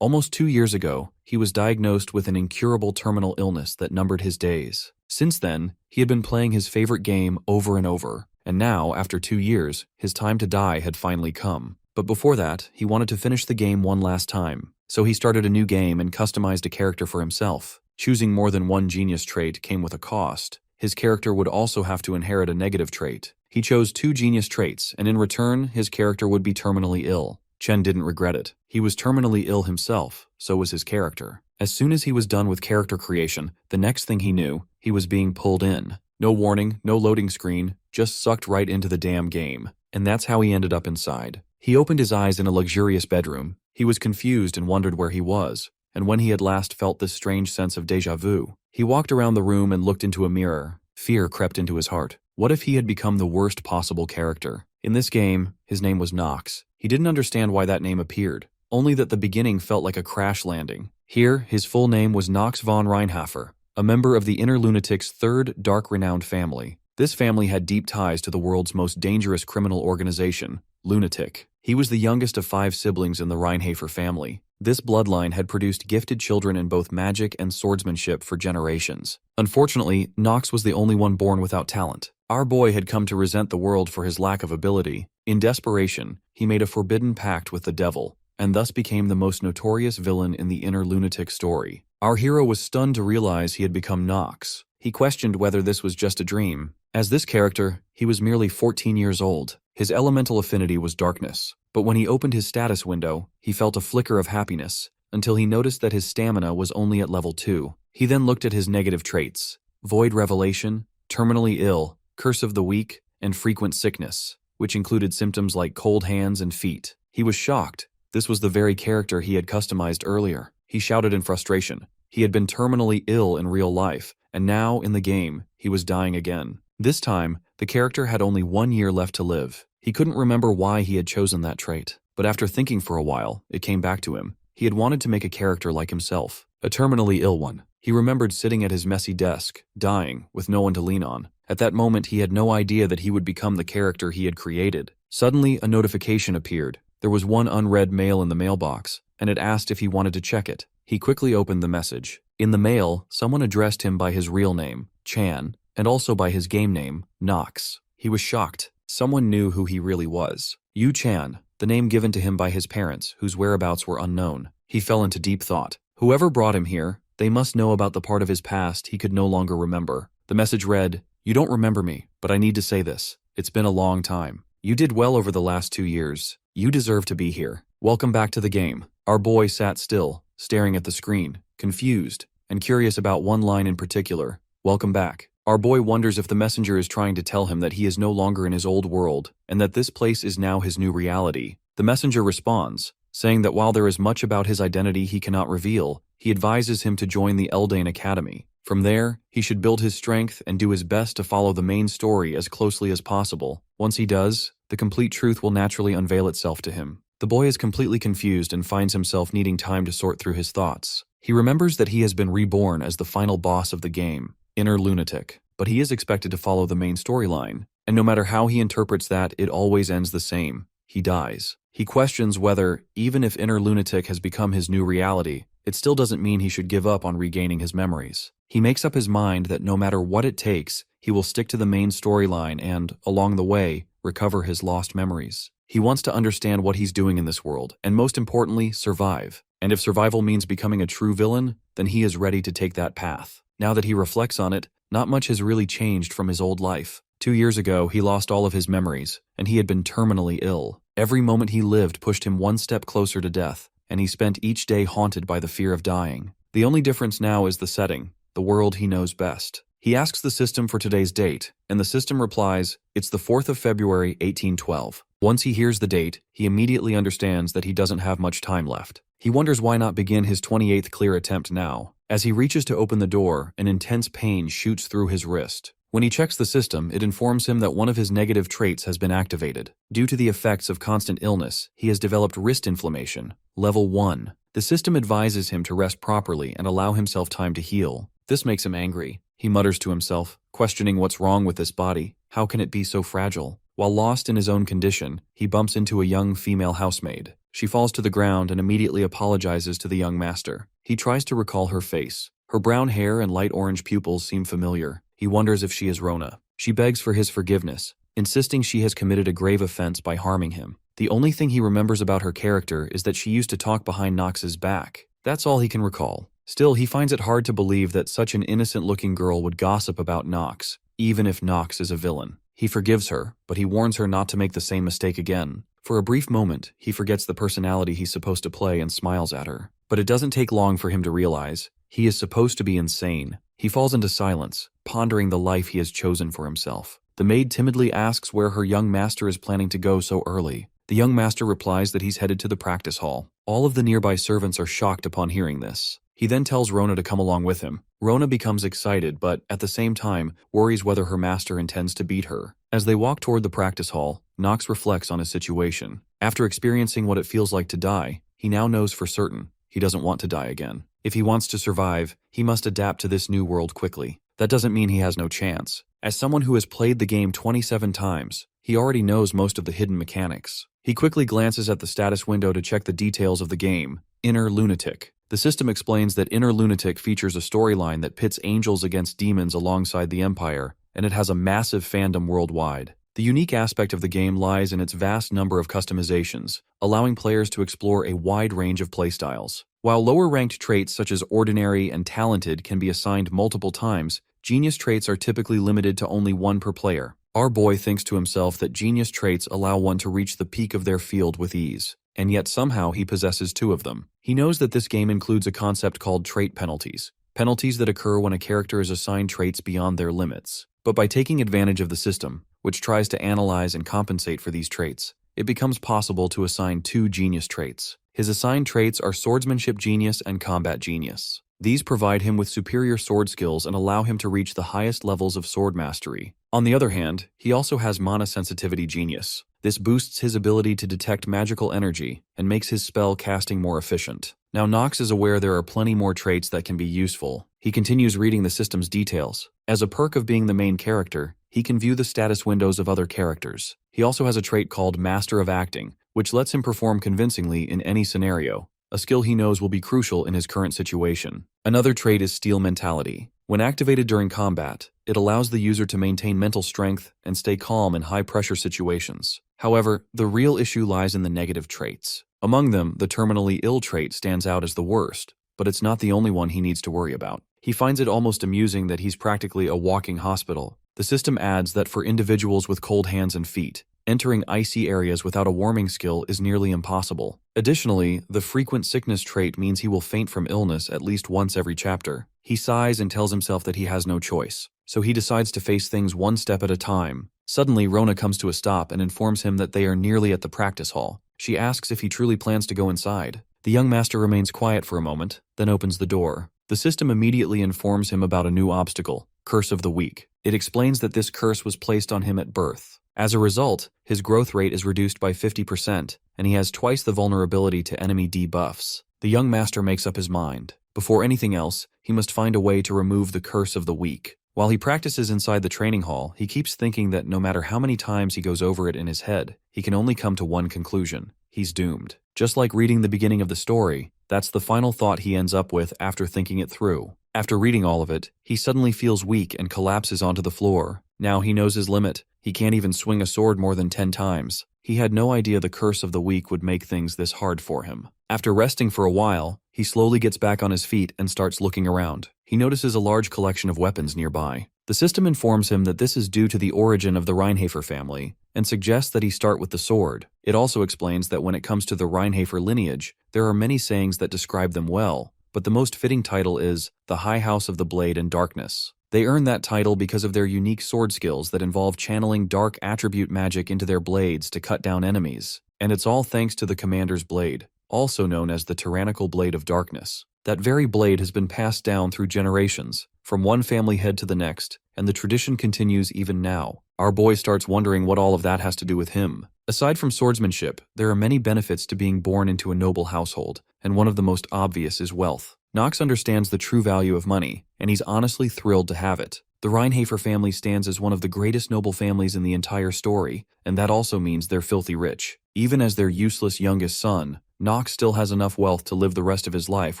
Almost 2 years ago, he was diagnosed with an incurable terminal illness that numbered his days. Since then, he had been playing his favorite game over and over, and now, after 2 years, his time to die had finally come. But before that, he wanted to finish the game one last time. So he started a new game and customized a character for himself. Choosing more than one genius trait came with a cost. His character would also have to inherit a negative trait. He chose 2 genius traits, and in return, his character would be terminally ill. Chen didn't regret it. He was terminally ill himself, so was his character. As soon as he was done with character creation, the next thing he knew, he was being pulled in. No warning, no loading screen, just sucked right into the damn game. And that's how he ended up inside. He opened his eyes in a luxurious bedroom. He was confused and wondered where he was. And when he had last felt this strange sense of déjà vu, he walked around the room and looked into a mirror. Fear crept into his heart. What if he had become the worst possible character? In this game, his name was Nox. He didn't understand why that name appeared, only that the beginning felt like a crash landing. Here, his full name was Nox von Reinhafer, a member of the Inner Lunatic's third dark-renowned family. This family had deep ties to the world's most dangerous criminal organization, Lunatic. He was the youngest of 5 siblings in the Reinhafer family. This bloodline had produced gifted children in both magic and swordsmanship for generations. Unfortunately, Nox was the only one born without talent. Our boy had come to resent the world for his lack of ability. In desperation, he made a forbidden pact with the devil, and thus became the most notorious villain in the Inner Lunatic story. Our hero was stunned to realize he had become Nox. He questioned whether this was just a dream. As this character, he was merely 14 years old. His elemental affinity was darkness, but when he opened his status window, he felt a flicker of happiness, until he noticed that his stamina was only at level 2. He then looked at his negative traits: void revelation, terminally ill, curse of the weak, and frequent sickness, which included symptoms like cold hands and feet. He was shocked. This was the very character he had customized earlier. He shouted in frustration. He had been terminally ill in real life, and now, in the game, he was dying again. This time, the character had only 1 year left to live. He couldn't remember why he had chosen that trait, but after thinking for a while, it came back to him. He had wanted to make a character like himself, a terminally ill one. He remembered sitting at his messy desk, dying, with no one to lean on. At that moment, he had no idea that he would become the character he had created. Suddenly, a notification appeared. There was one unread mail in the mailbox, and it asked if he wanted to check it. He quickly opened the message. In the mail, someone addressed him by his real name, Chan, and also by his game name, Nox. He was shocked. Someone knew who he really was. Yu Chan, the name given to him by his parents, whose whereabouts were unknown. He fell into deep thought. Whoever brought him here, they must know about the part of his past he could no longer remember. The message read, "You don't remember me, but I need to say this. It's been a long time. You did well over the last 2 years. You deserve to be here. Welcome back to the game." Our boy sat still, staring at the screen, confused, and curious about one line in particular. Welcome back. Our boy wonders if the messenger is trying to tell him that he is no longer in his old world, and that this place is now his new reality. The messenger responds, saying that while there is much about his identity he cannot reveal, he advises him to join the Eldane Academy. From there, he should build his strength and do his best to follow the main story as closely as possible. Once he does, the complete truth will naturally unveil itself to him. The boy is completely confused and finds himself needing time to sort through his thoughts. He remembers that he has been reborn as the final boss of the game, Inner Lunatic, but he is expected to follow the main storyline, and no matter how he interprets that, it always ends the same. He dies. He questions whether, even if Inner Lunatic has become his new reality, it still doesn't mean he should give up on regaining his memories. He makes up his mind that no matter what it takes, he will stick to the main storyline and, along the way, recover his lost memories. He wants to understand what he's doing in this world, and most importantly, survive. And if survival means becoming a true villain, then he is ready to take that path. Now that he reflects on it, not much has really changed from his old life. 2 years ago, he lost all of his memories, and he had been terminally ill. Every moment he lived pushed him one step closer to death, and he spent each day haunted by the fear of dying. The only difference now is the setting, the world he knows best. He asks the system for today's date, and the system replies, "It's the 4th of February, 1812. Once he hears the date, he immediately understands that he doesn't have much time left. He wonders why not begin his 28th clear attempt now. As he reaches to open the door, an intense pain shoots through his wrist. When he checks the system, it informs him that one of his negative traits has been activated. Due to the effects of constant illness, he has developed wrist inflammation, level 1. The system advises him to rest properly and allow himself time to heal. This makes him angry. He mutters to himself, questioning what's wrong with this body. How can it be so fragile? While lost in his own condition, he bumps into a young female housemaid. She falls to the ground and immediately apologizes to the young master. He tries to recall her face. Her brown hair and light orange pupils seem familiar. He wonders if she is Rona. She begs for his forgiveness, insisting she has committed a grave offense by harming him. The only thing he remembers about her character is that she used to talk behind Nox's back. That's all he can recall. Still, he finds it hard to believe that such an innocent-looking girl would gossip about Nox, even if Nox is a villain. He forgives her, but he warns her not to make the same mistake again. For a brief moment, he forgets the personality he's supposed to play and smiles at her. But it doesn't take long for him to realize he is supposed to be insane. He falls into silence, pondering the life he has chosen for himself. The maid timidly asks where her young master is planning to go so early. The young master replies that he's headed to the practice hall. All of the nearby servants are shocked upon hearing this. He then tells Rona to come along with him. Rona becomes excited, but at the same time, worries whether her master intends to beat her. As they walk toward the practice hall, Nox reflects on his situation. After experiencing what it feels like to die, he now knows for certain he doesn't want to die again. If he wants to survive, he must adapt to this new world quickly. That doesn't mean he has no chance. As someone who has played the game 27 times, he already knows most of the hidden mechanics. He quickly glances at the status window to check the details of the game. Inner Lunatic. The system explains that Inner Lunatic features a storyline that pits angels against demons alongside the Empire, and it has a massive fandom worldwide. The unique aspect of the game lies in its vast number of customizations, allowing players to explore a wide range of playstyles. While lower-ranked traits such as Ordinary and Talented can be assigned multiple times, Genius traits are typically limited to only one per player. Our boy thinks to himself that Genius traits allow one to reach the peak of their field with ease, and yet somehow he possesses 2 of them. He knows that this game includes a concept called trait penalties, penalties that occur when a character is assigned traits beyond their limits. But by taking advantage of the system, which tries to analyze and compensate for these traits, it becomes possible to assign 2 Genius traits. His assigned traits are Swordsmanship Genius and Combat Genius. These provide him with superior sword skills and allow him to reach the highest levels of sword mastery. On the other hand, he also has Mana Sensitivity Genius. This boosts his ability to detect magical energy and makes his spell casting more efficient. Now Nox is aware there are plenty more traits that can be useful. He continues reading the system's details. As a perk of being the main character, he can view the status windows of other characters. He also has a trait called Master of Acting, which lets him perform convincingly in any scenario, a skill he knows will be crucial in his current situation. Another trait is Steel Mentality. When activated during combat, it allows the user to maintain mental strength and stay calm in high-pressure situations. However, the real issue lies in the negative traits. Among them, the Terminally Ill trait stands out as the worst, but it's not the only one he needs to worry about. He finds it almost amusing that he's practically a walking hospital. The system adds that for individuals with cold hands and feet, entering icy areas without a warming skill is nearly impossible. Additionally, the frequent sickness trait means he will faint from illness at least once every chapter. He sighs and tells himself that he has no choice, so he decides to face things one step at a time. Suddenly, Rona comes to a stop and informs him that they are nearly at the practice hall. She asks if he truly plans to go inside. The young master remains quiet for a moment, then opens the door. The system immediately informs him about a new obstacle, Curse of the Weak. It explains that this curse was placed on him at birth. As a result, his growth rate is reduced by 50%, and he has twice the vulnerability to enemy debuffs. The young master makes up his mind. Before anything else, he must find a way to remove the Curse of the Weak. While he practices inside the training hall, he keeps thinking that no matter how many times he goes over it in his head, he can only come to one conclusion: he's doomed. Just like reading the beginning of the story, that's the final thought he ends up with after thinking it through. After reading all of it, he suddenly feels weak and collapses onto the floor. Now he knows his limit. He can't even swing a sword more than 10 times. He had no idea the Curse of the Weak would make things this hard for him. After resting for a while, he slowly gets back on his feet and starts looking around. He notices a large collection of weapons nearby. The system informs him that this is due to the origin of the Reinhafer family, and suggests that he start with the sword. It also explains that when it comes to the Reinhafer lineage, there are many sayings that describe them well, but the most fitting title is the High House of the Blade and Darkness. They earn that title because of their unique sword skills that involve channeling dark attribute magic into their blades to cut down enemies. And it's all thanks to the Commander's Blade, also known as the Tyrannical Blade of Darkness. That very blade has been passed down through generations, from one family head to the next, and the tradition continues even now. Our boy starts wondering what all of that has to do with him. Aside from swordsmanship, there are many benefits to being born into a noble household, and one of the most obvious is wealth. Nox understands the true value of money, and he's honestly thrilled to have it. The Reinhafer family stands as one of the greatest noble families in the entire story, and that also means they're filthy rich. Even as their useless youngest son, Nox still has enough wealth to live the rest of his life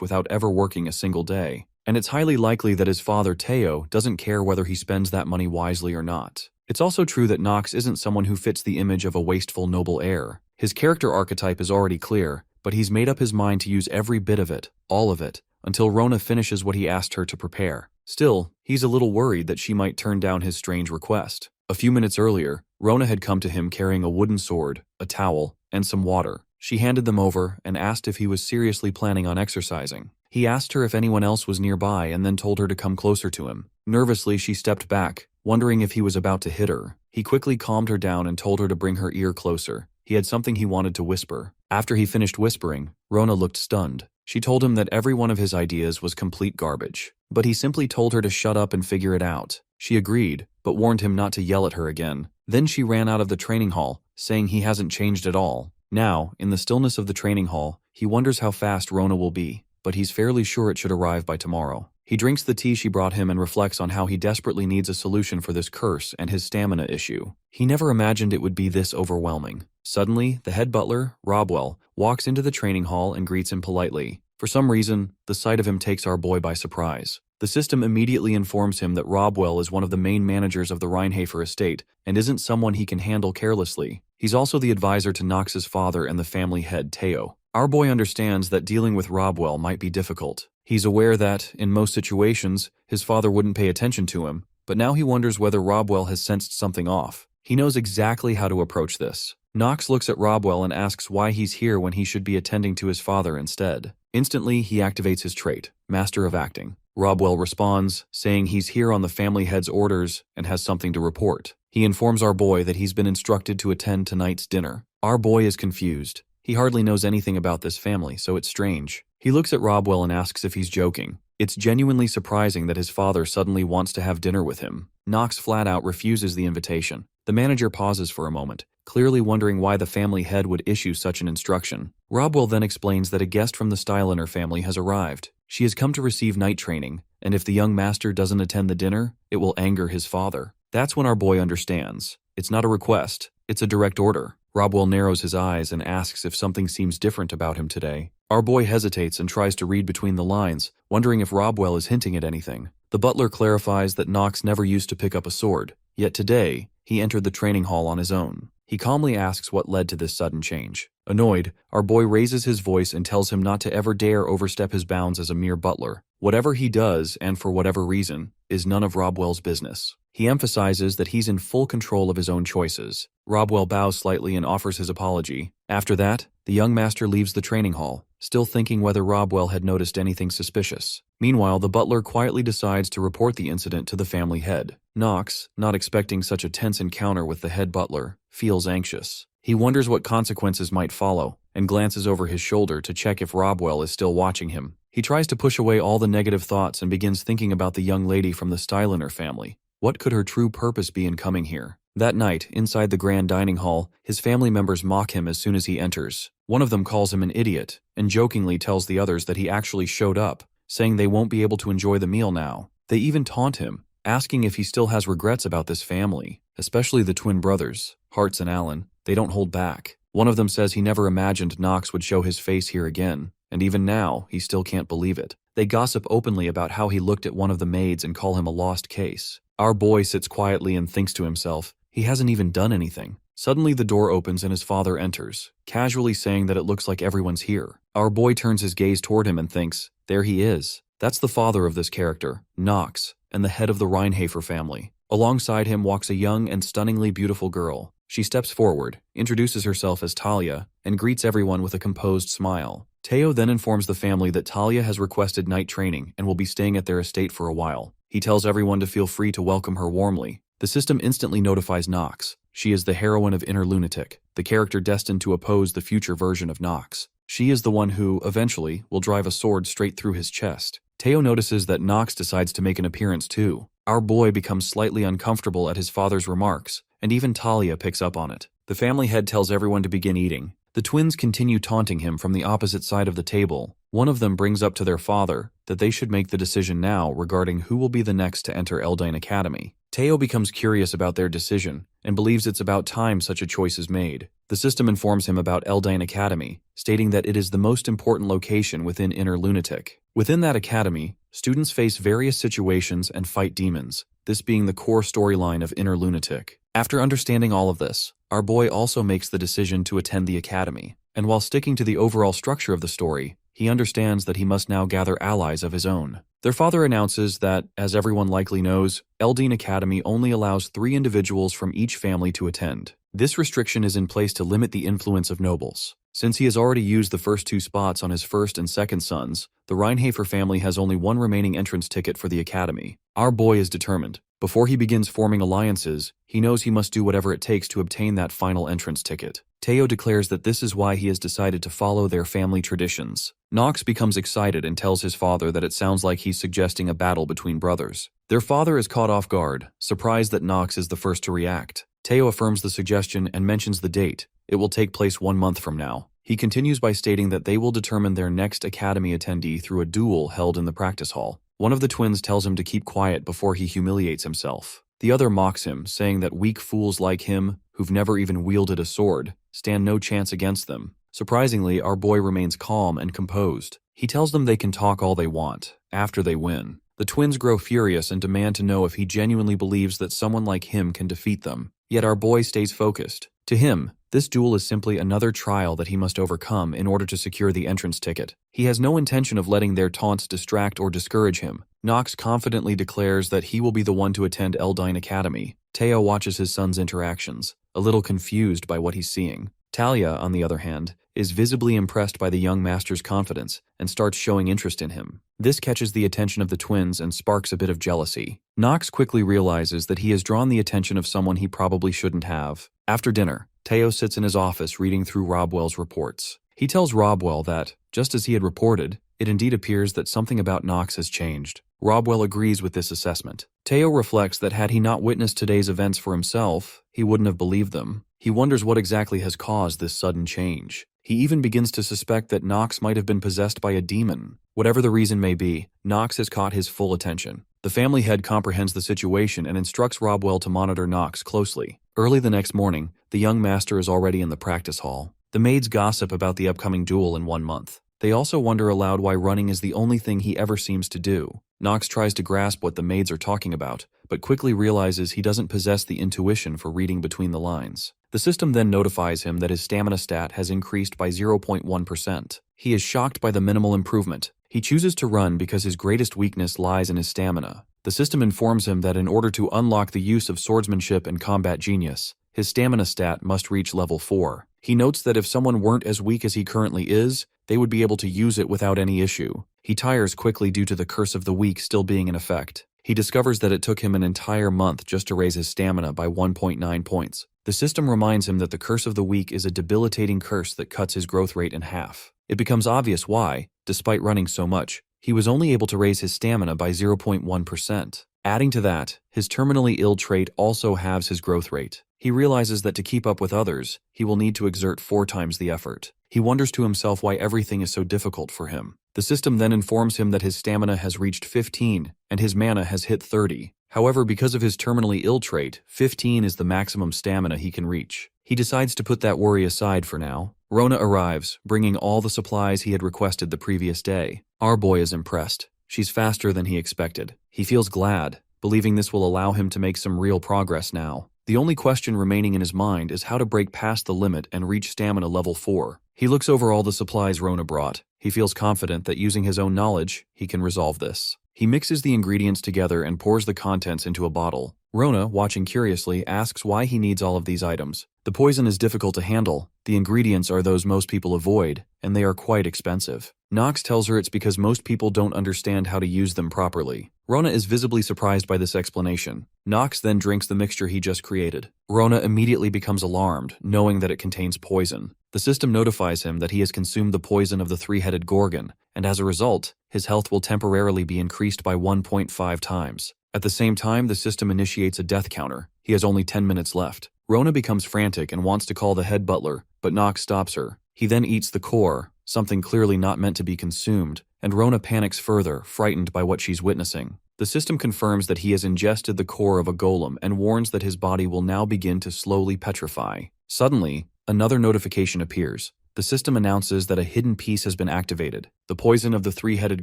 without ever working a single day. And it's highly likely that his father, Teo, doesn't care whether he spends that money wisely or not. It's also true that Nox isn't someone who fits the image of a wasteful noble heir. His character archetype is already clear, but he's made up his mind to use every bit of it, all of it, until Rona finishes what he asked her to prepare. Still, he's a little worried that she might turn down his strange request. A few minutes earlier, Rona had come to him carrying a wooden sword, a towel, and some water. She handed them over and asked if he was seriously planning on exercising. He asked her if anyone else was nearby and then told her to come closer to him. Nervously, she stepped back, wondering if he was about to hit her. He quickly calmed her down and told her to bring her ear closer. He had something he wanted to whisper. After he finished whispering, Rona looked stunned. She told him that every one of his ideas was complete garbage. But he simply told her to shut up and figure it out. She agreed, but warned him not to yell at her again. Then she ran out of the training hall, saying he hasn't changed at all. Now, in the stillness of the training hall, he wonders how fast Rona will be, but he's fairly sure it should arrive by tomorrow. He drinks the tea she brought him and reflects on how he desperately needs a solution for this curse and his stamina issue. He never imagined it would be this overwhelming. Suddenly, the head butler, Robwell, walks into the training hall and greets him politely. For some reason, the sight of him takes our boy by surprise. The system immediately informs him that Robwell is one of the main managers of the Reinhafer estate and isn't someone he can handle carelessly. He's also the advisor to Nox's father and the family head, Teo. Our boy understands that dealing with Robwell might be difficult. He's aware that, in most situations, his father wouldn't pay attention to him, but now he wonders whether Robwell has sensed something off. He knows exactly how to approach this. Nox looks at Robwell and asks why he's here when he should be attending to his father instead. Instantly, he activates his trait, Master of Acting. Robwell responds, saying he's here on the family head's orders and has something to report. He informs our boy that he's been instructed to attend tonight's dinner. Our boy is confused. He hardly knows anything about this family, so it's strange. He looks at Robwell and asks if he's joking. It's genuinely surprising that his father suddenly wants to have dinner with him. Nox flat out refuses the invitation. The manager pauses for a moment, clearly wondering why the family head would issue such an instruction. Robwell then explains that a guest from the Styliner family has arrived. She has come to receive night training, and if the young master doesn't attend the dinner, it will anger his father. That's when our boy understands. It's not a request, it's a direct order. Robwell narrows his eyes and asks if something seems different about him today. Our boy hesitates and tries to read between the lines, wondering if Robwell is hinting at anything. The butler clarifies that Nox never used to pick up a sword, yet today, he entered the training hall on his own. He calmly asks what led to this sudden change. Annoyed, our boy raises his voice and tells him not to ever dare overstep his bounds as a mere butler. Whatever he does, and for whatever reason, is none of Robwell's business. He emphasizes that he's in full control of his own choices. Robwell bows slightly and offers his apology. After that, the young master leaves the training hall, still thinking whether Robwell had noticed anything suspicious. Meanwhile, the butler quietly decides to report the incident to the family head. Nox, not expecting such a tense encounter with the head butler, feels anxious. He wonders what consequences might follow, and glances over his shoulder to check if Robwell is still watching him. He tries to push away all the negative thoughts and begins thinking about the young lady from the Styliner family. What could her true purpose be in coming here? That night, inside the grand dining hall, his family members mock him as soon as he enters. One of them calls him an idiot, and jokingly tells the others that he actually showed up, saying they won't be able to enjoy the meal now. They even taunt him, asking if he still has regrets about this family, especially the twin brothers, Hartz and Alan. They don't hold back. One of them says he never imagined Nox would show his face here again, and even now, he still can't believe it. They gossip openly about how he looked at one of the maids and call him a lost case. Our boy sits quietly and thinks to himself, he hasn't even done anything. Suddenly the door opens and his father enters, casually saying that it looks like everyone's here. Our boy turns his gaze toward him and thinks, there he is. That's the father of this character, Nox, and the head of the Reinhafer family. Alongside him walks a young and stunningly beautiful girl. She steps forward, introduces herself as Talia, and greets everyone with a composed smile. Teo then informs the family that Talia has requested night training and will be staying at their estate for a while. He tells everyone to feel free to welcome her warmly. The system instantly notifies Nox. She is the heroine of Inner Lunatic, the character destined to oppose the future version of Nox. She is the one who, eventually, will drive a sword straight through his chest. Teo notices that Nox decides to make an appearance too. Our boy becomes slightly uncomfortable at his father's remarks, and even Talia picks up on it. The family head tells everyone to begin eating. The twins continue taunting him from the opposite side of the table. One of them brings up to their father that they should make the decision now regarding who will be the next to enter Eldyne Academy. Teo becomes curious about their decision and believes it's about time such a choice is made. The system informs him about Eldyne Academy, stating that it is the most important location within Inner Lunatic. Within that academy, students face various situations and fight demons, this being the core storyline of Inner Lunatic. After understanding all of this, our boy also makes the decision to attend the academy, and while sticking to the overall structure of the story, he understands that he must now gather allies of his own. Their father announces that, as everyone likely knows, Eldyne Academy only allows 3 individuals from each family to attend. This restriction is in place to limit the influence of nobles. Since he has already used the first 2 spots on his first and second sons, the Reinhafer family has only 1 remaining entrance ticket for the academy. Our boy is determined. Before he begins forming alliances, he knows he must do whatever it takes to obtain that final entrance ticket. Teo declares that this is why he has decided to follow their family traditions. Nox becomes excited and tells his father that it sounds like he's suggesting a battle between brothers. Their father is caught off guard, surprised that Nox is the first to react. Teo affirms the suggestion and mentions the date. It will take place 1 month from now. He continues by stating that they will determine their next academy attendee through a duel held in the practice hall. One of the twins tells him to keep quiet before he humiliates himself. The other mocks him, saying that weak fools like him, who've never even wielded a sword, stand no chance against them. Surprisingly, our boy remains calm and composed. He tells them they can talk all they want, after they win. The twins grow furious and demand to know if he genuinely believes that someone like him can defeat them. Yet our boy stays focused. To him, this duel is simply another trial that he must overcome in order to secure the entrance ticket. He has no intention of letting their taunts distract or discourage him. Nox confidently declares that he will be the one to attend Eldyne Academy. Teo watches his son's interactions, a little confused by what he's seeing. Talia, on the other hand, is visibly impressed by the young master's confidence and starts showing interest in him. This catches the attention of the twins and sparks a bit of jealousy. Nox quickly realizes that he has drawn the attention of someone he probably shouldn't have. After dinner, Teo sits in his office reading through Robwell's reports. He tells Robwell that, just as he had reported, it indeed appears that something about Nox has changed. Robwell agrees with this assessment. Teo reflects that had he not witnessed today's events for himself, he wouldn't have believed them. He wonders what exactly has caused this sudden change. He even begins to suspect that Nox might have been possessed by a demon. Whatever the reason may be, Nox has caught his full attention. The family head comprehends the situation and instructs Robwell to monitor Nox closely. Early the next morning, the young master is already in the practice hall. The maids gossip about the upcoming duel in 1 month. They also wonder aloud why running is the only thing he ever seems to do. Nox tries to grasp what the maids are talking about, but quickly realizes he doesn't possess the intuition for reading between the lines. The system then notifies him that his stamina stat has increased by 0.1%. He is shocked by the minimal improvement. He chooses to run because his greatest weakness lies in his stamina. The system informs him that in order to unlock the use of swordsmanship and combat genius, his stamina stat must reach level 4. He notes that if someone weren't as weak as he currently is, they would be able to use it without any issue. He tires quickly due to the curse of the weak still being in effect. He discovers that it took him an entire month just to raise his stamina by 1.9 points. The system reminds him that the curse of the weak is a debilitating curse that cuts his growth rate in half. It becomes obvious why, despite running so much, he was only able to raise his stamina by 0.1%. Adding to that, his terminally ill trait also halves his growth rate. He realizes that to keep up with others, he will need to exert 4 times the effort. He wonders to himself why everything is so difficult for him. The system then informs him that his stamina has reached 15 and his mana has hit 30. However, because of his terminally ill trait, 15 is the maximum stamina he can reach. He decides to put that worry aside for now. Rona arrives, bringing all the supplies he had requested the previous day. Our boy is impressed. She's faster than he expected. He feels glad, believing this will allow him to make some real progress now. The only question remaining in his mind is how to break past the limit and reach stamina level 4. He looks over all the supplies Rona brought. He feels confident that using his own knowledge, he can resolve this. He mixes the ingredients together and pours the contents into a bottle. Rona, watching curiously, asks why he needs all of these items. The poison is difficult to handle, the ingredients are those most people avoid, and they are quite expensive. Nox tells her it's because most people don't understand how to use them properly. Rona is visibly surprised by this explanation. Nox then drinks the mixture he just created. Rona immediately becomes alarmed, knowing that it contains poison. The system notifies him that he has consumed the poison of the 3-headed gorgon, and as a result, his health will temporarily be increased by 1.5 times. At the same time, the system initiates a death counter. He has only 10 minutes left. Rona becomes frantic and wants to call the head butler, but Nox stops her. He then eats the core, something clearly not meant to be consumed, and Rona panics further, frightened by what she's witnessing. The system confirms that he has ingested the core of a golem and warns that his body will now begin to slowly petrify. Suddenly, another notification appears. The system announces that a hidden piece has been activated. The poison of the three-headed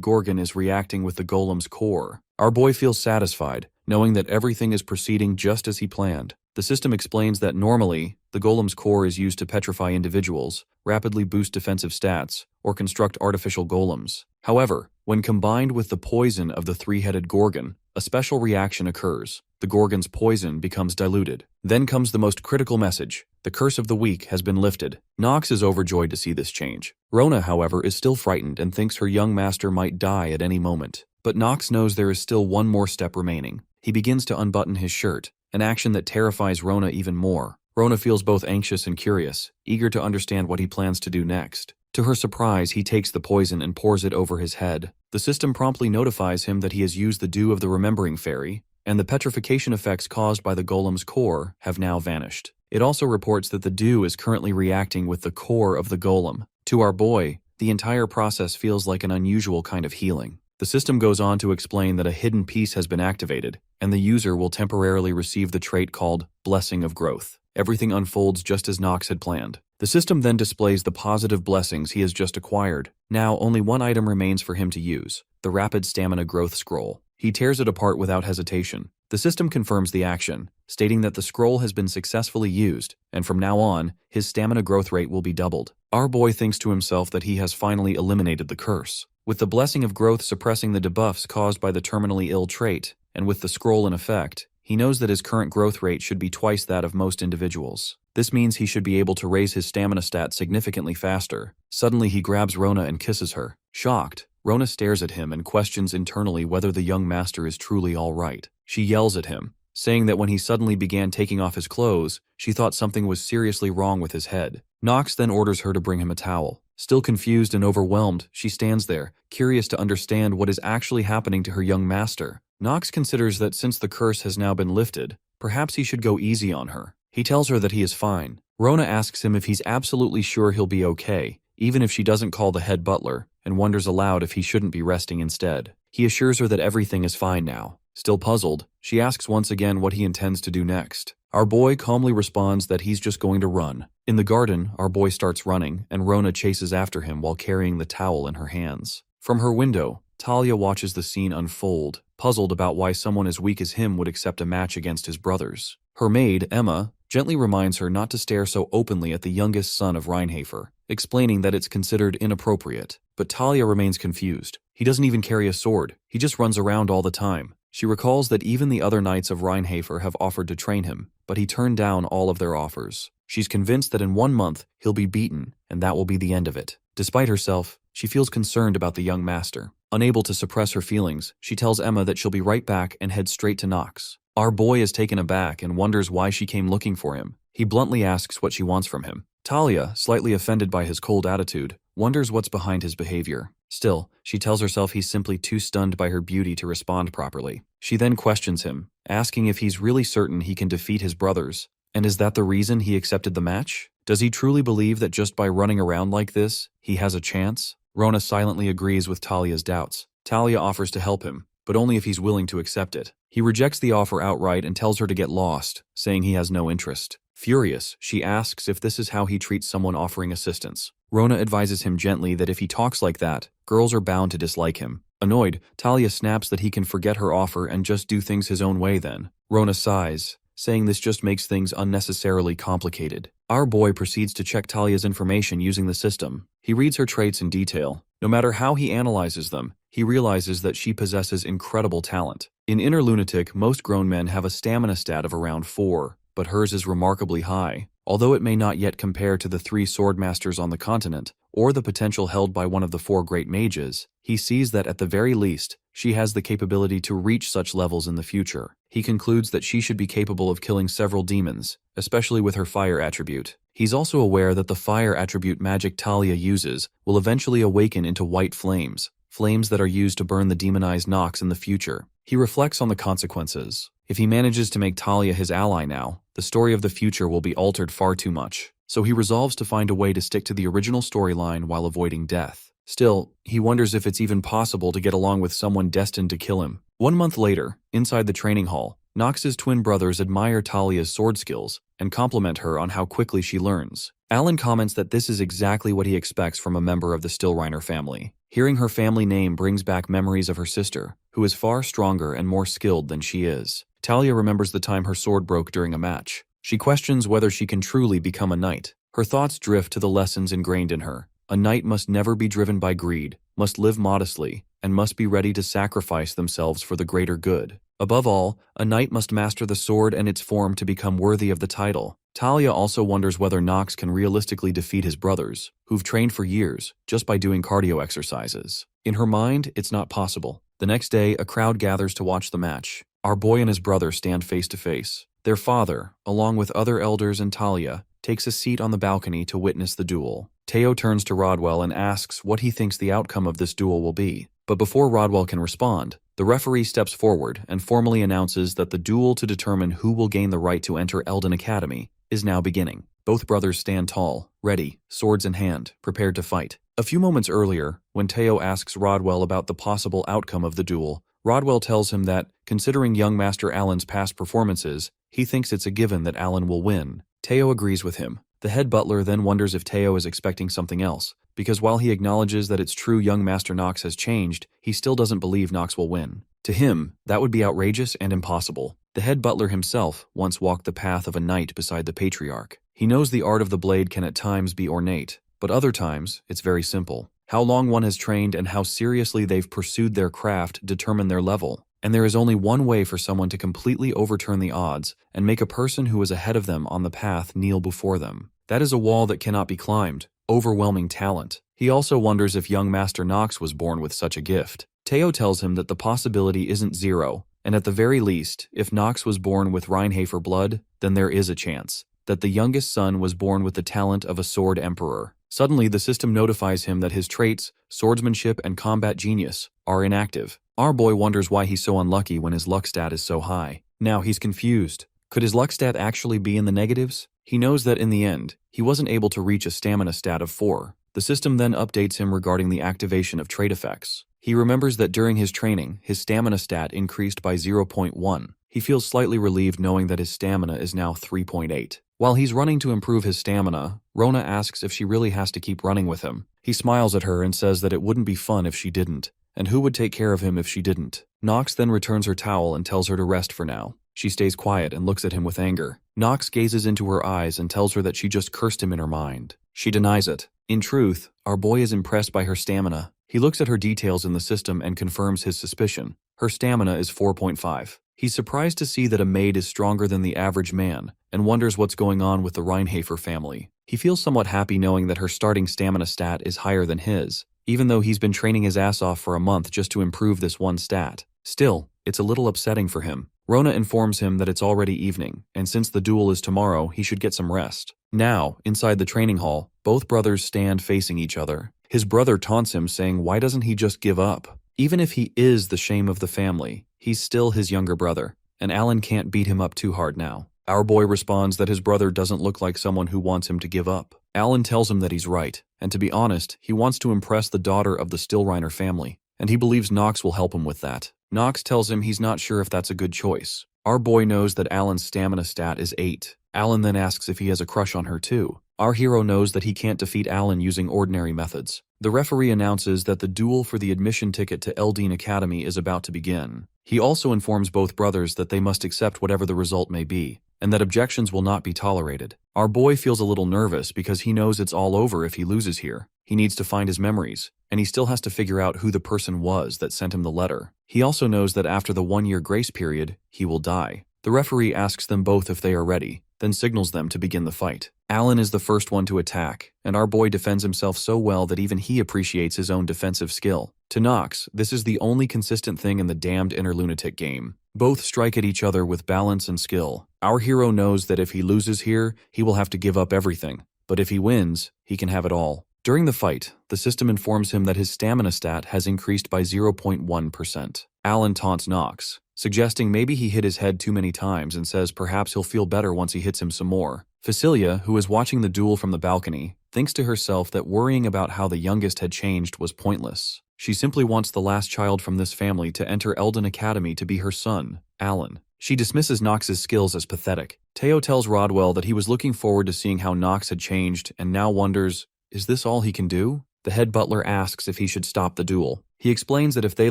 gorgon is reacting with the golem's core. Our boy feels satisfied, knowing that everything is proceeding just as he planned. The system explains that normally, the golem's core is used to petrify individuals, rapidly boost defensive stats, or construct artificial golems. However, when combined with the poison of the three-headed gorgon, a special reaction occurs. The gorgon's poison becomes diluted. Then comes the most critical message. The curse of the week has been lifted. Nox is overjoyed to see this change. Rona, however, is still frightened and thinks her young master might die at any moment. But Nox knows there is still one more step remaining. He begins to unbutton his shirt, an action that terrifies Rona even more. Rona feels both anxious and curious, eager to understand what he plans to do next. To her surprise, he takes the poison and pours it over his head. The system promptly notifies him that he has used the dew of the Remembering Fairy, and the petrification effects caused by the golem's core have now vanished. It also reports that the dew is currently reacting with the core of the golem. To our boy, the entire process feels like an unusual kind of healing. The system goes on to explain that a hidden piece has been activated, and the user will temporarily receive the trait called Blessing of Growth. Everything unfolds just as Nox had planned. The system then displays the positive blessings he has just acquired. Now, only one item remains for him to use, the Rapid Stamina Growth Scroll. He tears it apart without hesitation. The system confirms the action, stating that the scroll has been successfully used, and from now on, his stamina growth rate will be doubled. Our boy thinks to himself that he has finally eliminated the curse. With the Blessing of Growth suppressing the debuffs caused by the terminally ill trait, and with the scroll in effect, he knows that his current growth rate should be twice that of most individuals. This means he should be able to raise his stamina stat significantly faster. Suddenly he grabs Rona and kisses her. Shocked, Rona stares at him and questions internally whether the young master is truly all right. She yells at him, saying that when he suddenly began taking off his clothes, she thought something was seriously wrong with his head. Nox then orders her to bring him a towel. Still confused and overwhelmed, she stands there, curious to understand what is actually happening to her young master. Nox considers that since the curse has now been lifted, perhaps he should go easy on her. He tells her that he is fine. Rona asks him if he's absolutely sure he'll be okay, even if she doesn't call the head butler, and wonders aloud if he shouldn't be resting instead. He assures her that everything is fine now. Still puzzled, she asks once again what he intends to do next. Our boy calmly responds that he's just going to run. In the garden, our boy starts running, and Rona chases after him while carrying the towel in her hands. From her window, Talia watches the scene unfold, puzzled about why someone as weak as him would accept a match against his brothers. Her maid, Emma, gently reminds her not to stare so openly at the youngest son of Reinhafer, explaining that it's considered inappropriate. But Talia remains confused. He doesn't even carry a sword, he just runs around all the time. She recalls that even the other knights of Reinhafer have offered to train him, but he turned down all of their offers. She's convinced that in 1 month, he'll be beaten, and that will be the end of it. Despite herself, she feels concerned about the young master. Unable to suppress her feelings, she tells Emma that she'll be right back and heads straight to Nox. Our boy is taken aback and wonders why she came looking for him. He bluntly asks what she wants from him. Talia, slightly offended by his cold attitude, wonders what's behind his behavior. Still, she tells herself he's simply too stunned by her beauty to respond properly. She then questions him, asking if he's really certain he can defeat his brothers. And is that the reason he accepted the match? Does he truly believe that just by running around like this, he has a chance? Rona silently agrees with Talia's doubts. Talia offers to help him, but only if he's willing to accept it. He rejects the offer outright and tells her to get lost, saying he has no interest. Furious, she asks if this is how he treats someone offering assistance. Rona advises him gently that if he talks like that, girls are bound to dislike him. Annoyed, Talia snaps that he can forget her offer and just do things his own way then. Rona sighs, saying this just makes things unnecessarily complicated. Our boy proceeds to check Talia's information using the system. He reads her traits in detail. No matter how he analyzes them, he realizes that she possesses incredible talent. In Inner Lunatic, most grown men have a stamina stat of around 4, but hers is remarkably high. Although it may not yet compare to the 3 swordmasters on the continent, or the potential held by one of the 4 great mages, he sees that at the very least, she has the capability to reach such levels in the future. He concludes that she should be capable of killing several demons, especially with her fire attribute. He's also aware that the fire attribute magic Talia uses will eventually awaken into white flames, flames that are used to burn the demonized Nox in the future. He reflects on the consequences. If he manages to make Talia his ally now, the story of the future will be altered far too much. so he resolves to find a way to stick to the original storyline while avoiding death. Still, he wonders if it's even possible to get along with someone destined to kill him. 1 month later, inside the training hall, Nox's twin brothers admire Talia's sword skills and compliment her on how quickly she learns. Alan comments that this is exactly what he expects from a member of the Stillreiner family. Hearing her family name brings back memories of her sister, who is far stronger and more skilled than she is. Talia remembers the time her sword broke during a match. She questions whether she can truly become a knight. Her thoughts drift to the lessons ingrained in her. A knight must never be driven by greed, must live modestly, and must be ready to sacrifice themselves for the greater good. Above all, a knight must master the sword and its form to become worthy of the title. Talia also wonders whether Nox can realistically defeat his brothers, who've trained for years, just by doing cardio exercises. In her mind, it's not possible. The next day, a crowd gathers to watch the match. Our boy and his brother stand face to face. Their father, along with other elders and Talia, takes a seat on the balcony to witness the duel. Teo turns to Rodwell and asks what he thinks the outcome of this duel will be. But before Rodwell can respond, the referee steps forward and formally announces that the duel to determine who will gain the right to enter Elden Academy is now beginning. Both brothers stand tall, ready, swords in hand, prepared to fight. A few moments earlier, when Teo asks Rodwell about the possible outcome of the duel, Rodwell tells him that, considering young Master Alan's past performances, he thinks it's a given that Alan will win. Teo agrees with him. The head butler then wonders if Teo is expecting something else, because while he acknowledges that it's true young Master Nox has changed, he still doesn't believe Nox will win. To him, that would be outrageous and impossible. The head butler himself once walked the path of a knight beside the patriarch. He knows the art of the blade can at times be ornate, but other times, it's very simple. How long one has trained and how seriously they've pursued their craft determine their level. And there is only one way for someone to completely overturn the odds and make a person who is ahead of them on the path kneel before them. That is a wall that cannot be climbed. Overwhelming talent. He also wonders if young Master Nox was born with such a gift. Teo tells him that the possibility isn't zero, and at the very least, if Nox was born with Reinhafer blood, then there is a chance that the youngest son was born with the talent of a sword emperor. Suddenly, the system notifies him that his traits, swordsmanship and combat genius, are inactive. Our boy wonders why he's so unlucky when his luck stat is so high. Now he's confused. Could his luck stat actually be in the negatives? He knows that in the end, he wasn't able to reach a stamina stat of 4. The system then updates him regarding the activation of trait effects. He remembers that during his training, his stamina stat increased by 0.1. He feels slightly relieved knowing that his stamina is now 3.8. While he's running to improve his stamina, Rona asks if she really has to keep running with him. He smiles at her and says that it wouldn't be fun if she didn't, and who would take care of him if she didn't. Nox then returns her towel and tells her to rest for now. She stays quiet and looks at him with anger. Nox gazes into her eyes and tells her that she just cursed him in her mind. She denies it. In truth, our boy is impressed by her stamina. He looks at her details in the system and confirms his suspicion. Her stamina is 4.5. He's surprised to see that a maid is stronger than the average man, and wonders what's going on with the Reinhafer family. He feels somewhat happy knowing that her starting stamina stat is higher than his, even though he's been training his ass off for a month just to improve this one stat. Still, it's a little upsetting for him. Rona informs him that it's already evening, and since the duel is tomorrow, he should get some rest. Now, inside the training hall, both brothers stand facing each other. His brother taunts him, saying why doesn't he just give up? Even if he is the shame of the family, he's still his younger brother, and Alan can't beat him up too hard now. Our boy responds that his brother doesn't look like someone who wants him to give up. Alan tells him that he's right, and to be honest, he wants to impress the daughter of the Stillreiner family, and he believes Nox will help him with that. Nox tells him he's not sure if that's a good choice. Our boy knows that Alan's stamina stat is 8. Alan then asks if he has a crush on her too. Our hero knows that he can't defeat Alan using ordinary methods. The referee announces that the duel for the admission ticket to Elden Academy is about to begin. He also informs both brothers that they must accept whatever the result may be, and that objections will not be tolerated. Our boy feels a little nervous because he knows it's all over if he loses here. He needs to find his memories, and he still has to figure out who the person was that sent him the letter. He also knows that after the 1-year grace period, he will die. The referee asks them both if they are ready, then signals them to begin the fight. Alan is the first one to attack, and our boy defends himself so well that even he appreciates his own defensive skill. To Nox, this is the only consistent thing in the damned inner lunatic game. Both strike at each other with balance and skill. Our hero knows that if he loses here, he will have to give up everything, but if he wins, he can have it all. During the fight, the system informs him that his stamina stat has increased by 0.1%. Alan taunts Nox, suggesting maybe he hit his head too many times and says perhaps he'll feel better once he hits him some more. Facilia, who is watching the duel from the balcony, thinks to herself that worrying about how the youngest had changed was pointless. She simply wants the last child from this family to enter Eldon Academy to be her son, Alan. She dismisses Knox's skills as pathetic. Teo tells Rodwell that he was looking forward to seeing how Knox had changed and now wonders, is this all he can do? The head butler asks if he should stop the duel. He explains that if they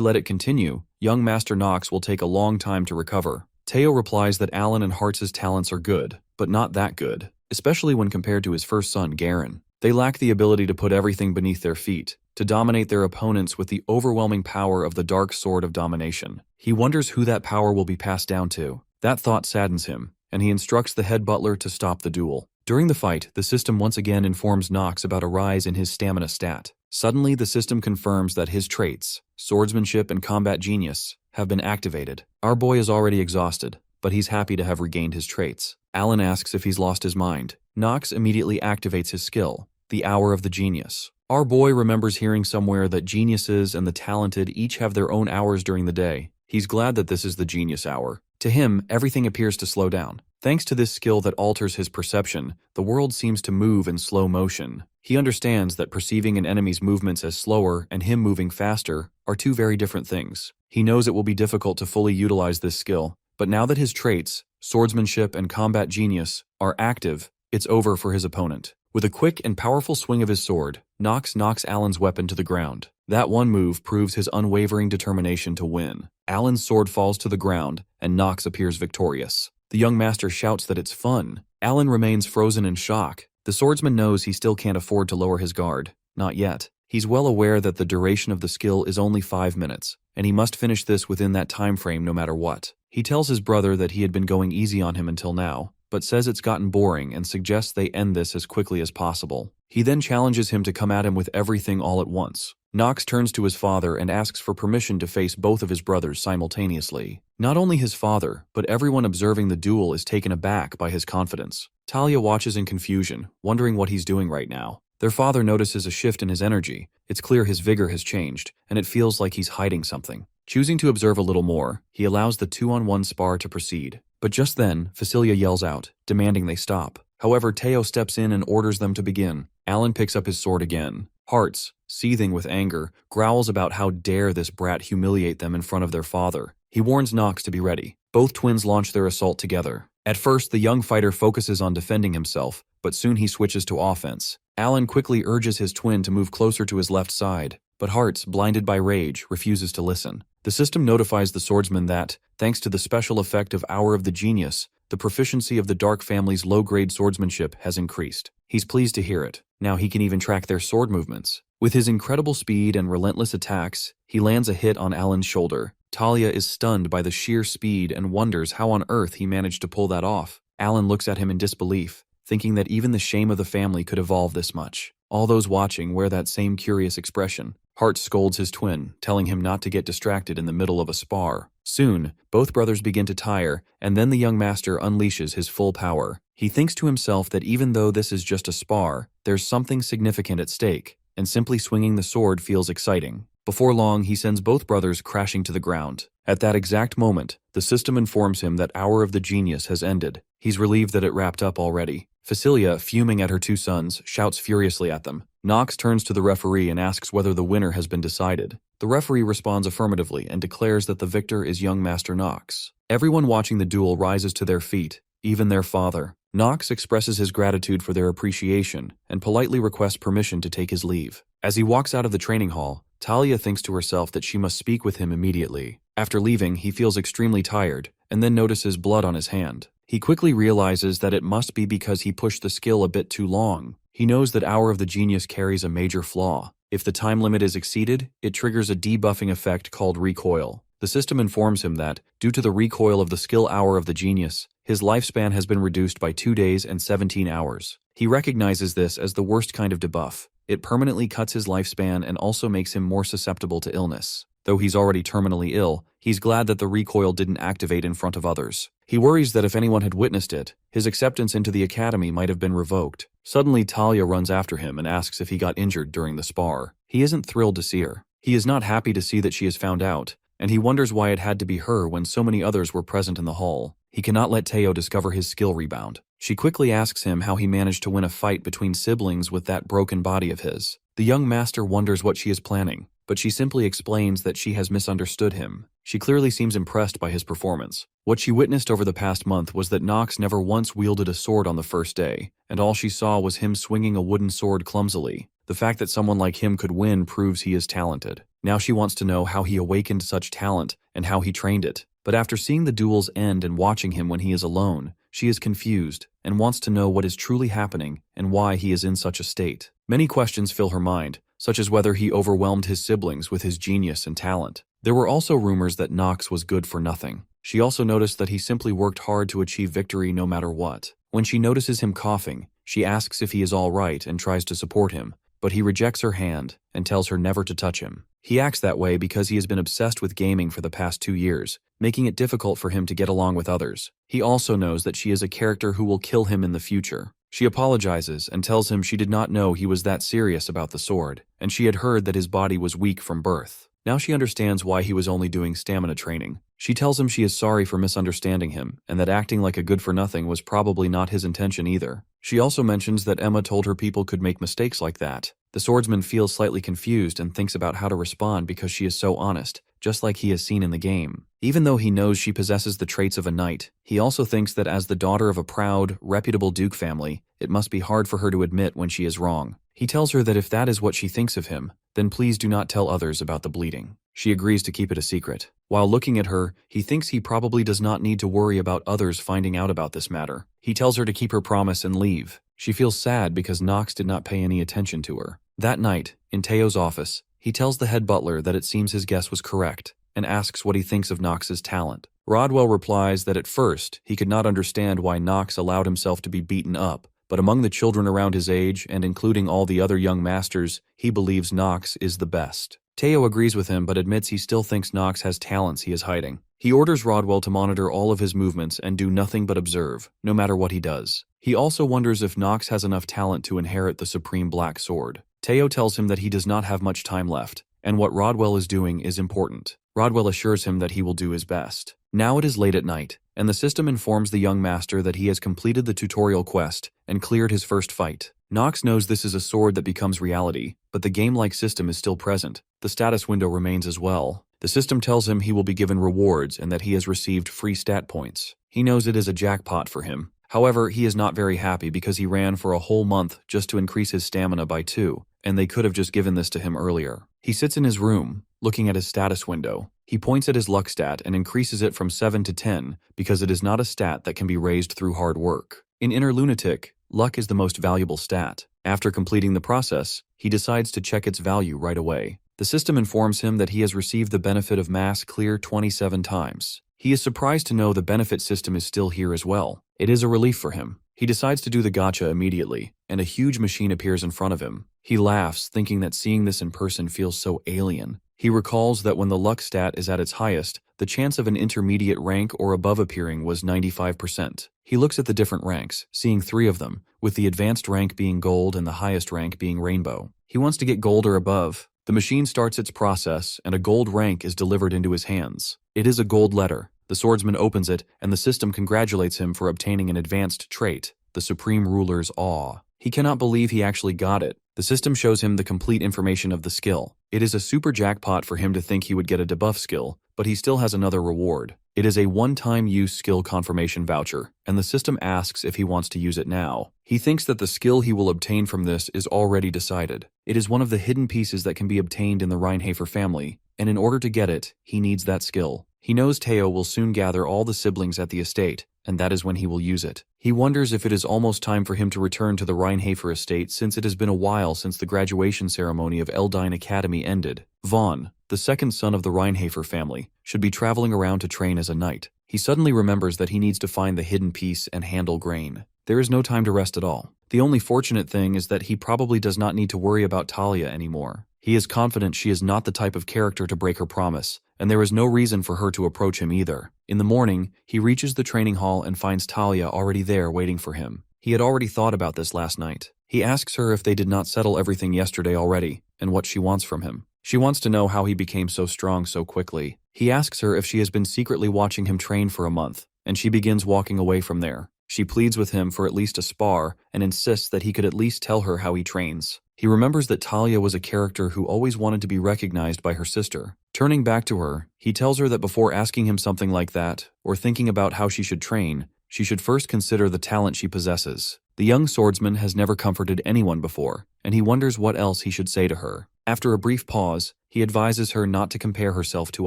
let it continue, young Master Knox will take a long time to recover. Teo replies that Alan and Hartz's talents are good, but not that good, especially when compared to his first son, Garen. They lack the ability to put everything beneath their feet, to dominate their opponents with the overwhelming power of the dark sword of domination. He wonders who that power will be passed down to. That thought saddens him, and he instructs the head butler to stop the duel. During the fight, the system once again informs Knox about a rise in his stamina stat. Suddenly, the system confirms that his traits, swordsmanship and combat genius, have been activated. Our boy is already exhausted, but he's happy to have regained his traits. Alan asks if he's lost his mind. Knox immediately activates his skill, the Hour of the Genius. Our boy remembers hearing somewhere that geniuses and the talented each have their own hours during the day. He's glad that this is the genius hour. To him, everything appears to slow down. Thanks to this skill that alters his perception, the world seems to move in slow motion. He understands that perceiving an enemy's movements as slower and him moving faster are two very different things. He knows it will be difficult to fully utilize this skill, but now that his traits, swordsmanship and combat genius, are active, it's over for his opponent. With a quick and powerful swing of his sword, Knox knocks Alan's weapon to the ground. That one move proves his unwavering determination to win. Alan's sword falls to the ground, and Knox appears victorious. The young master shouts that it's fun. Alan remains frozen in shock. The swordsman knows he still can't afford to lower his guard. Not yet. He's well aware that the duration of the skill is only 5 minutes, and he must finish this within that time frame no matter what. He tells his brother that he had been going easy on him until now, but says it's gotten boring and suggests they end this as quickly as possible. He then challenges him to come at him with everything all at once. Knox turns to his father and asks for permission to face both of his brothers simultaneously. Not only his father, but everyone observing the duel is taken aback by his confidence. Talia watches in confusion, wondering what he's doing right now. Their father notices a shift in his energy. It's clear his vigor has changed, and it feels like he's hiding something. Choosing to observe a little more, he allows the 2-on-1 spar to proceed. But just then, Facilia yells out, demanding they stop. However, Teo steps in and orders them to begin. Alan picks up his sword again. Hartz, seething with anger, growls about how dare this brat humiliate them in front of their father. He warns Knox to be ready. Both twins launch their assault together. At first, the young fighter focuses on defending himself, but soon he switches to offense. Alan quickly urges his twin to move closer to his left side, but Hartz, blinded by rage, refuses to listen. The system notifies the swordsman that, thanks to the special effect of Hour of the Genius, the proficiency of the Dark family's low-grade swordsmanship has increased. He's pleased to hear it. Now he can even track their sword movements. With his incredible speed and relentless attacks, he lands a hit on Alan's shoulder. Talia is stunned by the sheer speed and wonders how on earth he managed to pull that off. Alan looks at him in disbelief, thinking that even the shame of the family could evolve this much. All those watching wear that same curious expression. Hart scolds his twin, telling him not to get distracted in the middle of a spar. Soon, both brothers begin to tire, and then the young master unleashes his full power. He thinks to himself that even though this is just a spar, there's something significant at stake, and simply swinging the sword feels exciting. Before long, he sends both brothers crashing to the ground. At that exact moment, the system informs him that Hour of the Genius has ended. He's relieved that it wrapped up already. Facilia, fuming at her two sons, shouts furiously at them. Knox turns to the referee and asks whether the winner has been decided. The referee responds affirmatively and declares that the victor is young Master Knox. Everyone watching the duel rises to their feet, even their father. Knox expresses his gratitude for their appreciation and politely requests permission to take his leave. As he walks out of the training hall, Talia thinks to herself that she must speak with him immediately. After leaving, he feels extremely tired and then notices blood on his hand. He quickly realizes that it must be because he pushed the skill a bit too long. He knows that Hour of the Genius carries a major flaw. If the time limit is exceeded, it triggers a debuffing effect called recoil. The system informs him that, due to the recoil of the skill Hour of the Genius, his lifespan has been reduced by 2 days and 17 hours. He recognizes this as the worst kind of debuff. It permanently cuts his lifespan and also makes him more susceptible to illness. Though he's already terminally ill, he's glad that the recoil didn't activate in front of others. He worries that if anyone had witnessed it, his acceptance into the academy might have been revoked. Suddenly, Talia runs after him and asks if he got injured during the spar. He isn't thrilled to see her. He is not happy to see that she has found out, and he wonders why it had to be her when so many others were present in the hall. He cannot let Teo discover his skill rebound. She quickly asks him how he managed to win a fight between siblings with that broken body of his. The young master wonders what she is planning, but she simply explains that she has misunderstood him. She clearly seems impressed by his performance. What she witnessed over the past month was that Nox never once wielded a sword on the first day, and all she saw was him swinging a wooden sword clumsily. The fact that someone like him could win proves he is talented. Now she wants to know how he awakened such talent and how he trained it. But after seeing the duels end and watching him when he is alone, she is confused and wants to know what is truly happening and why he is in such a state. Many questions fill her mind, such as whether he overwhelmed his siblings with his genius and talent. There were also rumors that Nox was good for nothing. She also noticed that he simply worked hard to achieve victory no matter what. When she notices him coughing, she asks if he is all right and tries to support him, but he rejects her hand and tells her never to touch him. He acts that way because he has been obsessed with gaming for the past 2 years, making it difficult for him to get along with others. He also knows that she is a character who will kill him in the future. She apologizes and tells him she did not know he was that serious about the sword, and she had heard that his body was weak from birth. Now she understands why he was only doing stamina training. She tells him she is sorry for misunderstanding him, and that acting like a good-for-nothing was probably not his intention either. She also mentions that Emma told her people could make mistakes like that. The swordsman feels slightly confused and thinks about how to respond because she is so honest, just like he has seen in the game. Even though he knows she possesses the traits of a knight, he also thinks that as the daughter of a proud, reputable duke family, it must be hard for her to admit when she is wrong. He tells her that if that is what she thinks of him, then please do not tell others about the bleeding. She agrees to keep it a secret. While looking at her, he thinks he probably does not need to worry about others finding out about this matter. He tells her to keep her promise and leave. She feels sad because Nox did not pay any attention to her. That night, in Teo's office, he tells the head butler that it seems his guess was correct, and asks what he thinks of Nox's talent. Rodwell replies that at first, he could not understand why Nox allowed himself to be beaten up, but among the children around his age, and including all the other young masters, he believes Nox is the best. Teo agrees with him but admits he still thinks Nox has talents he is hiding. He orders Rodwell to monitor all of his movements and do nothing but observe, no matter what he does. He also wonders if Nox has enough talent to inherit the Supreme Black Sword. Teo tells him that he does not have much time left, and what Rodwell is doing is important. Rodwell assures him that he will do his best. Now it is late at night, and the system informs the young master that he has completed the tutorial quest and cleared his first fight. Nox knows this is a sword that becomes reality, but the game-like system is still present. The status window remains as well. The system tells him he will be given rewards and that he has received free stat points. He knows it is a jackpot for him. However, he is not very happy because he ran for a whole month just to increase his stamina by 2, and they could have just given this to him earlier. He sits in his room, looking at his status window. He points at his luck stat and increases it from 7 to 10 because it is not a stat that can be raised through hard work. In Inner Lunatic, luck is the most valuable stat. After completing the process, he decides to check its value right away. The system informs him that he has received the benefit of mass clear 27 times. He is surprised to know the benefit system is still here as well. It is a relief for him. He decides to do the gacha immediately, and a huge machine appears in front of him. He laughs, thinking that seeing this in person feels so alien. He recalls that when the luck stat is at its highest, the chance of an intermediate rank or above appearing was 95%. He looks at the different ranks, seeing 3 of them, with the advanced rank being gold and the highest rank being rainbow. He wants to get gold or above. The machine starts its process, and a gold rank is delivered into his hands. It is a gold letter. The swordsman opens it, and the system congratulates him for obtaining an advanced trait, the Supreme Ruler's Awe. He cannot believe he actually got it. The system shows him the complete information of the skill. It is a super jackpot for him to think he would get a debuff skill, but he still has another reward. It is a one-time use skill confirmation voucher, and the system asks if he wants to use it now. He thinks that the skill he will obtain from this is already decided. It is one of the hidden pieces that can be obtained in the Reinhafer family, and in order to get it, he needs that skill. He knows Teo will soon gather all the siblings at the estate, and that is when he will use it. He wonders if it is almost time for him to return to the Reinhafer estate since it has been a while since the graduation ceremony of Eldine Academy ended. Vaughn, the second son of the Reinhafer family, should be traveling around to train as a knight. He suddenly remembers that he needs to find the hidden piece and handle Grain. There is no time to rest at all. The only fortunate thing is that he probably does not need to worry about Talia anymore. He is confident she is not the type of character to break her promise, and there is no reason for her to approach him either. In the morning, he reaches the training hall and finds Talia already there waiting for him. He had already thought about this last night. He asks her if they did not settle everything yesterday already, and what she wants from him. She wants to know how he became so strong so quickly. He asks her if she has been secretly watching him train for a month, and she begins walking away from there. She pleads with him for at least a spar and insists that he could at least tell her how he trains. He remembers that Talia was a character who always wanted to be recognized by her sister. Turning back to her, he tells her that before asking him something like that, or thinking about how she should train, she should first consider the talent she possesses. The young swordsman has never comforted anyone before, and he wonders what else he should say to her. After a brief pause, he advises her not to compare herself to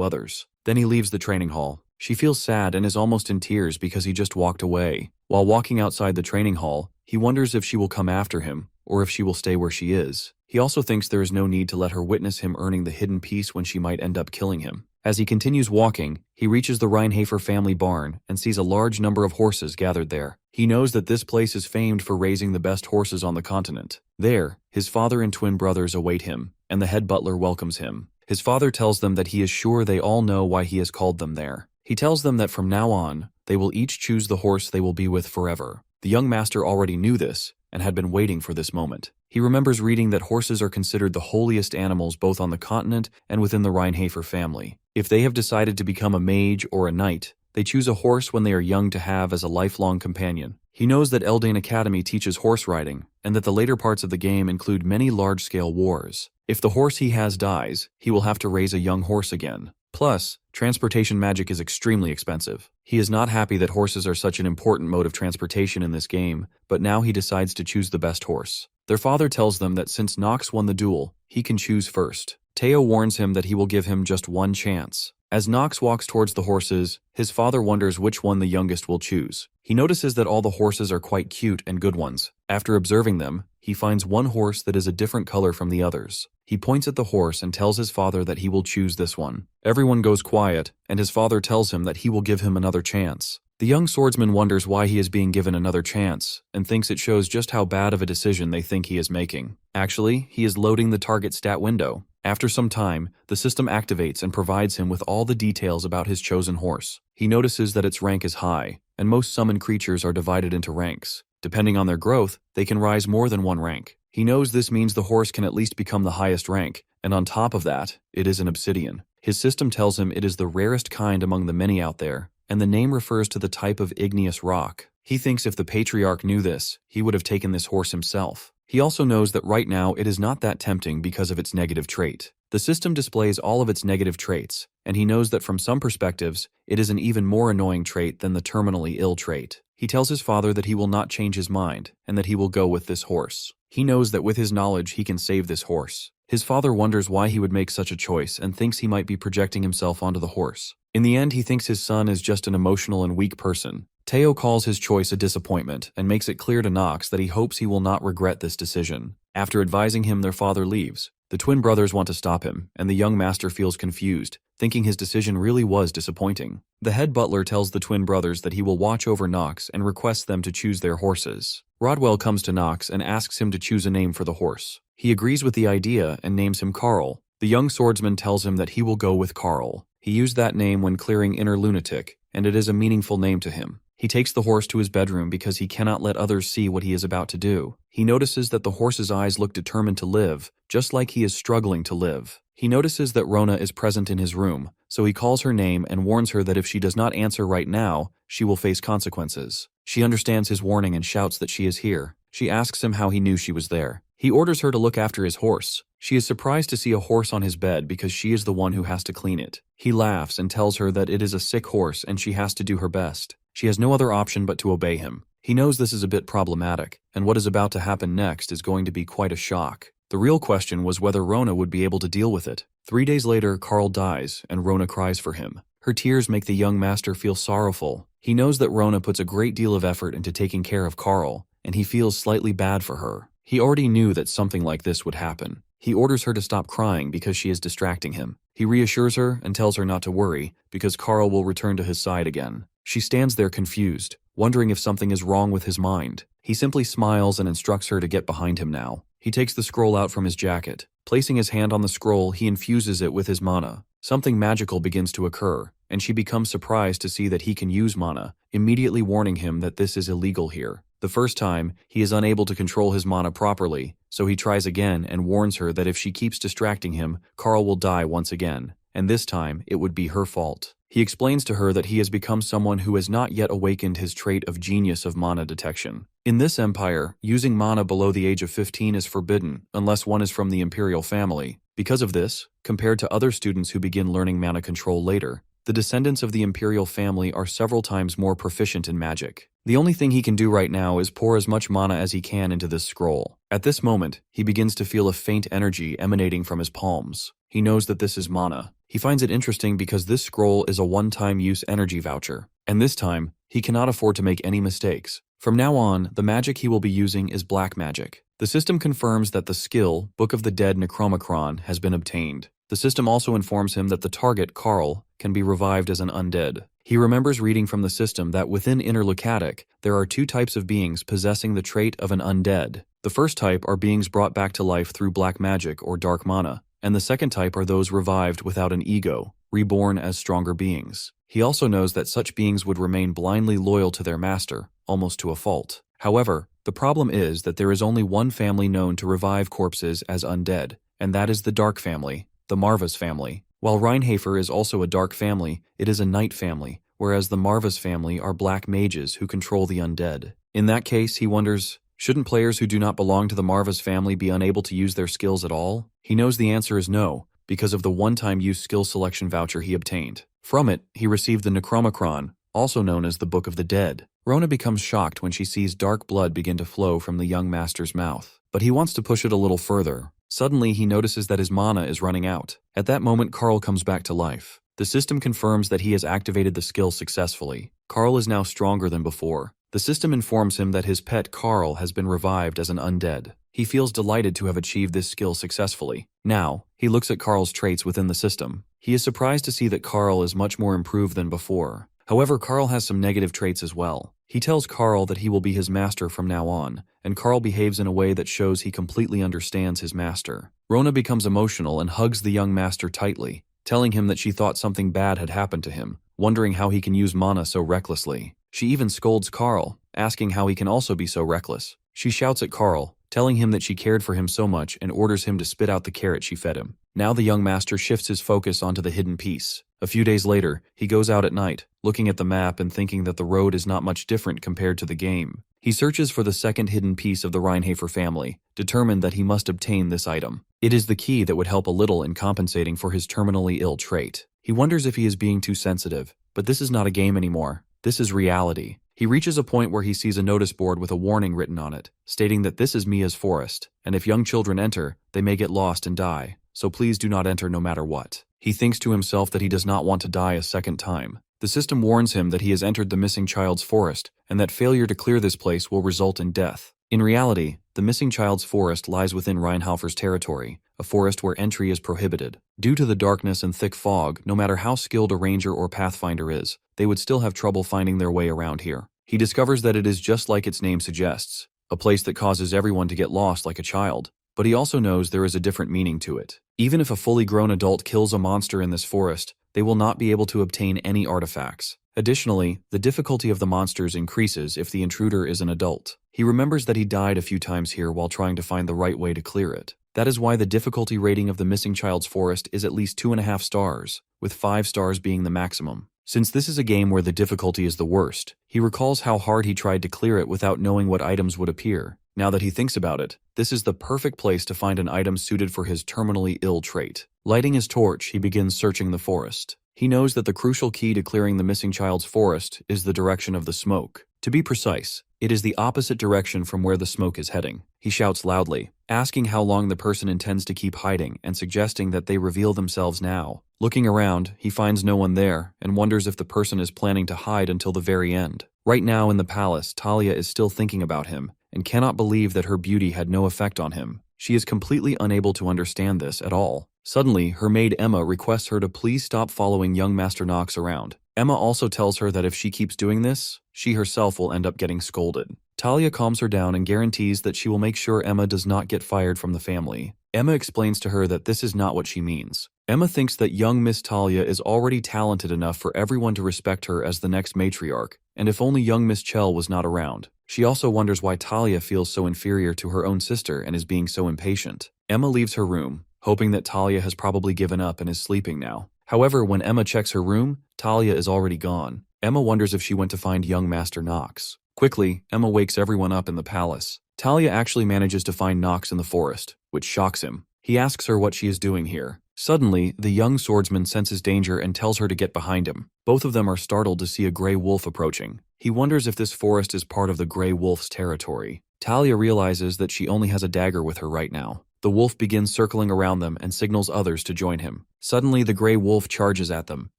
others. Then he leaves the training hall. She feels sad and is almost in tears because he just walked away. While walking outside the training hall, he wonders if she will come after him, or if she will stay where she is. He also thinks there is no need to let her witness him earning the hidden piece when she might end up killing him. As he continues walking, he reaches the Reinhafer family barn and sees a large number of horses gathered there. He knows that this place is famed for raising the best horses on the continent. There, his father and twin brothers await him, and the head butler welcomes him. His father tells them that he is sure they all know why he has called them there. He tells them that from now on, they will each choose the horse they will be with forever. The young master already knew this, and had been waiting for this moment. He remembers reading that horses are considered the holiest animals both on the continent and within the Reinhafer family. If they have decided to become a mage or a knight, they choose a horse when they are young to have as a lifelong companion. He knows that Eldain Academy teaches horse riding, and that the later parts of the game include many large-scale wars. If the horse he has dies, he will have to raise a young horse again. Plus, transportation magic is extremely expensive. He is not happy that horses are such an important mode of transportation in this game, but now he decides to choose the best horse. Their father tells them that since Nox won the duel, he can choose first. Teo warns him that he will give him just one chance. As Nox walks towards the horses, his father wonders which one the youngest will choose. He notices that all the horses are quite cute and good ones. After observing them, he finds one horse that is a different color from the others. He points at the horse and tells his father that he will choose this one. Everyone goes quiet, and his father tells him that he will give him another chance. The young swordsman wonders why he is being given another chance, and thinks it shows just how bad of a decision they think he is making. Actually, he is loading the target stat window. After some time, the system activates and provides him with all the details about his chosen horse. He notices that its rank is high, and most summoned creatures are divided into ranks. Depending on their growth, they can rise more than one rank. He knows this means the horse can at least become the highest rank, and on top of that, it is an obsidian. His system tells him it is the rarest kind among the many out there, and the name refers to the type of igneous rock. He thinks if the patriarch knew this, he would have taken this horse himself. He also knows that right now it is not that tempting because of its negative trait. The system displays all of its negative traits, and he knows that from some perspectives, it is an even more annoying trait than the terminally ill trait. He tells his father that he will not change his mind, and that he will go with this horse. He knows that with his knowledge he can save this horse. His father wonders why he would make such a choice and thinks he might be projecting himself onto the horse. In the end, he thinks his son is just an emotional and weak person. Teo calls his choice a disappointment and makes it clear to Nox that he hopes he will not regret this decision. After advising him, their father leaves. The twin brothers want to stop him, and the young master feels confused, thinking his decision really was disappointing. The head butler tells the twin brothers that he will watch over Nox and requests them to choose their horses. Rodwell comes to Nox and asks him to choose a name for the horse. He agrees with the idea and names him Carl. The young swordsman tells him that he will go with Carl. He used that name when clearing Inner Lunatic, and it is a meaningful name to him. He takes the horse to his bedroom because he cannot let others see what he is about to do. He notices that the horse's eyes look determined to live, just like he is struggling to live. He notices that Rona is present in his room, so he calls her name and warns her that if she does not answer right now, she will face consequences. She understands his warning and shouts that she is here. She asks him how he knew she was there. He orders her to look after his horse. She is surprised to see a horse on his bed because she is the one who has to clean it. He laughs and tells her that it is a sick horse and she has to do her best. She has no other option but to obey him. He knows this is a bit problematic, and what is about to happen next is going to be quite a shock. The real question was whether Rona would be able to deal with it. 3 days later, Carl dies, and Rona cries for him. Her tears make the young master feel sorrowful. He knows that Rona puts a great deal of effort into taking care of Carl, and he feels slightly bad for her. He already knew that something like this would happen. He orders her to stop crying because she is distracting him. He reassures her and tells her not to worry, because Carl will return to his side again. She stands there confused, wondering if something is wrong with his mind. He simply smiles and instructs her to get behind him now. He takes the scroll out from his jacket. Placing his hand on the scroll, he infuses it with his mana. Something magical begins to occur, and she becomes surprised to see that he can use mana, immediately warning him that this is illegal here. The first time, he is unable to control his mana properly, so he tries again and warns her that if she keeps distracting him, Carl will die once again, and this time it would be her fault. He explains to her that he has become someone who has not yet awakened his trait of genius of mana detection. In this empire, using mana below the age of 15 is forbidden unless one is from the imperial family. Because of this, compared to other students who begin learning mana control later, the descendants of the imperial family are several times more proficient in magic. The only thing he can do right now is pour as much mana as he can into this scroll. At this moment, he begins to feel a faint energy emanating from his palms. He knows that this is mana. He finds it interesting because this scroll is a one-time use energy voucher, and this time, he cannot afford to make any mistakes. From now on, the magic he will be using is black magic. The system confirms that the skill, Book of the Dead Necromicron, has been obtained. The system also informs him that the target, Carl, can be revived as an undead. He remembers reading from the system that within Inner Lucatic, there are two types of beings possessing the trait of an undead. The first type are beings brought back to life through black magic or dark mana, and the second type are those revived without an ego, reborn as stronger beings. He also knows that such beings would remain blindly loyal to their master, almost to a fault. However, the problem is that there is only one family known to revive corpses as undead, and that is the Dark family, the Marvas family. While Reinhafer is also a dark family, it is a night family, whereas the Marvas family are black mages who control the undead. In that case, he wonders, shouldn't players who do not belong to the Marvas family be unable to use their skills at all? He knows the answer is no, because of the one-time use skill selection voucher he obtained. From it, he received the Necromicron, also known as the Book of the Dead. Rona becomes shocked when she sees dark blood begin to flow from the young master's mouth, but he wants to push it a little further. Suddenly, he notices that his mana is running out. At that moment, Carl comes back to life. The system confirms that he has activated the skill successfully. Carl is now stronger than before. The system informs him that his pet Carl has been revived as an undead. He feels delighted to have achieved this skill successfully. Now, he looks at Carl's traits within the system. He is surprised to see that Carl is much more improved than before. However, Carl has some negative traits as well. He tells Carl that he will be his master from now on, and Carl behaves in a way that shows he completely understands his master. Rona becomes emotional and hugs the young master tightly, telling him that she thought something bad had happened to him, wondering how he can use mana so recklessly. She even scolds Carl, asking how he can also be so reckless. She shouts at Carl, telling him that she cared for him so much and orders him to spit out the carrot she fed him. Now the young master shifts his focus onto the hidden piece. A few days later, he goes out at night, looking at the map and thinking that the road is not much different compared to the game. He searches for the second hidden piece of the Reinhafer family, determined that he must obtain this item. It is the key that would help a little in compensating for his terminally ill trait. He wonders if he is being too sensitive, but this is not a game anymore. This is reality. He reaches a point where he sees a notice board with a warning written on it, stating that this is Mia's forest, and if young children enter, they may get lost and die, so please do not enter no matter what. He thinks to himself that he does not want to die a second time. The system warns him that he has entered the missing child's forest, and that failure to clear this place will result in death. In reality, the missing child's forest lies within Reinhafer's territory, a forest where entry is prohibited. Due to the darkness and thick fog, no matter how skilled a ranger or pathfinder is, they would still have trouble finding their way around here. He discovers that it is just like its name suggests, a place that causes everyone to get lost like a child. But he also knows there is a different meaning to it. Even if a fully grown adult kills a monster in this forest, they will not be able to obtain any artifacts. Additionally, the difficulty of the monsters increases if the intruder is an adult. He remembers that he died a few times here while trying to find the right way to clear it. That is why the difficulty rating of the missing child's forest is at least 2.5 stars, with 5 stars being the maximum. Since this is a game where the difficulty is the worst, he recalls how hard he tried to clear it without knowing what items would appear. Now that he thinks about it, this is the perfect place to find an item suited for his terminally ill trait. Lighting his torch, he begins searching the forest. He knows that the crucial key to clearing the missing child's forest is the direction of the smoke. To be precise, it is the opposite direction from where the smoke is heading. He shouts loudly, asking how long the person intends to keep hiding and suggesting that they reveal themselves now. Looking around, he finds no one there and wonders if the person is planning to hide until the very end. Right now in the palace, Talia is still thinking about him and cannot believe that her beauty had no effect on him. She is completely unable to understand this at all. Suddenly, her maid Emma requests her to please stop following young Master Nox around. Emma also tells her that if she keeps doing this, she herself will end up getting scolded. Talia calms her down and guarantees that she will make sure Emma does not get fired from the family. Emma explains to her that this is not what she means. Emma thinks that young Miss Talia is already talented enough for everyone to respect her as the next matriarch, and if only young Miss Chell was not around. She also wonders why Talia feels so inferior to her own sister and is being so impatient. Emma leaves her room, hoping that Talia has probably given up and is sleeping now. However, when Emma checks her room, Talia is already gone. Emma wonders if she went to find young Master Nox. Quickly, Emma wakes everyone up in the palace. Talia actually manages to find Nox in the forest, which shocks him. He asks her what she is doing here. Suddenly, the young swordsman senses danger and tells her to get behind him. Both of them are startled to see a gray wolf approaching. He wonders if this forest is part of the gray wolf's territory. Talia realizes that she only has a dagger with her right now. The wolf begins circling around them and signals others to join him. Suddenly, the gray wolf charges at them.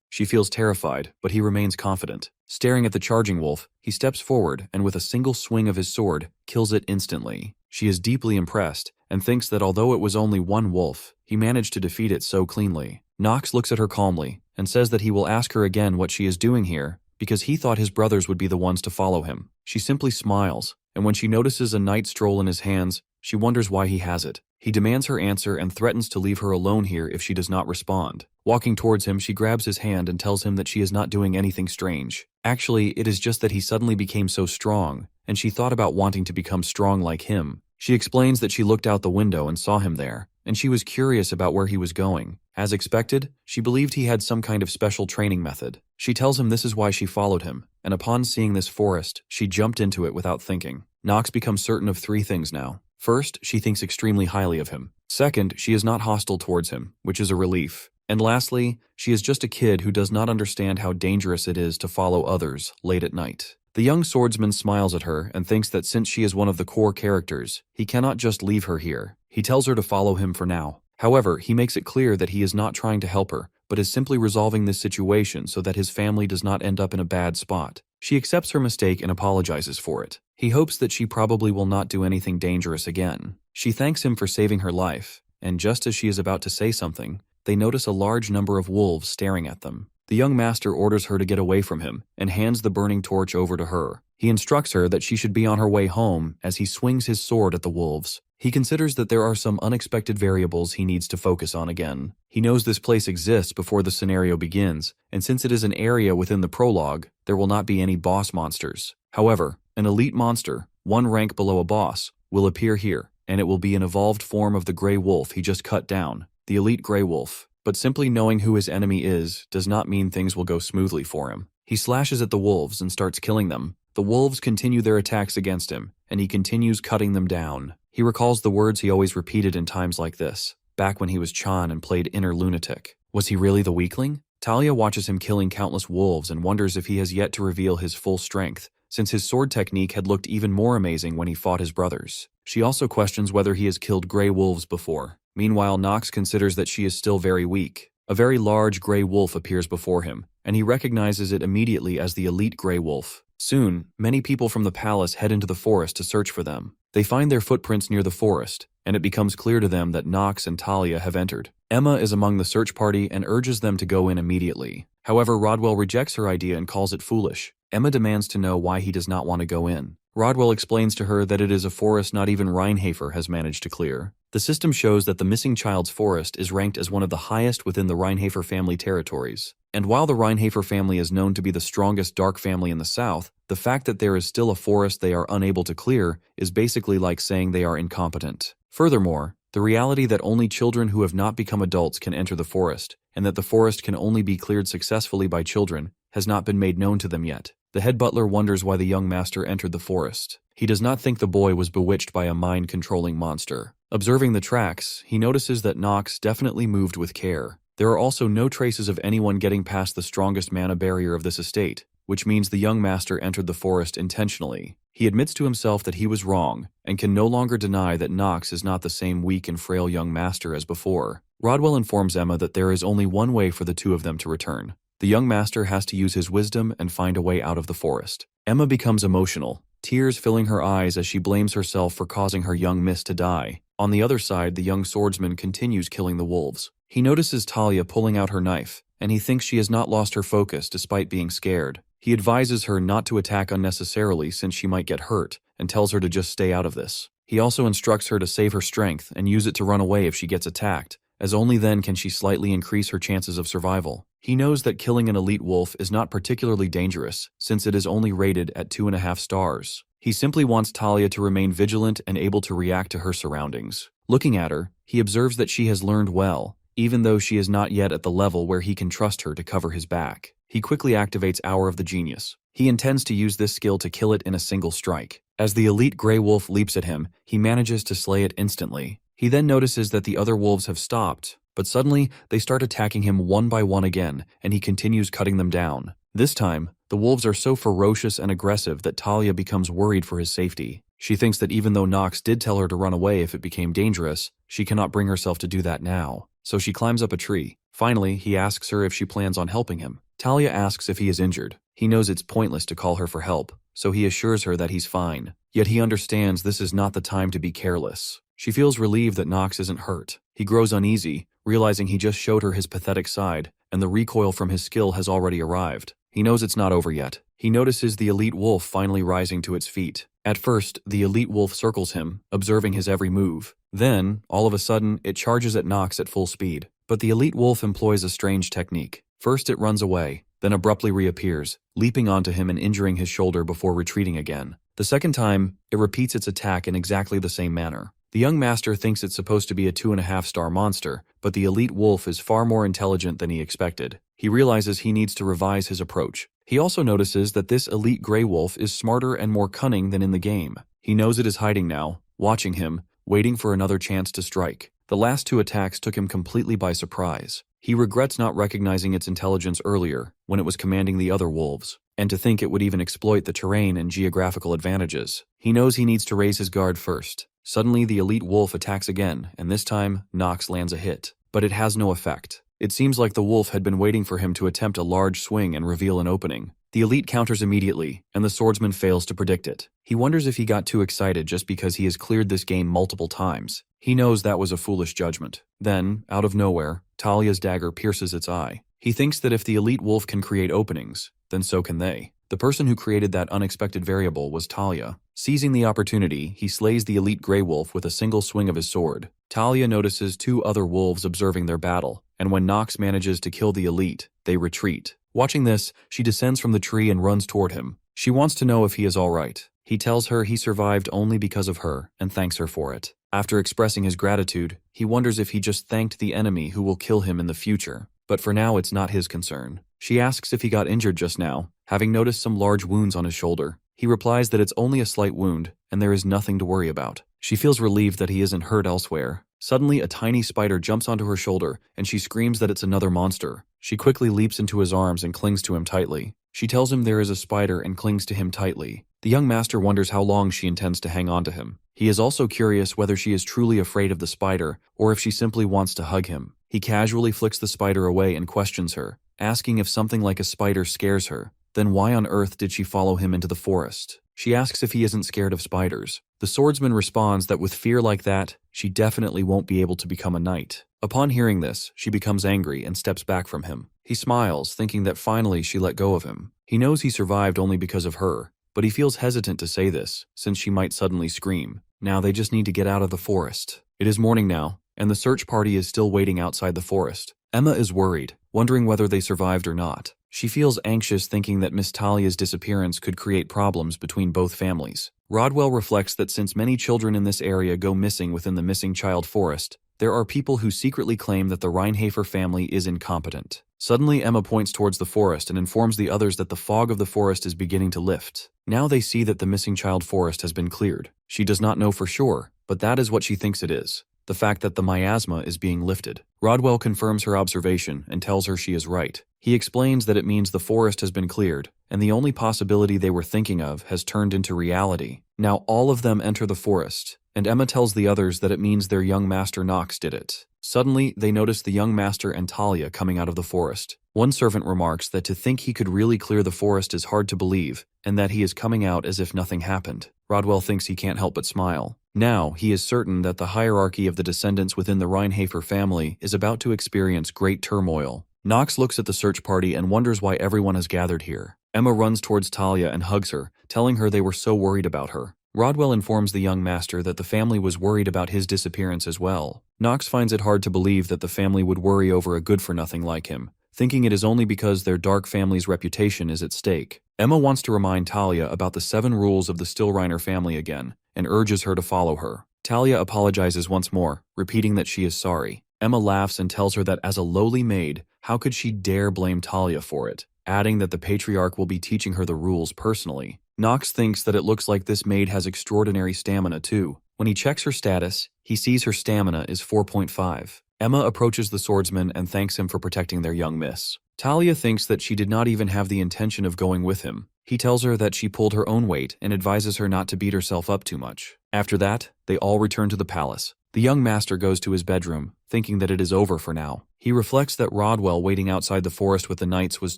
She feels terrified, but he remains confident. Staring at the charging wolf, he steps forward and with a single swing of his sword, kills it instantly. She is deeply impressed and thinks that although it was only one wolf, he managed to defeat it so cleanly. Nox looks at her calmly and says that he will ask her again what she is doing here because he thought his brothers would be the ones to follow him. She simply smiles, and when she notices a night stroll in his hands, she wonders why he has it. He demands her answer and threatens to leave her alone here if she does not respond. Walking towards him, she grabs his hand and tells him that she is not doing anything strange. Actually, it is just that he suddenly became so strong, and she thought about wanting to become strong like him. She explains that she looked out the window and saw him there, and she was curious about where he was going. As expected, she believed he had some kind of special training method. She tells him this is why she followed him, and upon seeing this forest, she jumped into it without thinking. Nox becomes certain of three things now. First, she thinks extremely highly of him. Second, she is not hostile towards him, which is a relief. And lastly, she is just a kid who does not understand how dangerous it is to follow others late at night. The young swordsman smiles at her and thinks that since she is one of the core characters, he cannot just leave her here. He tells her to follow him for now. However, he makes it clear that he is not trying to help her, but is simply resolving this situation so that his family does not end up in a bad spot. She accepts her mistake and apologizes for it. He hopes that she probably will not do anything dangerous again. She thanks him for saving her life, and just as she is about to say something, they notice a large number of wolves staring at them. The young master orders her to get away from him and hands the burning torch over to her. He instructs her that she should be on her way home as he swings his sword at the wolves. He considers that there are some unexpected variables he needs to focus on again. He knows this place exists before the scenario begins, and since it is an area within the prologue, there will not be any boss monsters. However, an elite monster, one rank below a boss, will appear here, and it will be an evolved form of the gray wolf he just cut down, the elite gray wolf. But simply knowing who his enemy is does not mean things will go smoothly for him. He slashes at the wolves and starts killing them. The wolves continue their attacks against him, and he continues cutting them down. He recalls the words he always repeated in times like this, back when he was Chan and played inner lunatic. Was he really the weakling? Talia watches him killing countless wolves and wonders if he has yet to reveal his full strength, since his sword technique had looked even more amazing when he fought his brothers. She also questions whether he has killed gray wolves before. Meanwhile, Nox considers that she is still very weak. A very large gray wolf appears before him, and he recognizes it immediately as the elite gray wolf. Soon, many people from the palace head into the forest to search for them. They find their footprints near the forest, and it becomes clear to them that Nox and Talia have entered. Emma is among the search party and urges them to go in immediately. However, Rodwell rejects her idea and calls it foolish. Emma demands to know why he does not want to go in. Rodwell explains to her that it is a forest not even Rheinhafer has managed to clear. The system shows that the missing child's forest is ranked as one of the highest within the Rheinhafer family territories. And while the Rheinhafer family is known to be the strongest dark family in the south, the fact that there is still a forest they are unable to clear is basically like saying they are incompetent. Furthermore, the reality that only children who have not become adults can enter the forest, and that the forest can only be cleared successfully by children, has not been made known to them yet. The head butler wonders why the young master entered the forest. He does not think the boy was bewitched by a mind-controlling monster. Observing the tracks, he notices that Nox definitely moved with care. There are also no traces of anyone getting past the strongest mana barrier of this estate, which means the young master entered the forest intentionally. He admits to himself that he was wrong, and can no longer deny that Nox is not the same weak and frail young master as before. Rodwell informs Emma that there is only one way for the two of them to return. The young master has to use his wisdom and find a way out of the forest. Emma becomes emotional, tears filling her eyes as she blames herself for causing her young miss to die. On the other side, the young swordsman continues killing the wolves. He notices Talia pulling out her knife, and he thinks she has not lost her focus despite being scared. He advises her not to attack unnecessarily since she might get hurt, and tells her to just stay out of this. He also instructs her to save her strength and use it to run away if she gets attacked, as only then can she slightly increase her chances of survival. He knows that killing an elite wolf is not particularly dangerous, since it is only rated at 2.5 stars. He simply wants Talia to remain vigilant and able to react to her surroundings. Looking at her, he observes that she has learned well, even though she is not yet at the level where he can trust her to cover his back. He quickly activates Hour of the Genius. He intends to use this skill to kill it in a single strike. As the elite Grey Wolf leaps at him, he manages to slay it instantly. He then notices that the other wolves have stopped, but suddenly they start attacking him one by one again, and he continues cutting them down. This time, the wolves are so ferocious and aggressive that Talia becomes worried for his safety. She thinks that even though Nox did tell her to run away if it became dangerous, she cannot bring herself to do that now. So she climbs up a tree. Finally, he asks her if she plans on helping him. Talia asks if he is injured. He knows it's pointless to call her for help, so he assures her that he's fine. Yet he understands this is not the time to be careless. She feels relieved that Nox isn't hurt. He grows uneasy, realizing he just showed her his pathetic side, and the recoil from his skill has already arrived. He knows it's not over yet. He notices the elite wolf finally rising to its feet. At first, the elite wolf circles him, observing his every move. Then, all of a sudden, it charges at Nox at full speed. But the elite wolf employs a strange technique. First it runs away, then abruptly reappears, leaping onto him and injuring his shoulder before retreating again. The second time, it repeats its attack in exactly the same manner. The young master thinks it's supposed to be a 2.5-star monster, but the elite wolf is far more intelligent than he expected. He realizes he needs to revise his approach. He also notices that this elite Grey Wolf is smarter and more cunning than in the game. He knows it is hiding now, watching him, waiting for another chance to strike. The last 2 attacks took him completely by surprise. He regrets not recognizing its intelligence earlier, when it was commanding the other wolves, and to think it would even exploit the terrain and geographical advantages. He knows he needs to raise his guard first. Suddenly, the elite wolf attacks again, and this time, Nox lands a hit. But it has no effect. It seems like the wolf had been waiting for him to attempt a large swing and reveal an opening. The elite counters immediately, and the swordsman fails to predict it. He wonders if he got too excited just because he has cleared this game multiple times. He knows that was a foolish judgment. Then, out of nowhere, Talia's dagger pierces its eye. He thinks that if the elite wolf can create openings, then so can they. The person who created that unexpected variable was Talia. Seizing the opportunity, he slays the elite Grey Wolf with a single swing of his sword. Talia notices 2 other wolves observing their battle, and when Nox manages to kill the elite, they retreat. Watching this, she descends from the tree and runs toward him. She wants to know if he is all right. He tells her he survived only because of her and thanks her for it. After expressing his gratitude, he wonders if he just thanked the enemy who will kill him in the future. But for now, it's not his concern. She asks if he got injured just now, having noticed some large wounds on his shoulder. He replies that it's only a slight wound, and there is nothing to worry about. She feels relieved that he isn't hurt elsewhere. Suddenly, a tiny spider jumps onto her shoulder, and she screams that it's another monster. She quickly leaps into his arms and clings to him tightly. She tells him there is a spider and clings to him tightly. The young master wonders how long she intends to hang on to him. He is also curious whether she is truly afraid of the spider, or if she simply wants to hug him. He casually flicks the spider away and questions her, asking if something like a spider scares her. Then why on earth did she follow him into the forest? She asks if he isn't scared of spiders. The swordsman responds that with fear like that, she definitely won't be able to become a knight. Upon hearing this, she becomes angry and steps back from him. He smiles, thinking that finally she let go of him. He knows he survived only because of her, but he feels hesitant to say this, since she might suddenly scream. Now they just need to get out of the forest. It is morning now, and the search party is still waiting outside the forest. Emma is worried, wondering whether they survived or not. She feels anxious thinking that Miss Talia's disappearance could create problems between both families. Rodwell reflects that since many children in this area go missing within the missing child forest, there are people who secretly claim that the Reinhafer family is incompetent. Suddenly, Emma points towards the forest and informs the others that the fog of the forest is beginning to lift. Now they see that the missing child forest has been cleared. She does not know for sure, but that is what she thinks it is. The fact that the miasma is being lifted. Rodwell confirms her observation and tells her she is right. He explains that it means the forest has been cleared, and the only possibility they were thinking of has turned into reality. Now all of them enter the forest, and Emma tells the others that it means their young master Nox did it. Suddenly, they notice the young master and Talia coming out of the forest. One servant remarks that to think he could really clear the forest is hard to believe, and that he is coming out as if nothing happened. Rodwell thinks he can't help but smile. Now, he is certain that the hierarchy of the descendants within the Reinhafer family is about to experience great turmoil. Nox looks at the search party and wonders why everyone has gathered here. Emma runs towards Talia and hugs her, telling her they were so worried about her. Rodwell informs the young master that the family was worried about his disappearance as well. Nox finds it hard to believe that the family would worry over a good-for-nothing like him, thinking it is only because their dark family's reputation is at stake. Emma wants to remind Talia about the 7 rules of the Stillreiner family again, and urges her to follow her. Talia apologizes once more, repeating that she is sorry. Emma laughs and tells her that as a lowly maid, how could she dare blame Talia for it, adding that the patriarch will be teaching her the rules personally. Nox thinks that it looks like this maid has extraordinary stamina too. When he checks her status, he sees her stamina is 4.5. Emma approaches the swordsman and thanks him for protecting their young miss. Talia thinks that she did not even have the intention of going with him. He tells her that she pulled her own weight and advises her not to beat herself up too much. After that, they all return to the palace. The young master goes to his bedroom, thinking that it is over for now. He reflects that Rodwell waiting outside the forest with the knights was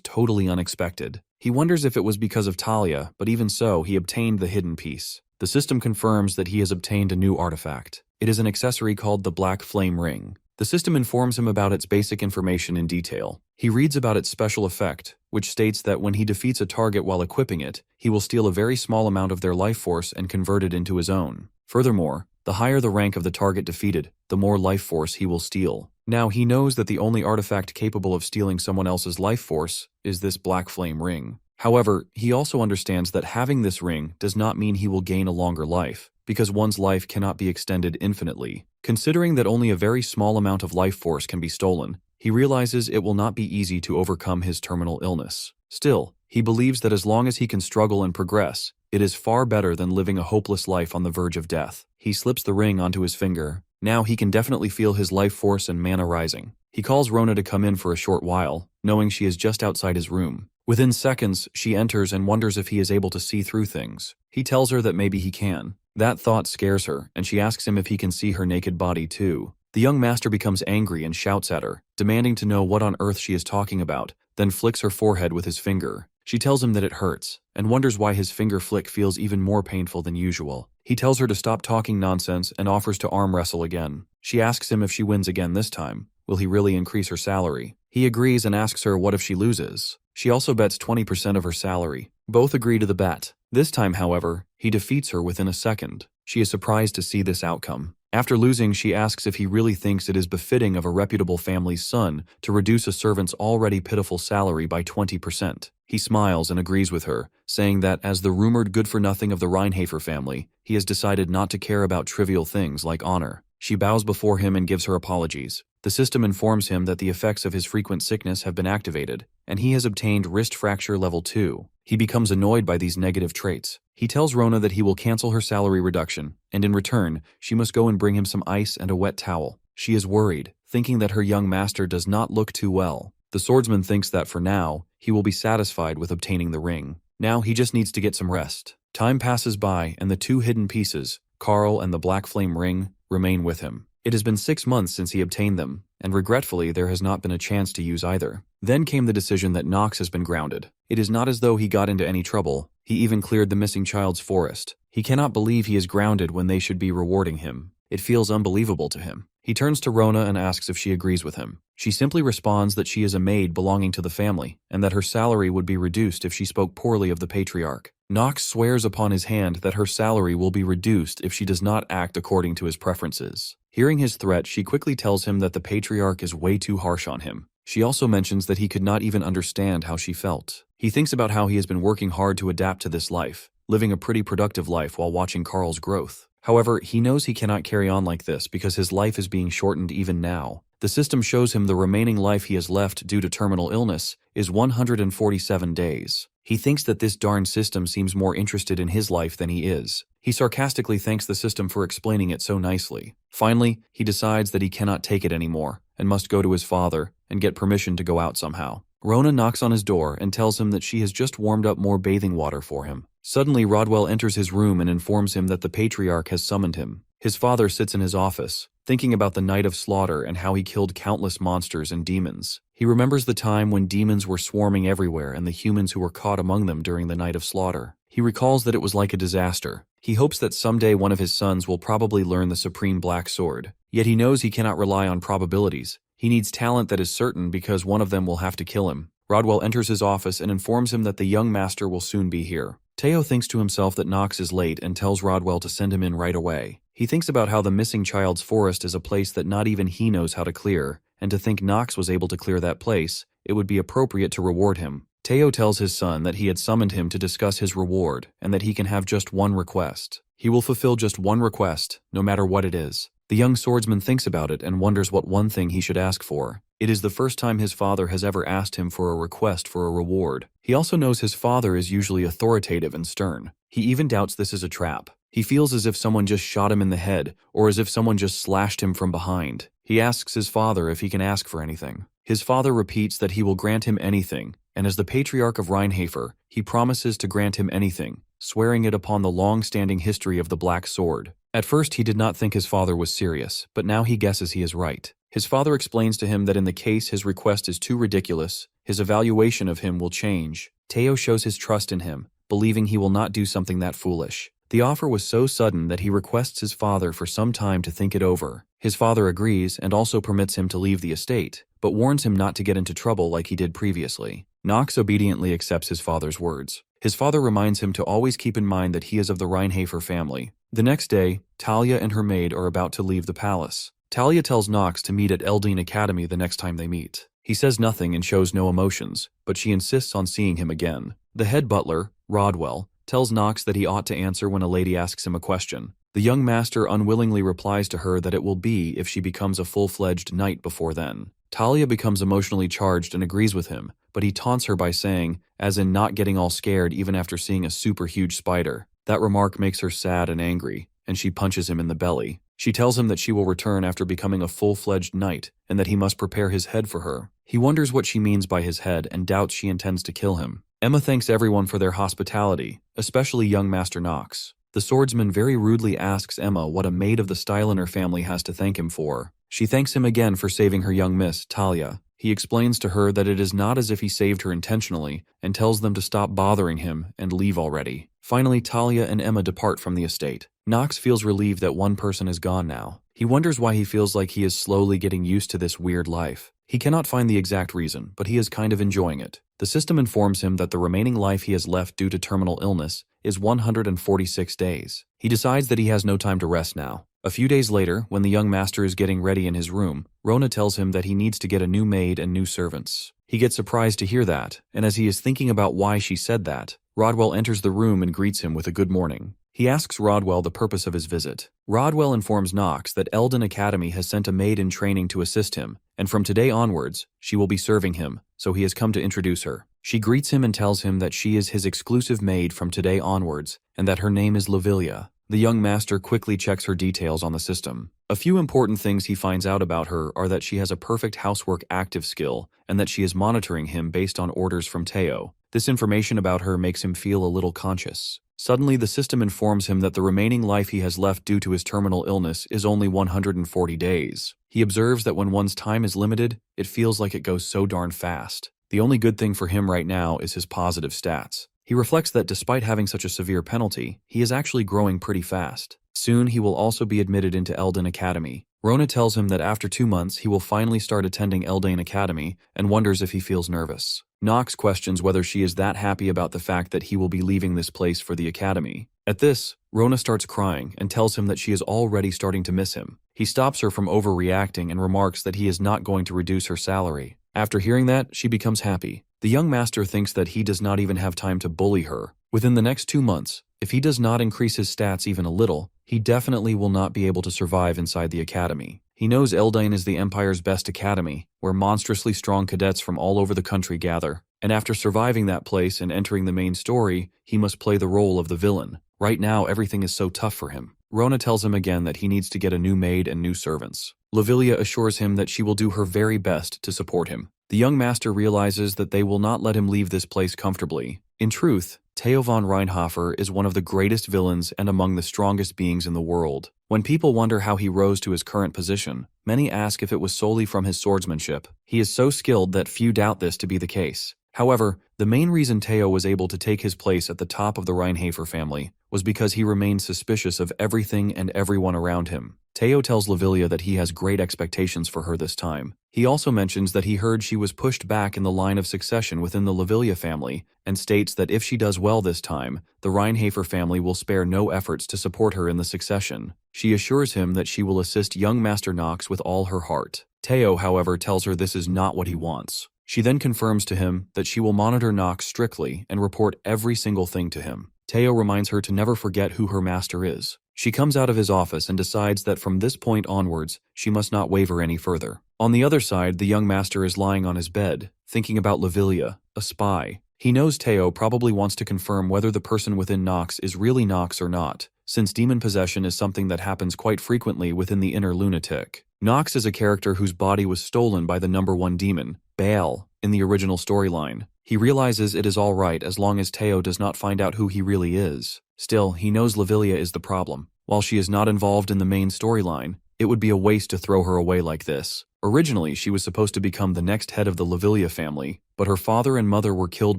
totally unexpected. He wonders if it was because of Talia, but even so, he obtained the hidden piece. The system confirms that he has obtained a new artifact. It is an accessory called the Black Flame Ring. The system informs him about its basic information in detail. He reads about its special effect, which states that when he defeats a target while equipping it, he will steal a very small amount of their life force and convert it into his own. Furthermore, the higher the rank of the target defeated, the more life force he will steal. Now he knows that the only artifact capable of stealing someone else's life force is this Black Flame Ring. However, he also understands that having this ring does not mean he will gain a longer life, because one's life cannot be extended infinitely. Considering that only a very small amount of life force can be stolen, he realizes it will not be easy to overcome his terminal illness. Still, he believes that as long as he can struggle and progress, it is far better than living a hopeless life on the verge of death. He slips the ring onto his finger. Now he can definitely feel his life force and mana rising. He calls Rona to come in for a short while, knowing she is just outside his room. Within seconds, she enters and wonders if he is able to see through things. He tells her that maybe he can. That thought scares her, and she asks him if he can see her naked body too. The young master becomes angry and shouts at her, demanding to know what on earth she is talking about, then flicks her forehead with his finger. She tells him that it hurts, and wonders why his finger flick feels even more painful than usual. He tells her to stop talking nonsense and offers to arm wrestle again. She asks him if she wins again this time, will he really increase her salary? He agrees and asks her what if she loses. She also bets 20% of her salary. Both agree to the bet. This time, however, he defeats her within a second. She is surprised to see this outcome. After losing, she asks if he really thinks it is befitting of a reputable family's son to reduce a servant's already pitiful salary by 20%. He smiles and agrees with her, saying that as the rumored good-for-nothing of the Reinhafer family, he has decided not to care about trivial things like honor. She bows before him and gives her apologies. The system informs him that the effects of his frequent sickness have been activated, and he has obtained wrist fracture level 2. He becomes annoyed by these negative traits. He tells Rona that he will cancel her salary reduction, and in return, she must go and bring him some ice and a wet towel. She is worried, thinking that her young master does not look too well. The swordsman thinks that for now, he will be satisfied with obtaining the ring. Now he just needs to get some rest. Time passes by, and the two hidden pieces, Carl and the Black Flame Ring, remain with him. It has been 6 months since he obtained them, and regretfully there has not been a chance to use either. Then came the decision that Nox has been grounded. It is not as though he got into any trouble. He even cleared the missing child's forest. He cannot believe he is grounded when they should be rewarding him. It feels unbelievable to him. He turns to Rona and asks if she agrees with him. She simply responds that she is a maid belonging to the family, and that her salary would be reduced if she spoke poorly of the patriarch. Nox swears upon his hand that her salary will be reduced if she does not act according to his preferences. Hearing his threat, she quickly tells him that the patriarch is way too harsh on him. She also mentions that he could not even understand how she felt. He thinks about how he has been working hard to adapt to this life, living a pretty productive life while watching Carl's growth. However, he knows he cannot carry on like this because his life is being shortened even now. The system shows him the remaining life he has left due to terminal illness is 147 days. He thinks that this darn system seems more interested in his life than he is. He sarcastically thanks the system for explaining it so nicely. Finally, he decides that he cannot take it anymore and must go to his father and get permission to go out somehow. Rona knocks on his door and tells him that she has just warmed up more bathing water for him. Suddenly, Rodwell enters his room and informs him that the patriarch has summoned him. His father sits in his office, thinking about the night of slaughter and how he killed countless monsters and demons. He remembers the time when demons were swarming everywhere and the humans who were caught among them during the night of slaughter. He recalls that it was like a disaster. He hopes that someday one of his sons will probably learn the supreme black sword. Yet he knows he cannot rely on probabilities. He needs talent that is certain because one of them will have to kill him. Rodwell enters his office and informs him that the young master will soon be here. Teo thinks to himself that Nox is late and tells Rodwell to send him in right away. He thinks about how the missing child's forest is a place that not even he knows how to clear, and to think Nox was able to clear that place, it would be appropriate to reward him. Teo tells his son that he had summoned him to discuss his reward and that he can have just one request. He will fulfill just one request, no matter what it is. The young swordsman thinks about it and wonders what one thing he should ask for. It is the first time his father has ever asked him for a request for a reward. He also knows his father is usually authoritative and stern. He even doubts this is a trap. He feels as if someone just shot him in the head, or as if someone just slashed him from behind. He asks his father if he can ask for anything. His father repeats that he will grant him anything, and as the patriarch of Rheinhafer, he promises to grant him anything, swearing it upon the long-standing history of the Black Sword. At first he did not think his father was serious, but now he guesses he is right. His father explains to him that in the case his request is too ridiculous, his evaluation of him will change. Teo shows his trust in him, believing he will not do something that foolish. The offer was so sudden that he requests his father for some time to think it over. His father agrees and also permits him to leave the estate, but warns him not to get into trouble like he did previously. Nox obediently accepts his father's words. His father reminds him to always keep in mind that he is of the Rheinhafer family. The next day, Talia and her maid are about to leave the palace. Talia tells Nox to meet at Eldine Academy the next time they meet. He says nothing and shows no emotions, but she insists on seeing him again. The head butler, Rodwell, tells Nox that he ought to answer when a lady asks him a question. The young master unwillingly replies to her that it will be if she becomes a full-fledged knight before then. Talia becomes emotionally charged and agrees with him, but he taunts her by saying, as in not getting all scared even after seeing a super huge spider. That remark makes her sad and angry, and she punches him in the belly. She tells him that she will return after becoming a full-fledged knight, and that he must prepare his head for her. He wonders what she means by his head and doubts she intends to kill him. Emma thanks everyone for their hospitality, especially young Master Nox. The swordsman very rudely asks Emma what a maid of the Styliner family has to thank him for. She thanks him again for saving her young miss, Talia. He explains to her that it is not as if he saved her intentionally, and tells them to stop bothering him and leave already. Finally, Talia and Emma depart from the estate. Nox feels relieved that one person is gone now. He wonders why he feels like he is slowly getting used to this weird life. He cannot find the exact reason, but he is kind of enjoying it. The system informs him that the remaining life he has left due to terminal illness is 146 days. He decides that he has no time to rest now. A few days later, when the young master is getting ready in his room, Rona tells him that he needs to get a new maid and new servants. He gets surprised to hear that, and as he is thinking about why she said that, Rodwell enters the room and greets him with a good morning. He asks Rodwell the purpose of his visit. Rodwell informs Nox that Eldon Academy has sent a maid in training to assist him, and from today onwards, she will be serving him, so he has come to introduce her. She greets him and tells him that she is his exclusive maid from today onwards, and that her name is Lavilia. The young master quickly checks her details on the system. A few important things he finds out about her are that she has a perfect housework active skill, and that she is monitoring him based on orders from Teo. This information about her makes him feel a little conscious. Suddenly, the system informs him that the remaining life he has left due to his terminal illness is only 140 days. He observes that when one's time is limited, it feels like it goes so darn fast. The only good thing for him right now is his positive stats. He reflects that despite having such a severe penalty, he is actually growing pretty fast. Soon he will also be admitted into Eldon Academy. Rona tells him that after 2 months he will finally start attending Eldane Academy and wonders if he feels nervous. Nox questions whether she is that happy about the fact that he will be leaving this place for the academy. At this, Rona starts crying and tells him that she is already starting to miss him. He stops her from overreacting and remarks that he is not going to reduce her salary. After hearing that, she becomes happy. The young master thinks that he does not even have time to bully her. Within the next 2 months, if he does not increase his stats even a little, he definitely will not be able to survive inside the academy. He knows Eldane is the Empire's best academy, where monstrously strong cadets from all over the country gather, and after surviving that place and entering the main story, he must play the role of the villain. Right now, everything is so tough for him. Rona tells him again that he needs to get a new maid and new servants. Lavilia assures him that she will do her very best to support him. The young master realizes that they will not let him leave this place comfortably. In truth, Theo von Reinhofer is one of the greatest villains and among the strongest beings in the world. When people wonder how he rose to his current position, many ask if it was solely from his swordsmanship. He is so skilled that few doubt this to be the case. However, the main reason Theo was able to take his place at the top of the Rheinhafer family was because he remained suspicious of everything and everyone around him. Theo tells Lavilia that he has great expectations for her this time. He also mentions that he heard she was pushed back in the line of succession within the Lavilia family, and states that if she does well this time, the Rheinhafer family will spare no efforts to support her in the succession. She assures him that she will assist young Master Nox with all her heart. Theo, however, tells her this is not what he wants. She then confirms to him that she will monitor Nox strictly and report every single thing to him. Theo reminds her to never forget who her master is. She comes out of his office and decides that from this point onwards, she must not waver any further. On the other side, the young master is lying on his bed, thinking about Lavilia, a spy. He knows Teo probably wants to confirm whether the person within Nox is really Nox or not, since demon possession is something that happens quite frequently within the inner lunatic. Nox is a character whose body was stolen by the #1 demon, Baal, in the original storyline. He realizes it is all right as long as Teo does not find out who he really is. Still, he knows Lavilia is the problem. While she is not involved in the main storyline, it would be a waste to throw her away like this. Originally, she was supposed to become the next head of the Lavilia family, but her father and mother were killed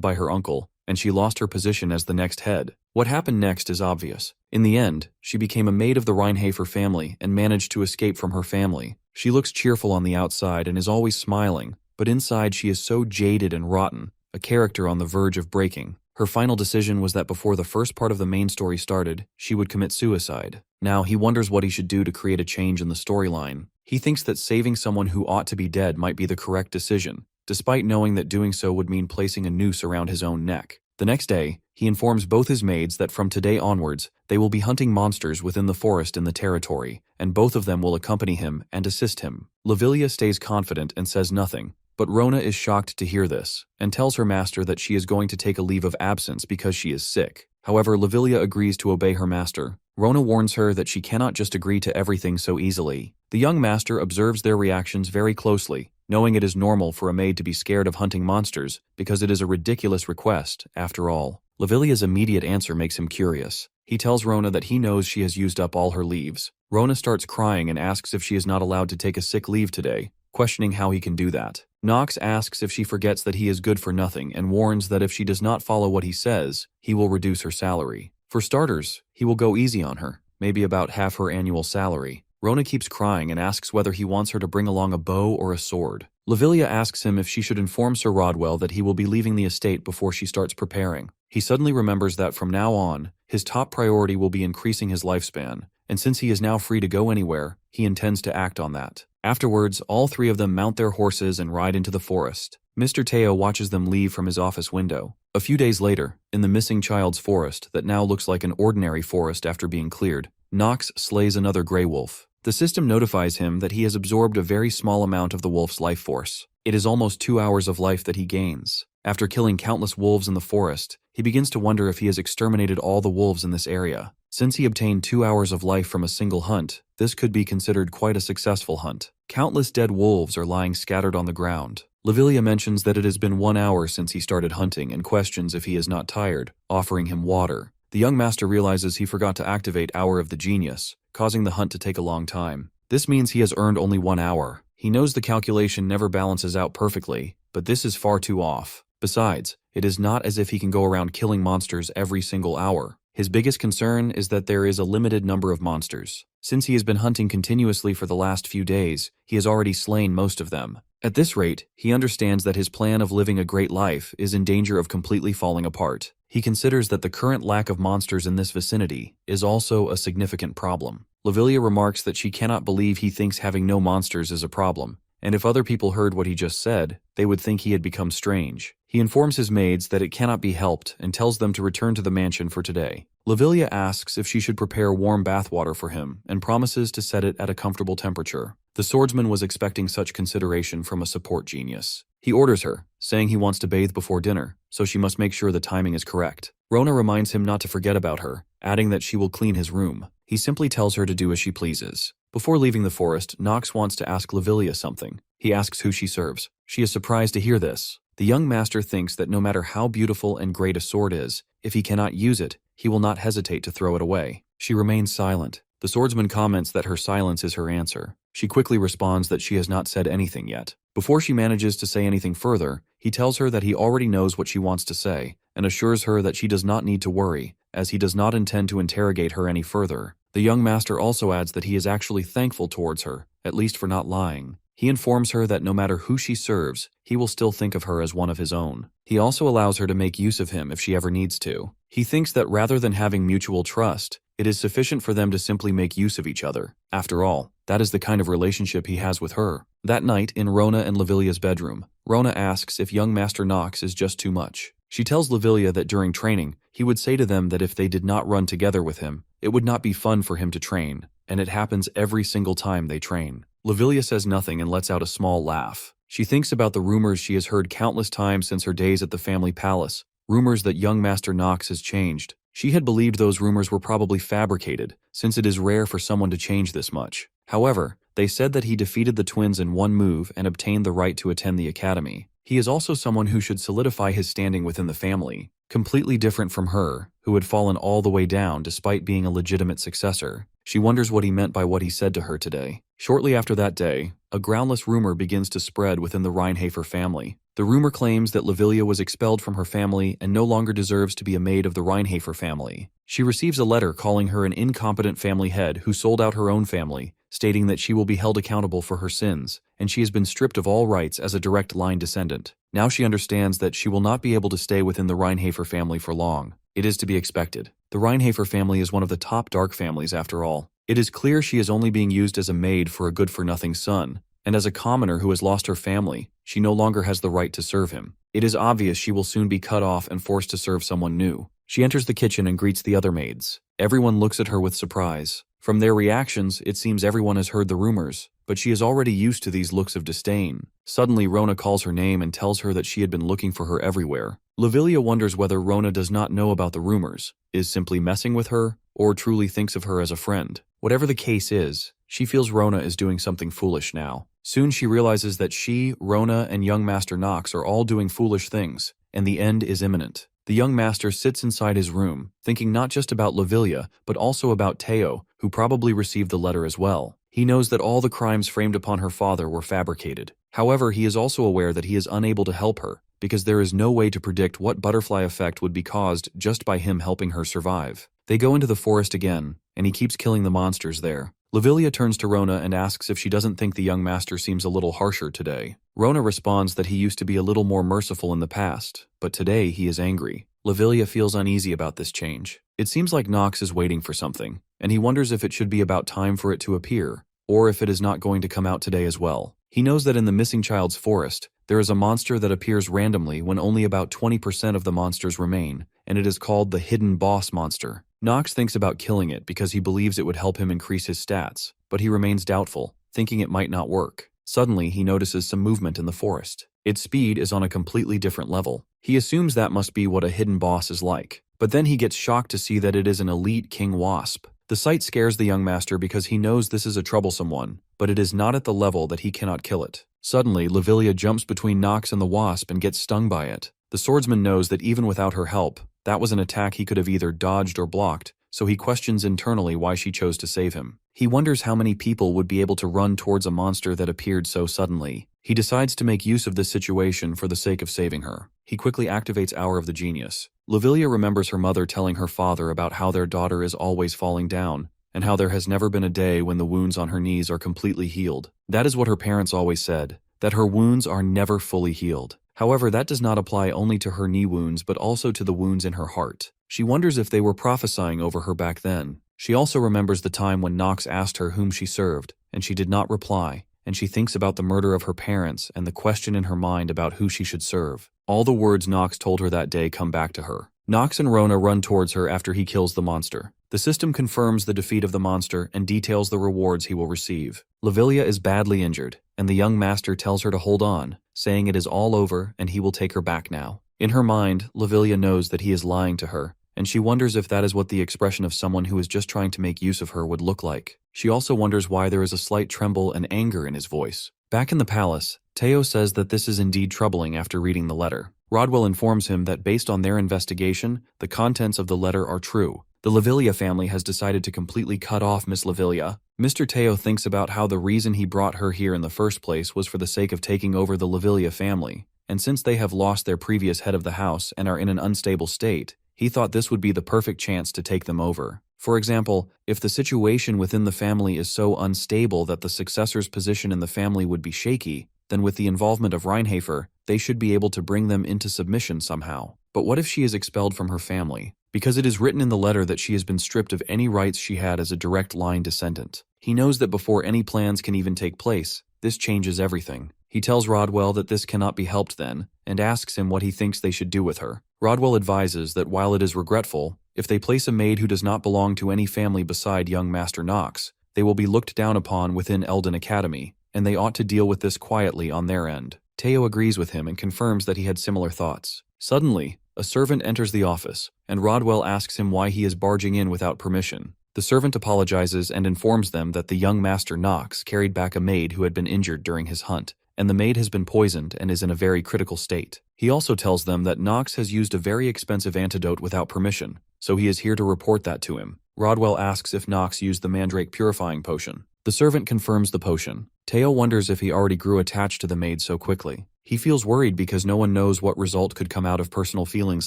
by her uncle, and she lost her position as the next head. What happened next is obvious. In the end, she became a maid of the Reinhafer family and managed to escape from her family. She looks cheerful on the outside and is always smiling, but inside she is so jaded and rotten, a character on the verge of breaking. Her final decision was that before the first part of the main story started, she would commit suicide. Now he wonders what he should do to create a change in the storyline. He thinks that saving someone who ought to be dead might be the correct decision, despite knowing that doing so would mean placing a noose around his own neck. The next day, he informs both his maids that from today onwards, they will be hunting monsters within the forest in the territory, and both of them will accompany him and assist him. Lavilia stays confident and says nothing, but Rona is shocked to hear this, and tells her master that she is going to take a leave of absence because she is sick. However, Lavilia agrees to obey her master. Rona warns her that she cannot just agree to everything so easily. The young master observes their reactions very closely, knowing it is normal for a maid to be scared of hunting monsters because it is a ridiculous request, after all. Lavilia's immediate answer makes him curious. He tells Rona that he knows she has used up all her leaves. Rona starts crying and asks if she is not allowed to take a sick leave today, questioning how he can do that. Nox asks if she forgets that he is good for nothing and warns that if she does not follow what he says, he will reduce her salary. For starters, he will go easy on her, maybe about half her annual salary. Rona keeps crying and asks whether he wants her to bring along a bow or a sword. Lavilia asks him if she should inform Sir Rodwell that he will be leaving the estate before she starts preparing. He suddenly remembers that from now on, his top priority will be increasing his lifespan, and since he is now free to go anywhere, he intends to act on that. Afterwards, all three of them mount their horses and ride into the forest. Mr. Teo watches them leave from his office window. A few days later, in the missing child's forest that now looks like an ordinary forest after being cleared, Nox slays another gray wolf. The system notifies him that he has absorbed a very small amount of the wolf's life force. It is almost 2 hours of life that he gains. After killing countless wolves in the forest, he begins to wonder if he has exterminated all the wolves in this area. Since he obtained 2 hours of life from a single hunt, this could be considered quite a successful hunt. Countless dead wolves are lying scattered on the ground. Lavilia mentions that it has been 1 hour since he started hunting and questions if he is not tired, offering him water. The young master realizes he forgot to activate Hour of the Genius, causing the hunt to take a long time. This means he has earned only 1 hour. He knows the calculation never balances out perfectly, but this is far too off. Besides, it is not as if he can go around killing monsters every single hour. His biggest concern is that there is a limited number of monsters. Since he has been hunting continuously for the last few days, he has already slain most of them. At this rate, he understands that his plan of living a great life is in danger of completely falling apart. He considers that the current lack of monsters in this vicinity is also a significant problem. Lavilia remarks that she cannot believe he thinks having no monsters is a problem, and if other people heard what he just said, they would think he had become strange. He informs his maids that it cannot be helped and tells them to return to the mansion for today. Lavilia asks if she should prepare warm bathwater for him and promises to set it at a comfortable temperature. The swordsman was expecting such consideration from a support genius. He orders her, saying he wants to bathe before dinner, so she must make sure the timing is correct. Rona reminds him not to forget about her, adding that she will clean his room. He simply tells her to do as she pleases. Before leaving the forest, Nox wants to ask Lavilia something. He asks who she serves. She is surprised to hear this. The young master thinks that no matter how beautiful and great a sword is, if he cannot use it, he will not hesitate to throw it away. She remains silent. The swordsman comments that her silence is her answer. She quickly responds that she has not said anything yet. Before she manages to say anything further, he tells her that he already knows what she wants to say, and assures her that she does not need to worry, as he does not intend to interrogate her any further. The young master also adds that he is actually thankful towards her, at least for not lying. He informs her that no matter who she serves, he will still think of her as one of his own. He also allows her to make use of him if she ever needs to. He thinks that rather than having mutual trust, it is sufficient for them to simply make use of each other. After all, that is the kind of relationship he has with her. That night, in Rona and Lavilia's bedroom, Rona asks if young Master Nox is just too much. She tells Lavilia that during training, he would say to them that if they did not run together with him, It would not be fun for him to train, and it happens every single time they train. Lavilia says nothing and lets out a small laugh. She thinks about the rumors she has heard countless times since her days at the family palace, rumors that young Master Nox has changed. She had believed those rumors were probably fabricated, since it is rare for someone to change this much. However, they said that he defeated the twins in one move and obtained the right to attend the academy. He is also someone who should solidify his standing within the family, completely different from her, who had fallen all the way down despite being a legitimate successor. She wonders what he meant by what he said to her today. Shortly after that day, a groundless rumor begins to spread within the Reinhafer family. The rumor claims that Lavilia was expelled from her family and no longer deserves to be a maid of the Reinhafer family. She receives a letter calling her an incompetent family head who sold out her own family, stating that she will be held accountable for her sins, and she has been stripped of all rights as a direct line descendant. Now she understands that she will not be able to stay within the Reinhafer family for long. It is to be expected. The Reinhafer family is one of the top dark families after all. It is clear she is only being used as a maid for a good-for-nothing son, and as a commoner who has lost her family, she no longer has the right to serve him. It is obvious she will soon be cut off and forced to serve someone new. She enters the kitchen and greets the other maids. Everyone looks at her with surprise. From their reactions, it seems everyone has heard the rumors, but she is already used to these looks of disdain. Suddenly, Rona calls her name and tells her that she had been looking for her everywhere. Lavilia wonders whether Rona does not know about the rumors, is simply messing with her, or truly thinks of her as a friend. Whatever the case is, she feels Rona is doing something foolish now. Soon she realizes that she, Rona, and young Master Nox are all doing foolish things, and the end is imminent. The young master sits inside his room, thinking not just about Lavilia, but also about Teo, who probably received the letter as well. He knows that all the crimes framed upon her father were fabricated. However, he is also aware that he is unable to help her, because there is no way to predict what butterfly effect would be caused just by him helping her survive. They go into the forest again, and he keeps killing the monsters there. Lavilia turns to Rona and asks if she doesn't think the young master seems a little harsher today. Rona responds that he used to be a little more merciful in the past, but today he is angry. Lavilia feels uneasy about this change. It seems like Nox is waiting for something, and he wonders if it should be about time for it to appear, or if it is not going to come out today as well. He knows that in the missing child's forest, there is a monster that appears randomly when only about 20% of the monsters remain, and it is called the Hidden Boss Monster. Nox thinks about killing it because he believes it would help him increase his stats, but he remains doubtful, thinking it might not work. Suddenly, he notices some movement in the forest. Its speed is on a completely different level. He assumes that must be what a hidden boss is like, but then he gets shocked to see that it is an elite king wasp. The sight scares the young master because he knows this is a troublesome one, but it is not at the level that he cannot kill it. Suddenly, Lavilia jumps between Nox and the wasp and gets stung by it. The swordsman knows that even without her help, that was an attack he could have either dodged or blocked, so he questions internally why she chose to save him. He wonders how many people would be able to run towards a monster that appeared so suddenly. He decides to make use of this situation for the sake of saving her. He quickly activates Hour of the Genius. Lavilia remembers her mother telling her father about how their daughter is always falling down, and how there has never been a day when the wounds on her knees are completely healed. That is what her parents always said, that her wounds are never fully healed. However, that does not apply only to her knee wounds but also to the wounds in her heart. She wonders if they were prophesying over her back then. She also remembers the time when Nox asked her whom she served, and she did not reply, and she thinks about the murder of her parents and the question in her mind about who she should serve. All the words Nox told her that day come back to her. Nox and Rona run towards her after he kills the monster. The system confirms the defeat of the monster and details the rewards he will receive. Lavilia is badly injured, and the young master tells her to hold on, saying it is all over and he will take her back now. In her mind, Lavilia knows that he is lying to her, and she wonders if that is what the expression of someone who is just trying to make use of her would look like. She also wonders why there is a slight tremble and anger in his voice. Back in the palace, Teo says that this is indeed troubling after reading the letter. Rodwell informs him that based on their investigation, the contents of the letter are true. The Lavilia family has decided to completely cut off Miss Lavilia. Mr. Teo thinks about how the reason he brought her here in the first place was for the sake of taking over the Lavilia family, and since they have lost their previous head of the house and are in an unstable state, he thought this would be the perfect chance to take them over. For example, if the situation within the family is so unstable that the successor's position in the family would be shaky, then with the involvement of Reinhafer, they should be able to bring them into submission somehow. But what if she is expelled from her family? Because it is written in the letter that she has been stripped of any rights she had as a direct line descendant. He knows that before any plans can even take place, this changes everything. He tells Rodwell that this cannot be helped then, and asks him what he thinks they should do with her. Rodwell advises that while it is regretful, if they place a maid who does not belong to any family beside young Master Knox, they will be looked down upon within Eldon Academy, and they ought to deal with this quietly on their end. Teo agrees with him and confirms that he had similar thoughts. Suddenly, a servant enters the office, and Rodwell asks him why he is barging in without permission. The servant apologizes and informs them that the young Master Knox carried back a maid who had been injured during his hunt, and the maid has been poisoned and is in a very critical state. He also tells them that Knox has used a very expensive antidote without permission, so he is here to report that to him. Rodwell asks if Knox used the mandrake purifying potion. The servant confirms the potion. Teo wonders if he already grew attached to the maid so quickly. He feels worried because no one knows what result could come out of personal feelings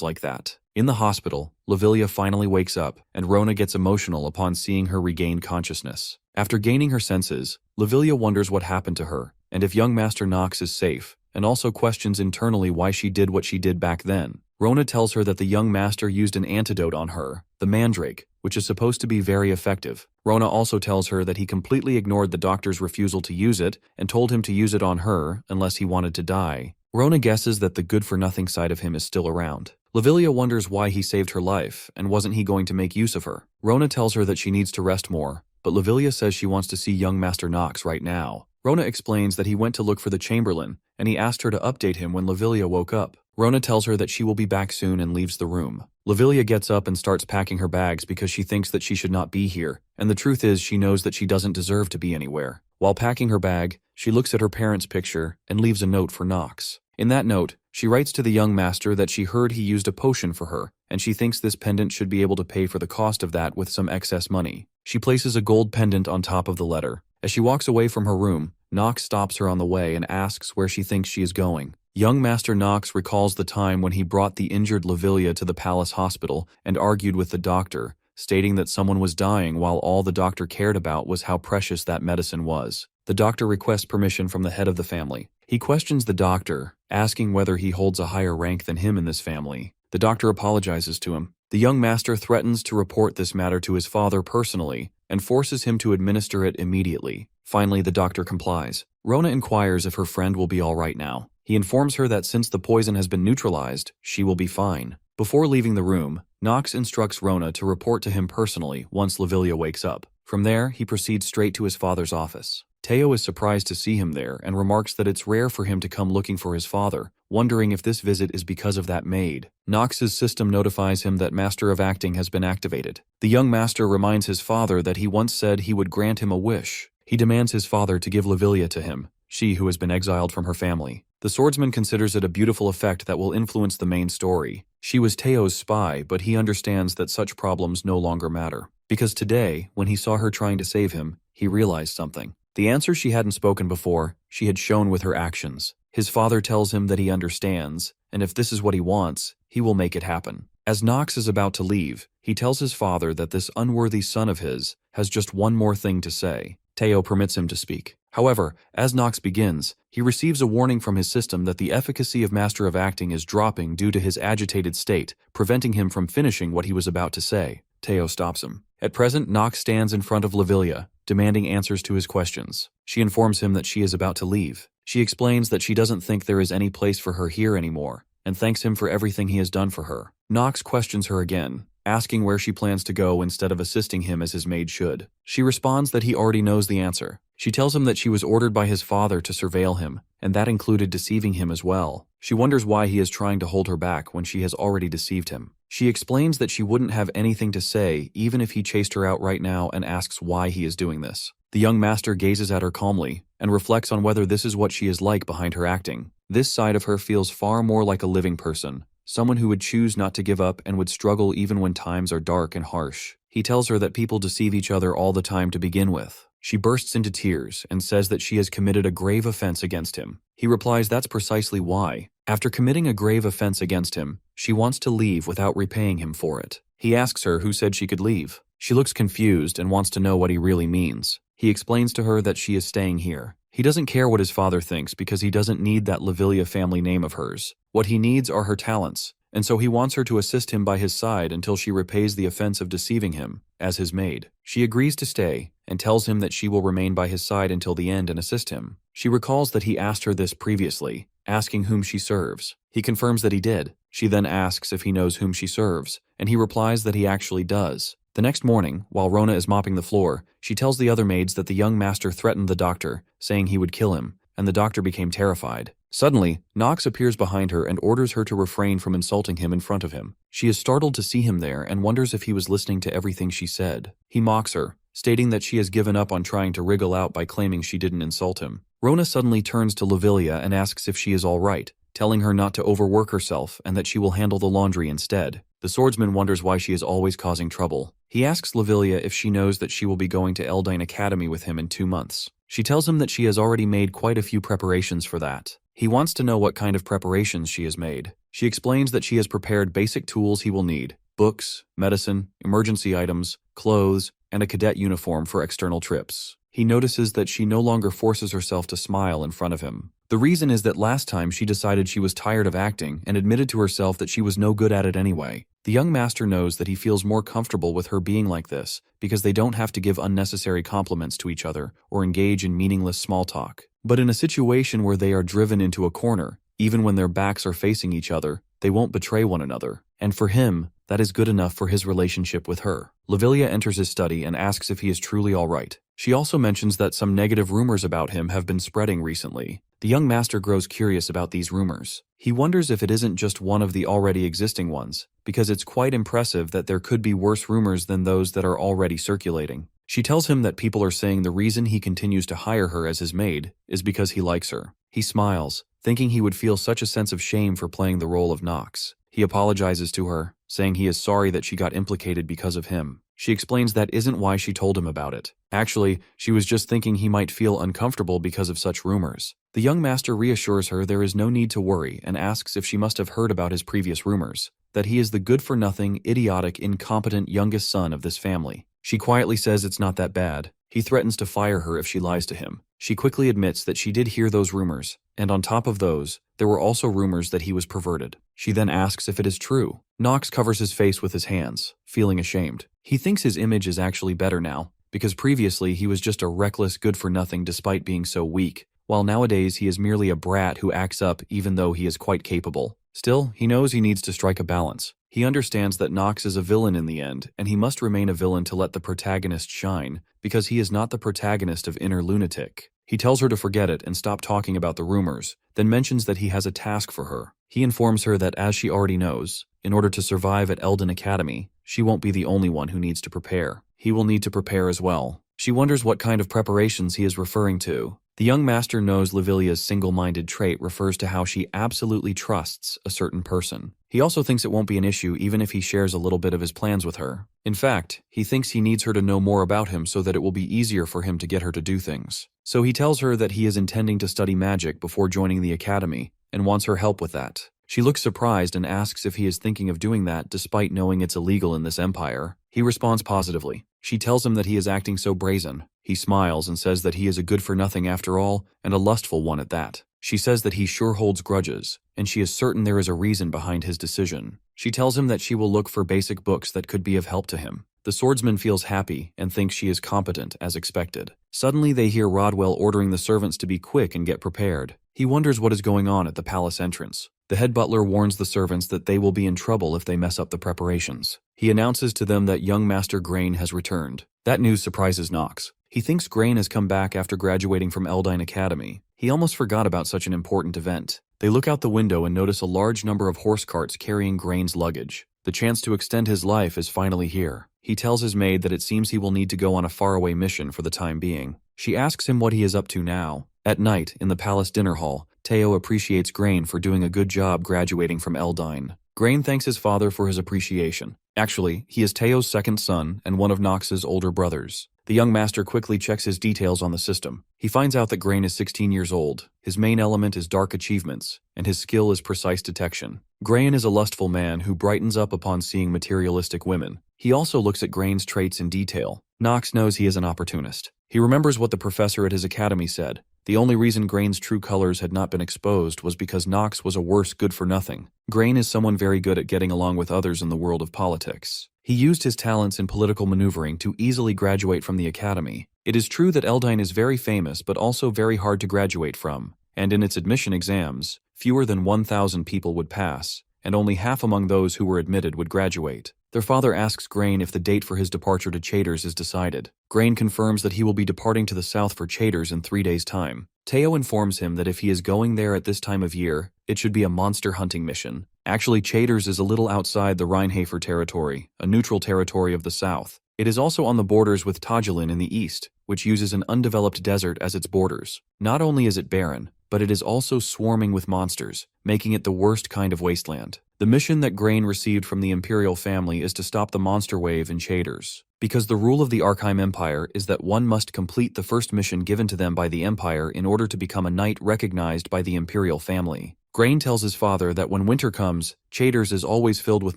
like that. In the hospital, Lavilia finally wakes up, and Rona gets emotional upon seeing her regain consciousness. After gaining her senses, Lavilia wonders what happened to her, and if young Master Knox is safe, and also questions internally why she did what she did back then. Rona tells her that the young master used an antidote on her, the mandrake, which is supposed to be very effective. Rona also tells her that he completely ignored the doctor's refusal to use it and told him to use it on her unless he wanted to die. Rona guesses that the good-for-nothing side of him is still around. Lavilia wonders why he saved her life and wasn't he going to make use of her. Rona tells her that she needs to rest more, but Lavilia says she wants to see young Master Knox right now. Rona explains that he went to look for the Chamberlain, and he asked her to update him when Lavilia woke up. Rona tells her that she will be back soon and leaves the room. Lavilia gets up and starts packing her bags because she thinks that she should not be here, and the truth is she knows that she doesn't deserve to be anywhere. While packing her bag, she looks at her parents' picture and leaves a note for Knox. In that note, she writes to the young master that she heard he used a potion for her, and she thinks this pendant should be able to pay for the cost of that with some excess money. She places a gold pendant on top of the letter. As she walks away from her room, Knox stops her on the way and asks where she thinks she is going. Young Master Knox recalls the time when he brought the injured Lavilia to the palace hospital and argued with the doctor, stating that someone was dying while all the doctor cared about was how precious that medicine was. The doctor requests permission from the head of the family. He questions the doctor, asking whether he holds a higher rank than him in this family. The doctor apologizes to him. The young master threatens to report this matter to his father personally and forces him to administer it immediately. Finally, the doctor complies. Rona inquires if her friend will be all right now. He informs her that since the poison has been neutralized, she will be fine. Before leaving the room, Knox instructs Rona to report to him personally once Lavilia wakes up. From there, he proceeds straight to his father's office. Teo is surprised to see him there and remarks that it's rare for him to come looking for his father, wondering if this visit is because of that maid. Knox's system notifies him that Master of Acting has been activated. The young master reminds his father that he once said he would grant him a wish. He demands his father to give Lavilia to him, she who has been exiled from her family. The swordsman considers it a beautiful effect that will influence the main story. She was Teo's spy, but he understands that such problems no longer matter. Because today, when he saw her trying to save him, he realized something. The answer she hadn't spoken before, she had shown with her actions. His father tells him that he understands, and if this is what he wants, he will make it happen. As Knox is about to leave, he tells his father that this unworthy son of his has just one more thing to say. Teo permits him to speak. However, as Knox begins, he receives a warning from his system that the efficacy of Master of Acting is dropping due to his agitated state, preventing him from finishing what he was about to say. Teo stops him. At present, Knox stands in front of Lavilia, demanding answers to his questions. She informs him that she is about to leave. She explains that she doesn't think there is any place for her here anymore, and thanks him for everything he has done for her. Knox questions her again, asking where she plans to go instead of assisting him as his maid should. She responds that he already knows the answer. She tells him that she was ordered by his father to surveil him, and that included deceiving him as well. She wonders why he is trying to hold her back when she has already deceived him. She explains that she wouldn't have anything to say even if he chased her out right now and asks why he is doing this. The young master gazes at her calmly and reflects on whether this is what she is like behind her acting. This side of her feels far more like a living person, someone who would choose not to give up and would struggle even when times are dark and harsh. He tells her that people deceive each other all the time to begin with. She bursts into tears and says that she has committed a grave offense against him. He replies that's precisely why. After committing a grave offense against him, she wants to leave without repaying him for it. He asks her who said she could leave. She looks confused and wants to know what he really means. He explains to her that she is staying here. He doesn't care what his father thinks because he doesn't need that Lavilia family name of hers. What he needs are her talents, and so he wants her to assist him by his side until she repays the offense of deceiving him, as his maid. She agrees to stay, and tells him that she will remain by his side until the end and assist him. She recalls that he asked her this previously, asking whom she serves. He confirms that he did. She then asks if he knows whom she serves, and he replies that he actually does. The next morning, while Rona is mopping the floor, she tells the other maids that the young master threatened the doctor, saying he would kill him, and the doctor became terrified. Suddenly, Nox appears behind her and orders her to refrain from insulting him in front of him. She is startled to see him there and wonders if he was listening to everything she said. He mocks her, stating that she has given up on trying to wriggle out by claiming she didn't insult him. Rona suddenly turns to Lavilia and asks if she is all right, telling her not to overwork herself and that she will handle the laundry instead. The swordsman wonders why she is always causing trouble. He asks Lavilia if she knows that she will be going to Eldine Academy with him in 2 months. She tells him that she has already made quite a few preparations for that. He wants to know what kind of preparations she has made. She explains that she has prepared basic tools he will need: books, medicine, emergency items, clothes, and a cadet uniform for external trips. He notices that she no longer forces herself to smile in front of him. The reason is that last time she decided she was tired of acting and admitted to herself that she was no good at it anyway. The young master knows that he feels more comfortable with her being like this because they don't have to give unnecessary compliments to each other or engage in meaningless small talk. But in a situation where they are driven into a corner, even when their backs are facing each other, they won't betray one another. And for him, that is good enough for his relationship with her. Lavilia enters his study and asks if he is truly all right. She also mentions that some negative rumors about him have been spreading recently. The young master grows curious about these rumors. He wonders if it isn't just one of the already existing ones, because it's quite impressive that there could be worse rumors than those that are already circulating. She tells him that people are saying the reason he continues to hire her as his maid is because he likes her. He smiles, thinking he would feel such a sense of shame for playing the role of Nox. He apologizes to her, saying he is sorry that she got implicated because of him. She explains that isn't why she told him about it. Actually, she was just thinking he might feel uncomfortable because of such rumors. The young master reassures her there is no need to worry and asks if she must have heard about his previous rumors, that he is the good-for-nothing, idiotic, incompetent youngest son of this family. She quietly says it's not that bad. He threatens to fire her if she lies to him. She quickly admits that she did hear those rumors, and on top of those, there were also rumors that he was perverted. She then asks if it is true. Nox covers his face with his hands, feeling ashamed. He thinks his image is actually better now, because previously he was just a reckless good-for-nothing despite being so weak, while nowadays he is merely a brat who acts up even though he is quite capable. Still, he knows he needs to strike a balance. He understands that Nox is a villain in the end, and he must remain a villain to let the protagonist shine, because he is not the protagonist of Inner Lunatic. He tells her to forget it and stop talking about the rumors, then mentions that he has a task for her. He informs her that as she already knows, in order to survive at Eldin Academy, she won't be the only one who needs to prepare. He will need to prepare as well. She wonders what kind of preparations he is referring to. The young master knows Lavilia's single-minded trait refers to how she absolutely trusts a certain person. He also thinks it won't be an issue even if he shares a little bit of his plans with her. In fact, he thinks he needs her to know more about him so that it will be easier for him to get her to do things. So he tells her that he is intending to study magic before joining the academy and wants her help with that. She looks surprised and asks if he is thinking of doing that despite knowing it's illegal in this empire. He responds positively. She tells him that he is acting so brazen. He smiles and says that he is a good-for-nothing after all, and a lustful one at that. She says that he sure holds grudges, and she is certain there is a reason behind his decision. She tells him that she will look for basic books that could be of help to him. The swordsman feels happy and thinks she is competent, as expected. Suddenly they hear Rodwell ordering the servants to be quick and get prepared. He wonders what is going on at the palace entrance. The head butler warns the servants that they will be in trouble if they mess up the preparations. He announces to them that young Master Grain has returned. That news surprises Nox. He thinks Grain has come back after graduating from Eldine Academy. He almost forgot about such an important event. They look out the window and notice a large number of horse carts carrying Grain's luggage. The chance to extend his life is finally here. He tells his maid that it seems he will need to go on a faraway mission for the time being. She asks him what he is up to now. At night, in the palace dinner hall, Teo appreciates Grain for doing a good job graduating from Eldine. Grain thanks his father for his appreciation. Actually, he is Teo's second son and one of Nox's older brothers. The young master quickly checks his details on the system. He finds out that Grain is 16 years old. His main element is dark achievements, and his skill is precise detection. Grain is a lustful man who brightens up upon seeing materialistic women. He also looks at Grain's traits in detail. Nox knows he is an opportunist. He remembers what the professor at his academy said. The only reason Grain's true colors had not been exposed was because Nox was a worse good-for-nothing. Grain is someone very good at getting along with others in the world of politics. He used his talents in political maneuvering to easily graduate from the academy. It is true that Eldine is very famous but also very hard to graduate from, and in its admission exams, fewer than 1,000 people would pass, and only half among those who were admitted would graduate. Their father asks Grain if the date for his departure to Chaders is decided. Grain confirms that he will be departing to the south for Chaders in 3 days' time. Teo informs him that if he is going there at this time of year, it should be a monster hunting mission. Actually, Chaders is a little outside the Rheinhafer territory, a neutral territory of the south. It is also on the borders with Tajilin in the east, which uses an undeveloped desert as its borders. Not only is it barren, but it is also swarming with monsters, making it the worst kind of wasteland. The mission that Grain received from the Imperial family is to stop the monster wave in Chaders, because the rule of the Archheim Empire is that one must complete the first mission given to them by the Empire in order to become a knight recognized by the Imperial family. Grain tells his father that when winter comes, Chaders is always filled with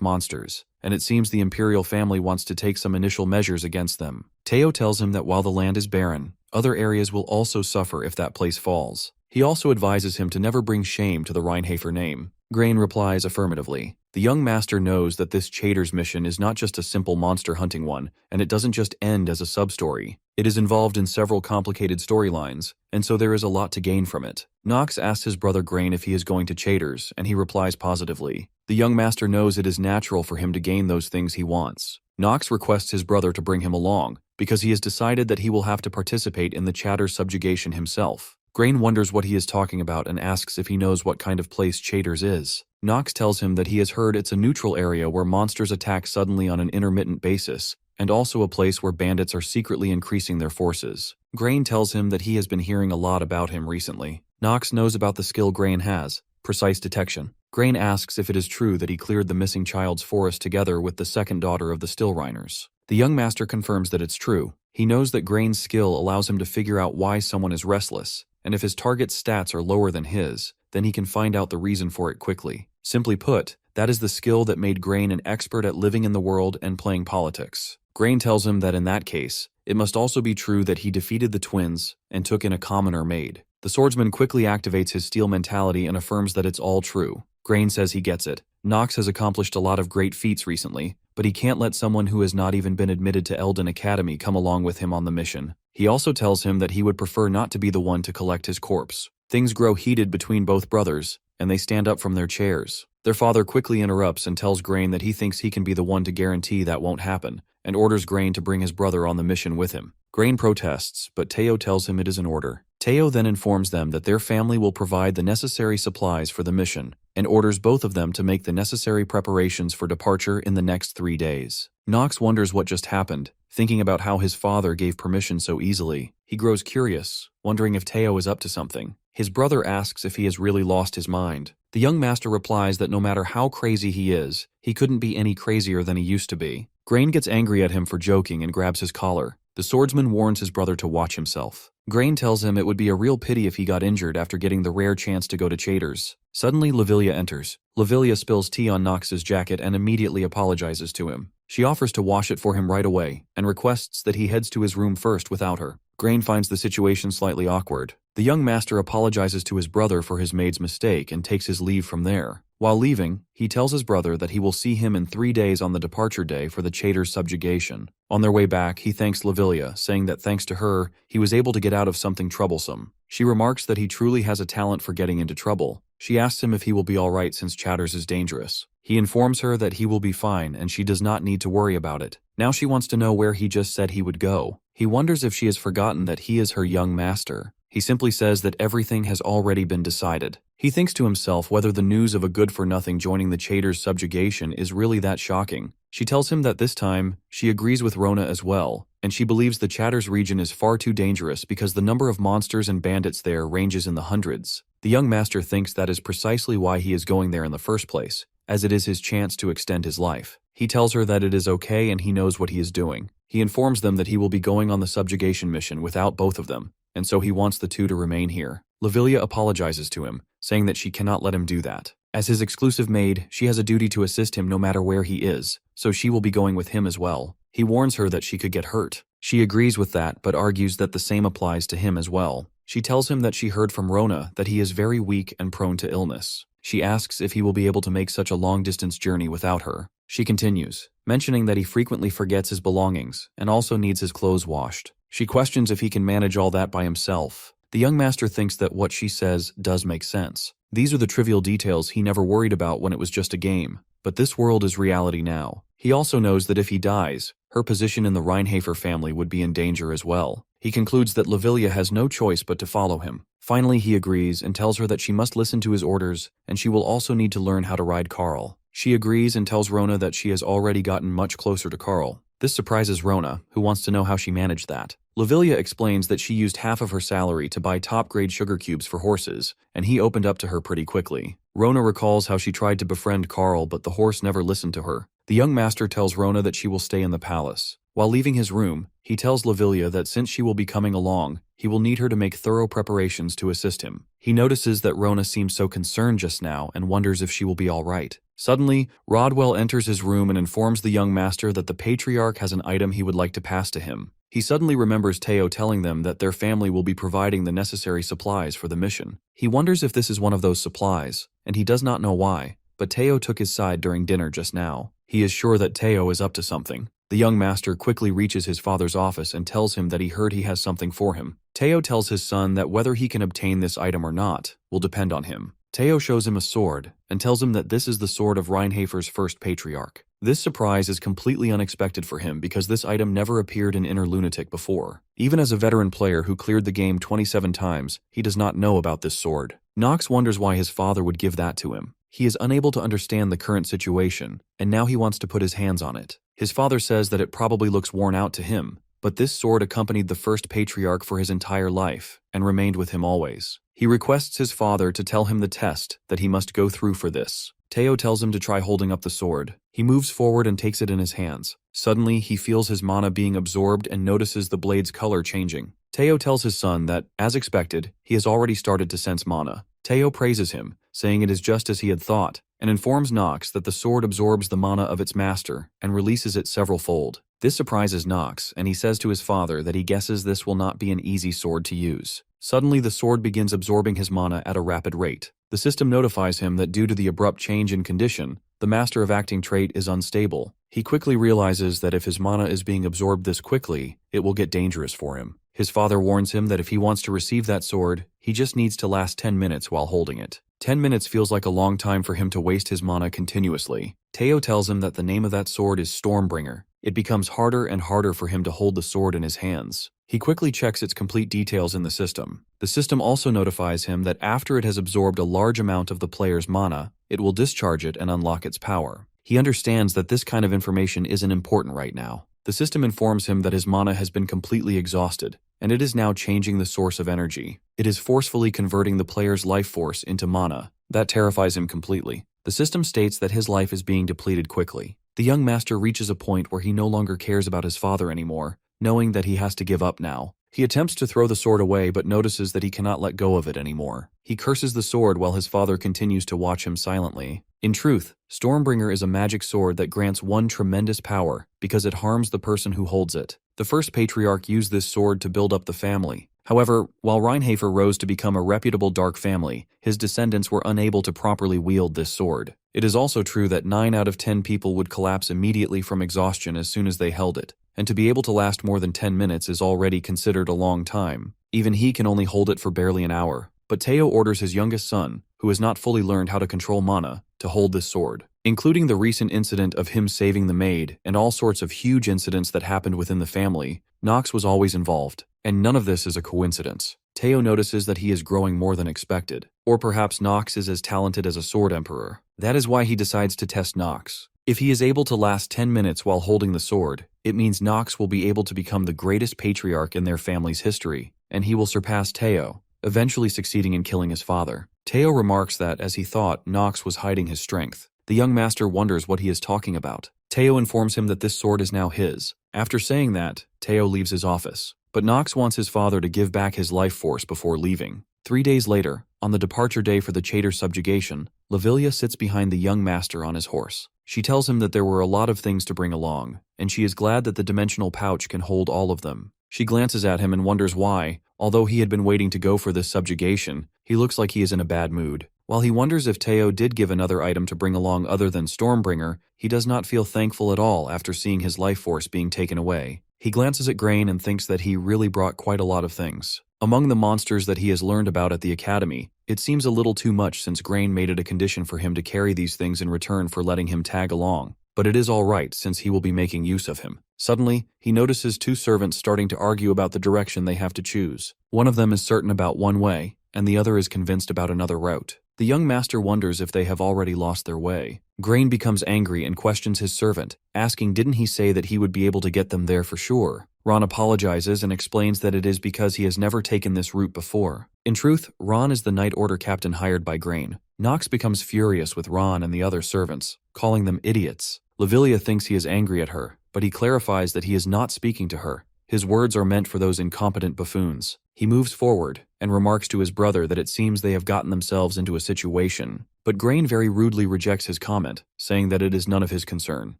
monsters, and it seems the Imperial family wants to take some initial measures against them. Teo tells him that while the land is barren, other areas will also suffer if that place falls. He also advises him to never bring shame to the Rheinhafer name. Grain replies affirmatively. The young master knows that this Chaders mission is not just a simple monster hunting one, and it doesn't just end as a sub-story. It is involved in several complicated storylines, and so there is a lot to gain from it. Nox asks his brother Grain if he is going to Chaders, and he replies positively. The young master knows it is natural for him to gain those things he wants. Nox requests his brother to bring him along, because he has decided that he will have to participate in the Chaders subjugation himself. Grain wonders what he is talking about and asks if he knows what kind of place Chaders is. Nox tells him that he has heard it's a neutral area where monsters attack suddenly on an intermittent basis, and also a place where bandits are secretly increasing their forces. Grain tells him that he has been hearing a lot about him recently. Nox knows about the skill Grain has, precise detection. Grain asks if it is true that he cleared the missing child's forest together with the second daughter of the Stillreiners. The young master confirms that it's true. He knows that Grain's skill allows him to figure out why someone is restless, and if his target's stats are lower than his, then he can find out the reason for it quickly. Simply put, that is the skill that made Grain an expert at living in the world and playing politics. Grain tells him that in that case, it must also be true that he defeated the twins and took in a commoner maid. The swordsman quickly activates his steel mentality and affirms that it's all true. Grain says he gets it. Nox has accomplished a lot of great feats recently, but he can't let someone who has not even been admitted to Elden Academy come along with him on the mission. He also tells him that he would prefer not to be the one to collect his corpse. Things grow heated between both brothers, and they stand up from their chairs. Their father quickly interrupts and tells Grain that he thinks he can be the one to guarantee that won't happen, and orders Grain to bring his brother on the mission with him. Grain protests, but Teo tells him it is an order. Teo then informs them that their family will provide the necessary supplies for the mission, and orders both of them to make the necessary preparations for departure in the next 3 days. Nox wonders what just happened, thinking about how his father gave permission so easily. He grows curious, wondering if Teo is up to something. His brother asks if he has really lost his mind. The young master replies that no matter how crazy he is, he couldn't be any crazier than he used to be. Grain gets angry at him for joking and grabs his collar. The swordsman warns his brother to watch himself. Grain tells him it would be a real pity if he got injured after getting the rare chance to go to Chaders. Suddenly, Lavilia enters. Lavilia spills tea on Nox's jacket and immediately apologizes to him. She offers to wash it for him right away, and requests that he heads to his room first without her. Grain finds the situation slightly awkward. The young master apologizes to his brother for his maid's mistake and takes his leave from there. While leaving, he tells his brother that he will see him in 3 days on the departure day for the Chaders subjugation. On their way back, he thanks Lavilia, saying that thanks to her, he was able to get out of something troublesome. She remarks that he truly has a talent for getting into trouble. She asks him if he will be alright since Chaders is dangerous. He informs her that he will be fine and she does not need to worry about it. Now she wants to know where he just said he would go. He wonders if she has forgotten that he is her young master. He simply says that everything has already been decided. He thinks to himself whether the news of a good-for-nothing joining the Chaders subjugation is really that shocking. She tells him that this time, she agrees with Rona as well, and she believes the Chaders region is far too dangerous because the number of monsters and bandits there ranges in the hundreds. The young master thinks that is precisely why he is going there in the first place, as it is his chance to extend his life. He tells her that it is okay and he knows what he is doing. He informs them that he will be going on the subjugation mission without both of them, and so he wants the two to remain here. Lavilia apologizes to him, saying that she cannot let him do that. As his exclusive maid, she has a duty to assist him no matter where he is, so she will be going with him as well. He warns her that she could get hurt. She agrees with that, but argues that the same applies to him as well. She tells him that she heard from Rona that he is very weak and prone to illness. She asks if he will be able to make such a long-distance journey without her. She continues, mentioning that he frequently forgets his belongings and also needs his clothes washed. She questions if he can manage all that by himself. The young master thinks that what she says does make sense. These are the trivial details he never worried about when it was just a game. But this world is reality now. He also knows that if he dies, her position in the Reinhafer family would be in danger as well. He concludes that Lavilia has no choice but to follow him. Finally, he agrees and tells her that she must listen to his orders, and she will also need to learn how to ride Carl. She agrees and tells Rona that she has already gotten much closer to Carl. This surprises Rona, who wants to know how she managed that. Lavilia explains that she used half of her salary to buy top-grade sugar cubes for horses, and he opened up to her pretty quickly. Rona recalls how she tried to befriend Carl, but the horse never listened to her. The young master tells Rona that she will stay in the palace. While leaving his room, he tells Lavilia that since she will be coming along, he will need her to make thorough preparations to assist him. He notices that Rona seems so concerned just now and wonders if she will be all right. Suddenly, Rodwell enters his room and informs the young master that the patriarch has an item he would like to pass to him. He suddenly remembers Teo telling them that their family will be providing the necessary supplies for the mission. He wonders if this is one of those supplies, and he does not know why, but Teo took his side during dinner just now. He is sure that Teo is up to something. The young master quickly reaches his father's office and tells him that he heard he has something for him. Teo tells his son that whether he can obtain this item or not will depend on him. Teo shows him a sword and tells him that this is the sword of Reinhafer's first patriarch. This surprise is completely unexpected for him because this item never appeared in Inner Lunatic before. Even as a veteran player who cleared the game 27 times, he does not know about this sword. Nox wonders why his father would give that to him. He is unable to understand the current situation, and now he wants to put his hands on it. His father says that it probably looks worn out to him, but this sword accompanied the first patriarch for his entire life and remained with him always. He requests his father to tell him the test that he must go through for this. Teo tells him to try holding up the sword. He moves forward and takes it in his hands. Suddenly, he feels his mana being absorbed and notices the blade's color changing. Teo tells his son that, as expected, he has already started to sense mana. Teo praises him, saying it is just as he had thought, and informs Nox that the sword absorbs the mana of its master and releases it several-fold. This surprises Nox, and he says to his father that he guesses this will not be an easy sword to use. Suddenly, the sword begins absorbing his mana at a rapid rate. The system notifies him that due to the abrupt change in condition, the Master of Acting trait is unstable. He quickly realizes that if his mana is being absorbed this quickly, it will get dangerous for him. His father warns him that if he wants to receive that sword, he just needs to last 10 minutes while holding it. 10 minutes feels like a long time for him to waste his mana continuously. Teo tells him that the name of that sword is Stormbringer. It becomes harder and harder for him to hold the sword in his hands. He quickly checks its complete details in the system. The system also notifies him that after it has absorbed a large amount of the player's mana, it will discharge it and unlock its power. He understands that this kind of information isn't important right now. The system informs him that his mana has been completely exhausted, and it is now changing the source of energy. It is forcefully converting the player's life force into mana. That terrifies him completely. The system states that his life is being depleted quickly. The young master reaches a point where he no longer cares about his father anymore, knowing that he has to give up now. He attempts to throw the sword away but notices that he cannot let go of it anymore. He curses the sword while his father continues to watch him silently. In truth, Stormbringer is a magic sword that grants one tremendous power because it harms the person who holds it. The first patriarch used this sword to build up the family. However, while Reinhafer rose to become a reputable dark family, his descendants were unable to properly wield this sword. It is also true that 9 out of 10 people would collapse immediately from exhaustion as soon as they held it, and to be able to last more than 10 minutes is already considered a long time. Even he can only hold it for barely an hour. But Teo orders his youngest son, who has not fully learned how to control mana, to hold this sword. Including the recent incident of him saving the maid and all sorts of huge incidents that happened within the family, Nox was always involved, and none of this is a coincidence. Teo notices that he is growing more than expected, or perhaps Nox is as talented as a sword emperor. That is why he decides to test Nox. If he is able to last 10 minutes while holding the sword, it means Nox will be able to become the greatest patriarch in their family's history, and he will surpass Teo, eventually succeeding in killing his father. Teo remarks that, as he thought, Nox was hiding his strength. The young master wonders what he is talking about. Teo informs him that this sword is now his. After saying that, Teo leaves his office. But Nox wants his father to give back his life force before leaving. 3 days later, on the departure day for the Chater subjugation, Lavilia sits behind the young master on his horse. She tells him that there were a lot of things to bring along, and she is glad that the dimensional pouch can hold all of them. She glances at him and wonders why, although he had been waiting to go for this subjugation, he looks like he is in a bad mood. While he wonders if Teo did give another item to bring along other than Stormbringer, he does not feel thankful at all after seeing his life force being taken away. He glances at Grain and thinks that he really brought quite a lot of things. Among the monsters that he has learned about at the academy, it seems a little too much since Grain made it a condition for him to carry these things in return for letting him tag along. But it is all right since he will be making use of him. Suddenly, he notices two servants starting to argue about the direction they have to choose. One of them is certain about one way, and the other is convinced about another route. The young master wonders if they have already lost their way. Grain becomes angry and questions his servant, asking didn't he say that he would be able to get them there for sure. Ron apologizes and explains that it is because he has never taken this route before. In truth, Ron is the Night Order captain hired by Grain. Nox becomes furious with Ron and the other servants, calling them idiots. Lavilia thinks he is angry at her, but he clarifies that he is not speaking to her. His words are meant for those incompetent buffoons. He moves forward and remarks to his brother that it seems they have gotten themselves into a situation. But Grain very rudely rejects his comment, saying that it is none of his concern.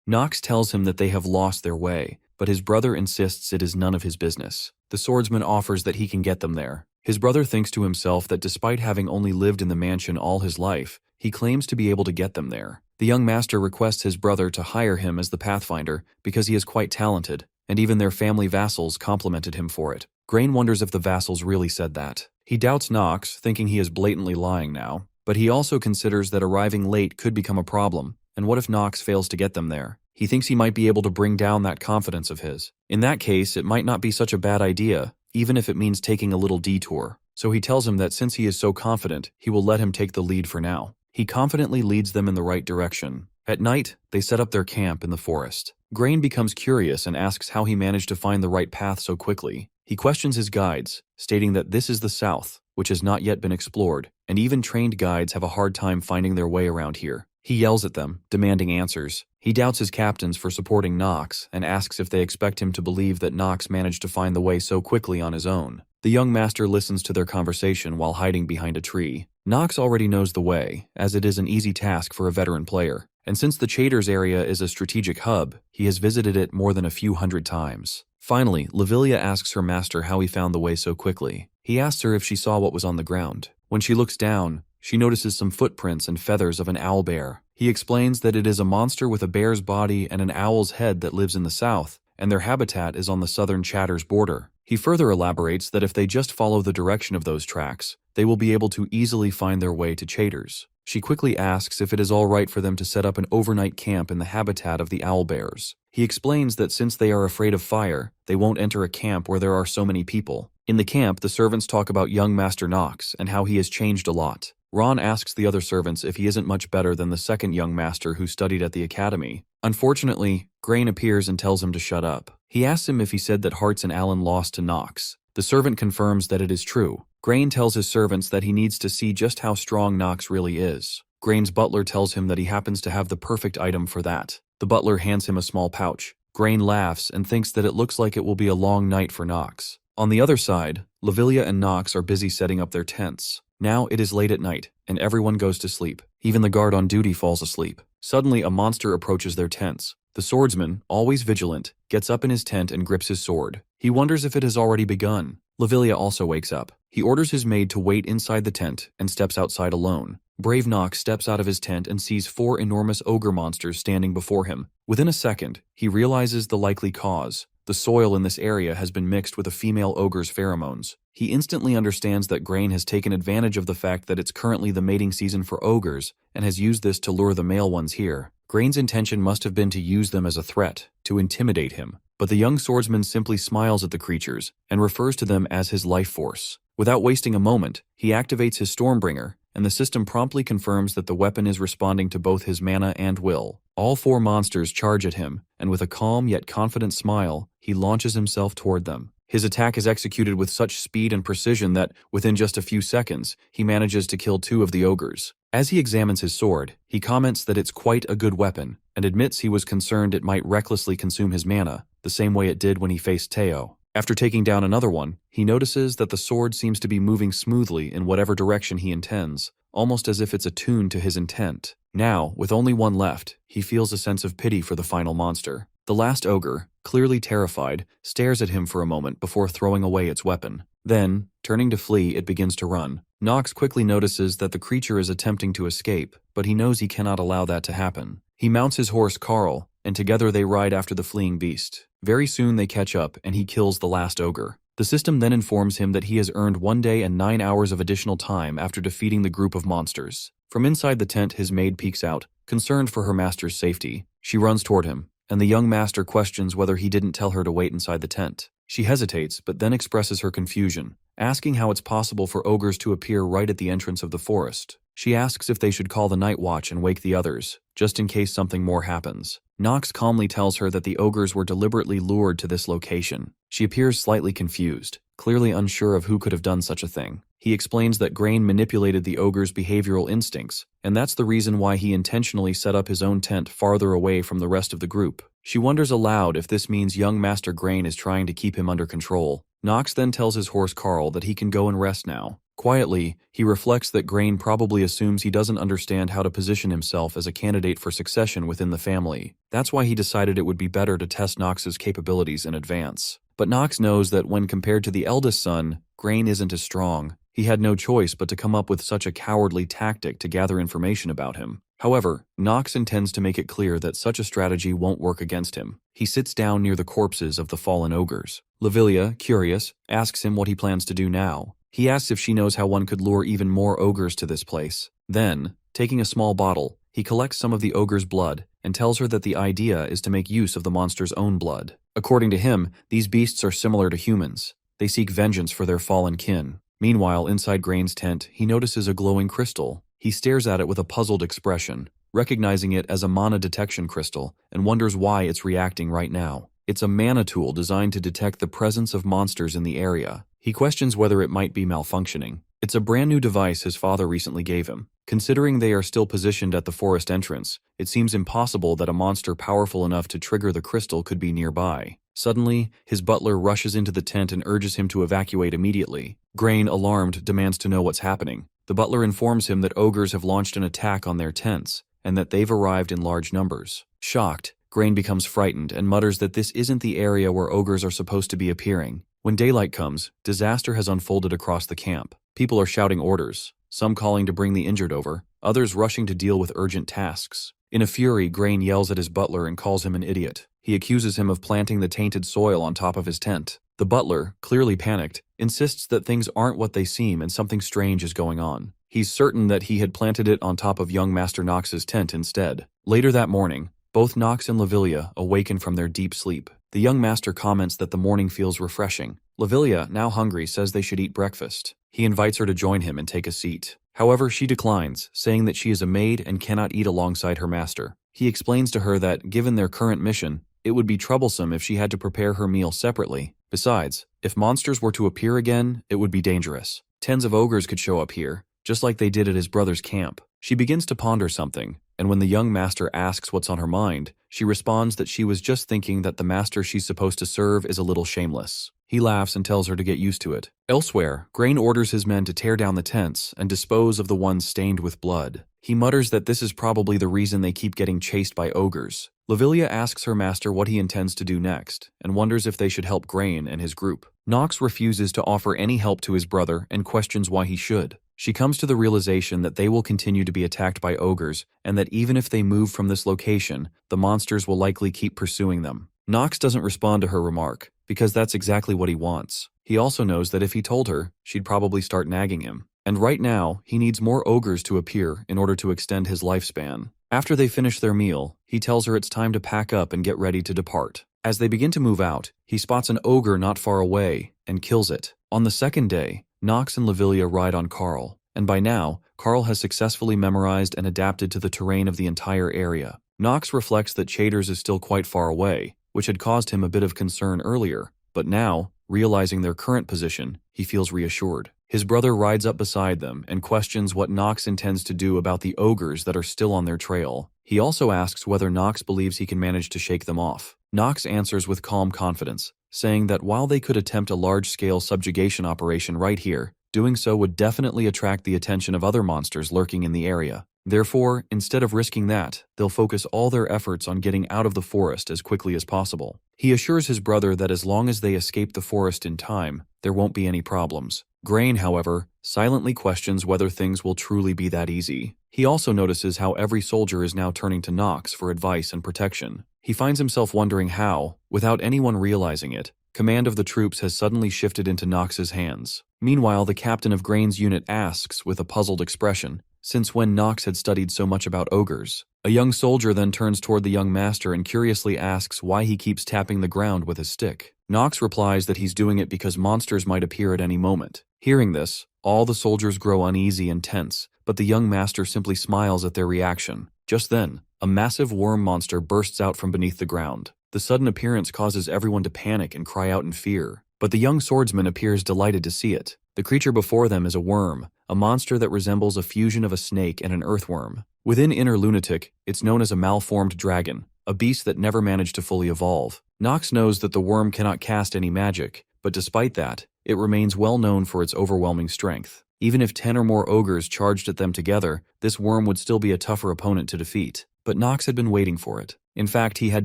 Nox tells him that they have lost their way, but his brother insists it is none of his business. The swordsman offers that he can get them there. His brother thinks to himself that despite having only lived in the mansion all his life, he claims to be able to get them there. The young master requests his brother to hire him as the pathfinder because he is quite talented, and even their family vassals complimented him for it. Grain wonders if the vassals really said that. He doubts Nox, thinking he is blatantly lying now, but he also considers that arriving late could become a problem, and what if Nox fails to get them there? He thinks he might be able to bring down that confidence of his. In that case, it might not be such a bad idea, even if it means taking a little detour. So he tells him that since he is so confident, he will let him take the lead for now. He confidently leads them in the right direction. At night, they set up their camp in the forest. Grain becomes curious and asks how he managed to find the right path so quickly. He questions his guides, stating that this is the south, which has not yet been explored, and even trained guides have a hard time finding their way around here. He yells at them, demanding answers. He doubts his captains for supporting Nox and asks if they expect him to believe that Nox managed to find the way so quickly on his own. The young master listens to their conversation while hiding behind a tree. Nox already knows the way, as it is an easy task for a veteran player. And since the Chaders area is a strategic hub, he has visited it more than a few hundred times. Finally, Lavilia asks her master how he found the way so quickly. He asks her if she saw what was on the ground. When she looks down, she notices some footprints and feathers of an owl bear. He explains that it is a monster with a bear's body and an owl's head that lives in the south, and their habitat is on the southern Chaders border. He further elaborates that if they just follow the direction of those tracks, they will be able to easily find their way to Chaders. She quickly asks if it is all right for them to set up an overnight camp in the habitat of the owlbears. He explains that since they are afraid of fire, they won't enter a camp where there are so many people. In the camp, the servants talk about young Master Nox and how he has changed a lot. Ron asks the other servants if he isn't much better than the second young master who studied at the academy. Unfortunately, Grain appears and tells him to shut up. He asks him if he said that Hartz and Alan lost to Nox. The servant confirms that it is true. Grain tells his servants that he needs to see just how strong Nox really is. Grain's butler tells him that he happens to have the perfect item for that. The butler hands him a small pouch. Grain laughs and thinks that it looks like it will be a long night for Nox. On the other side, Lavilia and Nox are busy setting up their tents. Now it is late at night, and everyone goes to sleep. Even the guard on duty falls asleep. Suddenly, a monster approaches their tents. The swordsman, always vigilant, gets up in his tent and grips his sword. He wonders if it has already begun. Lavilia also wakes up. He orders his maid to wait inside the tent and steps outside alone. Brave Nox steps out of his tent and sees 4 enormous ogre monsters standing before him. Within a second, he realizes the likely cause. The soil in this area has been mixed with a female ogre's pheromones. He instantly understands that Grain has taken advantage of the fact that it's currently the mating season for ogres and has used this to lure the male ones here. Grain's intention must have been to use them as a threat, to intimidate him. But the young swordsman simply smiles at the creatures and refers to them as his life force. Without wasting a moment, he activates his Stormbringer, and the system promptly confirms that the weapon is responding to both his mana and will. All 4 monsters charge at him, and with a calm yet confident smile, he launches himself toward them. His attack is executed with such speed and precision that, within just a few seconds, he manages to kill 2 of the ogres. As he examines his sword, he comments that it's quite a good weapon, and admits he was concerned it might recklessly consume his mana, the same way it did when he faced Teo. After taking down another one, he notices that the sword seems to be moving smoothly in whatever direction he intends, almost as if it's attuned to his intent. Now, with only one left, he feels a sense of pity for the final monster. The last ogre, clearly terrified, stares at him for a moment before throwing away its weapon. Then, turning to flee, it begins to run. Nox quickly notices that the creature is attempting to escape, but he knows he cannot allow that to happen. He mounts his horse Carl, and together they ride after the fleeing beast. Very soon they catch up and he kills the last ogre. The system then informs him that he has earned 1 day and 9 hours of additional time after defeating the group of monsters. From inside the tent, his maid peeks out, concerned for her master's safety. She runs toward him, and the young master questions whether he didn't tell her to wait inside the tent. She hesitates, but then expresses her confusion, asking how it's possible for ogres to appear right at the entrance of the forest. She asks if they should call the night watch and wake the others, just in case something more happens. Nox calmly tells her that the ogres were deliberately lured to this location. She appears slightly confused, clearly unsure of who could have done such a thing. He explains that Grain manipulated the ogre's behavioral instincts, and that's the reason why he intentionally set up his own tent farther away from the rest of the group. She wonders aloud if this means young Master Grain is trying to keep him under control. Nox then tells his horse Carl that he can go and rest now. Quietly, he reflects that Grain probably assumes he doesn't understand how to position himself as a candidate for succession within the family. That's why he decided it would be better to test Nox's capabilities in advance. But Nox knows that when compared to the eldest son, Grain isn't as strong. He had no choice but to come up with such a cowardly tactic to gather information about him. However, Nox intends to make it clear that such a strategy won't work against him. He sits down near the corpses of the fallen ogres. Lavilia, curious, asks him what he plans to do now. He asks if she knows how one could lure even more ogres to this place. Then, taking a small bottle, he collects some of the ogre's blood and tells her that the idea is to make use of the monster's own blood. According to him, these beasts are similar to humans. They seek vengeance for their fallen kin. Meanwhile, inside Grain's tent, he notices a glowing crystal. He stares at it with a puzzled expression, recognizing it as a mana detection crystal, and wonders why it's reacting right now. It's a mana tool designed to detect the presence of monsters in the area. He questions whether it might be malfunctioning. It's a brand new device his father recently gave him. Considering they are still positioned at the forest entrance, it seems impossible that a monster powerful enough to trigger the crystal could be nearby. Suddenly, his butler rushes into the tent and urges him to evacuate immediately. Grain, alarmed, demands to know what's happening. The butler informs him that ogres have launched an attack on their tents, and that they've arrived in large numbers. Shocked, Grain becomes frightened and mutters that this isn't the area where ogres are supposed to be appearing. When daylight comes, disaster has unfolded across the camp. People are shouting orders, some calling to bring the injured over, others rushing to deal with urgent tasks. In a fury, Grain yells at his butler and calls him an idiot. He accuses him of planting the tainted soil on top of his tent. The butler, clearly panicked, insists that things aren't what they seem and something strange is going on. He's certain that he had planted it on top of young Master Nox's tent instead. Later that morning, both Nox and Lavilia awaken from their deep sleep. The young master comments that the morning feels refreshing. Lavilia, now hungry, says they should eat breakfast. He invites her to join him and take a seat. However, she declines, saying that she is a maid and cannot eat alongside her master. He explains to her that, given their current mission, it would be troublesome if she had to prepare her meal separately. Besides, if monsters were to appear again, it would be dangerous. Tens of ogres could show up here, just like they did at his brother's camp. She begins to ponder something, and when the young master asks what's on her mind, she responds that she was just thinking that the master she's supposed to serve is a little shameless. He laughs and tells her to get used to it. Elsewhere, Grain orders his men to tear down the tents and dispose of the ones stained with blood. He mutters that this is probably the reason they keep getting chased by ogres. Lavilia asks her master what he intends to do next, and wonders if they should help Grain and his group. Nox refuses to offer any help to his brother and questions why he should. She comes to the realization that they will continue to be attacked by ogres, and that even if they move from this location, the monsters will likely keep pursuing them. Nox doesn't respond to her remark, because that's exactly what he wants. He also knows that if he told her, she'd probably start nagging him. And right now, he needs more ogres to appear in order to extend his lifespan. After they finish their meal, he tells her it's time to pack up and get ready to depart. As they begin to move out, he spots an ogre not far away and kills it. On the second day, Nox and Lavilia ride on Carl, and by now, Carl has successfully memorized and adapted to the terrain of the entire area. Nox reflects that Chaders is still quite far away, which had caused him a bit of concern earlier, but now, realizing their current position, he feels reassured. His brother rides up beside them and questions what Nox intends to do about the ogres that are still on their trail. He also asks whether Nox believes he can manage to shake them off. Nox answers with calm confidence, saying that while they could attempt a large-scale subjugation operation right here, doing so would definitely attract the attention of other monsters lurking in the area. Therefore, instead of risking that, they'll focus all their efforts on getting out of the forest as quickly as possible. He assures his brother that as long as they escape the forest in time, there won't be any problems. Grain, however, silently questions whether things will truly be that easy. He also notices how every soldier is now turning to Nox for advice and protection. He finds himself wondering how, without anyone realizing it, command of the troops has suddenly shifted into Nox's hands. Meanwhile, the captain of Grain's unit asks with a puzzled expression, since when Nox had studied so much about ogres. A young soldier then turns toward the young master and curiously asks why he keeps tapping the ground with his stick. Nox replies that he's doing it because monsters might appear at any moment. Hearing this, all the soldiers grow uneasy and tense, but the young master simply smiles at their reaction. Just then, a massive worm monster bursts out from beneath the ground. The sudden appearance causes everyone to panic and cry out in fear, but the young swordsman appears delighted to see it. The creature before them is a worm, a monster that resembles a fusion of a snake and an earthworm. Within Inner Lunatic, it's known as a malformed dragon, a beast that never managed to fully evolve. Nox knows that the worm cannot cast any magic, but despite that, it remains well known for its overwhelming strength. Even if 10 or more ogres charged at them together, this worm would still be a tougher opponent to defeat. But Nox had been waiting for it. In fact, he had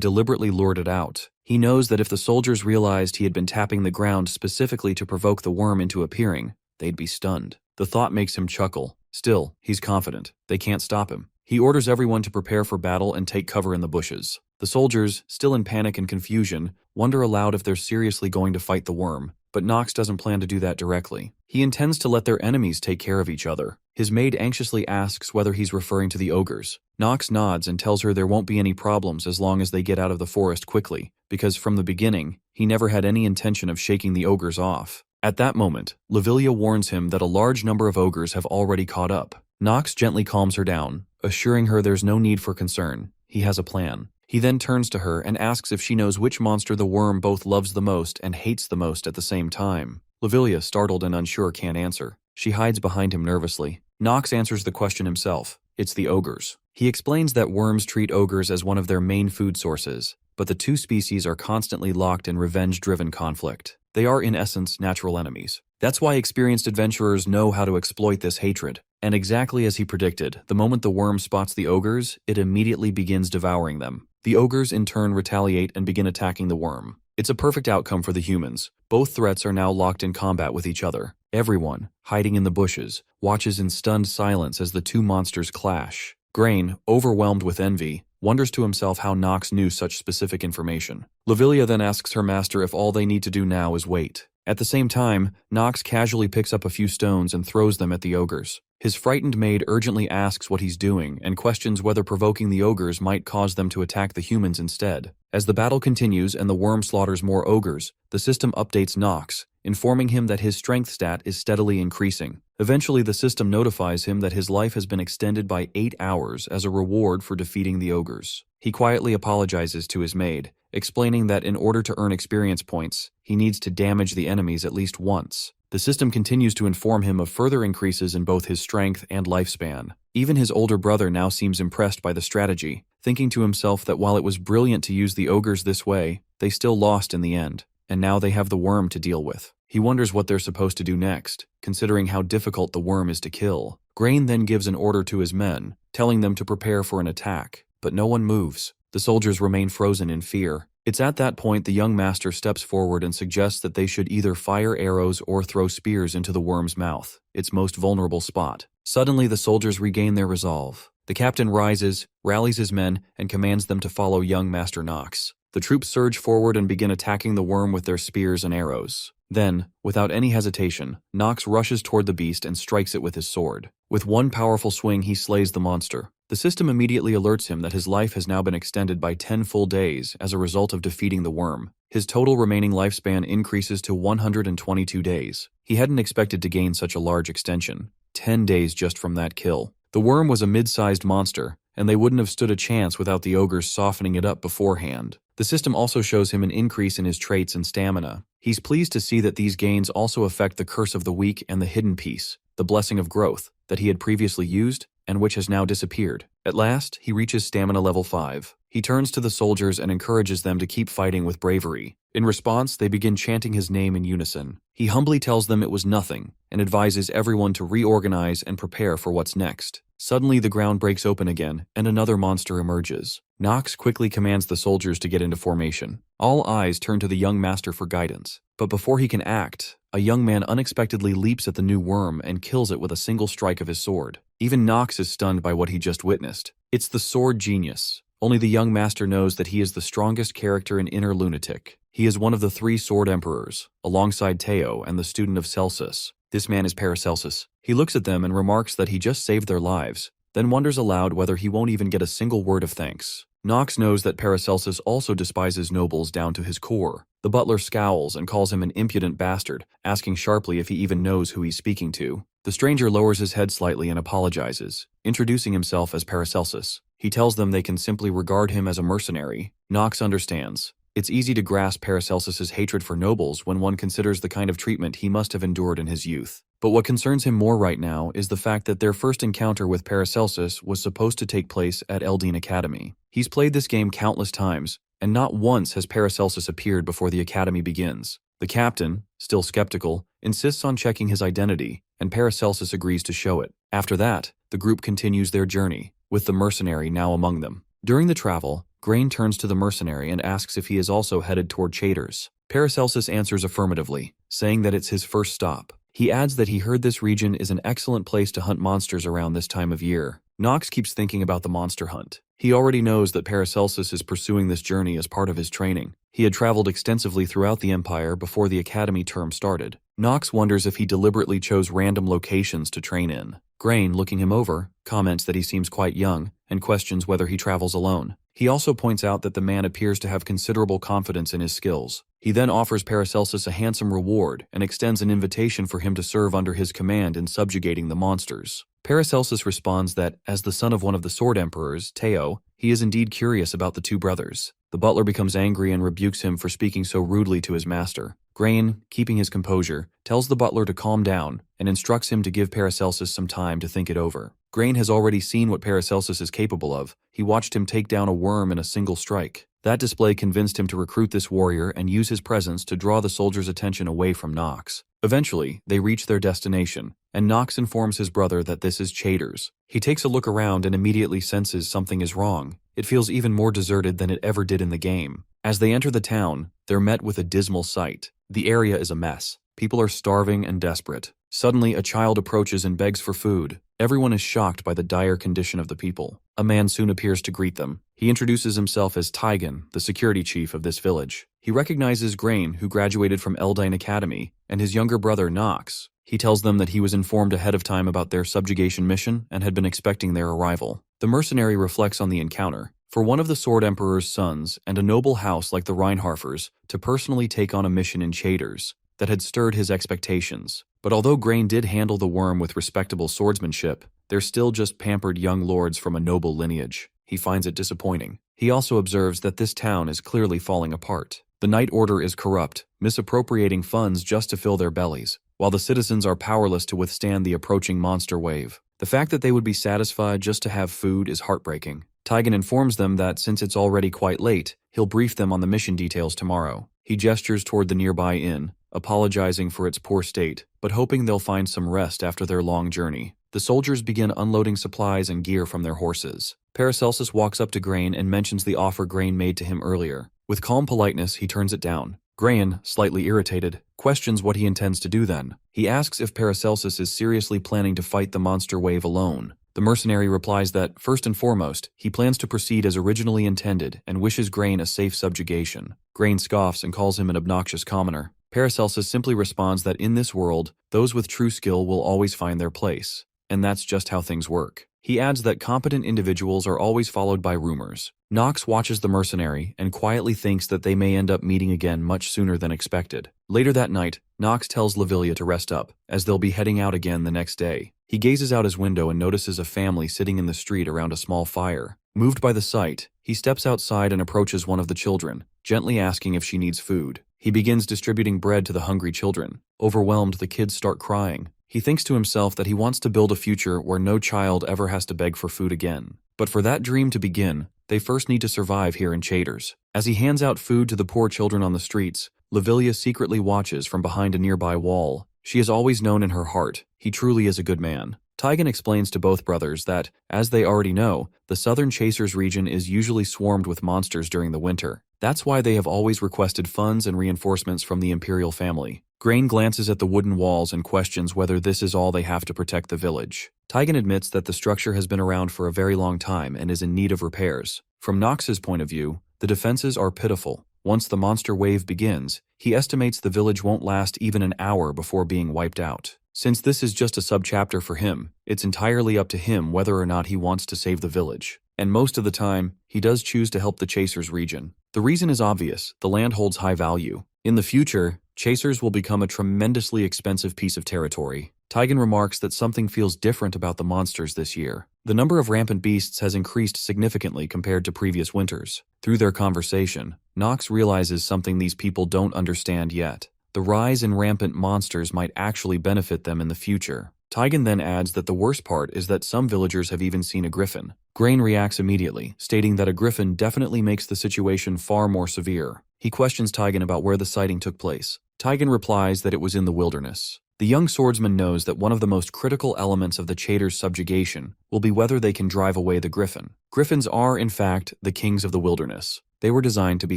deliberately lured it out. He knows that if the soldiers realized he had been tapping the ground specifically to provoke the worm into appearing, they'd be stunned. The thought makes him chuckle. Still, he's confident. They can't stop him. He orders everyone to prepare for battle and take cover in the bushes. The soldiers, still in panic and confusion, wonder aloud if they're seriously going to fight the worm, but Nox doesn't plan to do that directly. He intends to let their enemies take care of each other. His maid anxiously asks whether he's referring to the ogres. Nox nods and tells her there won't be any problems as long as they get out of the forest quickly, because from the beginning, he never had any intention of shaking the ogres off. At that moment, Lavilia warns him that a large number of ogres have already caught up. Nox gently calms her down, assuring her there's no need for concern. He has a plan. He then turns to her and asks if she knows which monster the worm both loves the most and hates the most at the same time. Lavilia, startled and unsure, can't answer. She hides behind him nervously. Nox answers the question himself. It's the ogres. He explains that worms treat ogres as one of their main food sources, but the two species are constantly locked in revenge-driven conflict. They are, in essence, natural enemies. That's why experienced adventurers know how to exploit this hatred. And exactly as he predicted, the moment the worm spots the ogres, it immediately begins devouring them. The ogres in turn retaliate and begin attacking the worm. It's a perfect outcome for the humans. Both threats are now locked in combat with each other. Everyone, hiding in the bushes, watches in stunned silence as the two monsters clash. Grain, overwhelmed with envy, wonders to himself how Nox knew such specific information. Lavilia then asks her master if all they need to do now is wait. At the same time, Nox casually picks up a few stones and throws them at the ogres. His frightened maid urgently asks what he's doing and questions whether provoking the ogres might cause them to attack the humans instead. As the battle continues and the worm slaughters more ogres, the system updates Nox, informing him that his strength stat is steadily increasing. Eventually, the system notifies him that his life has been extended by 8 hours as a reward for defeating the ogres. He quietly apologizes to his maid, explaining that in order to earn experience points, he needs to damage the enemies at least once. The system continues to inform him of further increases in both his strength and lifespan. Even his older brother now seems impressed by the strategy, thinking to himself that while it was brilliant to use the ogres this way, they still lost in the end, and now they have the worm to deal with. He wonders what they're supposed to do next, considering how difficult the worm is to kill. Grain then gives an order to his men, telling them to prepare for an attack, but no one moves. The soldiers remain frozen in fear. It's at that point the young master steps forward and suggests that they should either fire arrows or throw spears into the worm's mouth, its most vulnerable spot. Suddenly, the soldiers regain their resolve. The captain rises, rallies his men, and commands them to follow young Master Nox. The troops surge forward and begin attacking the worm with their spears and arrows. Then, without any hesitation, Nox rushes toward the beast and strikes it with his sword. With one powerful swing, he slays the monster. The system immediately alerts him that his life has now been extended by 10 full days as a result of defeating the worm. His total remaining lifespan increases to 122 days. He hadn't expected to gain such a large extension. 10 days just from that kill. The worm was a mid-sized monster, and they wouldn't have stood a chance without the ogres softening it up beforehand. The system also shows him an increase in his traits and stamina. He's pleased to see that these gains also affect the Curse of the Weak and the Hidden Piece, the Blessing of Growth, that he had previously used, and which has now disappeared. At last, he reaches stamina level 5. He turns to the soldiers and encourages them to keep fighting with bravery. In response, they begin chanting his name in unison. He humbly tells them it was nothing and advises everyone to reorganize and prepare for what's next. Suddenly, the ground breaks open again, and another monster emerges. Nox quickly commands the soldiers to get into formation. All eyes turn to the young master for guidance. But before he can act, a young man unexpectedly leaps at the new worm and kills it with a single strike of his sword. Even Nox is stunned by what he just witnessed. It's the sword genius. Only the young master knows that he is the strongest character in Inner Lunatic. He is one of the 3 sword emperors, alongside Teo and the student of Celsus. This man is Paracelsus. He looks at them and remarks that he just saved their lives, then wonders aloud whether he won't even get a single word of thanks. Nox knows that Paracelsus also despises nobles down to his core. The butler scowls and calls him an impudent bastard, asking sharply if he even knows who he's speaking to. The stranger lowers his head slightly and apologizes, introducing himself as Paracelsus. He tells them they can simply regard him as a mercenary. Nox understands. It's easy to grasp Paracelsus's hatred for nobles when one considers the kind of treatment he must have endured in his youth. But what concerns him more right now is the fact that their first encounter with Paracelsus was supposed to take place at Eldine Academy. He's played this game countless times, and not once has Paracelsus appeared before the academy begins. The captain, still skeptical, insists on checking his identity, and Paracelsus agrees to show it. After that, the group continues their journey, with the mercenary now among them. During the travel, Grain turns to the mercenary and asks if he is also headed toward Chaders. Paracelsus answers affirmatively, saying that it's his first stop. He adds that he heard this region is an excellent place to hunt monsters around this time of year. Nox keeps thinking about the monster hunt. He already knows that Paracelsus is pursuing this journey as part of his training. He had traveled extensively throughout the Empire before the academy term started. Nox wonders if he deliberately chose random locations to train in. Grain, looking him over, comments that he seems quite young and questions whether he travels alone. He also points out that the man appears to have considerable confidence in his skills. He then offers Paracelsus a handsome reward and extends an invitation for him to serve under his command in subjugating the monsters. Paracelsus responds that, as the son of one of the sword emperors, Teo, he is indeed curious about the 2 brothers. The butler becomes angry and rebukes him for speaking so rudely to his master. Grain, keeping his composure, tells the butler to calm down and instructs him to give Paracelsus some time to think it over. Grain has already seen what Paracelsus is capable of. He watched him take down a worm in a single strike. That display convinced him to recruit this warrior and use his presence to draw the soldiers' attention away from Nox. Eventually, they reach their destination, and Nox informs his brother that this is Chaders. He takes a look around and immediately senses something is wrong. It feels even more deserted than it ever did in the game. As they enter the town, they're met with a dismal sight. The area is a mess. People are starving and desperate. Suddenly, a child approaches and begs for food. Everyone is shocked by the dire condition of the people. A man soon appears to greet them. He introduces himself as Taigen, the security chief of this village. He recognizes Grain, who graduated from Eldine Academy, and his younger brother Nox. He tells them that he was informed ahead of time about their subjugation mission and had been expecting their arrival. The mercenary reflects on the encounter. For one of the Sword Emperor's sons and a noble house like the Reinharfers to personally take on a mission in Chaders that had stirred his expectations. But although Grain did handle the worm with respectable swordsmanship, they're still just pampered young lords from a noble lineage. He finds it disappointing. He also observes that this town is clearly falling apart. The Night Order is corrupt, misappropriating funds just to fill their bellies, while the citizens are powerless to withstand the approaching monster wave. The fact that they would be satisfied just to have food is heartbreaking. Taigen informs them that since it's already quite late, he'll brief them on the mission details tomorrow. He gestures toward the nearby inn, apologizing for its poor state, but hoping they'll find some rest after their long journey. The soldiers begin unloading supplies and gear from their horses. Paracelsus walks up to Grain and mentions the offer Grain made to him earlier. With calm politeness, he turns it down. Grain, slightly irritated, questions what he intends to do then. He asks if Paracelsus is seriously planning to fight the monster wave alone. The mercenary replies that, first and foremost, he plans to proceed as originally intended and wishes Grain a safe subjugation. Grain scoffs and calls him an obnoxious commoner. Paracelsus simply responds that in this world, those with true skill will always find their place. And that's just how things work. He adds that competent individuals are always followed by rumors. Nox watches the mercenary and quietly thinks that they may end up meeting again much sooner than expected. Later that night, Nox tells Lavilia to rest up, as they'll be heading out again the next day. He gazes out his window and notices a family sitting in the street around a small fire. Moved by the sight, he steps outside and approaches one of the children, gently asking if she needs food. He begins distributing bread to the hungry children. Overwhelmed, the kids start crying. He thinks to himself that he wants to build a future where no child ever has to beg for food again. But for that dream to begin, they first need to survive here in Chaders. As he hands out food to the poor children on the streets, Lavilia secretly watches from behind a nearby wall. She has always known in her heart, he truly is a good man. Taigen explains to both brothers that, as they already know, the southern Chasers region is usually swarmed with monsters during the winter. That's why they have always requested funds and reinforcements from the Imperial family. Grain glances at the wooden walls and questions whether this is all they have to protect the village. Taigen admits that the structure has been around for a very long time and is in need of repairs. From Nox's point of view, the defenses are pitiful. Once the monster wave begins, he estimates the village won't last even an hour before being wiped out. Since this is just a sub-chapter for him, it's entirely up to him whether or not he wants to save the village. And most of the time, he does choose to help the Chasers region. The reason is obvious, the land holds high value. In the future, Chasers will become a tremendously expensive piece of territory. Taigen remarks that something feels different about the monsters this year. The number of rampant beasts has increased significantly compared to previous winters. Through their conversation, Nox realizes something these people don't understand yet. The rise in rampant monsters might actually benefit them in the future. Taigen then adds that the worst part is that some villagers have even seen a griffin. Grain reacts immediately, stating that a griffin definitely makes the situation far more severe. He questions Taigen about where the sighting took place. Taigen replies that it was in the wilderness. The young swordsman knows that one of the most critical elements of the Chaders' subjugation will be whether they can drive away the griffin. Griffins are, in fact, the kings of the wilderness. They were designed to be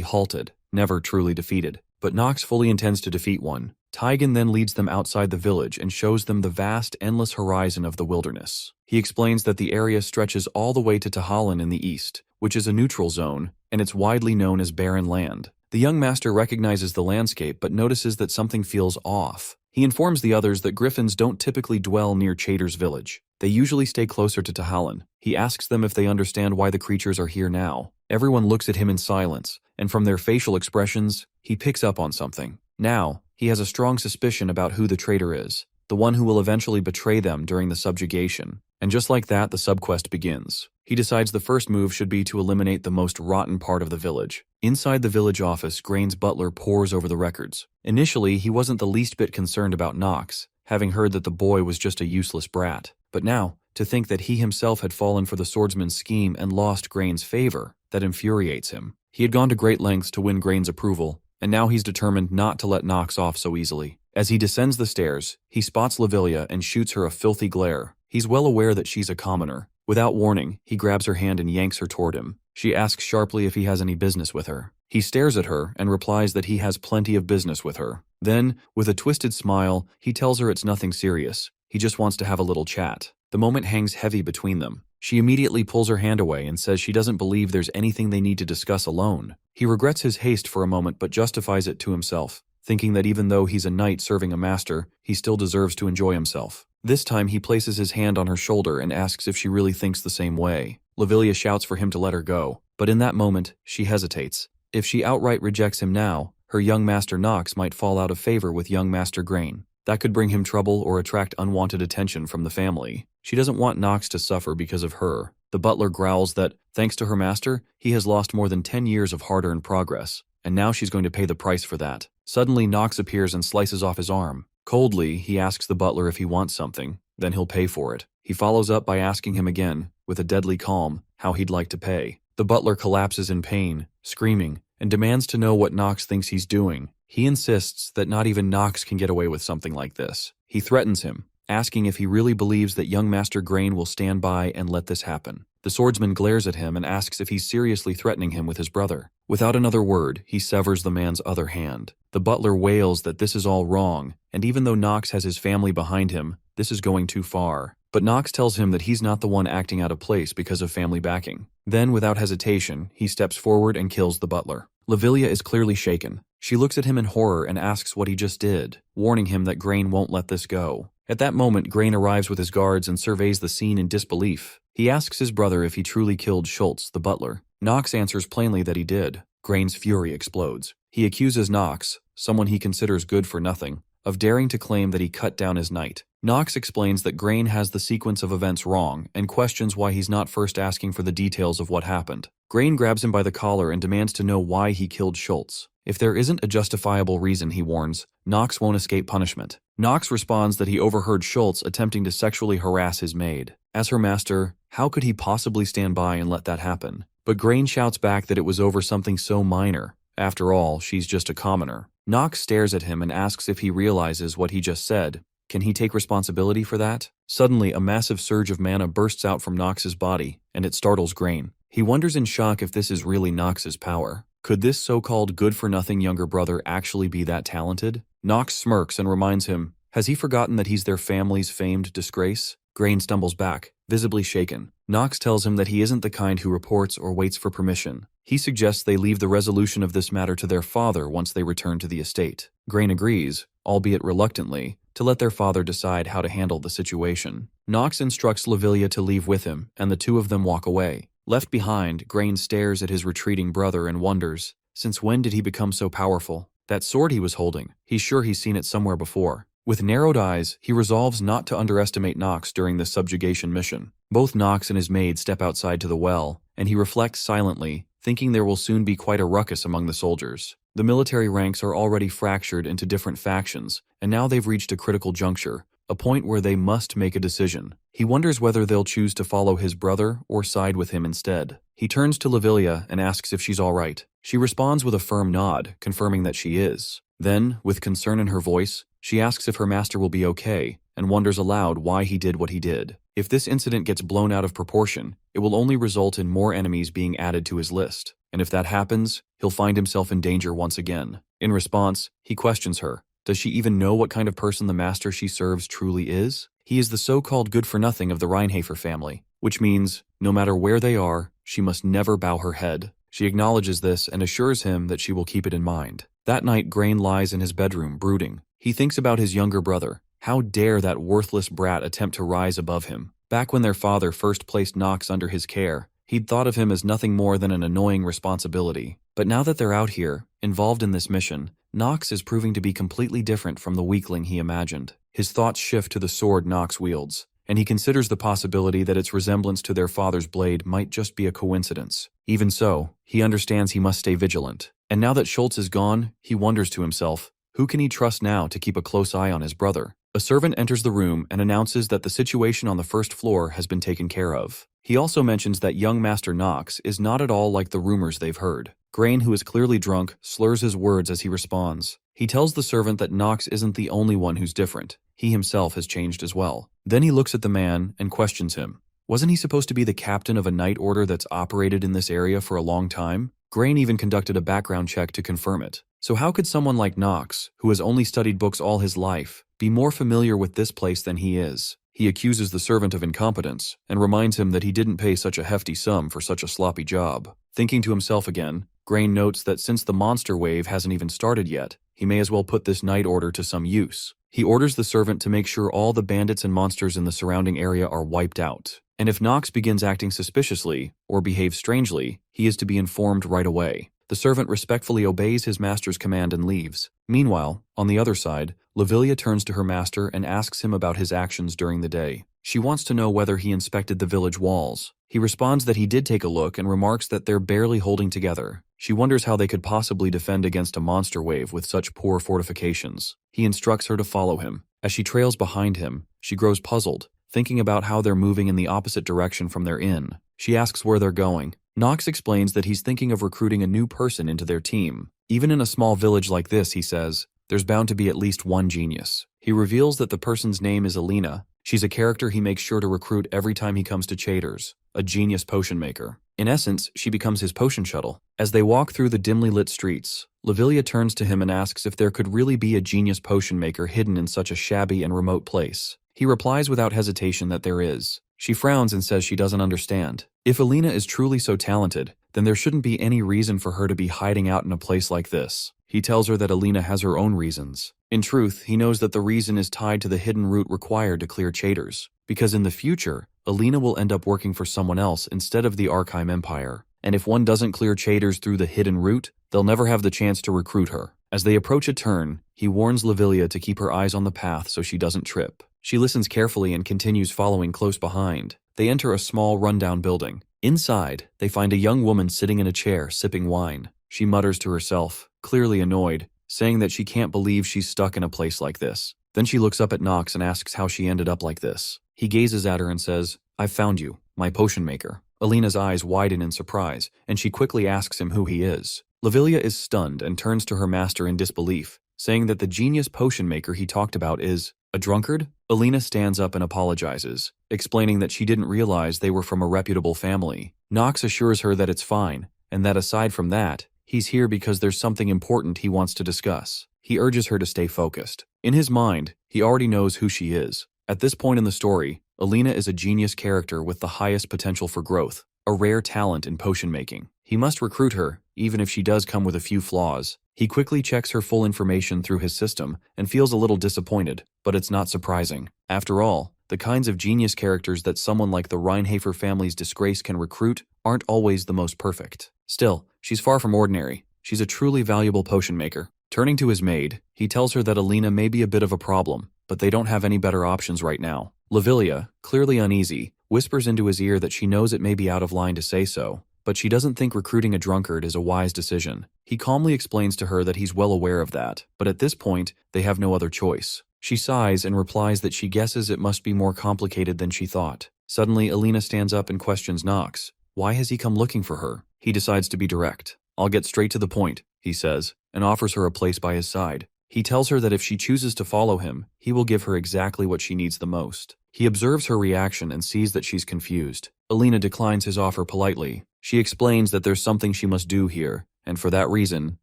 halted, never truly defeated. But Nox fully intends to defeat one. Taigen then leads them outside the village and shows them the vast, endless horizon of the wilderness. He explains that the area stretches all the way to Tahalan in the east, which is a neutral zone, and it's widely known as barren land. The young master recognizes the landscape but notices that something feels off. He informs the others that griffins don't typically dwell near Chaders village. They usually stay closer to Tahalan. He asks them if they understand why the creatures are here now. Everyone looks at him in silence, and from their facial expressions, he picks up on something. Now, he has a strong suspicion about who the traitor is, the one who will eventually betray them during the subjugation. And just like that, the subquest begins. He decides the first move should be to eliminate the most rotten part of the village. Inside the village office, Grain's butler pores over the records. Initially, he wasn't the least bit concerned about Nox, having heard that the boy was just a useless brat. But now, to think that he himself had fallen for the swordsman's scheme and lost Grain's favor, that infuriates him. He had gone to great lengths to win Grain's approval, and now he's determined not to let Nox off so easily. As he descends the stairs, he spots Lavilia and shoots her a filthy glare. He's well aware that she's a commoner. Without warning, he grabs her hand and yanks her toward him. She asks sharply if he has any business with her. He stares at her and replies that he has plenty of business with her. Then, with a twisted smile, he tells her it's nothing serious. He just wants to have a little chat. The moment hangs heavy between them. She immediately pulls her hand away and says she doesn't believe there's anything they need to discuss alone. He regrets his haste for a moment but justifies it to himself, thinking that even though he's a knight serving a master, he still deserves to enjoy himself. This time he places his hand on her shoulder and asks if she really thinks the same way. Lavilia shouts for him to let her go, but in that moment, she hesitates. If she outright rejects him now, her young master Nox might fall out of favor with young master Grain. That could bring him trouble or attract unwanted attention from the family. She doesn't want Nox to suffer because of her. The butler growls that, thanks to her master, he has lost more than 10 years of hard-earned progress, and now she's going to pay the price for that. Suddenly, Nox appears and slices off his arm. Coldly, he asks the butler if he wants something, then he'll pay for it. He follows up by asking him again, with a deadly calm, how he'd like to pay. The butler collapses in pain, screaming, and demands to know what Nox thinks he's doing. He insists that not even Nox can get away with something like this. He threatens him, asking if he really believes that young Master Grain will stand by and let this happen. The swordsman glares at him and asks if he's seriously threatening him with his brother. Without another word, he severs the man's other hand. The butler wails that this is all wrong, and even though Nox has his family behind him, this is going too far. But Nox tells him that he's not the one acting out of place because of family backing. Then, without hesitation, he steps forward and kills the butler. Lavilia is clearly shaken. She looks at him in horror and asks what he just did, warning him that Grain won't let this go. At that moment, Grain arrives with his guards and surveys the scene in disbelief. He asks his brother if he truly killed Schultz, the butler. Nox answers plainly that he did. Grain's fury explodes. He accuses Nox, someone he considers good for nothing, of daring to claim that he cut down his knight. Nox explains that Grain has the sequence of events wrong and questions why he's not first asking for the details of what happened. Grain grabs him by the collar and demands to know why he killed Schultz. If there isn't a justifiable reason, he warns, Nox won't escape punishment. Nox responds that he overheard Schultz attempting to sexually harass his maid. As her master, how could he possibly stand by and let that happen? But Grain shouts back that it was over something so minor. After all, she's just a commoner. Nox stares at him and asks if he realizes what he just said. Can he take responsibility for that? Suddenly, a massive surge of mana bursts out from Nox's body, and it startles Grain. He wonders in shock if this is really Nox's power. Could this so-called good-for-nothing younger brother actually be that talented? Nox smirks and reminds him, has he forgotten that he's their family's famed disgrace? Grain stumbles back, visibly shaken. Nox tells him that he isn't the kind who reports or waits for permission. He suggests they leave the resolution of this matter to their father once they return to the estate. Grain agrees, albeit reluctantly, to let their father decide how to handle the situation. Nox instructs Lavilia to leave with him, and the two of them walk away. Left behind, Grain stares at his retreating brother and wonders, since when did he become so powerful? That sword he was holding, he's sure he's seen it somewhere before. With narrowed eyes, he resolves not to underestimate Nox during this subjugation mission. Both Nox and his maid step outside to the well, and he reflects silently, thinking there will soon be quite a ruckus among the soldiers. The military ranks are already fractured into different factions, and now they've reached a critical juncture, a point where they must make a decision. He wonders whether they'll choose to follow his brother or side with him instead. He turns to Lavilia and asks if she's all right. She responds with a firm nod, confirming that she is. Then, with concern in her voice, she asks if her master will be okay, and wonders aloud why he did what he did. If this incident gets blown out of proportion, it will only result in more enemies being added to his list, and if that happens, he'll find himself in danger once again. In response, he questions her. Does she even know what kind of person the master she serves truly is? He is the so-called good-for-nothing of the Reinhafer family, which means, no matter where they are, she must never bow her head. She acknowledges this and assures him that she will keep it in mind. That night, Grain lies in his bedroom, brooding. He thinks about his younger brother. How dare that worthless brat attempt to rise above him? Back when their father first placed Nox under his care, he'd thought of him as nothing more than an annoying responsibility. But now that they're out here, involved in this mission, Nox is proving to be completely different from the weakling he imagined. His thoughts shift to the sword Nox wields, and he considers the possibility that its resemblance to their father's blade might just be a coincidence. Even so, he understands he must stay vigilant. And now that Schultz is gone, he wonders to himself, who can he trust now to keep a close eye on his brother? A servant enters the room and announces that the situation on the first floor has been taken care of. He also mentions that young Master Nox is not at all like the rumors they've heard. Grain, who is clearly drunk, slurs his words as he responds. He tells the servant that Nox isn't the only one who's different. He himself has changed as well. Then he looks at the man and questions him. Wasn't he supposed to be the captain of a night order that's operated in this area for a long time? Grain even conducted a background check to confirm it. So how could someone like Nox, who has only studied books all his life, be more familiar with this place than he is? He accuses the servant of incompetence and reminds him that he didn't pay such a hefty sum for such a sloppy job. Thinking to himself again, Grain notes that since the monster wave hasn't even started yet, he may as well put this night order to some use. He orders the servant to make sure all the bandits and monsters in the surrounding area are wiped out. And if Nox begins acting suspiciously or behaves strangely, he is to be informed right away. The servant respectfully obeys his master's command and leaves. Meanwhile, on the other side, Lavilia turns to her master and asks him about his actions during the day. She wants to know whether he inspected the village walls. He responds that he did take a look and remarks that they're barely holding together. She wonders how they could possibly defend against a monster wave with such poor fortifications. He instructs her to follow him. As she trails behind him, she grows puzzled, thinking about how they're moving in the opposite direction from their inn. She asks where they're going. Nox explains that he's thinking of recruiting a new person into their team. Even in a small village like this, he says, there's bound to be at least one genius. He reveals that the person's name is Alina. She's a character he makes sure to recruit every time he comes to Chaders, a genius potion maker. In essence, she becomes his potion shuttle. As they walk through the dimly lit streets, Lavilia turns to him and asks if there could really be a genius potion maker hidden in such a shabby and remote place. He replies without hesitation that there is. She frowns and says she doesn't understand. If Alina is truly so talented, then there shouldn't be any reason for her to be hiding out in a place like this. He tells her that Alina has her own reasons. In truth, he knows that the reason is tied to the hidden route required to clear Chaders, because in the future, Alina will end up working for someone else instead of the Arkheim Empire. And if one doesn't clear Chaders through the hidden route, they'll never have the chance to recruit her. As they approach a turn, he warns Lavilia to keep her eyes on the path so she doesn't trip. She listens carefully and continues following close behind. They enter a small rundown building. Inside, they find a young woman sitting in a chair sipping wine. She mutters to herself, clearly annoyed, saying that she can't believe she's stuck in a place like this. Then she looks up at Nox and asks how she ended up like this. He gazes at her and says, "I've found you, my potion maker." Alina's eyes widen in surprise, and she quickly asks him who he is. Lavilia is stunned and turns to her master in disbelief, saying that the genius potion maker he talked about is a drunkard. Alina stands up and apologizes, explaining that she didn't realize they were from a reputable family. Nox assures her that it's fine, and that aside from that, he's here because there's something important he wants to discuss. He urges her to stay focused. In his mind, he already knows who she is. At this point in the story, Alina is a genius character with the highest potential for growth, a rare talent in potion making. He must recruit her, even if she does come with a few flaws. He quickly checks her full information through his system and feels a little disappointed, but it's not surprising. After all, the kinds of genius characters that someone like the Reinhafer family's disgrace can recruit aren't always the most perfect. Still, she's far from ordinary. She's a truly valuable potion maker. Turning to his maid, he tells her that Alina may be a bit of a problem, but they don't have any better options right now. Lavilia, clearly uneasy, whispers into his ear that she knows it may be out of line to say so, but she doesn't think recruiting a drunkard is a wise decision. He calmly explains to her that he's well aware of that, but at this point, they have no other choice. She sighs and replies that she guesses it must be more complicated than she thought. Suddenly, Alina stands up and questions Nox. Why has he come looking for her? He decides to be direct. "I'll get straight to the point," he says, and offers her a place by his side. He tells her that if she chooses to follow him, he will give her exactly what she needs the most. He observes her reaction and sees that she's confused. Alina declines his offer politely. She explains that there's something she must do here, and for that reason,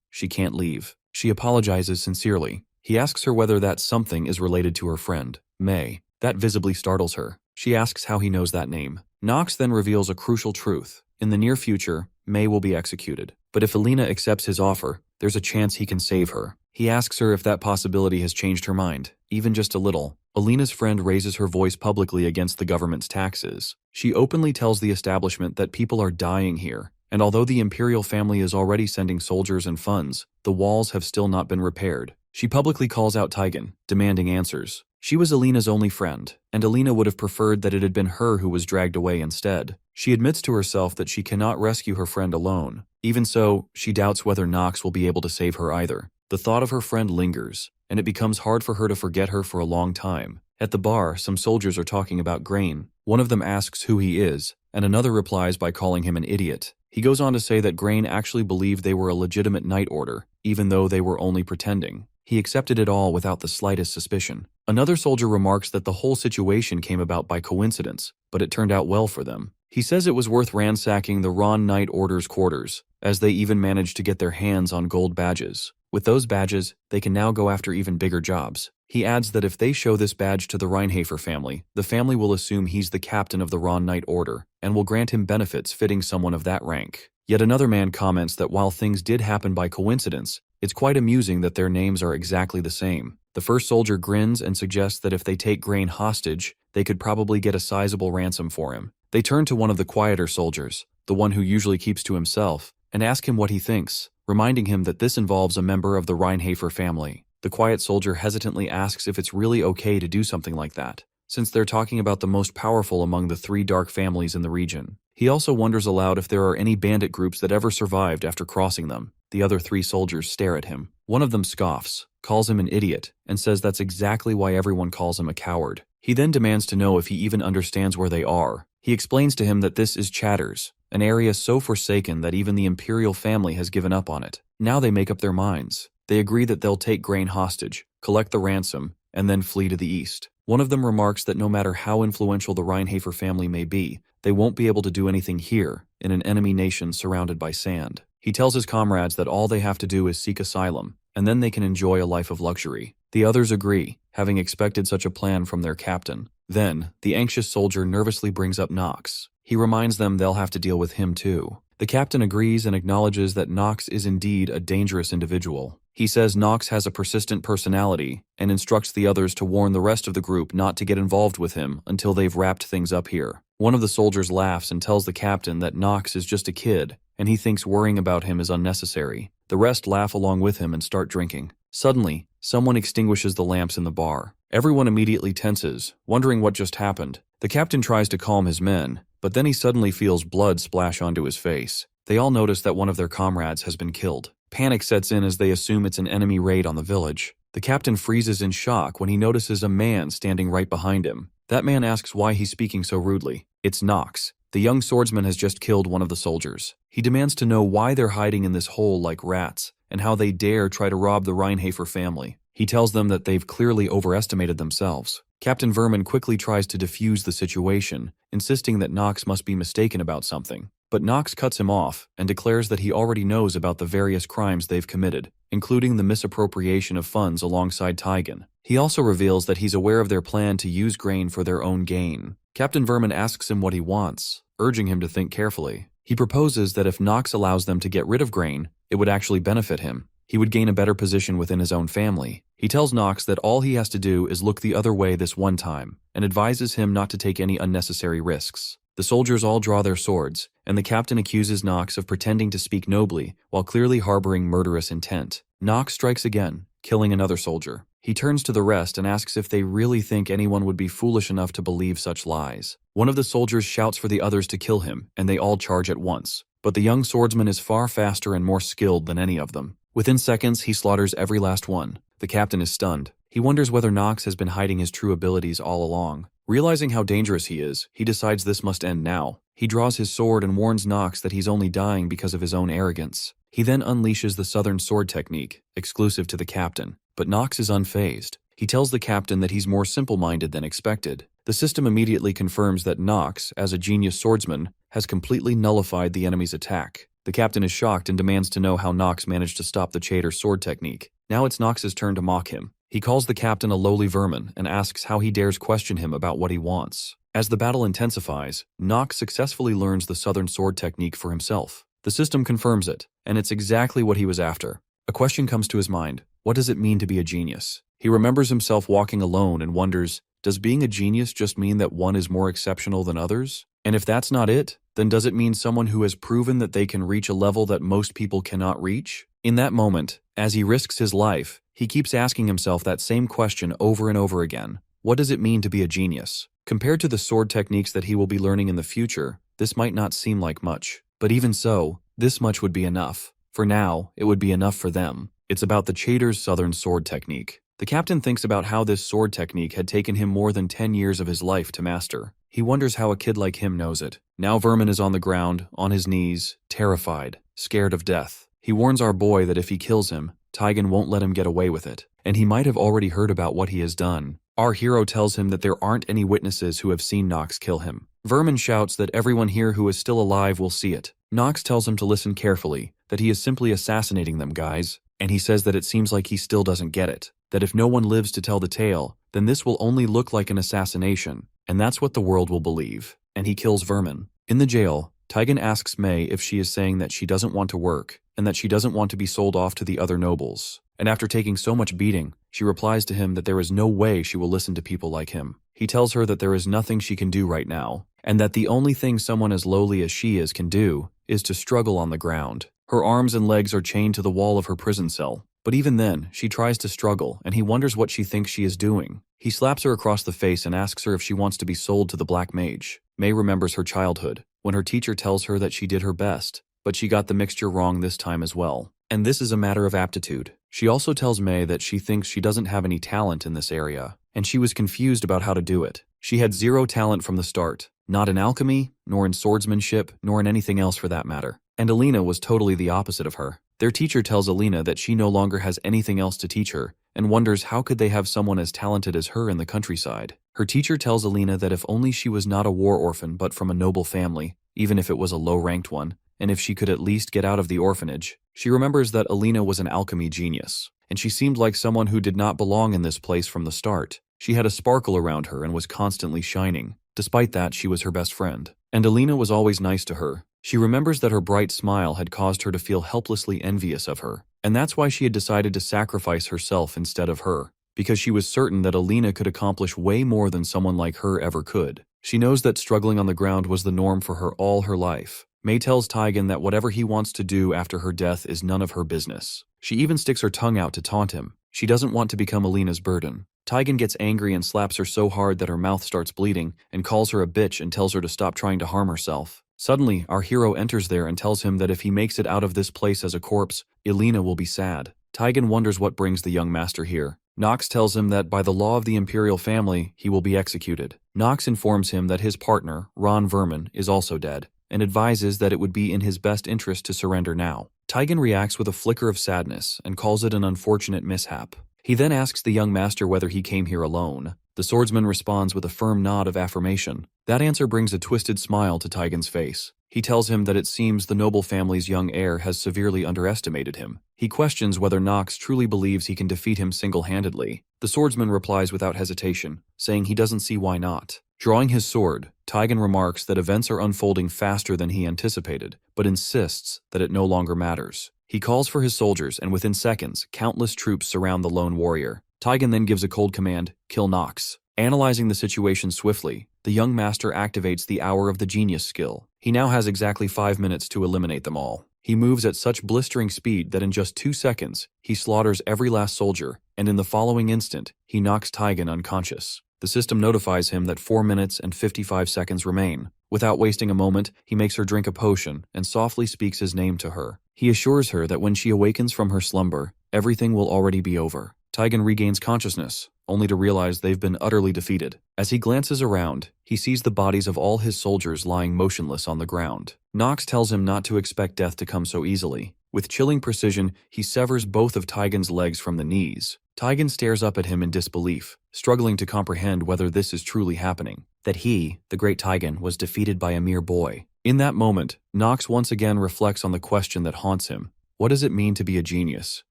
she can't leave. She apologizes sincerely. He asks her whether that something is related to her friend, May. That visibly startles her. She asks how he knows that name. Nox then reveals a crucial truth. In the near future, May will be executed. But if Alina accepts his offer, there's a chance he can save her. He asks her if that possibility has changed her mind, even just a little. Alina's friend raises her voice publicly against the government's taxes. She openly tells the establishment that people are dying here, and although the imperial family is already sending soldiers and funds, the walls have still not been repaired. She publicly calls out Tigan, demanding answers. She was Alina's only friend, and Alina would have preferred that it had been her who was dragged away instead. She admits to herself that she cannot rescue her friend alone. Even so, she doubts whether Nox will be able to save her either. The thought of her friend lingers, and it becomes hard for her to forget her for a long time. At the bar, some soldiers are talking about Grain. One of them asks who he is, and another replies by calling him an idiot. He goes on to say that Grain actually believed they were a legitimate Night Order, even though they were only pretending. He accepted it all without the slightest suspicion. Another soldier remarks that the whole situation came about by coincidence, but it turned out well for them. He says it was worth ransacking the Ron Night Order's quarters, as they even managed to get their hands on gold badges. With those badges, they can now go after even bigger jobs. He adds that if they show this badge to the Reinhafer family, the family will assume he's the captain of the Ron Night Order, and will grant him benefits fitting someone of that rank. Yet another man comments that while things did happen by coincidence, it's quite amusing that their names are exactly the same. The first soldier grins and suggests that if they take Grain hostage, they could probably get a sizable ransom for him. They turn to one of the quieter soldiers, the one who usually keeps to himself, and ask him what he thinks, reminding him that this involves a member of the Reinhafer family. The quiet soldier hesitantly asks if it's really okay to do something like that, since they're talking about the most powerful among the 3 dark families in the region. He also wonders aloud if there are any bandit groups that ever survived after crossing them. The other 3 soldiers stare at him. One of them scoffs, calls him an idiot, and says that's exactly why everyone calls him a coward. He then demands to know if he even understands where they are. He explains to him that this is Chatters, an area so forsaken that even the imperial family has given up on it. Now they make up their minds. They agree that they'll take Grain hostage, collect the ransom, and then flee to the east. One of them remarks that no matter how influential the Reinhafer family may be, they won't be able to do anything here, in an enemy nation surrounded by sand. He tells his comrades that all they have to do is seek asylum, and then they can enjoy a life of luxury. The others agree, having expected such a plan from their captain. Then, the anxious soldier nervously brings up Nox. He reminds them they'll have to deal with him too. The captain agrees and acknowledges that Nox is indeed a dangerous individual. He says Nox has a persistent personality and instructs the others to warn the rest of the group not to get involved with him until they've wrapped things up here. One of the soldiers laughs and tells the captain that Nox is just a kid, and he thinks worrying about him is unnecessary. The rest laugh along with him and start drinking. Suddenly, someone extinguishes the lamps in the bar. Everyone immediately tenses, wondering what just happened. The captain tries to calm his men, but then he suddenly feels blood splash onto his face. They all notice that one of their comrades has been killed. Panic sets in as they assume it's an enemy raid on the village. The captain freezes in shock when he notices a man standing right behind him. That man asks why he's speaking so rudely. It's Nox. The young swordsman has just killed one of the soldiers. He demands to know why they're hiding in this hole like rats, and how they dare try to rob the Reinhafer family. He tells them that they've clearly overestimated themselves. Captain Vermin quickly tries to defuse the situation, insisting that Nox must be mistaken about something. But Nox cuts him off and declares that he already knows about the various crimes they've committed, including the misappropriation of funds alongside Taigen. He also reveals that he's aware of their plan to use grain for their own gain. Captain Vermin asks him what he wants, urging him to think carefully. He proposes that if Nox allows them to get rid of grain, it would actually benefit him. He would gain a better position within his own family. He tells Nox that all he has to do is look the other way this one time, and advises him not to take any unnecessary risks. The soldiers all draw their swords, and the captain accuses Nox of pretending to speak nobly while clearly harboring murderous intent. Nox strikes again, killing another soldier. He turns to the rest and asks if they really think anyone would be foolish enough to believe such lies. One of the soldiers shouts for the others to kill him, and they all charge at once. But the young swordsman is far faster and more skilled than any of them. Within seconds, he slaughters every last one. The captain is stunned. He wonders whether Nox has been hiding his true abilities all along. Realizing how dangerous he is, he decides this must end now. He draws his sword and warns Nox that he's only dying because of his own arrogance. He then unleashes the Southern Sword technique, exclusive to the captain. But Nox is unfazed. He tells the captain that he's more simple-minded than expected. The system immediately confirms that Nox, as a genius swordsman, has completely nullified the enemy's attack. The captain is shocked and demands to know how Nox managed to stop the Chater sword technique. Now it's Nox's turn to mock him. He calls the captain a lowly vermin and asks how he dares question him about what he wants. As the battle intensifies, Nox successfully learns the Southern Sword technique for himself. The system confirms it, and it's exactly what he was after. A question comes to his mind. What does it mean to be a genius? He remembers himself walking alone and wonders, does being a genius just mean that one is more exceptional than others? And if that's not it, then does it mean someone who has proven that they can reach a level that most people cannot reach? In that moment, as he risks his life, he keeps asking himself that same question over and over again. What does it mean to be a genius? Compared to the sword techniques that he will be learning in the future, this might not seem like much. But even so, this much would be enough. For now, it would be enough for them. It's about the Chater's Southern Sword technique. The captain thinks about how this sword technique had taken him more than 10 years of his life to master. He wonders how a kid like him knows it. Now Vermin is on the ground, on his knees, terrified, scared of death. He warns our boy that if he kills him, Taigen won't let him get away with it, and he might have already heard about what he has done. Our hero tells him that there aren't any witnesses who have seen Nox kill him. Vermin shouts that everyone here who is still alive will see it. Nox tells him to listen carefully, that he is simply assassinating them, guys, and he says that it seems like he still doesn't get it, that if no one lives to tell the tale, then this will only look like an assassination, and that's what the world will believe, and he kills Vermin. In the jail, Taigen asks Mei if she is saying that she doesn't want to work, and that she doesn't want to be sold off to the other nobles. And after taking so much beating, she replies to him that there is no way she will listen to people like him. He tells her that there is nothing she can do right now, and that the only thing someone as lowly as she is can do is to struggle on the ground. Her arms and legs are chained to the wall of her prison cell. But even then, she tries to struggle, and he wonders what she thinks she is doing. He slaps her across the face and asks her if she wants to be sold to the Black Mage. Mei remembers her childhood, when her teacher tells her that she did her best, but she got the mixture wrong this time as well. And this is a matter of aptitude. She also tells Mei that she thinks she doesn't have any talent in this area, and she was confused about how to do it. She had zero talent from the start, not in alchemy, nor in swordsmanship, nor in anything else for that matter. And Alina was totally the opposite of her. Their teacher tells Alina that she no longer has anything else to teach her, and wonders how could they have someone as talented as her in the countryside. Her teacher tells Alina that if only she was not a war orphan but from a noble family, even if it was a low-ranked one, and if she could at least get out of the orphanage. She remembers that Alina was an alchemy genius, and she seemed like someone who did not belong in this place from the start. She had a sparkle around her and was constantly shining. Despite that, she was her best friend. And Alina was always nice to her. She remembers that her bright smile had caused her to feel helplessly envious of her, and that's why she had decided to sacrifice herself instead of her, because she was certain that Alina could accomplish way more than someone like her ever could. She knows that struggling on the ground was the norm for her all her life. Mei tells Taigen that whatever he wants to do after her death is none of her business. She even sticks her tongue out to taunt him. She doesn't want to become Alina's burden. Taigen gets angry and slaps her so hard that her mouth starts bleeding, and calls her a bitch and tells her to stop trying to harm herself. Suddenly, our hero enters there and tells him that if he makes it out of this place as a corpse, Alina will be sad. Taigen wonders what brings the young master here. Nox tells him that by the law of the imperial family, he will be executed. Nox informs him that his partner, Ron Vermin, is also dead, and advises that it would be in his best interest to surrender now. Taigen reacts with a flicker of sadness and calls it an unfortunate mishap. He then asks the young master whether he came here alone. The swordsman responds with a firm nod of affirmation. That answer brings a twisted smile to Taigen's face. He tells him that it seems the noble family's young heir has severely underestimated him. He questions whether Nox truly believes he can defeat him single-handedly. The swordsman replies without hesitation, saying he doesn't see why not. Drawing his sword, Taigen remarks that events are unfolding faster than he anticipated, but insists that it no longer matters. He calls for his soldiers, and within seconds, countless troops surround the lone warrior. Taigen then gives a cold command, "Kill Nox." Analyzing the situation swiftly, the young master activates the Hour of the Genius skill. He now has exactly 5 minutes to eliminate them all. He moves at such blistering speed that in just 2 seconds, he slaughters every last soldier, and in the following instant, he knocks Taigen unconscious. The system notifies him that 4 minutes and 55 seconds remain. Without wasting a moment, he makes her drink a potion and softly speaks his name to her. He assures her that when she awakens from her slumber, everything will already be over. Taigen regains consciousness, only to realize they've been utterly defeated. As he glances around, he sees the bodies of all his soldiers lying motionless on the ground. Nox tells him not to expect death to come so easily. With chilling precision, he severs both of Taigen's legs from the knees. Taigen stares up at him in disbelief, struggling to comprehend whether this is truly happening. That he, the great Taigen, was defeated by a mere boy. In that moment, Nox once again reflects on the question that haunts him. What does it mean to be a genius?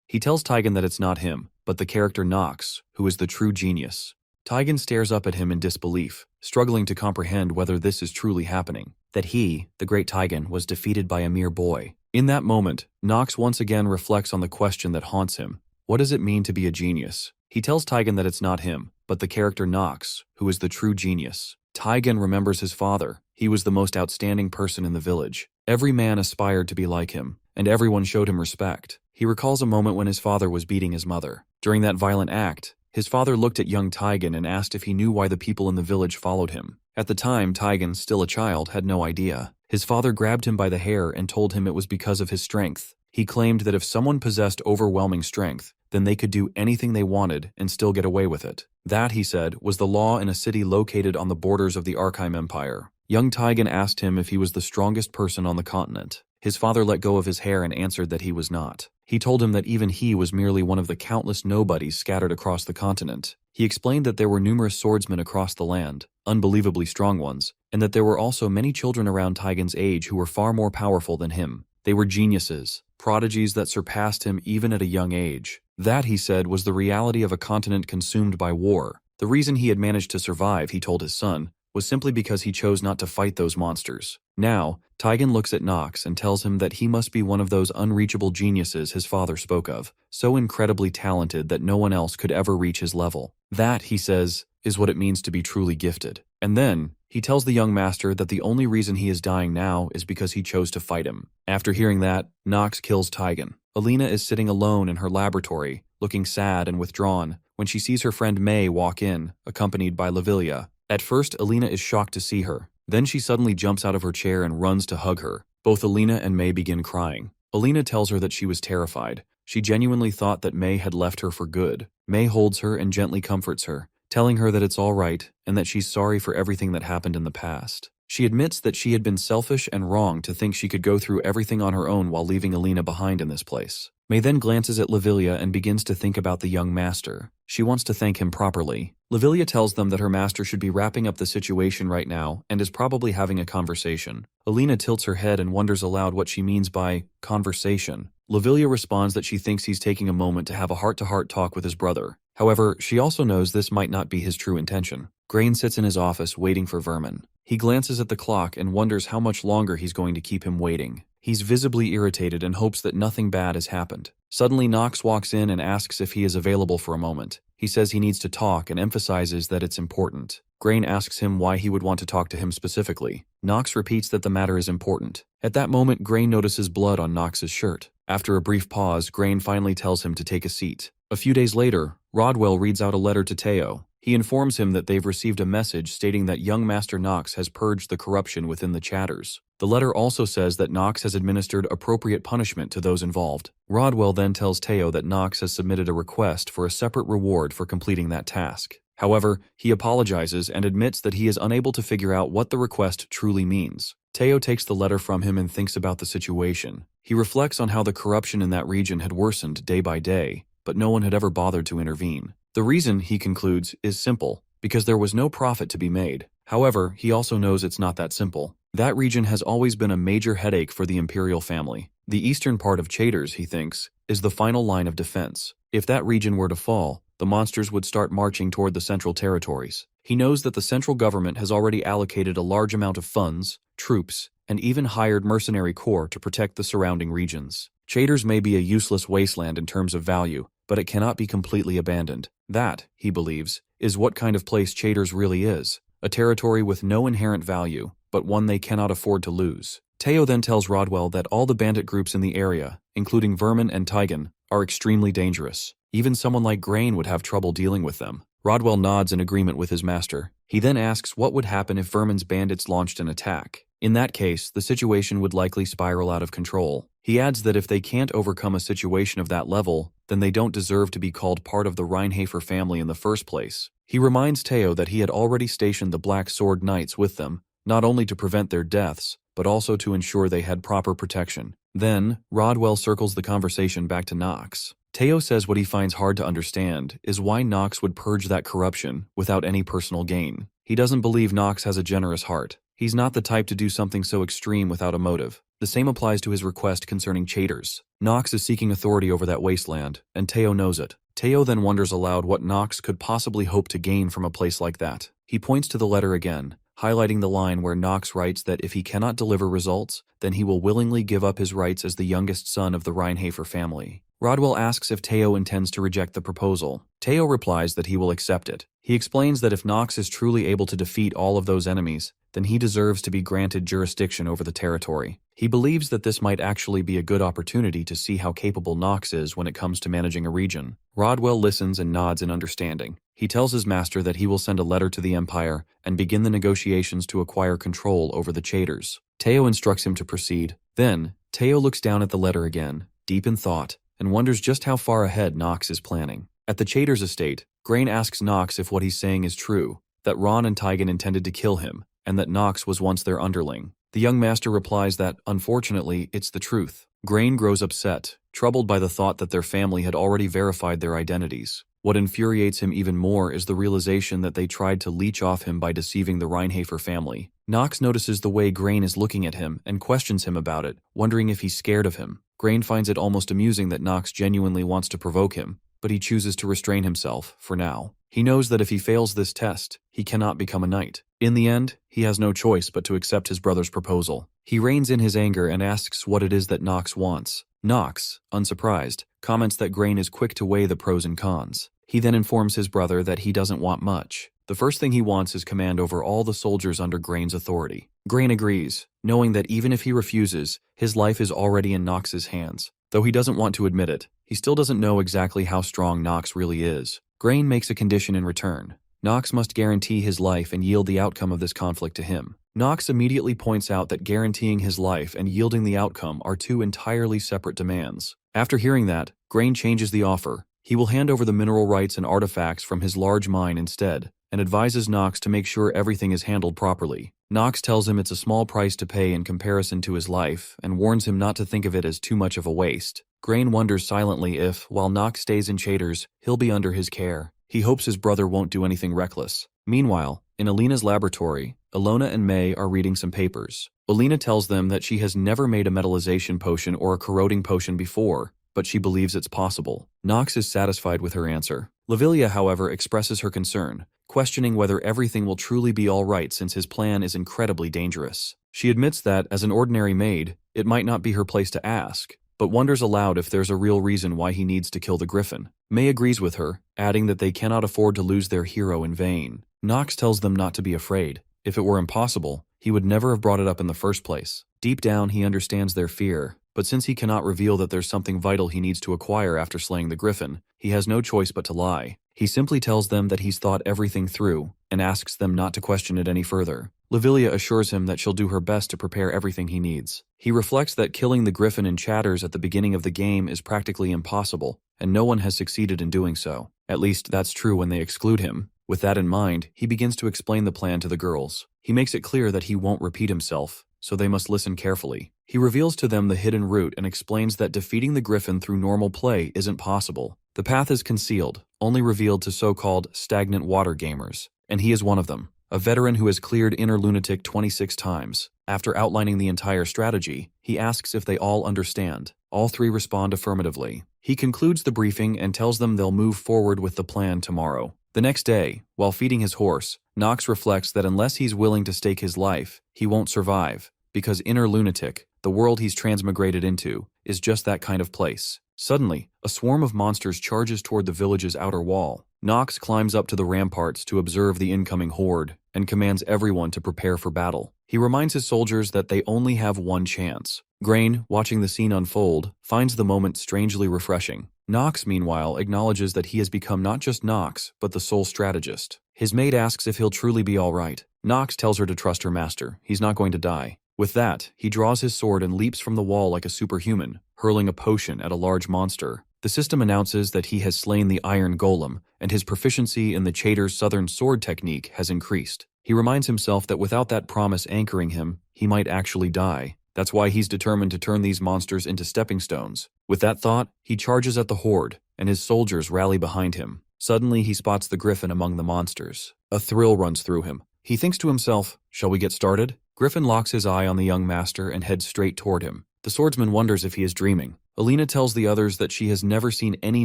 He tells Taigen that it's not him, but the character Nox, who is the true genius. Taigen stares up at him in disbelief, struggling to comprehend whether this is truly happening. That he, the great Taigen, was defeated by a mere boy. In that moment, Nox once again reflects on the question that haunts him. What does it mean to be a genius? He tells Taigen that it's not him, but the character Nox, who is the true genius. Taigen remembers his father. He was the most outstanding person in the village. Every man aspired to be like him, and everyone showed him respect. He recalls a moment when his father was beating his mother. During that violent act, his father looked at young Taigen and asked if he knew why the people in the village followed him. At the time, Taigen, still a child, had no idea. His father grabbed him by the hair and told him it was because of his strength. He claimed that if someone possessed overwhelming strength, then they could do anything they wanted and still get away with it. That, he said, was the law in a city located on the borders of the Archive Empire. Young Taigen asked him if he was the strongest person on the continent. His father let go of his hair and answered that he was not. He told him that even he was merely one of the countless nobodies scattered across the continent. He explained that there were numerous swordsmen across the land, unbelievably strong ones, and that there were also many children around Taigen's age who were far more powerful than him. They were geniuses, prodigies that surpassed him even at a young age. That, he said, was the reality of a continent consumed by war. The reason he had managed to survive, he told his son, was simply because he chose not to fight those monsters. Now, Taigen looks at Nox and tells him that he must be one of those unreachable geniuses his father spoke of, so incredibly talented that no one else could ever reach his level. That, he says, is what it means to be truly gifted. And then, he tells the young master that the only reason he is dying now is because he chose to fight him. After hearing that, Nox kills Taigen. Alina is sitting alone in her laboratory, looking sad and withdrawn, when she sees her friend May walk in, accompanied by Lavilia. At first, Alina is shocked to see her. Then she suddenly jumps out of her chair and runs to hug her. Both Alina and May begin crying. Alina tells her that she was terrified. She genuinely thought that May had left her for good. May holds her and gently comforts her, telling her that it's all right and that she's sorry for everything that happened in the past. She admits that she had been selfish and wrong to think she could go through everything on her own while leaving Alina behind in this place. May then glances at Lavilia and begins to think about the young master. She wants to thank him properly. Lavilia tells them that her master should be wrapping up the situation right now and is probably having a conversation. Alina tilts her head and wonders aloud what she means by conversation. Lavilia responds that she thinks he's taking a moment to have a heart-to-heart talk with his brother. However, she also knows this might not be his true intention. Grain sits in his office waiting for Vermin. He glances at the clock and wonders how much longer he's going to keep him waiting. He's visibly irritated and hopes that nothing bad has happened. Suddenly, Nox walks in and asks if he is available for a moment. He says he needs to talk and emphasizes that it's important. Grain asks him why he would want to talk to him specifically. Nox repeats that the matter is important. At that moment, Grain notices blood on Nox's shirt. After a brief pause, Grain finally tells him to take a seat. A few days later, Rodwell reads out a letter to Teo. He informs him that they've received a message stating that young Master Nox has purged the corruption within the chatters. The letter also says that Nox has administered appropriate punishment to those involved. Rodwell then tells Teo that Nox has submitted a request for a separate reward for completing that task. However, he apologizes and admits that he is unable to figure out what the request truly means. Teo takes the letter from him and thinks about the situation. He reflects on how the corruption in that region had worsened day by day, but no one had ever bothered to intervene. The reason, he concludes, is simple, because there was no profit to be made. However, he also knows it's not that simple. That region has always been a major headache for the imperial family. The eastern part of Chatters, he thinks, is the final line of defense. If that region were to fall, the monsters would start marching toward the central territories. He knows that the central government has already allocated a large amount of funds, troops, and even hired mercenary corps to protect the surrounding regions. Chatters may be a useless wasteland in terms of value, but it cannot be completely abandoned. That, he believes, is what kind of place Chatters really is, a territory with no inherent value, but one they cannot afford to lose. Teo then tells Rodwell that all the bandit groups in the area, including Vermin and Tigan, are extremely dangerous. Even someone like Grain would have trouble dealing with them. Rodwell nods in agreement with his master. He then asks what would happen if Vermin's bandits launched an attack. In that case, the situation would likely spiral out of control. He adds that if they can't overcome a situation of that level, then they don't deserve to be called part of the Reinhafer family in the first place. He reminds Teo that he had already stationed the Black Sword Knights with them, not only to prevent their deaths, but also to ensure they had proper protection. Then, Rodwell circles the conversation back to Nox. Teo says what he finds hard to understand is why Nox would purge that corruption without any personal gain. He doesn't believe Nox has a generous heart. He's not the type to do something so extreme without a motive. The same applies to his request concerning Chatters. Nox is seeking authority over that wasteland, and Teo knows it. Teo then wonders aloud what Nox could possibly hope to gain from a place like that. He points to the letter again, highlighting the line where Nox writes that if he cannot deliver results, then he will willingly give up his rights as the youngest son of the Reinhafer family. Rodwell asks if Teo intends to reject the proposal. Teo replies that he will accept it. He explains that if Nox is truly able to defeat all of those enemies, then he deserves to be granted jurisdiction over the territory. He believes that this might actually be a good opportunity to see how capable Nox is when it comes to managing a region. Rodwell listens and nods in understanding. He tells his master that he will send a letter to the Empire and begin the negotiations to acquire control over the Chatters. Teo instructs him to proceed. Then, Teo looks down at the letter again, deep in thought, and wonders just how far ahead Nox is planning. At the Chatters estate, Grain asks Nox if what he's saying is true, that Ron and Tigan intended to kill him, and that Nox was once their underling. The young master replies that, unfortunately, it's the truth. Grain grows upset, troubled by the thought that their family had already verified their identities. What infuriates him even more is the realization that they tried to leech off him by deceiving the Reinhafer family. Nox notices the way Grain is looking at him and questions him about it, wondering if he's scared of him. Grain finds it almost amusing that Nox genuinely wants to provoke him, but he chooses to restrain himself, for now. He knows that if he fails this test, he cannot become a knight. In the end, he has no choice but to accept his brother's proposal. He reins in his anger and asks what it is that Nox wants. Nox, unsurprised, comments that Grain is quick to weigh the pros and cons. He then informs his brother that he doesn't want much. The first thing he wants is command over all the soldiers under Grain's authority. Grain agrees, knowing that even if he refuses, his life is already in Nox's hands. Though he doesn't want to admit it, he still doesn't know exactly how strong Nox really is. Grain makes a condition in return. Nox must guarantee his life and yield the outcome of this conflict to him. Nox immediately points out that guaranteeing his life and yielding the outcome are two entirely separate demands. After hearing that, Grain changes the offer. He will hand over the mineral rights and artifacts from his large mine instead, and advises Nox to make sure everything is handled properly. Nox tells him it's a small price to pay in comparison to his life, and warns him not to think of it as too much of a waste. Grain wonders silently if, while Nox stays in Chatters, he'll be under his care. He hopes his brother won't do anything reckless. Meanwhile, in Alina's laboratory, Ilona and May are reading some papers. Alina tells them that she has never made a metallization potion or a corroding potion before, but she believes it's possible. Nox is satisfied with her answer. Lavilia, however, expresses her concern, questioning whether everything will truly be all right since his plan is incredibly dangerous. She admits that, as an ordinary maid, it might not be her place to ask, but wonders aloud if there's a real reason why he needs to kill the Griffin. May agrees with her, adding that they cannot afford to lose their hero in vain. Nox tells them not to be afraid. If it were impossible, he would never have brought it up in the first place. Deep down, he understands their fear, but since he cannot reveal that there's something vital he needs to acquire after slaying the Griffin, he has no choice but to lie. He simply tells them that he's thought everything through and asks them not to question it any further. Lavilia assures him that she'll do her best to prepare everything he needs. He reflects that killing the griffin in chatters at the beginning of the game is practically impossible, and no one has succeeded in doing so. At least that's true when they exclude him. With that in mind, he begins to explain the plan to the girls. He makes it clear that he won't repeat himself, so they must listen carefully. He reveals to them the hidden route and explains that defeating the griffin through normal play isn't possible. The path is concealed, only revealed to so-called stagnant water gamers, and he is one of them, a veteran who has cleared Inner Lunatic 26 times. After outlining the entire strategy, he asks if they all understand. All three respond affirmatively. He concludes the briefing and tells them they'll move forward with the plan tomorrow. The next day, while feeding his horse, Nox reflects that unless he's willing to stake his life, he won't survive, because Inner Lunatic, the world he's transmigrated into, is just that kind of place. Suddenly, a swarm of monsters charges toward the village's outer wall. Nox climbs up to the ramparts to observe the incoming horde and commands everyone to prepare for battle. He reminds his soldiers that they only have one chance. Grain, watching the scene unfold, finds the moment strangely refreshing. Nox, meanwhile, acknowledges that he has become not just Nox, but the sole strategist. His maid asks if he'll truly be all right. Nox tells her to trust her master. He's not going to die. With that, he draws his sword and leaps from the wall like a superhuman, hurling a potion at a large monster. The system announces that he has slain the Iron Golem, and his proficiency in the Chater's Southern Sword technique has increased. He reminds himself that without that promise anchoring him, he might actually die. That's why he's determined to turn these monsters into stepping stones. With that thought, he charges at the horde, and his soldiers rally behind him. Suddenly, he spots the griffin among the monsters. A thrill runs through him. He thinks to himself, "Shall we get started?" Griffin locks his eye on the young master and heads straight toward him. The swordsman wonders if he is dreaming. Alina tells the others that she has never seen any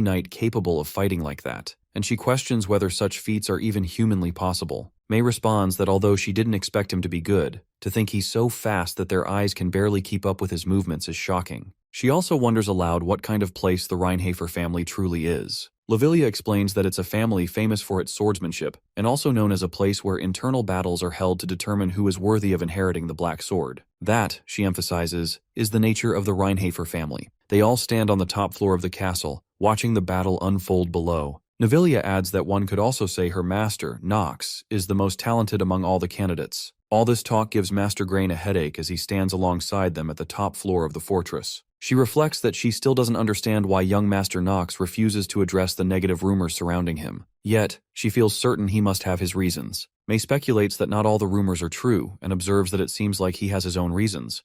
knight capable of fighting like that, and she questions whether such feats are even humanly possible. May responds that although she didn't expect him to be good, to think he's so fast that their eyes can barely keep up with his movements is shocking. She also wonders aloud what kind of place the Reinhafer family truly is. Lavilia explains that it's a family famous for its swordsmanship, and also known as a place where internal battles are held to determine who is worthy of inheriting the Black Sword. That, she emphasizes, is the nature of the Reinhafer family. They all stand on the top floor of the castle, watching the battle unfold below. Navilia adds that one could also say her master, Nox, is the most talented among all the candidates. All this talk gives Master Grain a headache as he stands alongside them at the top floor of the fortress. She reflects that she still doesn't understand why young Master Nox refuses to address the negative rumors surrounding him. Yet, she feels certain he must have his reasons. May speculates that not all the rumors are true and observes that it seems like he has his own reasons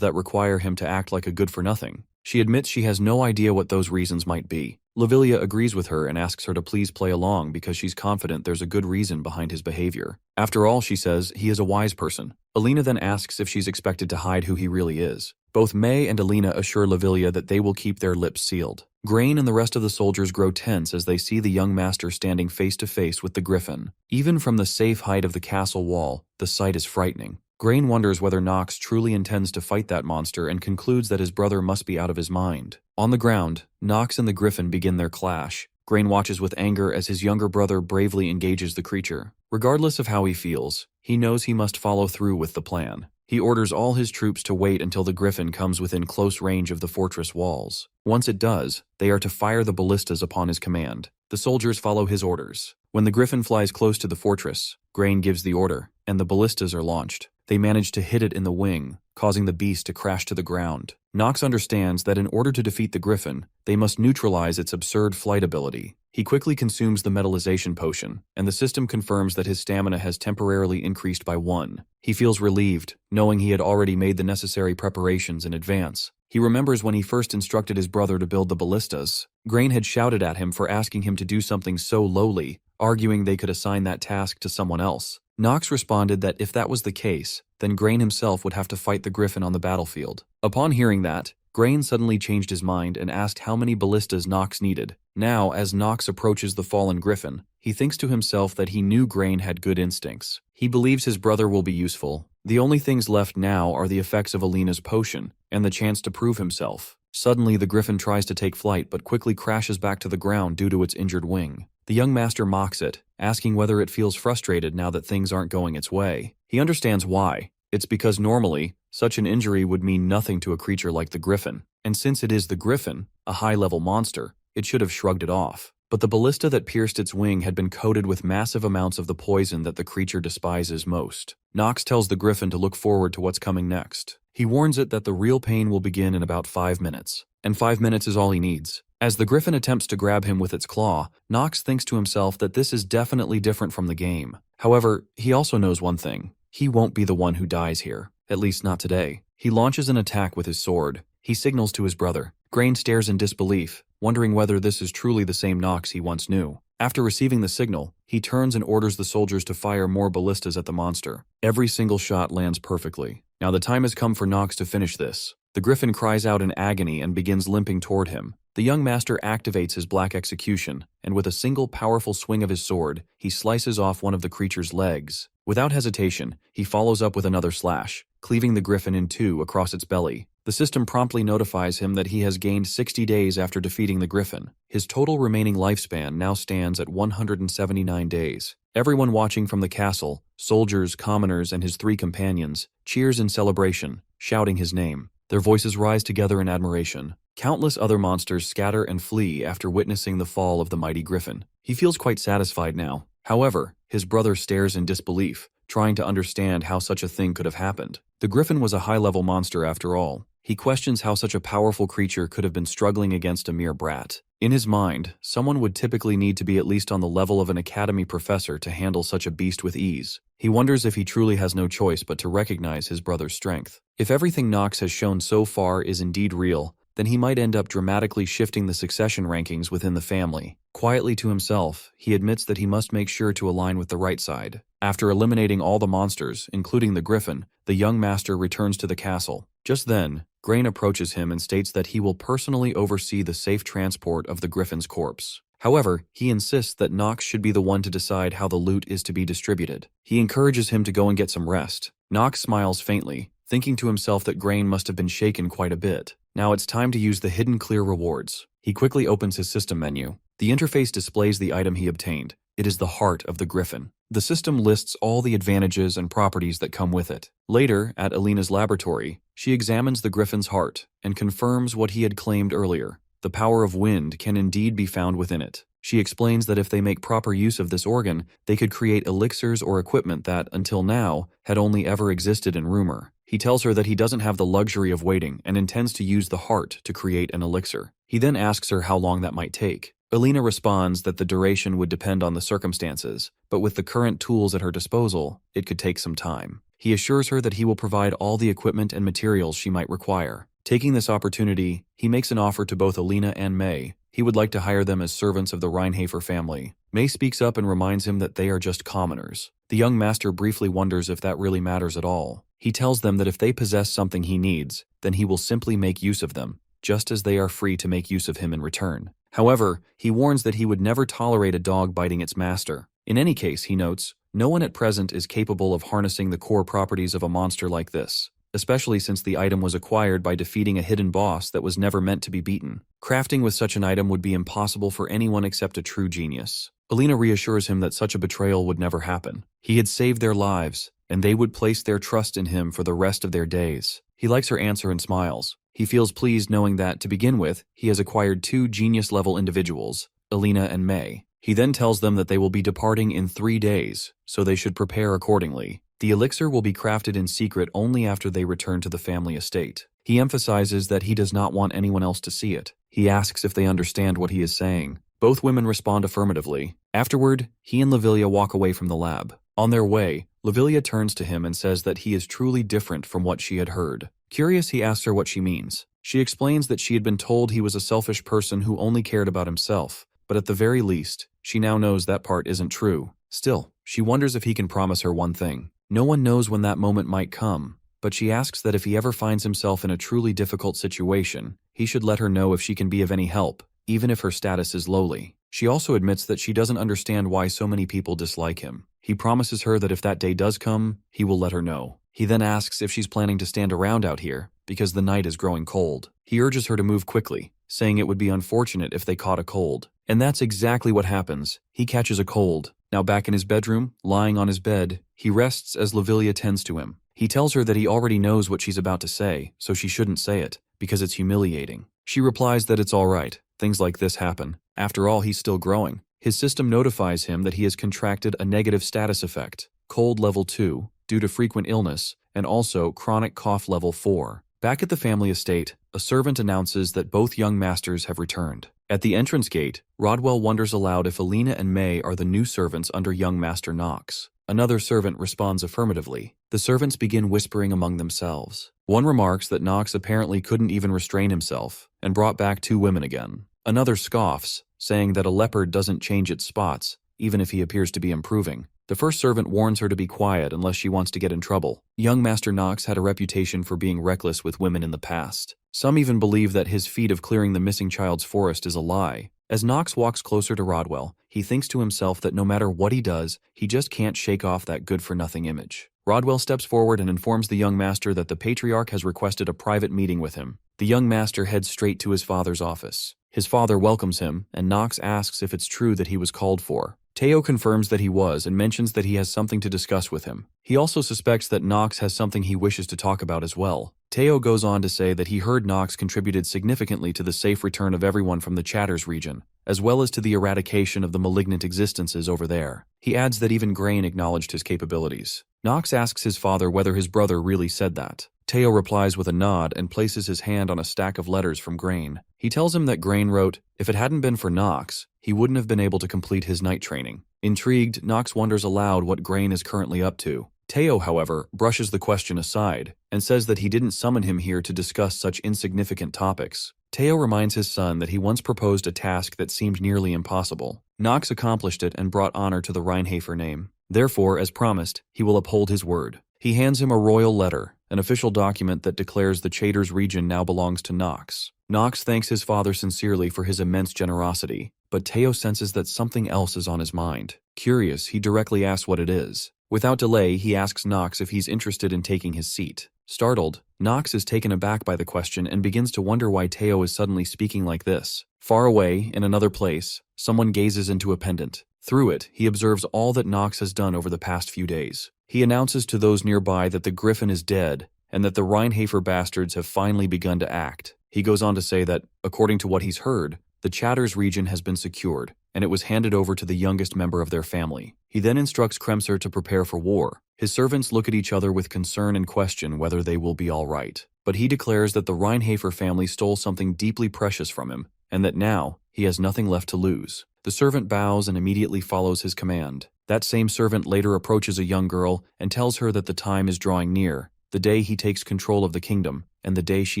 that require him to act like a good-for-nothing. She admits she has no idea what those reasons might be. Lavilia agrees with her and asks her to please play along because she's confident there's a good reason behind his behavior. After all, she says, he is a wise person. Alina then asks if she's expected to hide who he really is. Both May and Alina assure Lavilia that they will keep their lips sealed. Grain and the rest of the soldiers grow tense as they see the young master standing face to face with the griffin. Even from the safe height of the castle wall, the sight is frightening. Grain wonders whether Nox truly intends to fight that monster and concludes that his brother must be out of his mind. On the ground, Nox and the griffin begin their clash. Grain watches with anger as his younger brother bravely engages the creature. Regardless of how he feels, he knows he must follow through with the plan. He orders all his troops to wait until the griffin comes within close range of the fortress walls. Once it does, they are to fire the ballistas upon his command. The soldiers follow his orders. When the griffin flies close to the fortress, Grain gives the order, and the ballistas are launched. They manage to hit it in the wing, causing the beast to crash to the ground. Nox understands that in order to defeat the griffin, they must neutralize its absurd flight ability. He quickly consumes the metallization potion, and the system confirms that his stamina has temporarily increased by 1. He feels relieved, knowing he had already made the necessary preparations in advance. He remembers when he first instructed his brother to build the ballistas. Grain had shouted at him for asking him to do something so lowly, arguing they could assign that task to someone else. Nox responded that if that was the case, then Grain himself would have to fight the griffin on the battlefield. Upon hearing that, Grain suddenly changed his mind and asked how many ballistas Nox needed. Now, as Nox approaches the fallen griffin, he thinks to himself that he knew Grain had good instincts. He believes his brother will be useful. The only things left now are the effects of Alina's potion and the chance to prove himself. Suddenly, the griffin tries to take flight but quickly crashes back to the ground due to its injured wing. The young master mocks it, asking whether it feels frustrated now that things aren't going its way. He understands why. It's because normally, such an injury would mean nothing to a creature like the griffin. And since it is the griffin, a high-level monster, it should have shrugged it off. but the ballista that pierced its wing had been coated with massive amounts of the poison that the creature despises most. Nox tells the griffin to look forward to what's coming next. He warns it that the real pain will begin in about 5 minutes, and 5 minutes is all he needs. As the griffin attempts to grab him with its claw, Nox thinks to himself that this is definitely different from the game. However, he also knows one thing. He won't be the one who dies here, at least not today. He launches an attack with his sword. He signals to his brother. Grain stares in disbelief, wondering whether this is truly the same Nox he once knew. After receiving the signal, he turns and orders the soldiers to fire more ballistas at the monster. Every single shot lands perfectly. Now the time has come for Nox to finish this. The griffin cries out in agony and begins limping toward him. The young master activates his black execution, and with a single powerful swing of his sword, he slices off one of the creature's legs. Without hesitation, he follows up with another slash, cleaving the griffin in two across its belly. The system promptly notifies him that he has gained 60 days after defeating the griffin. His total remaining lifespan now stands at 179 days. Everyone watching from the castle, soldiers, commoners, and his 3 companions, cheers in celebration, shouting his name. Their voices rise together in admiration. Countless other monsters scatter and flee after witnessing the fall of the mighty griffin. He feels quite satisfied now. However, his brother stares in disbelief, trying to understand how such a thing could have happened. The griffin was a high-level monster after all. He questions how such a powerful creature could have been struggling against a mere brat. In his mind, someone would typically need to be at least on the level of an academy professor to handle such a beast with ease. He wonders if he truly has no choice but to recognize his brother's strength. If everything Nox has shown so far is indeed real, then he might end up dramatically shifting the succession rankings within the family. Quietly to himself, he admits that he must make sure to align with the right side. After eliminating all the monsters, including the griffin, the young master returns to the castle. Just then, Grain approaches him and states that he will personally oversee the safe transport of the griffin's corpse. However, he insists that Nox should be the one to decide how the loot is to be distributed. He encourages him to go and get some rest. Nox smiles faintly, thinking to himself that Grain must have been shaken quite a bit. Now it's time to use the hidden clear rewards. He quickly opens his system menu. The interface displays the item he obtained. It is the heart of the griffin. The system lists all the advantages and properties that come with it. Later, at Alina's laboratory, she examines the griffin's heart and confirms what he had claimed earlier. The power of wind can indeed be found within it. She explains that if they make proper use of this organ, they could create elixirs or equipment that, until now, had only ever existed in rumor. He tells her that he doesn't have the luxury of waiting and intends to use the heart to create an elixir. He then asks her how long that might take. Alina responds that the duration would depend on the circumstances, but with the current tools at her disposal, it could take some time. He assures her that he will provide all the equipment and materials she might require. Taking this opportunity, he makes an offer to both Alina and May. He would like to hire them as servants of the Reinhafer family. May speaks up and reminds him that they are just commoners. The young master briefly wonders if that really matters at all. He tells them that if they possess something he needs, then he will simply make use of them, just as they are free to make use of him in return. However, he warns that he would never tolerate a dog biting its master. In any case, he notes, no one at present is capable of harnessing the core properties of a monster like this, especially since the item was acquired by defeating a hidden boss that was never meant to be beaten. Crafting with such an item would be impossible for anyone except a true genius. Alina reassures him that such a betrayal would never happen. He had saved their lives, and they would place their trust in him for the rest of their days. He likes her answer and smiles. He feels pleased knowing that, to begin with, he has acquired 2 genius-level individuals, Alina and May. He then tells them that they will be departing in 3 days, so they should prepare accordingly. The elixir will be crafted in secret only after they return to the family estate. He emphasizes that he does not want anyone else to see it. He asks if they understand what he is saying. Both women respond affirmatively. Afterward, he and Lavilia walk away from the lab. On their way, Lavilia turns to him and says that he is truly different from what she had heard. Curious, he asks her what she means. She explains that she had been told he was a selfish person who only cared about himself, but at the very least, she now knows that part isn't true. Still, she wonders if he can promise her one thing. No one knows when that moment might come, but she asks that if he ever finds himself in a truly difficult situation, he should let her know if she can be of any help, even if her status is lowly. She also admits that she doesn't understand why so many people dislike him. He promises her that if that day does come, he will let her know. He then asks if she's planning to stand around out here, because the night is growing cold. He urges her to move quickly, saying it would be unfortunate if they caught a cold. And that's exactly what happens. He catches a cold. Now back in his bedroom, lying on his bed, he rests as Lavilia tends to him. He tells her that he already knows what she's about to say, so she shouldn't say it, because it's humiliating. She replies that it's all right, Things like this happen. After all, he's still growing. His system notifies him that he has contracted a negative status effect, cold level 2, due to frequent illness, and also chronic cough level 4. Back at the family estate, a servant announces that both young masters have returned. At the entrance gate, Rodwell wonders aloud if Alina and May are the new servants under young Master Knox. Another servant responds affirmatively. The servants begin whispering among themselves. One remarks that Knox apparently couldn't even restrain himself, and brought back 2 women again. Another scoffs, saying that a leopard doesn't change its spots, even if he appears to be improving. The first servant warns her to be quiet unless she wants to get in trouble. Young Master Knox had a reputation for being reckless with women in the past. Some even believe that his feat of clearing the missing child's forest is a lie. As Knox walks closer to Rodwell, he thinks to himself that no matter what he does, he just can't shake off that good-for-nothing image. Rodwell steps forward and informs the young master that the patriarch has requested a private meeting with him. The young master heads straight to his father's office. His father welcomes him, and Knox asks if it's true that he was called for. Teo confirms that he was and mentions that he has something to discuss with him. He also suspects that Knox has something he wishes to talk about as well. Teo goes on to say that he heard Knox contributed significantly to the safe return of everyone from the Chatters region, as well as to the eradication of the malignant existences over there. He adds that even Grain acknowledged his capabilities. Knox asks his father whether his brother really said that. Teo replies with a nod and places his hand on a stack of letters from Grain. He tells him that Grain wrote, if it hadn't been for Knox, he wouldn't have been able to complete his night training. Intrigued, Knox wonders aloud what Grain is currently up to. Teo, however, brushes the question aside and says that he didn't summon him here to discuss such insignificant topics. Teo reminds his son that he once proposed a task that seemed nearly impossible. Knox accomplished it and brought honor to the Rheinhafer name. Therefore, as promised, he will uphold his word. He hands him a royal letter, an official document that declares the Chatters region now belongs to Knox. Knox thanks his father sincerely for his immense generosity, but Teo senses that something else is on his mind. Curious, he directly asks what it is. Without delay, he asks Knox if he's interested in taking his seat. Startled, Knox is taken aback by the question and begins to wonder why Teo is suddenly speaking like this. Far away, in another place, someone gazes into a pendant. Through it, he observes all that Knox has done over the past few days. He announces to those nearby that the Griffin is dead and that the Rheinhafer bastards have finally begun to act. He goes on to say that, according to what he's heard, the Chatters region has been secured, and it was handed over to the youngest member of their family. He then instructs Kremser to prepare for war. His servants look at each other with concern and question whether they will be all right. But he declares that the Rheinhafer family stole something deeply precious from him, and that now he has nothing left to lose. The servant bows and immediately follows his command. That same servant later approaches a young girl and tells her that the time is drawing near, the day he takes control of the kingdom, and the day she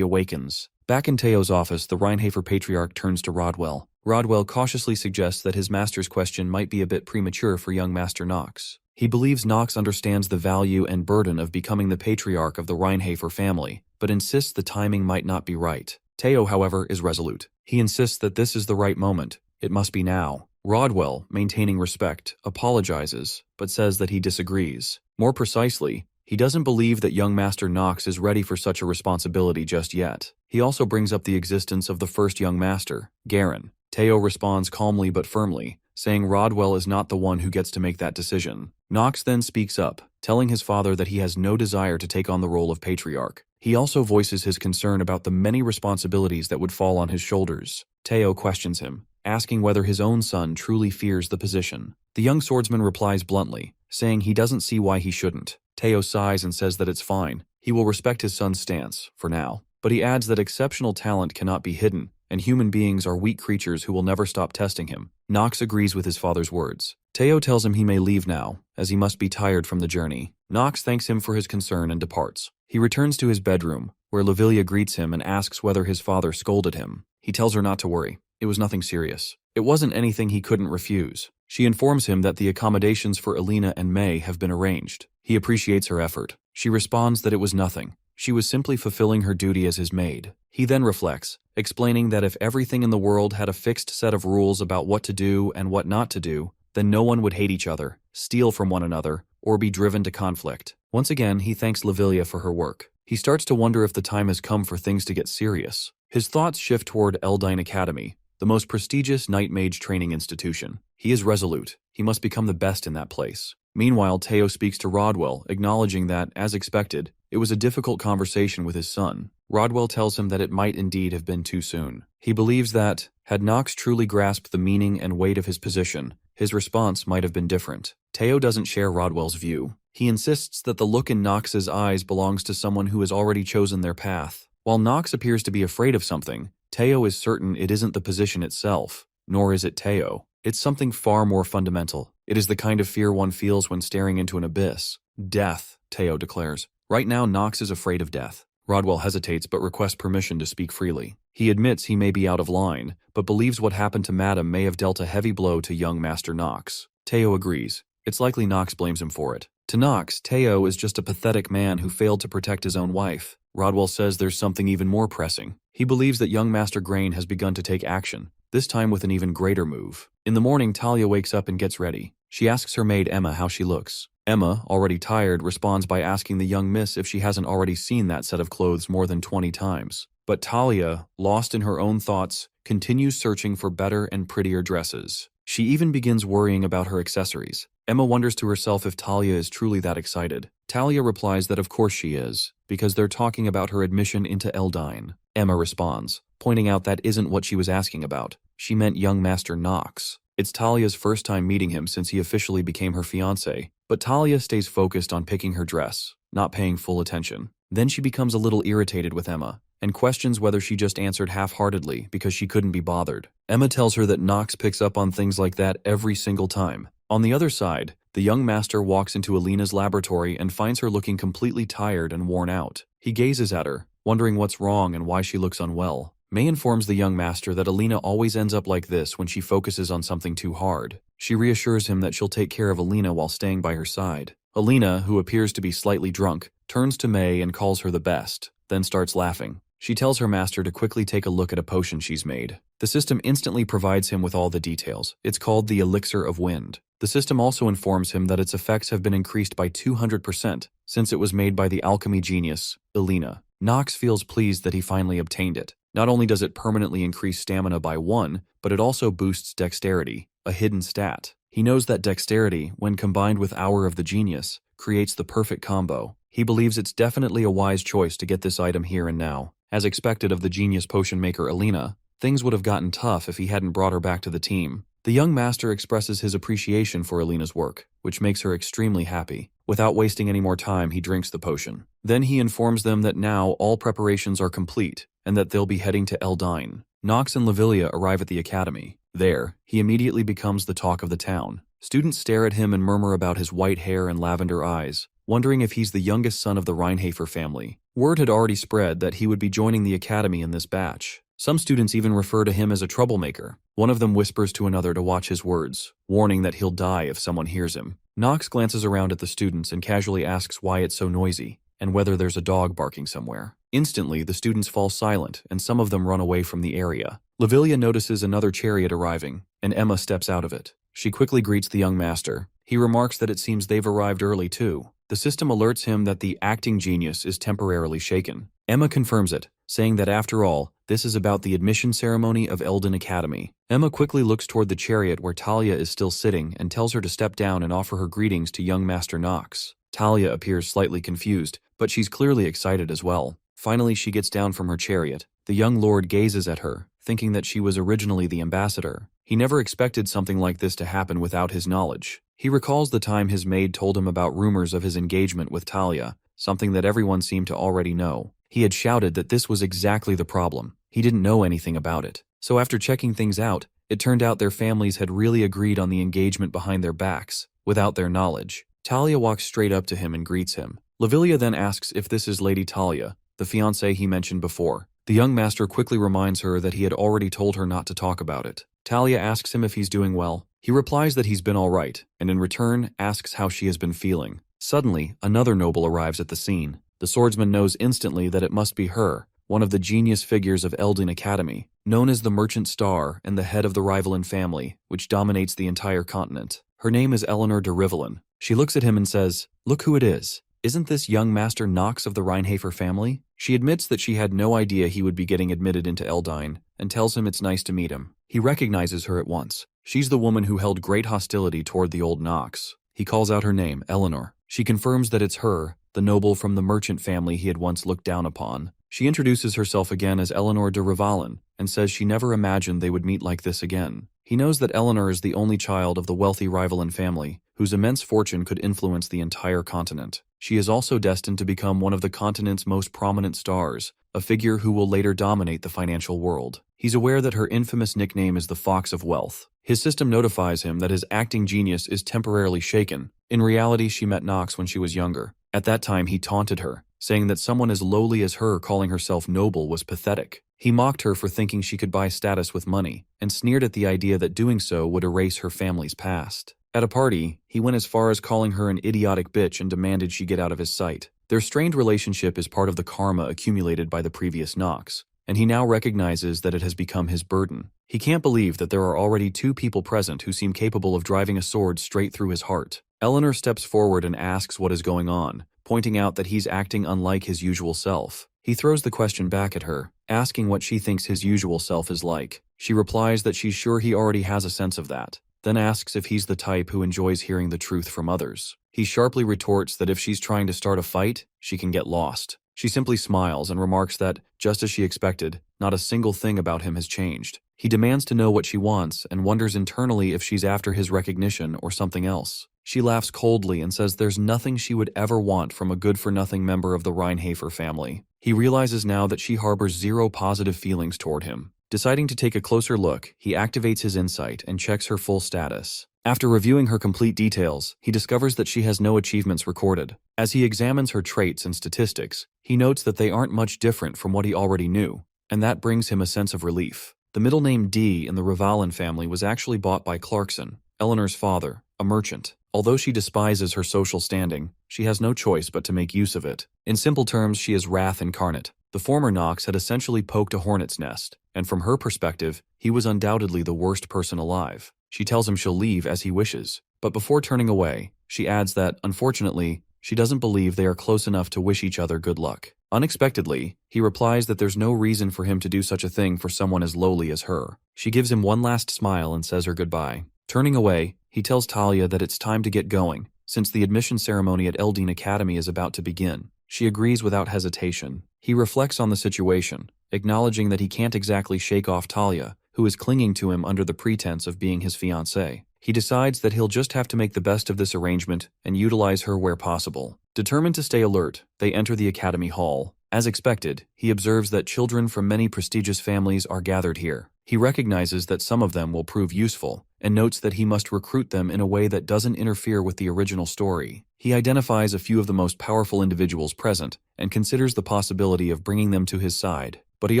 awakens. Back in Teo's office, the Rheinhafer patriarch turns to Rodwell. Rodwell cautiously suggests that his master's question might be a bit premature for young Master Knox. He believes Knox understands the value and burden of becoming the patriarch of the Rheinhafer family, but insists the timing might not be right. Teo, however, is resolute. He insists that this is the right moment. It must be now. Rodwell, maintaining respect, apologizes, but says that he disagrees. More precisely, he doesn't believe that young Master Knox is ready for such a responsibility just yet. He also brings up the existence of the first young master, Garen. Teo responds calmly but firmly, saying Rodwell is not the one who gets to make that decision. Knox then speaks up, telling his father that he has no desire to take on the role of patriarch. He also voices his concern about the many responsibilities that would fall on his shoulders. Teo questions him, asking whether his own son truly fears the position. The young swordsman replies bluntly, saying he doesn't see why he shouldn't. Teo sighs and says that it's fine. He will respect his son's stance, for now. But he adds that exceptional talent cannot be hidden, and human beings are weak creatures who will never stop testing him. Knox agrees with his father's words. Teo tells him he may leave now, as he must be tired from the journey. Knox thanks him for his concern and departs. He returns to his bedroom, where Lavilia greets him and asks whether his father scolded him. He tells her not to worry. It was nothing serious. It wasn't anything he couldn't refuse. She informs him that the accommodations for Alina and May have been arranged. He appreciates her effort. She responds that it was nothing. She was simply fulfilling her duty as his maid. He then reflects, explaining that if everything in the world had a fixed set of rules about what to do and what not to do, then no one would hate each other, steal from one another, or be driven to conflict. Once again, he thanks Lavilia for her work. He starts to wonder if the time has come for things to get serious. His thoughts shift toward Eldine Academy, the most prestigious Night Mage training institution. He is resolute. He must become the best in that place. Meanwhile, Teo speaks to Rodwell, acknowledging that, as expected, it was a difficult conversation with his son. Rodwell tells him that it might indeed have been too soon. He believes that, had Knox truly grasped the meaning and weight of his position, his response might have been different. Teo doesn't share Rodwell's view. He insists that the look in Knox's eyes belongs to someone who has already chosen their path. While Knox appears to be afraid of something, Teo is certain it isn't the position itself, nor is it Teo. It's something far more fundamental. It is the kind of fear one feels when staring into an abyss. Death, Teo declares. Right now, Knox is afraid of death. Rodwell hesitates but requests permission to speak freely. He admits he may be out of line, but believes what happened to Madam may have dealt a heavy blow to young Master Knox. Teo agrees. It's likely Knox blames him for it. To Knox, Teo is just a pathetic man who failed to protect his own wife. Rodwell says there's something even more pressing. He believes that young Master Grain has begun to take action, this time with an even greater move. In the morning, Talia wakes up and gets ready. She asks her maid Emma how she looks. Emma, already tired, responds by asking the young miss if she hasn't already seen that set of clothes more than 20 times. But Talia, lost in her own thoughts, continues searching for better and prettier dresses. She even begins worrying about her accessories. Emma wonders to herself if Talia is truly that excited. Talia replies that of course she is, because they're talking about her admission into Eldine. Emma responds, pointing out that isn't what she was asking about. She meant young Master Knox. It's Talia's first time meeting him since he officially became her fiancé, but Talia stays focused on picking her dress, not paying full attention. Then she becomes a little irritated with Emma, and questions whether she just answered half-heartedly because she couldn't be bothered. Emma tells her that Knox picks up on things like that every single time. On the other side, the young master walks into Alina's laboratory and finds her looking completely tired and worn out. He gazes at her, wondering what's wrong and why she looks unwell. May informs the young master that Alina always ends up like this when she focuses on something too hard. She reassures him that she'll take care of Alina while staying by her side. Alina, who appears to be slightly drunk, turns to May and calls her the best, then starts laughing. She tells her master to quickly take a look at a potion she's made. The system instantly provides him with all the details. It's called the Elixir of Wind. The system also informs him that its effects have been increased by 200% since it was made by the alchemy genius, Alina. Knox feels pleased that he finally obtained it. Not only does it permanently increase stamina by 1, but it also boosts dexterity, a hidden stat. He knows that dexterity, when combined with Hour of the Genius, creates the perfect combo. He believes it's definitely a wise choice to get this item here and now. As expected of the genius potion maker Alina, things would have gotten tough if he hadn't brought her back to the team. The young master expresses his appreciation for Alina's work, which makes her extremely happy. Without wasting any more time, he drinks the potion. Then he informs them that now all preparations are complete, and that they'll be heading to Eldine. Knox and Lavilia arrive at the academy. There, he immediately becomes the talk of the town. Students stare at him and murmur about his white hair and lavender eyes, wondering if he's the youngest son of the Reinhafer family. Word had already spread that he would be joining the academy in this batch. Some students even refer to him as a troublemaker. One of them whispers to another to watch his words, warning that he'll die if someone hears him. Knox glances around at the students and casually asks why it's so noisy, and whether there's a dog barking somewhere. Instantly, the students fall silent, and some of them run away from the area. Lavilia notices another chariot arriving, and Emma steps out of it. She quickly greets the young master. He remarks that it seems they've arrived early too. The system alerts him that the acting genius is temporarily shaken. Emma confirms it, saying that after all, this is about the admission ceremony of Eldin Academy. Emma quickly looks toward the chariot where Talia is still sitting and tells her to step down and offer her greetings to young Master Knox. Talia appears slightly confused, but she's clearly excited as well. Finally, she gets down from her chariot. The young lord gazes at her, thinking that she was originally the ambassador. He never expected something like this to happen without his knowledge. He recalls the time his maid told him about rumors of his engagement with Talia, something that everyone seemed to already know. He had shouted that this was exactly the problem. He didn't know anything about it. So after checking things out, it turned out their families had really agreed on the engagement behind their backs, without their knowledge. Talia walks straight up to him and greets him. Lavilia then asks if this is Lady Talia, the fiancée he mentioned before. The young master quickly reminds her that he had already told her not to talk about it. Talia asks him if he's doing well. He replies that he's been all right, and in return asks how she has been feeling. Suddenly, another noble arrives at the scene. The swordsman knows instantly that it must be her, one of the genius figures of Eldin Academy, known as the Merchant Star and the head of the Rivalin family, which dominates the entire continent. Her name is Eleanor de Rivelin. She looks at him and says, "Look who it is. Isn't this young Master Knox of the Reinhafer family?" She admits that she had no idea he would be getting admitted into Eldine, and tells him it's nice to meet him. He recognizes her at once. She's the woman who held great hostility toward the old Knox. He calls out her name, Eleanor. She confirms that it's her, the noble from the merchant family he had once looked down upon. She introduces herself again as Eleanor de Rivalen and says she never imagined they would meet like this again. He knows that Eleanor is the only child of the wealthy Rivalen family, whose immense fortune could influence the entire continent. She is also destined to become one of the continent's most prominent stars, a figure who will later dominate the financial world. He's aware that her infamous nickname is the Fox of Wealth. His system notifies him that his acting genius is temporarily shaken. In reality, she met Knox when she was younger. At that time, he taunted her, saying that someone as lowly as her calling herself noble was pathetic. He mocked her for thinking she could buy status with money, and sneered at the idea that doing so would erase her family's past. At a party, he went as far as calling her an idiotic bitch and demanded she get out of his sight. Their strained relationship is part of the karma accumulated by the previous Knox, and he now recognizes that it has become his burden. He can't believe that there are already two people present who seem capable of driving a sword straight through his heart. Eleanor steps forward and asks what is going on, pointing out that he's acting unlike his usual self. He throws the question back at her, asking what she thinks his usual self is like. She replies that she's sure he already has a sense of that, then asks if he's the type who enjoys hearing the truth from others. He sharply retorts that if she's trying to start a fight, she can get lost. She simply smiles and remarks that, just as she expected, not a single thing about him has changed. He demands to know what she wants and wonders internally if she's after his recognition or something else. She laughs coldly and says there's nothing she would ever want from a good-for-nothing member of the Reinhafer family. He realizes now that she harbors zero positive feelings toward him. Deciding to take a closer look, he activates his insight and checks her full status. After reviewing her complete details, he discovers that she has no achievements recorded. As he examines her traits and statistics, he notes that they aren't much different from what he already knew, and that brings him a sense of relief. The middle name D in the Rivalen family was actually bought by Clarkson, Eleanor's father, a merchant. Although she despises her social standing, she has no choice but to make use of it. In simple terms, she is wrath incarnate. The former Knox had essentially poked a hornet's nest, and from her perspective, he was undoubtedly the worst person alive. She tells him she'll leave as he wishes, but before turning away, she adds that, unfortunately, she doesn't believe they are close enough to wish each other good luck. Unexpectedly, he replies that there's no reason for him to do such a thing for someone as lowly as her. She gives him one last smile and says her goodbye. Turning away, he tells Talia that it's time to get going, since the admission ceremony at Eldine Academy is about to begin. She agrees without hesitation. He reflects on the situation, acknowledging that he can't exactly shake off Talia, who is clinging to him under the pretense of being his fiancée. He decides that he'll just have to make the best of this arrangement and utilize her where possible. Determined to stay alert, they enter the academy hall. As expected, he observes that children from many prestigious families are gathered here. He recognizes that some of them will prove useful, and notes that he must recruit them in a way that doesn't interfere with the original story. He identifies a few of the most powerful individuals present, and considers the possibility of bringing them to his side. But he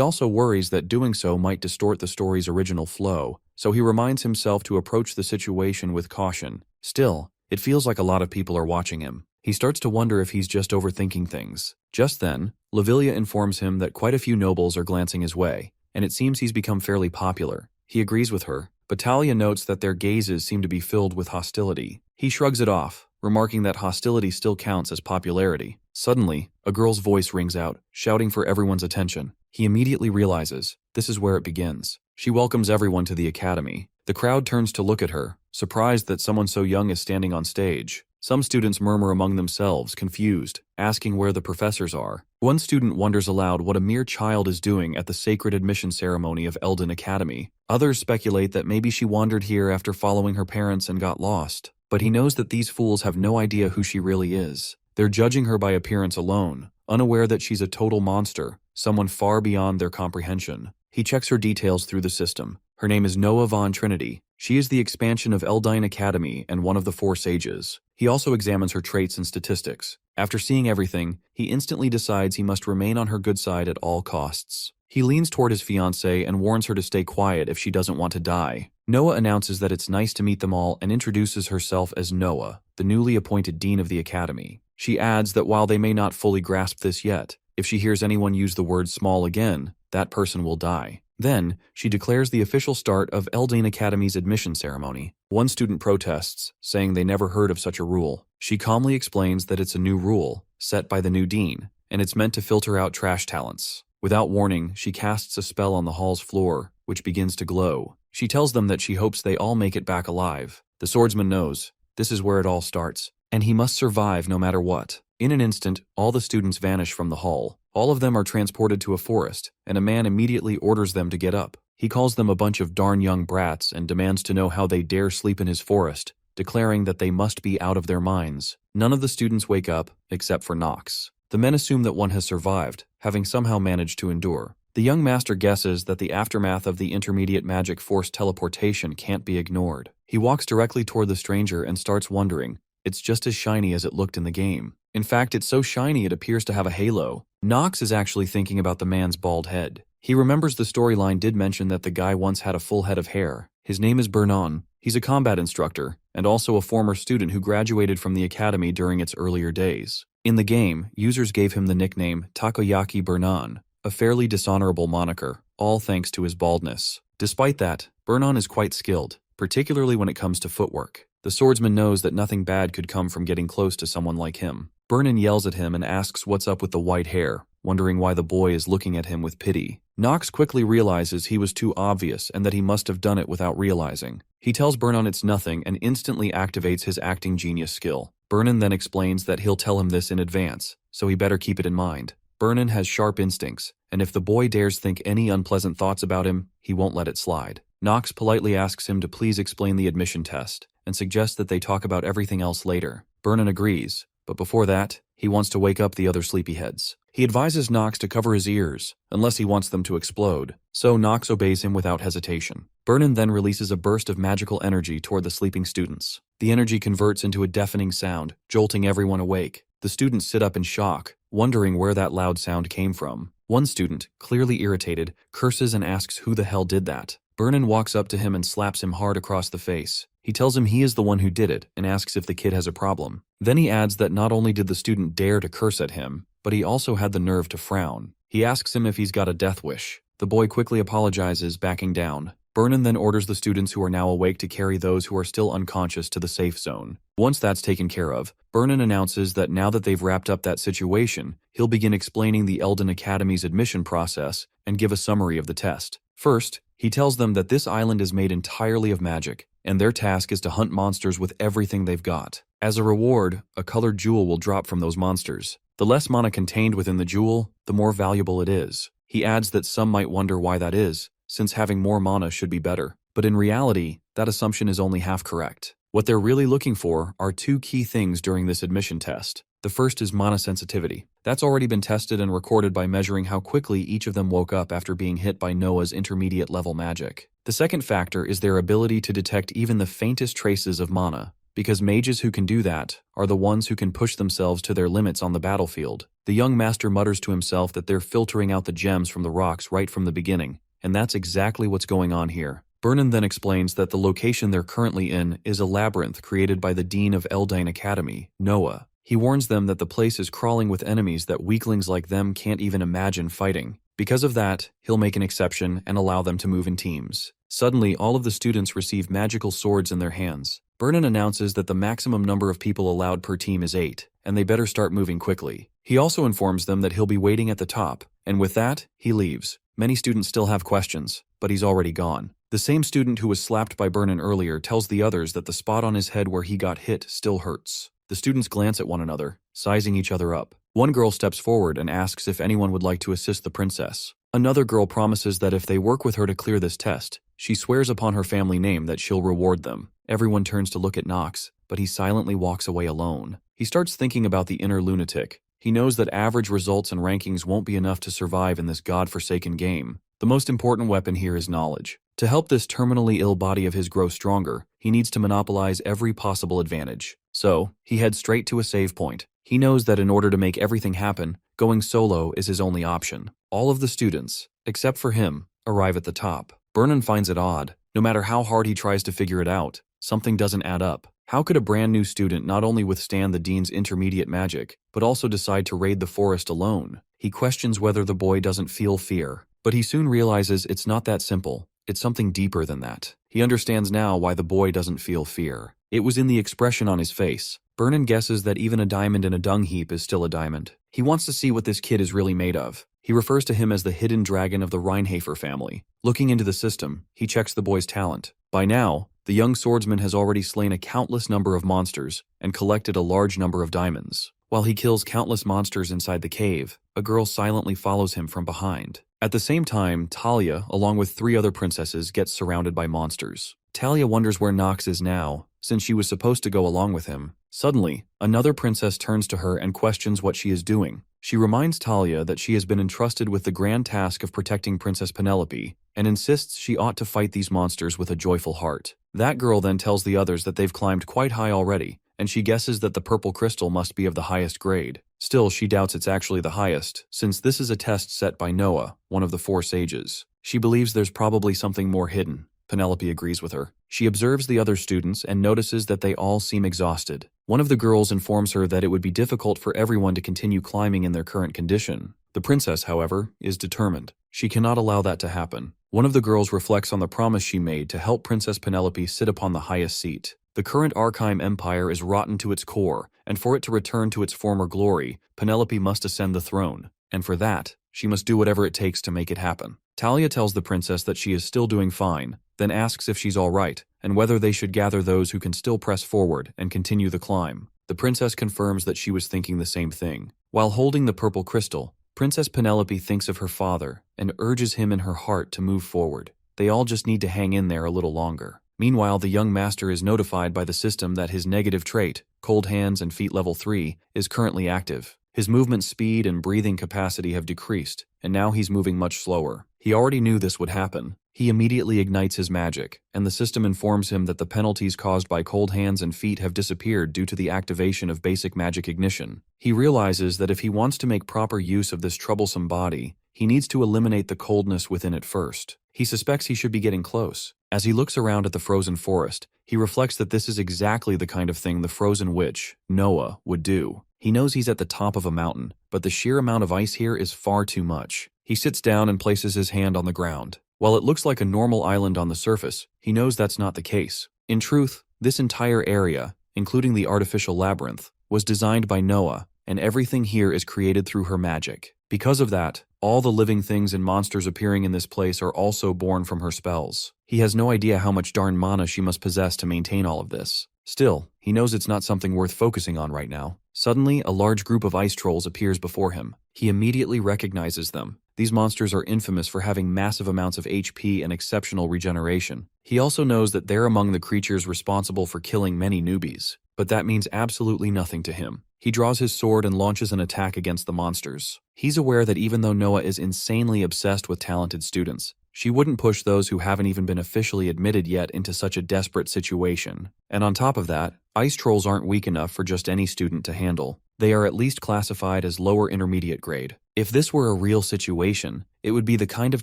also worries that doing so might distort the story's original flow, so he reminds himself to approach the situation with caution. Still, it feels like a lot of people are watching him. He starts to wonder if he's just overthinking things. Just then, Lavilia informs him that quite a few nobles are glancing his way, and it seems he's become fairly popular. He agrees with her, but Talia notes that their gazes seem to be filled with hostility. He shrugs it off, remarking that hostility still counts as popularity. Suddenly, a girl's voice rings out, shouting for everyone's attention. He immediately realizes this is where it begins. She welcomes everyone to the academy. The crowd turns to look at her, surprised that someone so young is standing on stage. Some students murmur among themselves, confused, asking where the professors are. One student wonders aloud what a mere child is doing at the sacred admission ceremony of Eldin Academy. Others speculate that maybe she wandered here after following her parents and got lost. But he knows that these fools have no idea who she really is. They're judging her by appearance alone, unaware that she's a total monster, someone far beyond their comprehension. He checks her details through the system. Her name is Noah Von Trinity. She is the expansion of Eldine Academy and one of the four sages. He also examines her traits and statistics. After seeing everything, he instantly decides he must remain on her good side at all costs. He leans toward his fiancée and warns her to stay quiet if she doesn't want to die. Noah announces that it's nice to meet them all and introduces herself as Noah, the newly appointed dean of the academy. She adds that while they may not fully grasp this yet, if she hears anyone use the word small again, that person will die. Then, she declares the official start of Eldine Academy's admission ceremony. One student protests, saying they never heard of such a rule. She calmly explains that it's a new rule, set by the new dean, and it's meant to filter out trash talents. Without warning, she casts a spell on the hall's floor, which begins to glow. She tells them that she hopes they all make it back alive. The swordsman knows this is where it all starts, and he must survive no matter what. In an instant, all the students vanish from the hall. All of them are transported to a forest, and a man immediately orders them to get up. He calls them a bunch of darn young brats and demands to know how they dare sleep in his forest, declaring that they must be out of their minds. None of the students wake up, except for Nox. The men assume that one has survived, having somehow managed to endure. The young master guesses that the aftermath of the intermediate magic force teleportation can't be ignored. He walks directly toward the stranger and starts wondering. It's just as shiny as it looked in the game. In fact, it's so shiny it appears to have a halo. Nox is actually thinking about the man's bald head. He remembers the storyline did mention that the guy once had a full head of hair. His name is Bernon. He's a combat instructor, and also a former student who graduated from the academy during its earlier days. In the game, users gave him the nickname Takoyaki Bernon, a fairly dishonorable moniker, all thanks to his baldness. Despite that, Bernon is quite skilled, particularly when it comes to footwork. The swordsman knows that nothing bad could come from getting close to someone like him. Bernon yells at him and asks what's up with the white hair, wondering why the boy is looking at him with pity. Nox quickly realizes he was too obvious and that he must have done it without realizing. He tells Bernon it's nothing and instantly activates his acting genius skill. Bernon then explains that he'll tell him this in advance, so he better keep it in mind. Bernon has sharp instincts, and if the boy dares think any unpleasant thoughts about him, he won't let it slide. Nox politely asks him to please explain the admission test, and suggests that they talk about everything else later. Bernon agrees, but before that, he wants to wake up the other sleepyheads. He advises Nox to cover his ears, unless he wants them to explode, so Nox obeys him without hesitation. Bernon then releases a burst of magical energy toward the sleeping students. The energy converts into a deafening sound, jolting everyone awake. The students sit up in shock, wondering where that loud sound came from. One student, clearly irritated, curses and asks who the hell did that. Bernon walks up to him and slaps him hard across the face. He tells him he is the one who did it and asks if the kid has a problem. Then he adds that not only did the student dare to curse at him, but he also had the nerve to frown. He asks him if he's got a death wish. The boy quickly apologizes, backing down. Bernon then orders the students who are now awake to carry those who are still unconscious to the safe zone. Once that's taken care of, Bernon announces that now that they've wrapped up that situation, he'll begin explaining the Elden Academy's admission process and give a summary of the test. First, he tells them that this island is made entirely of magic, and their task is to hunt monsters with everything they've got. As a reward, a colored jewel will drop from those monsters. The less mana contained within the jewel, the more valuable it is. He adds that some might wonder why that is, since having more mana should be better. But in reality, that assumption is only half correct. What they're really looking for are two key things during this admission test. The first is mana sensitivity. That's already been tested and recorded by measuring how quickly each of them woke up after being hit by Noah's intermediate level magic. The second factor is their ability to detect even the faintest traces of mana, because mages who can do that are the ones who can push themselves to their limits on the battlefield. The young master mutters to himself that they're filtering out the gems from the rocks right from the beginning, and that's exactly what's going on here. Bernon then explains that the location they're currently in is a labyrinth created by the Dean of Elden Academy, Noah. He warns them that the place is crawling with enemies that weaklings like them can't even imagine fighting. Because of that, he'll make an exception and allow them to move in teams. Suddenly, all of the students receive magical swords in their hands. Bernon announces that the maximum number of people allowed per team is 8, and they better start moving quickly. He also informs them that he'll be waiting at the top, and with that, he leaves. Many students still have questions, but he's already gone. The same student who was slapped by Bernon earlier tells the others that the spot on his head where he got hit still hurts. The students glance at one another, sizing each other up. One girl steps forward and asks if anyone would like to assist the princess. Another girl promises that if they work with her to clear this test, she swears upon her family name that she'll reward them. Everyone turns to look at Nox, but he silently walks away alone. He starts thinking about the inner lunatic. He knows that average results and rankings won't be enough to survive in this godforsaken game. The most important weapon here is knowledge. To help this terminally ill body of his grow stronger, he needs to monopolize every possible advantage. So, he heads straight to a save point. He knows that in order to make everything happen, going solo is his only option. All of the students, except for him, arrive at the top. Bernon finds it odd. No matter how hard he tries to figure it out, something doesn't add up. How could a brand new student not only withstand the dean's intermediate magic, but also decide to raid the forest alone? He questions whether the boy doesn't feel fear, but he soon realizes it's not that simple. It's something deeper than that. He understands now why the boy doesn't feel fear. It was in the expression on his face. Bernon guesses that even a diamond in a dung heap is still a diamond. He wants to see what this kid is really made of. He refers to him as the hidden dragon of the Reinhafer family. Looking into the system, he checks the boy's talent. By now, The young swordsman has already slain a countless number of monsters and collected a large number of diamonds. While he kills countless monsters inside the cave, a girl silently follows him from behind. At the same time, Talia, along with 3 other princesses, gets surrounded by monsters. Talia wonders where Nox is now, since she was supposed to go along with him. Suddenly, another princess turns to her and questions what she is doing. She reminds Talia that she has been entrusted with the grand task of protecting Princess Penelope, and insists she ought to fight these monsters with a joyful heart. That girl then tells the others that they've climbed quite high already, and she guesses that the purple crystal must be of the highest grade. Still, she doubts it's actually the highest, since this is a test set by Noah, one of the 4 sages. She believes there's probably something more hidden. Penelope agrees with her. She observes the other students and notices that they all seem exhausted. One of the girls informs her that it would be difficult for everyone to continue climbing in their current condition. The princess, however, is determined. She cannot allow that to happen. One of the girls reflects on the promise she made to help Princess Penelope sit upon the highest seat. The current Archime Empire is rotten to its core, and for it to return to its former glory, Penelope must ascend the throne. And for that, she must do whatever it takes to make it happen. Talia tells the princess that she is still doing fine, then asks if she's all right, and whether they should gather those who can still press forward and continue the climb. The princess confirms that she was thinking the same thing. While holding the purple crystal, Princess Penelope thinks of her father and urges him in her heart to move forward. They all just need to hang in there a little longer. Meanwhile, the young master is notified by the system that his negative trait, cold hands and feet level 3, is currently active. His movement speed and breathing capacity have decreased, and now he's moving much slower. He already knew this would happen. He immediately ignites his magic, and the system informs him that the penalties caused by cold hands and feet have disappeared due to the activation of basic magic ignition. He realizes that if he wants to make proper use of this troublesome body, he needs to eliminate the coldness within it first. He suspects he should be getting close. As he looks around at the frozen forest, he reflects that this is exactly the kind of thing the frozen witch, Noah, would do. He knows he's at the top of a mountain, but the sheer amount of ice here is far too much. He sits down and places his hand on the ground. While it looks like a normal island on the surface, he knows that's not the case. In truth, this entire area, including the artificial labyrinth, was designed by Noah, and everything here is created through her magic. Because of that, all the living things and monsters appearing in this place are also born from her spells. He has no idea how much darn mana she must possess to maintain all of this. Still, he knows it's not something worth focusing on right now. Suddenly, a large group of ice trolls appears before him. He immediately recognizes them. These monsters are infamous for having massive amounts of HP and exceptional regeneration. He also knows that they're among the creatures responsible for killing many newbies, but that means absolutely nothing to him. He draws his sword and launches an attack against the monsters. He's aware that even though Noah is insanely obsessed with talented students, she wouldn't push those who haven't even been officially admitted yet into such a desperate situation. And on top of that, ice trolls aren't weak enough for just any student to handle. They are at least classified as lower intermediate grade. If this were a real situation, it would be the kind of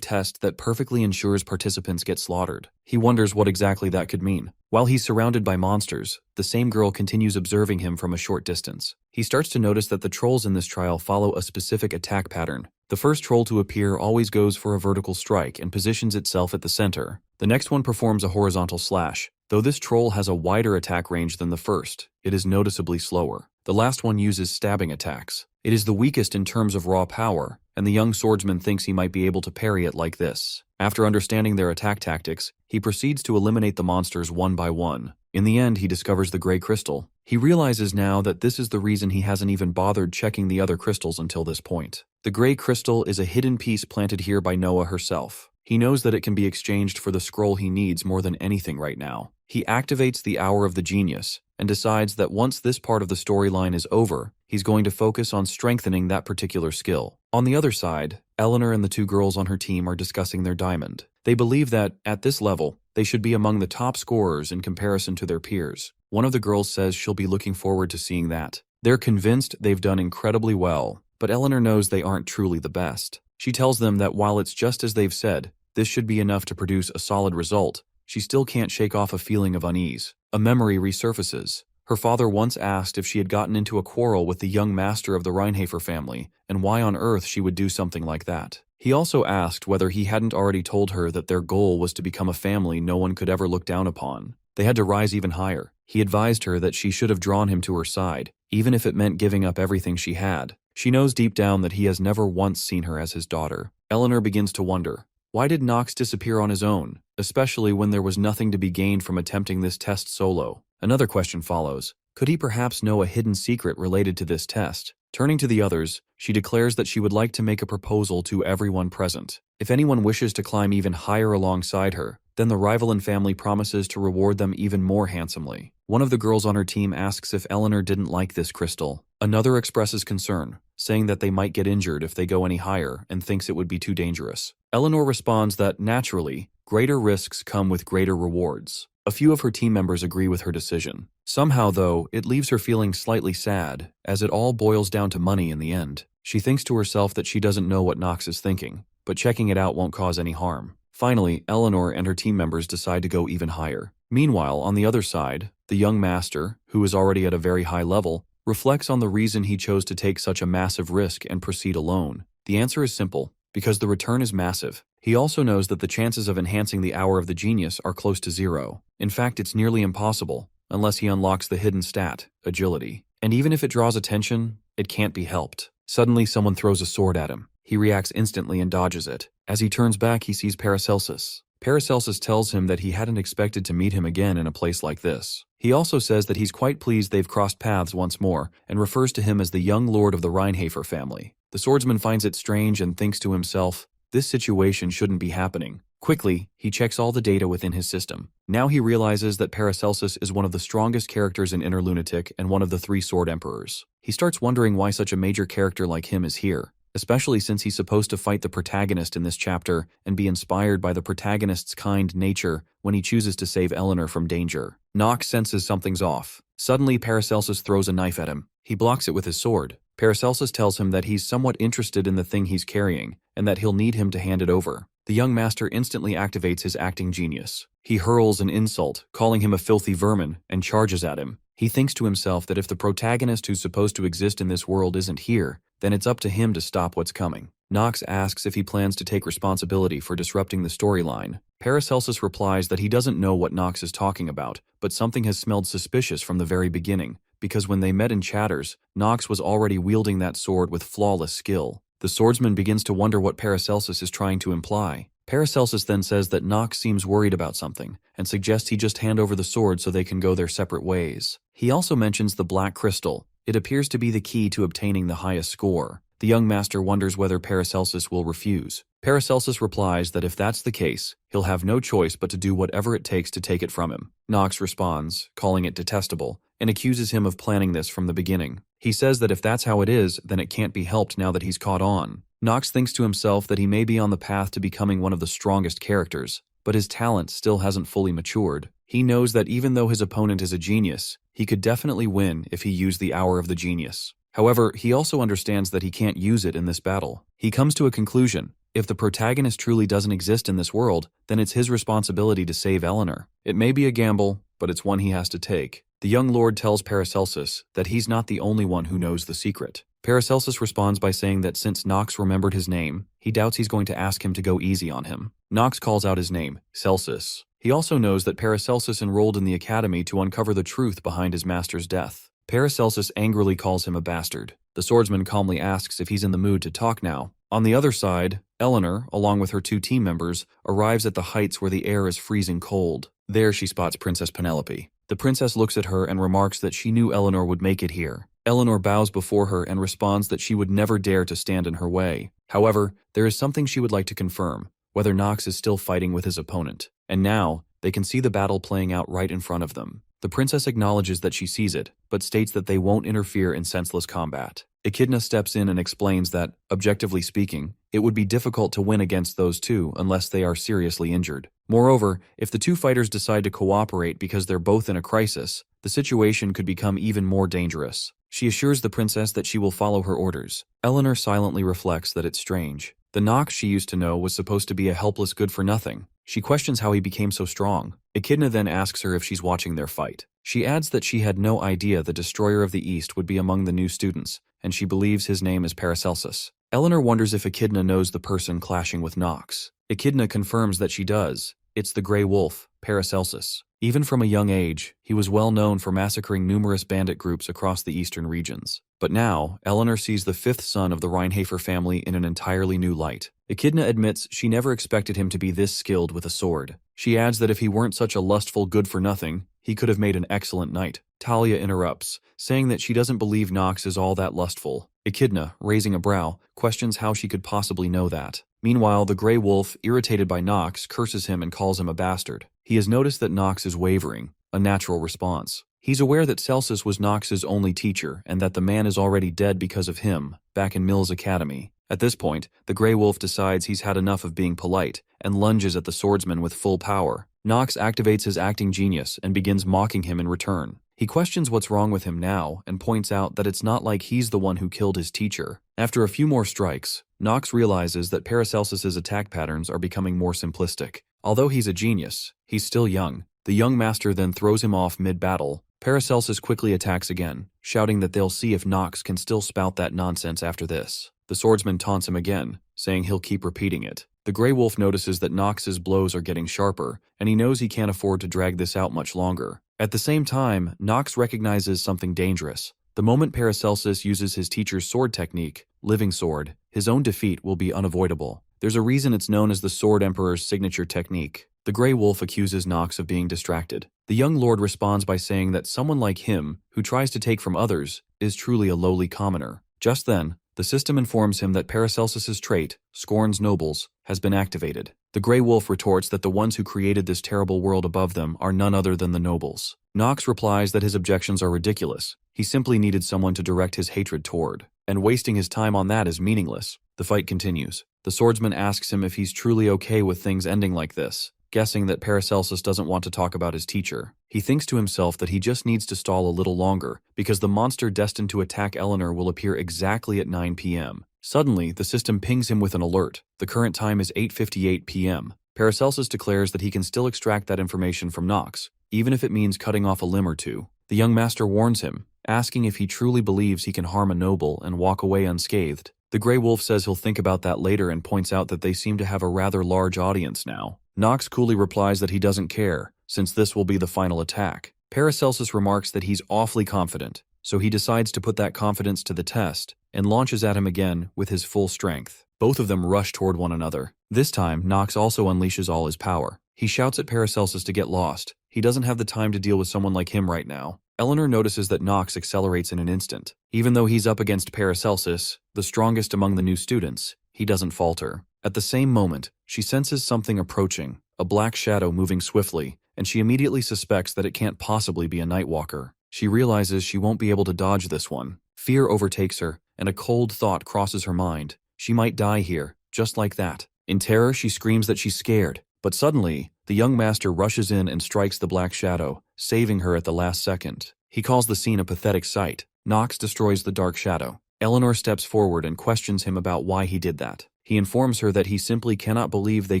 test that perfectly ensures participants get slaughtered. He wonders what exactly that could mean. While he's surrounded by monsters, the same girl continues observing him from a short distance. He starts to notice that the trolls in this trial follow a specific attack pattern. The first troll to appear always goes for a vertical strike and positions itself at the center. The next one performs a horizontal slash. Though this troll has a wider attack range than the first, it is noticeably slower. The last one uses stabbing attacks. It is the weakest in terms of raw power, and the young swordsman thinks he might be able to parry it like this. After understanding their attack tactics, he proceeds to eliminate the monsters one by one. In the end, he discovers the gray crystal. He realizes now that this is the reason he hasn't even bothered checking the other crystals until this point. The gray crystal is a hidden piece planted here by Noah herself. He knows that it can be exchanged for the scroll he needs more than anything right now. He activates the Hour of the Genius and decides that once this part of the storyline is over, he's going to focus on strengthening that particular skill. On the other side, Eleanor and the 2 girls on her team are discussing their diamond. They believe that, at this level, they should be among the top scorers in comparison to their peers. One of the girls says she'll be looking forward to seeing that. They're convinced they've done incredibly well, but Eleanor knows they aren't truly the best. She tells them that while it's just as they've said, this should be enough to produce a solid result, she still can't shake off a feeling of unease. A memory resurfaces. Her father once asked if she had gotten into a quarrel with the young master of the Reinhafer family, and why on earth she would do something like that. He also asked whether he hadn't already told her that their goal was to become a family no one could ever look down upon. They had to rise even higher. He advised her that she should have drawn him to her side, even if it meant giving up everything she had. She knows deep down that he has never once seen her as his daughter. Eleanor begins to wonder, Why did Nox disappear on his own, especially when there was nothing to be gained from attempting this test solo? Another question follows. Could he perhaps know a hidden secret related to this test? Turning to the others, she declares that she would like to make a proposal to everyone present. If anyone wishes to climb even higher alongside her, then the Rivalin family promises to reward them even more handsomely. One of the girls on her team asks if Eleanor didn't like this crystal. Another expresses concern, saying that they might get injured if they go any higher and thinks it would be too dangerous. Eleanor responds that, naturally, greater risks come with greater rewards. A few of her team members agree with her decision. Somehow, though, it leaves her feeling slightly sad, as it all boils down to money in the end. She thinks to herself that she doesn't know what Nox is thinking, but checking it out won't cause any harm. Finally, Eleanor and her team members decide to go even higher. Meanwhile, on the other side, the young master, who is already at a very high level, reflects on the reason he chose to take such a massive risk and proceed alone. The answer is simple: because the return is massive. He also knows that the chances of enhancing the Hour of the Genius are close to zero. In fact, it's nearly impossible, unless he unlocks the hidden stat, agility. And even if it draws attention, it can't be helped. Suddenly, someone throws a sword at him. He reacts instantly and dodges it. As he turns back, he sees Paracelsus. Paracelsus tells him that he hadn't expected to meet him again in a place like this. He also says that he's quite pleased they've crossed paths once more, and refers to him as the young lord of the Rheinhafer family. The swordsman finds it strange and thinks to himself, this situation shouldn't be happening. Quickly, he checks all the data within his system. Now he realizes that Paracelsus is one of the strongest characters in Inner Lunatic and one of the 3 Sword Emperors. He starts wondering why such a major character like him is here, especially since he's supposed to fight the protagonist in this chapter and be inspired by the protagonist's kind nature when he chooses to save Eleanor from danger. Nox senses something's off. Suddenly, Paracelsus throws a knife at him. He blocks it with his sword. Paracelsus tells him that he's somewhat interested in the thing he's carrying, and that he'll need him to hand it over. The young master instantly activates his acting genius. He hurls an insult, calling him a filthy vermin, and charges at him. He thinks to himself that if the protagonist who's supposed to exist in this world isn't here, then it's up to him to stop what's coming. Nox asks if he plans to take responsibility for disrupting the storyline. Paracelsus replies that he doesn't know what Nox is talking about, but something has smelled suspicious from the very beginning, because when they met in Chatters, Nox was already wielding that sword with flawless skill. The swordsman begins to wonder what Paracelsus is trying to imply. Paracelsus then says that Nox seems worried about something, and suggests he just hand over the sword so they can go their separate ways. He also mentions the black crystal. It appears to be the key to obtaining the highest score. The young master wonders whether Paracelsus will refuse. Paracelsus replies that if that's the case, he'll have no choice but to do whatever it takes to take it from him. Nox responds, calling it detestable, and accuses him of planning this from the beginning. He says that if that's how it is, then it can't be helped now that he's caught on. Nox thinks to himself that he may be on the path to becoming one of the strongest characters, but his talent still hasn't fully matured. He knows that even though his opponent is a genius, he could definitely win if he used the Hour of the Genius. However, he also understands that he can't use it in this battle. He comes to a conclusion. If the protagonist truly doesn't exist in this world, then it's his responsibility to save Eleanor. It may be a gamble, but it's one he has to take. The young lord tells Paracelsus that he's not the only one who knows the secret. Paracelsus responds by saying that since Nox remembered his name, he doubts he's going to ask him to go easy on him. Nox calls out his name, Celsus. He also knows that Paracelsus enrolled in the academy to uncover the truth behind his master's death. Paracelsus angrily calls him a bastard. The swordsman calmly asks if he's in the mood to talk now. On the other side, Eleanor, along with her 2 team members, arrives at the heights where the air is freezing cold. There she spots Princess Penelope. The princess looks at her and remarks that she knew Eleanor would make it here. Eleanor bows before her and responds that she would never dare to stand in her way. However, there is something she would like to confirm, whether Nox is still fighting with his opponent. And now, they can see the battle playing out right in front of them. The princess acknowledges that she sees it, but states that they won't interfere in senseless combat. Echidna steps in and explains that, objectively speaking, it would be difficult to win against those 2 unless they are seriously injured. Moreover, if the 2 fighters decide to cooperate because they're both in a crisis, the situation could become even more dangerous. She assures the princess that she will follow her orders. Eleanor silently reflects that it's strange. The Nox she used to know was supposed to be a helpless good-for-nothing. She questions how he became so strong. Echidna then asks her if she's watching their fight. She adds that she had no idea the Destroyer of the East would be among the new students, and she believes his name is Paracelsus. Eleanor wonders if Echidna knows the person clashing with Nox. Echidna confirms that she does. It's the Grey Wolf, Paracelsus. Even from a young age, he was well known for massacring numerous bandit groups across the eastern regions. But now, Eleanor sees the fifth son of the Reinhafer family in an entirely new light. Echidna admits she never expected him to be this skilled with a sword. She adds that if he weren't such a lustful good-for-nothing, he could have made an excellent knight. Talia interrupts, saying that she doesn't believe Nox is all that lustful. Echidna, raising a brow, questions how she could possibly know that. Meanwhile, the Grey Wolf, irritated by Nox, curses him and calls him a bastard. He has noticed that Nox is wavering, a natural response. He's aware that Celsus was Nox's only teacher and that the man is already dead because of him, back in Mill's academy. At this point, the Grey Wolf decides he's had enough of being polite and lunges at the swordsman with full power. Nox activates his acting genius and begins mocking him in return. He questions what's wrong with him now and points out that it's not like he's the one who killed his teacher. After a few more strikes, Nox realizes that Paracelsus's attack patterns are becoming more simplistic. Although he's a genius, he's still young. The young master then throws him off mid-battle. Paracelsus quickly attacks again, shouting that they'll see if Nox can still spout that nonsense after this. The swordsman taunts him again, saying he'll keep repeating it. The Grey Wolf notices that Nox's blows are getting sharper, and he knows he can't afford to drag this out much longer. At the same time, Nox recognizes something dangerous. The moment Paracelsus uses his teacher's sword technique, Living Sword, his own defeat will be unavoidable. There's a reason it's known as the Sword Emperor's signature technique. The Grey Wolf accuses Nox of being distracted. The young lord responds by saying that someone like him, who tries to take from others, is truly a lowly commoner. Just then, the system informs him that Paracelsus's trait, Scorns Nobles, has been activated. The Grey Wolf retorts that the ones who created this terrible world above them are none other than the nobles. Nox replies that his objections are ridiculous. He simply needed someone to direct his hatred toward, and wasting his time on that is meaningless. The fight continues. The swordsman asks him if he's truly okay with things ending like this, guessing that Paracelsus doesn't want to talk about his teacher. He thinks to himself that he just needs to stall a little longer, because the monster destined to attack Eleanor will appear exactly at 9 p.m. Suddenly, the system pings him with an alert. The current time is 8:58 p.m. Paracelsus declares that he can still extract that information from Nox, even if it means cutting off a limb or two. The young master warns him, asking if he truly believes he can harm a noble and walk away unscathed. The Grey Wolf says he'll think about that later and points out that they seem to have a rather large audience now. Nox coolly replies that he doesn't care, since this will be the final attack. Paracelsus remarks that he's awfully confident, so he decides to put that confidence to the test and launches at him again with his full strength. Both of them rush toward one another. This time, Nox also unleashes all his power. He shouts at Paracelsus to get lost. He doesn't have the time to deal with someone like him right now. Eleanor notices that Nox accelerates in an instant. Even though he's up against Paracelsus, the strongest among the new students, he doesn't falter. At the same moment, she senses something approaching, a black shadow moving swiftly, and she immediately suspects that it can't possibly be a Nightwalker. She realizes she won't be able to dodge this one. Fear overtakes her, and a cold thought crosses her mind. She might die here, just like that. In terror, she screams that she's scared. But suddenly, the young master rushes in and strikes the black shadow, saving her at the last second. He calls the scene a pathetic sight. Nox destroys the dark shadow. Eleanor steps forward and questions him about why he did that. He informs her that he simply cannot believe they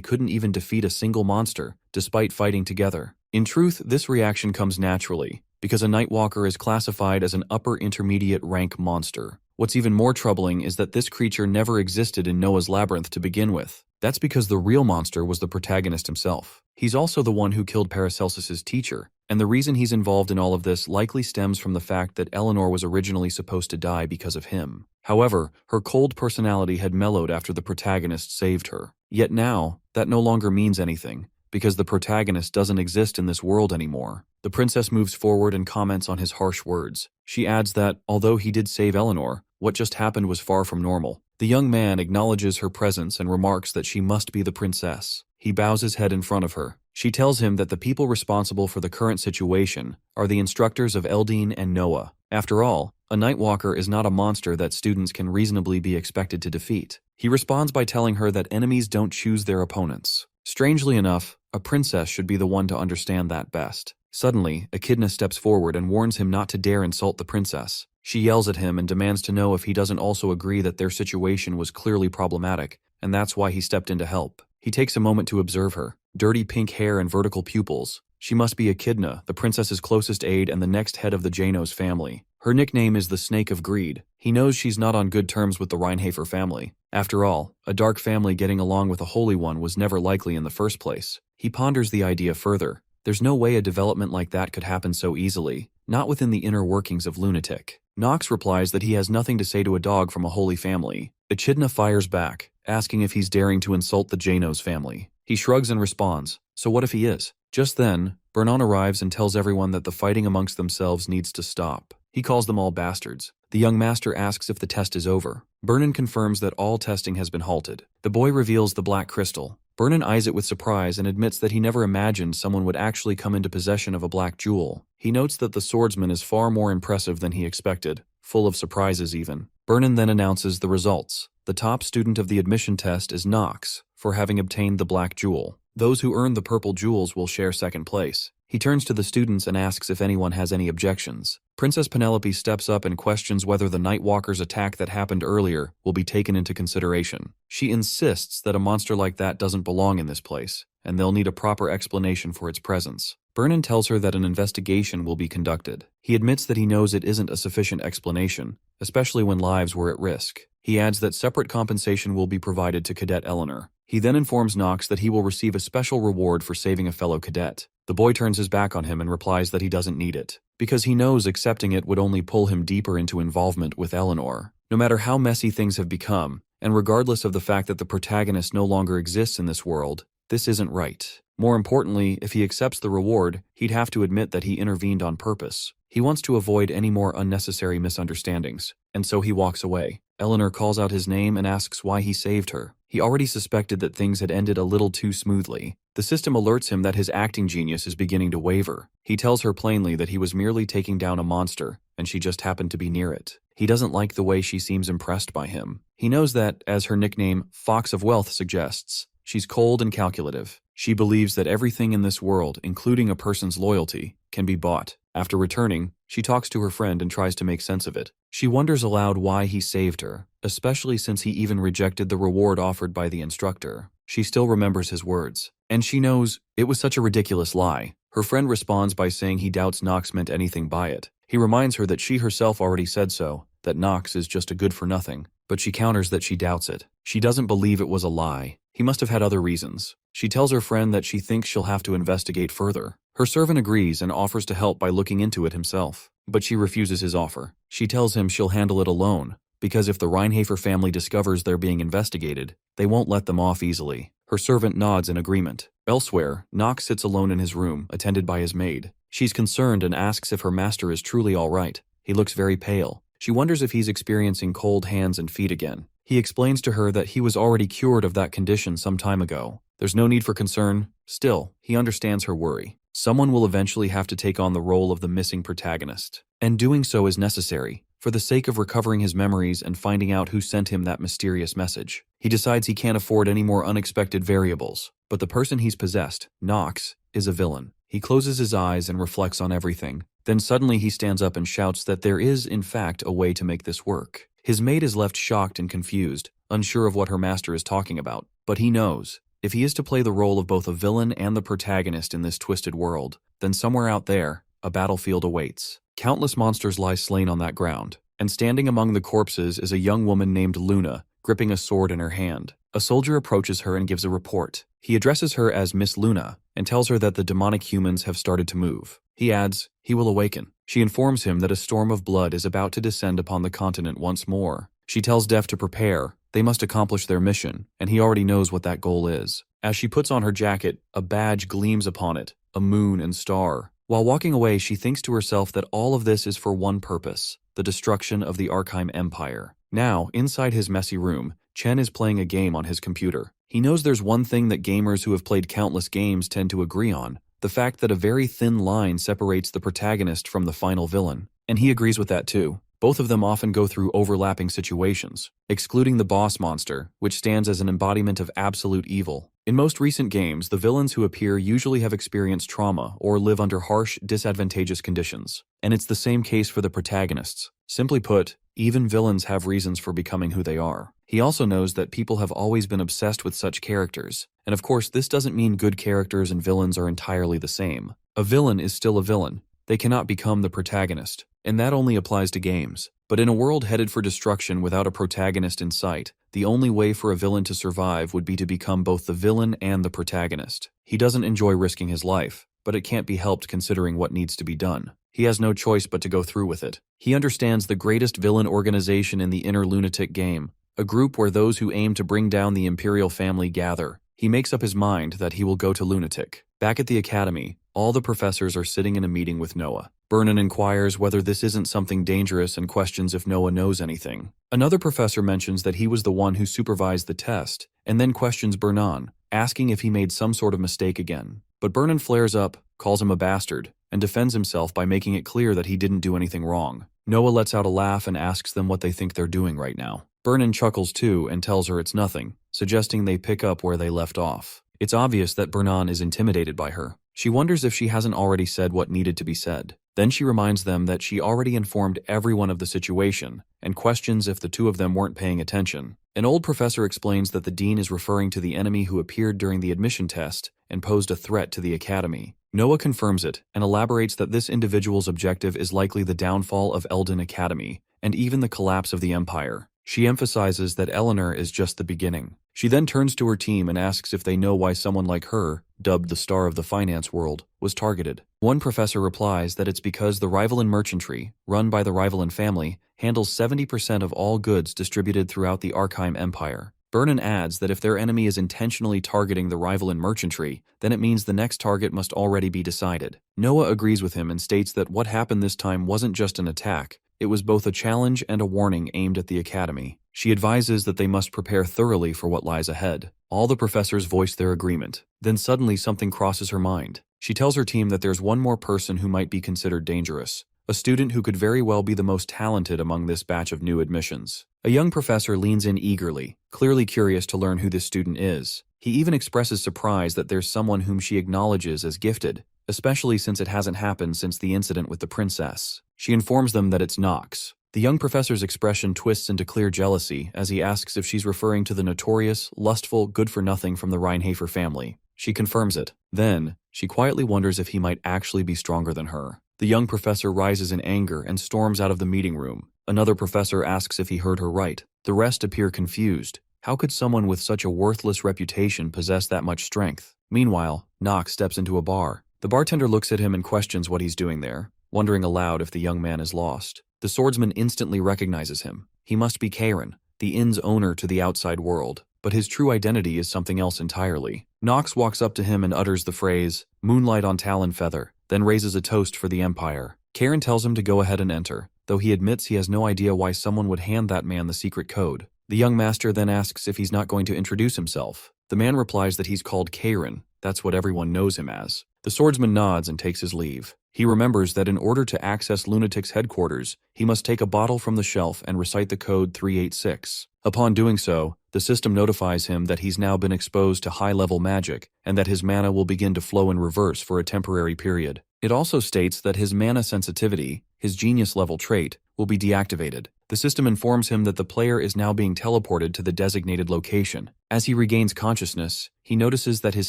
couldn't even defeat a single monster, despite fighting together. In truth, this reaction comes naturally, because a Nightwalker is classified as an upper intermediate rank monster. What's even more troubling is that this creature never existed in Noah's Labyrinth to begin with. That's because the real monster was the protagonist himself. He's also the one who killed Paracelsus's teacher, and the reason he's involved in all of this likely stems from the fact that Eleanor was originally supposed to die because of him. However, her cold personality had mellowed after the protagonist saved her. Yet now, that no longer means anything, because the protagonist doesn't exist in this world anymore. The princess moves forward and comments on his harsh words. She adds that, although he did save Eleanor, what just happened was far from normal. The young man acknowledges her presence and remarks that she must be the princess. He bows his head in front of her. She tells him that the people responsible for the current situation are the instructors of Eldine and Noah. After all, a Nightwalker is not a monster that students can reasonably be expected to defeat. He responds by telling her that enemies don't choose their opponents. Strangely enough, a princess should be the one to understand that best. Suddenly, Echidna steps forward and warns him not to dare insult the princess. She yells at him and demands to know if he doesn't also agree that their situation was clearly problematic, and that's why he stepped in to help. He takes a moment to observe her. Dirty pink hair and vertical pupils. She must be Echidna, the princess's closest aide and the next head of the Janos family. Her nickname is the Snake of Greed. He knows she's not on good terms with the Reinhafer family. After all, a dark family getting along with a holy one was never likely in the first place. He ponders the idea further. There's no way a development like that could happen so easily, not within the inner workings of Lunatic. Nox replies that he has nothing to say to a dog from a holy family. Echidna fires back, asking if he's daring to insult the Janos family. He shrugs and responds, so what if he is? Just then, Bernon arrives and tells everyone that the fighting amongst themselves needs to stop. He calls them all bastards. The young master asks if the test is over. Vernon confirms that all testing has been halted. The boy reveals the black crystal. Vernon eyes it with surprise and admits that he never imagined someone would actually come into possession of a black jewel. He notes that the swordsman is far more impressive than he expected, full of surprises even. Vernon then announces the results. The top student of the admission test is Nox, for having obtained the black jewel. Those who earn the purple jewels will share second place. He turns to the students and asks if anyone has any objections. Princess Penelope steps up and questions whether the Nightwalker's attack that happened earlier will be taken into consideration. She insists that a monster like that doesn't belong in this place, and they'll need a proper explanation for its presence. Vernon tells her that an investigation will be conducted. He admits that he knows it isn't a sufficient explanation, especially when lives were at risk. He adds that separate compensation will be provided to Cadet Eleanor. He then informs Nox that he will receive a special reward for saving a fellow cadet. The boy turns his back on him and replies that he doesn't need it, because he knows accepting it would only pull him deeper into involvement with Eleanor. No matter how messy things have become, and regardless of the fact that the protagonist no longer exists in this world, this isn't right. More importantly, if he accepts the reward, he'd have to admit that he intervened on purpose. He wants to avoid any more unnecessary misunderstandings, and so he walks away. Eleanor calls out his name and asks why he saved her. He already suspected that things had ended a little too smoothly. The system alerts him that his acting genius is beginning to waver. He tells her plainly that he was merely taking down a monster, and she just happened to be near it. He doesn't like the way she seems impressed by him. He knows that, as her nickname, Fox of Wealth, suggests, she's cold and calculative. She believes that everything in this world, including a person's loyalty, can be bought. After returning, she talks to her friend and tries to make sense of it. She wonders aloud why he saved her, especially since he even rejected the reward offered by the instructor. She still remembers his words, and she knows it was such a ridiculous lie. Her friend responds by saying he doubts Nox meant anything by it. He reminds her that she herself already said so, that Nox is just a good-for-nothing, but she counters that she doubts it. She doesn't believe it was a lie. He must have had other reasons. She tells her friend that she thinks she'll have to investigate further. Her servant agrees and offers to help by looking into it himself, but she refuses his offer. She tells him she'll handle it alone, because if the Reinhafer family discovers they're being investigated, they won't let them off easily. Her servant nods in agreement. Elsewhere, Nox sits alone in his room, attended by his maid. She's concerned and asks if her master is truly all right. He looks very pale. She wonders if he's experiencing cold hands and feet again. He explains to her that he was already cured of that condition some time ago. There's no need for concern. Still, he understands her worry. Someone will eventually have to take on the role of the missing protagonist. And doing so is necessary, for the sake of recovering his memories and finding out who sent him that mysterious message. He decides he can't afford any more unexpected variables, but the person he's possessed, Nox, is a villain. He closes his eyes and reflects on everything. Then suddenly he stands up and shouts that there is, in fact, a way to make this work. His maid is left shocked and confused, unsure of what her master is talking about. But he knows, if he is to play the role of both a villain and the protagonist in this twisted world, then somewhere out there, a battlefield awaits. Countless monsters lie slain on that ground, and standing among the corpses is a young woman named Luna, gripping a sword in her hand. A soldier approaches her and gives a report. He addresses her as Miss Luna, and tells her that the demonic humans have started to move. He adds, he will awaken. She informs him that a storm of blood is about to descend upon the continent once more. She tells Def to prepare. They must accomplish their mission, and he already knows what that goal is. As she puts on her jacket, a badge gleams upon it, a moon and star. While walking away, she thinks to herself that all of this is for one purpose, the destruction of the Arkheim Empire. Now, inside his messy room, Chen is playing a game on his computer. He knows there's one thing that gamers who have played countless games tend to agree on, the fact that a very thin line separates the protagonist from the final villain. And he agrees with that too. Both of them often go through overlapping situations, excluding the boss monster, which stands as an embodiment of absolute evil. In most recent games, the villains who appear usually have experienced trauma or live under harsh, disadvantageous conditions. And it's the same case for the protagonists. Simply put, even villains have reasons for becoming who they are. He also knows that people have always been obsessed with such characters. And of course, this doesn't mean good characters and villains are entirely the same. A villain is still a villain. They cannot become the protagonist. And that only applies to games. But in a world headed for destruction without a protagonist in sight, the only way for a villain to survive would be to become both the villain and the protagonist. He doesn't enjoy risking his life, but it can't be helped considering what needs to be done. He has no choice but to go through with it. He understands the greatest villain organization in the inner lunatic game, a group where those who aim to bring down the imperial family gather. He makes up his mind that he will go to Lunatic. Back at the academy, all the professors are sitting in a meeting with Noah. Vernon inquires whether this isn't something dangerous and questions if Noah knows anything. Another professor mentions that he was the one who supervised the test, and then questions Vernon, asking if he made some sort of mistake again. But Vernon flares up, calls him a bastard, and defends himself by making it clear that he didn't do anything wrong. Noah lets out a laugh and asks them what they think they're doing right now. Vernon chuckles too and tells her it's nothing, suggesting they pick up where they left off. It's obvious that Vernon is intimidated by her. She wonders if she hasn't already said what needed to be said. Then she reminds them that she already informed everyone of the situation and questions if the two of them weren't paying attention. An old professor explains that the dean is referring to the enemy who appeared during the admission test and posed a threat to the academy. Noah confirms it and elaborates that this individual's objective is likely the downfall of Eldon Academy and even the collapse of the Empire. She emphasizes that Eleanor is just the beginning. She then turns to her team and asks if they know why someone like her, dubbed the star of the finance world, was targeted. One professor replies that it's because the Rivalin merchantry, run by the Rivalin family, handles 70% of all goods distributed throughout the Arkheim Empire. Vernon adds that if their enemy is intentionally targeting the Rivalin merchantry, then it means the next target must already be decided. Noah agrees with him and states that what happened this time wasn't just an attack, it was both a challenge and a warning aimed at the academy. She advises that they must prepare thoroughly for what lies ahead. All the professors voice their agreement. Then suddenly something crosses her mind. She tells her team that there's one more person who might be considered dangerous, a student who could very well be the most talented among this batch of new admissions. A young professor leans in eagerly, clearly curious to learn who this student is. He even expresses surprise that there's someone whom she acknowledges as gifted, especially since it hasn't happened since the incident with the princess. She informs them that it's Nox. The young professor's expression twists into clear jealousy as he asks if she's referring to the notorious, lustful, good-for-nothing from the Reinhafer family. She confirms it. Then, she quietly wonders if he might actually be stronger than her. The young professor rises in anger and storms out of the meeting room. Another professor asks if he heard her right. The rest appear confused. How could someone with such a worthless reputation possess that much strength? Meanwhile, Nox steps into a bar. The bartender looks at him and questions what he's doing there, wondering aloud if the young man is lost. The swordsman instantly recognizes him. He must be Karen, the inn's owner to the outside world, but his true identity is something else entirely. Nox walks up to him and utters the phrase, "Moonlight on Talon Feather," then raises a toast for the Empire. Karen tells him to go ahead and enter, though he admits he has no idea why someone would hand that man the secret code. The young master then asks if he's not going to introduce himself. The man replies that he's called Karen. That's what everyone knows him as. The swordsman nods and takes his leave. He remembers that in order to access Lunatic's headquarters, he must take a bottle from the shelf and recite the code 386. Upon doing so, the system notifies him that he's now been exposed to high-level magic and that his mana will begin to flow in reverse for a temporary period. It also states that his mana sensitivity, his genius-level trait, will be deactivated. The system informs him that the player is now being teleported to the designated location. As he regains consciousness, he notices that his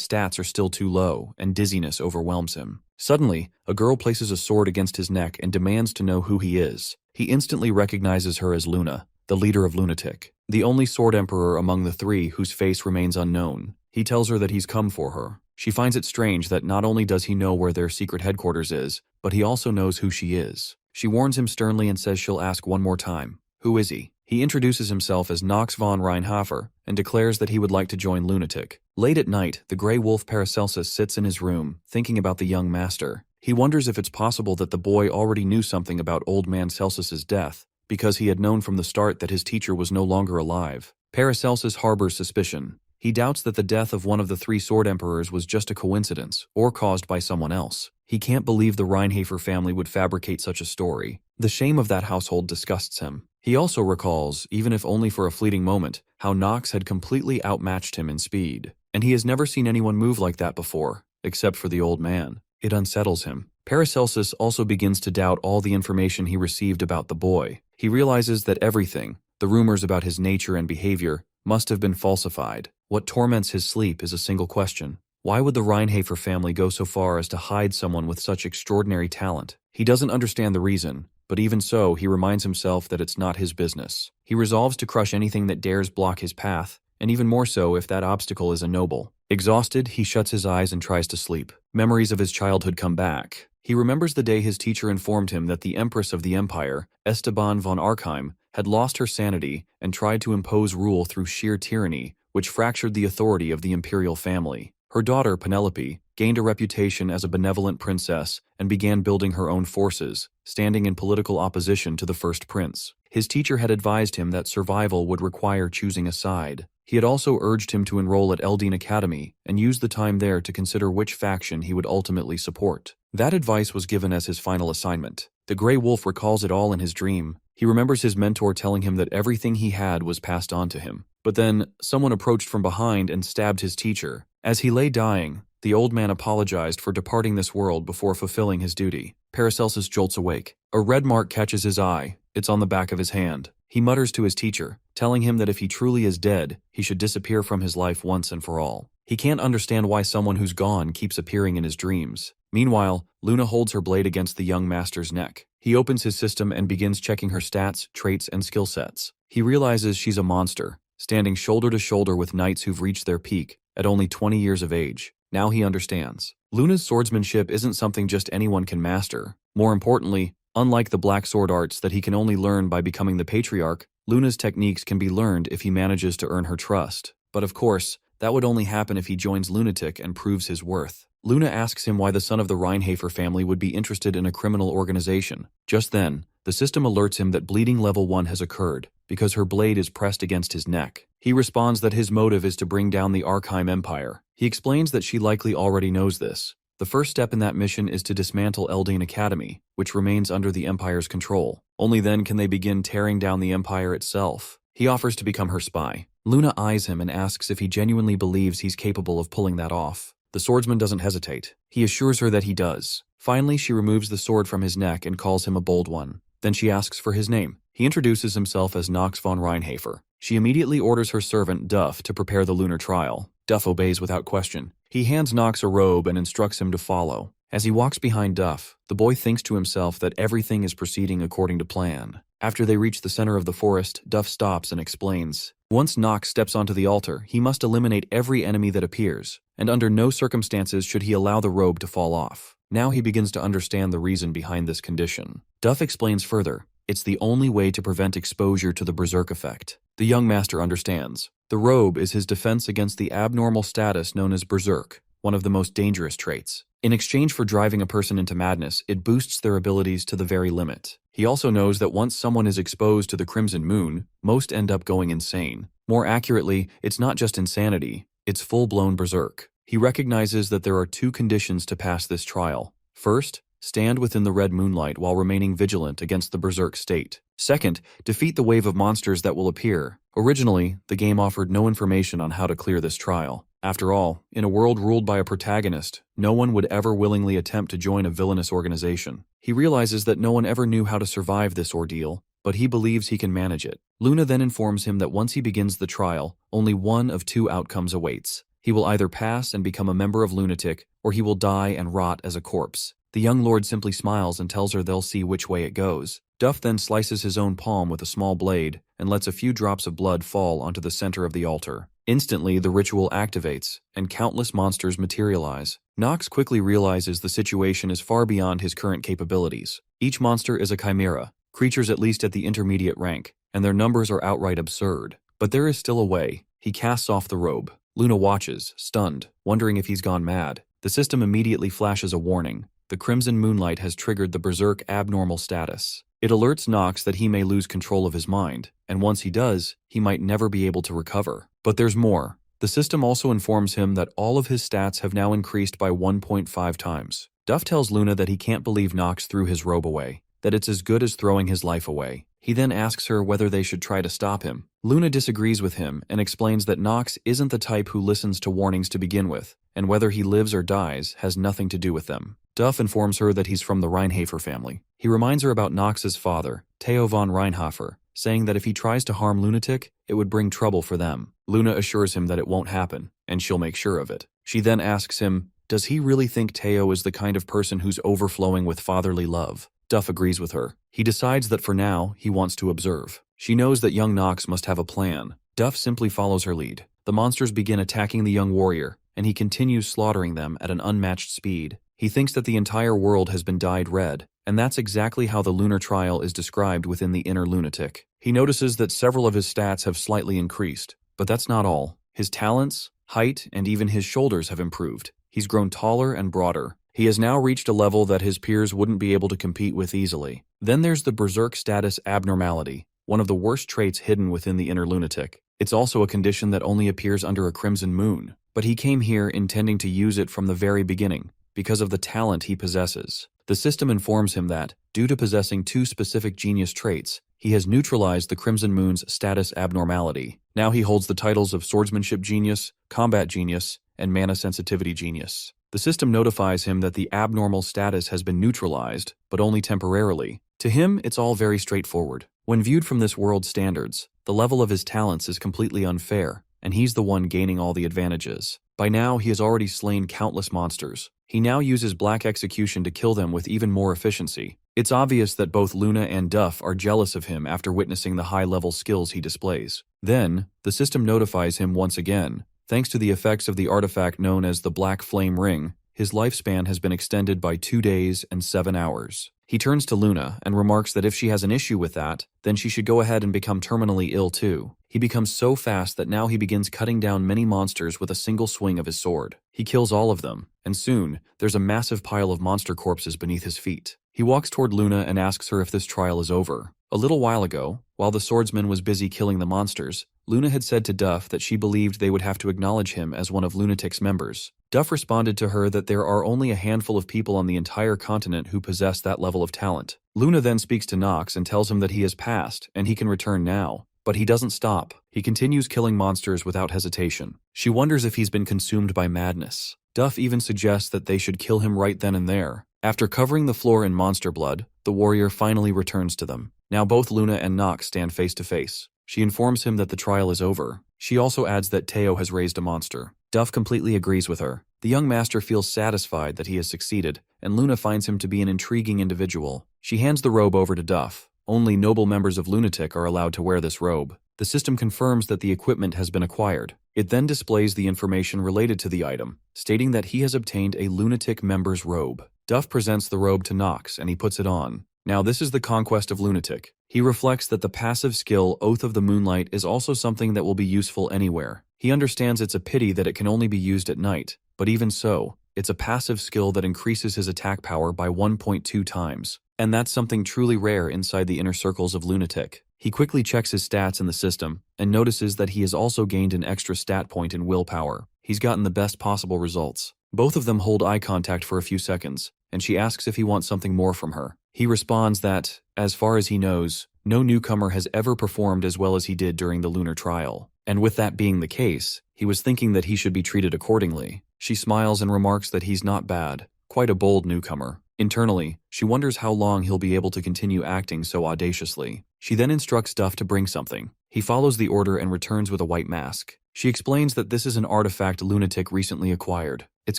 stats are still too low, and dizziness overwhelms him. Suddenly, a girl places a sword against his neck and demands to know who he is. He instantly recognizes her as Luna, the leader of Lunatic, the only sword emperor among the three whose face remains unknown. He tells her that he's come for her. She finds it strange that not only does he know where their secret headquarters is, but he also knows who she is. She warns him sternly and says she'll ask one more time. Who is he? He introduces himself as Nox von Reinhofer and declares that he would like to join Lunatic. Late at night, the Grey Wolf Paracelsus sits in his room, thinking about the young master. He wonders if it's possible that the boy already knew something about Old Man Celsus's death, because he had known from the start that his teacher was no longer alive. Paracelsus harbors suspicion. He doubts that the death of one of the three sword emperors was just a coincidence, or caused by someone else. He can't believe the Reinhafer family would fabricate such a story. The shame of that household disgusts him. He also recalls, even if only for a fleeting moment, how Nox had completely outmatched him in speed. And he has never seen anyone move like that before, except for the old man. It unsettles him. Paracelsus also begins to doubt all the information he received about the boy. He realizes that everything, the rumors about his nature and behavior, must have been falsified. What torments his sleep is a single question. Why would the Reinhafer family go so far as to hide someone with such extraordinary talent? He doesn't understand the reason, but even so, he reminds himself that it's not his business. He resolves to crush anything that dares block his path, and even more so if that obstacle is a noble. Exhausted, he shuts his eyes and tries to sleep. Memories of his childhood come back. He remembers the day his teacher informed him that the Empress of the Empire, Esteban von Archheim, had lost her sanity and tried to impose rule through sheer tyranny, which fractured the authority of the imperial family. Her daughter, Penelope, gained a reputation as a benevolent princess and began building her own forces, standing in political opposition to the first prince. His teacher had advised him that survival would require choosing a side. He had also urged him to enroll at Eldine Academy and use the time there to consider which faction he would ultimately support. That advice was given as his final assignment. The Grey Wolf recalls it all in his dream. He remembers his mentor telling him that everything he had was passed on to him. But then, someone approached from behind and stabbed his teacher. As he lay dying, the old man apologized for departing this world before fulfilling his duty. Paracelsus jolts awake. A red mark catches his eye. It's on the back of his hand. He mutters to his teacher, telling him that if he truly is dead, he should disappear from his life once and for all. He can't understand why someone who's gone keeps appearing in his dreams. Meanwhile, Luna holds her blade against the young master's neck. He opens his system and begins checking her stats, traits, and skill sets. He realizes she's a monster, standing shoulder to shoulder with knights who've reached their peak at only 20 years of age. Now he understands. Luna's swordsmanship isn't something just anyone can master. More importantly, unlike the black sword arts that he can only learn by becoming the patriarch, Luna's techniques can be learned if he manages to earn her trust. But of course, that would only happen if he joins Lunatic and proves his worth. Luna asks him why the son of the Reinhafer family would be interested in a criminal organization. Just then, the system alerts him that bleeding level 1 has occurred, because her blade is pressed against his neck. He responds that his motive is to bring down the Archheim Empire. He explains that she likely already knows this. The first step in that mission is to dismantle Eldine Academy, which remains under the Empire's control. Only then can they begin tearing down the Empire itself. He offers to become her spy. Luna eyes him and asks if he genuinely believes he's capable of pulling that off. The swordsman doesn't hesitate. He assures her that he does. Finally, she removes the sword from his neck and calls him a bold one. Then she asks for his name. He introduces himself as Knox von Reinhafer. She immediately orders her servant, Duff, to prepare the lunar trial. Duff obeys without question. He hands Knox a robe and instructs him to follow. As he walks behind Duff, the boy thinks to himself that everything is proceeding according to plan. After they reach the center of the forest, Duff stops and explains. Once Knox steps onto the altar, he must eliminate every enemy that appears, and under no circumstances should he allow the robe to fall off. Now he begins to understand the reason behind this condition. Duff explains further. It's the only way to prevent exposure to the berserk effect. The young master understands. The robe is his defense against the abnormal status known as berserk, one of the most dangerous traits. In exchange for driving a person into madness, it boosts their abilities to the very limit. He also knows that once someone is exposed to the Crimson Moon, most end up going insane. More accurately, it's not just insanity, it's full-blown berserk. He recognizes that there are two conditions to pass this trial. First, stand within the red moonlight while remaining vigilant against the berserk state. Second, defeat the wave of monsters that will appear. Originally, the game offered no information on how to clear this trial. After all, in a world ruled by a protagonist, no one would ever willingly attempt to join a villainous organization. He realizes that no one ever knew how to survive this ordeal, but he believes he can manage it. Luna then informs him that once he begins the trial, only one of two outcomes awaits. He will either pass and become a member of Lunatic, or he will die and rot as a corpse. The young lord simply smiles and tells her they'll see which way it goes. Duff then slices his own palm with a small blade and lets a few drops of blood fall onto the center of the altar. Instantly, the ritual activates, and countless monsters materialize. Knox quickly realizes the situation is far beyond his current capabilities. Each monster is a chimera, creatures at least at the intermediate rank, and their numbers are outright absurd. But there is still a way. He casts off the robe. Luna watches, stunned, wondering if he's gone mad. The system immediately flashes a warning. The Crimson Moonlight has triggered the berserk abnormal status. It alerts Knox that he may lose control of his mind, and once he does, he might never be able to recover. But there's more. The system also informs him that all of his stats have now increased by 1.5 times. Duff tells Luna that he can't believe Knox threw his robe away, that it's as good as throwing his life away. He then asks her whether they should try to stop him. Luna disagrees with him and explains that Knox isn't the type who listens to warnings to begin with, and whether he lives or dies has nothing to do with them. Duff informs her that he's from the Reinhafer family. He reminds her about Knox's father, Theo von Reinhafer, saying that if he tries to harm Lunatic, it would bring trouble for them. Luna assures him that it won't happen, and she'll make sure of it. She then asks him, does he really think Theo is the kind of person who's overflowing with fatherly love? Duff agrees with her. He decides that for now, he wants to observe. She knows that young Knox must have a plan. Duff simply follows her lead. The monsters begin attacking the young warrior, and he continues slaughtering them at an unmatched speed. He thinks that the entire world has been dyed red, and that's exactly how the lunar trial is described within the inner lunatic. He notices that several of his stats have slightly increased, but that's not all. His talents, height, and even his shoulders have improved. He's grown taller and broader. He has now reached a level that his peers wouldn't be able to compete with easily. Then there's the berserk status abnormality, one of the worst traits hidden within the inner lunatic. It's also a condition that only appears under a crimson moon, but he came here intending to use it from the very beginning, because of the talent he possesses. The system informs him that, due to possessing 2 specific genius traits, he has neutralized the Crimson Moon's status abnormality. Now he holds the titles of Swordsmanship Genius, Combat Genius, and Mana Sensitivity Genius. The system notifies him that the abnormal status has been neutralized, but only temporarily. To him, it's all very straightforward. When viewed from this world's standards, the level of his talents is completely unfair, and he's the one gaining all the advantages. By now, he has already slain countless monsters. He now uses Black Execution to kill them with even more efficiency. It's obvious that both Luna and Duff are jealous of him after witnessing the high-level skills he displays. Then, the system notifies him once again. Thanks to the effects of the artifact known as the Black Flame Ring, his lifespan has been extended by 2 days and 7 hours. He turns to Luna and remarks that if she has an issue with that, then she should go ahead and become terminally ill too. He becomes so fast that now he begins cutting down many monsters with a single swing of his sword. He kills all of them, and soon, there's a massive pile of monster corpses beneath his feet. He walks toward Luna and asks her if this trial is over. A little while ago, while the swordsman was busy killing the monsters, Luna had said to Duff that she believed they would have to acknowledge him as one of Lunatic's members. Duff responded to her that there are only a handful of people on the entire continent who possess that level of talent. Luna then speaks to Nox and tells him that he has passed and he can return now. But he doesn't stop. He continues killing monsters without hesitation. She wonders if he's been consumed by madness. Duff even suggests that they should kill him right then and there. After covering the floor in monster blood, the warrior finally returns to them. Now both Luna and Nox stand face to face. She informs him that the trial is over. She also adds that Teo has raised a monster. Duff completely agrees with her. The young master feels satisfied that he has succeeded, and Luna finds him to be an intriguing individual. She hands the robe over to Duff. Only noble members of Lunatic are allowed to wear this robe. The system confirms that the equipment has been acquired. It then displays the information related to the item, stating that he has obtained a Lunatic member's robe. Duff presents the robe to Nox, and he puts it on. Now this is the conquest of Lunatic. He reflects that the passive skill Oath of the Moonlight is also something that will be useful anywhere. He understands it's a pity that it can only be used at night, but even so, it's a passive skill that increases his attack power by 1.2 times. And that's something truly rare inside the inner circles of Lunatic. He quickly checks his stats in the system, and notices that he has also gained an extra stat point in willpower. He's gotten the best possible results. Both of them hold eye contact for a few seconds, and she asks if he wants something more from her. He responds that, as far as he knows, no newcomer has ever performed as well as he did during the lunar trial. And with that being the case, he was thinking that he should be treated accordingly. She smiles and remarks that he's not bad, quite a bold newcomer. Internally, she wonders how long he'll be able to continue acting so audaciously. She then instructs Duff to bring something. He follows the order and returns with a white mask. She explains that this is an artifact Lunatic recently acquired. It's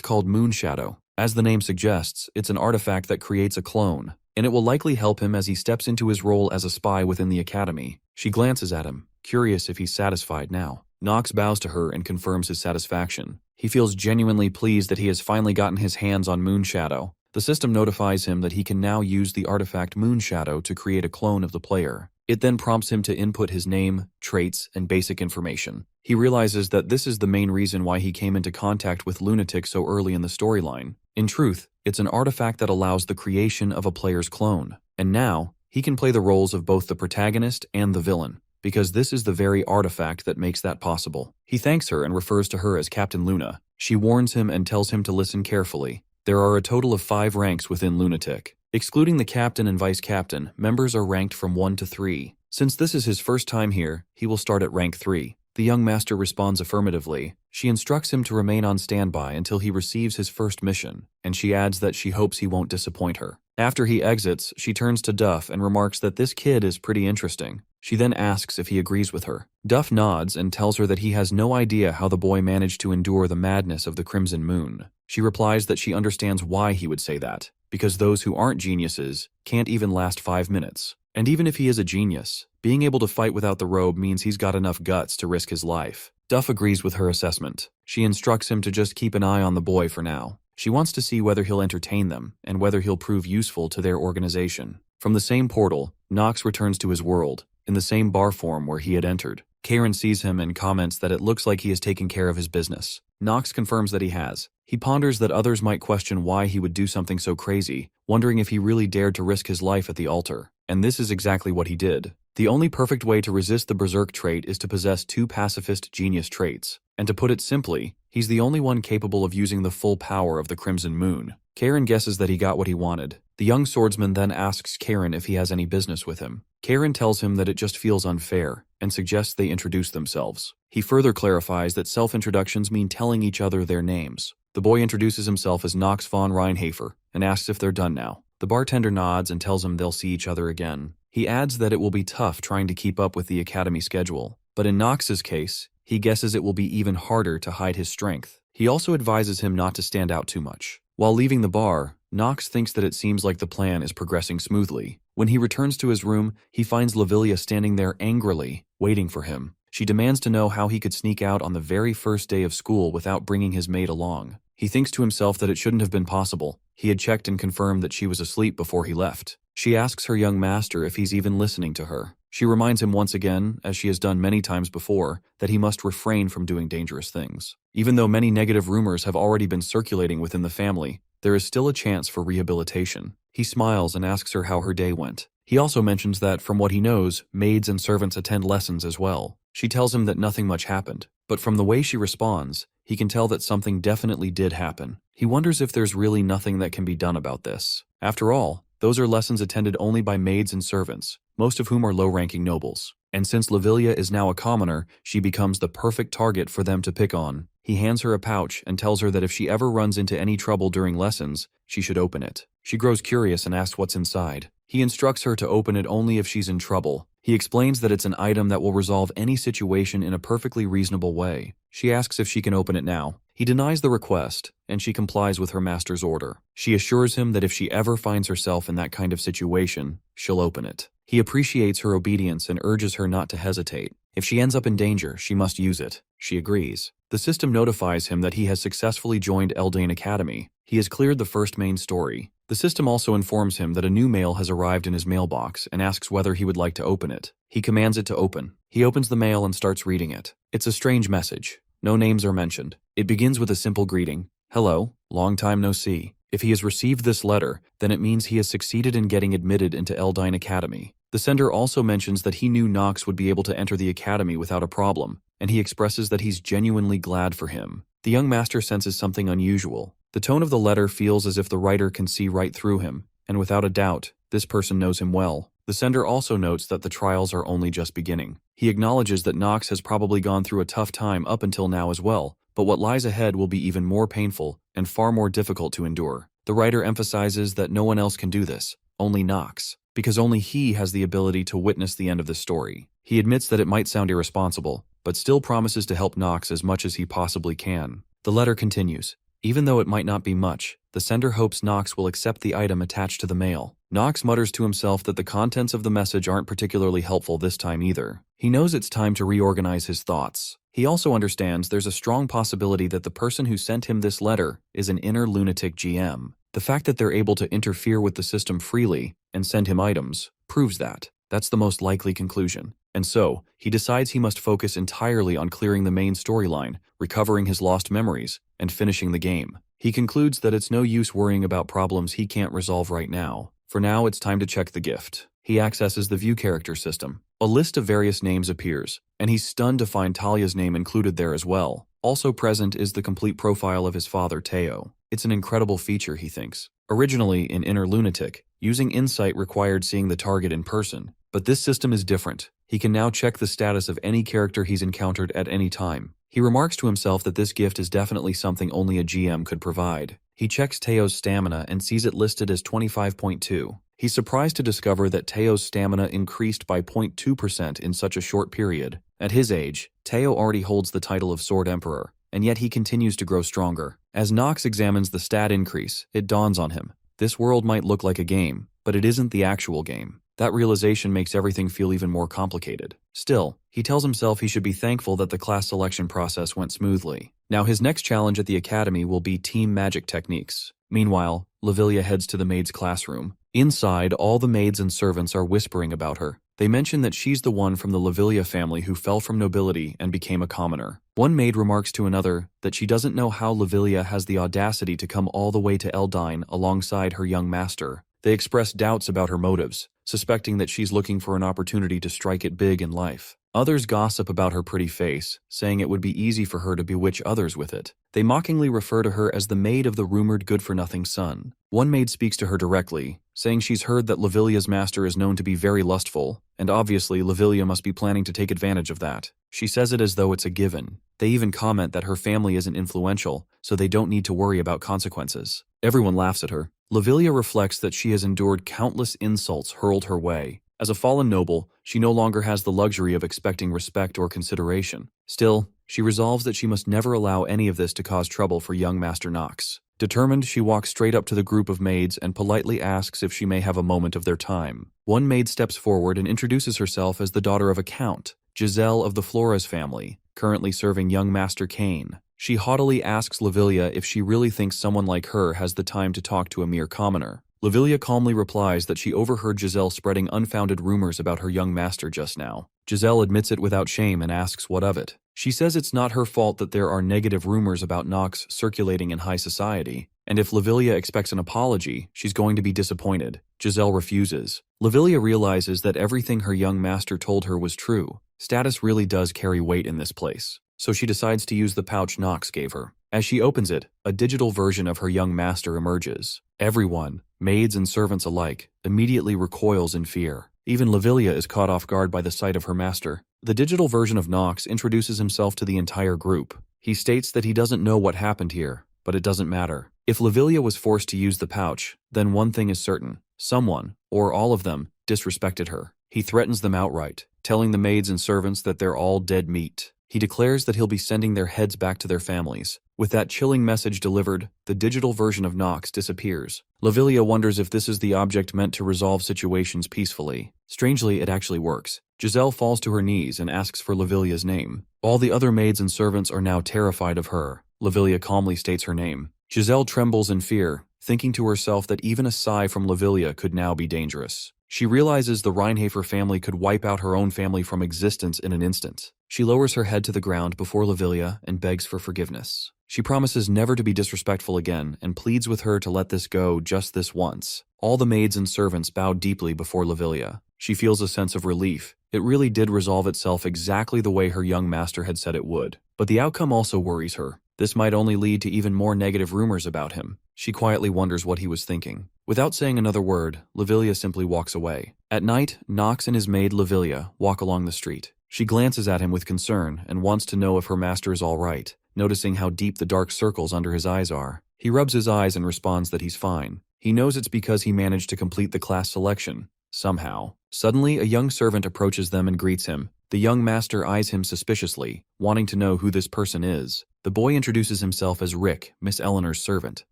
called Moonshadow. As the name suggests, it's an artifact that creates a clone, and it will likely help him as he steps into his role as a spy within the academy. She glances at him, curious if he's satisfied now. Nox bows to her and confirms his satisfaction. He feels genuinely pleased that he has finally gotten his hands on Moonshadow. The system notifies him that he can now use the artifact Moonshadow to create a clone of the player. It then prompts him to input his name, traits, and basic information. He realizes that this is the main reason why he came into contact with Lunatic so early in the storyline. In truth, it's an artifact that allows the creation of a player's clone. And now, he can play the roles of both the protagonist and the villain, because this is the very artifact that makes that possible. He thanks her and refers to her as Captain Luna. She warns him and tells him to listen carefully. There are a total of 5 ranks within Lunatic. Excluding the captain and vice captain, members are ranked from 1 to 3. Since this is his first time here, he will start at rank 3. The young master responds affirmatively. She instructs him to remain on standby until he receives his first mission, and she adds that she hopes he won't disappoint her. After he exits, she turns to Duff and remarks that this kid is pretty interesting. She then asks if he agrees with her. Duff nods and tells her that he has no idea how the boy managed to endure the madness of the Crimson Moon. She replies that she understands why he would say that, because those who aren't geniuses can't even last 5 minutes. And even if he is a genius, being able to fight without the robe means he's got enough guts to risk his life. Duff agrees with her assessment. She instructs him to just keep an eye on the boy for now. She wants to see whether he'll entertain them and whether he'll prove useful to their organization. From the same portal, Nox returns to his world, in the same bar form where he had entered. Karen sees him and comments that it looks like he has taken care of his business. Nox confirms that he has. He ponders that others might question why he would do something so crazy, wondering if he really dared to risk his life at the altar. And this is exactly what he did. The only perfect way to resist the berserk trait is to possess 2 pacifist genius traits. And to put it simply, he's the only one capable of using the full power of the Crimson Moon. Karen guesses that he got what he wanted. The young swordsman then asks Karen if he has any business with him. Karen tells him that it just feels unfair, and suggests they introduce themselves. He further clarifies that self-introductions mean telling each other their names. The boy introduces himself as Nox von Reinhafer, and asks if they're done now. The bartender nods and tells him they'll see each other again. He adds that it will be tough trying to keep up with the academy schedule, but in Nox's case, he guesses it will be even harder to hide his strength. He also advises him not to stand out too much. While leaving the bar, Nox thinks that it seems like the plan is progressing smoothly. When he returns to his room, he finds Lavilia standing there angrily, waiting for him. She demands to know how he could sneak out on the very first day of school without bringing his maid along. He thinks to himself that it shouldn't have been possible. He had checked and confirmed that she was asleep before he left. She asks her young master if he's even listening to her. She reminds him once again, as she has done many times before, that he must refrain from doing dangerous things. Even though many negative rumors have already been circulating within the family, there is still a chance for rehabilitation. He smiles and asks her how her day went. He also mentions that, from what he knows, maids and servants attend lessons as well. She tells him that nothing much happened, but from the way she responds, he can tell that something definitely did happen. He wonders if there's really nothing that can be done about this. After all, those are lessons attended only by maids and servants, most of whom are low-ranking nobles. And since Lavilia is now a commoner, she becomes the perfect target for them to pick on. He hands her a pouch and tells her that if she ever runs into any trouble during lessons, she should open it. She grows curious and asks what's inside. He instructs her to open it only if she's in trouble. He explains that it's an item that will resolve any situation in a perfectly reasonable way. She asks if she can open it now. He denies the request, and she complies with her master's order. She assures him that if she ever finds herself in that kind of situation, she'll open it. He appreciates her obedience and urges her not to hesitate. If she ends up in danger, she must use it. She agrees. The system notifies him that he has successfully joined Eldane Academy. He has cleared the first main story. The system also informs him that a new mail has arrived in his mailbox and asks whether he would like to open it. He commands it to open. He opens the mail and starts reading it. It's a strange message. No names are mentioned. It begins with a simple greeting. Hello, long time no see. If he has received this letter, then it means he has succeeded in getting admitted into Eldane Academy. The sender also mentions that he knew Nox would be able to enter the academy without a problem, and he expresses that he's genuinely glad for him. The young master senses something unusual. The tone of the letter feels as if the writer can see right through him, and without a doubt, this person knows him well. The sender also notes that the trials are only just beginning. He acknowledges that Nox has probably gone through a tough time up until now as well, but what lies ahead will be even more painful and far more difficult to endure. The writer emphasizes that no one else can do this, only Nox, because only he has the ability to witness the end of the story. He admits that it might sound irresponsible, but still promises to help Nox as much as he possibly can. The letter continues. Even though it might not be much, the sender hopes Nox will accept the item attached to the mail. Nox mutters to himself that the contents of the message aren't particularly helpful this time either. He knows it's time to reorganize his thoughts. He also understands there's a strong possibility that the person who sent him this letter is an inner lunatic GM. The fact that they're able to interfere with the system freely and send him items proves that. That's the most likely conclusion. And so, he decides he must focus entirely on clearing the main storyline, recovering his lost memories, and finishing the game. He concludes that it's no use worrying about problems he can't resolve right now. For now, it's time to check the gift. He accesses the view character system. A list of various names appears, and he's stunned to find Talia's name included there as well. Also present is the complete profile of his father, Teo. It's an incredible feature, he thinks. Originally, in Inner Lunatic, using Insight required seeing the target in person, but this system is different. He can now check the status of any character he's encountered at any time. He remarks to himself that this gift is definitely something only a GM could provide. He checks Teo's stamina and sees it listed as 25.2. He's surprised to discover that Teo's stamina increased by 0.2% in such a short period. At his age, Teo already holds the title of Sword Emperor, and yet he continues to grow stronger. As Nox examines the stat increase, it dawns on him. This world might look like a game, but it isn't the actual game. That realization makes everything feel even more complicated. Still, he tells himself he should be thankful that the class selection process went smoothly. Now his next challenge at the academy will be team magic techniques. Meanwhile, Lavilia heads to the maid's classroom. Inside, all the maids and servants are whispering about her. They mention that she's the one from the Lavilia family who fell from nobility and became a commoner. One maid remarks to another that she doesn't know how Lavilia has the audacity to come all the way to Eldine alongside her young master. They express doubts about her motives, suspecting that she's looking for an opportunity to strike it big in life. Others gossip about her pretty face, saying it would be easy for her to bewitch others with it. They mockingly refer to her as the maid of the rumored good-for-nothing son. One maid speaks to her directly, saying she's heard that Lavilia's master is known to be very lustful, and obviously Lavilia must be planning to take advantage of that. She says it as though it's a given. They even comment that her family isn't influential, so they don't need to worry about consequences. Everyone laughs at her. Lavilia reflects that she has endured countless insults hurled her way. As a fallen noble, she no longer has the luxury of expecting respect or consideration. Still, she resolves that she must never allow any of this to cause trouble for young Master Nox. Determined, she walks straight up to the group of maids and politely asks if she may have a moment of their time. One maid steps forward and introduces herself as the daughter of a count, Giselle of the Flores family, currently serving young Master Kane. She haughtily asks Lavilia if she really thinks someone like her has the time to talk to a mere commoner. Lavilia calmly replies that she overheard Giselle spreading unfounded rumors about her young master just now. Giselle admits it without shame and asks what of it. She says it's not her fault that there are negative rumors about Nox circulating in high society, and if Lavilia expects an apology, she's going to be disappointed. Giselle refuses. Lavilia realizes that everything her young master told her was true. Status really does carry weight in this place, so she decides to use the pouch Nox gave her. As she opens it, a digital version of her young master emerges. Everyone, maids and servants alike, immediately recoils in fear. Even Lavilia is caught off guard by the sight of her master. The digital version of Nox introduces himself to the entire group. He states that he doesn't know what happened here, but it doesn't matter. If Lavilia was forced to use the pouch, then one thing is certain. Someone, or all of them, disrespected her. He threatens them outright, telling the maids and servants that they're all dead meat. He declares that he'll be sending their heads back to their families. With that chilling message delivered, the digital version of Nox disappears. Lavilia wonders if this is the object meant to resolve situations peacefully. Strangely, it actually works. Giselle falls to her knees and asks for Lavilia's name. All the other maids and servants are now terrified of her. Lavilia calmly states her name. Giselle trembles in fear, thinking to herself that even a sigh from Lavilia could now be dangerous. She realizes the Reinhafer family could wipe out her own family from existence in an instant. She lowers her head to the ground before Lavilia and begs for forgiveness. She promises never to be disrespectful again and pleads with her to let this go just this once. All the maids and servants bow deeply before Lavilia. She feels a sense of relief. It really did resolve itself exactly the way her young master had said it would. But the outcome also worries her. This might only lead to even more negative rumors about him. She quietly wonders what he was thinking. Without saying another word, Lavilia simply walks away. At night, Nox and his maid Lavilia walk along the street. She glances at him with concern and wants to know if her master is all right, noticing how deep the dark circles under his eyes are. He rubs his eyes and responds that he's fine. He knows it's because he managed to complete the class selection. Somehow. Suddenly, a young servant approaches them and greets him. The young master eyes him suspiciously, wanting to know who this person is. The boy introduces himself as Rick, Miss Eleanor's servant.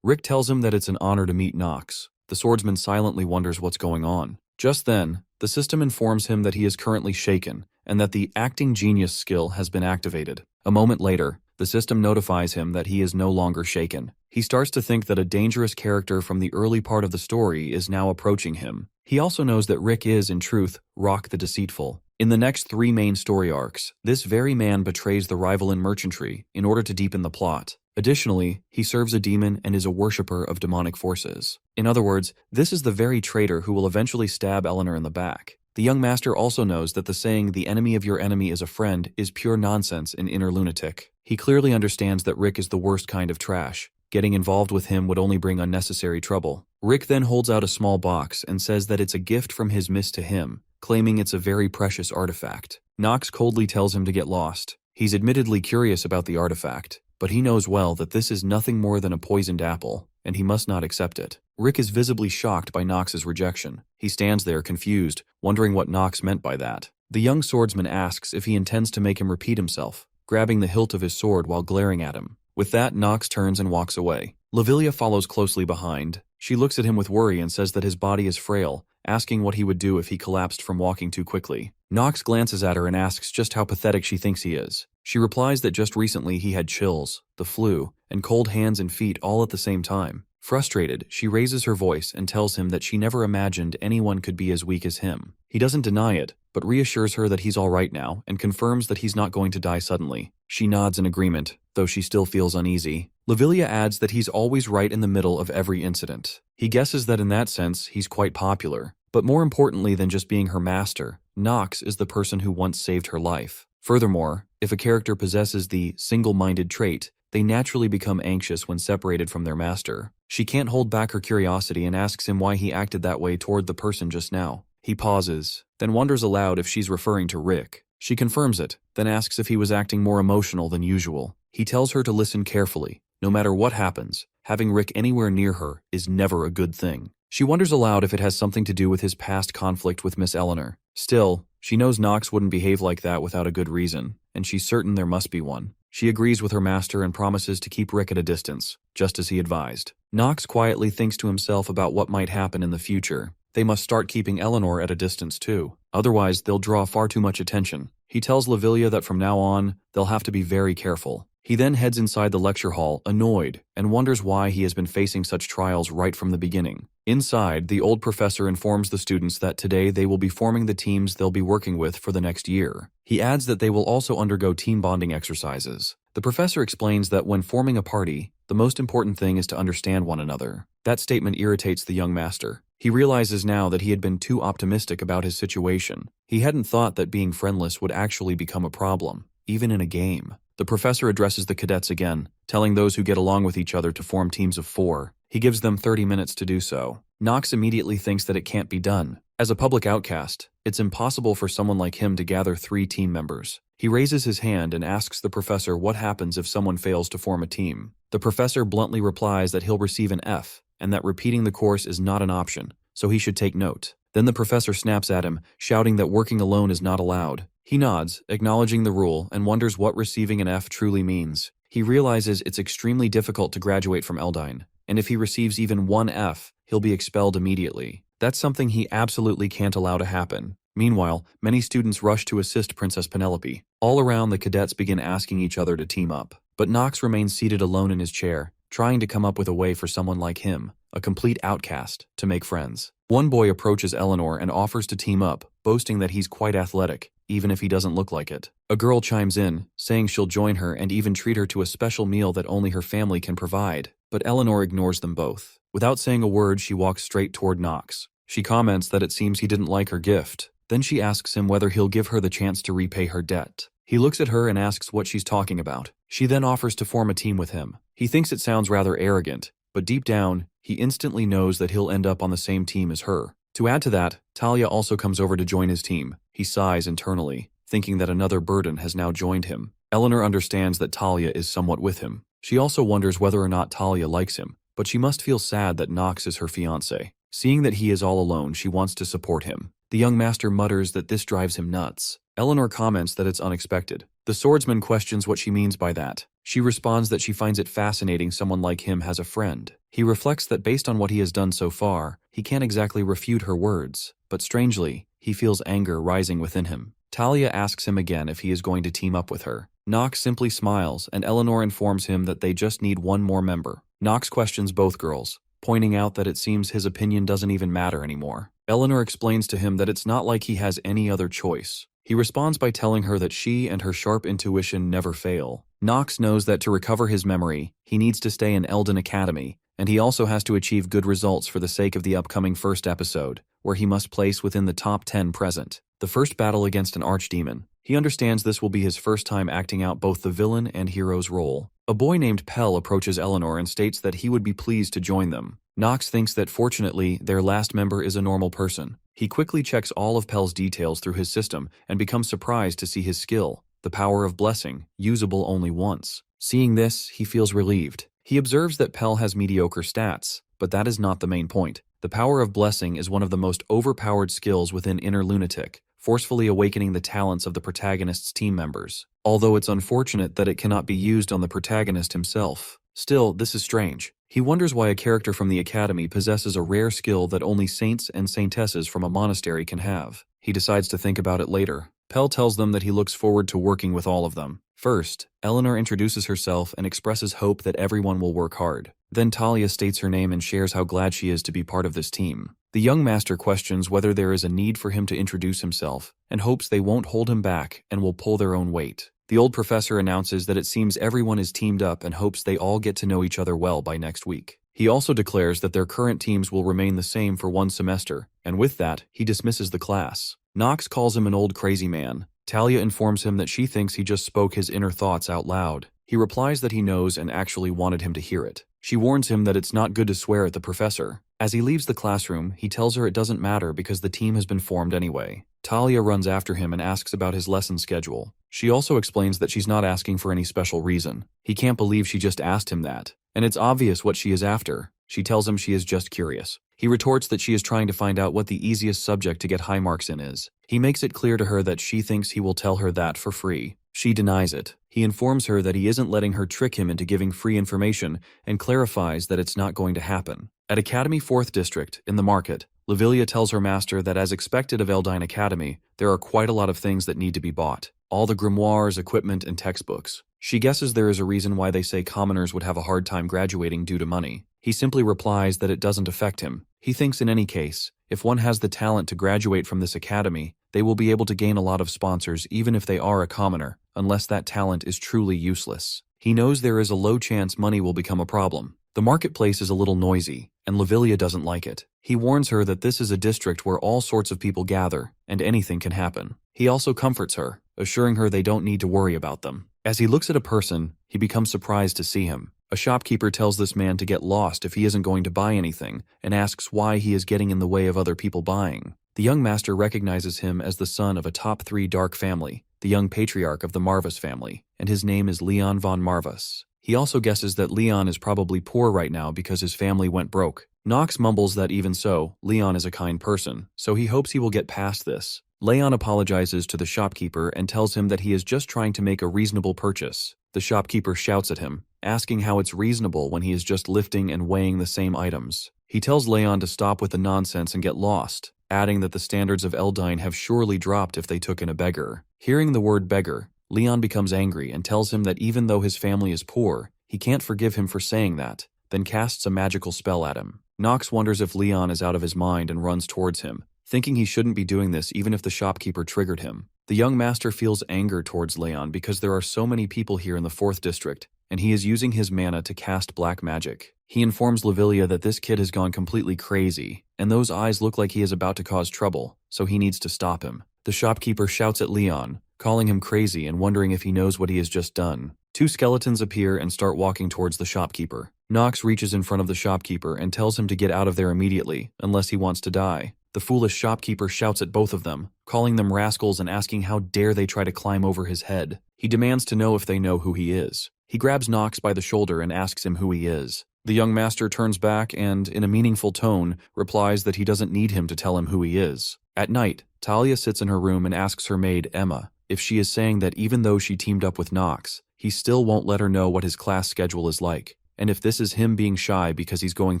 Rick tells him that it's an honor to meet Nox. The swordsman silently wonders what's going on. Just then, the system informs him that he is currently shaken, and that the acting genius skill has been activated. A moment later, the system notifies him that he is no longer shaken. He starts to think that a dangerous character from the early part of the story is now approaching him. He also knows that Rick is, in truth, Rock the Deceitful. In the next 3 main story arcs, this very man betrays the rival in merchantry in order to deepen the plot. Additionally, he serves a demon and is a worshipper of demonic forces. In other words, this is the very traitor who will eventually stab Eleanor in the back. The young master also knows that the saying, "the enemy of your enemy is a friend," is pure nonsense in Inner Lunatic. He clearly understands that Rick is the worst kind of trash. Getting involved with him would only bring unnecessary trouble. Rick then holds out a small box and says that it's a gift from his miss to him, claiming it's a very precious artifact. Nox coldly tells him to get lost. He's admittedly curious about the artifact, but he knows well that this is nothing more than a poisoned apple, and he must not accept it. Rick is visibly shocked by Nox's rejection. He stands there confused, wondering what Nox meant by that. The young swordsman asks if he intends to make him repeat himself, grabbing the hilt of his sword while glaring at him. With that, Nox turns and walks away. Lavilia follows closely behind. She looks at him with worry and says that his body is frail, asking what he would do if he collapsed from walking too quickly. Nox glances at her and asks just how pathetic she thinks he is. She replies that just recently he had chills, the flu, and cold hands and feet all at the same time. Frustrated, she raises her voice and tells him that she never imagined anyone could be as weak as him. He doesn't deny it, but reassures her that he's all right now and confirms that he's not going to die suddenly. She nods in agreement, though she still feels uneasy. Lavilia adds that he's always right in the middle of every incident. He guesses that in that sense, he's quite popular. But more importantly than just being her master, Nox is the person who once saved her life. Furthermore, if a character possesses the single-minded trait, they naturally become anxious when separated from their master. She can't hold back her curiosity and asks him why he acted that way toward the person just now. He pauses, then wonders aloud if she's referring to Rick. She confirms it, then asks if he was acting more emotional than usual. He tells her to listen carefully. No matter what happens, having Rick anywhere near her is never a good thing. She wonders aloud if it has something to do with his past conflict with Miss Eleanor. Still, she knows Nox wouldn't behave like that without a good reason, and she's certain there must be one. She agrees with her master and promises to keep Rick at a distance, just as he advised. Nox quietly thinks to himself about what might happen in the future. They must start keeping Eleanor at a distance too, otherwise they'll draw far too much attention. He tells Lavilia that from now on, they'll have to be very careful. He then heads inside the lecture hall, annoyed, and wonders why he has been facing such trials right from the beginning. Inside, the old professor informs the students that today they will be forming the teams they'll be working with for the next year. He adds that they will also undergo team bonding exercises. The professor explains that when forming a party, the most important thing is to understand one another. That statement irritates the young master. He realizes now that he had been too optimistic about his situation. He hadn't thought that being friendless would actually become a problem, even in a game. The professor addresses the cadets again, telling those who get along with each other to form teams of 4. He gives them 30 minutes to do so. Nox immediately thinks that it can't be done. As a public outcast, it's impossible for someone like him to gather 3 team members. He raises his hand and asks the professor what happens if someone fails to form a team. The professor bluntly replies that he'll receive an F, and that repeating the course is not an option, so he should take note. Then the professor snaps at him, shouting that working alone is not allowed. He nods, acknowledging the rule, and wonders what receiving an F truly means. He realizes it's extremely difficult to graduate from Eldine, and if he receives even 1 F, he'll be expelled immediately. That's something he absolutely can't allow to happen. Meanwhile, many students rush to assist Princess Penelope. All around, the cadets begin asking each other to team up. But Nox remains seated alone in his chair, trying to come up with a way for someone like him, a complete outcast, to make friends. One boy approaches Eleanor and offers to team up, boasting that he's quite athletic, even if he doesn't look like it. A girl chimes in, saying she'll join her and even treat her to a special meal that only her family can provide. But Eleanor ignores them both. Without saying a word, she walks straight toward Nox. She comments that it seems he didn't like her gift. Then she asks him whether he'll give her the chance to repay her debt. He looks at her and asks what she's talking about. She then offers to form a team with him. He thinks it sounds rather arrogant, but deep down, he instantly knows that he'll end up on the same team as her. To add to that, Talia also comes over to join his team. He sighs internally, thinking that another burden has now joined him. Eleanor understands that Talia is somewhat with him. She also wonders whether or not Talia likes him, but she must feel sad that Nox is her fiancé. Seeing that he is all alone, she wants to support him. The young master mutters that this drives him nuts. Eleanor comments that it's unexpected. The swordsman questions what she means by that. She responds that she finds it fascinating someone like him has a friend. He reflects that based on what he has done so far, he can't exactly refute her words, but strangely, he feels anger rising within him. Talia asks him again if he is going to team up with her. Nox simply smiles, and Eleanor informs him that they just need one more member. Nox questions both girls, pointing out that it seems his opinion doesn't even matter anymore. Eleanor explains to him that it's not like he has any other choice. He responds by telling her that she and her sharp intuition never fail. Nox knows that to recover his memory, he needs to stay in Eldon Academy, and he also has to achieve good results for the sake of the upcoming first episode, where he must place within the top 10 present. The first battle against an archdemon. He understands this will be his first time acting out both the villain and hero's role. A boy named Pell approaches Eleanor and states that he would be pleased to join them. Nox thinks that fortunately, their last member is a normal person. He quickly checks all of Pell's details through his system and becomes surprised to see his skill, the power of blessing, usable only once. Seeing this, he feels relieved. He observes that Pell has mediocre stats, but that is not the main point. The power of blessing is one of the most overpowered skills within Inner Lunatic, forcefully awakening the talents of the protagonist's team members. Although it's unfortunate that it cannot be used on the protagonist himself. Still, this is strange. He wonders why a character from the academy possesses a rare skill that only saints and saintesses from a monastery can have. He decides to think about it later. Pell tells them that he looks forward to working with all of them. First, Eleanor introduces herself and expresses hope that everyone will work hard. Then Talia states her name and shares how glad she is to be part of this team. The young master questions whether there is a need for him to introduce himself and hopes they won't hold him back and will pull their own weight. The old professor announces that it seems everyone is teamed up and hopes they all get to know each other well by next week. He also declares that their current teams will remain the same for one semester, and with that, he dismisses the class. Knox calls him an old crazy man. Talia informs him that she thinks he just spoke his inner thoughts out loud. He replies that he knows and actually wanted him to hear it. She warns him that it's not good to swear at the professor. As he leaves the classroom, he tells her it doesn't matter because the team has been formed anyway. Talia runs after him and asks about his lesson schedule. She also explains that she's not asking for any special reason. He can't believe she just asked him that. And it's obvious what she is after. She tells him she is just curious. He retorts that she is trying to find out what the easiest subject to get high marks in is. He makes it clear to her that she thinks he will tell her that for free. She denies it. He informs her that he isn't letting her trick him into giving free information and clarifies that it's not going to happen. At Academy 4th District, in the market, Lavilia tells her master that as expected of Eldine Academy, there are quite a lot of things that need to be bought. All the grimoires, equipment, and textbooks. She guesses there is a reason why they say commoners would have a hard time graduating due to money. He simply replies that it doesn't affect him. He thinks in any case, if one has the talent to graduate from this academy, they will be able to gain a lot of sponsors even if they are a commoner, unless that talent is truly useless. He knows there is a low chance money will become a problem. The marketplace is a little noisy, and Lavilia doesn't like it. He warns her that this is a district where all sorts of people gather, and anything can happen. He also comforts her, assuring her they don't need to worry about them. As he looks at a person, he becomes surprised to see him. A shopkeeper tells this man to get lost if he isn't going to buy anything, and asks why he is getting in the way of other people buying. The young master recognizes him as the son of a top 3 dark family, the young patriarch of the Marvas family, and his name is Leon von Marvas. He also guesses that Leon is probably poor right now because his family went broke. Knox mumbles that even so, Leon is a kind person, so he hopes he will get past this. Leon apologizes to the shopkeeper and tells him that he is just trying to make a reasonable purchase. The shopkeeper shouts at him, asking how it's reasonable when he is just lifting and weighing the same items. He tells Leon to stop with the nonsense and get lost, adding that the standards of Eldine have surely dropped if they took in a beggar. Hearing the word beggar, Leon becomes angry and tells him that even though his family is poor, he can't forgive him for saying that, then casts a magical spell at him. Knox wonders if Leon is out of his mind and runs towards him, thinking he shouldn't be doing this even if the shopkeeper triggered him. The young master feels anger towards Leon because there are so many people here in the 4th District, and he is using his mana to cast black magic. He informs Lavilia that this kid has gone completely crazy, and those eyes look like he is about to cause trouble, so he needs to stop him. The shopkeeper shouts at Leon, calling him crazy and wondering if he knows what he has just done. 2 skeletons appear and start walking towards the shopkeeper. Knox reaches in front of the shopkeeper and tells him to get out of there immediately, unless he wants to die. The foolish shopkeeper shouts at both of them, calling them rascals and asking how dare they try to climb over his head. He demands to know if they know who he is. He grabs Knox by the shoulder and asks him who he is. The young master turns back and, in a meaningful tone, replies that he doesn't need him to tell him who he is. At night, Talia sits in her room and asks her maid, Emma, if she is saying that even though she teamed up with Knox, he still won't let her know what his class schedule is like, and if this is him being shy because he's going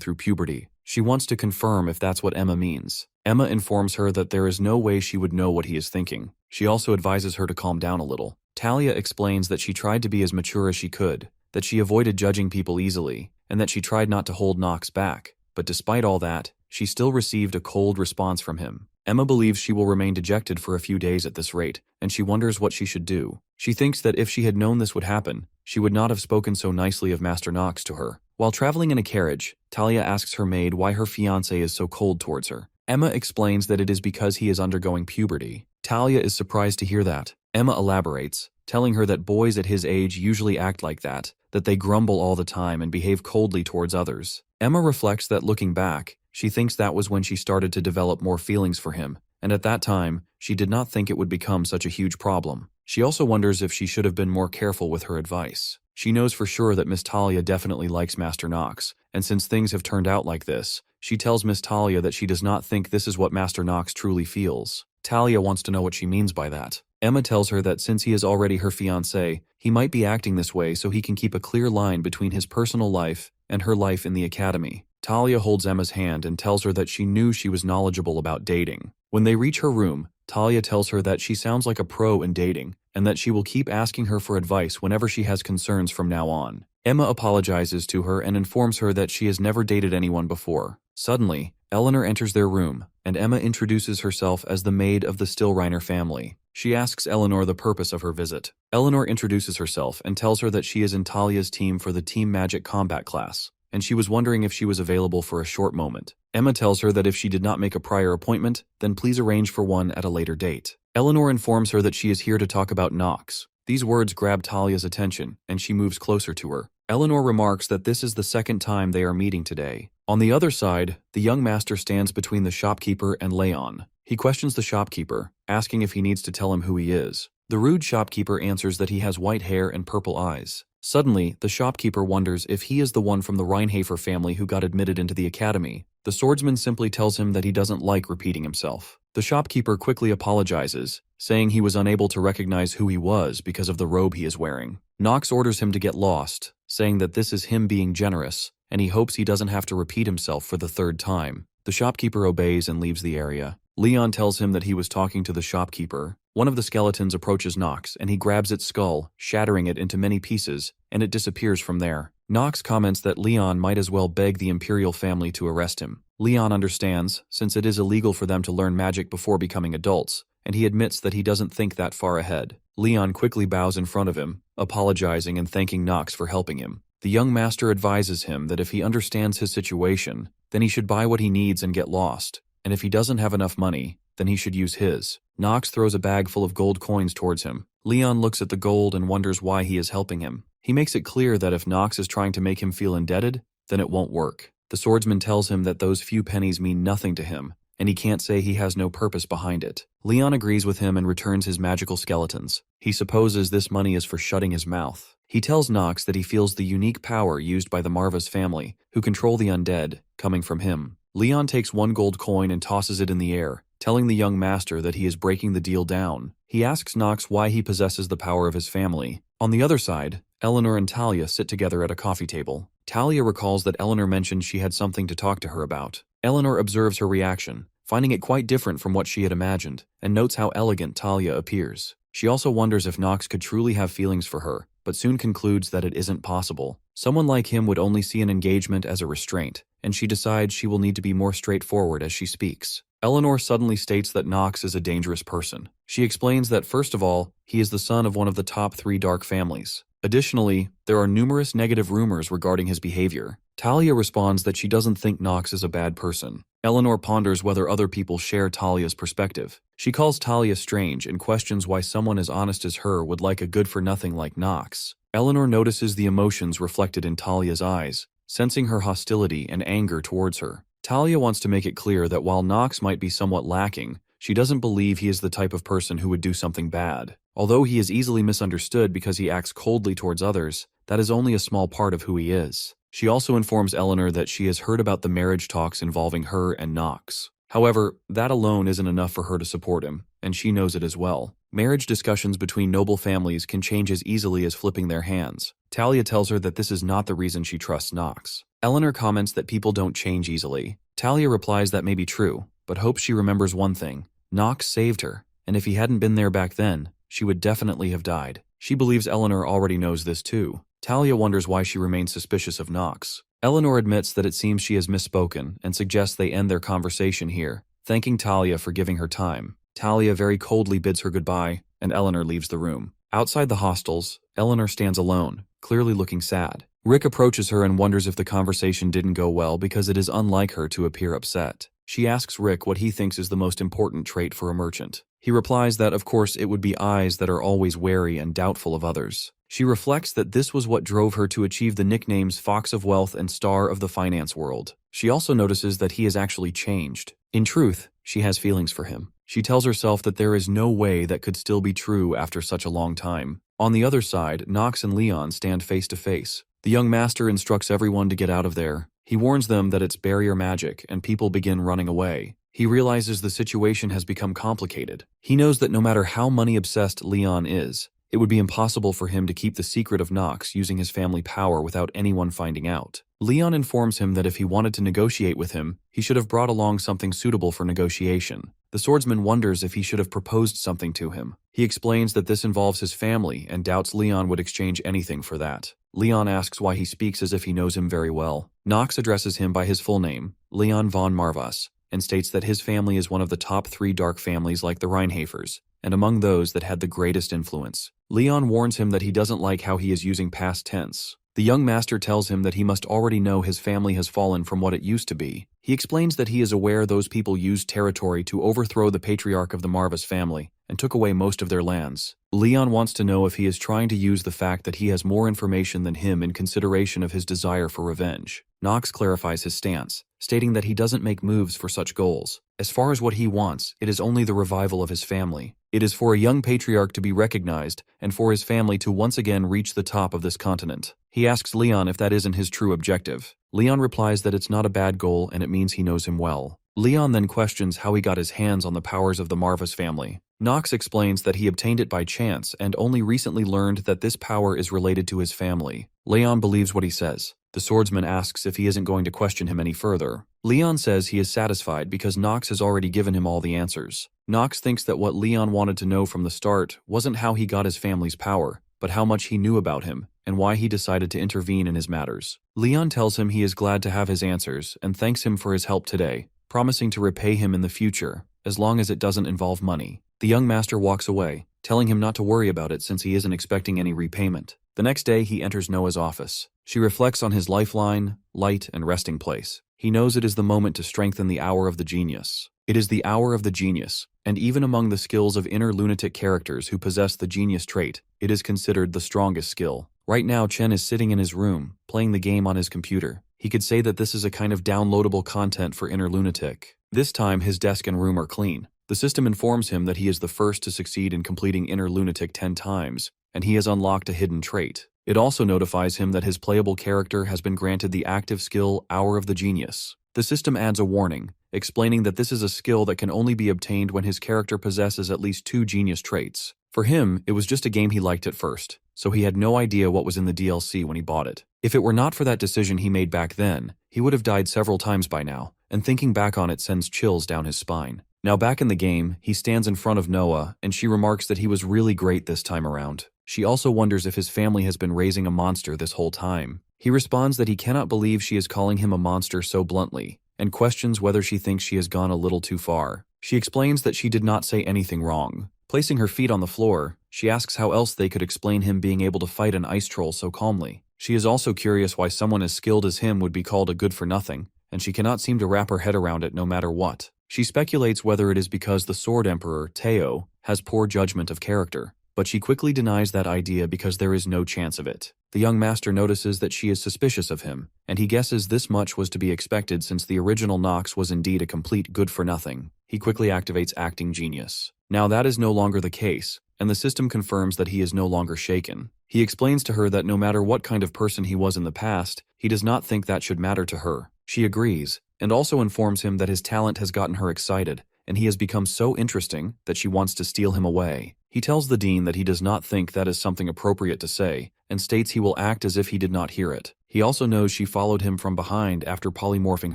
through puberty. She wants to confirm if that's what Emma means. Emma informs her that there is no way she would know what he is thinking. She also advises her to calm down a little. Talia explains that she tried to be as mature as she could, that she avoided judging people easily, and that she tried not to hold Knox back. But despite all that, she still received a cold response from him. Emma believes she will remain dejected for a few days at this rate, and she wonders what she should do. She thinks that if she had known this would happen, she would not have spoken so nicely of Master Knox to her. While traveling in a carriage, Talia asks her maid why her fiancé is so cold towards her. Emma explains that it is because he is undergoing puberty. Talia is surprised to hear that. Emma elaborates, telling her that boys at his age usually act like that they grumble all the time and behave coldly towards others. Emma reflects that looking back, she thinks that was when she started to develop more feelings for him, and at that time, she did not think it would become such a huge problem. She also wonders if she should have been more careful with her advice. She knows for sure that Miss Talia definitely likes Master Knox, and since things have turned out like this, she tells Miss Talia that she does not think this is what Master Knox truly feels. Talia wants to know what she means by that. Emma tells her that since he is already her fiancé, he might be acting this way so he can keep a clear line between his personal life and her life in the academy. Talia holds Emma's hand and tells her that she knew she was knowledgeable about dating. When they reach her room, Talia tells her that she sounds like a pro in dating and that she will keep asking her for advice whenever she has concerns from now on. Emma apologizes to her and informs her that she has never dated anyone before. Suddenly, Eleanor enters their room, and Emma introduces herself as the maid of the Stillreiner family. She asks Eleanor the purpose of her visit. Eleanor introduces herself and tells her that she is in Talia's team for the Team Magic Combat class, and she was wondering if she was available for a short moment. Emma tells her that if she did not make a prior appointment, then please arrange for one at a later date. Eleanor informs her that she is here to talk about Nox. These words grab Talia's attention, and she moves closer to her. Eleanor remarks that this is the second time they are meeting today. On the other side, the young master stands between the shopkeeper and Leon. He questions the shopkeeper, asking if he needs to tell him who he is. The rude shopkeeper answers that he has white hair and purple eyes. Suddenly, the shopkeeper wonders if he is the one from the Reinhafer family who got admitted into the academy. The swordsman simply tells him that he doesn't like repeating himself. The shopkeeper quickly apologizes, saying he was unable to recognize who he was because of the robe he is wearing. Nox orders him to get lost, saying that this is him being generous, and he hopes he doesn't have to repeat himself for the third time. The shopkeeper obeys and leaves the area. Leon tells him that he was talking to the shopkeeper. One of the skeletons approaches Nox, and he grabs its skull, shattering it into many pieces, and it disappears from there. Nox comments that Leon might as well beg the Imperial family to arrest him. Leon understands, since it is illegal for them to learn magic before becoming adults, and he admits that he doesn't think that far ahead. Leon quickly bows in front of him, apologizing and thanking Nox for helping him. The young master advises him that if he understands his situation, then he should buy what he needs and get lost, and if he doesn't have enough money, then he should use his. Nox throws a bag full of gold coins towards him. Leon looks at the gold and wonders why he is helping him. He makes it clear that if Nox is trying to make him feel indebted, then it won't work. The swordsman tells him that those few pennies mean nothing to him, and he can't say he has no purpose behind it. Leon agrees with him and returns his magical skeletons. He supposes this money is for shutting his mouth. He tells Nox that he feels the unique power used by the Marva's family, who control the undead, coming from him. Leon takes one gold coin and tosses it in the air, telling the young master that he is breaking the deal down. He asks Nox why he possesses the power of his family. On the other side, Eleanor and Talia sit together at a coffee table. Talia recalls that Eleanor mentioned she had something to talk to her about. Eleanor observes her reaction, finding it quite different from what she had imagined, and notes how elegant Talia appears. She also wonders if Nox could truly have feelings for her, but soon concludes that it isn't possible. Someone like him would only see an engagement as a restraint, and she decides she will need to be more straightforward as she speaks. Eleanor suddenly states that Nox is a dangerous person. She explains that first of all, he is the son of one of the top 3 dark families. Additionally, there are numerous negative rumors regarding his behavior. Talia responds that she doesn't think Nox is a bad person. Eleanor ponders whether other people share Talia's perspective. She calls Talia strange and questions why someone as honest as her would like a good-for-nothing like Nox. Eleanor notices the emotions reflected in Talia's eyes, sensing her hostility and anger towards her. Talia wants to make it clear that while Nox might be somewhat lacking, she doesn't believe he is the type of person who would do something bad. Although he is easily misunderstood because he acts coldly towards others, that is only a small part of who he is. She also informs Eleanor that she has heard about the marriage talks involving her and Nox. However, that alone isn't enough for her to support him, and she knows it as well. Marriage discussions between noble families can change as easily as flipping their hands. Talia tells her that this is not the reason she trusts Nox. Eleanor comments that people don't change easily. Talia replies that may be true, but hopes she remembers one thing. Nox saved her, and if he hadn't been there back then, she would definitely have died. She believes Eleanor already knows this too. Talia wonders why she remains suspicious of Nox. Eleanor admits that it seems she has misspoken and suggests they end their conversation here, thanking Talia for giving her time. Talia very coldly bids her goodbye, and Eleanor leaves the room. Outside the hostels, Eleanor stands alone, clearly looking sad. Rick approaches her and wonders if the conversation didn't go well because it is unlike her to appear upset. She asks Rick what he thinks is the most important trait for a merchant. He replies that of course it would be eyes that are always wary and doubtful of others. She reflects that this was what drove her to achieve the nicknames Fox of Wealth and Star of the Finance World. She also notices that he has actually changed. In truth, she has feelings for him. She tells herself that there is no way that could still be true after such a long time. On the other side, Nox and Leon stand face to face. The young master instructs everyone to get out of there. He warns them that it's barrier magic and people begin running away. He realizes the situation has become complicated. He knows that no matter how money-obsessed Leon is, it would be impossible for him to keep the secret of Nox using his family power without anyone finding out. Leon informs him that if he wanted to negotiate with him, he should have brought along something suitable for negotiation. The swordsman wonders if he should have proposed something to him. He explains that this involves his family and doubts Leon would exchange anything for that. Leon asks why he speaks as if he knows him very well. Nox addresses him by his full name, Leon von Marvas, and states that his family is one of the top 3 dark families like the Reinhafers, and among those that had the greatest influence. Leon warns him that he doesn't like how he is using past tense. The young master tells him that he must already know his family has fallen from what it used to be. He explains that he is aware those people used territory to overthrow the patriarch of the Marvas family and took away most of their lands. Leon wants to know if he is trying to use the fact that he has more information than him in consideration of his desire for revenge. Nox clarifies his stance, stating that he doesn't make moves for such goals. As far as what he wants, it is only the revival of his family. It is for a young patriarch to be recognized and for his family to once again reach the top of this continent. He asks Leon if that isn't his true objective. Leon replies that it's not a bad goal and it means he knows him well. Leon then questions how he got his hands on the powers of the Marvas family. Nox explains that he obtained it by chance and only recently learned that this power is related to his family. Leon believes what he says. The swordsman asks if he isn't going to question him any further. Leon says he is satisfied because Nox has already given him all the answers. Nox thinks that what Leon wanted to know from the start wasn't how he got his family's power, but how much he knew about him and why he decided to intervene in his matters. Leon tells him he is glad to have his answers and thanks him for his help today, promising to repay him in the future, as long as it doesn't involve money. The young master walks away, telling him not to worry about it since he isn't expecting any repayment. The next day, he enters Noah's office. She reflects on his lifeline, light, and resting place. He knows it is the moment to strengthen the hour of the genius. It is the hour of the genius, and even among the skills of inner lunatic characters who possess the genius trait, it is considered the strongest skill. Right now, Chen is sitting in his room, playing the game on his computer. He could say that this is a kind of downloadable content for inner lunatic. This time, his desk and room are clean. The system informs him that he is the first to succeed in completing inner lunatic 10 times, and he has unlocked a hidden trait. It also notifies him that his playable character has been granted the active skill Hour of the Genius. The system adds a warning, explaining that this is a skill that can only be obtained when his character possesses at least 2 genius traits. For him, it was just a game he liked at first, so he had no idea what was in the DLC when he bought it. If it were not for that decision he made back then, he would have died several times by now, and thinking back on it sends chills down his spine. Now back in the game, he stands in front of Noah, and she remarks that he was really great this time around. She also wonders if his family has been raising a monster this whole time. He responds that he cannot believe she is calling him a monster so bluntly, and questions whether she thinks she has gone a little too far. She explains that she did not say anything wrong. Placing her feet on the floor, she asks how else they could explain him being able to fight an ice troll so calmly. She is also curious why someone as skilled as him would be called a good-for-nothing, and she cannot seem to wrap her head around it no matter what. She speculates whether it is because the Sword Emperor, Teo, has poor judgment of character, but she quickly denies that idea because there is no chance of it. The young master notices that she is suspicious of him, and he guesses this much was to be expected since the original Nox was indeed a complete good-for-nothing. He quickly activates Acting Genius. Now that is no longer the case, and the system confirms that he is no longer shaken. He explains to her that no matter what kind of person he was in the past, he does not think that should matter to her. She agrees, and also informs him that his talent has gotten her excited, and he has become so interesting that she wants to steal him away. He tells the dean that he does not think that is something appropriate to say, and states he will act as if he did not hear it. He also knows she followed him from behind after polymorphing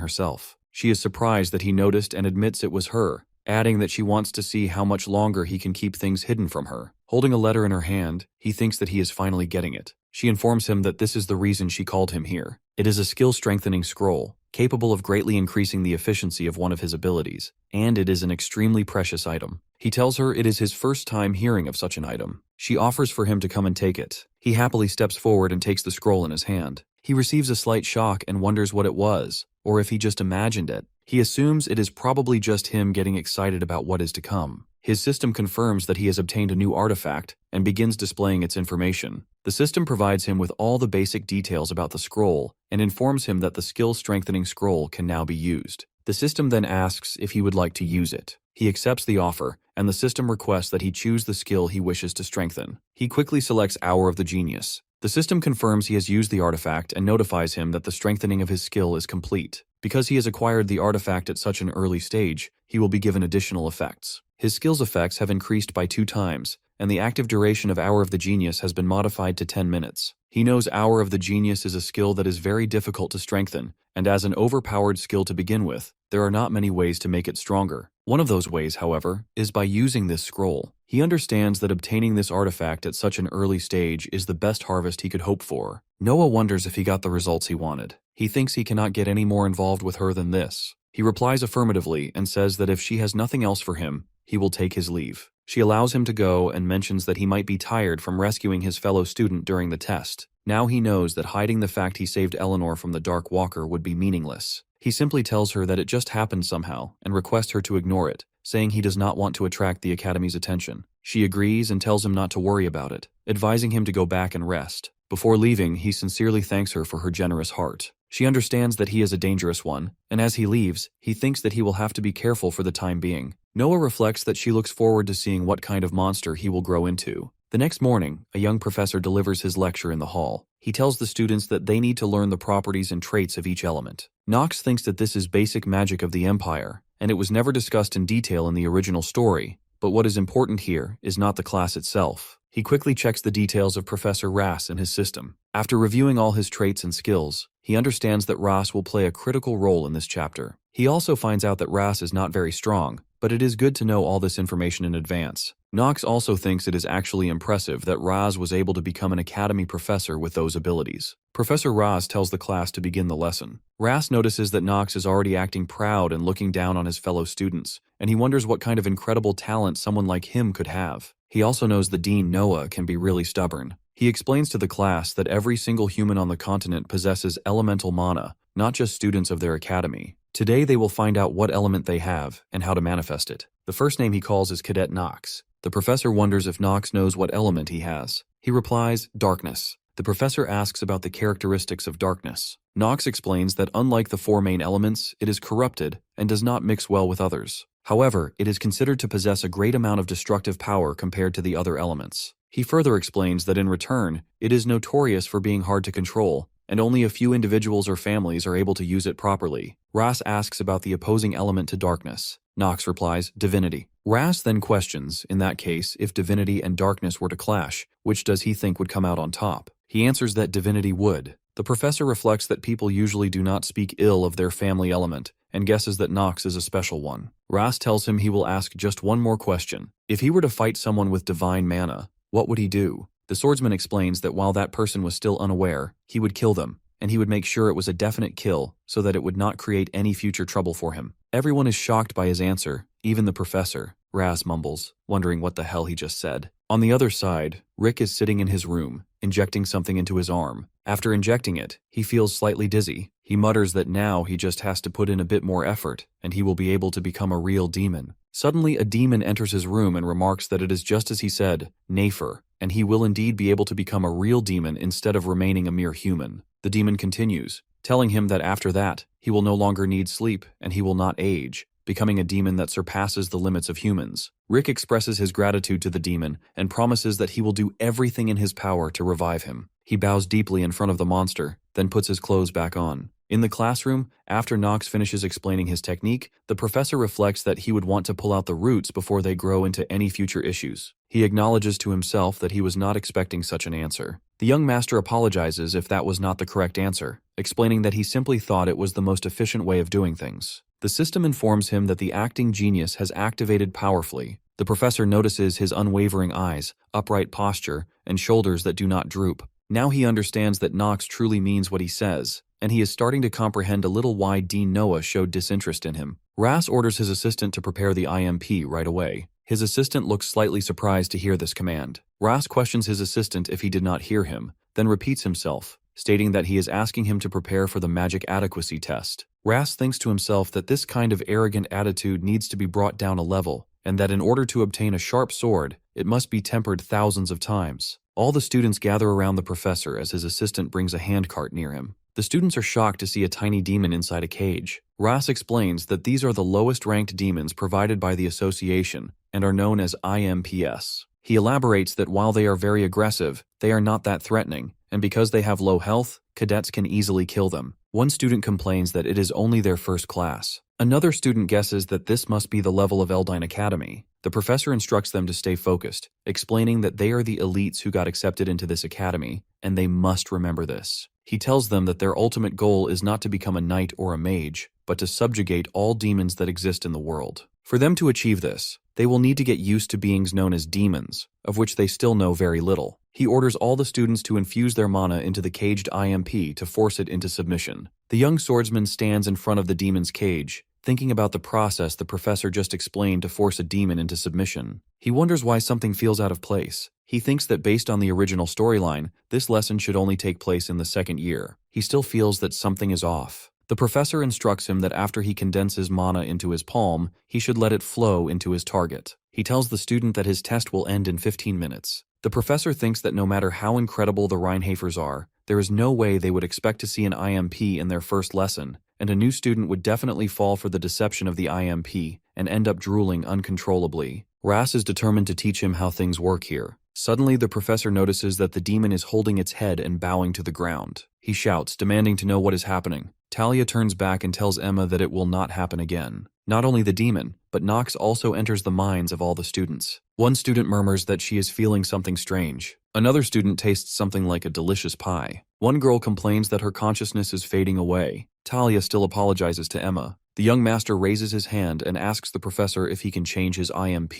herself. She is surprised that he noticed and admits it was her, adding that she wants to see how much longer he can keep things hidden from her. Holding a letter in her hand, he thinks that he is finally getting it. She informs him that this is the reason she called him here. It is a skill-strengthening scroll, capable of greatly increasing the efficiency of one of his abilities, and it is an extremely precious item. He tells her it is his first time hearing of such an item. She offers for him to come and take it. He happily steps forward and takes the scroll in his hand. He receives a slight shock and wonders what it was, or if he just imagined it. He assumes it is probably just him getting excited about what is to come. His system confirms that he has obtained a new artifact and begins displaying its information. The system provides him with all the basic details about the scroll and informs him that the skill-strengthening scroll can now be used. The system then asks if he would like to use it. He accepts the offer, and the system requests that he choose the skill he wishes to strengthen. He quickly selects Hour of the Genius. The system confirms he has used the artifact and notifies him that the strengthening of his skill is complete. Because he has acquired the artifact at such an early stage, he will be given additional effects. His skill's effects have increased by 2 times, and the active duration of Hour of the Genius has been modified to 10 minutes. He knows Hour of the Genius is a skill that is very difficult to strengthen, and as an overpowered skill to begin with, there are not many ways to make it stronger. One of those ways, however, is by using this scroll. He understands that obtaining this artifact at such an early stage is the best harvest he could hope for. Noah wonders if he got the results he wanted. He thinks he cannot get any more involved with her than this. He replies affirmatively and says that if she has nothing else for him, he will take his leave. She allows him to go and mentions that he might be tired from rescuing his fellow student during the test. Now he knows that hiding the fact he saved Eleanor from the Dark Walker would be meaningless. He simply tells her that it just happened somehow and requests her to ignore it, saying he does not want to attract the Academy's attention. She agrees and tells him not to worry about it, advising him to go back and rest. Before leaving, he sincerely thanks her for her generous heart. She understands that he is a dangerous one, and as he leaves, he thinks that he will have to be careful for the time being. Noah reflects that she looks forward to seeing what kind of monster he will grow into. The next morning, a young professor delivers his lecture in the hall. He tells the students that they need to learn the properties and traits of each element. Nox thinks that this is basic magic of the Empire, and it was never discussed in detail in the original story, but what is important here is not the class itself. He quickly checks the details of Professor Ras in his system. After reviewing all his traits and skills, he understands that Ras will play a critical role in this chapter. He also finds out that Ras is not very strong, but it is good to know all this information in advance. Nox also thinks it is actually impressive that Ras was able to become an academy professor with those abilities. Professor Ras tells the class to begin the lesson. Ras notices that Nox is already acting proud and looking down on his fellow students, and he wonders what kind of incredible talent someone like him could have. He also knows that Dean Noah can be really stubborn. He explains to the class that every single human on the continent possesses elemental mana, not just students of their academy. Today they will find out what element they have and how to manifest it. The first name he calls is Cadet Nox. The professor wonders if Nox knows what element he has. He replies, darkness. The professor asks about the characteristics of darkness. Nox explains that unlike the 4 main elements, it is corrupted and does not mix well with others. However, it is considered to possess a great amount of destructive power compared to the other elements. He further explains that in return, it is notorious for being hard to control, and only a few individuals or families are able to use it properly. Ras asks about the opposing element to darkness. Nox replies, divinity. Ras then questions, in that case, if divinity and darkness were to clash, which does he think would come out on top? He answers that divinity would. The professor reflects that people usually do not speak ill of their family element, and guesses that Nox is a special one. Ras tells him he will ask just one more question. If he were to fight someone with divine mana, what would he do? The swordsman explains that while that person was still unaware, he would kill them, and he would make sure it was a definite kill so that it would not create any future trouble for him. Everyone is shocked by his answer, even the professor. Ras mumbles, wondering what the hell he just said. On the other side, Rick is sitting in his room, injecting something into his arm. After injecting it, he feels slightly dizzy. He mutters that now he just has to put in a bit more effort, and he will be able to become a real demon. Suddenly, a demon enters his room and remarks that it is just as he said, Nafer, and he will indeed be able to become a real demon instead of remaining a mere human. The demon continues, telling him that after that, he will no longer need sleep and he will not age, becoming a demon that surpasses the limits of humans. Rick expresses his gratitude to the demon and promises that he will do everything in his power to revive him. He bows deeply in front of the monster, then puts his clothes back on. In the classroom, after Nox finishes explaining his technique, the professor reflects that he would want to pull out the roots before they grow into any future issues. He acknowledges to himself that he was not expecting such an answer. The young master apologizes if that was not the correct answer, explaining that he simply thought it was the most efficient way of doing things. The system informs him that the acting genius has activated powerfully. The professor notices his unwavering eyes, upright posture, and shoulders that do not droop. Now he understands that Nox truly means what he says, and he is starting to comprehend a little why Dean Noah showed disinterest in him. Ras orders his assistant to prepare the IMP right away. His assistant looks slightly surprised to hear this command. Ras questions his assistant if he did not hear him, then repeats himself, stating that he is asking him to prepare for the magic adequacy test. Ras thinks to himself that this kind of arrogant attitude needs to be brought down a level, and that in order to obtain a sharp sword, it must be tempered thousands of times. All the students gather around the professor as his assistant brings a handcart near him. The students are shocked to see a tiny demon inside a cage. Ras explains that these are the lowest-ranked demons provided by the association and are known as IMPs. He elaborates that while they are very aggressive, they are not that threatening, and because they have low health, cadets can easily kill them. One student complains that it is only their first class. Another student guesses that this must be the level of Eldine Academy. The professor instructs them to stay focused, explaining that they are the elites who got accepted into this academy, and they must remember this. He tells them that their ultimate goal is not to become a knight or a mage, but to subjugate all demons that exist in the world. For them to achieve this, they will need to get used to beings known as demons, of which they still know very little. He orders all the students to infuse their mana into the caged IMP to force it into submission. The young swordsman stands in front of the demon's cage, thinking about the process the professor just explained to force a demon into submission. He wonders why something feels out of place. He thinks that based on the original storyline, this lesson should only take place in the second year. He still feels that something is off. The professor instructs him that after he condenses mana into his palm, he should let it flow into his target. He tells the student that his test will end in 15 minutes. The professor thinks that no matter how incredible the Rheinhafers are, there is no way they would expect to see an IMP in their first lesson, and a new student would definitely fall for the deception of the IMP and end up drooling uncontrollably. Ras is determined to teach him how things work here. Suddenly, the professor notices that the demon is holding its head and bowing to the ground. He shouts, demanding to know what is happening. Talia turns back and tells Emma that it will not happen again. Not only the demon, but Nox also enters the minds of all the students. One student murmurs that she is feeling something strange. Another student tastes something like a delicious pie. One girl complains that her consciousness is fading away. Talia still apologizes to Emma. The young master raises his hand and asks the professor if he can change his IMP.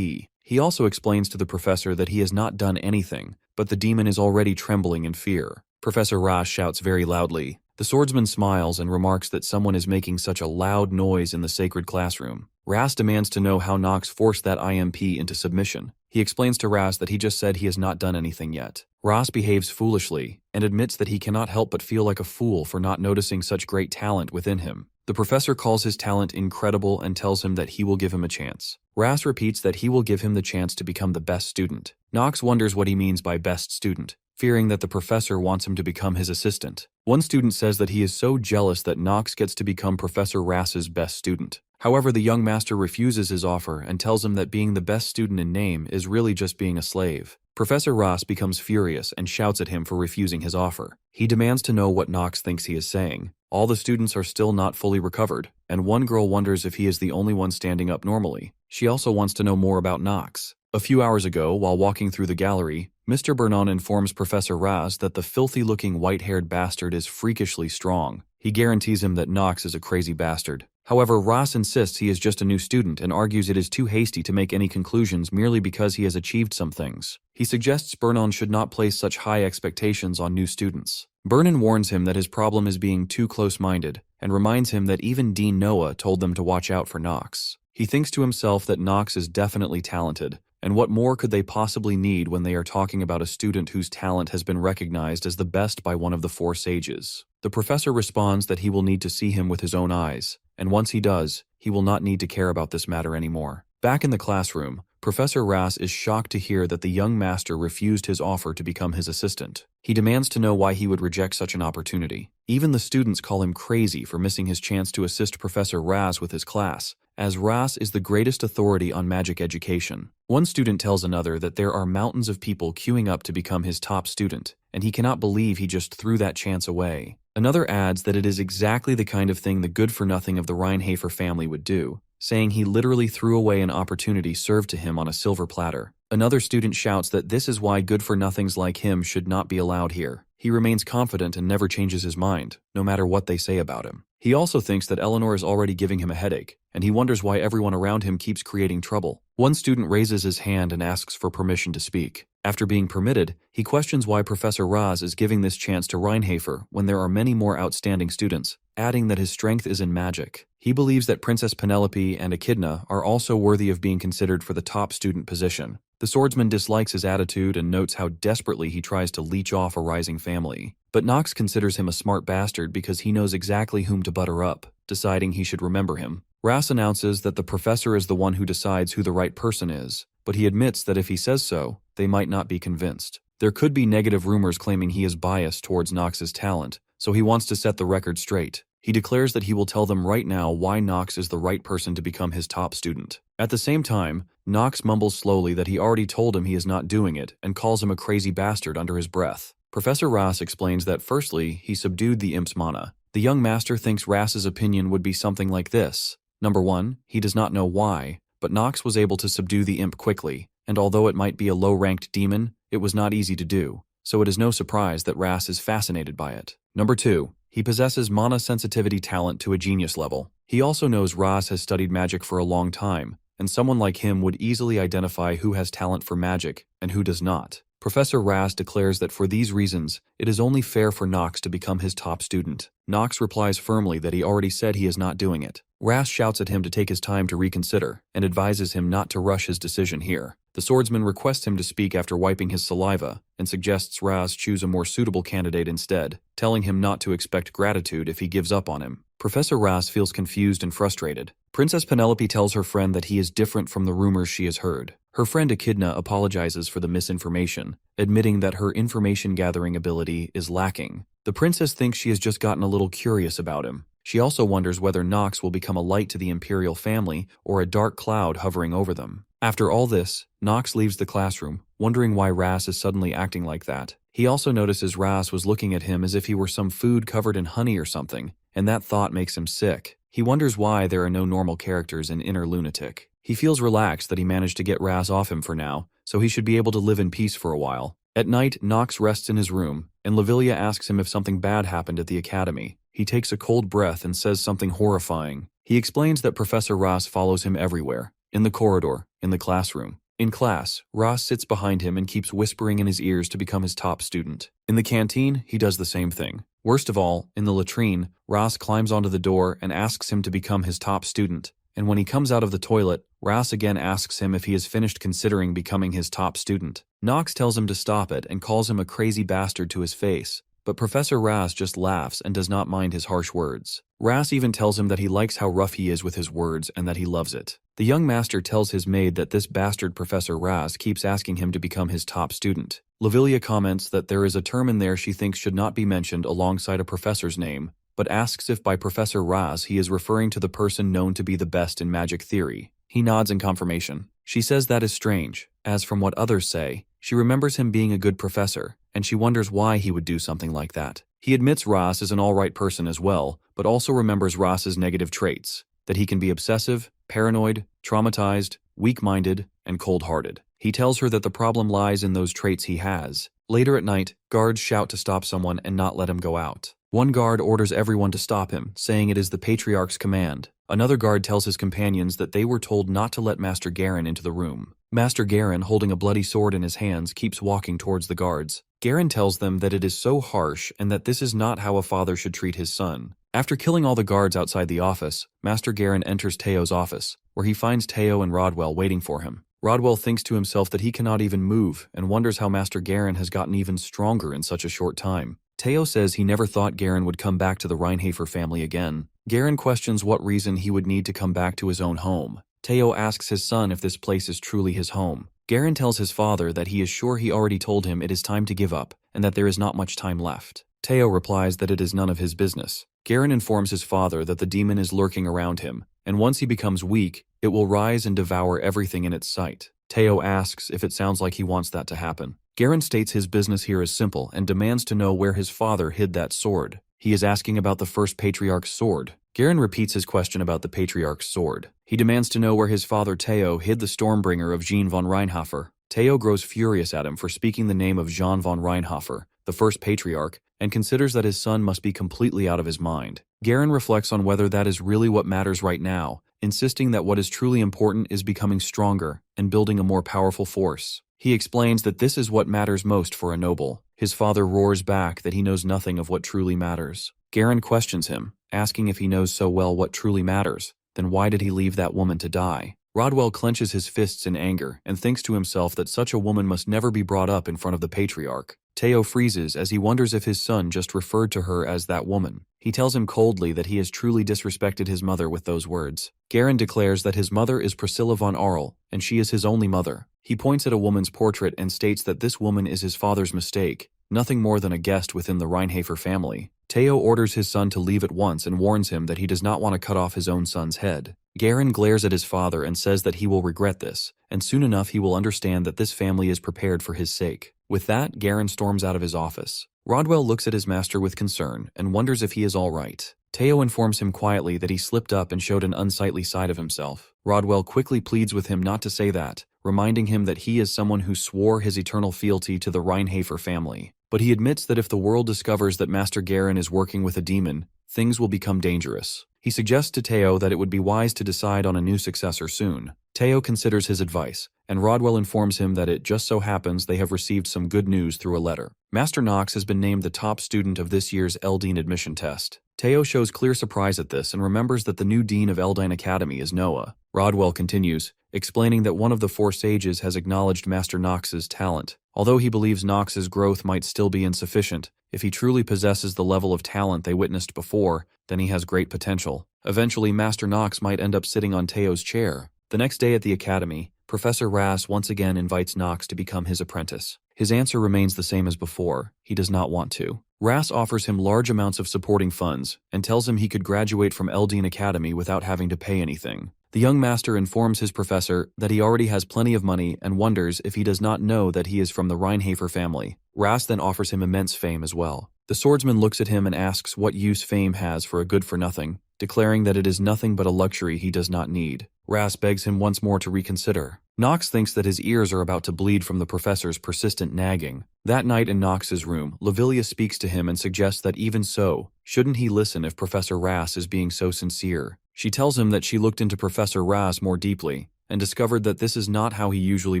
He also explains to the professor that he has not done anything, but the demon is already trembling in fear. Professor Ras shouts very loudly. The swordsman smiles and remarks that someone is making such a loud noise in the sacred classroom. Ras demands to know how Nox forced that IMP into submission. He explains to Ras that he just said he has not done anything yet. Ras behaves foolishly and admits that he cannot help but feel like a fool for not noticing such great talent within him. The professor calls his talent incredible and tells him that he will give him a chance. Ras repeats that he will give him the chance to become the best student. Nox wonders what he means by best student, fearing that the professor wants him to become his assistant. One student says that he is so jealous that Nox gets to become Professor Ras's best student. However, the young master refuses his offer and tells him that being the best student in name is really just being a slave. Professor Ras becomes furious and shouts at him for refusing his offer. He demands to know what Nox thinks he is saying. All the students are still not fully recovered, and one girl wonders if he is the only one standing up normally. She also wants to know more about Nox. A few hours ago, while walking through the gallery, Mr. Bernon informs Professor Ras that the filthy-looking white-haired bastard is freakishly strong. He guarantees him that Nox is a crazy bastard. However, Ras insists he is just a new student and argues it is too hasty to make any conclusions merely because he has achieved some things. He suggests Bernon should not place such high expectations on new students. Bernon warns him that his problem is being too close-minded and reminds him that even Dean Noah told them to watch out for Nox. He thinks to himself that Nox is definitely talented, and what more could they possibly need when they are talking about a student whose talent has been recognized as the best by one of the four sages? The professor responds that he will need to see him with his own eyes, and once he does, he will not need to care about this matter anymore. Back in the classroom, Professor Ras is shocked to hear that the young master refused his offer to become his assistant. He demands to know why he would reject such an opportunity. Even the students call him crazy for missing his chance to assist Professor Ras with his class, as Ras is the greatest authority on magic education. One student tells another that there are mountains of people queuing up to become his top student, and he cannot believe he just threw that chance away. Another adds that it is exactly the kind of thing the good-for-nothing of the Rheinhafer family would do, saying he literally threw away an opportunity served to him on a silver platter. Another student shouts that this is why good-for-nothings like him should not be allowed here. He remains confident and never changes his mind, no matter what they say about him. He also thinks that Eleanor is already giving him a headache, and he wonders why everyone around him keeps creating trouble. One student raises his hand and asks for permission to speak. After being permitted, he questions why Professor Ras is giving this chance to Rheinhafer when there are many more outstanding students, adding that his strength is in magic. He believes that Princess Penelope and Echidna are also worthy of being considered for the top student position. The swordsman dislikes his attitude and notes how desperately he tries to leech off a rising family. But Nox considers him a smart bastard because he knows exactly whom to butter up, deciding he should remember him. Ras announces that the professor is the one who decides who the right person is, but he admits that if he says so, they might not be convinced. There could be negative rumors claiming he is biased towards Nox's talent, so he wants to set the record straight. He declares that he will tell them right now why Nox is the right person to become his top student. At the same time, Nox mumbles slowly that he already told him he is not doing it and calls him a crazy bastard under his breath. Professor Ras explains that firstly, he subdued the imp's mana, The young master thinks Ras's opinion would be something like this. Number 1, he does not know why, but Nox was able to subdue the imp quickly, and although it might be a low-ranked demon, it was not easy to do, so it is no surprise that Ras is fascinated by it. Number 2, he possesses mana sensitivity talent to a genius level. He also knows Ras has studied magic for a long time, and someone like him would easily identify who has talent for magic and who does not. Professor Ras declares that for these reasons, it is only fair for Nox to become his top student. Nox replies firmly that he already said he is not doing it. Ras shouts at him to take his time to reconsider, and advises him not to rush his decision here. The swordsman requests him to speak after wiping his saliva, and suggests Ras choose a more suitable candidate instead, telling him not to expect gratitude if he gives up on him. Professor Ras feels confused and frustrated. Princess Penelope tells her friend that he is different from the rumors she has heard. Her friend Echidna apologizes for the misinformation, admitting that her information-gathering ability is lacking. The princess thinks she has just gotten a little curious about him. She also wonders whether Nox will become a light to the imperial family or a dark cloud hovering over them. After all this, Nox leaves the classroom, wondering why Ras is suddenly acting like that. He also notices Ras was looking at him as if he were some food covered in honey or something, and that thought makes him sick. He wonders why there are no normal characters in Inner Lunatic. He feels relaxed that he managed to get Ras off him for now, so he should be able to live in peace for a while. At night, Nox rests in his room, and Lavilia asks him if something bad happened at the academy. He takes a cold breath and says something horrifying. He explains that Professor Ras follows him everywhere, in the corridor, in the classroom. In class, Ras sits behind him and keeps whispering in his ears to become his top student. In the canteen, he does the same thing. Worst of all, in the latrine, Ras climbs onto the door and asks him to become his top student. And when he comes out of the toilet, Ras again asks him if he has finished considering becoming his top student. Nox tells him to stop it and calls him a crazy bastard to his face, but Professor Ras just laughs and does not mind his harsh words. Ras even tells him that he likes how rough he is with his words and that he loves it. The young master tells his maid that this bastard Professor Ras keeps asking him to become his top student. Lavilia comments that there is a term in there she thinks should not be mentioned alongside a professor's name, but asks if by Professor Ras he is referring to the person known to be the best in magic theory. He nods in confirmation. She says that is strange, as from what others say, she remembers him being a good professor, and she wonders why he would do something like that. He admits Ras is an alright person as well, but also remembers Ras's negative traits, that he can be obsessive, paranoid, traumatized, weak-minded, and cold-hearted. He tells her that the problem lies in those traits he has. Later at night, guards shout to stop someone and not let him go out. One guard orders everyone to stop him, saying it is the Patriarch's command. Another guard tells his companions that they were told not to let Master Garen into the room. Master Garen, holding a bloody sword in his hands, keeps walking towards the guards. Garen tells them that it is so harsh and that this is not how a father should treat his son. After killing all the guards outside the office, Master Garen enters Teo's office, where he finds Teo and Rodwell waiting for him. Rodwell thinks to himself that he cannot even move and wonders how Master Garen has gotten even stronger in such a short time. Teo says he never thought Garen would come back to the Reinhafer family again. Garen questions what reason he would need to come back to his own home. Teo asks his son if this place is truly his home. Garen tells his father that he is sure he already told him it is time to give up and that there is not much time left. Teo replies that it is none of his business. Garen informs his father that the demon is lurking around him, and once he becomes weak, it will rise and devour everything in its sight. Teo asks if it sounds like he wants that to happen. Garen states his business here is simple and demands to know where his father hid that sword. He is asking about the first Patriarch's sword. Garen repeats his question about the Patriarch's sword. He demands to know where his father Teo hid the Stormbringer of Jean von Reinhofer. Teo grows furious at him for speaking the name of Jean von Reinhofer, the first Patriarch, and considers that his son must be completely out of his mind. Garen reflects on whether that is really what matters right now, insisting that what is truly important is becoming stronger and building a more powerful force. He explains that this is what matters most for a noble. His father roars back that he knows nothing of what truly matters. Garen questions him, asking if he knows so well what truly matters, then why did he leave that woman to die? Rodwell clenches his fists in anger and thinks to himself that such a woman must never be brought up in front of the Patriarch. Teo freezes as he wonders if his son just referred to her as that woman. He tells him coldly that he has truly disrespected his mother with those words. Garen declares that his mother is Priscilla von Arl, and she is his only mother. He points at a woman's portrait and states that this woman is his father's mistake, nothing more than a guest within the Reinhafer family. Teo orders his son to leave at once and warns him that he does not want to cut off his own son's head. Garen glares at his father and says that he will regret this, and soon enough he will understand that this family is prepared for his sake. With that, Garen storms out of his office. Rodwell looks at his master with concern and wonders if he is all right. Teo informs him quietly that he slipped up and showed an unsightly side of himself. Rodwell quickly pleads with him not to say that, reminding him that he is someone who swore his eternal fealty to the Reinhafer family. But he admits that if the world discovers that Master Garen is working with a demon, things will become dangerous. He suggests to Teo that it would be wise to decide on a new successor soon. Teo considers his advice, and Rodwell informs him that it just so happens they have received some good news through a letter. Master Knox has been named the top student of this year's Eldine admission test. Teo shows clear surprise at this and remembers that the new dean of Eldine Academy is Noah. Rodwell continues, explaining that one of the four sages has acknowledged Master Knox's talent. Although he believes Knox's growth might still be insufficient, if he truly possesses the level of talent they witnessed before, then he has great potential. Eventually, Master Knox might end up sitting on Teo's chair. The next day at the academy, Professor Ras once again invites Knox to become his apprentice. His answer remains the same as before. He does not want to. Ras offers him large amounts of supporting funds and tells him he could graduate from Eldine Academy without having to pay anything. The young master informs his professor that he already has plenty of money and wonders if he does not know that he is from the Reinhafer family. Ras then offers him immense fame as well. The swordsman looks at him and asks what use fame has for a good-for-nothing, declaring that it is nothing but a luxury he does not need. Ras begs him once more to reconsider. Knox thinks that his ears are about to bleed from the professor's persistent nagging. That night in Knox's room, Lavilia speaks to him and suggests that even so, shouldn't he listen if Professor Ras is being so sincere? She tells him that she looked into Professor Ras more deeply and discovered that this is not how he usually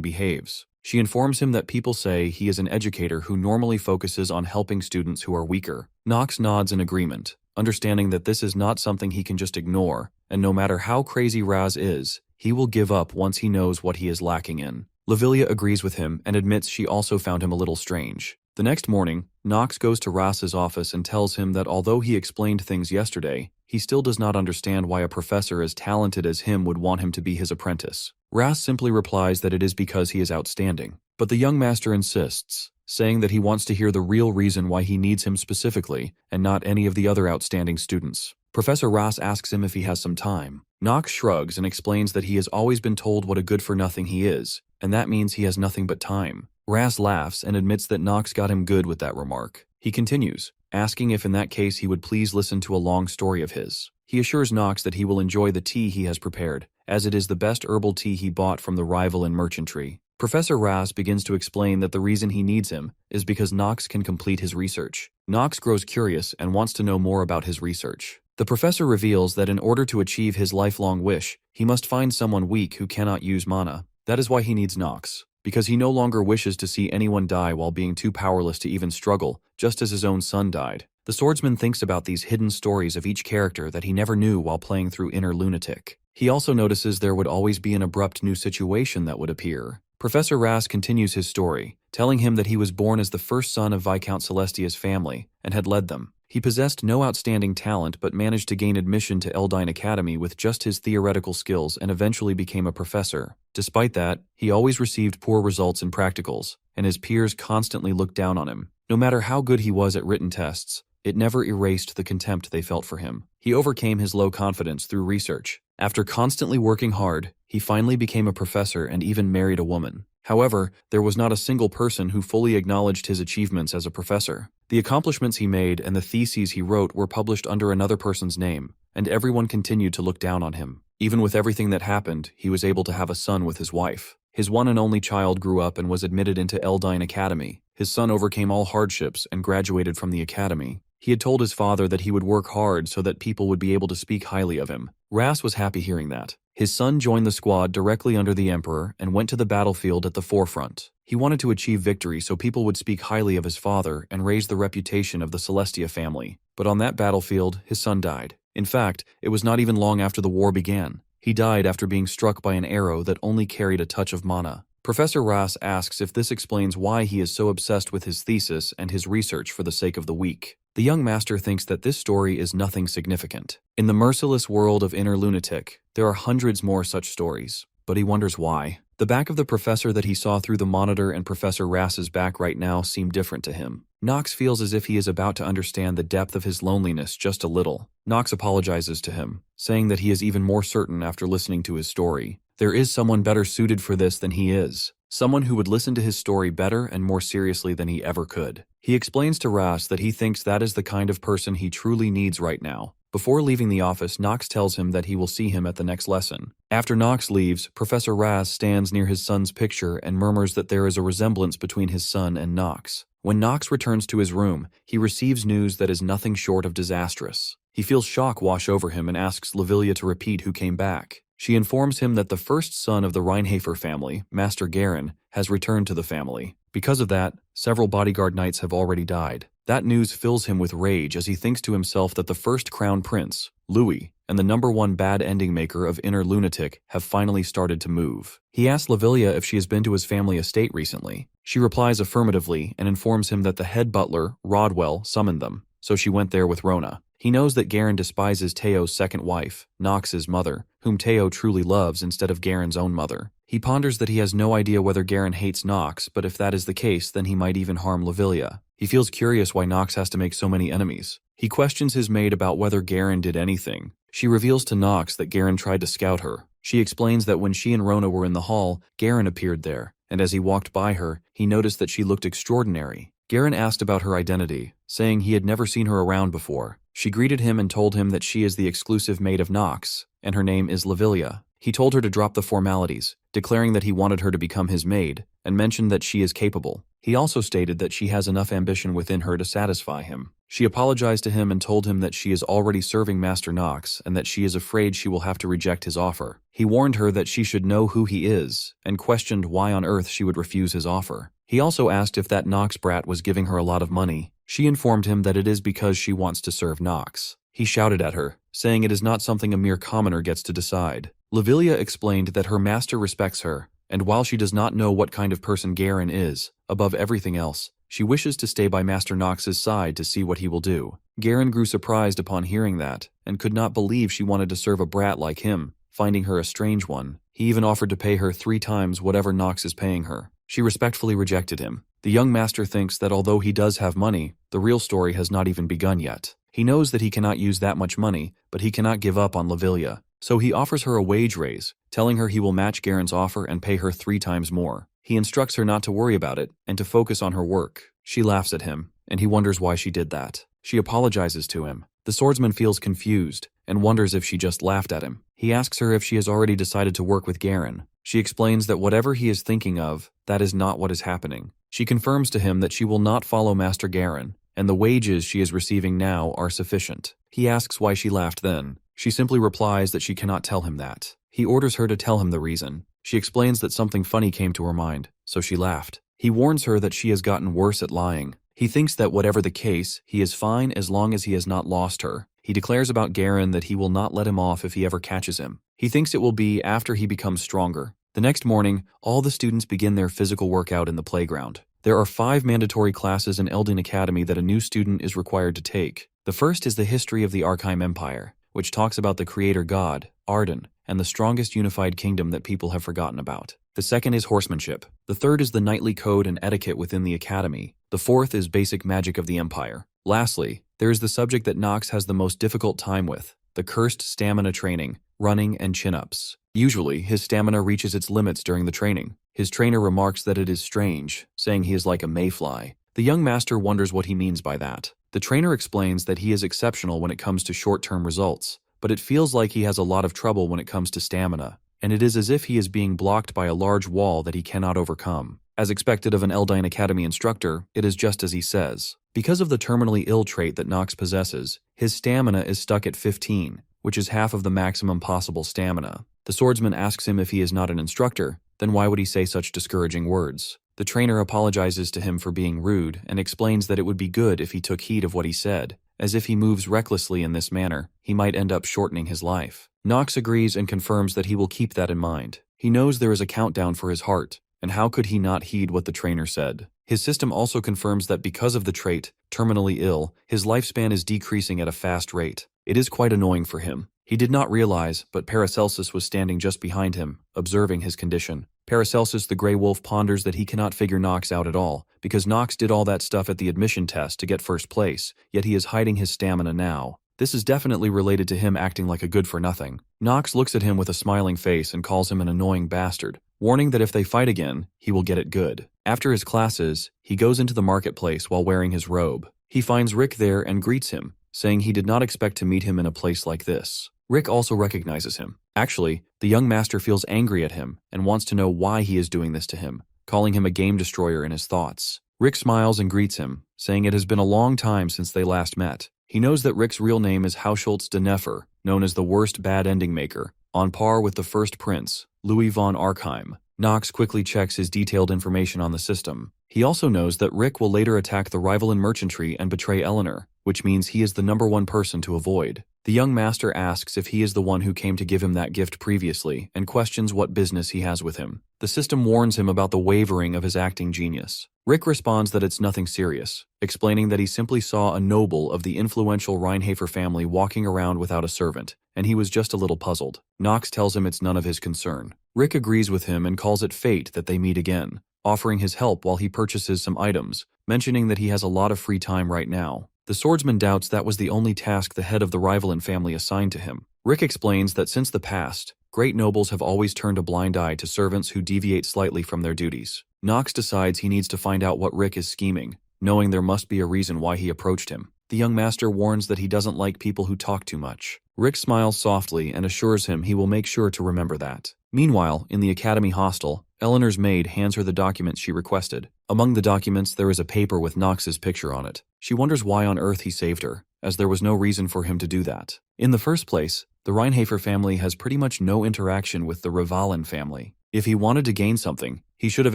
behaves. She informs him that people say he is an educator who normally focuses on helping students who are weaker. Knox nods in agreement, understanding that this is not something he can just ignore, and no matter how crazy Raz is, he will give up once he knows what he is lacking in. Lavilia agrees with him and admits she also found him a little strange. The next morning, Knox goes to Raz's office and tells him that although he explained things yesterday, he still does not understand why a professor as talented as him would want him to be his apprentice. Ras simply replies that it is because he is outstanding. But the young master insists, saying that he wants to hear the real reason why he needs him specifically, and not any of the other outstanding students. Professor Ras asks him if he has some time. Knox shrugs and explains that he has always been told what a good-for-nothing he is, and that means he has nothing but time. Ras laughs and admits that Knox got him good with that remark. He continues, asking if in that case he would please listen to a long story of his. He assures Knox that he will enjoy the tea he has prepared, as it is the best herbal tea he bought from the rival in merchantry. Professor Ras begins to explain that the reason he needs him is because Knox can complete his research. Knox grows curious and wants to know more about his research. The professor reveals that in order to achieve his lifelong wish, he must find someone weak who cannot use mana. That is why he needs Knox, because he no longer wishes to see anyone die while being too powerless to even struggle, just as his own son died. The swordsman thinks about these hidden stories of each character that he never knew while playing through Inner Lunatic. He also notices there would always be an abrupt new situation that would appear. Professor Ras continues his story, telling him that he was born as the first son of Viscount Celestia's family and had led them. He possessed no outstanding talent but managed to gain admission to Eldine Academy with just his theoretical skills and eventually became a professor. Despite that, he always received poor results in practicals, and his peers constantly looked down on him. No matter how good he was at written tests, it never erased the contempt they felt for him. He overcame his low confidence through research. After constantly working hard, he finally became a professor and even married a woman. However, there was not a single person who fully acknowledged his achievements as a professor. The accomplishments he made and the theses he wrote were published under another person's name, and everyone continued to look down on him. Even with everything that happened, he was able to have a son with his wife. His one and only child grew up and was admitted into Eldine Academy. His son overcame all hardships and graduated from the academy. He had told his father that he would work hard so that people would be able to speak highly of him. Ras was happy hearing that. His son joined the squad directly under the Emperor and went to the battlefield at the forefront. He wanted to achieve victory so people would speak highly of his father and raise the reputation of the Celestia family. But on that battlefield, his son died. In fact, it was not even long after the war began. He died after being struck by an arrow that only carried a touch of mana. Professor Ras asks if this explains why he is so obsessed with his thesis and his research for the sake of the weak. The young master thinks that this story is nothing significant. In the merciless world of Inner Lunatic, there are hundreds more such stories, but he wonders why. The back of the professor that he saw through the monitor and Professor Ras's back right now seem different to him. Knox feels as if he is about to understand the depth of his loneliness just a little. Knox apologizes to him, saying that he is even more certain after listening to his story. There is someone better suited for this than he is. someone who would listen to his story better and more seriously than he ever could. He explains to Ras that he thinks that is the kind of person he truly needs right now. Before leaving the office, Knox tells him that he will see him at the next lesson. After Knox leaves, Professor Ras stands near his son's picture and murmurs that there is a resemblance between his son and Knox. When Knox returns to his room, he receives news that is nothing short of disastrous. He feels shock wash over him and asks Lavilia to repeat who came back. She informs him that the first son of the Reinhafer family, Master Garen, has returned to the family. Because of that, several bodyguard knights have already died. That news fills him with rage as he thinks to himself that the first crown prince, Louis, and the #1 bad ending maker of Inner Lunatic have finally started to move. He asks Lavilia if she has been to his family estate recently. She replies affirmatively and informs him that the head butler, Rodwell, summoned them, so she went there with Rona. He knows that Garen despises Teo's second wife, Nox's mother, whom Teo truly loves instead of Garen's own mother. He ponders that he has no idea whether Garen hates Nox, but if that is the case, then he might even harm Lavilia. He feels curious why Nox has to make so many enemies. He questions his maid about whether Garen did anything. She reveals to Nox that Garen tried to scout her. She explains that when she and Rona were in the hall, Garen appeared there, and as he walked by her, he noticed that she looked extraordinary. Garen asked about her identity, saying he had never seen her around before. She greeted him and told him that she is the exclusive maid of Nox, and her name is Lavilia. He told her to drop the formalities, declaring that he wanted her to become his maid, and mentioned that she is capable. He also stated that she has enough ambition within her to satisfy him. She apologized to him and told him that she is already serving Master Nox and that she is afraid she will have to reject his offer. He warned her that she should know who he is, and questioned why on earth she would refuse his offer. He also asked if that Nox brat was giving her a lot of money. She informed him that it is because she wants to serve Nox. He shouted at her, saying it is not something a mere commoner gets to decide. Lavilia explained that her master respects her, and while she does not know what kind of person Garen is, above everything else, she wishes to stay by Master Nox's side to see what he will do. Garen grew surprised upon hearing that, and could not believe she wanted to serve a brat like him, finding her a strange one. He even offered to pay her 3 times whatever Nox is paying her. She respectfully rejected him. The young master thinks that although he does have money, the real story has not even begun yet. He knows that he cannot use that much money, but he cannot give up on Lavilia. So he offers her a wage raise, telling her he will match Garen's offer and pay her 3 times more. He instructs her not to worry about it and to focus on her work. She laughs at him, and he wonders why she did that. She apologizes to him. The swordsman feels confused and wonders if she just laughed at him. He asks her if she has already decided to work with Garen. She explains that whatever he is thinking of, that is not what is happening. She confirms to him that she will not follow Master Garen, and the wages she is receiving now are sufficient. He asks why she laughed then. She simply replies that she cannot tell him that. He orders her to tell him the reason. She explains that something funny came to her mind, so she laughed. He warns her that she has gotten worse at lying. He thinks that whatever the case, he is fine as long as he has not lost her. He declares about Garen that he will not let him off if he ever catches him. He thinks it will be after he becomes stronger. The next morning, all the students begin their physical workout in the playground. There are 5 mandatory classes in Eldin Academy that a new student is required to take. The first is the history of the Archeim Empire, which talks about the creator god, Arden, and the strongest unified kingdom that people have forgotten about. The second is horsemanship. The third is the knightly code and etiquette within the academy. The fourth is basic magic of the empire. Lastly, there is the subject that Nox has the most difficult time with, the cursed stamina training, running and chin-ups. Usually, his stamina reaches its limits during the training. His trainer remarks that it is strange, saying he is like a mayfly. The young master wonders what he means by that. The trainer explains that he is exceptional when it comes to short-term results, but it feels like he has a lot of trouble when it comes to stamina, and it is as if he is being blocked by a large wall that he cannot overcome. As expected of an Eldine Academy instructor, it is just as he says. Because of the terminally ill trait that Nox possesses, his stamina is stuck at 15, which is half of the maximum possible stamina. The swordsman asks him if he is not an instructor, then why would he say such discouraging words? The trainer apologizes to him for being rude and explains that it would be good if he took heed of what he said, as if he moves recklessly in this manner, he might end up shortening his life. Nox agrees and confirms that he will keep that in mind. He knows there is a countdown for his heart, and how could he not heed what the trainer said? His system also confirms that because of the trait, terminally ill, his lifespan is decreasing at a fast rate. It is quite annoying for him. He did not realize, but Paracelsus was standing just behind him, observing his condition. Paracelsus the Grey Wolf ponders that he cannot figure Nox out at all, because Nox did all that stuff at the admission test to get first place, yet he is hiding his stamina now. This is definitely related to him acting like a good-for-nothing. Nox looks at him with a smiling face and calls him an annoying bastard, warning that if they fight again, he will get it good. After his classes, he goes into the marketplace while wearing his robe. He finds Rick there and greets him, saying he did not expect to meet him in a place like this. Rick also recognizes him. Actually, the young master feels angry at him and wants to know why he is doing this to him, calling him a game destroyer in his thoughts. Rick smiles and greets him, saying it has been a long time since they last met. He knows that Rick's real name is Hausholtz de Nefer, known as the worst bad ending maker, on par with the first prince, Louis von Arkheim. Knox quickly checks his detailed information on the system. He also knows that Rick will later attack the rival in merchantry and betray Eleanor, which means he is the #1 person to avoid. The young master asks if he is the one who came to give him that gift previously and questions what business he has with him. The system warns him about the wavering of his acting genius. Rick responds that it's nothing serious, explaining that he simply saw a noble of the influential Rheinhafer family walking around without a servant, and he was just a little puzzled. Knox tells him it's none of his concern. Rick agrees with him and calls it fate that they meet again, offering his help while he purchases some items, mentioning that he has a lot of free time right now. The swordsman doubts that was the only task the head of the rival and family assigned to him. Rick explains that since the past, great nobles have always turned a blind eye to servants who deviate slightly from their duties. Knox decides he needs to find out what Rick is scheming, knowing there must be a reason why he approached him. The young master warns that he doesn't like people who talk too much. Rick smiles softly and assures him he will make sure to remember that. Meanwhile, in the academy hostel, Eleanor's maid hands her the documents she requested. Among the documents, there is a paper with Knox's picture on it. She wonders why on earth he saved her, as there was no reason for him to do that. In the first place, the Rheinhafer family has pretty much no interaction with the Rivalen family. If he wanted to gain something, he should have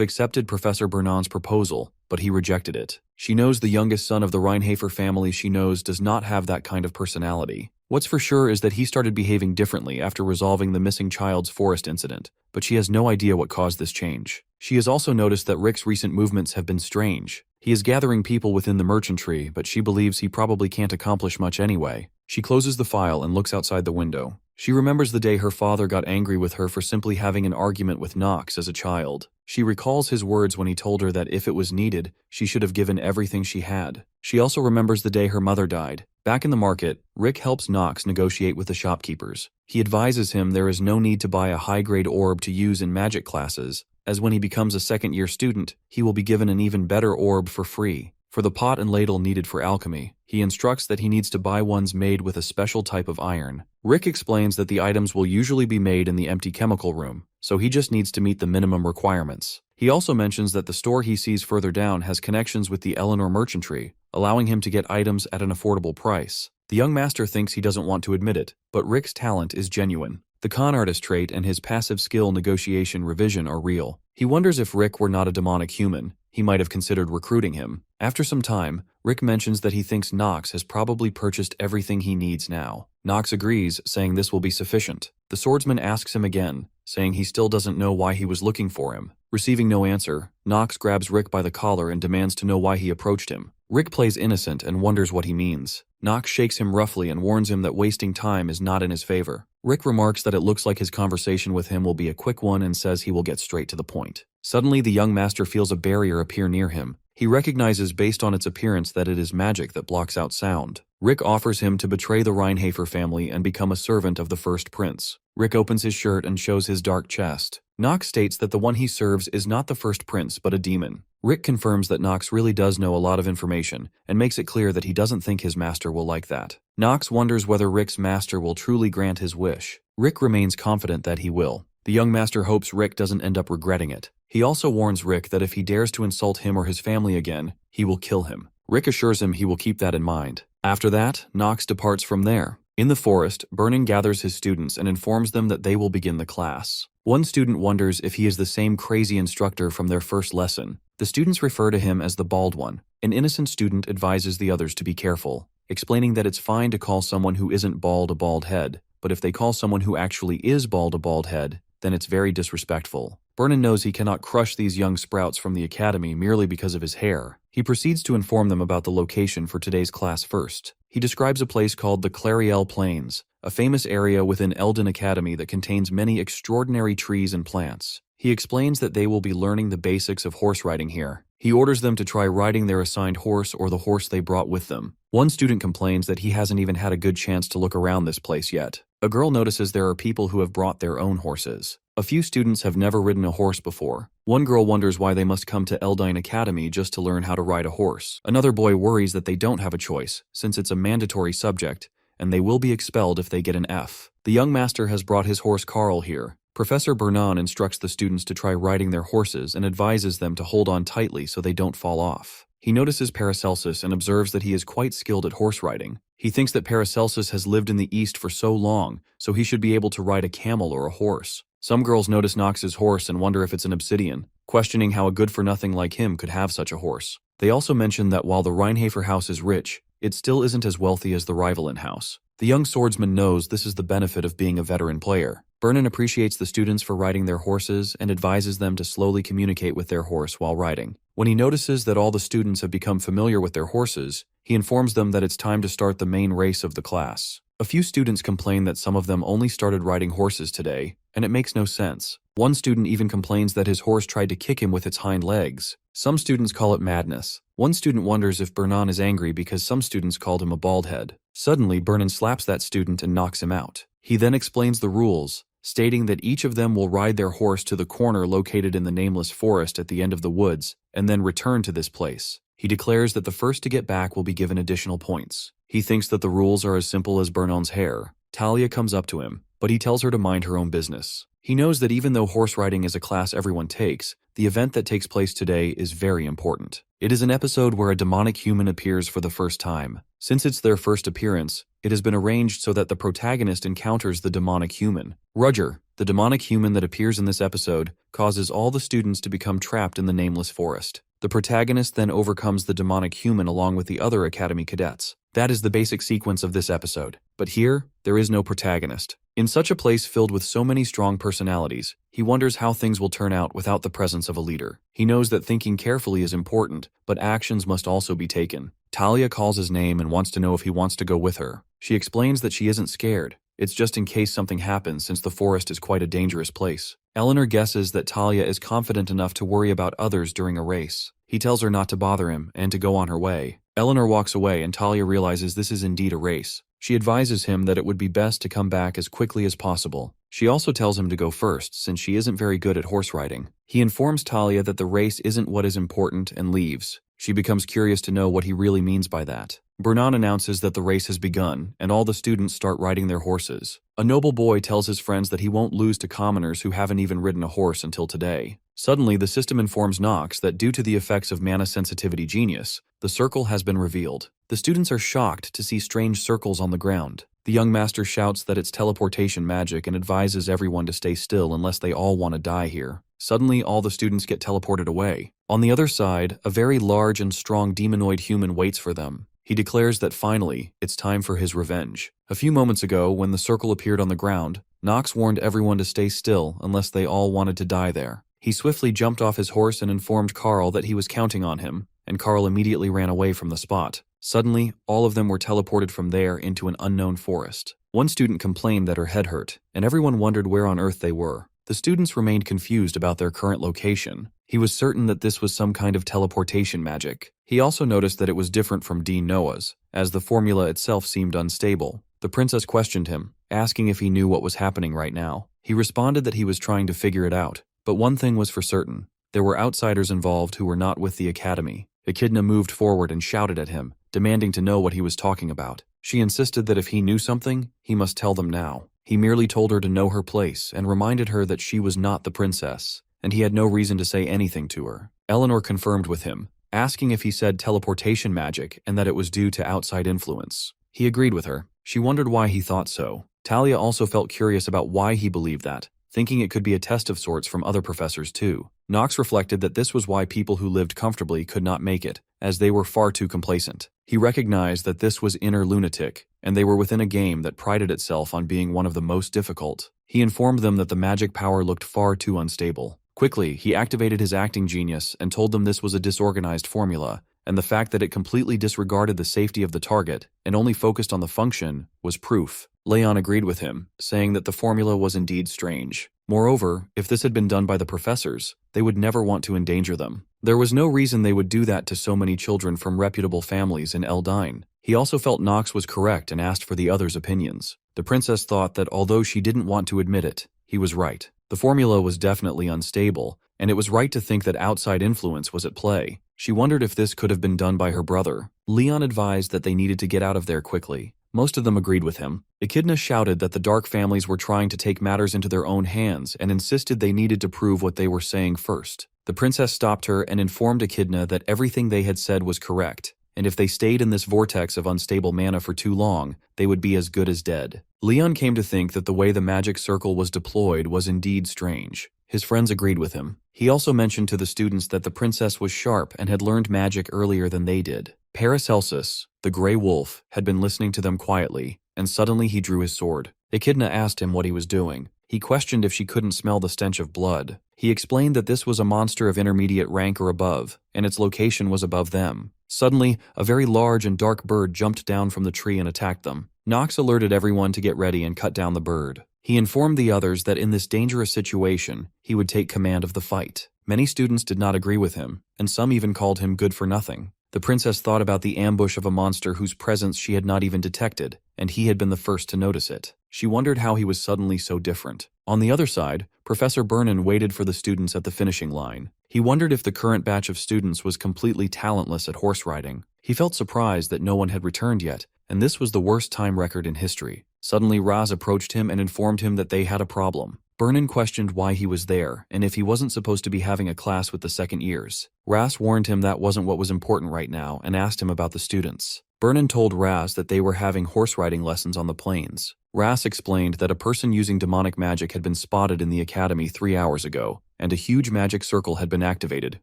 accepted Professor Bernon's proposal, but he rejected it. She knows the youngest son of the Rheinhafer family she knows does not have that kind of personality. What's for sure is that he started behaving differently after resolving the missing child's forest incident, but she has no idea what caused this change. She has also noticed that Rick's recent movements have been strange. He is gathering people within the merchantry, but she believes he probably can't accomplish much anyway. She closes the file and looks outside the window. She remembers the day her father got angry with her for simply having an argument with Knox as a child. She recalls his words when he told her that if it was needed, she should have given everything she had. She also remembers the day her mother died. Back in the market, Rick helps Knox negotiate with the shopkeepers. He advises him there is no need to buy a high-grade orb to use in magic classes, as when he becomes a second-year student, he will be given an even better orb for free. For the pot and ladle needed for alchemy, he instructs that he needs to buy ones made with a special type of iron. Rick explains that the items will usually be made in the empty chemical room, so he just needs to meet the minimum requirements. He also mentions that the store he sees further down has connections with the Eleanor merchantry, allowing him to get items at an affordable price. The young master thinks he doesn't want to admit it, but Rick's talent is genuine. The con artist trait and his passive skill negotiation revision are real. He wonders if Rick were not a demonic human, he might have considered recruiting him. After some time, Rick mentions that he thinks Knox has probably purchased everything he needs now. Knox agrees, saying this will be sufficient. The swordsman asks him again, saying he still doesn't know why he was looking for him. Receiving no answer, Knox grabs Rick by the collar and demands to know why he approached him. Rick plays innocent and wonders what he means. Knox shakes him roughly and warns him that wasting time is not in his favor. Rick remarks that it looks like his conversation with him will be a quick one and says he will get straight to the point. Suddenly, the young master feels a barrier appear near him. He recognizes based on its appearance that it is magic that blocks out sound. Rick offers him to betray the Rheinhafer family and become a servant of the first prince. Rick opens his shirt and shows his dark chest. Knox states that the one he serves is not the first prince but a demon. Rick confirms that Knox really does know a lot of information and makes it clear that he doesn't think his master will like that. Knox wonders whether Rick's master will truly grant his wish. Rick remains confident that he will. The young master hopes Rick doesn't end up regretting it. He also warns Rick that if he dares to insult him or his family again, he will kill him. Rick assures him he will keep that in mind. After that, Knox departs from there. In the forest, Vernon gathers his students and informs them that they will begin the class. One student wonders if he is the same crazy instructor from their first lesson. The students refer to him as the bald one. An innocent student advises the others to be careful, explaining that it's fine to call someone who isn't bald a bald head, but if they call someone who actually is bald a bald head, then it's very disrespectful. Vernon knows he cannot crush these young sprouts from the academy merely because of his hair. He proceeds to inform them about the location for today's class first. He describes a place called the Clariel Plains, a famous area within Eldon Academy that contains many extraordinary trees and plants. He explains that they will be learning the basics of horse riding here. He orders them to try riding their assigned horse or the horse they brought with them. One student complains that he hasn't even had a good chance to look around this place yet. A girl notices there are people who have brought their own horses. A few students have never ridden a horse before. One girl wonders why they must come to Eldine Academy just to learn how to ride a horse. Another boy worries that they don't have a choice, since it's a mandatory subject, and they will be expelled if they get an F. The young master has brought his horse Carl here. Professor Bernon instructs the students to try riding their horses and advises them to hold on tightly so they don't fall off. He notices Paracelsus and observes that he is quite skilled at horse riding. He thinks that Paracelsus has lived in the East for so long, so he should be able to ride a camel or a horse. Some girls notice Nox's horse and wonder if it's an obsidian, questioning how a good-for-nothing like him could have such a horse. They also mention that while the Rheinhafer house is rich, it still isn't as wealthy as the Rivalin house. The young swordsman knows this is the benefit of being a veteran player. Vernon appreciates the students for riding their horses and advises them to slowly communicate with their horse while riding. When he notices that all the students have become familiar with their horses, he informs them that it's time to start the main race of the class. A few students complain that some of them only started riding horses today, and it makes no sense. One student even complains that his horse tried to kick him with its hind legs. Some students call it madness. One student wonders if Bernon is angry because some students called him a bald head. Suddenly, Bernon slaps that student and knocks him out. He then explains the rules, stating that each of them will ride their horse to the corner located in the nameless forest at the end of the woods, and then return to this place. He declares that the first to get back will be given additional points. He thinks that the rules are as simple as Bernon's hair. Talia comes up to him, but he tells her to mind her own business. He knows that even though horse riding is a class everyone takes, the event that takes place today is very important. It is an episode where a demonic human appears for the first time. Since it's their first appearance, it has been arranged so that the protagonist encounters the demonic human. Rudger, the demonic human that appears in this episode, causes all the students to become trapped in the nameless forest. The protagonist then overcomes the demonic human along with the other Academy cadets. That is the basic sequence of this episode. But here, there is no protagonist. In such a place filled with so many strong personalities, he wonders how things will turn out without the presence of a leader. He knows that thinking carefully is important, but actions must also be taken. Talia calls his name and wants to know if he wants to go with her. She explains that she isn't scared. It's just in case something happens since the forest is quite a dangerous place. Eleanor guesses that Talia is confident enough to worry about others during a race. He tells her not to bother him and to go on her way. Eleanor walks away and Talia realizes this is indeed a race. She advises him that it would be best to come back as quickly as possible. She also tells him to go first since she isn't very good at horse riding. He informs Talia that the race isn't what is important and leaves. She becomes curious to know what he really means by that. Bernon announces that the race has begun, and all the students start riding their horses. A noble boy tells his friends that he won't lose to commoners who haven't even ridden a horse until today. Suddenly, the system informs Nox that due to the effects of mana sensitivity genius, the circle has been revealed. The students are shocked to see strange circles on the ground. The young master shouts that it's teleportation magic and advises everyone to stay still unless they all want to die here. Suddenly, all the students get teleported away. On the other side, a very large and strong demonoid human waits for them. He declares that finally, it's time for his revenge. A few moments ago, when the circle appeared on the ground, Nox warned everyone to stay still unless they all wanted to die there. He swiftly jumped off his horse and informed Carl that he was counting on him, and Carl immediately ran away from the spot. Suddenly, all of them were teleported from there into an unknown forest. One student complained that her head hurt, and everyone wondered where on earth they were. The students remained confused about their current location. He was certain that this was some kind of teleportation magic. He also noticed that it was different from Dean Noah's, as the formula itself seemed unstable. The princess questioned him, asking if he knew what was happening right now. He responded that he was trying to figure it out, but one thing was for certain. There were outsiders involved who were not with the academy. Echidna moved forward and shouted at him, demanding to know what he was talking about. She insisted that if he knew something, he must tell them now. He merely told her to know her place and reminded her that she was not the princess, and he had no reason to say anything to her. Eleanor confirmed with him, asking if he said teleportation magic and that it was due to outside influence. He agreed with her. She wondered why he thought so. Talia also felt curious about why he believed that, thinking it could be a test of sorts from other professors too. Nox reflected that this was why people who lived comfortably could not make it, as they were far too complacent. He recognized that this was inner lunatic, and they were within a game that prided itself on being one of the most difficult. He informed them that the magic power looked far too unstable. Quickly, he activated his acting genius and told them this was a disorganized formula, and the fact that it completely disregarded the safety of the target and only focused on the function was proof. Leon agreed with him, saying that the formula was indeed strange. Moreover, if this had been done by the professors, they would never want to endanger them. There was no reason they would do that to so many children from reputable families in Eldine. He also felt Nox was correct and asked for the others' opinions. The princess thought that although she didn't want to admit it, he was right. The formula was definitely unstable, and it was right to think that outside influence was at play. She wondered if this could have been done by her brother. Leon advised that they needed to get out of there quickly. Most of them agreed with him. Echidna shouted that the dark families were trying to take matters into their own hands and insisted they needed to prove what they were saying first. The princess stopped her and informed Echidna that everything they had said was correct, and if they stayed in this vortex of unstable mana for too long, they would be as good as dead. Leon came to think that the way the magic circle was deployed was indeed strange. His friends agreed with him. He also mentioned to the students that the princess was sharp and had learned magic earlier than they did. Paracelsus, the gray wolf, had been listening to them quietly, and suddenly he drew his sword. Echidna asked him what he was doing. He questioned if she couldn't smell the stench of blood. He explained that this was a monster of intermediate rank or above, and its location was above them. Suddenly, a very large and dark bird jumped down from the tree and attacked them. Nox alerted everyone to get ready and cut down the bird. He informed the others that in this dangerous situation, he would take command of the fight. Many students did not agree with him, and some even called him good for nothing. The princess thought about the ambush of a monster whose presence she had not even detected, and he had been the first to notice it. She wondered how he was suddenly so different. On the other side, Professor Burnin waited for the students at the finishing line. He wondered if the current batch of students was completely talentless at horse riding. He felt surprised that no one had returned yet, and this was the worst time record in history. Suddenly Raz approached him and informed him that they had a problem. Burnin questioned why he was there, and if he wasn't supposed to be having a class with the second years. Raz warned him that wasn't what was important right now and asked him about the students. Burnin told Raz that they were having horse riding lessons on the plains. Raz explained that a person using demonic magic had been spotted in the academy 3 hours ago, and a huge magic circle had been activated,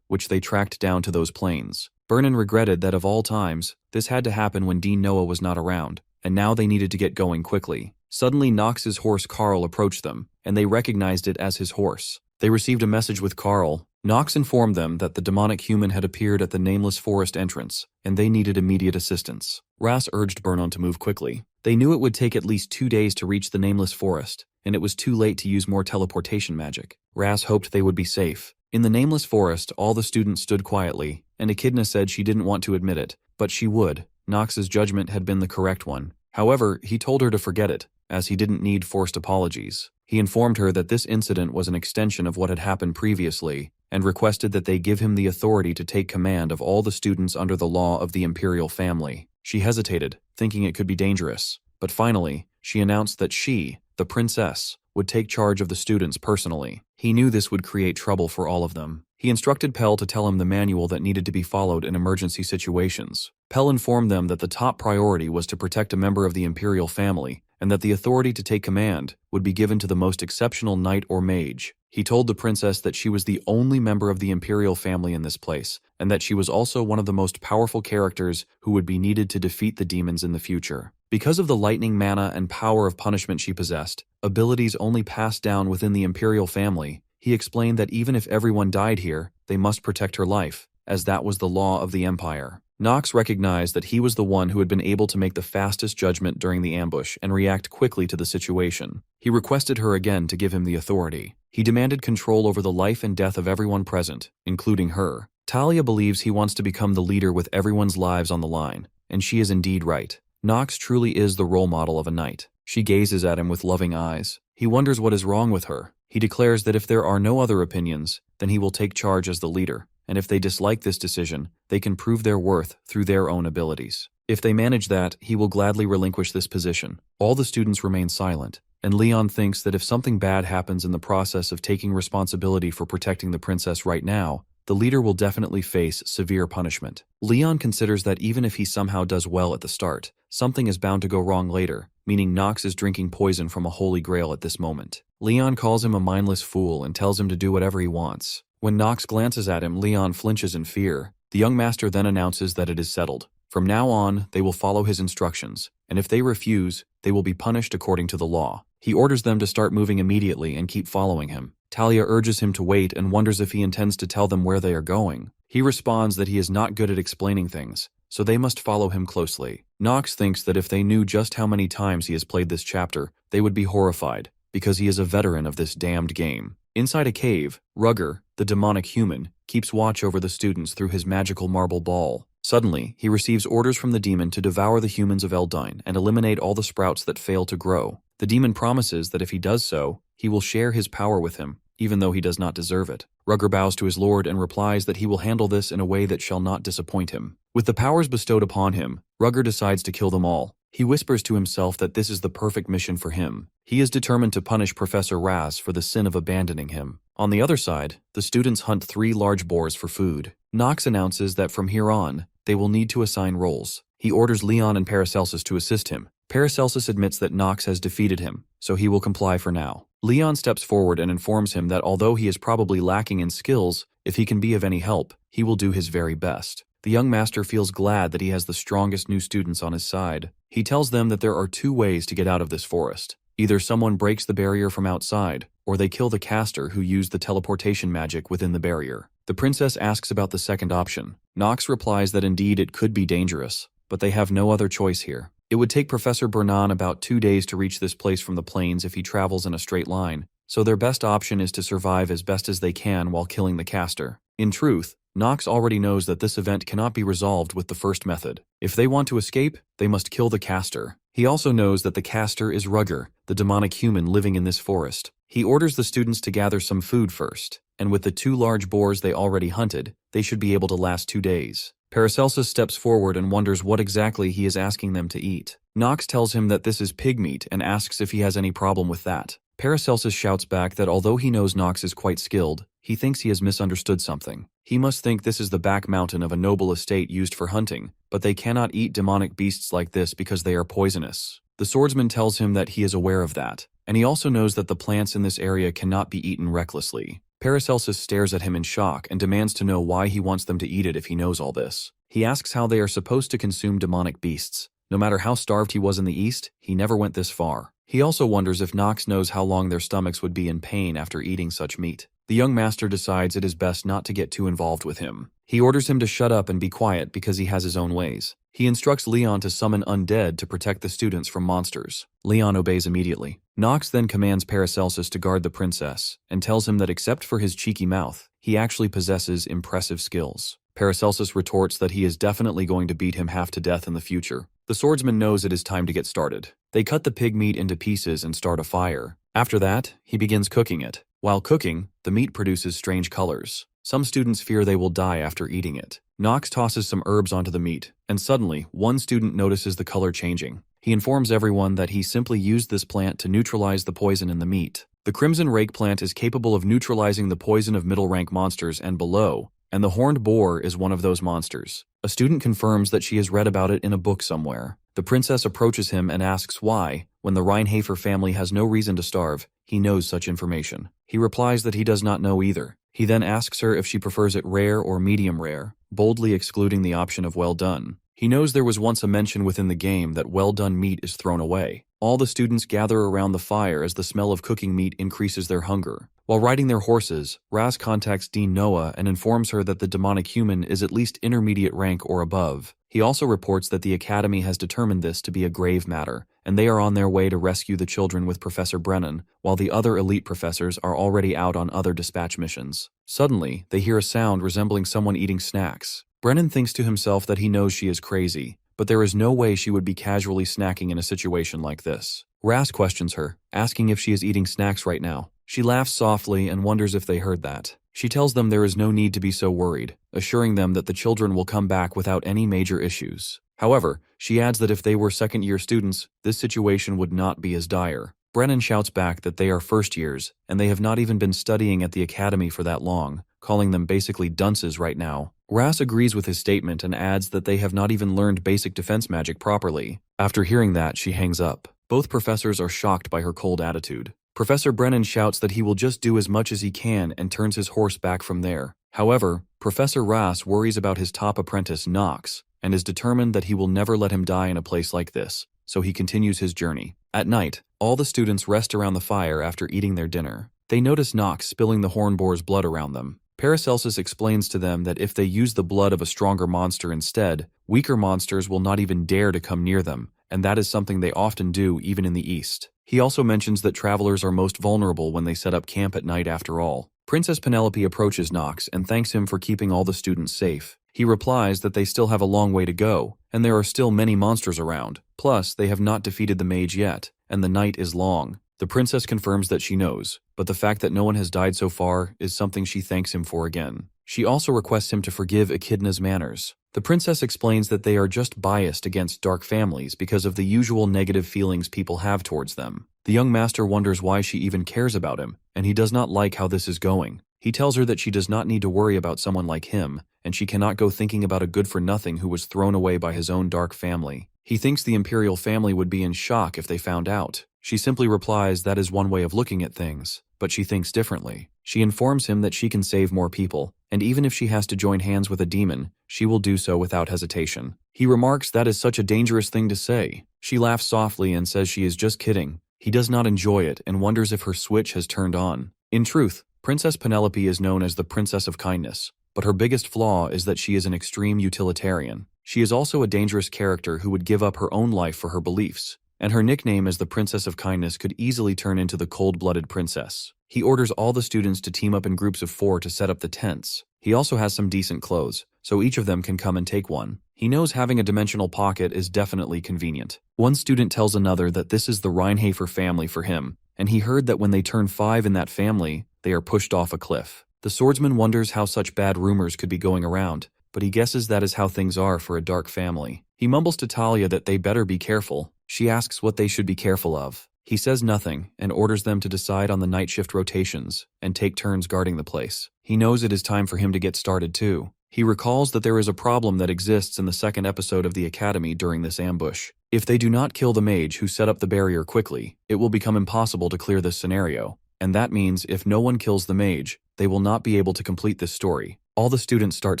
which they tracked down to those plains. Burnin regretted that of all times, this had to happen when Dean Noah was not around, and now they needed to get going quickly. Suddenly Nox's horse Carl approached them, and they recognized it as his horse. They received a message with Carl. Nox informed them that the demonic human had appeared at the Nameless Forest entrance, and they needed immediate assistance. Ras urged Burnon to move quickly. They knew it would take at least 2 days to reach the Nameless Forest, and it was too late to use more teleportation magic. Ras hoped they would be safe. In the Nameless Forest, all the students stood quietly, and Echidna said she didn't want to admit it, but she would. Nox's judgment had been the correct one. However, he told her to forget it, as he didn't need forced apologies. He informed her that this incident was an extension of what had happened previously, and requested that they give him the authority to take command of all the students under the law of the imperial family. She hesitated, thinking it could be dangerous, but finally, she announced that she, the princess, would take charge of the students personally. He knew this would create trouble for all of them. He instructed Pell to tell him the manual that needed to be followed in emergency situations. Pell informed them that the top priority was to protect a member of the imperial family, and that the authority to take command would be given to the most exceptional knight or mage. He told the princess that she was the only member of the imperial family in this place, and that she was also one of the most powerful characters who would be needed to defeat the demons in the future. Because of the lightning mana and power of punishment she possessed, abilities only passed down within the imperial family, he explained that even if everyone died here, they must protect her life, as that was the law of the empire. Nox recognized that he was the one who had been able to make the fastest judgment during the ambush and react quickly to the situation. He requested her again to give him the authority. He demanded control over the life and death of everyone present, including her. Talia believes he wants to become the leader with everyone's lives on the line, and she is indeed right. Nox truly is the role model of a knight. She gazes at him with loving eyes. He wonders what is wrong with her. He declares that if there are no other opinions, then he will take charge as the leader, and if they dislike this decision, they can prove their worth through their own abilities. If they manage that, he will gladly relinquish this position. All the students remain silent, and Leon thinks that if something bad happens in the process of taking responsibility for protecting the princess right now, the leader will definitely face severe punishment. Leon considers that even if he somehow does well at the start, something is bound to go wrong later, meaning Nox is drinking poison from a holy grail at this moment. Leon calls him a mindless fool and tells him to do whatever he wants. When Nox glances at him, Leon flinches in fear. The young master then announces that it is settled. From now on, they will follow his instructions, and if they refuse, they will be punished according to the law. He orders them to start moving immediately and keep following him. Talia urges him to wait and wonders if he intends to tell them where they are going. He responds that he is not good at explaining things, so they must follow him closely. Nox thinks that if they knew just how many times he has played this chapter, they would be horrified, because he is a veteran of this damned game. Inside a cave, Rugger, the demonic human, keeps watch over the students through his magical marble ball. Suddenly, he receives orders from the demon to devour the humans of Eldine and eliminate all the sprouts that fail to grow. The demon promises that if he does so, he will share his power with him, even though he does not deserve it. Rugger bows to his lord and replies that he will handle this in a way that shall not disappoint him. With the powers bestowed upon him, Rugger decides to kill them all. He whispers to himself that this is the perfect mission for him. He is determined to punish Professor Raz for the sin of abandoning him. On the other side, the students hunt 3 large boars for food. Nox announces that from here on, they will need to assign roles. He orders Leon and Paracelsus to assist him. Paracelsus admits that Nox has defeated him, so he will comply for now. Leon steps forward and informs him that although he is probably lacking in skills, if he can be of any help, he will do his very best. The young master feels glad that he has the strongest new students on his side. He tells them that there are 2 ways to get out of this forest. Either someone breaks the barrier from outside, or they kill the caster who used the teleportation magic within the barrier. The princess asks about the second option. Nox replies that indeed it could be dangerous, but they have no other choice here. It would take Professor Bernan about 2 days to reach this place from the plains if he travels in a straight line, so their best option is to survive as best as they can while killing the caster. In truth, Nox already knows that this event cannot be resolved with the first method. If they want to escape, they must kill the caster. He also knows that the caster is Rugger, the demonic human living in this forest. He orders the students to gather some food first, and with the 2 large boars they already hunted, they should be able to last 2 days. Paracelsus steps forward and wonders what exactly he is asking them to eat. Nox tells him that this is pig meat and asks if he has any problem with that. Paracelsus shouts back that although he knows Nox is quite skilled, he thinks he has misunderstood something. He must think this is the back mountain of a noble estate used for hunting, but they cannot eat demonic beasts like this because they are poisonous. The swordsman tells him that he is aware of that, and he also knows that the plants in this area cannot be eaten recklessly. Paracelsus stares at him in shock and demands to know why he wants them to eat it if he knows all this. He asks how they are supposed to consume demonic beasts. No matter how starved he was in the east, he never went this far. He also wonders if Nox knows how long their stomachs would be in pain after eating such meat. The young master decides it is best not to get too involved with him. He orders him to shut up and be quiet because he has his own ways. He instructs Leon to summon undead to protect the students from monsters. Leon obeys immediately. Nox then commands Paracelsus to guard the princess, and tells him that except for his cheeky mouth, he actually possesses impressive skills. Paracelsus retorts that he is definitely going to beat him half to death in the future. The swordsman knows it is time to get started. They cut the pig meat into pieces and start a fire. After that, he begins cooking it. While cooking, the meat produces strange colors. Some students fear they will die after eating it. Nox tosses some herbs onto the meat, and suddenly, one student notices the color changing. He informs everyone that he simply used this plant to neutralize the poison in the meat. The crimson rake plant is capable of neutralizing the poison of middle-rank monsters and below, and the horned boar is one of those monsters. A student confirms that she has read about it in a book somewhere. The princess approaches him and asks why, when the Reinhafer family has no reason to starve, he knows such information. He replies that he does not know either. He then asks her if she prefers it rare or medium rare, boldly excluding the option of well done. He knows there was once a mention within the game that well-done meat is thrown away. All the students gather around the fire as the smell of cooking meat increases their hunger. While riding their horses, Raz contacts Dean Noah and informs her that the demonic human is at least intermediate rank or above. He also reports that the Academy has determined this to be a grave matter, and they are on their way to rescue the children with Professor Brennan, while the other elite professors are already out on other dispatch missions. Suddenly, they hear a sound resembling someone eating snacks. Brennan thinks to himself that he knows she is crazy, but there is no way she would be casually snacking in a situation like this. Raz questions her, asking if she is eating snacks right now. She laughs softly and wonders if they heard that. She tells them there is no need to be so worried, assuring them that the children will come back without any major issues. However, she adds that if they were second-year students, this situation would not be as dire. Brennan shouts back that they are first years, and they have not even been studying at the academy for that long, calling them basically dunces right now. Raz agrees with his statement and adds that they have not even learned basic defense magic properly. After hearing that, she hangs up. Both professors are shocked by her cold attitude. Professor Brennan shouts that he will just do as much as he can and turns his horse back from there. However, Professor Ras worries about his top apprentice Nox and is determined that he will never let him die in a place like this, so he continues his journey. At night, all the students rest around the fire after eating their dinner. They notice Nox spilling the hornboar's blood around them. Paracelsus explains to them that if they use the blood of a stronger monster instead, weaker monsters will not even dare to come near them, and that is something they often do even in the East. He also mentions that travelers are most vulnerable when they set up camp at night after all. Princess Penelope approaches Nox and thanks him for keeping all the students safe. He replies that they still have a long way to go, and there are still many monsters around. Plus, they have not defeated the mage yet, and the night is long. The princess confirms that she knows, but the fact that no one has died so far is something she thanks him for again. She also requests him to forgive Echidna's manners. The princess explains that they are just biased against dark families because of the usual negative feelings people have towards them. The young master wonders why she even cares about him, and he does not like how this is going. He tells her that she does not need to worry about someone like him, and she cannot go thinking about a good-for-nothing who was thrown away by his own dark family. He thinks the imperial family would be in shock if they found out. She simply replies that is one way of looking at things, but she thinks differently. She informs him that she can save more people, and even if she has to join hands with a demon, she will do so without hesitation. He remarks that is such a dangerous thing to say. She laughs softly and says she is just kidding. He does not enjoy it and wonders if her switch has turned on. In truth, Princess Penelope is known as the Princess of Kindness, but her biggest flaw is that she is an extreme utilitarian. She is also a dangerous character who would give up her own life for her beliefs, and her nickname as the Princess of Kindness could easily turn into the cold-blooded princess. He orders all the students to team up in groups of 4 to set up the tents. He also has some decent clothes, so each of them can come and take one. He knows having a dimensional pocket is definitely convenient. One student tells another that this is the Reinhafer family for him, and he heard that when they turn 5 in that family, they are pushed off a cliff. The swordsman wonders how such bad rumors could be going around, but he guesses that is how things are for a dark family. He mumbles to Talia that they better be careful. She asks what they should be careful of. He says nothing and orders them to decide on the night shift rotations and take turns guarding the place. He knows it is time for him to get started too. He recalls that there is a problem that exists in the second episode of the Academy during this ambush. If they do not kill the mage who set up the barrier quickly, it will become impossible to clear this scenario. And that means if no one kills the mage, they will not be able to complete this story. All the students start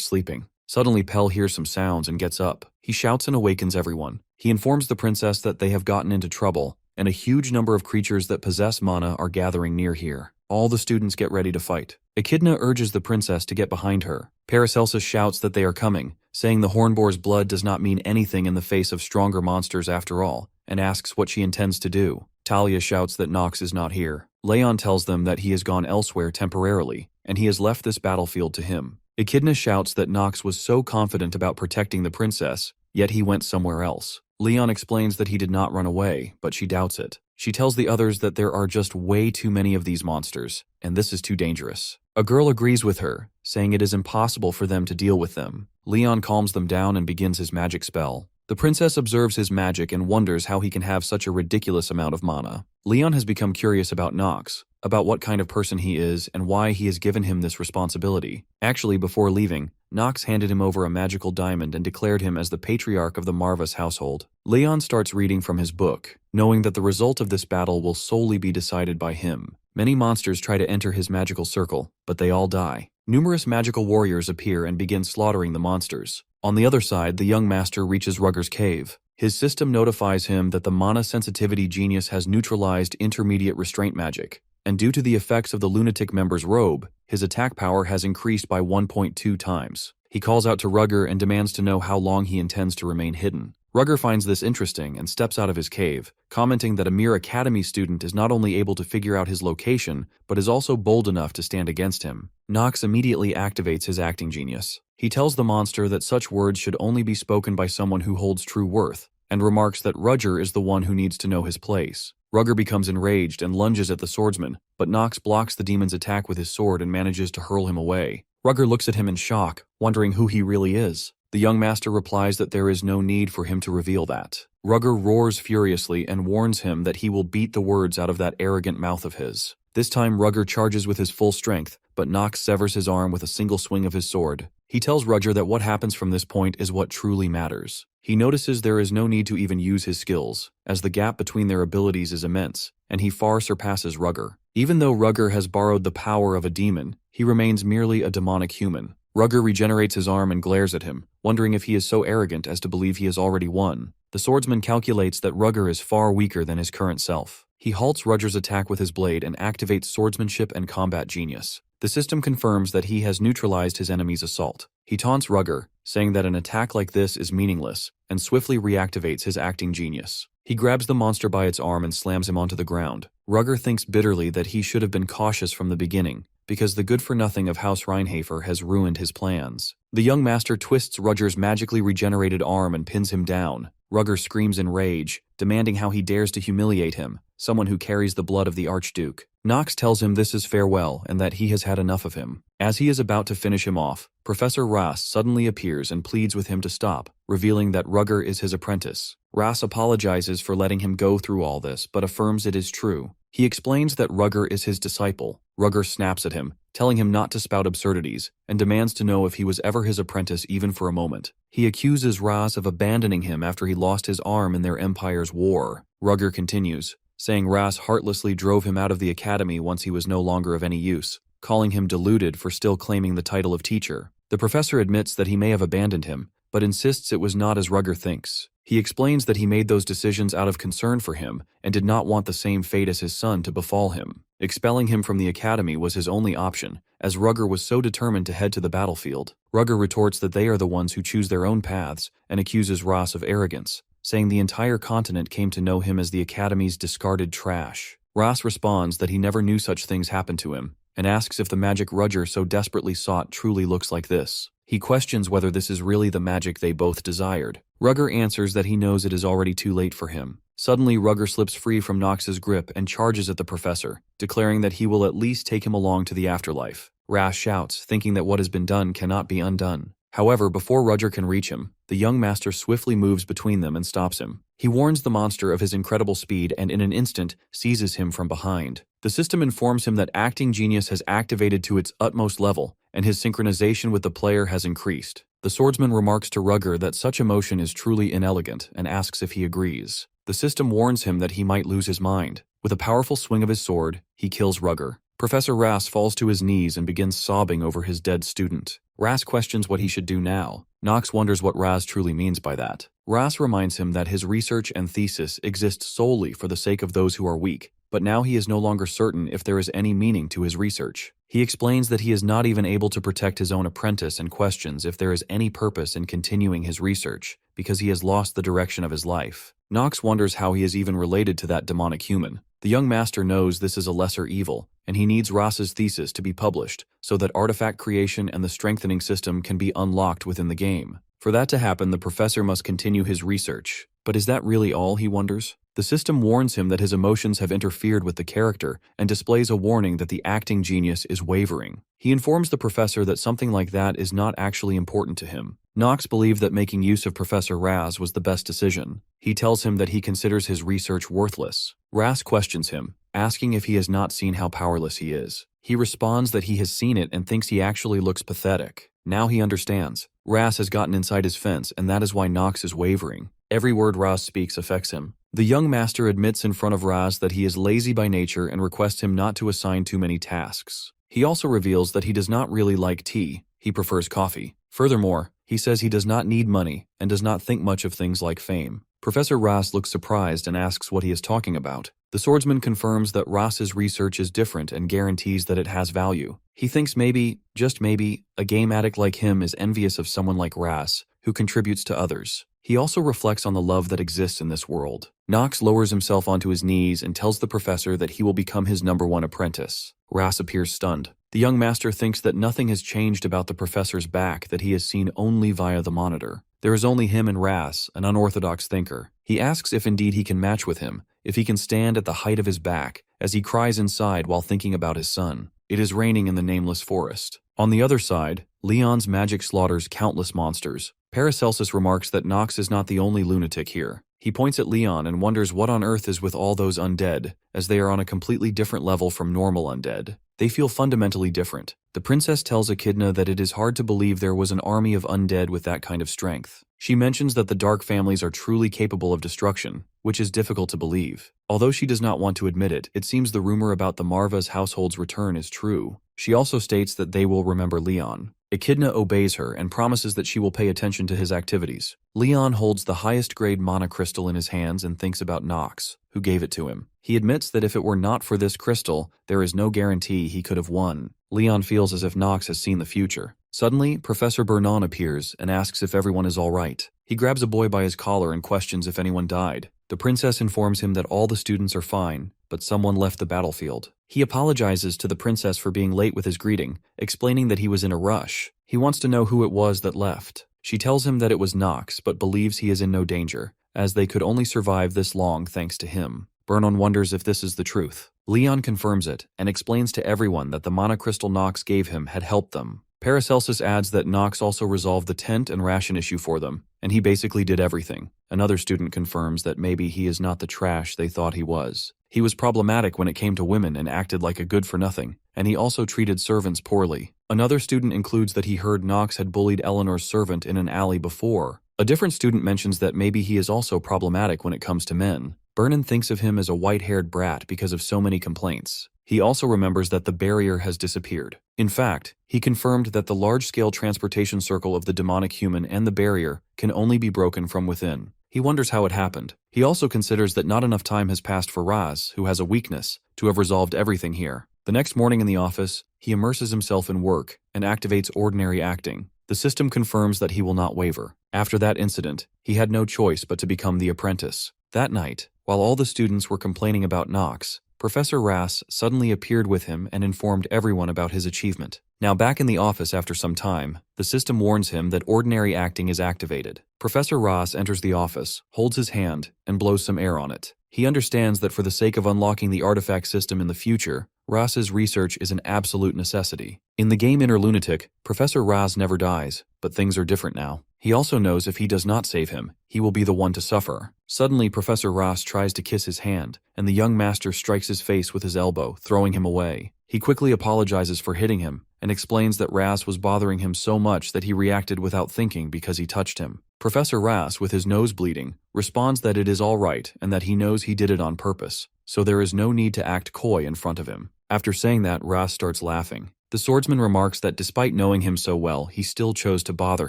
sleeping. Suddenly Pell hears some sounds and gets up. He shouts and awakens everyone. He informs the princess that they have gotten into trouble, and a huge number of creatures that possess mana are gathering near here. All the students get ready to fight. Echidna urges the princess to get behind her. Paracelsus shouts that they are coming, saying the Hornboar's blood does not mean anything in the face of stronger monsters after all, and asks what she intends to do. Talia shouts that Nox is not here. Leon tells them that he has gone elsewhere temporarily, and he has left this battlefield to him. Echidna shouts that Nox was so confident about protecting the princess, yet he went somewhere else. Leon explains that he did not run away, but she doubts it. She tells the others that there are just way too many of these monsters, and this is too dangerous. A girl agrees with her, saying it is impossible for them to deal with them. Leon calms them down and begins his magic spell. The princess observes his magic and wonders how he can have such a ridiculous amount of mana. Leon has become curious about Nox, about what kind of person he is and why he has given him this responsibility. Actually, before leaving, Nox handed him over a magical diamond and declared him as the patriarch of the Marvas household. Leon starts reading from his book, knowing that the result of this battle will solely be decided by him. Many monsters try to enter his magical circle, but they all die. Numerous magical warriors appear and begin slaughtering the monsters. On the other side, the young master reaches Rugger's cave. His system notifies him that the mana sensitivity genius has neutralized intermediate restraint magic, and due to the effects of the lunatic member's robe, his attack power has increased by 1.2 times. He calls out to Rugger and demands to know how long he intends to remain hidden. Rugger finds this interesting and steps out of his cave, commenting that a mere academy student is not only able to figure out his location, but is also bold enough to stand against him. Nox immediately activates his acting genius. He tells the monster that such words should only be spoken by someone who holds true worth, and remarks that Rugger is the one who needs to know his place. Rugger becomes enraged and lunges at the swordsman, but Nox blocks the demon's attack with his sword and manages to hurl him away. Rugger looks at him in shock, wondering who he really is. The young master replies that there is no need for him to reveal that. Rugger roars furiously and warns him that he will beat the words out of that arrogant mouth of his. This time Rugger charges with his full strength, but Nox severs his arm with a single swing of his sword. He tells Rugger that what happens from this point is what truly matters. He notices there is no need to even use his skills, as the gap between their abilities is immense, and he far surpasses Rugger. Even though Rugger has borrowed the power of a demon, he remains merely a demonic human. Rugger regenerates his arm and glares at him, wondering if he is so arrogant as to believe he has already won. The swordsman calculates that Rugger is far weaker than his current self. He halts Rugger's attack with his blade and activates swordsmanship and combat genius. The system confirms that he has neutralized his enemy's assault. He taunts Rugger, saying that an attack like this is meaningless, and swiftly reactivates his acting genius. He grabs the monster by its arm and slams him onto the ground. Rugger thinks bitterly that he should have been cautious from the beginning, because the good-for-nothing of House Reinhafer has ruined his plans. The young master twists Rugger's magically regenerated arm and pins him down. Rugger screams in rage, demanding how he dares to humiliate him, someone who carries the blood of the Archduke. Nox tells him this is farewell and that he has had enough of him. As he is about to finish him off, Professor Ras suddenly appears and pleads with him to stop, revealing that Rugger is his apprentice. Ras apologizes for letting him go through all this, but affirms it is true. He explains that Rugger is his disciple. Rugger snaps at him, telling him not to spout absurdities, and demands to know if he was ever his apprentice even for a moment. He accuses Ras of abandoning him after he lost his arm in their empire's war. Rugger continues, saying Ras heartlessly drove him out of the academy once he was no longer of any use, calling him deluded for still claiming the title of teacher. The professor admits that he may have abandoned him, but insists it was not as Rugger thinks. He explains that he made those decisions out of concern for him and did not want the same fate as his son to befall him. Expelling him from the academy was his only option, as Rugger was so determined to head to the battlefield. Rugger retorts that they are the ones who choose their own paths and accuses Ras of arrogance, saying the entire continent came to know him as the academy's discarded trash. Ras responds that he never knew such things happened to him, and asks if the magic Rugger so desperately sought truly looks like this. He questions whether this is really the magic they both desired. Rugger answers that he knows it is already too late for him. Suddenly, Rugger slips free from Nox's grip and charges at the professor, declaring that he will at least take him along to the afterlife. Ras shouts, thinking that what has been done cannot be undone. However, before Rugger can reach him, the young master swiftly moves between them and stops him. He warns the monster of his incredible speed and in an instant seizes him from behind. The system informs him that acting genius has activated to its utmost level, and his synchronization with the player has increased. The swordsman remarks to Rugger that such emotion is truly inelegant and asks if he agrees. The system warns him that he might lose his mind. With a powerful swing of his sword, he kills Rugger. Professor Ras falls to his knees and begins sobbing over his dead student. Ras questions what he should do now. Nox wonders what Ras truly means by that. Ras reminds him that his research and thesis exist solely for the sake of those who are weak, but now he is no longer certain if there is any meaning to his research. He explains that he is not even able to protect his own apprentice and questions if there is any purpose in continuing his research, because he has lost the direction of his life. Nox wonders how he is even related to that demonic human. The young master knows this is a lesser evil, and he needs Ras's thesis to be published so that artifact creation and the strengthening system can be unlocked within the game. For that to happen, the professor must continue his research. But is that really all, he wonders? The system warns him that his emotions have interfered with the character and displays a warning that the acting genius is wavering. He informs the professor that something like that is not actually important to him. Nox believed that making use of Professor Ras was the best decision. He tells him that he considers his research worthless. Ras questions him, asking if he has not seen how powerless he is. He responds that he has seen it and thinks he actually looks pathetic. Now he understands. Ras has gotten inside his fence, and that is why Nox is wavering. Every word Ras speaks affects him. The young master admits in front of Ras that he is lazy by nature and requests him not to assign too many tasks. He also reveals that he does not really like tea. He prefers coffee. Furthermore, he says he does not need money and does not think much of things like fame. Professor Ras looks surprised and asks what he is talking about. The swordsman confirms that Ras's research is different and guarantees that it has value. He thinks maybe, just maybe, a game addict like him is envious of someone like Ras, who contributes to others. He also reflects on the love that exists in this world. Nox lowers himself onto his knees and tells the professor that he will become his #1 apprentice. Ras appears stunned. The young master thinks that nothing has changed about the professor's back that he has seen only via the monitor. There is only him and Ras, an unorthodox thinker. He asks if indeed he can match with him, if he can stand at the height of his back, as he cries inside while thinking about his son. It is raining in the nameless forest. On the other side, Leon's magic slaughters countless monsters. Paracelsus remarks that Nox is not the only lunatic here. He points at Leon and wonders what on earth is with all those undead, as they are on a completely different level from normal undead. They feel fundamentally different. The princess tells Echidna that it is hard to believe there was an army of undead with that kind of strength. She mentions that the dark families are truly capable of destruction, which is difficult to believe. Although she does not want to admit it, it seems the rumor about the Marva's household's return is true. She also states that they will remember Leon. Echidna obeys her and promises that she will pay attention to his activities. Leon holds the highest grade mana crystal in his hands and thinks about Nox, who gave it to him. He admits that if it were not for this crystal, there is no guarantee he could have won. Leon feels as if Nox has seen the future. Suddenly, Professor Bernon appears and asks if everyone is all right. He grabs a boy by his collar and questions if anyone died. The princess informs him that all the students are fine, but someone left the battlefield. He apologizes to the princess for being late with his greeting, explaining that he was in a rush. He wants to know who it was that left. She tells him that it was Nox, but believes he is in no danger, as they could only survive this long thanks to him. Bernon wonders if this is the truth. Leon confirms it, and explains to everyone that the mana crystal Nox gave him had helped them. Paracelsus adds that Nox also resolved the tent and ration issue for them, and he basically did everything. Another student confirms that maybe he is not the trash they thought he was. He was problematic when it came to women and acted like a good-for-nothing, and he also treated servants poorly. Another student includes that he heard Nox had bullied Eleanor's servant in an alley before. A different student mentions that maybe he is also problematic when it comes to men. Vernon thinks of him as a white-haired brat because of so many complaints. He also remembers that the barrier has disappeared. In fact, he confirmed that the large-scale transportation circle of the demonic human and the barrier can only be broken from within. He wonders how it happened. He also considers that not enough time has passed for Raz, who has a weakness, to have resolved everything here. The next morning in the office, he immerses himself in work and activates ordinary acting. The system confirms that he will not waver. After that incident, he had no choice but to become the apprentice. That night, while all the students were complaining about Nox, Professor Ras suddenly appeared with him and informed everyone about his achievement. Now back in the office after some time, the system warns him that ordinary acting is activated. Professor Ras enters the office, holds his hand, and blows some air on it. He understands that for the sake of unlocking the artifact system in the future, Ras's research is an absolute necessity. In the game Inner Lunatic, Professor Ras never dies, but things are different now. He also knows if he does not save him, he will be the one to suffer. Suddenly, Professor Ras tries to kiss his hand, and the young master strikes his face with his elbow, throwing him away. He quickly apologizes for hitting him, and explains that Ras was bothering him so much that he reacted without thinking because he touched him. Professor Ras, with his nose bleeding, responds that it is all right and that he knows he did it on purpose, so there is no need to act coy in front of him. After saying that, Ras starts laughing. The swordsman remarks that despite knowing him so well, he still chose to bother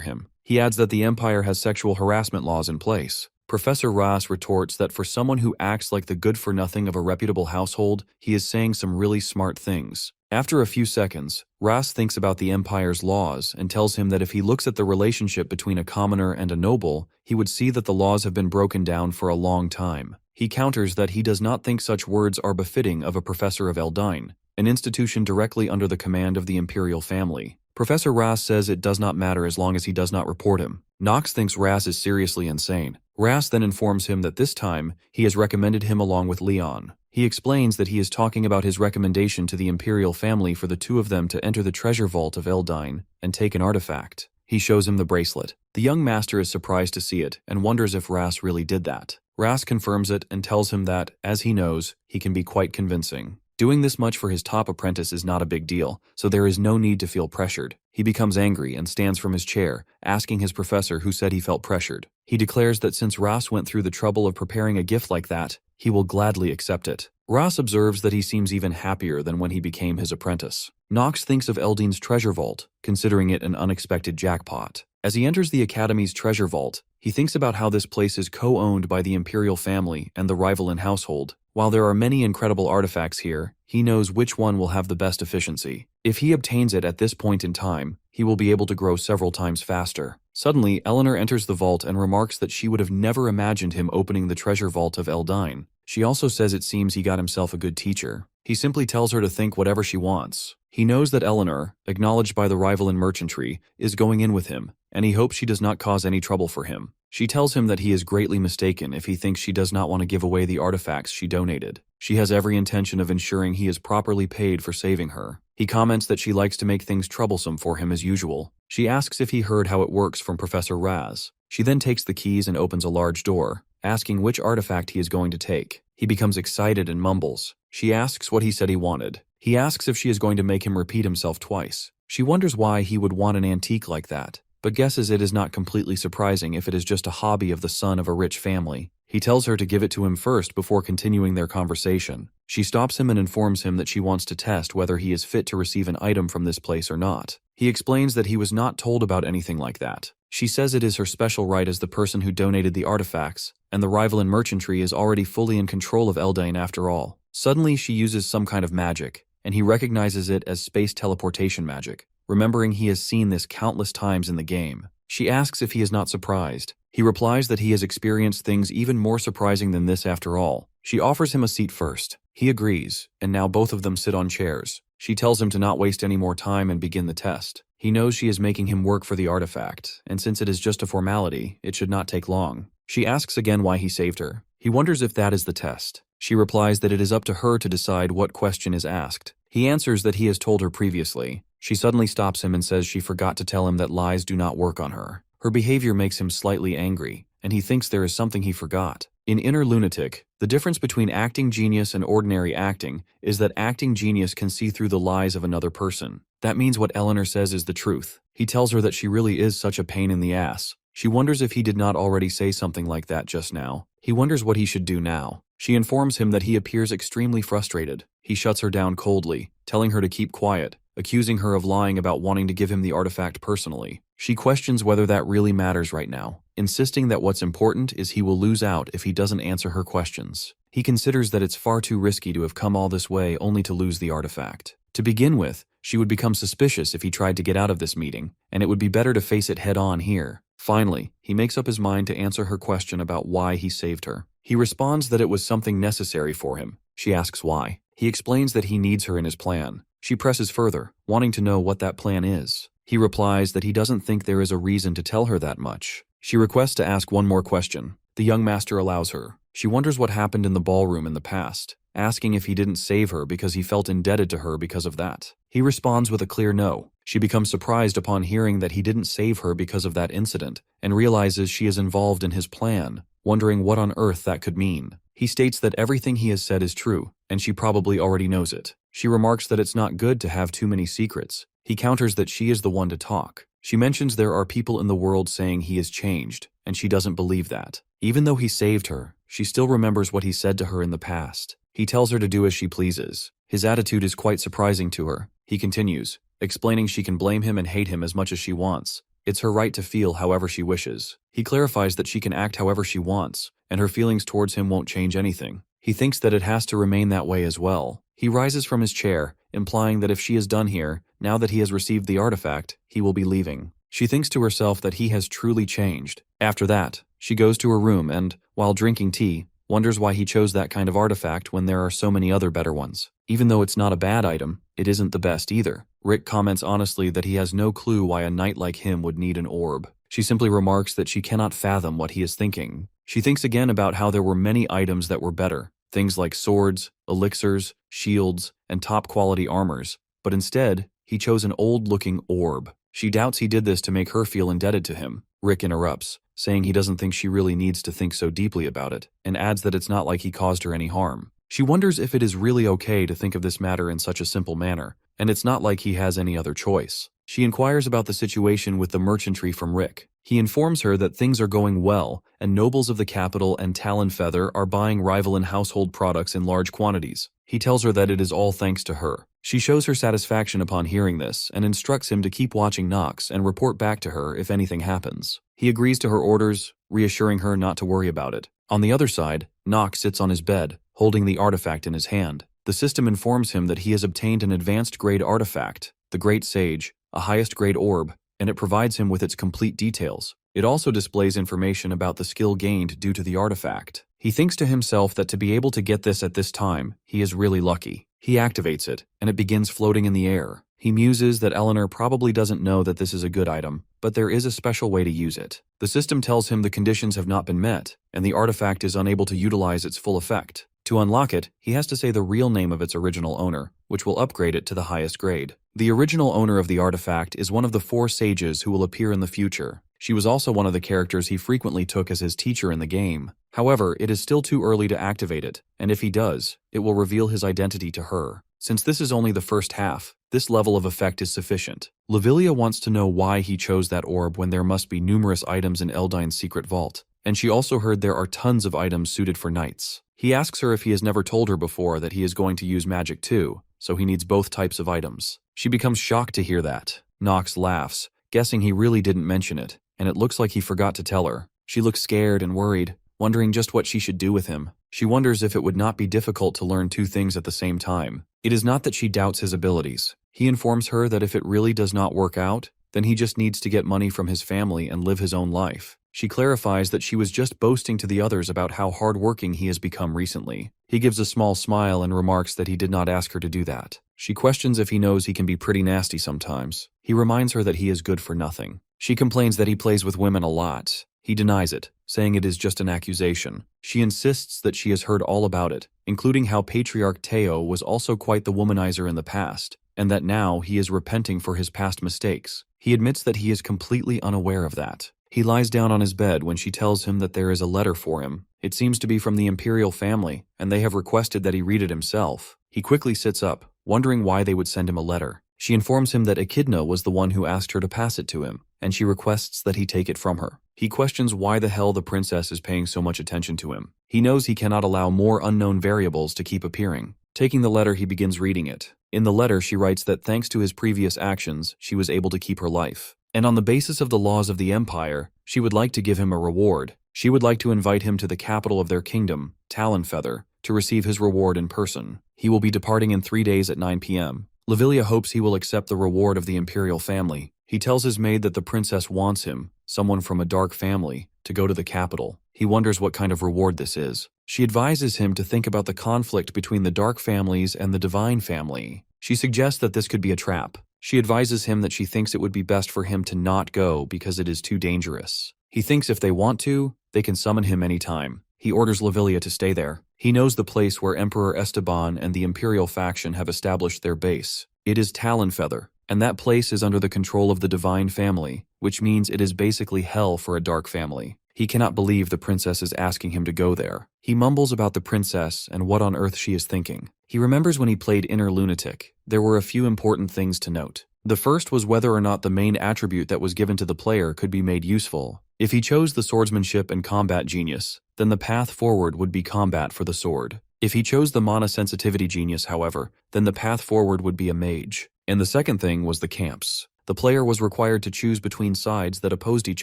him. He adds that the Empire has sexual harassment laws in place. Professor Ras retorts that for someone who acts like the good-for-nothing of a reputable household, he is saying some really smart things. After a few seconds, Ras thinks about the Empire's laws and tells him that if he looks at the relationship between a commoner and a noble, he would see that the laws have been broken down for a long time. He counters that he does not think such words are befitting of a professor of Eldyne, an institution directly under the command of the imperial family. Professor Ras says it does not matter as long as he does not report him. Nox thinks Ras is seriously insane. Ras then informs him that this time, he has recommended him along with Leon. He explains that he is talking about his recommendation to the imperial family for the two of them to enter the treasure vault of Eldyne and take an artifact. He shows him the bracelet. The young master is surprised to see it and wonders if Ras really did that. Ras confirms it and tells him that, as he knows, he can be quite convincing. Doing this much for his top apprentice is not a big deal, so there is no need to feel pressured. He becomes angry and stands from his chair, asking his professor who said he felt pressured. He declares that since Ras went through the trouble of preparing a gift like that, he will gladly accept it. Ras observes that he seems even happier than when he became his apprentice. Nox thinks of Eldyne's treasure vault, considering it an unexpected jackpot. As he enters the Academy's treasure vault, he thinks about how this place is co-owned by the imperial family and the Rivalin household. While there are many incredible artifacts here, he knows which one will have the best efficiency. If he obtains it at this point in time, he will be able to grow several times faster. Suddenly, Eleanor enters the vault and remarks that she would have never imagined him opening the treasure vault of Eldyne. She also says it seems he got himself a good teacher. He simply tells her to think whatever she wants. He knows that Eleanor, acknowledged by the Rivalin merchantry, is going in with him, and he hopes she does not cause any trouble for him. She tells him that he is greatly mistaken if he thinks she does not want to give away the artifacts she donated. She has every intention of ensuring he is properly paid for saving her. He comments that she likes to make things troublesome for him as usual. She asks if he heard how it works from Professor Raz. She then takes the keys and opens a large door, asking which artifact he is going to take. He becomes excited and mumbles. She asks what he said he wanted. He asks if she is going to make him repeat himself twice. She wonders why he would want an antique like that, but guesses it is not completely surprising if it is just a hobby of the son of a rich family. He tells her to give it to him first before continuing their conversation. She stops him and informs him that she wants to test whether he is fit to receive an item from this place or not. He explains that he was not told about anything like that. She says it is her special right as the person who donated the artifacts, and the rival in merchantry is already fully in control of Eldain after all. Suddenly she uses some kind of magic, and he recognizes it as space teleportation magic, remembering he has seen this countless times in the game. She asks if he is not surprised. He replies that he has experienced things even more surprising than this after all. She offers him a seat first. He agrees, and now both of them sit on chairs. She tells him to not waste any more time and begin the test. He knows she is making him work for the artifact, and since it is just a formality, it should not take long. She asks again why he saved her. He wonders if that is the test. She replies that it is up to her to decide what question is asked. He answers that he has told her previously. She suddenly stops him and says she forgot to tell him that lies do not work on her. Her behavior makes him slightly angry, and he thinks there is something he forgot. In Inner Lunatic, the difference between acting genius and ordinary acting is that acting genius can see through the lies of another person. That means what Eleanor says is the truth. He tells her that she really is such a pain in the ass. She wonders if he did not already say something like that just now. He wonders what he should do now. She informs him that he appears extremely frustrated. He shuts her down coldly, telling her to keep quiet, accusing her of lying about wanting to give him the artifact personally. She questions whether that really matters right now, insisting that what's important is he will lose out if he doesn't answer her questions. He considers that it's far too risky to have come all this way only to lose the artifact. To begin with, she would become suspicious if he tried to get out of this meeting, and it would be better to face it head on here. Finally, he makes up his mind to answer her question about why he saved her. He responds that it was something necessary for him. She asks why. He explains that he needs her in his plan. She presses further, wanting to know what that plan is. He replies that he doesn't think there is a reason to tell her that much. She requests to ask one more question. The young master allows her. She wonders what happened in the ballroom in the past, asking if he didn't save her because he felt indebted to her because of that. He responds with a clear no. She becomes surprised upon hearing that he didn't save her because of that incident, and realizes she is involved in his plan, wondering what on earth that could mean. He states that everything he has said is true, and she probably already knows it. She remarks that it's not good to have too many secrets. He counters that she is the one to talk. She mentions there are people in the world saying he has changed, and she doesn't believe that. Even though he saved her, she still remembers what he said to her in the past. He tells her to do as she pleases. His attitude is quite surprising to her. He continues, explaining she can blame him and hate him as much as she wants. It's her right to feel however she wishes. He clarifies that she can act however she wants, and her feelings towards him won't change anything. He thinks that it has to remain that way as well. He rises from his chair, implying that if she is done here, now that he has received the artifact, he will be leaving. She thinks to herself that he has truly changed. After that, she goes to her room and, while drinking tea, wonders why he chose that kind of artifact when there are so many other better ones. Even though it's not a bad item, it isn't the best either. Rick comments honestly that he has no clue why a knight like him would need an orb. She simply remarks that she cannot fathom what he is thinking. She thinks again about how there were many items that were better, things like swords, elixirs, shields, and top-quality armors, but instead, he chose an old-looking orb. She doubts he did this to make her feel indebted to him. Rick interrupts, saying he doesn't think she really needs to think so deeply about it, and adds that it's not like he caused her any harm. She wonders if it is really okay to think of this matter in such a simple manner, and it's not like he has any other choice. She inquires about the situation with the merchantry from Rick. He informs her that things are going well, and nobles of the capital and Talonfeather are buying rival and household products in large quantities. He tells her that it is all thanks to her. She shows her satisfaction upon hearing this, and instructs him to keep watching Nox and report back to her if anything happens. He agrees to her orders, reassuring her not to worry about it. On the other side, Nox sits on his bed, holding the artifact in his hand. The system informs him that he has obtained an advanced grade artifact, the Great Sage, a highest grade orb, and it provides him with its complete details. It also displays information about the skill gained due to the artifact. He thinks to himself that to be able to get this at this time, he is really lucky. He activates it, and it begins floating in the air. He muses that Eleanor probably doesn't know that this is a good item, but there is a special way to use it. The system tells him the conditions have not been met, and the artifact is unable to utilize its full effect. To unlock it, he has to say the real name of its original owner, which will upgrade it to the highest grade. The original owner of the artifact is one of the 4 sages who will appear in the future. She was also one of the characters he frequently took as his teacher in the game. However, it is still too early to activate it, and if he does, it will reveal his identity to her. Since this is only the first half, this level of effect is sufficient. Lavilia wants to know why he chose that orb when there must be numerous items in Eldine's secret vault, and she also heard there are tons of items suited for knights. He asks her if he has never told her before that he is going to use magic too, so he needs both types of items. She becomes shocked to hear that. Nox laughs, guessing he really didn't mention it. and it looks like he forgot to tell her. She looks scared and worried, wondering just what she should do with him. She wonders if it would not be difficult to learn two things at the same time. It is not that she doubts his abilities. He informs her that if it really does not work out, then he just needs to get money from his family and live his own life. She clarifies that she was just boasting to the others about how hardworking he has become recently. He gives a small smile and remarks that he did not ask her to do that. She questions if he knows he can be pretty nasty sometimes. He reminds her that he is good for nothing. She complains that he plays with women a lot. He denies it, saying it is just an accusation. She insists that she has heard all about it, including how Patriarch Teo was also quite the womanizer in the past, and that now he is repenting for his past mistakes. He admits that he is completely unaware of that. He lies down on his bed when she tells him that there is a letter for him. It seems to be from the imperial family, and they have requested that he read it himself. He quickly sits up, wondering why they would send him a letter. She informs him that Echidna was the one who asked her to pass it to him, and she requests that he take it from her. He questions why the hell the princess is paying so much attention to him. He knows he cannot allow more unknown variables to keep appearing. Taking the letter, he begins reading it. In the letter, she writes that thanks to his previous actions, she was able to keep her life. And on the basis of the laws of the empire, she would like to give him a reward. She would like to invite him to the capital of their kingdom, Talonfeather, to receive his reward in person. He will be departing in 3 days at 9 p.m. Lavilia hopes he will accept the reward of the imperial family. He tells his maid that the princess wants him, someone from a dark family, to go to the capital. He wonders what kind of reward this is. She advises him to think about the conflict between the dark families and the divine family. She suggests that this could be a trap. She advises him that she thinks it would be best for him to not go because it is too dangerous. He thinks if they want to, they can summon him anytime. He orders Lavilia to stay there. He knows the place where Emperor Esteban and the Imperial faction have established their base. It is Talonfeather, and that place is under the control of the divine family, which means it is basically hell for a dark family. He cannot believe the princess is asking him to go there. He mumbles about the princess and what on earth she is thinking. He remembers when he played Inner Lunatic. There were a few important things to note. The first was whether or not the main attribute that was given to the player could be made useful. If he chose the swordsmanship and combat genius, then the path forward would be combat for the sword. If he chose the mana sensitivity genius, however, then the path forward would be a mage. And the second thing was the camps. The player was required to choose between sides that opposed each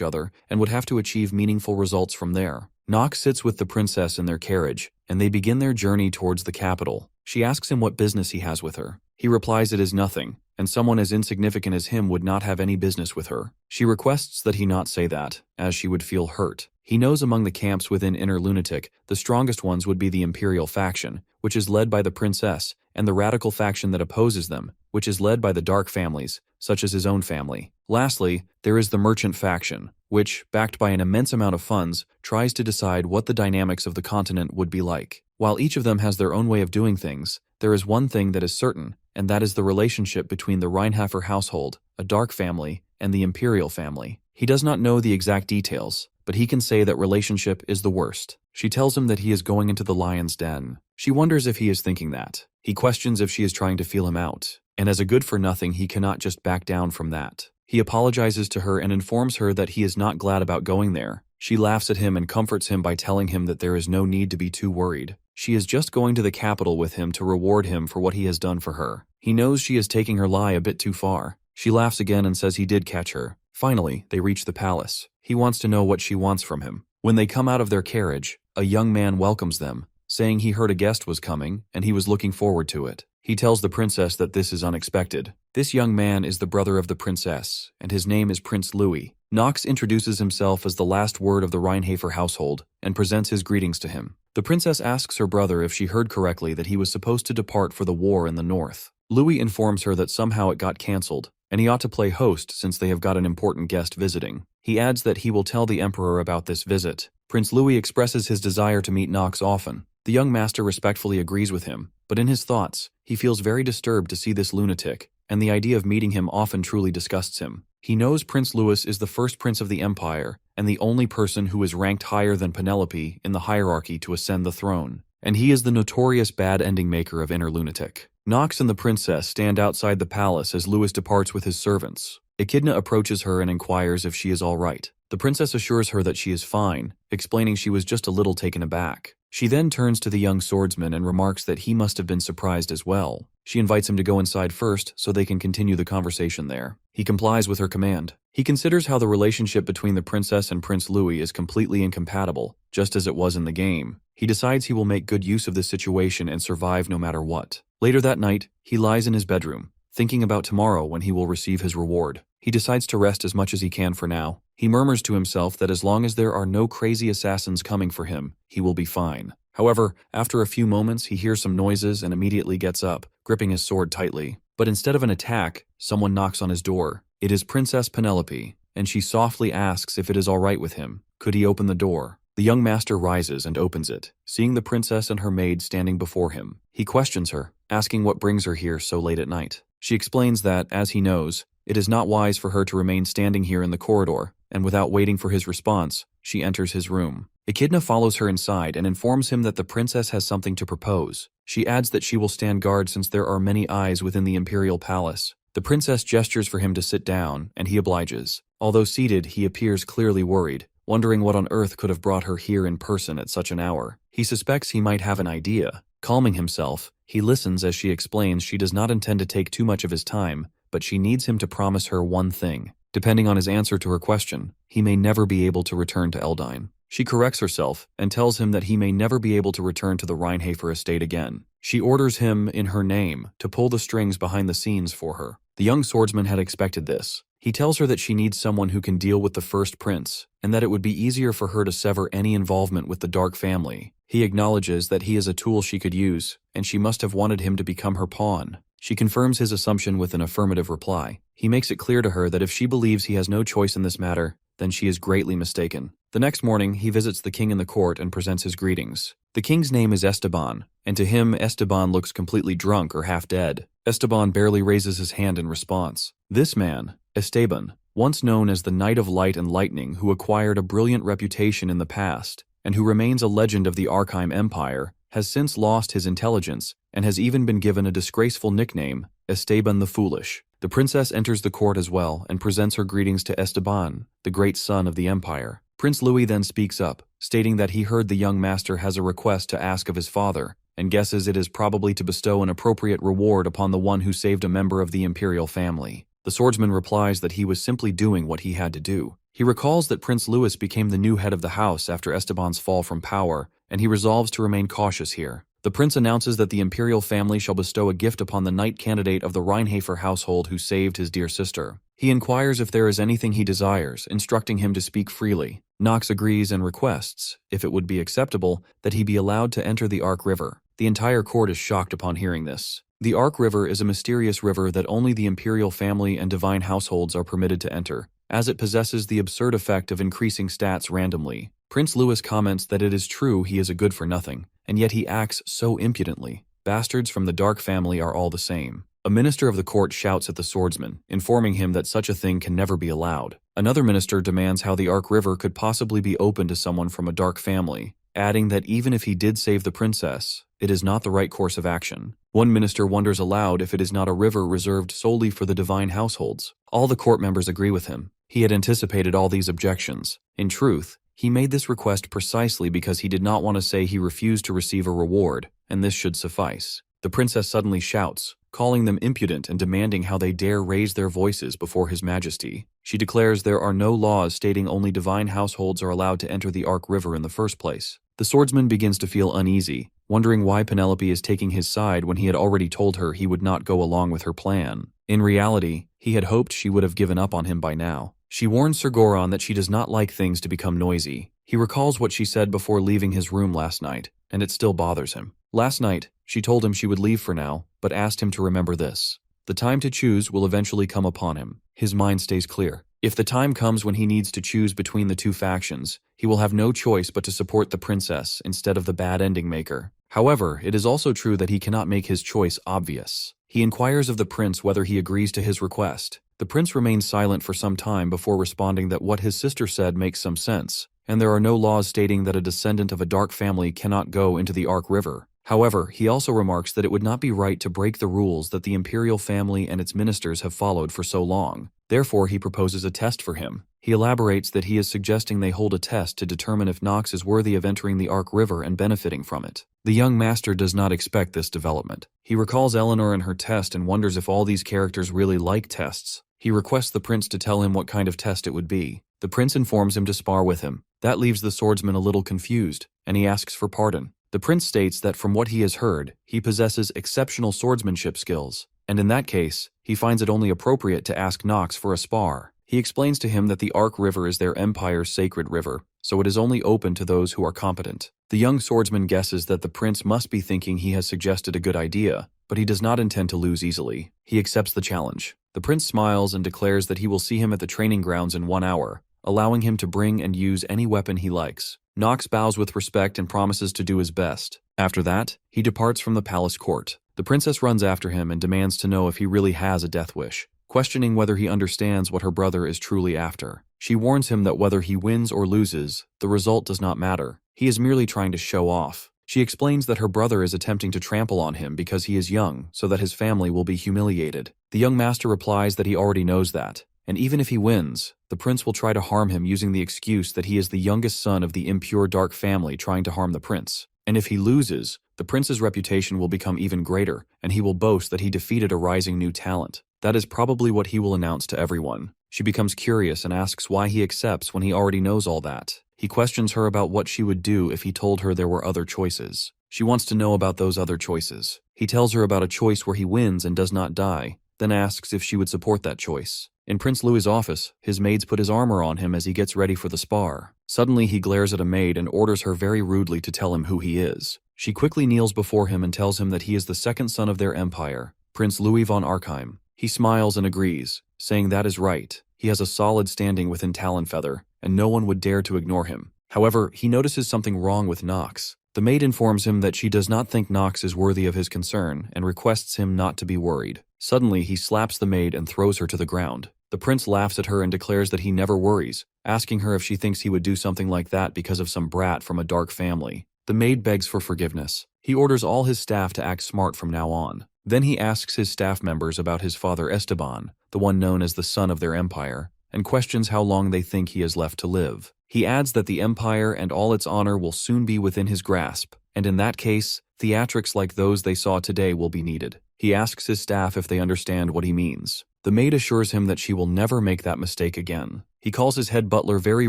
other and would have to achieve meaningful results from there. Nox sits with the princess in their carriage, and they begin their journey towards the capital. She asks him what business he has with her. He replies it is nothing, and someone as insignificant as him would not have any business with her. She requests that he not say that, as she would feel hurt. He knows among the camps within Inner Lunatic, the strongest ones would be the Imperial faction, which is led by the princess, and the radical faction that opposes them, which is led by the dark families, such as his own family. Lastly, there is the merchant faction, which, backed by an immense amount of funds, tries to decide what the dynamics of the continent would be like. While each of them has their own way of doing things, there is one thing that is certain, and that is the relationship between the Reinhafer household, a dark family, and the Imperial family. He does not know the exact details, but he can say that relationship is the worst. She tells him that he is going into the lion's den. She wonders if he is thinking that. He questions if she is trying to feel him out, and as a good-for-nothing he cannot just back down from that. He apologizes to her and informs her that he is not glad about going there. She laughs at him and comforts him by telling him that there is no need to be too worried. She is just going to the capital with him to reward him for what he has done for her. He knows she is taking her lie a bit too far. She laughs again and says he did catch her. Finally, they reach the palace. He wants to know what she wants from him. When they come out of their carriage, a young man welcomes them, saying he heard a guest was coming and he was looking forward to it. He tells the princess that this is unexpected. This young man is the brother of the princess, and his name is Prince Louis. Nox introduces himself as the last word of the Reinhafer household and presents his greetings to him. The princess asks her brother if she heard correctly that he was supposed to depart for the war in the north. Louis informs her that somehow it got cancelled, and he ought to play host since they have got an important guest visiting. He adds that he will tell the emperor about this visit. Prince Louis expresses his desire to meet Nox often. The young master respectfully agrees with him, but in his thoughts, he feels very disturbed to see this lunatic, and the idea of meeting him often truly disgusts him. He knows Prince Louis is the first prince of the empire, and the only person who is ranked higher than Penelope in the hierarchy to ascend the throne, and he is the notorious bad ending maker of Inner Lunatic. Nox and the princess stand outside the palace as Louis departs with his servants. Echidna approaches her and inquires if she is all right. The princess assures her that she is fine, explaining she was just a little taken aback. She then turns to the young swordsman and remarks that he must have been surprised as well. She invites him to go inside first so they can continue the conversation there. He complies with her command. He considers how the relationship between the princess and Prince Louis is completely incompatible, just as it was in the game. He decides he will make good use of this situation and survive no matter what. Later that night, he lies in his bedroom, thinking about tomorrow when he will receive his reward. He decides to rest as much as he can for now. He murmurs to himself that as long as there are no crazy assassins coming for him, he will be fine. However, after a few moments, he hears some noises and immediately gets up, gripping his sword tightly. But instead of an attack, someone knocks on his door. It is Princess Penelope, and she softly asks if it is all right with him. Could he open the door? The young master rises and opens it, seeing the princess and her maid standing before him. He questions her, asking what brings her here so late at night. She explains that, as he knows, it is not wise for her to remain standing here in the corridor, and without waiting for his response, she enters his room. Echidna follows her inside and informs him that the princess has something to propose. She adds that she will stand guard since there are many eyes within the imperial palace. The princess gestures for him to sit down, and he obliges. Although seated, he appears clearly worried, wondering what on earth could have brought her here in person at such an hour. He suspects he might have an idea. Calming himself, he listens as she explains she does not intend to take too much of his time, but she needs him to promise her one thing. Depending on his answer to her question, he may never be able to return to Eldine. She corrects herself and tells him that he may never be able to return to the Rheinhafer estate again. She orders him, in her name, to pull the strings behind the scenes for her. The young swordsman had expected this. He tells her that she needs someone who can deal with the first prince, and that it would be easier for her to sever any involvement with the Dark family. He acknowledges that he is a tool she could use, and she must have wanted him to become her pawn. She confirms his assumption with an affirmative reply. He makes it clear to her that if she believes he has no choice in this matter, then she is greatly mistaken. The next morning, he visits the king in the court and presents his greetings. The king's name is Esteban, and to him, Esteban looks completely drunk or half dead. Esteban barely raises his hand in response. This man, Esteban, once known as the Knight of Light and Lightning, who acquired a brilliant reputation in the past, and who remains a legend of the Archive Empire, has since lost his intelligence and has even been given a disgraceful nickname, Esteban the Foolish. The princess enters the court as well and presents her greetings to Esteban, the great son of the empire. Prince Louis then speaks up, stating that he heard the young master has a request to ask of his father, and guesses it is probably to bestow an appropriate reward upon the one who saved a member of the imperial family. The swordsman replies that he was simply doing what he had to do. He recalls that Prince Louis became the new head of the house after Esteban's fall from power, and he resolves to remain cautious here. The prince announces that the imperial family shall bestow a gift upon the knight candidate of the Rheinhafer household who saved his dear sister. He inquires if there is anything he desires, instructing him to speak freely. Knox agrees and requests, if it would be acceptable, that he be allowed to enter the Ark River. The entire court is shocked upon hearing this. The Ark River is a mysterious river that only the imperial family and divine households are permitted to enter, as it possesses the absurd effect of increasing stats randomly. Prince Louis comments that it is true he is a good-for-nothing, and yet he acts so impudently. Bastards from the Dark family are all the same. A minister of the court shouts at the swordsman, informing him that such a thing can never be allowed. Another minister demands how the Ark River could possibly be open to someone from a Dark family, adding that even if he did save the princess, it is not the right course of action. One minister wonders aloud if it is not a river reserved solely for the divine households. All the court members agree with him. He had anticipated all these objections. In truth, he made this request precisely because he did not want to say he refused to receive a reward, and this should suffice. The princess suddenly shouts, calling them impudent and demanding how they dare raise their voices before His Majesty. She declares there are no laws stating only divine households are allowed to enter the Ark River in the first place. The swordsman begins to feel uneasy, wondering why Penelope is taking his side when he had already told her he would not go along with her plan. In reality, he had hoped she would have given up on him by now. She warns Sir Goron that she does not like things to become noisy. He recalls what she said before leaving his room last night, and it still bothers him. Last night, she told him she would leave for now, but asked him to remember this. The time to choose will eventually come upon him. His mind stays clear. If the time comes when he needs to choose between the two factions, he will have no choice but to support the princess instead of the bad ending maker. However, it is also true that he cannot make his choice obvious. He inquires of the prince whether he agrees to his request. The prince remains silent for some time before responding that what his sister said makes some sense, and there are no laws stating that a descendant of a dark family cannot go into the Ark River. However, he also remarks that it would not be right to break the rules that the imperial family and its ministers have followed for so long. Therefore, he proposes a test for him. He elaborates that he is suggesting they hold a test to determine if Nox is worthy of entering the Arc River and benefiting from it. The young master does not expect this development. He recalls Eleanor and her test and wonders if all these characters really like tests. He requests the prince to tell him what kind of test it would be. The prince informs him to spar with him. That leaves the swordsman a little confused, and he asks for pardon. The prince states that from what he has heard, he possesses exceptional swordsmanship skills, and in that case, he finds it only appropriate to ask Nox for a spar. He explains to him that the Arc River is their empire's sacred river, so it is only open to those who are competent. The young swordsman guesses that the prince must be thinking he has suggested a good idea, but he does not intend to lose easily. He accepts the challenge. The prince smiles and declares that he will see him at the training grounds in 1 hour, allowing him to bring and use any weapon he likes. Nox bows with respect and promises to do his best. After that, he departs from the palace court. The princess runs after him and demands to know if he really has a death wish, questioning whether he understands what her brother is truly after. She warns him that whether he wins or loses, the result does not matter. He is merely trying to show off. She explains that her brother is attempting to trample on him because he is young, so that his family will be humiliated. The young master replies that he already knows that, and even if he wins, the prince will try to harm him using the excuse that he is the youngest son of the impure dark family trying to harm the prince. And if he loses, the prince's reputation will become even greater, and he will boast that he defeated a rising new talent. That is probably what he will announce to everyone. She becomes curious and asks why he accepts when he already knows all that. He questions her about what she would do if he told her there were other choices. She wants to know about those other choices. He tells her about a choice where he wins and does not die, then asks if she would support that choice. In Prince Louis's office, his maids put his armor on him as he gets ready for the spar. Suddenly he glares at a maid and orders her very rudely to tell him who he is. She quickly kneels before him and tells him that he is the second son of their empire, Prince Louis von Arkheim. He smiles and agrees, saying that is right. He has a solid standing within Talonfeather, and no one would dare to ignore him. However, he notices something wrong with Nox. The maid informs him that she does not think Nox is worthy of his concern and requests him not to be worried. Suddenly, he slaps the maid and throws her to the ground. The prince laughs at her and declares that he never worries, asking her if she thinks he would do something like that because of some brat from a dark family. The maid begs for forgiveness. He orders all his staff to act smart from now on. Then he asks his staff members about his father Esteban, the one known as the son of their empire, and questions how long they think he has left to live. He adds that the empire and all its honor will soon be within his grasp, and in that case, theatrics like those they saw today will be needed. He asks his staff if they understand what he means. The maid assures him that she will never make that mistake again. He calls his head butler very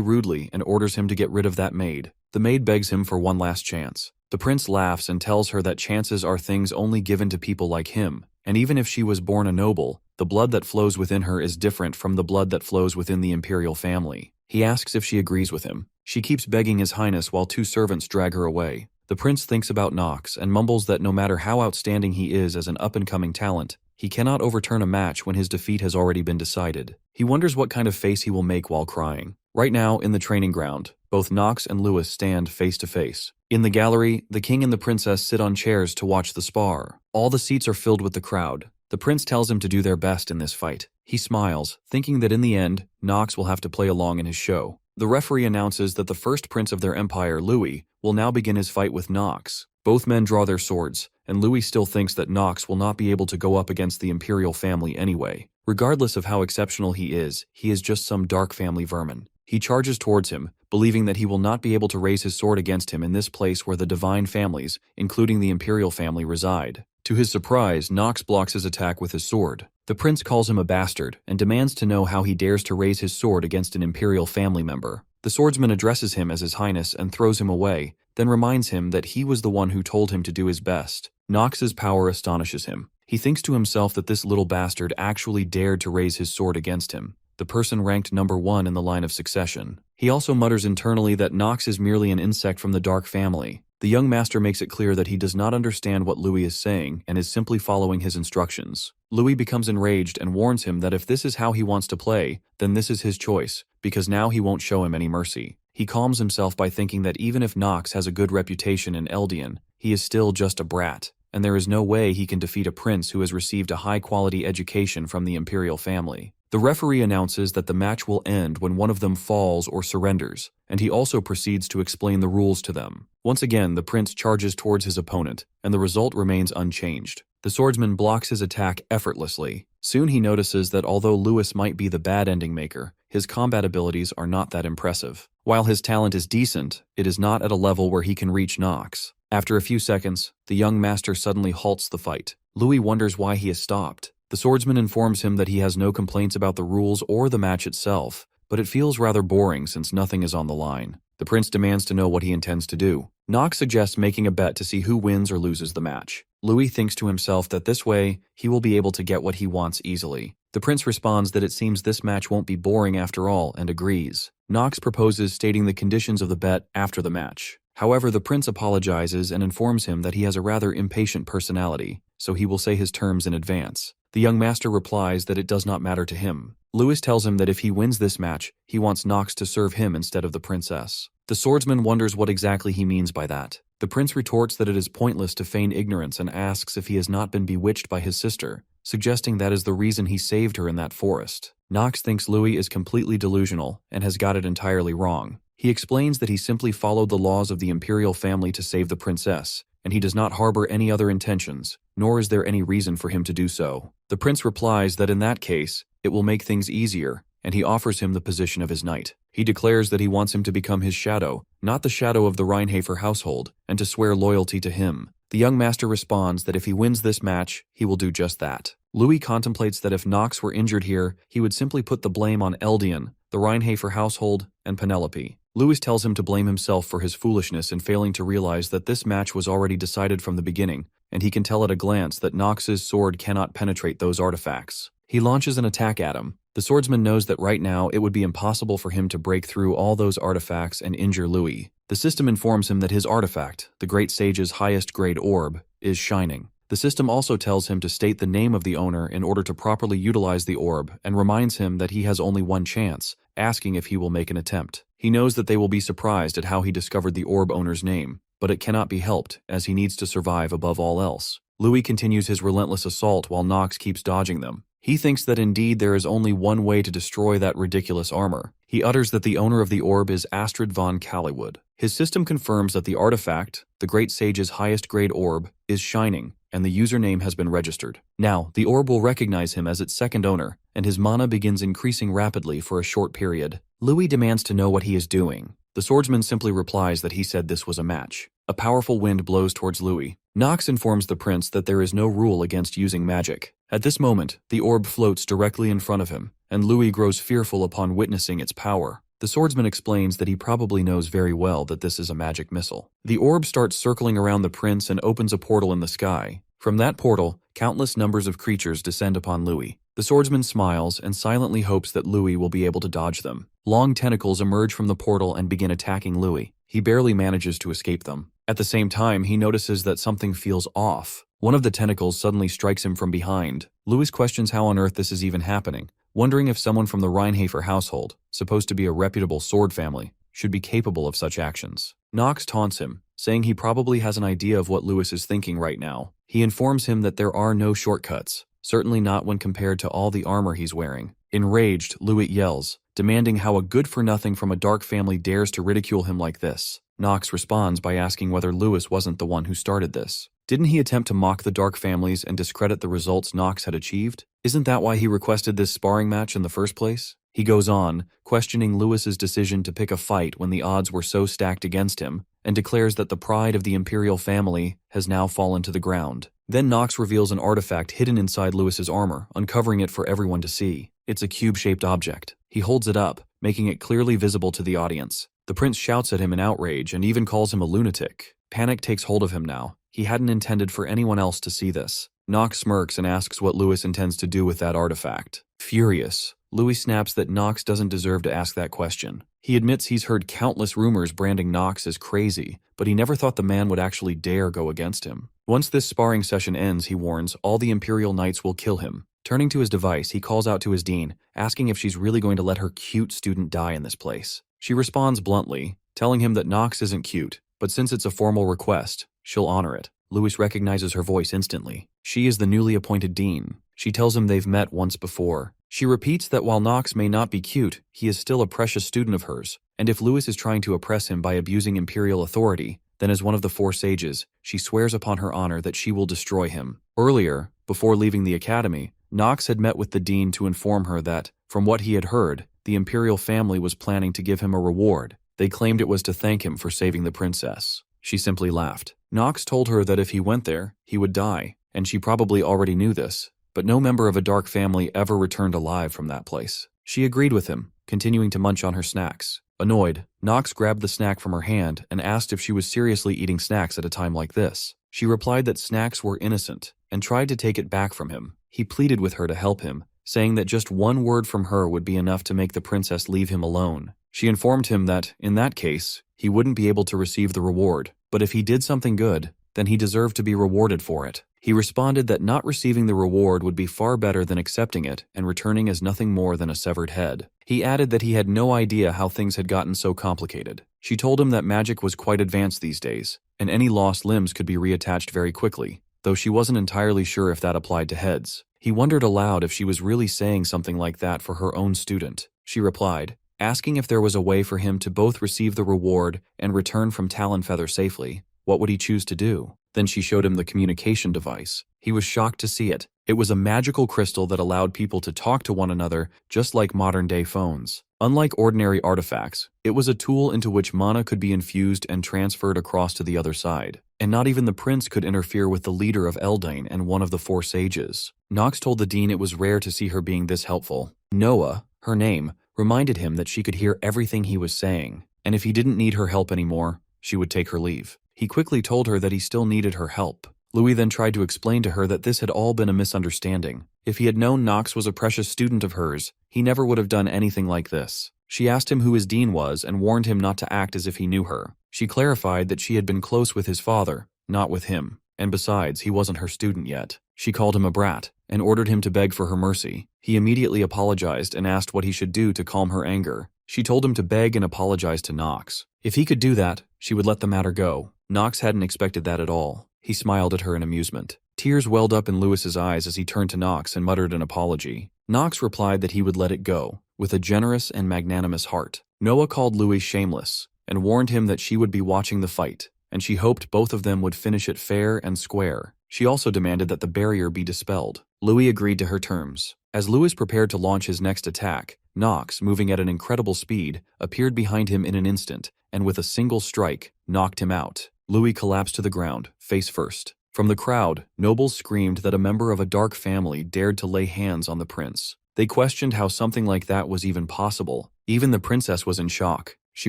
rudely and orders him to get rid of that maid. The maid begs him for one last chance. The prince laughs and tells her that chances are things only given to people like him, and even if she was born a noble, the blood that flows within her is different from the blood that flows within the imperial family. He asks if she agrees with him. She keeps begging his highness while two servants drag her away. The prince thinks about Nox and mumbles that no matter how outstanding he is as an up-and-coming talent, he cannot overturn a match when his defeat has already been decided. He wonders what kind of face he will make while crying. Right now, in the training ground, both Nox and Louis stand face to face. In the gallery, the king and the princess sit on chairs to watch the spar. All the seats are filled with the crowd. The prince tells him to do their best in this fight. He smiles, thinking that in the end, Nox will have to play along in his show. The referee announces that the first prince of their empire, Louis, will now begin his fight with Nox. Both men draw their swords, and Louis still thinks that Nox will not be able to go up against the imperial family anyway. Regardless of how exceptional he is just some dark family vermin. He charges towards him, believing that he will not be able to raise his sword against him in this place where the divine families, including the imperial family, reside. To his surprise, Nox blocks his attack with his sword. The prince calls him a bastard and demands to know how he dares to raise his sword against an imperial family member. The swordsman addresses him as his highness and throws him away, then reminds him that he was the one who told him to do his best. Nox's power astonishes him. He thinks to himself that this little bastard actually dared to raise his sword against him, the person ranked number 1 in the line of succession. He also mutters internally that Nox is merely an insect from the dark family. The young master makes it clear that he does not understand what Louis is saying and is simply following his instructions. Louis becomes enraged and warns him that if this is how he wants to play, then this is his choice, because now he won't show him any mercy. He calms himself by thinking that even if Nox has a good reputation in Eldian, he is still just a brat, and there is no way he can defeat a prince who has received a high-quality education from the imperial family. The referee announces that the match will end when one of them falls or surrenders, and he also proceeds to explain the rules to them. Once again, the prince charges towards his opponent, and the result remains unchanged. The swordsman blocks his attack effortlessly. Soon he notices that although Lewis might be the bad ending maker, his combat abilities are not that impressive. While his talent is decent, it is not at a level where he can reach Nox. After a few seconds, the young master suddenly halts the fight. Louis wonders why he has stopped. The swordsman informs him that he has no complaints about the rules or the match itself, but it feels rather boring since nothing is on the line. The prince demands to know what he intends to do. Nox suggests making a bet to see who wins or loses the match. Louis thinks to himself that this way, he will be able to get what he wants easily. The prince responds that it seems this match won't be boring after all and agrees. Nox proposes stating the conditions of the bet after the match. However, the prince apologizes and informs him that he has a rather impatient personality, so he will say his terms in advance. The young master replies that it does not matter to him. Louis tells him that if he wins this match, he wants Nox to serve him instead of the princess. The swordsman wonders what exactly he means by that. The prince retorts that it is pointless to feign ignorance and asks if he has not been bewitched by his sister, suggesting that is the reason he saved her in that forest. Nox thinks Louis is completely delusional and has got it entirely wrong. He explains that he simply followed the laws of the imperial family to save the princess, and he does not harbor any other intentions, nor is there any reason for him to do so. The prince replies that in that case, it will make things easier, and he offers him the position of his knight. He declares that he wants him to become his shadow, not the shadow of the Rheinhafer household, and to swear loyalty to him. The young master responds that if he wins this match, he will do just that. Louis contemplates that if Nox were injured here, he would simply put the blame on Eldian, the Rheinhafer household, and Penelope. Louis tells him to blame himself for his foolishness in failing to realize that this match was already decided from the beginning, and he can tell at a glance that Nox's sword cannot penetrate those artifacts. He launches an attack at him. The swordsman knows that right now it would be impossible for him to break through all those artifacts and injure Louis. The system informs him that his artifact, the great sage's highest grade orb, is shining. The system also tells him to state the name of the owner in order to properly utilize the orb and reminds him that he has only one chance, asking if he will make an attempt. He knows that they will be surprised at how he discovered the orb owner's name, but it cannot be helped as he needs to survive above all else. Louis continues his relentless assault while Nox keeps dodging them. He thinks that indeed there is only one way to destroy that ridiculous armor. He utters that the owner of the orb is Astrid von Callywood. His system confirms that the artifact, the great sage's highest grade orb, is shining, and the username has been registered. Now, the orb will recognize him as its second owner, and his mana begins increasing rapidly for a short period. Louis demands to know what he is doing. The swordsman simply replies that he said this was a match. A powerful wind blows towards Louis. Nox informs the prince that there is no rule against using magic. At this moment, the orb floats directly in front of him, and Louis grows fearful upon witnessing its power. The swordsman explains that he probably knows very well that this is a magic missile. The orb starts circling around the prince and opens a portal in the sky. From that portal, countless numbers of creatures descend upon Louis. The swordsman smiles and silently hopes that Louis will be able to dodge them. Long tentacles emerge from the portal and begin attacking Louis. He barely manages to escape them. At the same time, he notices that something feels off. One of the tentacles suddenly strikes him from behind. Louis questions how on earth this is even happening, wondering if someone from the Rheinhafer household, supposed to be a reputable sword family, should be capable of such actions. Nox taunts him, saying he probably has an idea of what Louis is thinking right now. He informs him that there are no shortcuts, certainly not when compared to all the armor he's wearing. Enraged, Louis yells, demanding how a good-for-nothing from a dark family dares to ridicule him like this. Nox responds by asking whether Louis wasn't the one who started this. Didn't he attempt to mock the dark families and discredit the results Nox had achieved? Isn't that why he requested this sparring match in the first place? He goes on, questioning Louis's decision to pick a fight when the odds were so stacked against him, and declares that the pride of the imperial family has now fallen to the ground. Then Nox reveals an artifact hidden inside Louis's armor, uncovering it for everyone to see. It's a cube-shaped object. He holds it up, making it clearly visible to the audience. The prince shouts at him in outrage and even calls him a lunatic. Panic takes hold of him now. He hadn't intended for anyone else to see this. Nox smirks and asks what Louis intends to do with that artifact. Furious, Louis snaps that Nox doesn't deserve to ask that question. He admits he's heard countless rumors branding Nox as crazy, but he never thought the man would actually dare go against him. Once this sparring session ends, he warns, all the Imperial Knights will kill him. Turning to his device, he calls out to his dean, asking if she's really going to let her cute student die in this place. She responds bluntly, telling him that Nox isn't cute, but since it's a formal request, she'll honor it. Louis recognizes her voice instantly. She is the newly appointed dean. She tells him they've met once before. She repeats that while Nox may not be cute, he is still a precious student of hers, and if Louis is trying to oppress him by abusing imperial authority, then as one of the four sages, she swears upon her honor that she will destroy him. Earlier, before leaving the academy, Nox had met with the dean to inform her that, from what he had heard, the imperial family was planning to give him a reward. They claimed it was to thank him for saving the princess. She simply laughed. Nox told her that if he went there, he would die, and she probably already knew this, but no member of a dark family ever returned alive from that place. She agreed with him, continuing to munch on her snacks. Annoyed, Nox grabbed the snack from her hand and asked if she was seriously eating snacks at a time like this. She replied that snacks were innocent, and tried to take it back from him. He pleaded with her to help him, saying that just one word from her would be enough to make the princess leave him alone. She informed him that, in that case, he wouldn't be able to receive the reward, but if he did something good, then he deserved to be rewarded for it. He responded that not receiving the reward would be far better than accepting it and returning as nothing more than a severed head. He added that he had no idea how things had gotten so complicated. She told him that magic was quite advanced these days, and any lost limbs could be reattached very quickly, though she wasn't entirely sure if that applied to heads. He wondered aloud if she was really saying something like that for her own student. She replied, asking if there was a way for him to both receive the reward and return from Talonfeather safely. What would he choose to do? Then she showed him the communication device. He was shocked to see it. It was a magical crystal that allowed people to talk to one another just like modern-day phones. Unlike ordinary artifacts, it was a tool into which mana could be infused and transferred across to the other side. And not even the prince could interfere with the leader of Eldain and one of the four sages. Nox told the dean it was rare to see her being this helpful. Noah, her name, reminded him that she could hear everything he was saying, and if he didn't need her help anymore, she would take her leave. He quickly told her that he still needed her help. Louis then tried to explain to her that this had all been a misunderstanding. If he had known Nox was a precious student of hers, he never would have done anything like this. She asked him who his dean was and warned him not to act as if he knew her. She clarified that she had been close with his father, not with him, and besides, he wasn't her student yet. She called him a brat and ordered him to beg for her mercy. He immediately apologized and asked what he should do to calm her anger. She told him to beg and apologize to Nox. If he could do that, she would let the matter go. Nox hadn't expected that at all. He smiled at her in amusement. Tears welled up in Lewis's eyes as he turned to Nox and muttered an apology. Nox replied that he would let it go, with a generous and magnanimous heart. Noah called Louis shameless, and warned him that she would be watching the fight, and she hoped both of them would finish it fair and square. She also demanded that the barrier be dispelled. Louis agreed to her terms. As Louis prepared to launch his next attack, Nox, moving at an incredible speed, appeared behind him in an instant, and with a single strike, knocked him out. Louis collapsed to the ground, face first. From the crowd, nobles screamed that a member of a dark family dared to lay hands on the prince. They questioned how something like that was even possible. Even the princess was in shock. She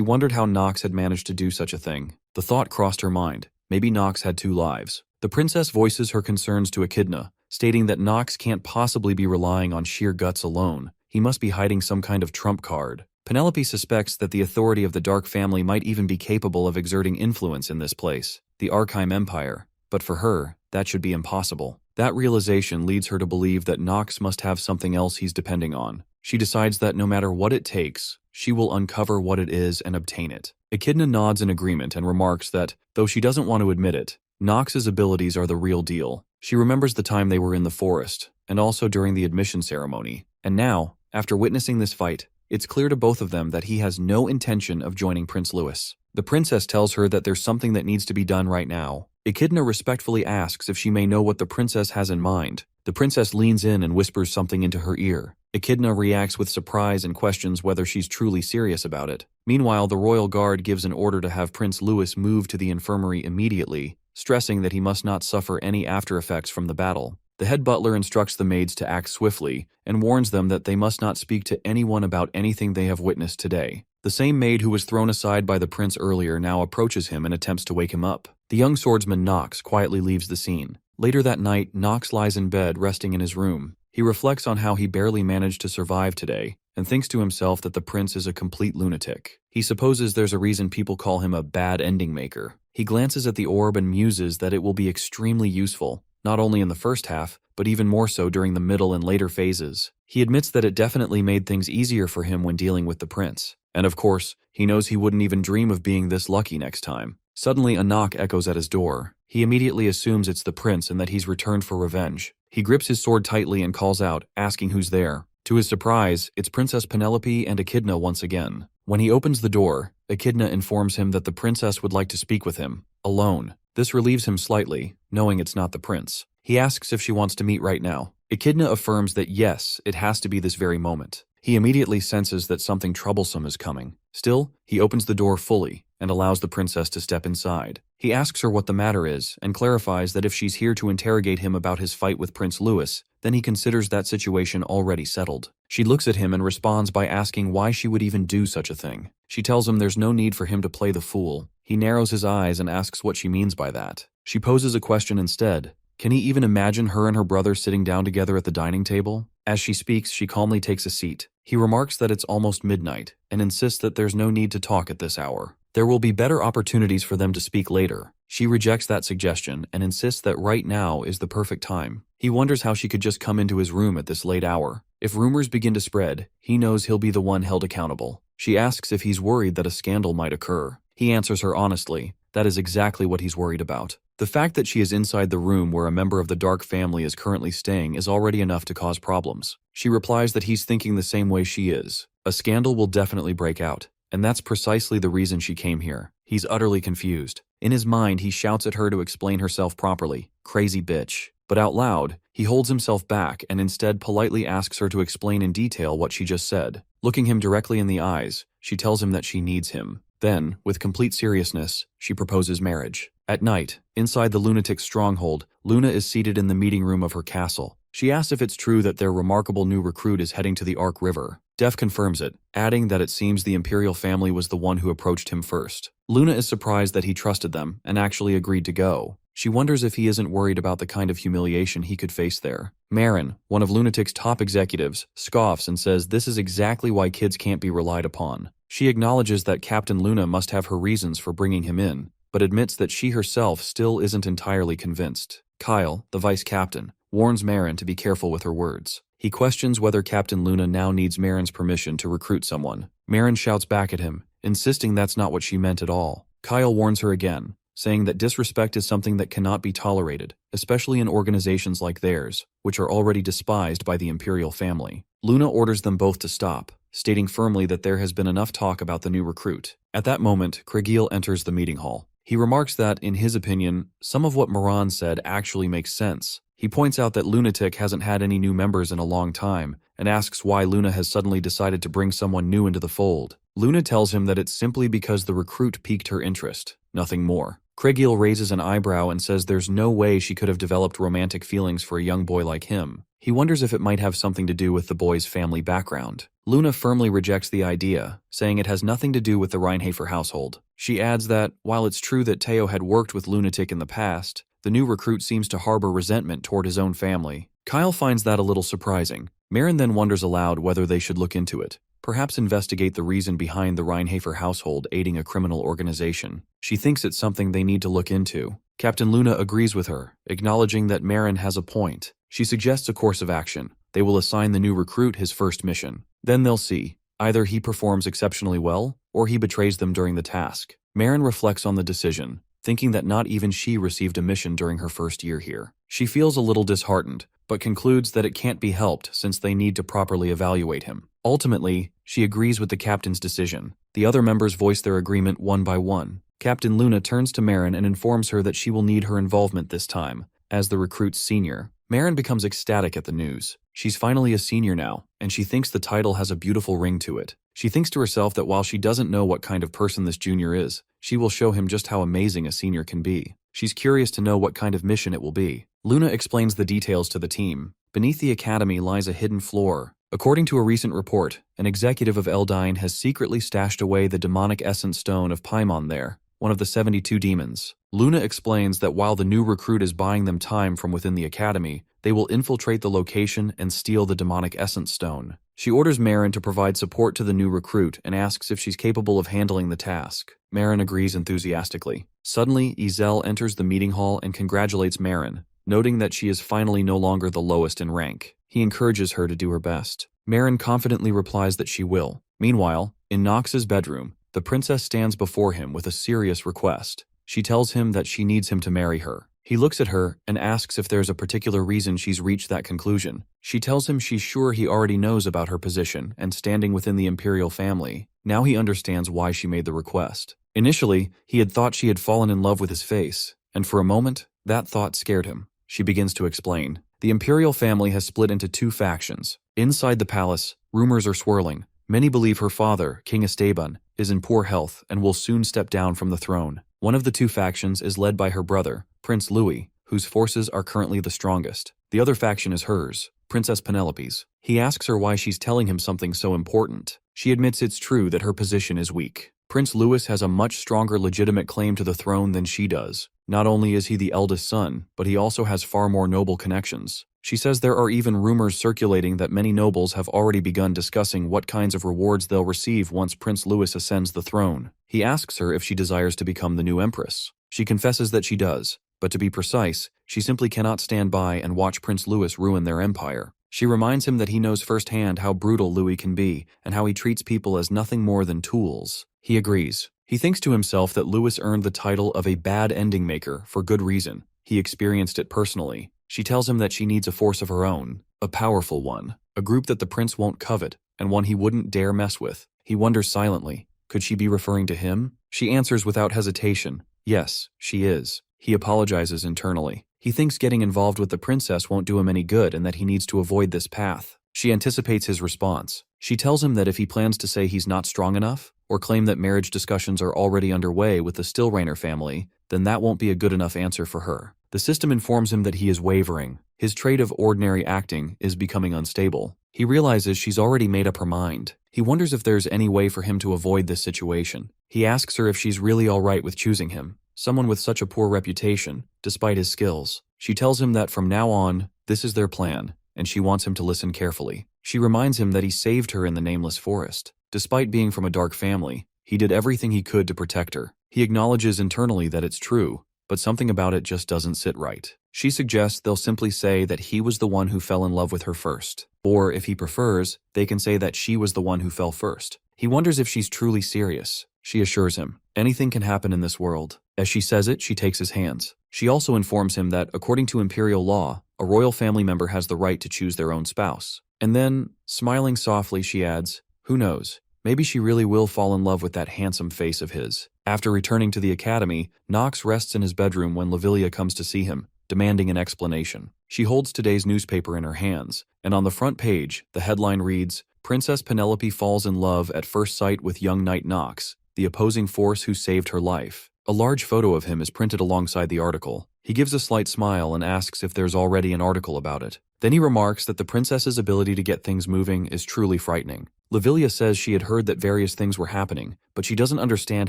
wondered how Nox had managed to do such a thing. The thought crossed her mind. Maybe Nox had two lives. The princess voices her concerns to Echidna, stating that Nox can't possibly be relying on sheer guts alone. He must be hiding some kind of trump card. Penelope suspects that the authority of the Dark family might even be capable of exerting influence in this place, the Archive Empire, but for her, that should be impossible. That realization leads her to believe that Nox must have something else he's depending on. She decides that no matter what it takes, she will uncover what it is and obtain it. Echidna nods in agreement and remarks that, though she doesn't want to admit it, Nox's abilities are the real deal. She remembers the time they were in the forest, and also during the admission ceremony. And now, after witnessing this fight, it's clear to both of them that he has no intention of joining Prince Louis. The princess tells her that there's something that needs to be done right now. Echidna respectfully asks if she may know what the princess has in mind. The princess leans in and whispers something into her ear. Echidna reacts with surprise and questions whether she's truly serious about it. Meanwhile, the royal guard gives an order to have Prince Louis move to the infirmary immediately, stressing that he must not suffer any after effects from the battle. The head butler instructs the maids to act swiftly and warns them that they must not speak to anyone about anything they have witnessed today. The same maid who was thrown aside by the prince earlier now approaches him and attempts to wake him up. The young swordsman Nox quietly leaves the scene. Later that night, Nox lies in bed resting in his room. He reflects on how he barely managed to survive today and thinks to himself that the prince is a complete lunatic. He supposes there's a reason people call him a bad ending maker. He glances at the orb and muses that it will be extremely useful, not only in the first half, but even more so during the middle and later phases. He admits that it definitely made things easier for him when dealing with the prince. And of course, he knows he wouldn't even dream of being this lucky next time. Suddenly, a knock echoes at his door. He immediately assumes it's the prince and that he's returned for revenge. He grips his sword tightly and calls out, asking who's there. To his surprise, it's Princess Penelope and Echidna once again. When he opens the door, Echidna informs him that the princess would like to speak with him, alone. This relieves him slightly, knowing it's not the prince. He asks if she wants to meet right now. Echidna affirms that yes, it has to be this very moment. He immediately senses that something troublesome is coming. Still, he opens the door fully and allows the princess to step inside. He asks her what the matter is and clarifies that if she's here to interrogate him about his fight with Prince Louis, then he considers that situation already settled. She looks at him and responds by asking why she would even do such a thing. She tells him there's no need for him to play the fool. He narrows his eyes and asks what she means by that. She poses a question instead. Can he even imagine her and her brother sitting down together at the dining table? As she speaks, she calmly takes a seat. He remarks that it's almost midnight and insists that there's no need to talk at this hour. There will be better opportunities for them to speak later. She rejects that suggestion and insists that right now is the perfect time. He wonders how she could just come into his room at this late hour. If rumors begin to spread, he knows he'll be the one held accountable. She asks if he's worried that a scandal might occur. He answers her honestly. That is exactly what he's worried about. The fact that she is inside the room where a member of the Dark family is currently staying is already enough to cause problems. She replies that he's thinking the same way she is. A scandal will definitely break out, and that's precisely the reason she came here. He's utterly confused. In his mind, he shouts at her to explain herself properly. Crazy bitch. But out loud, he holds himself back and instead politely asks her to explain in detail what she just said. Looking him directly in the eyes, she tells him that she needs him. Then, with complete seriousness, she proposes marriage. At night, inside the lunatic's stronghold, Luna is seated in the meeting room of her castle. She asks if it's true that their remarkable new recruit is heading to the Ark River. Def confirms it, adding that it seems the imperial family was the one who approached him first. Luna is surprised that he trusted them and actually agreed to go. She wonders if he isn't worried about the kind of humiliation he could face there. Marin, one of Lunatic's top executives, scoffs and says this is exactly why kids can't be relied upon. She acknowledges that Captain Luna must have her reasons for bringing him in, but admits that she herself still isn't entirely convinced. Kyle, the vice captain, warns Marin to be careful with her words. He questions whether Captain Luna now needs Marin's permission to recruit someone. Marin shouts back at him, insisting that's not what she meant at all. Kyle warns her again, saying that disrespect is something that cannot be tolerated, especially in organizations like theirs, which are already despised by the imperial family. Luna orders them both to stop, stating firmly that there has been enough talk about the new recruit. At that moment, Kregiel enters the meeting hall. He remarks that, in his opinion, some of what Moran said actually makes sense. He points out that Lunatic hasn't had any new members in a long time, and asks why Luna has suddenly decided to bring someone new into the fold. Luna tells him that it's simply because the recruit piqued her interest, nothing more. Kregiel raises an eyebrow and says there's no way she could have developed romantic feelings for a young boy like him. He wonders if it might have something to do with the boy's family background. Luna firmly rejects the idea, saying it has nothing to do with the Reinhafer household. She adds that, while it's true that Teo had worked with Lunatic in the past, the new recruit seems to harbor resentment toward his own family. Kyle finds that a little surprising. Marin then wonders aloud whether they should look into it, perhaps investigate the reason behind the Reinhafer household aiding a criminal organization. She thinks it's something they need to look into. Captain Luna agrees with her, acknowledging that Marin has a point. She suggests a course of action. They will assign the new recruit his first mission. Then they'll see. Either he performs exceptionally well, or he betrays them during the task. Marin reflects on the decision, thinking that not even she received a mission during her first year here. She feels a little disheartened, but concludes that it can't be helped since they need to properly evaluate him. Ultimately, she agrees with the captain's decision. The other members voice their agreement one by one. Captain Luna turns to Marin and informs her that she will need her involvement this time, as the recruit's senior. Marin becomes ecstatic at the news. She's finally a senior now, and she thinks the title has a beautiful ring to it. She thinks to herself that while she doesn't know what kind of person this junior is, she will show him just how amazing a senior can be. She's curious to know what kind of mission it will be. Luna explains the details to the team. Beneath the academy lies a hidden floor. According to a recent report, an executive of Eldine has secretly stashed away the demonic essence stone of Paimon there, one of the 72 demons. Luna explains that while the new recruit is buying them time from within the academy, they will infiltrate the location and steal the demonic essence stone. She orders Marin to provide support to the new recruit and asks if she's capable of handling the task. Marin agrees enthusiastically. Suddenly, Izel enters the meeting hall and congratulates Marin, noting that she is finally no longer the lowest in rank. He encourages her to do her best. Marin confidently replies that she will. Meanwhile, in Nox's bedroom, the princess stands before him with a serious request. She tells him that she needs him to marry her. He looks at her and asks if there's a particular reason she's reached that conclusion. She tells him she's sure he already knows about her position and standing within the imperial family. Now he understands why she made the request. Initially, he had thought she had fallen in love with his face, and for a moment, that thought scared him. she begins to explain. The imperial family has split into two factions. Inside the palace, rumors are swirling. Many believe her father, King Esteban, is in poor health and will soon step down from the throne. One of the two factions is led by her brother, Prince Louis, whose forces are currently the strongest. The other faction is hers, Princess Penelope's. He asks her why she's telling him something so important. She admits it's true that her position is weak. Prince Louis has a much stronger legitimate claim to the throne than she does. Not only is he the eldest son, but he also has far more noble connections. She says there are even rumors circulating that many nobles have already begun discussing what kinds of rewards they'll receive once Prince Louis ascends the throne. He asks her if she desires to become the new empress. She confesses that she does, but to be precise, she simply cannot stand by and watch Prince Louis ruin their empire. She reminds him that he knows firsthand how brutal Louis can be and how he treats people as nothing more than tools. He agrees. He thinks to himself that Louis earned the title of a bad ending maker for good reason. He experienced it personally. She tells him that she needs a force of her own, a powerful one, a group that the prince won't covet, and one he wouldn't dare mess with. He wonders silently, could she be referring to him? She answers without hesitation, yes, she is. He apologizes internally. He thinks getting involved with the princess won't do him any good and that he needs to avoid this path. She anticipates his response. She tells him that if he plans to say he's not strong enough, or claim that marriage discussions are already underway with the Stillrainer family, then that won't be a good enough answer for her. The system informs him that he is wavering. His trait of ordinary acting is becoming unstable. He realizes she's already made up her mind. He wonders if there's any way for him to avoid this situation. He asks her if she's really all right with choosing him, someone with such a poor reputation, despite his skills. She tells him that from now on, this is their plan, and she wants him to listen carefully. She reminds him that he saved her in the nameless forest. Despite being from a dark family, he did everything he could to protect her. He acknowledges internally that it's true, but something about it just doesn't sit right. She suggests they'll simply say that he was the one who fell in love with her first. Or, if he prefers, they can say that she was the one who fell first. He wonders if she's truly serious. She assures him, anything can happen in this world. As she says it, she takes his hands. She also informs him that, according to imperial law, a royal family member has the right to choose their own spouse. And then, smiling softly, she adds, who knows, maybe she really will fall in love with that handsome face of his. After returning to the academy, Knox rests in his bedroom when Lavilia comes to see him, demanding an explanation. She holds today's newspaper in her hands, and on the front page, the headline reads, Princess Penelope falls in love at first sight with young knight Knox, the opposing force who saved her life. A large photo of him is printed alongside the article. He gives a slight smile and asks if there's already an article about it. Then he remarks that the princess's ability to get things moving is truly frightening. Lavilia says she had heard that various things were happening, but she doesn't understand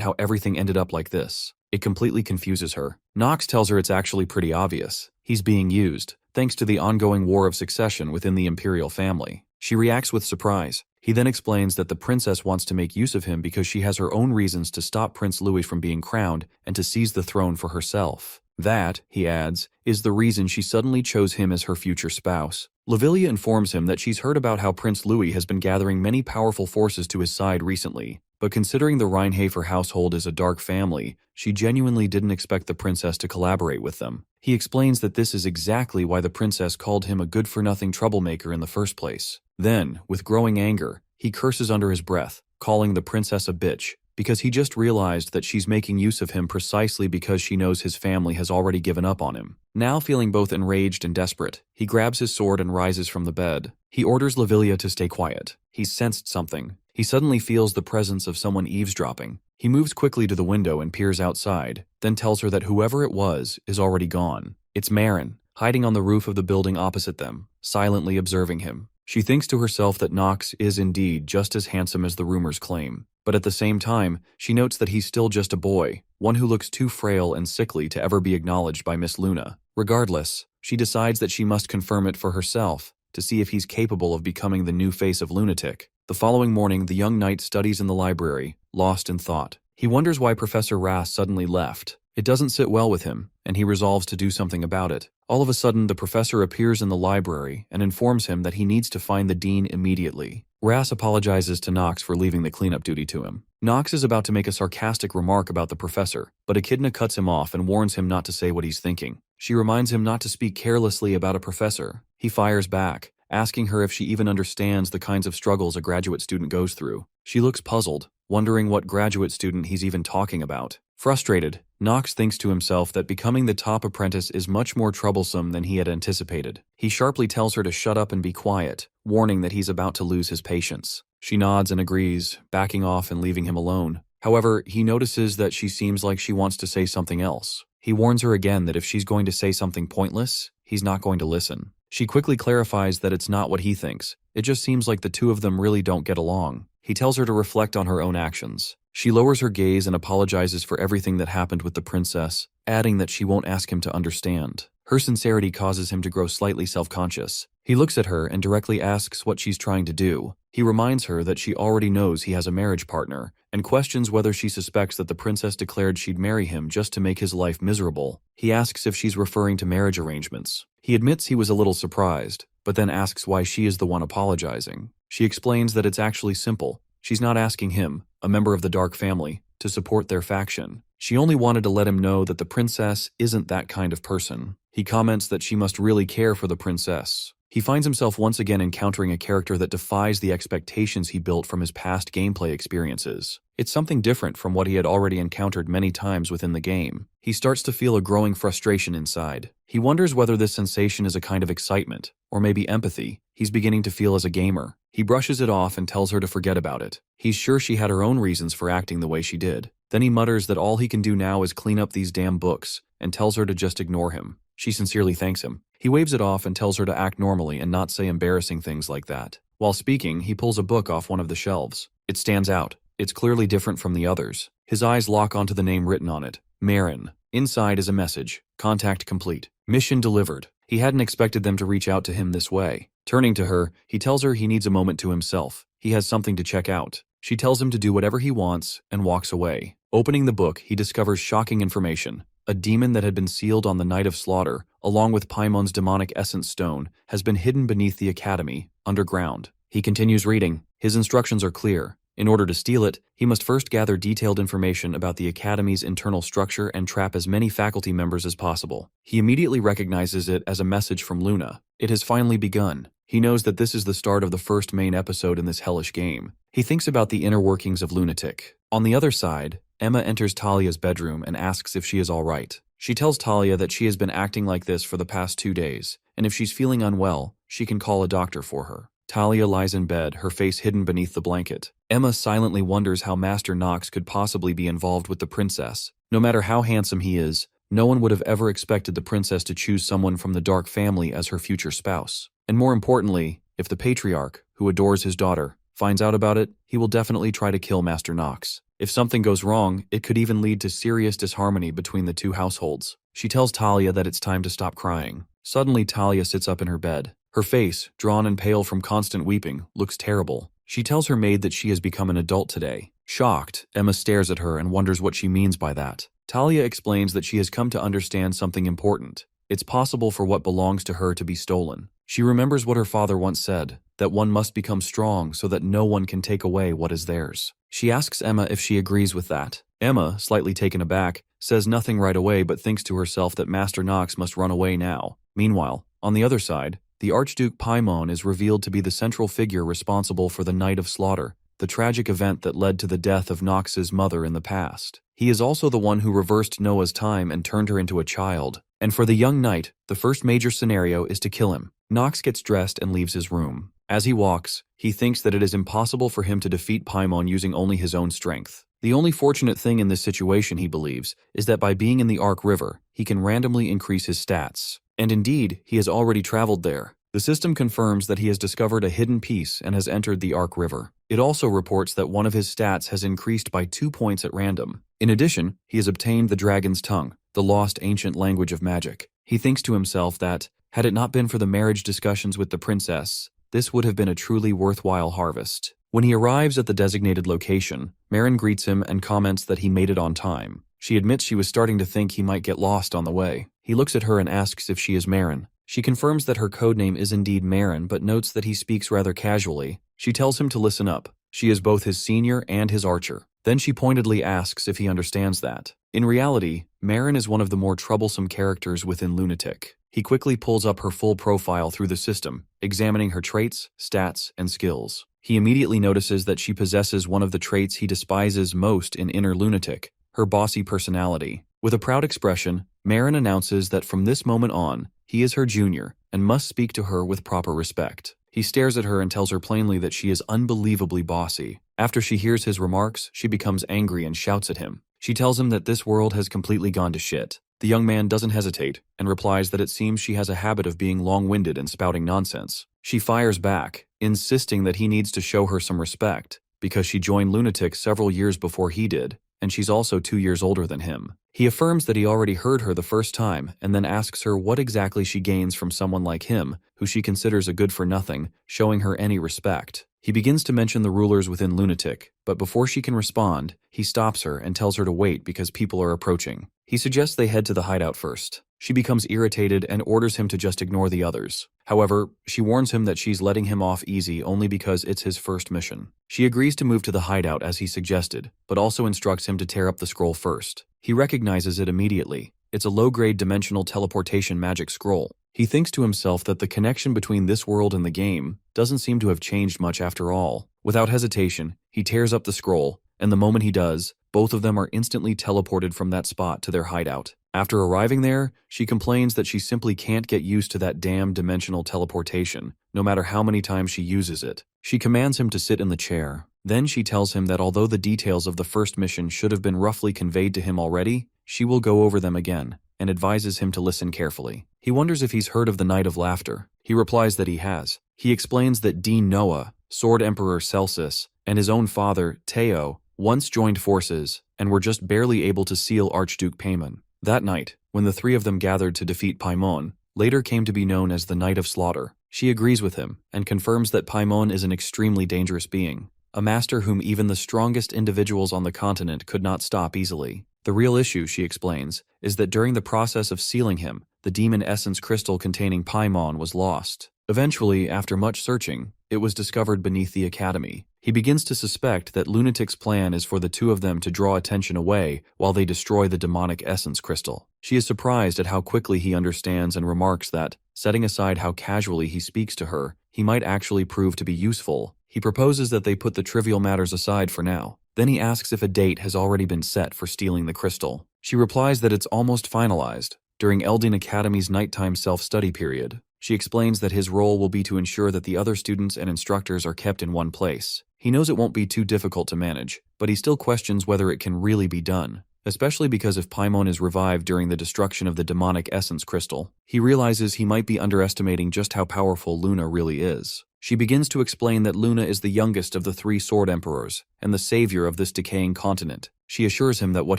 how everything ended up like this. It completely confuses her. Knox tells her it's actually pretty obvious. He's being used, thanks to the ongoing war of succession within the imperial family. She reacts with surprise. He then explains that the princess wants to make use of him because she has her own reasons to stop Prince Louis from being crowned and to seize the throne for herself. That, he adds, is the reason she suddenly chose him as her future spouse. Lavilia informs him that she's heard about how Prince Louis has been gathering many powerful forces to his side recently, but considering the Rheinhafer household is a dark family, she genuinely didn't expect the princess to collaborate with them. He explains that this is exactly why the princess called him a good-for-nothing troublemaker in the first place. Then, with growing anger, he curses under his breath, calling the princess a bitch, because he just realized that she's making use of him precisely because she knows his family has already given up on him. Now feeling both enraged and desperate, he grabs his sword and rises from the bed. He orders Lavilia to stay quiet. He's sensed something. He suddenly feels the presence of someone eavesdropping. He moves quickly to the window and peers outside, then tells her that whoever it was is already gone. It's Marin, hiding on the roof of the building opposite them, silently observing him. She thinks to herself that Knox is indeed just as handsome as the rumors claim. But at the same time, she notes that he's still just a boy, one who looks too frail and sickly to ever be acknowledged by Miss Luna. Regardless, she decides that she must confirm it for herself to see if he's capable of becoming the new face of Lunatic. The following morning, the young knight studies in the library, lost in thought. He wonders why Professor Rass suddenly left. It doesn't sit well with him, and he resolves to do something about it. All of a sudden, the professor appears in the library and informs him that he needs to find the dean immediately. Rass apologizes to Knox for leaving the cleanup duty to him. Knox is about to make a sarcastic remark about the professor, but Echidna cuts him off and warns him not to say what he's thinking. She reminds him not to speak carelessly about a professor. He fires back, asking her if she even understands the kinds of struggles a graduate student goes through. She looks puzzled, wondering what graduate student he's even talking about. Frustrated, Knox thinks to himself that becoming the top apprentice is much more troublesome than he had anticipated. He sharply tells her to shut up and be quiet, warning that he's about to lose his patience. She nods and agrees, backing off and leaving him alone. However, he notices that she seems like she wants to say something else. He warns her again that if she's going to say something pointless, he's not going to listen. She quickly clarifies that it's not what he thinks. It just seems like the two of them really don't get along. He tells her to reflect on her own actions. She lowers her gaze and apologizes for everything that happened with the princess, adding that she won't ask him to understand. Her sincerity causes him to grow slightly self-conscious. He looks at her and directly asks what she's trying to do. He reminds her that she already knows he has a marriage partner, and questions whether she suspects that the princess declared she'd marry him just to make his life miserable. He asks if she's referring to marriage arrangements. He admits he was a little surprised, but then asks why she is the one apologizing. She explains that it's actually simple. She's not asking him, a member of the Dark family, to support their faction. She only wanted to let him know that the princess isn't that kind of person. He comments that she must really care for the princess. He finds himself once again encountering a character that defies the expectations he built from his past gameplay experiences. It's something different from what he had already encountered many times within the game. He starts to feel a growing frustration inside. He wonders whether this sensation is a kind of excitement, or maybe empathy, he's beginning to feel as a gamer. He brushes it off and tells her to forget about it. He's sure she had her own reasons for acting the way she did. Then he mutters that all he can do now is clean up these damn books, and tells her to just ignore him. She sincerely thanks him. He waves it off and tells her to act normally and not say embarrassing things like that. While speaking, he pulls a book off one of the shelves. It stands out. It's clearly different from the others. His eyes lock onto the name written on it, Marin. Inside is a message. Contact complete. Mission delivered. He hadn't expected them to reach out to him this way. Turning to her, he tells her he needs a moment to himself. He has something to check out. She tells him to do whatever he wants and walks away. Opening the book, he discovers shocking information. A demon that had been sealed on the night of slaughter, along with Paimon's demonic essence stone, has been hidden beneath the academy, underground. He continues reading. His instructions are clear. In order to steal it, he must first gather detailed information about the academy's internal structure and trap as many faculty members as possible. He immediately recognizes it as a message from Luna. It has finally begun. He knows that this is the start of the first main episode in this hellish game. He thinks about the inner workings of Lunatic. On the other side, Emma enters Talia's bedroom and asks if she is all right. She tells Talia that she has been acting like this for the past 2 days, and if she's feeling unwell, she can call a doctor for her. Talia lies in bed, her face hidden beneath the blanket. Emma silently wonders how Master Knox could possibly be involved with the princess. No matter how handsome he is, no one would have ever expected the princess to choose someone from the Dark family as her future spouse. And more importantly, if the patriarch, who adores his daughter, finds out about it, he will definitely try to kill Master Knox. If something goes wrong, it could even lead to serious disharmony between the two households. She tells Talia that it's time to stop crying. Suddenly, Talia sits up in her bed. Her face, drawn and pale from constant weeping, looks terrible. She tells her maid that she has become an adult today. Shocked, Emma stares at her and wonders what she means by that. Talia explains that she has come to understand something important. It's possible for what belongs to her to be stolen. She remembers what her father once said, that one must become strong so that no one can take away what is theirs. She asks Emma if she agrees with that. Emma, slightly taken aback, says nothing right away but thinks to herself that Master Knox must run away now. Meanwhile, on the other side, the Archduke Paimon is revealed to be the central figure responsible for the Night of Slaughter, the tragic event that led to the death of Knox's mother in the past. He is also the one who reversed Noah's time and turned her into a child. And for the young knight, the first major scenario is to kill him. Knox gets dressed and leaves his room. As he walks, he thinks that it is impossible for him to defeat Paimon using only his own strength. The only fortunate thing in this situation, he believes, is that by being in the Ark River, he can randomly increase his stats. And indeed, he has already traveled there. The system confirms that he has discovered a hidden piece and has entered the Ark River. It also reports that one of his stats has increased by 2 points at random. In addition, he has obtained the Dragon's Tongue, the lost ancient language of magic. He thinks to himself that, had it not been for the marriage discussions with the princess, this would have been a truly worthwhile harvest. When he arrives at the designated location, Marin greets him and comments that he made it on time. She admits she was starting to think he might get lost on the way. He looks at her and asks if she is Marin. She confirms that her codename is indeed Marin, but notes that he speaks rather casually. She tells him to listen up. She is both his senior and his archer. Then she pointedly asks if he understands that. In reality, Marin is one of the more troublesome characters within Lunatic. He quickly pulls up her full profile through the system, examining her traits, stats, and skills. He immediately notices that she possesses one of the traits he despises most in inner lunatic, her bossy personality. With a proud expression, Marin announces that from this moment on, he is her junior and must speak to her with proper respect. He stares at her and tells her plainly that she is unbelievably bossy. After she hears his remarks, she becomes angry and shouts at him. She tells him that this world has completely gone to shit. The young man doesn't hesitate and replies that it seems she has a habit of being long-winded and spouting nonsense. She fires back, insisting that he needs to show her some respect because she joined Lunatic several years before he did, and she's also 2 years older than him. He affirms that he already heard her the first time and then asks her what exactly she gains from someone like him, who she considers a good-for-nothing, showing her any respect. He begins to mention the rulers within Lunatic, but before she can respond, he stops her and tells her to wait because people are approaching. He suggests they head to the hideout first. She becomes irritated and orders him to just ignore the others. However, she warns him that she's letting him off easy only because it's his first mission. She agrees to move to the hideout as he suggested, but also instructs him to tear up the scroll first. He recognizes it immediately. It's a low-grade dimensional teleportation magic scroll. He thinks to himself that the connection between this world and the game doesn't seem to have changed much after all. Without hesitation, he tears up the scroll, and the moment he does, both of them are instantly teleported from that spot to their hideout. After arriving there, she complains that she simply can't get used to that damn dimensional teleportation, no matter how many times she uses it. She commands him to sit in the chair. Then she tells him that although the details of the first mission should have been roughly conveyed to him already, she will go over them again, and advises him to listen carefully. He wonders if he's heard of the Night of Laughter. He replies that he has. He explains that Dean Noah, Sword Emperor Celsus, and his own father, Teo, once joined forces and were just barely able to seal Archduke Paimon. That night, when the three of them gathered to defeat Paimon, later came to be known as the Night of Slaughter. She agrees with him and confirms that Paimon is an extremely dangerous being, a master whom even the strongest individuals on the continent could not stop easily. The real issue, she explains, is that during the process of sealing him, the demon essence crystal containing Paimon was lost. Eventually, after much searching, it was discovered beneath the academy. He begins to suspect that Lunatic's plan is for the two of them to draw attention away while they destroy the demonic essence crystal. She is surprised at how quickly he understands and remarks that, setting aside how casually he speaks to her, he might actually prove to be useful. He proposes that they put the trivial matters aside for now. Then he asks if a date has already been set for stealing the crystal. She replies that it's almost finalized, during Eldin Academy's nighttime self-study period. She explains that his role will be to ensure that the other students and instructors are kept in one place. He knows it won't be too difficult to manage, but he still questions whether it can really be done, especially because if Paimon is revived during the destruction of the demonic essence crystal, he realizes he might be underestimating just how powerful Luna really is. She begins to explain that Luna is the youngest of the 3 Sword Emperors and the savior of this decaying continent. She assures him that what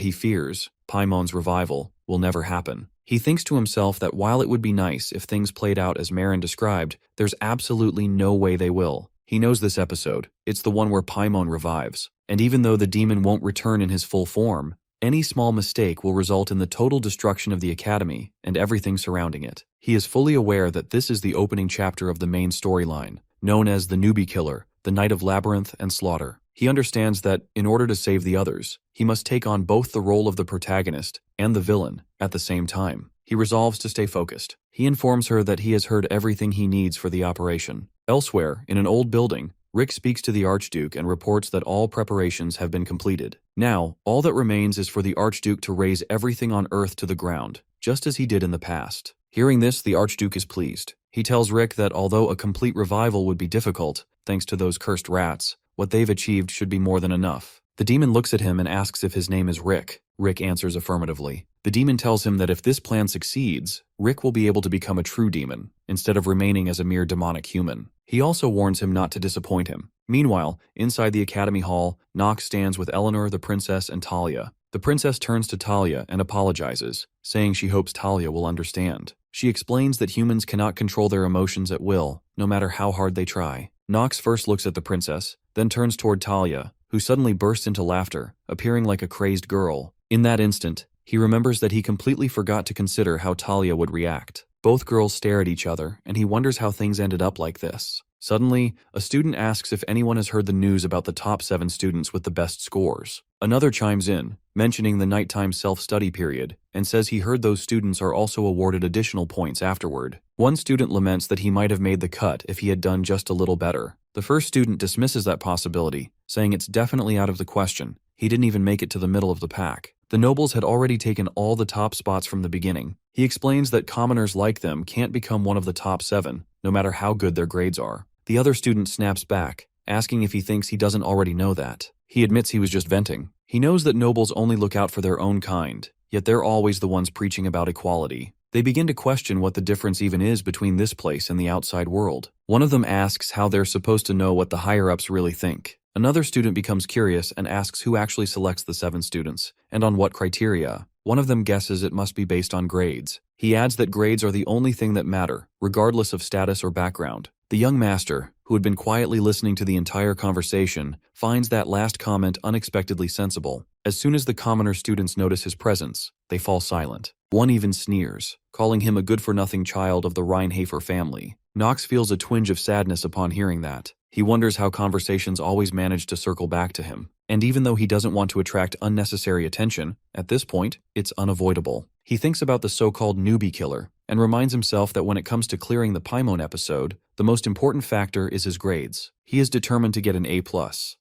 he fears, Paimon's revival, will never happen. He thinks to himself that while it would be nice if things played out as Marin described, there's absolutely no way they will. He knows this episode. It's the one where Paimon revives. And even though the demon won't return in his full form, any small mistake will result in the total destruction of the academy and everything surrounding it. He is fully aware that this is the opening chapter of the main storyline, known as the Newbie Killer, the Night of Labyrinth and Slaughter. He understands that, in order to save the others, he must take on both the role of the protagonist and the villain at the same time. He resolves to stay focused. He informs her that he has heard everything he needs for the operation. Elsewhere, in an old building, Rick speaks to the Archduke and reports that all preparations have been completed. Now, all that remains is for the Archduke to raze everything on Earth to the ground, just as he did in the past. Hearing this, the Archduke is pleased. He tells Rick that although a complete revival would be difficult, thanks to those cursed rats, what they've achieved should be more than enough. The demon looks at him and asks if his name is Rick. Rick answers affirmatively. The demon tells him that if this plan succeeds, Rick will be able to become a true demon, instead of remaining as a mere demonic human. He also warns him not to disappoint him. Meanwhile, inside the academy hall, Nox stands with Eleanor, the princess, and Talia. The princess turns to Talia and apologizes, saying she hopes Talia will understand. She explains that humans cannot control their emotions at will, no matter how hard they try. Nox first looks at the princess, then turns toward Talia, who suddenly bursts into laughter, appearing like a crazed girl. In that instant, he remembers that he completely forgot to consider how Talia would react. Both girls stare at each other, and he wonders how things ended up like this. Suddenly, a student asks if anyone has heard the news about the top 7 students with the best scores. Another chimes in, mentioning the nighttime self-study period, and says he heard those students are also awarded additional points afterward. One student laments that he might have made the cut if he had done just a little better. The first student dismisses that possibility, saying it's definitely out of the question. He didn't even make it to the middle of the pack. The nobles had already taken all the top spots from the beginning. He explains that commoners like them can't become one of the top 7, no matter how good their grades are. The other student snaps back, asking if he thinks he doesn't already know that. He admits he was just venting. He knows that nobles only look out for their own kind, yet they're always the ones preaching about equality. They begin to question what the difference even is between this place and the outside world. One of them asks how they're supposed to know what the higher-ups really think. Another student becomes curious and asks who actually selects the 7 students, and on what criteria. One of them guesses it must be based on grades. He adds that grades are the only thing that matter, regardless of status or background. The young master, who had been quietly listening to the entire conversation, finds that last comment unexpectedly sensible. As soon as the commoner students notice his presence, they fall silent. One even sneers, calling him a good-for-nothing child of the Reinhafer family. Knox feels a twinge of sadness upon hearing that. He wonders how conversations always manage to circle back to him. And even though he doesn't want to attract unnecessary attention, at this point, it's unavoidable. He thinks about the so-called newbie killer, and reminds himself that when it comes to clearing the Paimon episode, the most important factor is his grades. He is determined to get an A+.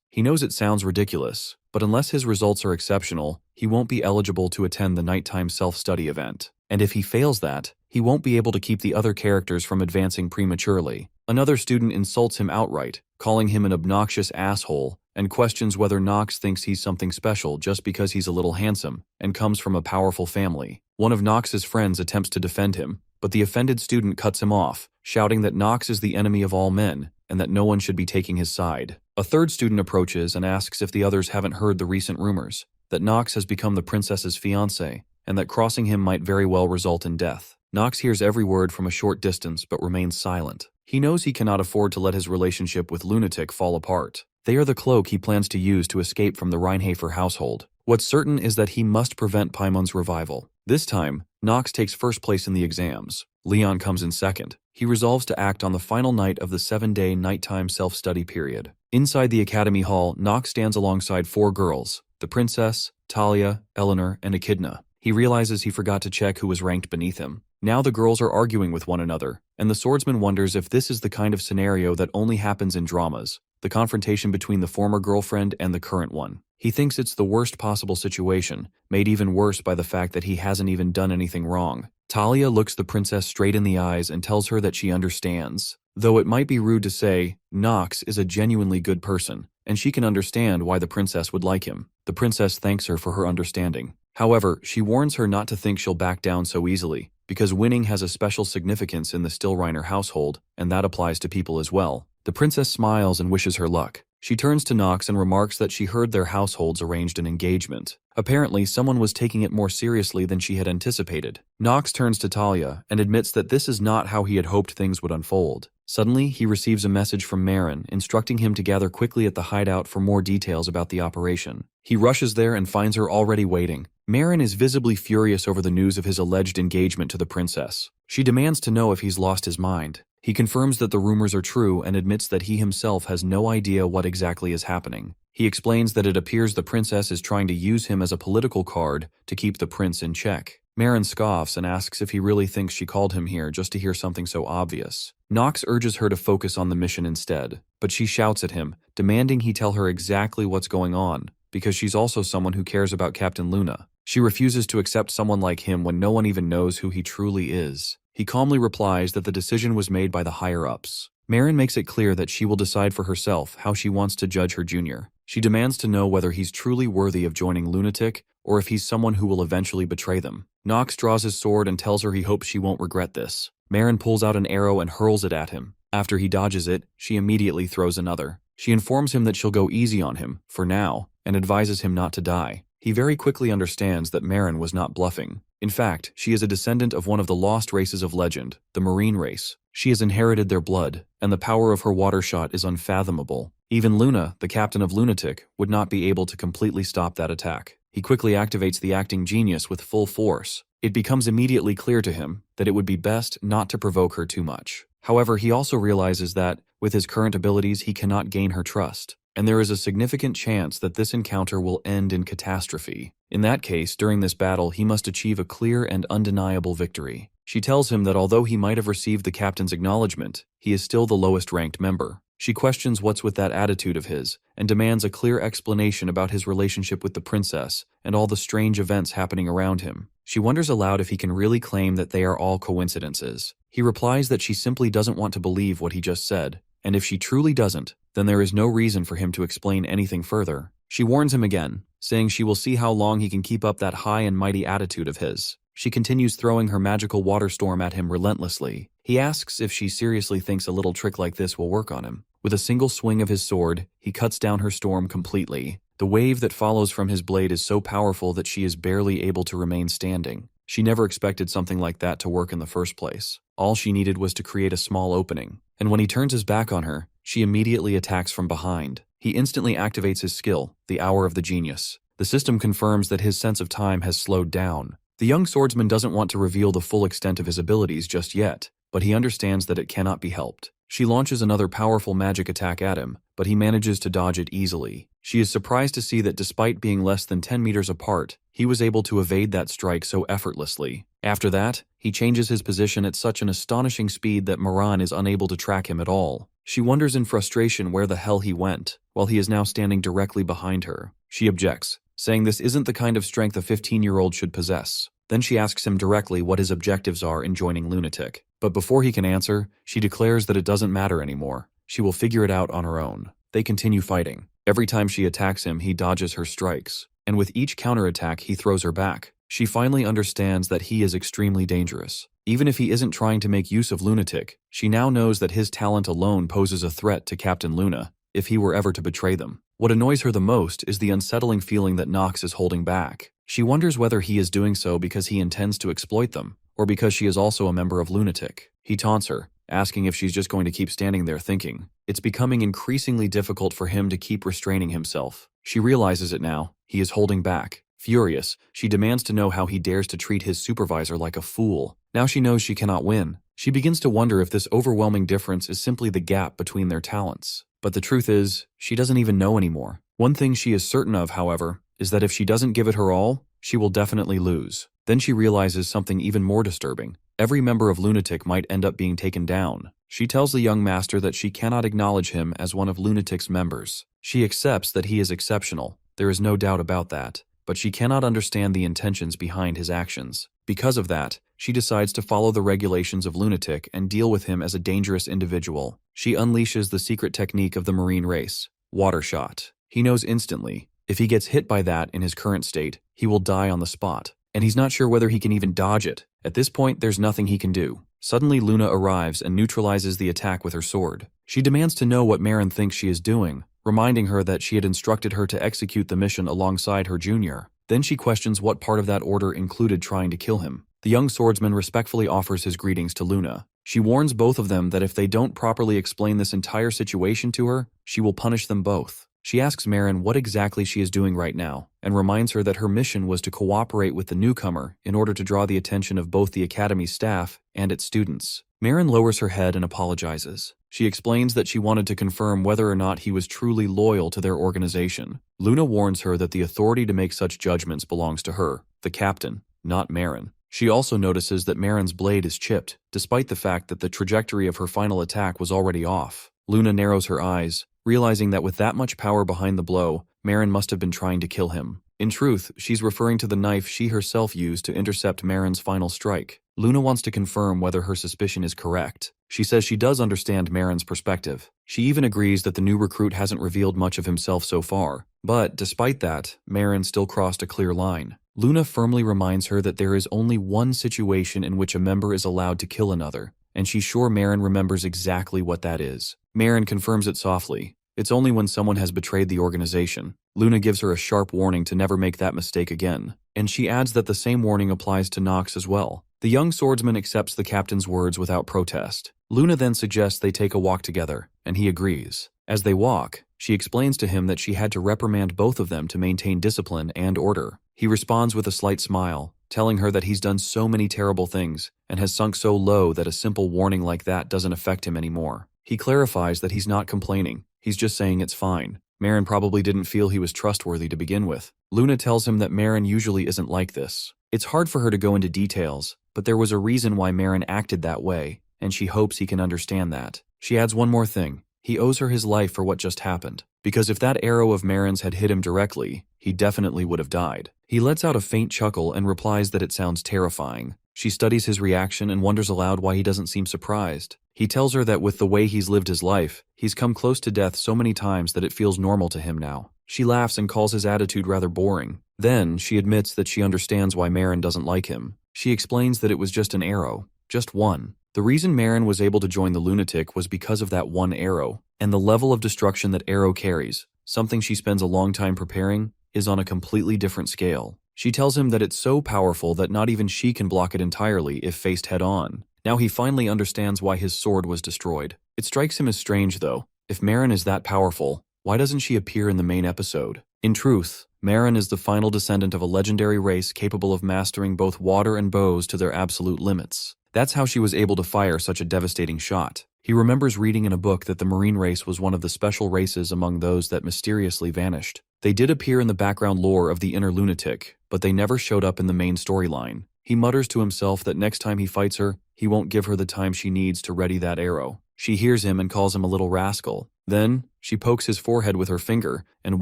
He knows it sounds ridiculous, but unless his results are exceptional, he won't be eligible to attend the nighttime self-study event. And if he fails that, he won't be able to keep the other characters from advancing prematurely. Another student insults him outright, calling him an obnoxious asshole, and questions whether Knox thinks he's something special just because he's a little handsome and comes from a powerful family. One of Knox's friends attempts to defend him, but the offended student cuts him off, shouting that Knox is the enemy of all men and that no one should be taking his side. A third student approaches and asks if the others haven't heard the recent rumors, that Knox has become the princess's fiancé, and that crossing him might very well result in death. Knox hears every word from a short distance but remains silent. He knows he cannot afford to let his relationship with Lunatic fall apart. They are the cloak he plans to use to escape from the Reinhafer household. What's certain is that he must prevent Paimon's revival. This time, Knox takes first place in the exams. Leon comes in second. He resolves to act on the final night of the 7-day nighttime self-study period. Inside the academy hall, Knox stands alongside 4 girls, the princess, Talia, Eleanor, and Echidna. He realizes he forgot to check who was ranked beneath him. Now the girls are arguing with one another, and the swordsman wonders if this is the kind of scenario that only happens in dramas, the confrontation between the former girlfriend and the current one. He thinks it's the worst possible situation, made even worse by the fact that he hasn't even done anything wrong. Talia looks the princess straight in the eyes and tells her that she understands. Though it might be rude to say, Knox is a genuinely good person, and she can understand why the princess would like him. The princess thanks her for her understanding. However, she warns her not to think she'll back down so easily, because winning has a special significance in the Stillreiner household, and that applies to people as well. The princess smiles and wishes her luck. She turns to Knox and remarks that she heard their households arranged an engagement. Apparently, someone was taking it more seriously than she had anticipated. Knox turns to Talia and admits that this is not how he had hoped things would unfold. Suddenly, he receives a message from Marin, instructing him to gather quickly at the hideout for more details about the operation. He rushes there and finds her already waiting. Marin is visibly furious over the news of his alleged engagement to the princess. She demands to know if he's lost his mind. He confirms that the rumors are true and admits that he himself has no idea what exactly is happening. He explains that it appears the princess is trying to use him as a political card to keep the prince in check. Marin scoffs and asks if he really thinks she called him here just to hear something so obvious. Knox urges her to focus on the mission instead, but she shouts at him, demanding he tell her exactly what's going on, because she's also someone who cares about Captain Luna. She refuses to accept someone like him when no one even knows who he truly is. He calmly replies that the decision was made by the higher-ups. Marin makes it clear that she will decide for herself how she wants to judge her junior. She demands to know whether he's truly worthy of joining Lunatic or if he's someone who will eventually betray them. Knox draws his sword and tells her he hopes she won't regret this. Marin pulls out an arrow and hurls it at him. After he dodges it, she immediately throws another. She informs him that she'll go easy on him, for now, and advises him not to die. He very quickly understands that Marin was not bluffing. In fact, she is a descendant of one of the lost races of legend, the Marine race. She has inherited their blood, and the power of her water shot is unfathomable. Even Luna, the captain of Lunatic, would not be able to completely stop that attack. He quickly activates the acting genius with full force. It becomes immediately clear to him that it would be best not to provoke her too much. However, he also realizes that, with his current abilities, he cannot gain her trust, and there is a significant chance that this encounter will end in catastrophe. In that case, during this battle, he must achieve a clear and undeniable victory. She tells him that although he might have received the captain's acknowledgement, he is still the lowest-ranked member. She questions what's with that attitude of his, and demands a clear explanation about his relationship with the princess and all the strange events happening around him. She wonders aloud if he can really claim that they are all coincidences. He replies that she simply doesn't want to believe what he just said, and if she truly doesn't, then there is no reason for him to explain anything further. She warns him again, saying she will see how long he can keep up that high and mighty attitude of his. She continues throwing her magical water storm at him relentlessly. He asks if she seriously thinks a little trick like this will work on him. With a single swing of his sword, he cuts down her storm completely. The wave that follows from his blade is so powerful that she is barely able to remain standing. She never expected something like that to work in the first place. All she needed was to create a small opening. And when he turns his back on her, she immediately attacks from behind. He instantly activates his skill, the Hour of the Genius. The system confirms that his sense of time has slowed down. The young swordsman doesn't want to reveal the full extent of his abilities just yet, but he understands that it cannot be helped. She launches another powerful magic attack at him, but he manages to dodge it easily. She is surprised to see that despite being less than 10 meters apart, he was able to evade that strike so effortlessly. After that, he changes his position at such an astonishing speed that Moran is unable to track him at all. She wonders in frustration where the hell he went, while he is now standing directly behind her. She objects, saying this isn't the kind of strength a 15-year-old should possess. Then she asks him directly what his objectives are in joining Lunatic. But before he can answer, she declares that it doesn't matter anymore. She will figure it out on her own. They continue fighting. Every time she attacks him, he dodges her strikes, and with each counterattack, he throws her back. She finally understands that he is extremely dangerous. Even if he isn't trying to make use of Lunatic, she now knows that his talent alone poses a threat to Captain Luna, if he were ever to betray them. What annoys her the most is the unsettling feeling that Nox is holding back. She wonders whether he is doing so because he intends to exploit them, or because she is also a member of Lunatic. He taunts her, asking if she's just going to keep standing there thinking. It's becoming increasingly difficult for him to keep restraining himself. She realizes it now. He is holding back. Furious, she demands to know how he dares to treat his supervisor like a fool. Now she knows she cannot win. She begins to wonder if this overwhelming difference is simply the gap between their talents. But the truth is, she doesn't even know anymore. One thing she is certain of, however, is that if she doesn't give it her all, she will definitely lose. Then she realizes something even more disturbing. Every member of Lunatic might end up being taken down. She tells the young master that she cannot acknowledge him as one of Lunatic's members. She accepts that he is exceptional. There is no doubt about that. But she cannot understand the intentions behind his actions. Because of that, she decides to follow the regulations of Lunatic and deal with him as a dangerous individual. She unleashes the secret technique of the marine race, Water Shot. He knows instantly, if he gets hit by that in his current state, he will die on the spot. And he's not sure whether he can even dodge it. At this point, there's nothing he can do. Suddenly, Luna arrives and neutralizes the attack with her sword. She demands to know what Marin thinks she is doing, reminding her that she had instructed her to execute the mission alongside her junior. Then she questions what part of that order included trying to kill him. The young swordsman respectfully offers his greetings to Luna. She warns both of them that if they don't properly explain this entire situation to her, she will punish them both. She asks Marin what exactly she is doing right now, and reminds her that her mission was to cooperate with the newcomer in order to draw the attention of both the Academy's staff and its students. Marin lowers her head and apologizes. She explains that she wanted to confirm whether or not he was truly loyal to their organization. Luna warns her that the authority to make such judgments belongs to her, the captain, not Marin. She also notices that Marin's blade is chipped, despite the fact that the trajectory of her final attack was already off. Luna narrows her eyes, realizing that with that much power behind the blow, Marin must have been trying to kill him. In truth, she's referring to the knife she herself used to intercept Marin's final strike. Luna wants to confirm whether her suspicion is correct. She says she does understand Marin's perspective. She even agrees that the new recruit hasn't revealed much of himself so far. But, despite that, Marin still crossed a clear line. Luna firmly reminds her that there is only one situation in which a member is allowed to kill another, and she's sure Marin remembers exactly what that is. Marin confirms it softly. It's only when someone has betrayed the organization. Luna gives her a sharp warning to never make that mistake again, and she adds that the same warning applies to Nox as well. The young swordsman accepts the captain's words without protest. Luna then suggests they take a walk together, and he agrees. As they walk, She explains to him that she had to reprimand both of them to maintain discipline and order. He responds with a slight smile, telling her that he's done so many terrible things and has sunk so low that a simple warning like that doesn't affect him anymore. He clarifies that he's not complaining, he's just saying it's fine. Marin probably didn't feel he was trustworthy to begin with. Luna tells him that Marin usually isn't like this. It's hard for her to go into details, but there was a reason why Marin acted that way, and she hopes he can understand that. She adds one more thing. He owes her his life for what just happened, because if that arrow of Marin's had hit him directly, he definitely would have died. He lets out a faint chuckle and replies that it sounds terrifying. She studies his reaction and wonders aloud why he doesn't seem surprised. He tells her that with the way he's lived his life, he's come close to death so many times that it feels normal to him now. She laughs and calls his attitude rather boring. Then, she admits that she understands why Marin doesn't like him. She explains that it was just an arrow. Just one. The reason Marin was able to join the lunatic was because of that one arrow, and the level of destruction that arrow carries, something she spends a long time preparing, is on a completely different scale. She tells him that it's so powerful that not even she can block it entirely if faced head-on. Now he finally understands why his sword was destroyed. It strikes him as strange, though. If Marin is that powerful, why doesn't she appear in the main episode? In truth, Marin is the final descendant of a legendary race capable of mastering both water and bows to their absolute limits. That's how she was able to fire such a devastating shot. He remembers reading in a book that the Marine race was one of the special races among those that mysteriously vanished. They did appear in the background lore of the inner lunatic, but they never showed up in the main storyline. He mutters to himself that next time he fights her, he won't give her the time she needs to ready that arrow. She hears him and calls him a little rascal. Then, she pokes his forehead with her finger and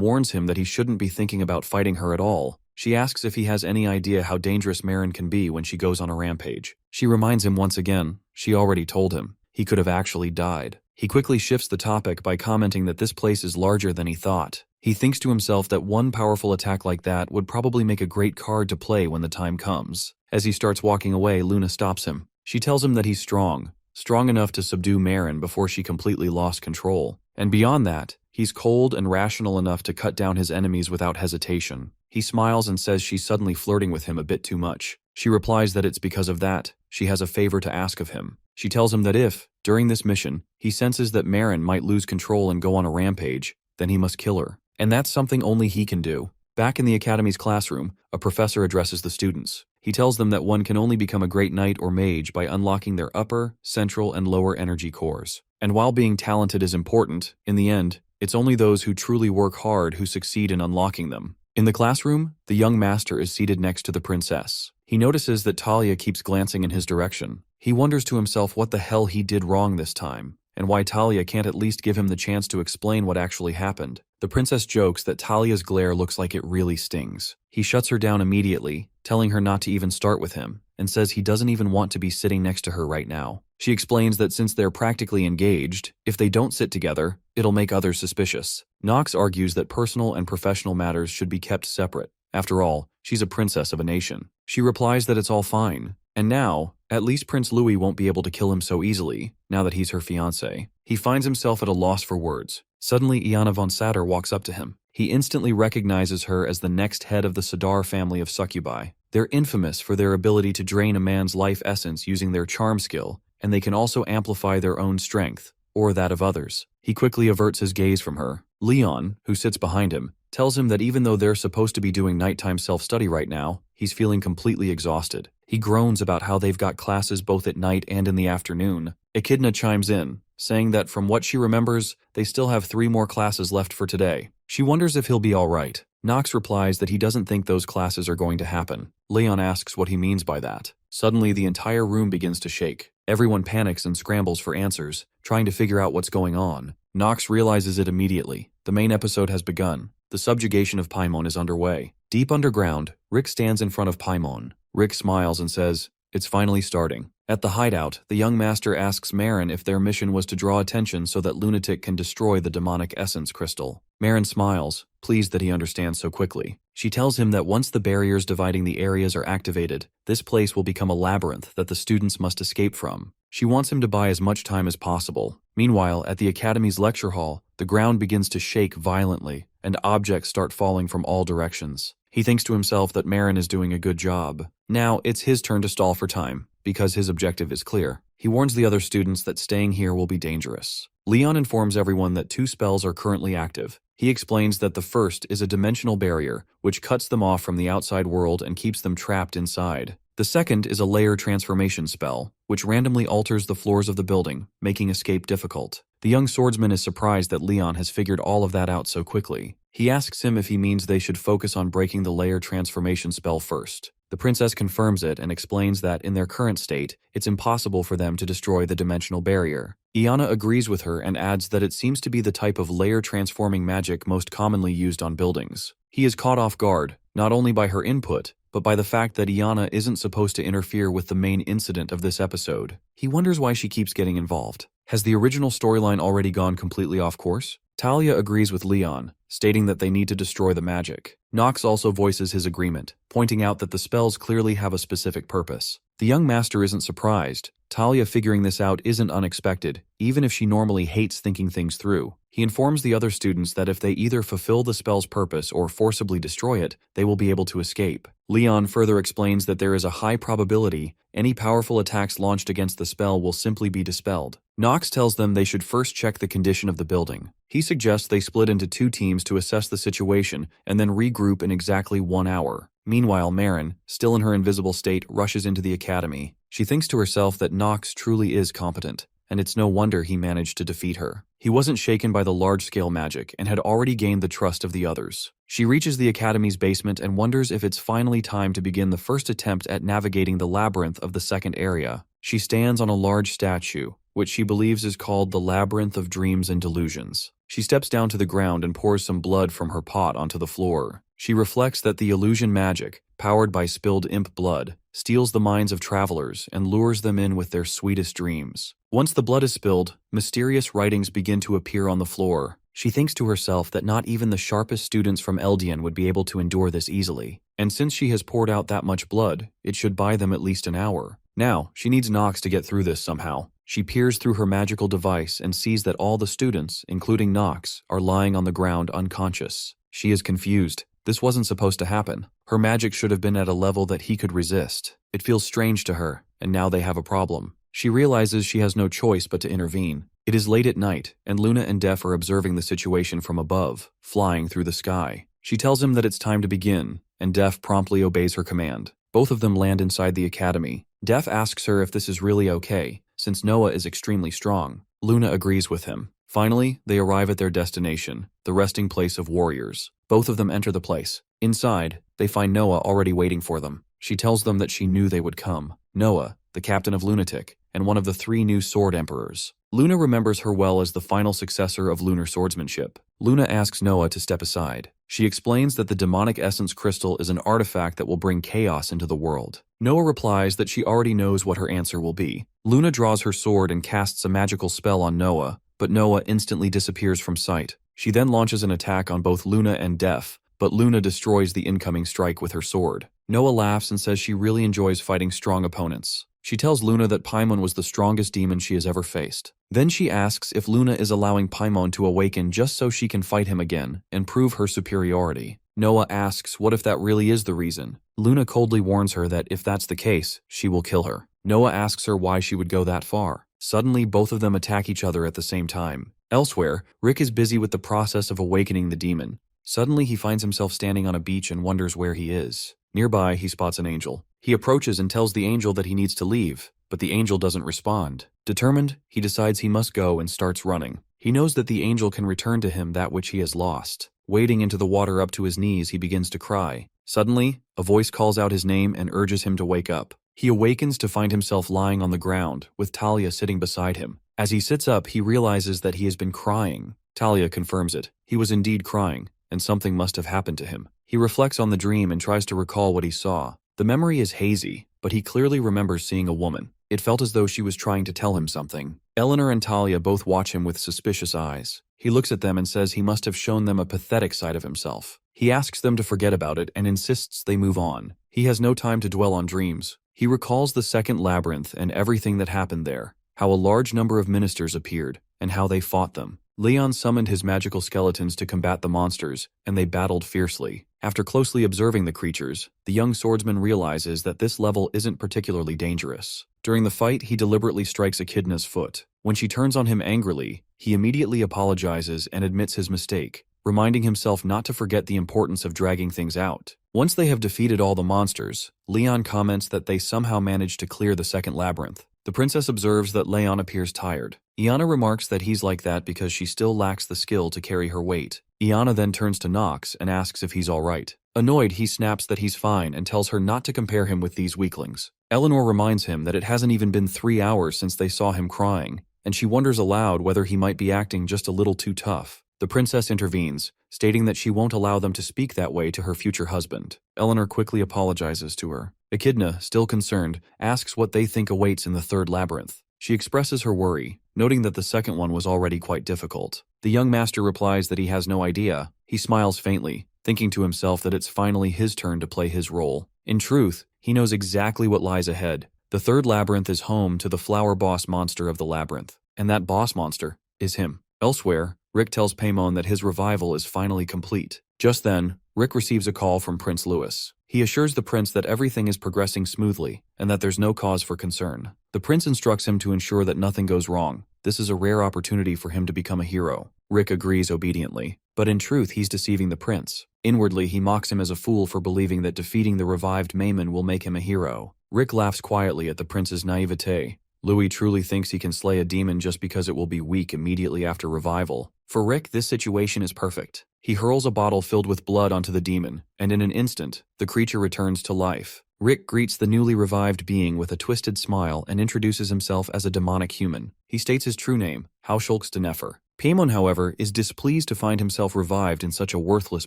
warns him that he shouldn't be thinking about fighting her at all. She asks if he has any idea how dangerous Marin can be when she goes on a rampage. She reminds him once again, she already told him. He could have actually died. He quickly shifts the topic by commenting that this place is larger than he thought. He thinks to himself that one powerful attack like that would probably make a great card to play when the time comes. As he starts walking away, Luna stops him. She tells him that he's strong enough to subdue Marin before she completely lost control. And beyond that, he's cold and rational enough to cut down his enemies without hesitation. He smiles and says she's suddenly flirting with him a bit too much. She replies that it's because of that, she has a favor to ask of him. She tells him that if, during this mission, he senses that Marin might lose control and go on a rampage, then he must kill her. And that's something only he can do. Back in the Academy's classroom, a professor addresses the students. He tells them that one can only become a great knight or mage by unlocking their upper, central, and lower energy cores. And while being talented is important, in the end, it's only those who truly work hard who succeed in unlocking them. In the classroom, the young master is seated next to the princess. He notices that Talia keeps glancing in his direction. He wonders to himself what the hell he did wrong this time, and why Talia can't at least give him the chance to explain what actually happened. The princess jokes that Talia's glare looks like it really stings. He shuts her down immediately, telling her not to even start with him, and says he doesn't even want to be sitting next to her right now. She explains that since they're practically engaged, if they don't sit together, it'll make others suspicious. Nox argues that personal and professional matters should be kept separate. After all, she's a princess of a nation. She replies that it's all fine. And now, at least Prince Louis won't be able to kill him so easily, now that he's her fiancé. He finds himself at a loss for words. Suddenly, Iana von Satter walks up to him. He instantly recognizes her as the next head of the Sadar family of succubi. They're infamous for their ability to drain a man's life essence using their charm skill, and they can also amplify their own strength, or that of others. He quickly averts his gaze from her. Leon, who sits behind him, tells him that even though they're supposed to be doing nighttime self-study right now, he's feeling completely exhausted. He groans about how they've got classes both at night and in the afternoon. Echidna chimes in, saying that from what she remembers, they still have 3 more classes left for today. She wonders if he'll be all right. Nox replies that he doesn't think those classes are going to happen. Leon asks what he means by that. Suddenly, the entire room begins to shake. Everyone panics and scrambles for answers, trying to figure out what's going on. Nox realizes it immediately. The main episode has begun. The subjugation of Paimon is underway. Deep underground, Rick stands in front of Paimon. Rick smiles and says, "It's finally starting." At the hideout, the young master asks Marin if their mission was to draw attention so that Lunatic can destroy the demonic essence crystal. Marin smiles, pleased that he understands so quickly. She tells him that once the barriers dividing the areas are activated, this place will become a labyrinth that the students must escape from. She wants him to buy as much time as possible. Meanwhile, at the Academy's lecture hall, the ground begins to shake violently, and objects start falling from all directions. He thinks to himself that Marin is doing a good job. Now, it's his turn to stall for time, because his objective is clear. He warns the other students that staying here will be dangerous. Leon informs everyone that 2 spells are currently active. He explains that the first is a dimensional barrier, which cuts them off from the outside world and keeps them trapped inside. The second is a layer transformation spell, which randomly alters the floors of the building, making escape difficult. The young swordsman is surprised that Leon has figured all of that out so quickly. He asks him if he means they should focus on breaking the layer transformation spell first. The princess confirms it and explains that, in their current state, it's impossible for them to destroy the dimensional barrier. Iana agrees with her and adds that it seems to be the type of layer-transforming magic most commonly used on buildings. He is caught off guard, not only by her input, but by the fact that Iana isn't supposed to interfere with the main incident of this episode. He wonders why she keeps getting involved. Has the original storyline already gone completely off course? Talia agrees with Leon, stating that they need to destroy the magic. Nox also voices his agreement, pointing out that the spells clearly have a specific purpose. The young master isn't surprised. Talia figuring this out isn't unexpected, even if she normally hates thinking things through. He informs the other students that if they either fulfill the spell's purpose or forcibly destroy it, they will be able to escape. Leon further explains that there is a high probability any powerful attacks launched against the spell will simply be dispelled. Nox tells them they should first check the condition of the building. He suggests they split into 2 teams to assess the situation and then regroup in exactly 1 hour. Meanwhile, Marin, still in her invisible state, rushes into the academy. She thinks to herself that Nox truly is competent, and it's no wonder he managed to defeat her. He wasn't shaken by the large-scale magic and had already gained the trust of the others. She reaches the academy's basement and wonders if it's finally time to begin the first attempt at navigating the labyrinth of the second area. She stands on a large statue, which she believes is called the Labyrinth of Dreams and Delusions. She steps down to the ground and pours some blood from her pot onto the floor. She reflects that the illusion magic, powered by spilled imp blood, steals the minds of travelers and lures them in with their sweetest dreams. Once the blood is spilled, mysterious writings begin to appear on the floor. She thinks to herself that not even the sharpest students from Eldian would be able to endure this easily. And since she has poured out that much blood, it should buy them at least an hour. Now, she needs Nox to get through this somehow. She peers through her magical device and sees that all the students, including Nox, are lying on the ground unconscious. She is confused. This wasn't supposed to happen. Her magic should have been at a level that he could resist. It feels strange to her, and now they have a problem. She realizes she has no choice but to intervene. It is late at night, and Luna and Def are observing the situation from above, flying through the sky. She tells him that it's time to begin, and Def promptly obeys her command. Both of them land inside the academy. Def asks her if this is really okay, since Noah is extremely strong. Luna agrees with him. Finally, they arrive at their destination, the resting place of warriors. Both of them enter the place. Inside, they find Noah already waiting for them. She tells them that she knew they would come. Noah, the captain of Lunatic, and one of the 3 new sword emperors. Luna remembers her well as the final successor of lunar swordsmanship. Luna asks Noah to step aside. She explains that the demonic essence crystal is an artifact that will bring chaos into the world. Noah replies that she already knows what her answer will be. Luna draws her sword and casts a magical spell on Noah, but Noah instantly disappears from sight. She then launches an attack on both Luna and Def, but Luna destroys the incoming strike with her sword. Noah laughs and says she really enjoys fighting strong opponents. She tells Luna that Paimon was the strongest demon she has ever faced. Then she asks if Luna is allowing Paimon to awaken just so she can fight him again and prove her superiority. Noah asks what if that really is the reason. Luna coldly warns her that if that's the case, she will kill her. Noah asks her why she would go that far. Suddenly, both of them attack each other at the same time. Elsewhere, Rick is busy with the process of awakening the demon. Suddenly, he finds himself standing on a beach and wonders where he is. Nearby, he spots an angel. He approaches and tells the angel that he needs to leave, but the angel doesn't respond. Determined, he decides he must go and starts running. He knows that the angel can return to him that which he has lost. Wading into the water up to his knees, he begins to cry. Suddenly, a voice calls out his name and urges him to wake up. He awakens to find himself lying on the ground, with Talia sitting beside him. As he sits up, he realizes that he has been crying. Talia confirms it. He was indeed crying, and something must have happened to him. He reflects on the dream and tries to recall what he saw. The memory is hazy, but he clearly remembers seeing a woman. It felt as though she was trying to tell him something. Eleanor and Talia both watch him with suspicious eyes. He looks at them and says he must have shown them a pathetic side of himself. He asks them to forget about it and insists they move on. He has no time to dwell on dreams. He recalls the second labyrinth and everything that happened there, how a large number of ministers appeared, and how they fought them. Leon summoned his magical skeletons to combat the monsters, and they battled fiercely. After closely observing the creatures, the young swordsman realizes that this level isn't particularly dangerous. During the fight, he deliberately strikes Echidna's foot. When she turns on him angrily, he immediately apologizes and admits his mistake, reminding himself not to forget the importance of dragging things out. Once they have defeated all the monsters, Leon comments that they somehow managed to clear the second labyrinth. The princess observes that Leon appears tired. Iana remarks that he's like that because she still lacks the skill to carry her weight. Iana then turns to Nox and asks if he's alright. Annoyed, he snaps that he's fine and tells her not to compare him with these weaklings. Eleanor reminds him that it hasn't even been 3 hours since they saw him crying, and she wonders aloud whether he might be acting just a little too tough. The princess intervenes, stating that she won't allow them to speak that way to her future husband. Eleanor quickly apologizes to her. Echidna, still concerned, asks what they think awaits in the third labyrinth. She expresses her worry, noting that the second one was already quite difficult. The young master replies that he has no idea. He smiles faintly, thinking to himself that it's finally his turn to play his role. In truth, he knows exactly what lies ahead. The third labyrinth is home to the flower boss monster of the labyrinth, and that boss monster is him. Elsewhere, Rick tells Paimon that his revival is finally complete. Just then, Rick receives a call from Prince Louis. He assures the prince that everything is progressing smoothly and that there's no cause for concern. The prince instructs him to ensure that nothing goes wrong. This is a rare opportunity for him to become a hero. Rick agrees obediently, but in truth he's deceiving the prince. Inwardly, he mocks him as a fool for believing that defeating the revived Maimon will make him a hero. Rick laughs quietly at the prince's naivete. Louis truly thinks he can slay a demon just because it will be weak immediately after revival. For Rick, this situation is perfect. He hurls a bottle filled with blood onto the demon, and in an instant, the creature returns to life. Rick greets the newly revived being with a twisted smile and introduces himself as a demonic human. He states his true name, Haushalkstenefer. Paimon, however, is displeased to find himself revived in such a worthless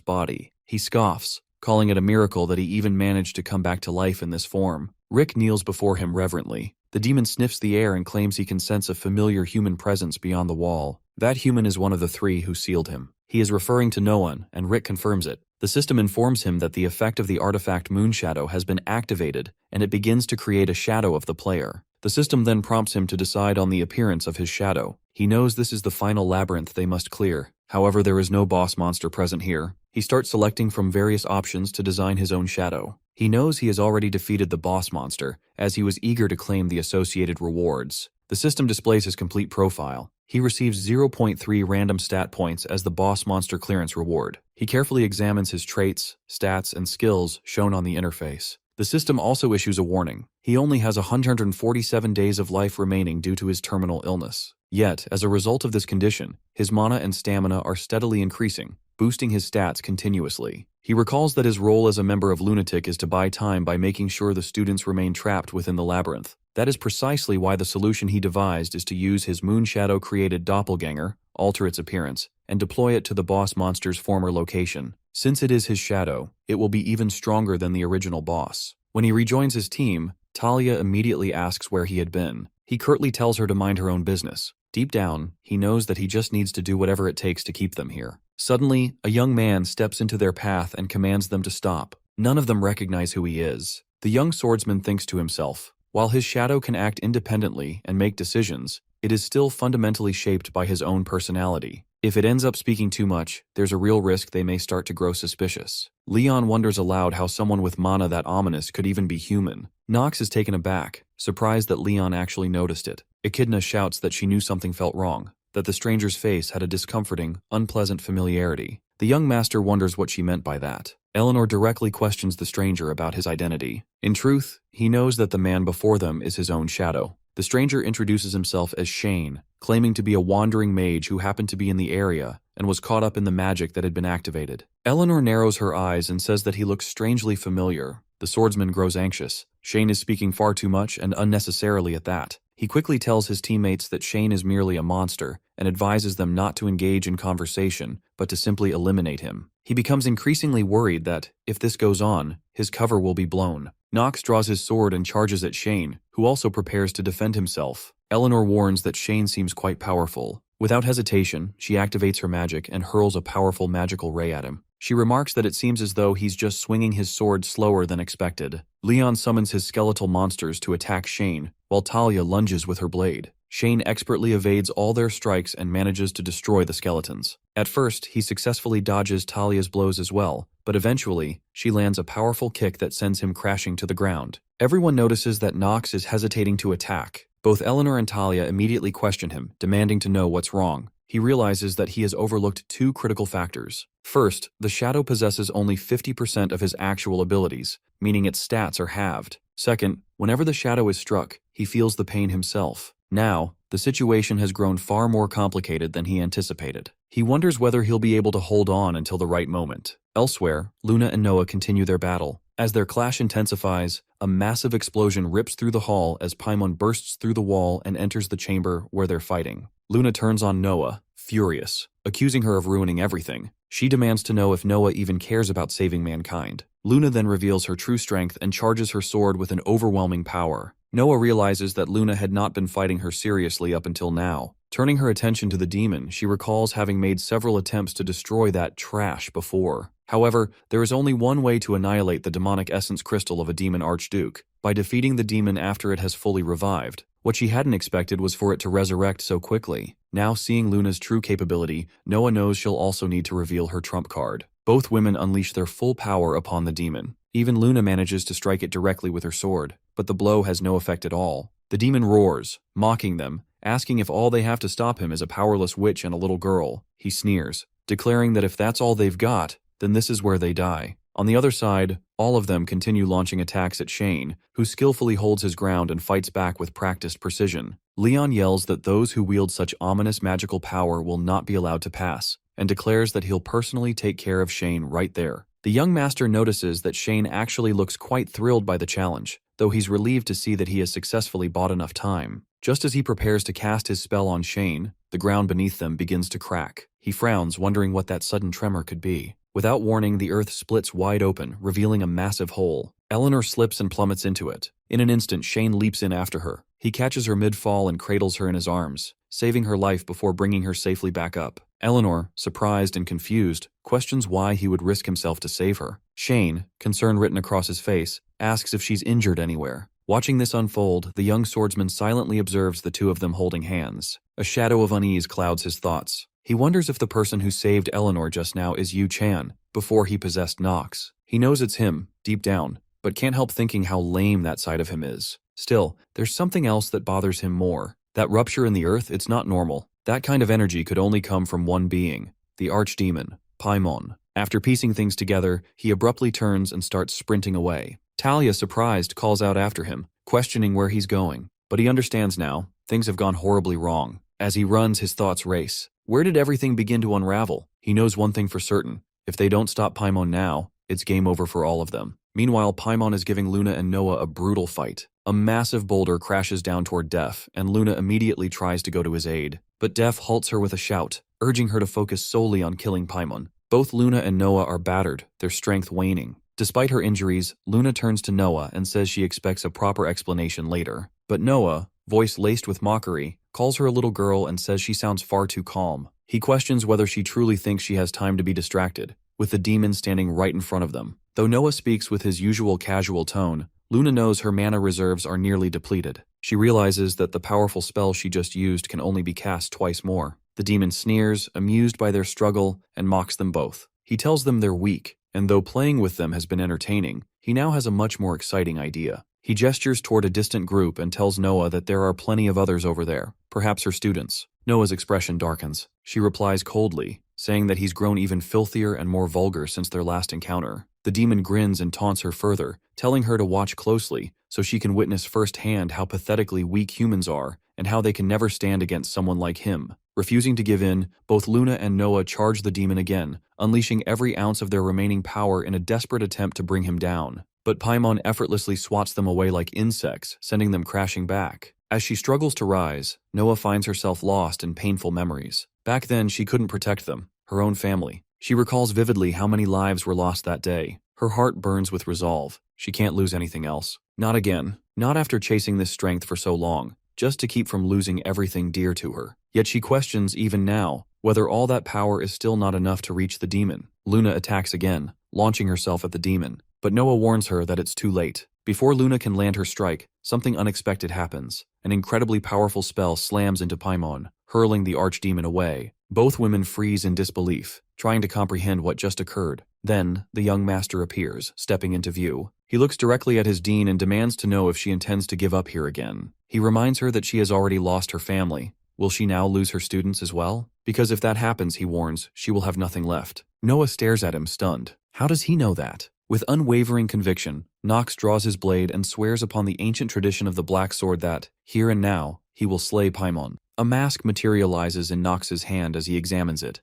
body. He scoffs, calling it a miracle that he even managed to come back to life in this form. Rick kneels before him reverently. The demon sniffs the air and claims he can sense a familiar human presence beyond the wall. That human is one of the 3 who sealed him. He is referring to no one, and Rick confirms it. The system informs him that the effect of the artifact Moonshadow has been activated, and it begins to create a shadow of the player. The system then prompts him to decide on the appearance of his shadow. He knows this is the final labyrinth they must clear. However, there is no boss monster present here. He starts selecting from various options to design his own shadow. He knows he has already defeated the boss monster, as he was eager to claim the associated rewards. The system displays his complete profile. He receives 0.3 random stat points as the boss monster clearance reward. He carefully examines his traits, stats, and skills shown on the interface. The system also issues a warning. He only has 147 days of life remaining due to his terminal illness. Yet, as a result of this condition, his mana and stamina are steadily increasing, boosting his stats continuously. He recalls that his role as a member of Lunatic is to buy time by making sure the students remain trapped within the labyrinth. That is precisely why the solution he devised is to use his Moonshadow-created doppelganger, alter its appearance, and deploy it to the boss monster's former location. Since it is his shadow, it will be even stronger than the original boss. When he rejoins his team, Talia immediately asks where he had been. He curtly tells her to mind her own business. Deep down, he knows that he just needs to do whatever it takes to keep them here. Suddenly, a young man steps into their path and commands them to stop. None of them recognize who he is. The young swordsman thinks to himself, while his shadow can act independently and make decisions, it is still fundamentally shaped by his own personality. If it ends up speaking too much, there's a real risk they may start to grow suspicious. Leon wonders aloud how someone with mana that ominous could even be human. Nox is taken aback, surprised that Leon actually noticed it. Echidna shouts that she knew something felt wrong, that the stranger's face had a discomforting, unpleasant familiarity. The young master wonders what she meant by that. Eleanor directly questions the stranger about his identity. In truth, he knows that the man before them is his own shadow. The stranger introduces himself as Shane, claiming to be a wandering mage who happened to be in the area and was caught up in the magic that had been activated. Eleanor narrows her eyes and says that he looks strangely familiar. The swordsman grows anxious. Shane is speaking far too much and unnecessarily at that. He quickly tells his teammates that Shane is merely a monster and advises them not to engage in conversation, but to simply eliminate him. He becomes increasingly worried that, if this goes on, his cover will be blown. Nox draws his sword and charges at Shane, who also prepares to defend himself. Eleanor warns that Shane seems quite powerful. Without hesitation, she activates her magic and hurls a powerful magical ray at him. She remarks that it seems as though he's just swinging his sword slower than expected. Leon summons his skeletal monsters to attack Shane, while Talia lunges with her blade. Shane expertly evades all their strikes and manages to destroy the skeletons. At first, he successfully dodges Talia's blows as well, but eventually, she lands a powerful kick that sends him crashing to the ground. Everyone notices that Nox is hesitating to attack. Both Eleanor and Talia immediately question him, demanding to know what's wrong. He realizes that he has overlooked two critical factors. First, the shadow possesses only 50% of his actual abilities, meaning its stats are halved. Second, whenever the shadow is struck, he feels the pain himself. Now, the situation has grown far more complicated than he anticipated. He wonders whether he'll be able to hold on until the right moment. Elsewhere, Luna and Noah continue their battle. As their clash intensifies, a massive explosion rips through the hall as Paimon bursts through the wall and enters the chamber where they're fighting. Luna turns on Noah, furious, accusing her of ruining everything. She demands to know if Noah even cares about saving mankind. Luna then reveals her true strength and charges her sword with an overwhelming power. Noah realizes that Luna had not been fighting her seriously up until now. Turning her attention to the demon, she recalls having made several attempts to destroy that trash before. However, there is only one way to annihilate the demonic essence crystal of a demon archduke, by defeating the demon after it has fully revived. What she hadn't expected was for it to resurrect so quickly. Now seeing Luna's true capability, Noah knows she'll also need to reveal her trump card. Both women unleash their full power upon the demon. Even Luna manages to strike it directly with her sword, but the blow has no effect at all. The demon roars, mocking them, asking if all they have to stop him is a powerless witch and a little girl. He sneers, declaring that if that's all they've got, then this is where they die. On the other side, all of them continue launching attacks at Shane, who skillfully holds his ground and fights back with practiced precision. Leon yells that those who wield such ominous magical power will not be allowed to pass, and declares that he'll personally take care of Shane right there. The young master notices that Shane actually looks quite thrilled by the challenge, though he's relieved to see that he has successfully bought enough time. Just as he prepares to cast his spell on Shane, the ground beneath them begins to crack. He frowns, wondering what that sudden tremor could be. Without warning, the earth splits wide open, revealing a massive hole. Eleanor slips and plummets into it. In an instant, Shane leaps in after her. He catches her mid-fall and cradles her in his arms, saving her life before bringing her safely back up. Eleanor, surprised and confused, questions why he would risk himself to save her. Shane, concern written across his face, asks if she's injured anywhere. Watching this unfold, the young swordsman silently observes the two of them holding hands. A shadow of unease clouds his thoughts. He wonders if the person who saved Eleanor just now is Yu Chan, before he possessed Nox. He knows it's him, deep down, but can't help thinking how lame that side of him is. Still, there's something else that bothers him more. That rupture in the earth, it's not normal. That kind of energy could only come from one being, the archdemon, Paimon. After piecing things together, he abruptly turns and starts sprinting away. Talia, surprised, calls out after him, questioning where he's going. But he understands now, things have gone horribly wrong. As he runs, his thoughts race. Where did everything begin to unravel? He knows one thing for certain. If they don't stop Paimon now, it's game over for all of them. Meanwhile, Paimon is giving Luna and Noah a brutal fight. A massive boulder crashes down toward Def, and Luna immediately tries to go to his aid. But Def halts her with a shout, urging her to focus solely on killing Paimon. Both Luna and Noah are battered, their strength waning. Despite her injuries, Luna turns to Noah and says she expects a proper explanation later. But Noah, voice laced with mockery, calls her a little girl and says she sounds far too calm. He questions whether she truly thinks she has time to be distracted, with the demon standing right in front of them. Though Noah speaks with his usual casual tone, Luna knows her mana reserves are nearly depleted. She realizes that the powerful spell she just used can only be cast twice more. The demon sneers, amused by their struggle, and mocks them both. He tells them they're weak, and though playing with them has been entertaining, he now has a much more exciting idea. He gestures toward a distant group and tells Noah that there are plenty of others over there, perhaps her students. Noah's expression darkens. She replies coldly, saying that he's grown even filthier and more vulgar since their last encounter. The demon grins and taunts her further, telling her to watch closely so she can witness firsthand how pathetically weak humans are and how they can never stand against someone like him. Refusing to give in, both Luna and Noah charge the demon again, unleashing every ounce of their remaining power in a desperate attempt to bring him down. But Paimon effortlessly swats them away like insects, sending them crashing back. As she struggles to rise, Noah finds herself lost in painful memories. Back then, she couldn't protect them, her own family. She recalls vividly how many lives were lost that day. Her heart burns with resolve. She can't lose anything else. Not again. Not after chasing this strength for so long, just to keep from losing everything dear to her. Yet she questions, even now, whether all that power is still not enough to reach the demon. Luna attacks again, launching herself at the demon. But Noah warns her that it's too late. Before Luna can land her strike, something unexpected happens. An incredibly powerful spell slams into Paimon, hurling the archdemon away. Both women freeze in disbelief, trying to comprehend what just occurred. Then, the young master appears, stepping into view. He looks directly at his dean and demands to know if she intends to give up here again. He reminds her that she has already lost her family. Will she now lose her students as well? Because if that happens, he warns, she will have nothing left. Noah stares at him, stunned. How does he know that? With unwavering conviction, Nox draws his blade and swears upon the ancient tradition of the Black Sword that, here and now, he will slay Paimon. A mask materializes in Nox's hand as he examines it,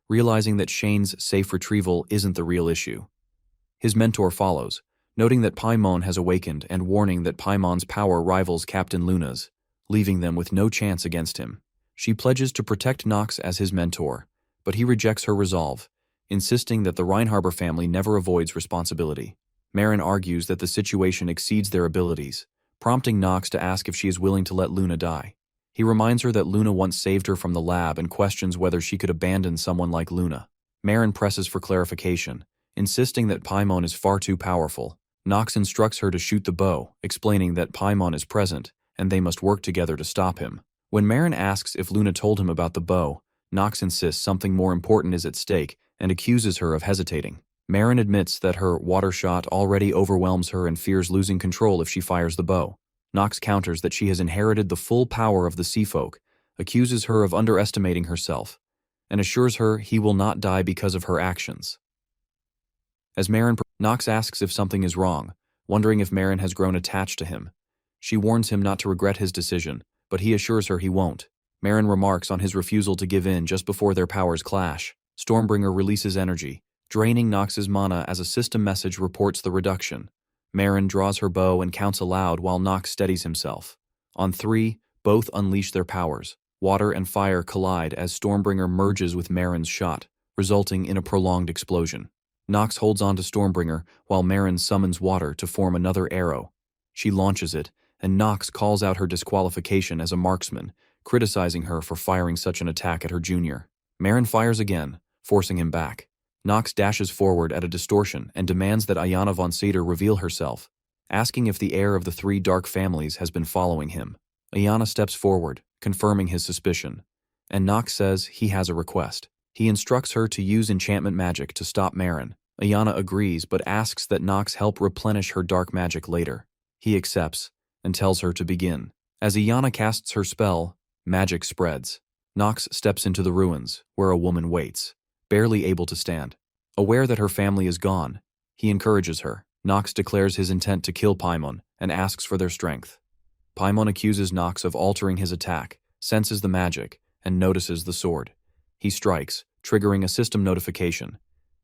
realizing that Shane's safe retrieval isn't the real issue. His mentor follows, noting that Paimon has awakened and warning that Paimon's power rivals Captain Luna's, leaving them with no chance against him. She pledges to protect Nox as his mentor, but he rejects her resolve, insisting that the Reinharber family never avoids responsibility. Marin argues that the situation exceeds their abilities, prompting Nox to ask if she is willing to let Luna die. He reminds her that Luna once saved her from the lab and questions whether she could abandon someone like Luna. Marin presses for clarification, insisting that Paimon is far too powerful. Nox instructs her to shoot the bow, explaining that Paimon is present and they must work together to stop him. When Marin asks if Luna told him about the bow, Nox insists something more important is at stake and accuses her of hesitating. Marin admits that her water shot already overwhelms her and fears losing control if she fires the bow. Nox counters that she has inherited the full power of the Sea Folk, accuses her of underestimating herself, and assures her he will not die because of her actions. As Nox asks if something is wrong, wondering if Marin has grown attached to him. She warns him not to regret his decision, but he assures her he won't. Marin remarks on his refusal to give in just before their powers clash. Stormbringer releases energy, draining Nox's mana as a system message reports the reduction. Marin draws her bow and counts aloud while Nox steadies himself. On 3, both unleash their powers. Water and fire collide as Stormbringer merges with Marin's shot, resulting in a prolonged explosion. Nox holds on to Stormbringer while Marin summons water to form another arrow. She launches it, and Nox calls out her disqualification as a marksman, criticizing her for firing such an attack at her junior. Marin fires again, forcing him back. Nox dashes forward at a distortion and demands that Ayana von Seder reveal herself, asking if the heir of the 3 dark families has been following him. Ayana steps forward, confirming his suspicion, and Nox says he has a request. He instructs her to use enchantment magic to stop Marin. Ayana agrees but asks that Nox help replenish her dark magic later. He accepts and tells her to begin. As Ayana casts her spell, magic spreads. Nox steps into the ruins, where a woman waits, barely able to stand. Aware that her family is gone, he encourages her. Nox declares his intent to kill Paimon and asks for their strength. Paimon accuses Nox of altering his attack, senses the magic, and notices the sword. He strikes, triggering a system notification.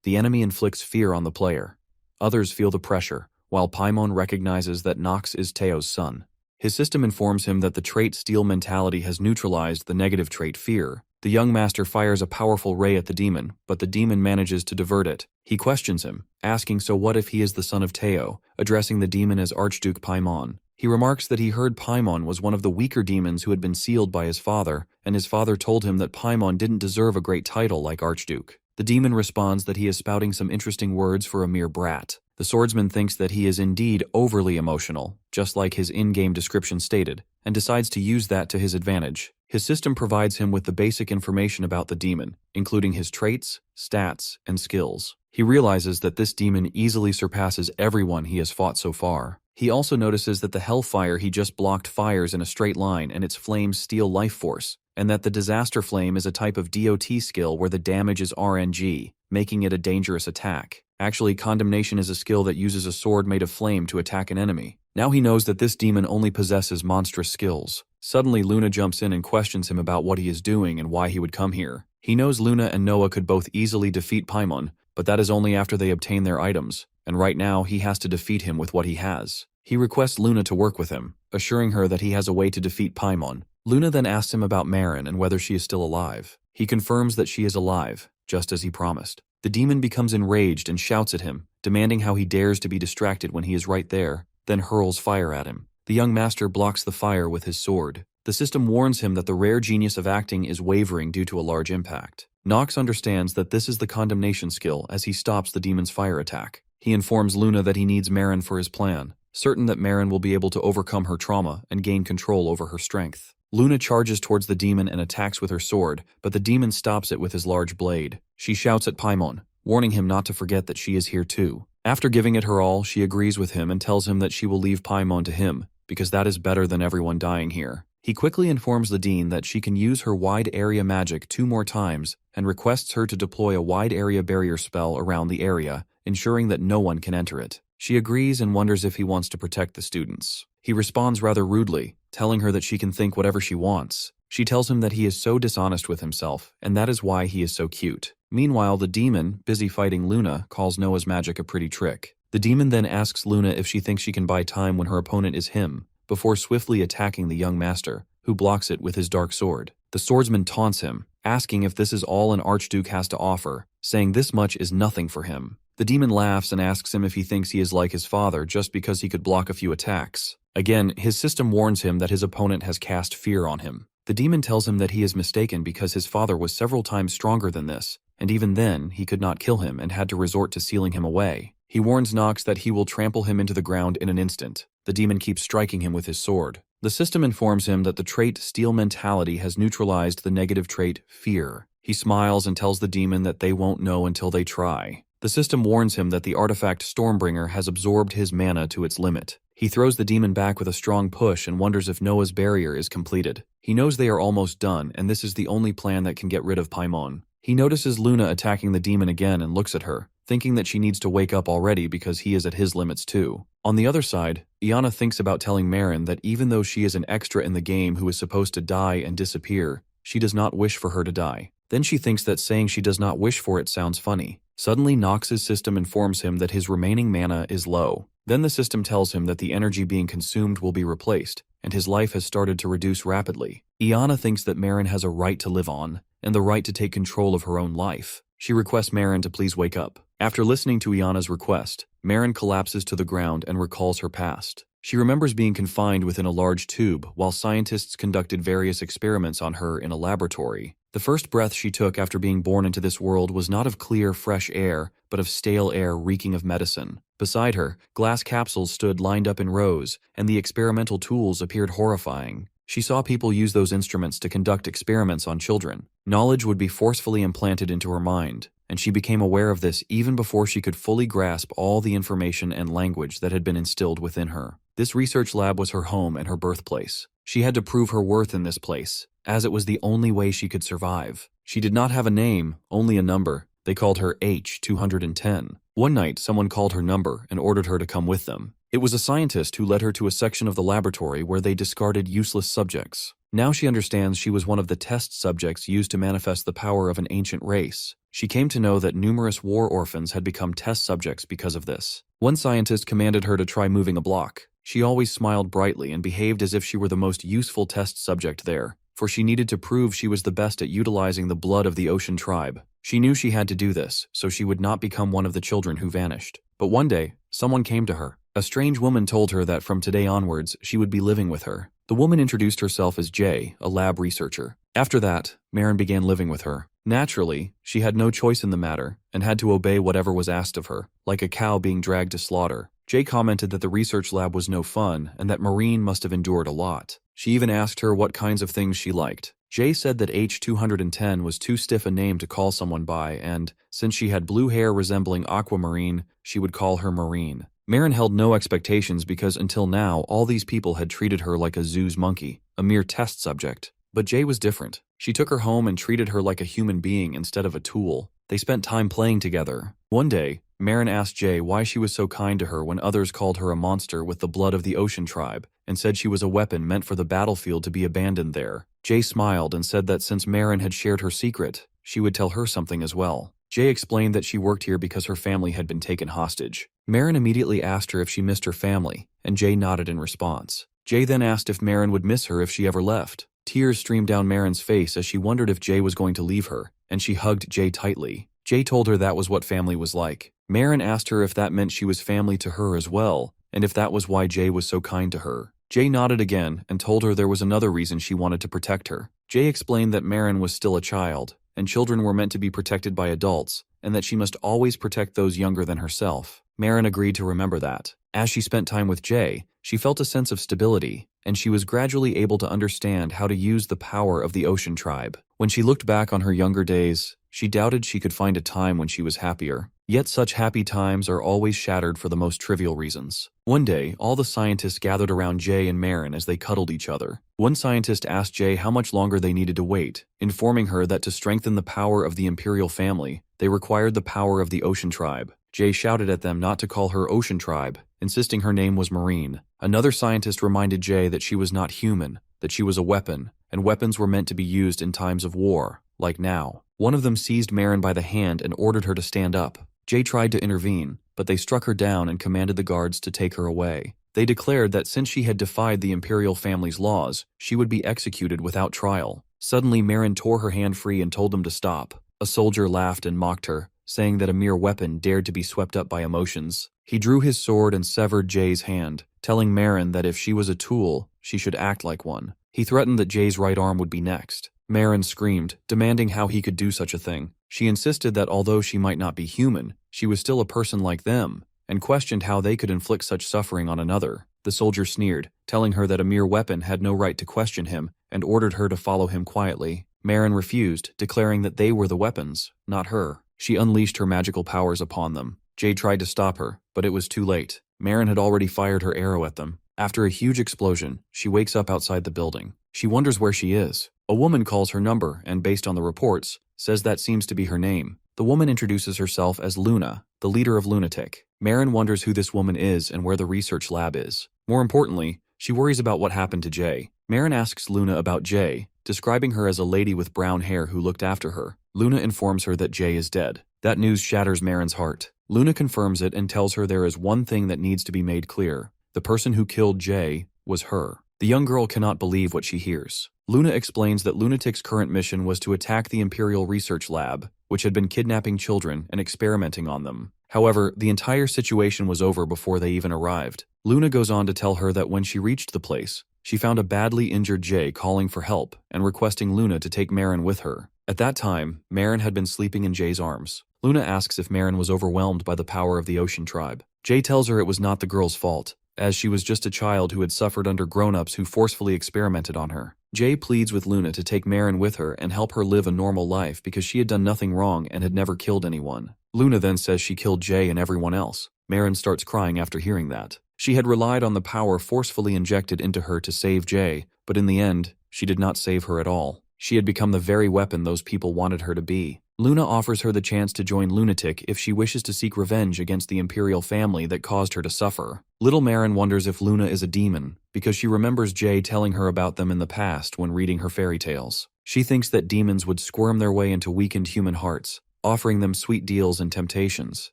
The enemy inflicts fear on the player. Others feel the pressure, while Paimon recognizes that Nox is Teo's son. His system informs him that the trait Steel Mentality has neutralized the negative trait Fear. The young master fires a powerful ray at the demon, but the demon manages to divert it. He questions him, asking so what if he is the son of Teo, addressing the demon as Archduke Paimon. He remarks that he heard Paimon was one of the weaker demons who had been sealed by his father, and his father told him that Paimon didn't deserve a great title like Archduke. The demon responds that he is spouting some interesting words for a mere brat. The swordsman thinks that he is indeed overly emotional, just like his in-game description stated, and decides to use that to his advantage. His system provides him with the basic information about the demon, including his traits, stats, and skills. He realizes that this demon easily surpasses everyone he has fought so far. He also notices that the hellfire he just blocked fires in a straight line and its flames steal life force, and that the disaster flame is a type of DOT skill where the damage is RNG, making it a dangerous attack. Actually, condemnation is a skill that uses a sword made of flame to attack an enemy. Now he knows that this demon only possesses monstrous skills. Suddenly, Luna jumps in and questions him about what he is doing and why he would come here. He knows Luna and Noah could both easily defeat Paimon, but that is only after they obtain their items, and right now he has to defeat him with what he has. He requests Luna to work with him, assuring her that he has a way to defeat Paimon. Luna then asks him about Marin and whether she is still alive. He confirms that she is alive, just as he promised. The demon becomes enraged and shouts at him, demanding how he dares to be distracted when he is right there, then hurls fire at him. The young master blocks the fire with his sword. The system warns him that the rare genius of acting is wavering due to a large impact. Nox understands that this is the condemnation skill as he stops the demon's fire attack. He informs Luna that he needs Marin for his plan, certain that Marin will be able to overcome her trauma and gain control over her strength. Luna charges towards the demon and attacks with her sword, but the demon stops it with his large blade. She shouts at Paimon, warning him not to forget that she is here too. After giving it her all, she agrees with him and tells him that she will leave Paimon to him, because that is better than everyone dying here. He quickly informs the dean that she can use her wide area magic 2 more times and requests her to deploy a wide area barrier spell around the area, ensuring that no one can enter it. She agrees and wonders if he wants to protect the students. He responds rather rudely, telling her that she can think whatever she wants. She tells him that he is so dishonest with himself, and that is why he is so cute. Meanwhile, the demon, busy fighting Luna, calls Noah's magic a pretty trick. The demon then asks Luna if she thinks she can buy time when her opponent is him, before swiftly attacking the young master, who blocks it with his dark sword. The swordsman taunts him, asking if this is all an archduke has to offer, saying this much is nothing for him. The demon laughs and asks him if he thinks he is like his father just because he could block a few attacks. Again, his system warns him that his opponent has cast fear on him. The demon tells him that he is mistaken because his father was several times stronger than this, and even then, he could not kill him and had to resort to sealing him away. He warns Nox that he will trample him into the ground in an instant. The demon keeps striking him with his sword. The system informs him that the trait Steel Mentality has neutralized the negative trait Fear. He smiles and tells the demon that they won't know until they try. The system warns him that the artifact Stormbringer has absorbed his mana to its limit. He throws the demon back with a strong push and wonders if Noah's barrier is completed. He knows they are almost done, and this is the only plan that can get rid of Paimon. He notices Luna attacking the demon again and looks at her, thinking that she needs to wake up already because he is at his limits too. On the other side, Iana thinks about telling Marin that even though she is an extra in the game who is supposed to die and disappear, she does not wish for her to die. Then she thinks that saying she does not wish for it sounds funny. Suddenly, Nox's system informs him that his remaining mana is low. Then the system tells him that the energy being consumed will be replaced, and his life has started to reduce rapidly. Iana thinks that Marin has a right to live on, and the right to take control of her own life. She requests Marin to please wake up. After listening to Iana's request, Marin collapses to the ground and recalls her past. She remembers being confined within a large tube while scientists conducted various experiments on her in a laboratory. The first breath she took after being born into this world was not of clear, fresh air, but of stale air reeking of medicine. Beside her, glass capsules stood lined up in rows, and the experimental tools appeared horrifying. She saw people use those instruments to conduct experiments on children. Knowledge would be forcefully implanted into her mind, and she became aware of this even before she could fully grasp all the information and language that had been instilled within her. This research lab was her home and her birthplace. She had to prove her worth in this place, as it was the only way she could survive. She did not have a name, only a number. They called her H210. One night, someone called her number and ordered her to come with them. It was a scientist who led her to a section of the laboratory where they discarded useless subjects. Now she understands she was one of the test subjects used to manifest the power of an ancient race. She came to know that numerous war orphans had become test subjects because of this. One scientist commanded her to try moving a block. She always smiled brightly and behaved as if she were the most useful test subject there, for she needed to prove she was the best at utilizing the blood of the ocean tribe. She knew she had to do this, so she would not become one of the children who vanished. But one day, someone came to her. A strange woman told her that from today onwards, she would be living with her. The woman introduced herself as Jay, a lab researcher. After that, Marin began living with her. Naturally, she had no choice in the matter, and had to obey whatever was asked of her, like a cow being dragged to slaughter. Jay commented that the research lab was no fun, and that Marine must have endured a lot. She even asked her what kinds of things she liked. Jay said that H210 was too stiff a name to call someone by, and, since she had blue hair resembling aquamarine, she would call her Marine. Marin held no expectations because until now, all these people had treated her like a zoo's monkey, a mere test subject. But Jay was different. She took her home and treated her like a human being instead of a tool. They spent time playing together. One day, Marin asked Jay why she was so kind to her when others called her a monster with the blood of the ocean tribe, and said she was a weapon meant for the battlefield to be abandoned there. Jay smiled and said that since Marin had shared her secret, she would tell her something as well. Jay explained that she worked here because her family had been taken hostage. Marin immediately asked her if she missed her family, and Jay nodded in response. Jay then asked if Marin would miss her if she ever left. Tears streamed down Marin's face as she wondered if Jay was going to leave her, and she hugged Jay tightly. Jay told her that was what family was like. Marin asked her if that meant she was family to her as well, and if that was why Jay was so kind to her. Jay nodded again and told her there was another reason she wanted to protect her. Jay explained that Marin was still a child, and children were meant to be protected by adults, and that she must always protect those younger than herself. Marin agreed to remember that. As she spent time with Jay, she felt a sense of stability, and she was gradually able to understand how to use the power of the ocean tribe. When she looked back on her younger days, she doubted she could find a time when she was happier. Yet such happy times are always shattered for the most trivial reasons. One day, all the scientists gathered around Jay and Marin as they cuddled each other. One scientist asked Jay how much longer they needed to wait, informing her that to strengthen the power of the imperial family, they required the power of the Ocean Tribe. Jay shouted at them not to call her Ocean Tribe, insisting her name was Marine. Another scientist reminded Jay that she was not human, that she was a weapon, and weapons were meant to be used in times of war, like now. One of them seized Marin by the hand and ordered her to stand up. Jay tried to intervene, but they struck her down and commanded the guards to take her away. They declared that since she had defied the imperial family's laws, she would be executed without trial. Suddenly, Marin tore her hand free and told them to stop. A soldier laughed and mocked her, saying that a mere weapon dared to be swept up by emotions. He drew his sword and severed Jay's hand, telling Marin that if she was a tool, she should act like one. He threatened that Jay's right arm would be next. Marin screamed, demanding how he could do such a thing. She insisted that although she might not be human, she was still a person like them, and questioned how they could inflict such suffering on another. The soldier sneered, telling her that a mere weapon had no right to question him, and ordered her to follow him quietly. Marin refused, declaring that they were the weapons, not her. She unleashed her magical powers upon them. Jay tried to stop her, but it was too late. Marin had already fired her arrow at them. After a huge explosion, she wakes up outside the building. She wonders where she is. A woman calls her number and, based on the reports, says that seems to be her name. The woman introduces herself as Luna, the leader of Lunatic. Marin wonders who this woman is and where the research lab is. More importantly, she worries about what happened to Jay. Marin asks Luna about Jay, describing her as a lady with brown hair who looked after her. Luna informs her that Jay is dead. That news shatters Marin's heart. Luna confirms it and tells her there is one thing that needs to be made clear. The person who killed Jay was her. The young girl cannot believe what she hears. Luna explains that Lunatic's current mission was to attack the Imperial Research Lab, which had been kidnapping children and experimenting on them. However, the entire situation was over before they even arrived. Luna goes on to tell her that when she reached the place, she found a badly injured Jay calling for help and requesting Luna to take Marin with her. At that time, Marin had been sleeping in Jay's arms. Luna asks if Marin was overwhelmed by the power of the Ocean Tribe. Jay tells her it was not the girl's fault, as she was just a child who had suffered under grown-ups who forcefully experimented on her. Jay pleads with Luna to take Marin with her and help her live a normal life because she had done nothing wrong and had never killed anyone. Luna then says she killed Jay and everyone else. Marin starts crying after hearing that. She had relied on the power forcefully injected into her to save Jay, but in the end, she did not save her at all. She had become the very weapon those people wanted her to be. Luna offers her the chance to join Lunatic if she wishes to seek revenge against the Imperial family that caused her to suffer. Little Marin wonders if Luna is a demon, because she remembers Jay telling her about them in the past when reading her fairy tales. She thinks that demons would squirm their way into weakened human hearts, offering them sweet deals and temptations.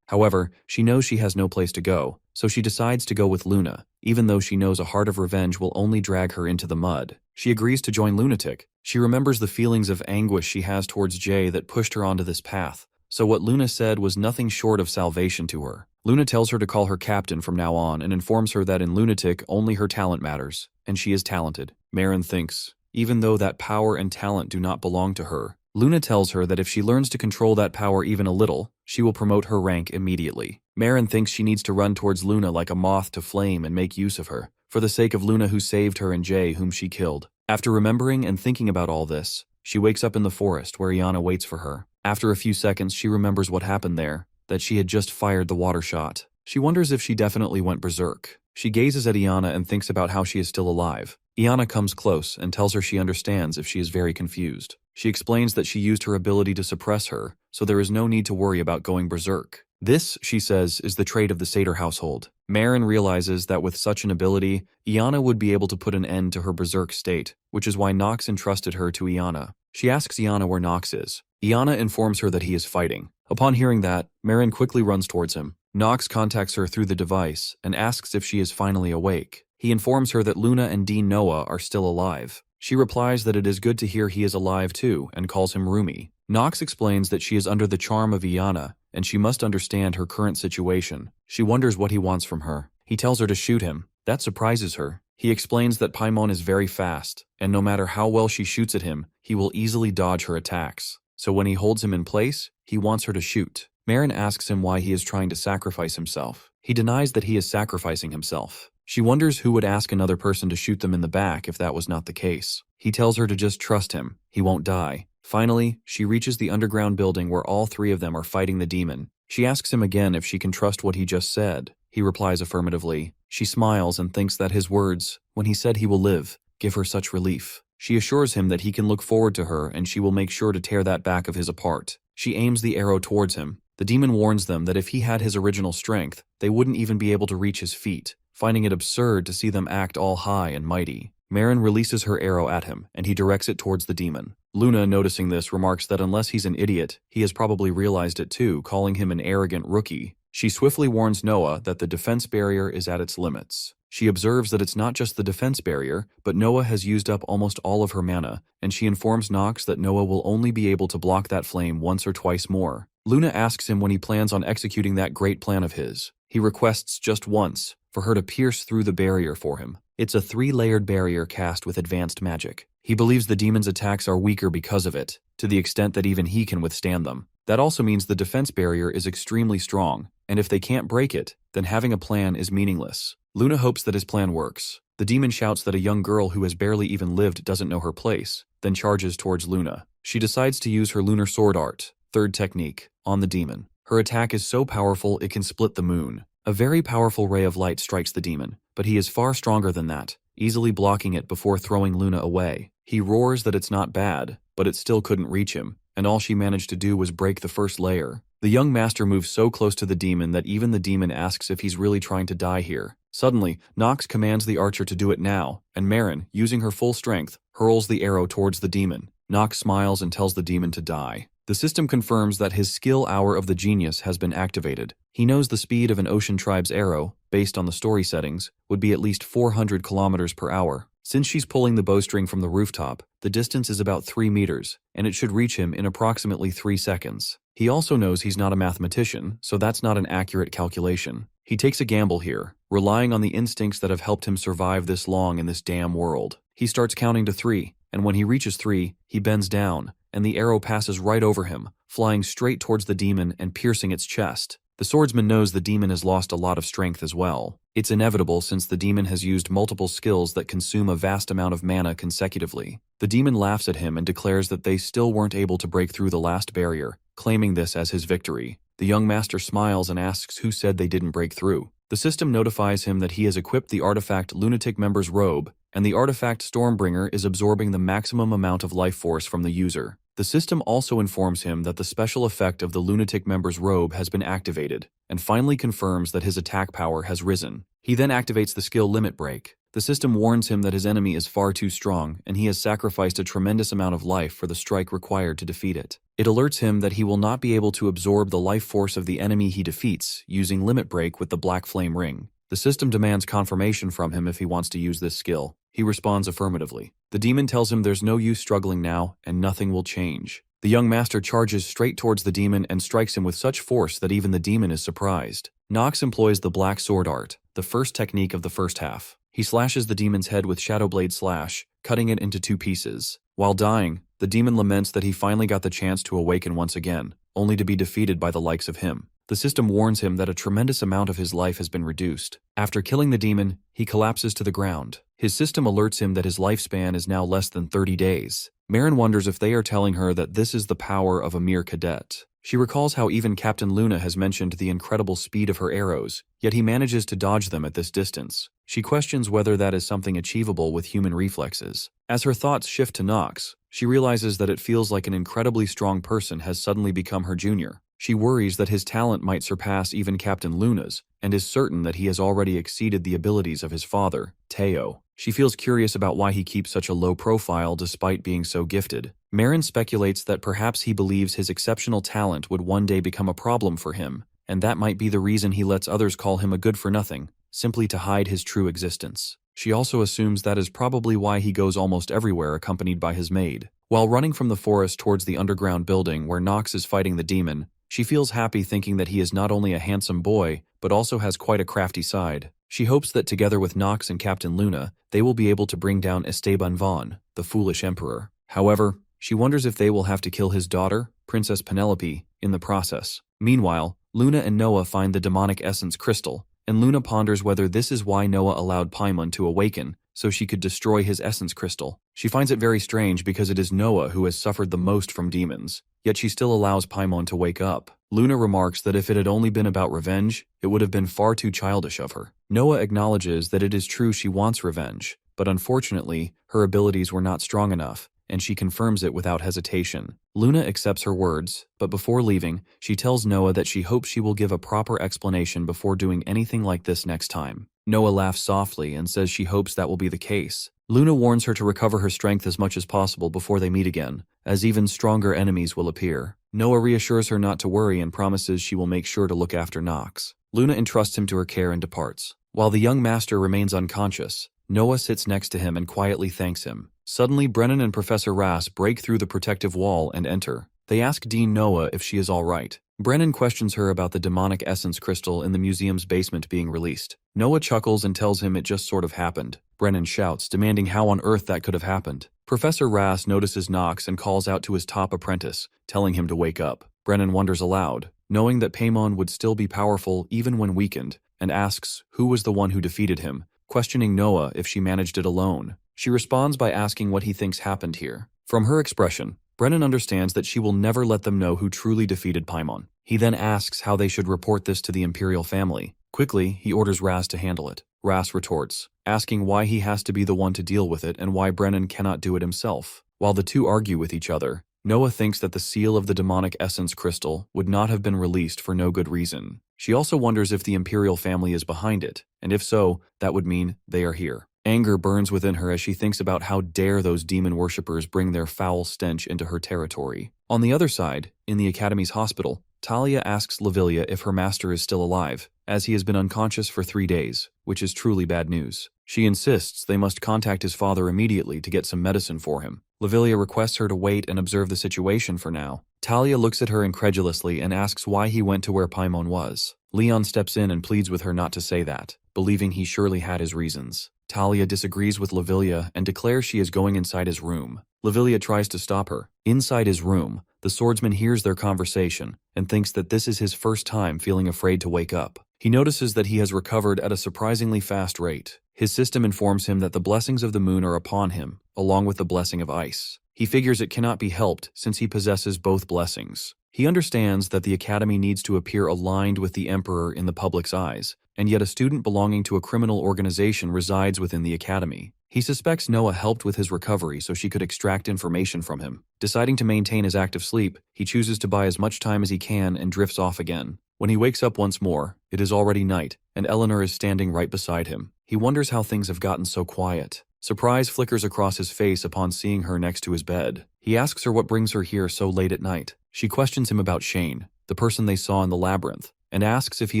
However, she knows she has no place to go, so she decides to go with Luna, even though she knows a heart of revenge will only drag her into the mud. She agrees to join Lunatic. She remembers the feelings of anguish she has towards Jay that pushed her onto this path, so what Luna said was nothing short of salvation to her. Luna tells her to call her captain from now on and informs her that in Lunatic only her talent matters, and she is talented. Marin thinks, even though that power and talent do not belong to her, Luna tells her that if she learns to control that power even a little, she will promote her rank immediately. Marin thinks she needs to run towards Luna like a moth to flame and make use of her, for the sake of Luna who saved her and Jay whom she killed. After remembering and thinking about all this, she wakes up in the forest where Iana waits for her. After a few seconds, she remembers what happened there, that she had just fired the water shot. She wonders if she definitely went berserk. She gazes at Iana and thinks about how she is still alive. Iana comes close and tells her she understands if she is very confused. She explains that she used her ability to suppress her, so there is no need to worry about going berserk. This, she says, is the trait of the satyr household. Marin realizes that with such an ability, Iana would be able to put an end to her berserk state, which is why Nox entrusted her to Iana. She asks Iana where Nox is. Iana informs her that he is fighting. Upon hearing that, Marin quickly runs towards him. Nox contacts her through the device and asks if she is finally awake. He informs her that Luna and Dean Noah are still alive. She replies that it is good to hear he is alive too and calls him Rumi. Nox explains that she is under the charm of Iana and she must understand her current situation. She wonders what he wants from her. He tells her to shoot him. That surprises her. He explains that Paimon is very fast, and no matter how well she shoots at him, he will easily dodge her attacks. So when he holds him in place, he wants her to shoot. Marin asks him why he is trying to sacrifice himself. He denies that he is sacrificing himself. She wonders who would ask another person to shoot them in the back if that was not the case. He tells her to just trust him. He won't die. Finally, she reaches the underground building where all three of them are fighting the demon. She asks him again if she can trust what he just said. He replies affirmatively. She smiles and thinks that his words, when he said he will live, give her such relief. She assures him that he can look forward to her and she will make sure to tear that back of his apart. She aims the arrow towards him. The demon warns them that if he had his original strength, they wouldn't even be able to reach his feet, finding it absurd to see them act all high and mighty. Maren releases her arrow at him, and he directs it towards the demon. Luna, noticing this, remarks that unless he's an idiot, he has probably realized it too, calling him an arrogant rookie. She swiftly warns Noah that the defense barrier is at its limits. She observes that it's not just the defense barrier, but Noah has used up almost all of her mana, and she informs Nox that Noah will only be able to block that flame once or twice more. Luna asks him when he plans on executing that great plan of his. He requests just once, for her to pierce through the barrier for him. It's a 3-layered barrier cast with advanced magic. He believes the demon's attacks are weaker because of it, to the extent that even he can withstand them. That also means the defense barrier is extremely strong, and if they can't break it, then having a plan is meaningless. Luna hopes that his plan works. The demon shouts that a young girl who has barely even lived doesn't know her place, then charges towards Luna. She decides to use her lunar sword art, third technique, on the demon. Her attack is so powerful it can split the moon. A very powerful ray of light strikes the demon, but he is far stronger than that, easily blocking it before throwing Luna away. He roars that it's not bad, but it still couldn't reach him, and all she managed to do was break the first layer. The young master moves so close to the demon that even the demon asks if he's really trying to die here. Suddenly, Nox commands the archer to do it now, and Maren, using her full strength, hurls the arrow towards the demon. Nox smiles and tells the demon to die. The system confirms that his skill hour of the genius has been activated. He knows the speed of an ocean tribe's arrow, based on the story settings, would be at least 400 kilometers per hour. Since she's pulling the bowstring from the rooftop, the distance is about 3 meters, and it should reach him in approximately 3 seconds. He also knows he's not a mathematician, so that's not an accurate calculation. He takes a gamble here, relying on the instincts that have helped him survive this long in this damn world. He starts counting to 3, and when he reaches 3, he bends down, and the arrow passes right over him, flying straight towards the demon and piercing its chest. The swordsman knows the demon has lost a lot of strength as well. It's inevitable since the demon has used multiple skills that consume a vast amount of mana consecutively. The demon laughs at him and declares that they still weren't able to break through the last barrier, claiming this as his victory. The young master smiles and asks who said they didn't break through. The system notifies him that he has equipped the artifact lunatic member's robe, and the artifact Stormbringer is absorbing the maximum amount of life force from the user. The system also informs him that the special effect of the lunatic member's robe has been activated, and finally confirms that his attack power has risen. He then activates the skill Limit Break. The system warns him that his enemy is far too strong, and he has sacrificed a tremendous amount of life for the strike required to defeat it. It alerts him that he will not be able to absorb the life force of the enemy he defeats using Limit Break with the Black Flame Ring. The system demands confirmation from him if he wants to use this skill. He responds affirmatively. The demon tells him there's no use struggling now, and nothing will change. The young master charges straight towards the demon and strikes him with such force that even the demon is surprised. Nox employs the Black Sword Art, the first technique of the first half. He slashes the demon's head with Shadowblade Slash, cutting it into 2 pieces. While dying, the demon laments that he finally got the chance to awaken once again, only to be defeated by the likes of him. The system warns him that a tremendous amount of his life has been reduced. After killing the demon, he collapses to the ground. His system alerts him that his lifespan is now less than 30 days. Maren wonders if they are telling her that this is the power of a mere cadet. She recalls how even Captain Luna has mentioned the incredible speed of her arrows, yet he manages to dodge them at this distance. She questions whether that is something achievable with human reflexes. As her thoughts shift to Nox, she realizes that it feels like an incredibly strong person has suddenly become her junior. She worries that his talent might surpass even Captain Luna's, and is certain that he has already exceeded the abilities of his father, Teo. She feels curious about why he keeps such a low profile despite being so gifted. Maren speculates that perhaps he believes his exceptional talent would one day become a problem for him, and that might be the reason he lets others call him a good-for-nothing, simply to hide his true existence. She also assumes that is probably why he goes almost everywhere accompanied by his maid. While running from the forest towards the underground building where Nox is fighting the demon, she feels happy thinking that he is not only a handsome boy, but also has quite a crafty side. She hopes that together with Nox and Captain Luna, they will be able to bring down Esteban Von, the foolish emperor. However, she wonders if they will have to kill his daughter, Princess Penelope, in the process. Meanwhile, Luna and Noah find the demonic essence crystal, and Luna ponders whether this is why Noah allowed Paimon to awaken, so she could destroy his essence crystal. She finds it very strange because it is Noah who has suffered the most from demons, yet she still allows Paimon to wake up. Luna remarks that if it had only been about revenge, it would have been far too childish of her. Noah acknowledges that it is true she wants revenge, but unfortunately, her abilities were not strong enough, and she confirms it without hesitation. Luna accepts her words, but before leaving, she tells Noah that she hopes she will give a proper explanation before doing anything like this next time. Noah laughs softly and says she hopes that will be the case. Luna warns her to recover her strength as much as possible before they meet again, as even stronger enemies will appear. Noah reassures her not to worry and promises she will make sure to look after Nox. Luna entrusts him to her care and departs. While the young master remains unconscious, Noah sits next to him and quietly thanks him. Suddenly, Brennan and Professor Rass break through the protective wall and enter. They ask Dean Noah if she is all right. Brennan questions her about the demonic essence crystal in the museum's basement being released. Noah chuckles and tells him it just sort of happened. Brennan shouts, demanding how on earth that could have happened. Professor Rass notices Nox and calls out to his top apprentice, telling him to wake up. Brennan wonders aloud, knowing that Paimon would still be powerful even when weakened, and asks who was the one who defeated him, questioning Noah if she managed it alone. She responds by asking what he thinks happened here. From her expression, Brennan understands that she will never let them know who truly defeated Paimon. He then asks how they should report this to the Imperial family. Quickly, he orders Rass to handle it. Rass retorts, asking why he has to be the one to deal with it and why Brennan cannot do it himself. While the two argue with each other, Noah thinks that the seal of the demonic essence crystal would not have been released for no good reason. She also wonders if the Imperial family is behind it, and if so, that would mean they are here. Anger burns within her as she thinks about how dare those demon worshippers bring their foul stench into her territory. On the other side, in the Academy's hospital, Talia asks Lavilia if her master is still alive, as he has been unconscious for 3 days, which is truly bad news. She insists they must contact his father immediately to get some medicine for him. Lavilia requests her to wait and observe the situation for now. Talia looks at her incredulously and asks why he went to where Paimon was. Leon steps in and pleads with her not to say that, believing he surely had his reasons. Talia disagrees with Lavilia and declares she is going inside his room. Lavilia tries to stop her. Inside his room, the swordsman hears their conversation and thinks that this is his first time feeling afraid to wake up. He notices that he has recovered at a surprisingly fast rate. His system informs him that the blessings of the moon are upon him, along with the blessing of ice. He figures it cannot be helped since he possesses both blessings. He understands that the Academy needs to appear aligned with the Emperor in the public's eyes, and yet a student belonging to a criminal organization resides within the Academy. He suspects Noah helped with his recovery so she could extract information from him. Deciding to maintain his active sleep, he chooses to buy as much time as he can and drifts off again. When he wakes up once more, it is already night, and Eleanor is standing right beside him. He wonders how things have gotten so quiet. Surprise flickers across his face upon seeing her next to his bed. He asks her what brings her here so late at night. She questions him about Shane, the person they saw in the labyrinth, and asks if he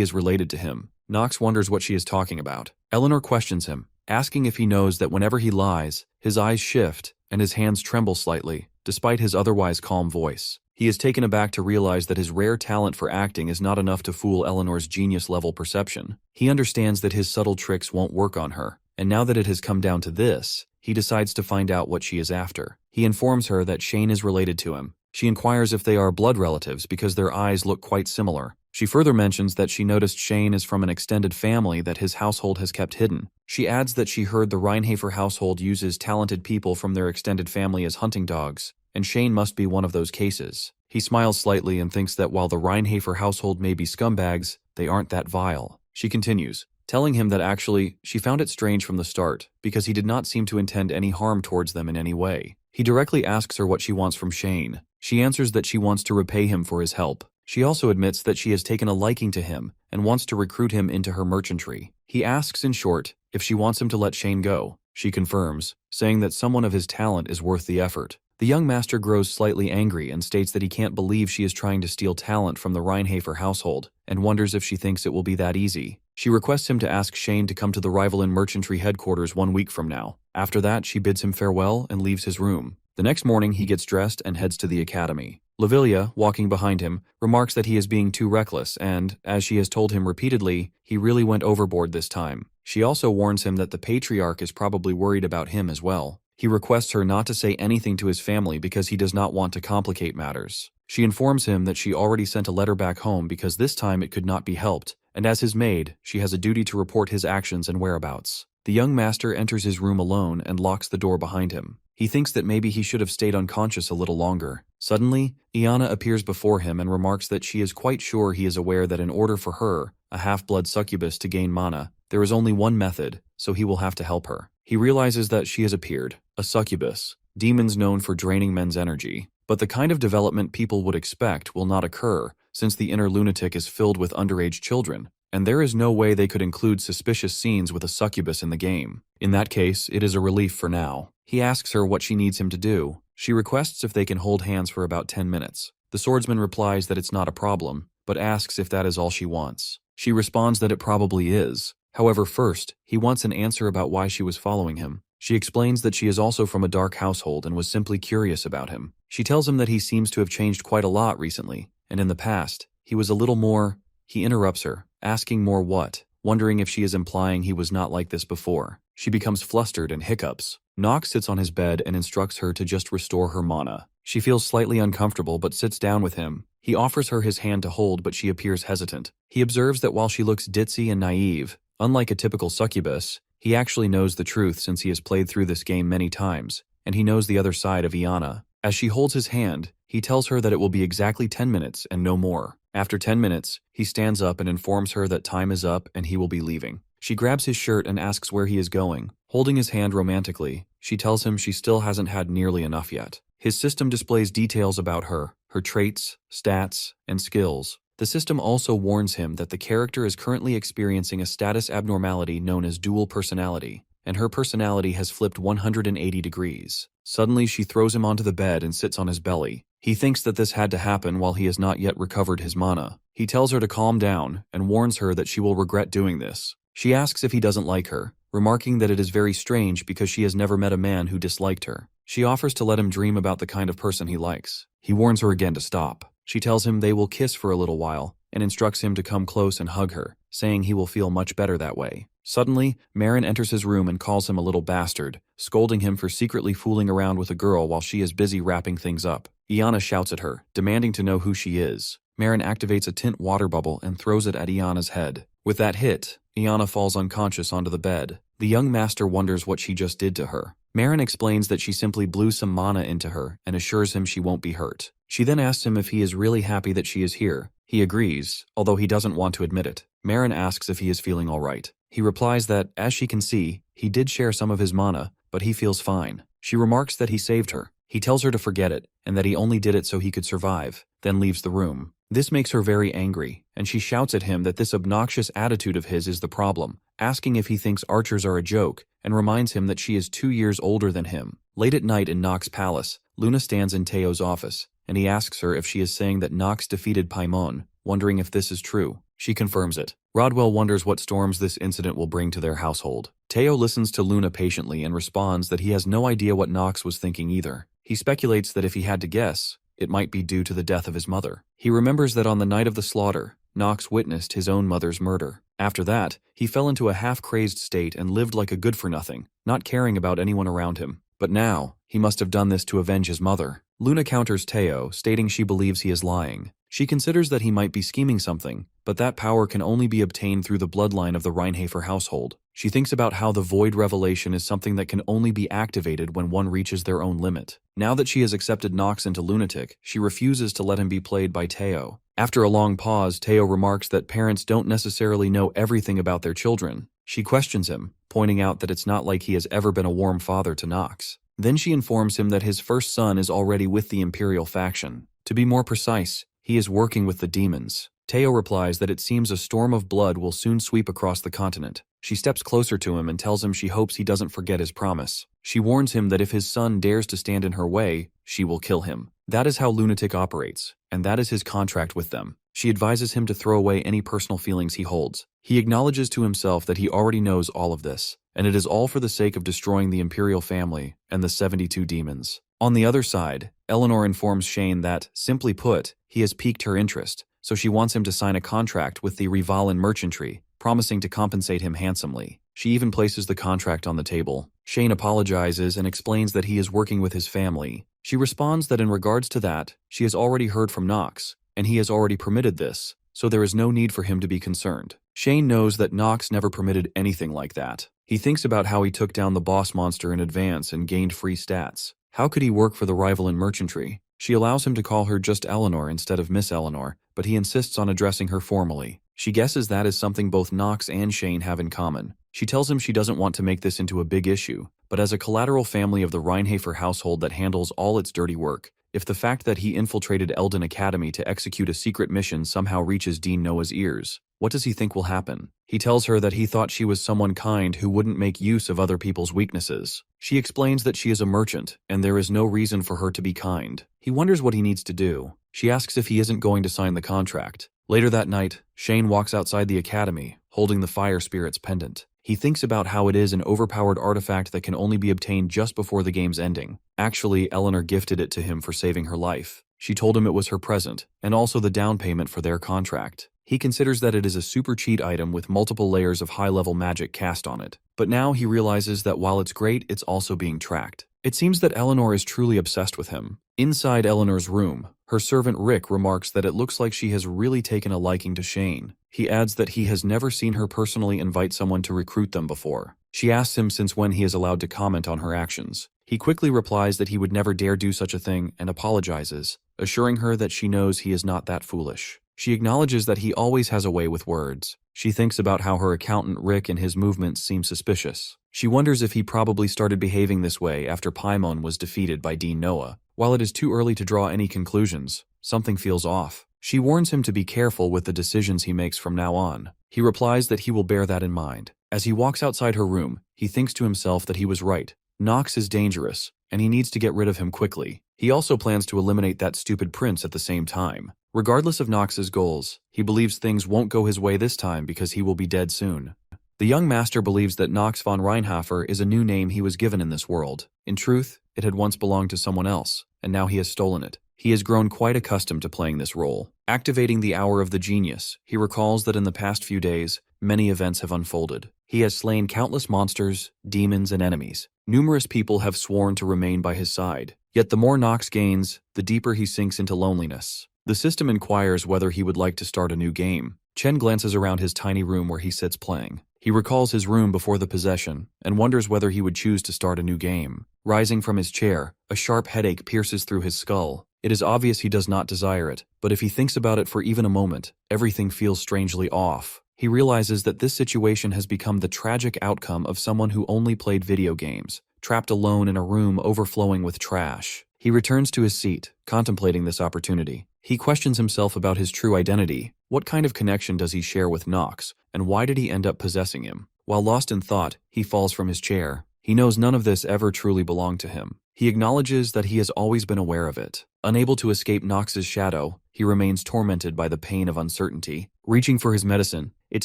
is related to him. Nox wonders what she is talking about. Eleanor questions him, asking if he knows that whenever he lies, his eyes shift and his hands tremble slightly, despite his otherwise calm voice. He is taken aback to realize that his rare talent for acting is not enough to fool Eleanor's genius-level perception. He understands that his subtle tricks won't work on her, and now that it has come down to this, he decides to find out what she is after. He informs her that Shane is related to him. She inquires if they are blood relatives because their eyes look quite similar. She further mentions that she noticed Shane is from an extended family that his household has kept hidden. She adds that she heard the Reinhafer household uses talented people from their extended family as hunting dogs, and Shane must be one of those cases. He smiles slightly and thinks that while the Reinhafer household may be scumbags, they aren't that vile. She continues, telling him that actually, she found it strange from the start, because he did not seem to intend any harm towards them in any way. He directly asks her what she wants from Shane. She answers that she wants to repay him for his help. She also admits that she has taken a liking to him and wants to recruit him into her merchantry. He asks, in short, if she wants him to let Shane go. She confirms, saying that someone of his talent is worth the effort. The young master grows slightly angry and states that he can't believe she is trying to steal talent from the Reinhafer household, and wonders if she thinks it will be that easy. She requests him to ask Shane to come to the Rivalin merchantry headquarters 1 week from now. After that, she bids him farewell and leaves his room. The next morning, he gets dressed and heads to the academy. Lavilia, walking behind him, remarks that he is being too reckless and, as she has told him repeatedly, he really went overboard this time. She also warns him that the Patriarch is probably worried about him as well. He requests her not to say anything to his family because he does not want to complicate matters. She informs him that she already sent a letter back home because this time it could not be helped, and as his maid, she has a duty to report his actions and whereabouts. The young master enters his room alone and locks the door behind him. He thinks that maybe he should have stayed unconscious a little longer. Suddenly, Iana appears before him and remarks that she is quite sure he is aware that in order for her, a half-blood succubus, to gain mana, there is only one method, so he will have to help her. He realizes that she has appeared, a succubus, demons known for draining men's energy. But the kind of development people would expect will not occur, since the inner lunatic is filled with underage children, and there is no way they could include suspicious scenes with a succubus in the game. In that case, it is a relief for now. He asks her what she needs him to do. She requests if they can hold hands for about 10 minutes. The swordsman replies that it's not a problem, but asks if that is all she wants. She responds that it probably is. However, first, he wants an answer about why she was following him. She explains that she is also from a dark household and was simply curious about him. She tells him that he seems to have changed quite a lot recently, and in the past, he was a little more. He interrupts her, asking more what, wondering if she is implying he was not like this before. She becomes flustered and hiccups. Nox sits on his bed and instructs her to just restore her mana. She feels slightly uncomfortable but sits down with him. He offers her his hand to hold, but she appears hesitant. He observes that while she looks ditzy and naive, unlike a typical succubus, he actually knows the truth since he has played through this game many times, and he knows the other side of Iana. As she holds his hand, he tells her that it will be exactly 10 minutes and no more. After 10 minutes, he stands up and informs her that time is up and he will be leaving. She grabs his shirt and asks where he is going. Holding his hand romantically, she tells him she still hasn't had nearly enough yet. His system displays details about her traits, stats, and skills. The system also warns him that the character is currently experiencing a status abnormality known as dual personality, and her personality has flipped 180 degrees. Suddenly, she throws him onto the bed and sits on his belly. He thinks that this had to happen while he has not yet recovered his mana. He tells her to calm down and warns her that she will regret doing this. She asks if he doesn't like her, remarking that it is very strange because she has never met a man who disliked her. She offers to let him dream about the kind of person he likes. He warns her again to stop. She tells him they will kiss for a little while and instructs him to come close and hug her, saying he will feel much better that way. Suddenly, Marin enters his room and calls him a little bastard, scolding him for secretly fooling around with a girl while she is busy wrapping things up. Iana shouts at her, demanding to know who she is. Marin activates a tint water bubble and throws it at Iana's head. With that hit, Iana falls unconscious onto the bed. The young master wonders what she just did to her. Marin explains that she simply blew some mana into her and assures him she won't be hurt. She then asks him if he is really happy that she is here. He agrees, although he doesn't want to admit it. Marin asks if he is feeling alright. He replies that, as she can see, he did share some of his mana, but he feels fine. She remarks that he saved her. He tells her to forget it, and that he only did it so he could survive, then leaves the room. This makes her very angry, and she shouts at him that this obnoxious attitude of his is the problem, asking if he thinks archers are a joke, and reminds him that she is 2 years older than him. Late at night in Nox's palace, Luna stands in Teo's office, and he asks her if she is saying that Nox defeated Paimon, wondering if this is true. She confirms it. Rodwell wonders what storms this incident will bring to their household. Teo listens to Luna patiently and responds that he has no idea what Nox was thinking either. He speculates that if he had to guess, it might be due to the death of his mother. He remembers that on the night of the slaughter, Nox witnessed his own mother's murder. After that, he fell into a half-crazed state and lived like a good-for-nothing, not caring about anyone around him. But now, he must have done this to avenge his mother. Luna counters Teo, stating she believes he is lying. She considers that he might be scheming something, but that power can only be obtained through the bloodline of the Reinhafer household. She thinks about how the Void Revelation is something that can only be activated when one reaches their own limit. Now that she has accepted Nox into Lunatic, she refuses to let him be played by Teo. After a long pause, Teo remarks that parents don't necessarily know everything about their children. She questions him, pointing out that it's not like he has ever been a warm father to Nox. Then she informs him that his first son is already with the Imperial faction. To be more precise, he is working with the demons. Teo replies that it seems a storm of blood will soon sweep across the continent. She steps closer to him and tells him she hopes he doesn't forget his promise. She warns him that if his son dares to stand in her way, she will kill him. That is how Lunatic operates, and that is his contract with them. She advises him to throw away any personal feelings he holds. He acknowledges to himself that he already knows all of this, and it is all for the sake of destroying the Imperial family and the 72 demons. On the other side, Eleanor informs Shane that, simply put, he has piqued her interest, so she wants him to sign a contract with the Rivalan merchantry, promising to compensate him handsomely. She even places the contract on the table. Shane apologizes and explains that he is working with his family. She responds that in regards to that, she has already heard from Nox, and he has already permitted this, so there is no need for him to be concerned. Shane knows that Nox never permitted anything like that. He thinks about how he took down the boss monster in advance and gained free stats. How could he work for the rival in merchantry? She allows him to call her just Eleanor instead of Miss Eleanor, but he insists on addressing her formally. She guesses that is something both Nox and Shane have in common. She tells him she doesn't want to make this into a big issue, but as a collateral family of the Reinhafer household that handles all its dirty work, if the fact that he infiltrated Eldon Academy to execute a secret mission somehow reaches Dean Noah's ears, what does he think will happen? He tells her that he thought she was someone kind who wouldn't make use of other people's weaknesses. She explains that she is a merchant, and there is no reason for her to be kind. He wonders what he needs to do. She asks if he isn't going to sign the contract. Later that night, Shane walks outside the academy, holding the Fire Spirit's pendant. He thinks about how it is an overpowered artifact that can only be obtained just before the game's ending. Actually, Eleanor gifted it to him for saving her life. She told him it was her present, and also the down payment for their contract. He considers that it is a super cheat item with multiple layers of high-level magic cast on it. But now he realizes that while it's great, it's also being tracked. It seems that Eleanor is truly obsessed with him. Inside Eleanor's room, her servant Rick remarks that it looks like she has really taken a liking to Shane. He adds that he has never seen her personally invite someone to recruit them before. She asks him since when he is allowed to comment on her actions. He quickly replies that he would never dare do such a thing and apologizes, assuring her that she knows he is not that foolish. She acknowledges that he always has a way with words. She thinks about how her accountant Rick and his movements seem suspicious. She wonders if he probably started behaving this way after Paimon was defeated by Dean Noah. While it is too early to draw any conclusions, something feels off. She warns him to be careful with the decisions he makes from now on. He replies that he will bear that in mind. As he walks outside her room, he thinks to himself that he was right. Nox is dangerous, and he needs to get rid of him quickly. He also plans to eliminate that stupid prince at the same time. Regardless of Nox's goals, he believes things won't go his way this time because he will be dead soon. The young master believes that Nox von Reinhofer is a new name he was given in this world. In truth, it had once belonged to someone else, and now he has stolen it. He has grown quite accustomed to playing this role. Activating the Hour of the Genius, he recalls that in the past few days, many events have unfolded. He has slain countless monsters, demons, and enemies. Numerous people have sworn to remain by his side. Yet the more Nox gains, the deeper he sinks into loneliness. The system inquires whether he would like to start a new game. Chen glances around his tiny room where he sits playing. He recalls his room before the possession and wonders whether he would choose to start a new game. Rising from his chair, a sharp headache pierces through his skull. It is obvious he does not desire it, but if he thinks about it for even a moment, everything feels strangely off. He realizes that this situation has become the tragic outcome of someone who only played video games, trapped alone in a room overflowing with trash. He returns to his seat, contemplating this opportunity. He questions himself about his true identity. What kind of connection does he share with Nox, and why did he end up possessing him? While lost in thought, he falls from his chair. He knows none of this ever truly belonged to him. He acknowledges that he has always been aware of it. Unable to escape Nox's shadow, he remains tormented by the pain of uncertainty. Reaching for his medicine, it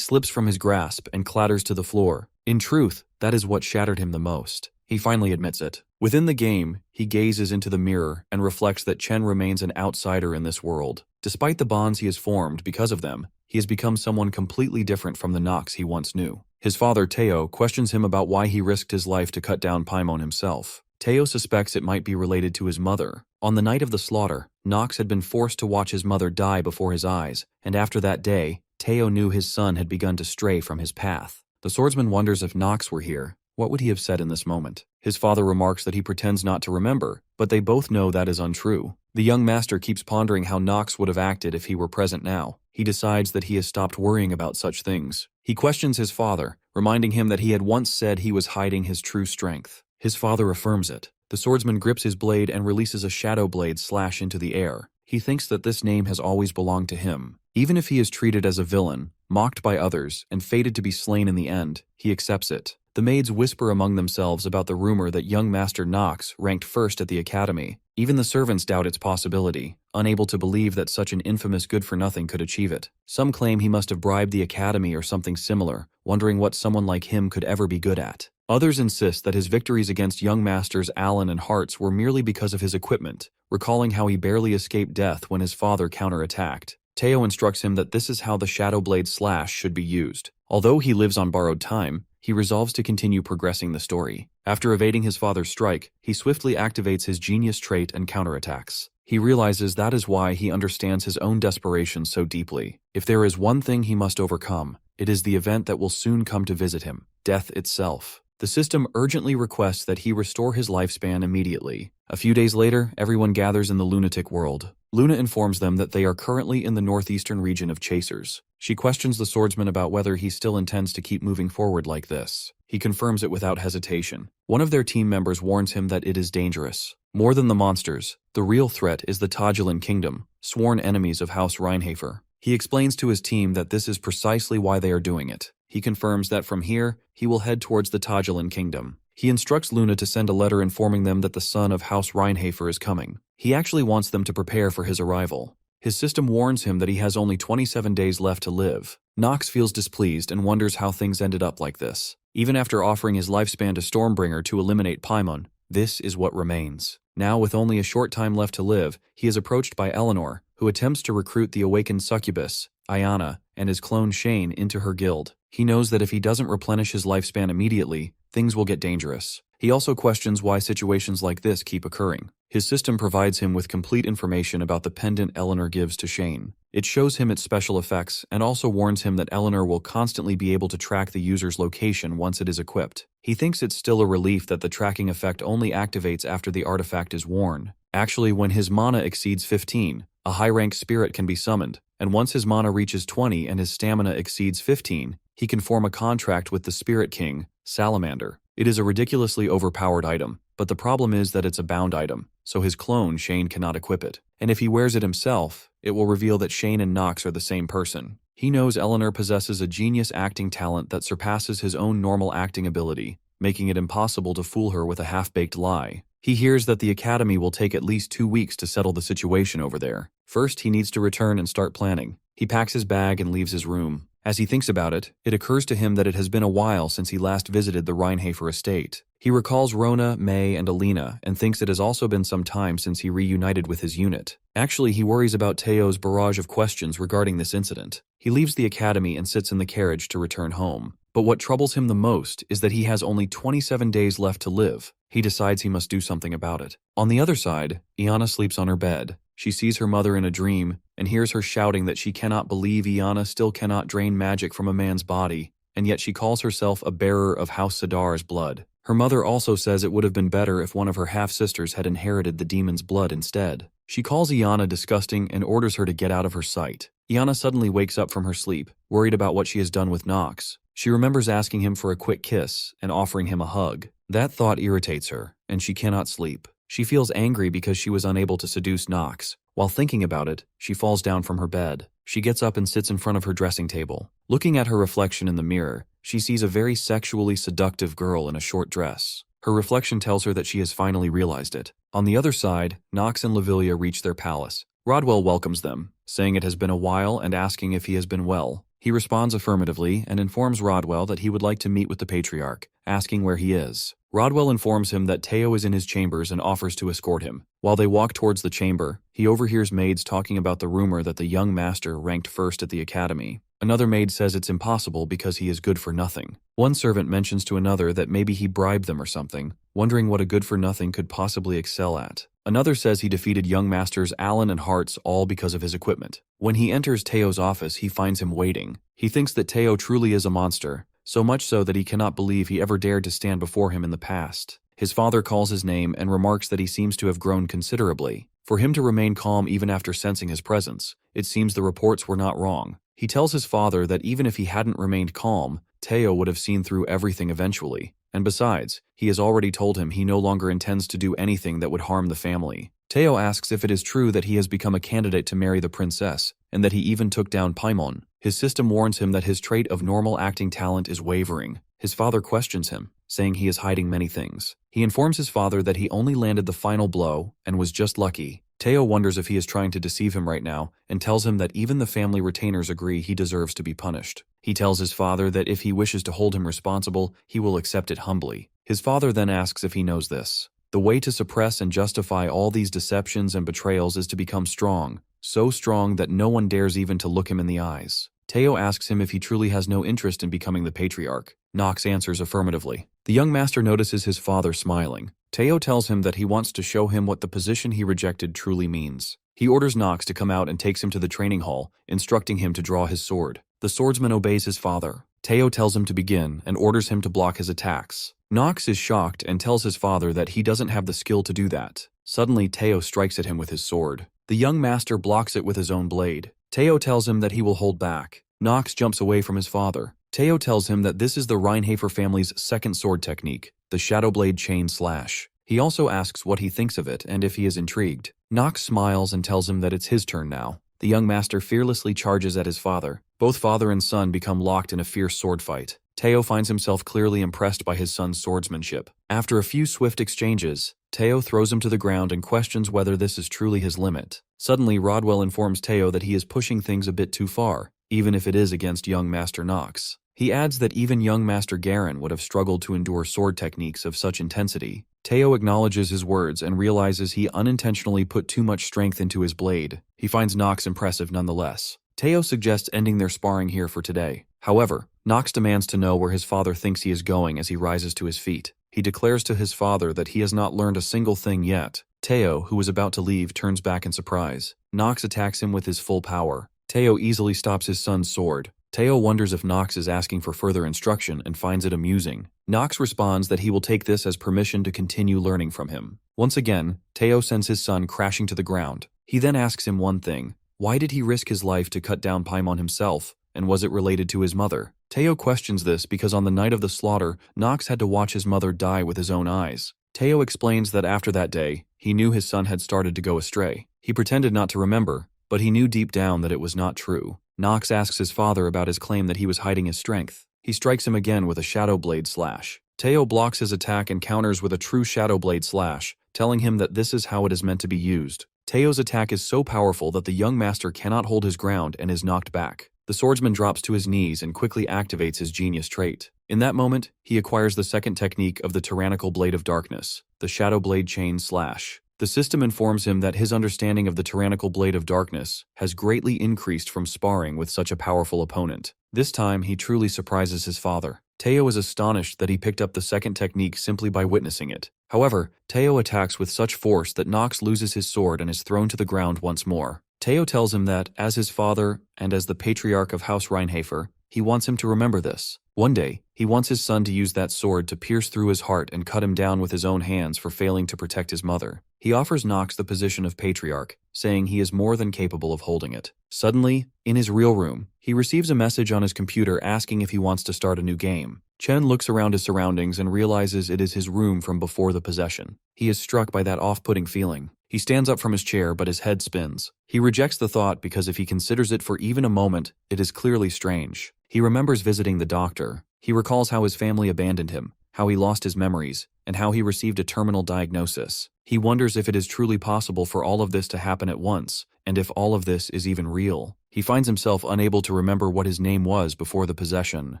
slips from his grasp and clatters to the floor. In truth, that is what shattered him the most. He finally admits it. Within the game, he gazes into the mirror and reflects that Chen remains an outsider in this world. Despite the bonds he has formed because of them, he has become someone completely different from the Nox he once knew. His father, Teo, questions him about why he risked his life to cut down Paimon himself. Teo suspects it might be related to his mother. On the night of the slaughter, Nox had been forced to watch his mother die before his eyes, and after that day, Teo knew his son had begun to stray from his path. The swordsman wonders if Nox were here. What would he have said in this moment? His father remarks that he pretends not to remember, but they both know that is untrue. The young master keeps pondering how Nox would have acted if he were present now. He decides that he has stopped worrying about such things. He questions his father, reminding him that he had once said he was hiding his true strength. His father affirms it. The swordsman grips his blade and releases a shadow blade slash into the air. He thinks that this name has always belonged to him. Even if he is treated as a villain, mocked by others, and fated to be slain in the end, he accepts it. The maids whisper among themselves about the rumor that young Master Nox ranked first at the academy. Even the servants doubt its possibility, unable to believe that such an infamous good-for-nothing could achieve it. Some claim he must have bribed the academy or something similar, wondering what someone like him could ever be good at. Others insist that his victories against young masters Alan and Hartz were merely because of his equipment, recalling how he barely escaped death when his father counterattacked. Teo instructs him that this is how the Shadow Blade Slash should be used. Although he lives on borrowed time, he resolves to continue progressing the story. After evading his father's strike, he swiftly activates his genius trait and counterattacks. He realizes that is why he understands his own desperation so deeply. If there is one thing he must overcome, It is the event that will soon come to visit him, death itself. The system urgently requests that he restore his lifespan immediately. A few days later, everyone gathers in the lunatic world. Luna informs them that they are currently in the northeastern region of Chasers. She questions the swordsman about whether he still intends to keep moving forward like this. He confirms it without hesitation. One of their team members warns him that it is dangerous. More than the monsters, the real threat is the Tajulan Kingdom, sworn enemies of House Reinhafer. He explains to his team that this is precisely why they are doing it. He confirms that from here, he will head towards the Tajulan Kingdom. He instructs Luna to send a letter informing them that the son of House Reinhafer is coming. He actually wants them to prepare for his arrival. His system warns him that he has only 27 days left to live. Nox feels displeased and wonders how things ended up like this. Even after offering his lifespan to Stormbringer to eliminate Paimon, this is what remains. Now, with only a short time left to live, he is approached by Eleanor, who attempts to recruit the awakened succubus, Ayana, and his clone Shane into her guild. He knows that if he doesn't replenish his lifespan immediately, things will get dangerous. He also questions why situations like this keep occurring. His system provides him with complete information about the pendant Eleanor gives to Shane. It shows him its special effects and also warns him that Eleanor will constantly be able to track the user's location once it is equipped. He thinks it's still a relief that the tracking effect only activates after the artifact is worn. Actually, when his mana exceeds 15, a high-rank spirit can be summoned, and once his mana reaches 20 and his stamina exceeds 15, he can form a contract with the Spirit King, Salamander. It is a ridiculously overpowered item, but the problem is that it's a bound item, so his clone, Shane, cannot equip it. And if he wears it himself, it will reveal that Shane and Nox are the same person. He knows Eleanor possesses a genius acting talent that surpasses his own normal acting ability, making it impossible to fool her with a half-baked lie. He hears that the Academy will take at least 2 weeks to settle the situation over there. First, he needs to return and start planning. He packs his bag and leaves his room. As he thinks about it, it occurs to him that it has been a while since he last visited the Reinhafer estate. He recalls Rona, May, and Alina, and thinks it has also been some time since he reunited with his unit. Actually, he worries about Teo's barrage of questions regarding this incident. He leaves the academy and sits in the carriage to return home. But what troubles him the most is that he has only 27 days left to live. He decides he must do something about it. On the other side, Iana sleeps on her bed. She sees her mother in a dream and hears her shouting that she cannot believe Iana still cannot drain magic from a man's body, and yet she calls herself a bearer of House Sadar's blood. Her mother also says it would have been better if one of her half-sisters had inherited the demon's blood instead. She calls Iana disgusting and orders her to get out of her sight. Iana suddenly wakes up from her sleep, worried about what she has done with Nox. She remembers asking him for a quick kiss and offering him a hug. That thought irritates her, and she cannot sleep. She feels angry because she was unable to seduce Nox. While thinking about it, she falls down from her bed. She gets up and sits in front of her dressing table. Looking at her reflection in the mirror, she sees a very sexually seductive girl in a short dress. Her reflection tells her that she has finally realized it. On the other side, Nox and Lavilia reach their palace. Rodwell welcomes them, saying it has been a while and asking if he has been well. He responds affirmatively and informs Rodwell that he would like to meet with the Patriarch, asking where he is. Rodwell informs him that Teo is in his chambers and offers to escort him. While they walk towards the chamber, he overhears maids talking about the rumor that the young master ranked first at the academy. Another maid says it's impossible because he is good for nothing. One servant mentions to another that maybe he bribed them or something, wondering what a good for nothing could possibly excel at. Another says he defeated young masters Alan and Hartz all because of his equipment. When he enters Teo's office, he finds him waiting. He thinks that Teo truly is a monster, so much so that he cannot believe he ever dared to stand before him in the past. His father calls his name and remarks that he seems to have grown considerably. For him to remain calm even after sensing his presence, it seems the reports were not wrong. He tells his father that even if he hadn't remained calm, Teo would have seen through everything eventually. And besides, he has already told him he no longer intends to do anything that would harm the family. Teo asks if it is true that he has become a candidate to marry the princess, and that he even took down Paimon. His system warns him that his trait of normal acting talent is wavering. His father questions him, saying he is hiding many things. He informs his father that he only landed the final blow and was just lucky. Teo wonders if he is trying to deceive him right now and tells him that even the family retainers agree he deserves to be punished. He tells his father that if he wishes to hold him responsible, he will accept it humbly. His father then asks if he knows this. The way to suppress and justify all these deceptions and betrayals is to become strong, so strong that no one dares even to look him in the eyes. Teo asks him if he truly has no interest in becoming the Patriarch. Nox answers affirmatively. The young master notices his father smiling. Teo tells him that he wants to show him what the position he rejected truly means. He orders Nox to come out and takes him to the training hall, instructing him to draw his sword. The swordsman obeys his father. Teo tells him to begin and orders him to block his attacks. Nox is shocked and tells his father that he doesn't have the skill to do that. Suddenly, Teo strikes at him with his sword. The young master blocks it with his own blade. Teo tells him that he will hold back. Nox jumps away from his father. Teo tells him that this is the Reinhafer family's second sword technique, the Shadowblade Chain Slash. He also asks what he thinks of it and if he is intrigued. Nox smiles and tells him that it's his turn now. The young master fearlessly charges at his father. Both father and son become locked in a fierce sword fight. Teo finds himself clearly impressed by his son's swordsmanship. After a few swift exchanges, Teo throws him to the ground and questions whether this is truly his limit. Suddenly, Rodwell informs Teo that he is pushing things a bit too far, even if it is against young Master Nox. He adds that even young Master Garen would have struggled to endure sword techniques of such intensity. Teo acknowledges his words and realizes he unintentionally put too much strength into his blade. He finds Nox impressive nonetheless. Teo suggests ending their sparring here for today. However, Nox demands to know where his father thinks he is going as he rises to his feet. He declares to his father that he has not learned a single thing yet. Teo, who was about to leave, turns back in surprise. Nox attacks him with his full power. Teo easily stops his son's sword. Teo wonders if Nox is asking for further instruction and finds it amusing. Nox responds that he will take this as permission to continue learning from him. Once again, Teo sends his son crashing to the ground. He then asks him one thing. Why did he risk his life to cut down Paimon himself, and was it related to his mother? Teo questions this because on the night of the slaughter, Nox had to watch his mother die with his own eyes. Teo explains that after that day, he knew his son had started to go astray. He pretended not to remember, but he knew deep down that it was not true. Nox asks his father about his claim that he was hiding his strength. He strikes him again with a Shadowblade Slash. Teo blocks his attack and counters with a true Shadowblade Slash, telling him that this is how it is meant to be used. Teo's attack is so powerful that the young master cannot hold his ground and is knocked back. The swordsman drops to his knees and quickly activates his genius trait. In that moment, he acquires the second technique of the tyrannical blade of darkness, the Shadowblade Chain Slash. The system informs him that his understanding of the tyrannical blade of darkness has greatly increased from sparring with such a powerful opponent. This time, he truly surprises his father. Teo is astonished that he picked up the second technique simply by witnessing it. However, Teo attacks with such force that Nox loses his sword and is thrown to the ground once more. Teo tells him that, as his father and as the patriarch of House Reinhafer, he wants him to remember this. One day, he wants his son to use that sword to pierce through his heart and cut him down with his own hands for failing to protect his mother. He offers Nox the position of patriarch, saying he is more than capable of holding it. Suddenly, in his real room, he receives a message on his computer asking if he wants to start a new game. Chen looks around his surroundings and realizes it is his room from before the possession. He is struck by that off-putting feeling. He stands up from his chair, but his head spins. He rejects the thought because if he considers it for even a moment, it is clearly strange. He remembers visiting the doctor. He recalls how his family abandoned him, how he lost his memories, and how he received a terminal diagnosis. He wonders if it is truly possible for all of this to happen at once, and if all of this is even real. He finds himself unable to remember what his name was before the possession.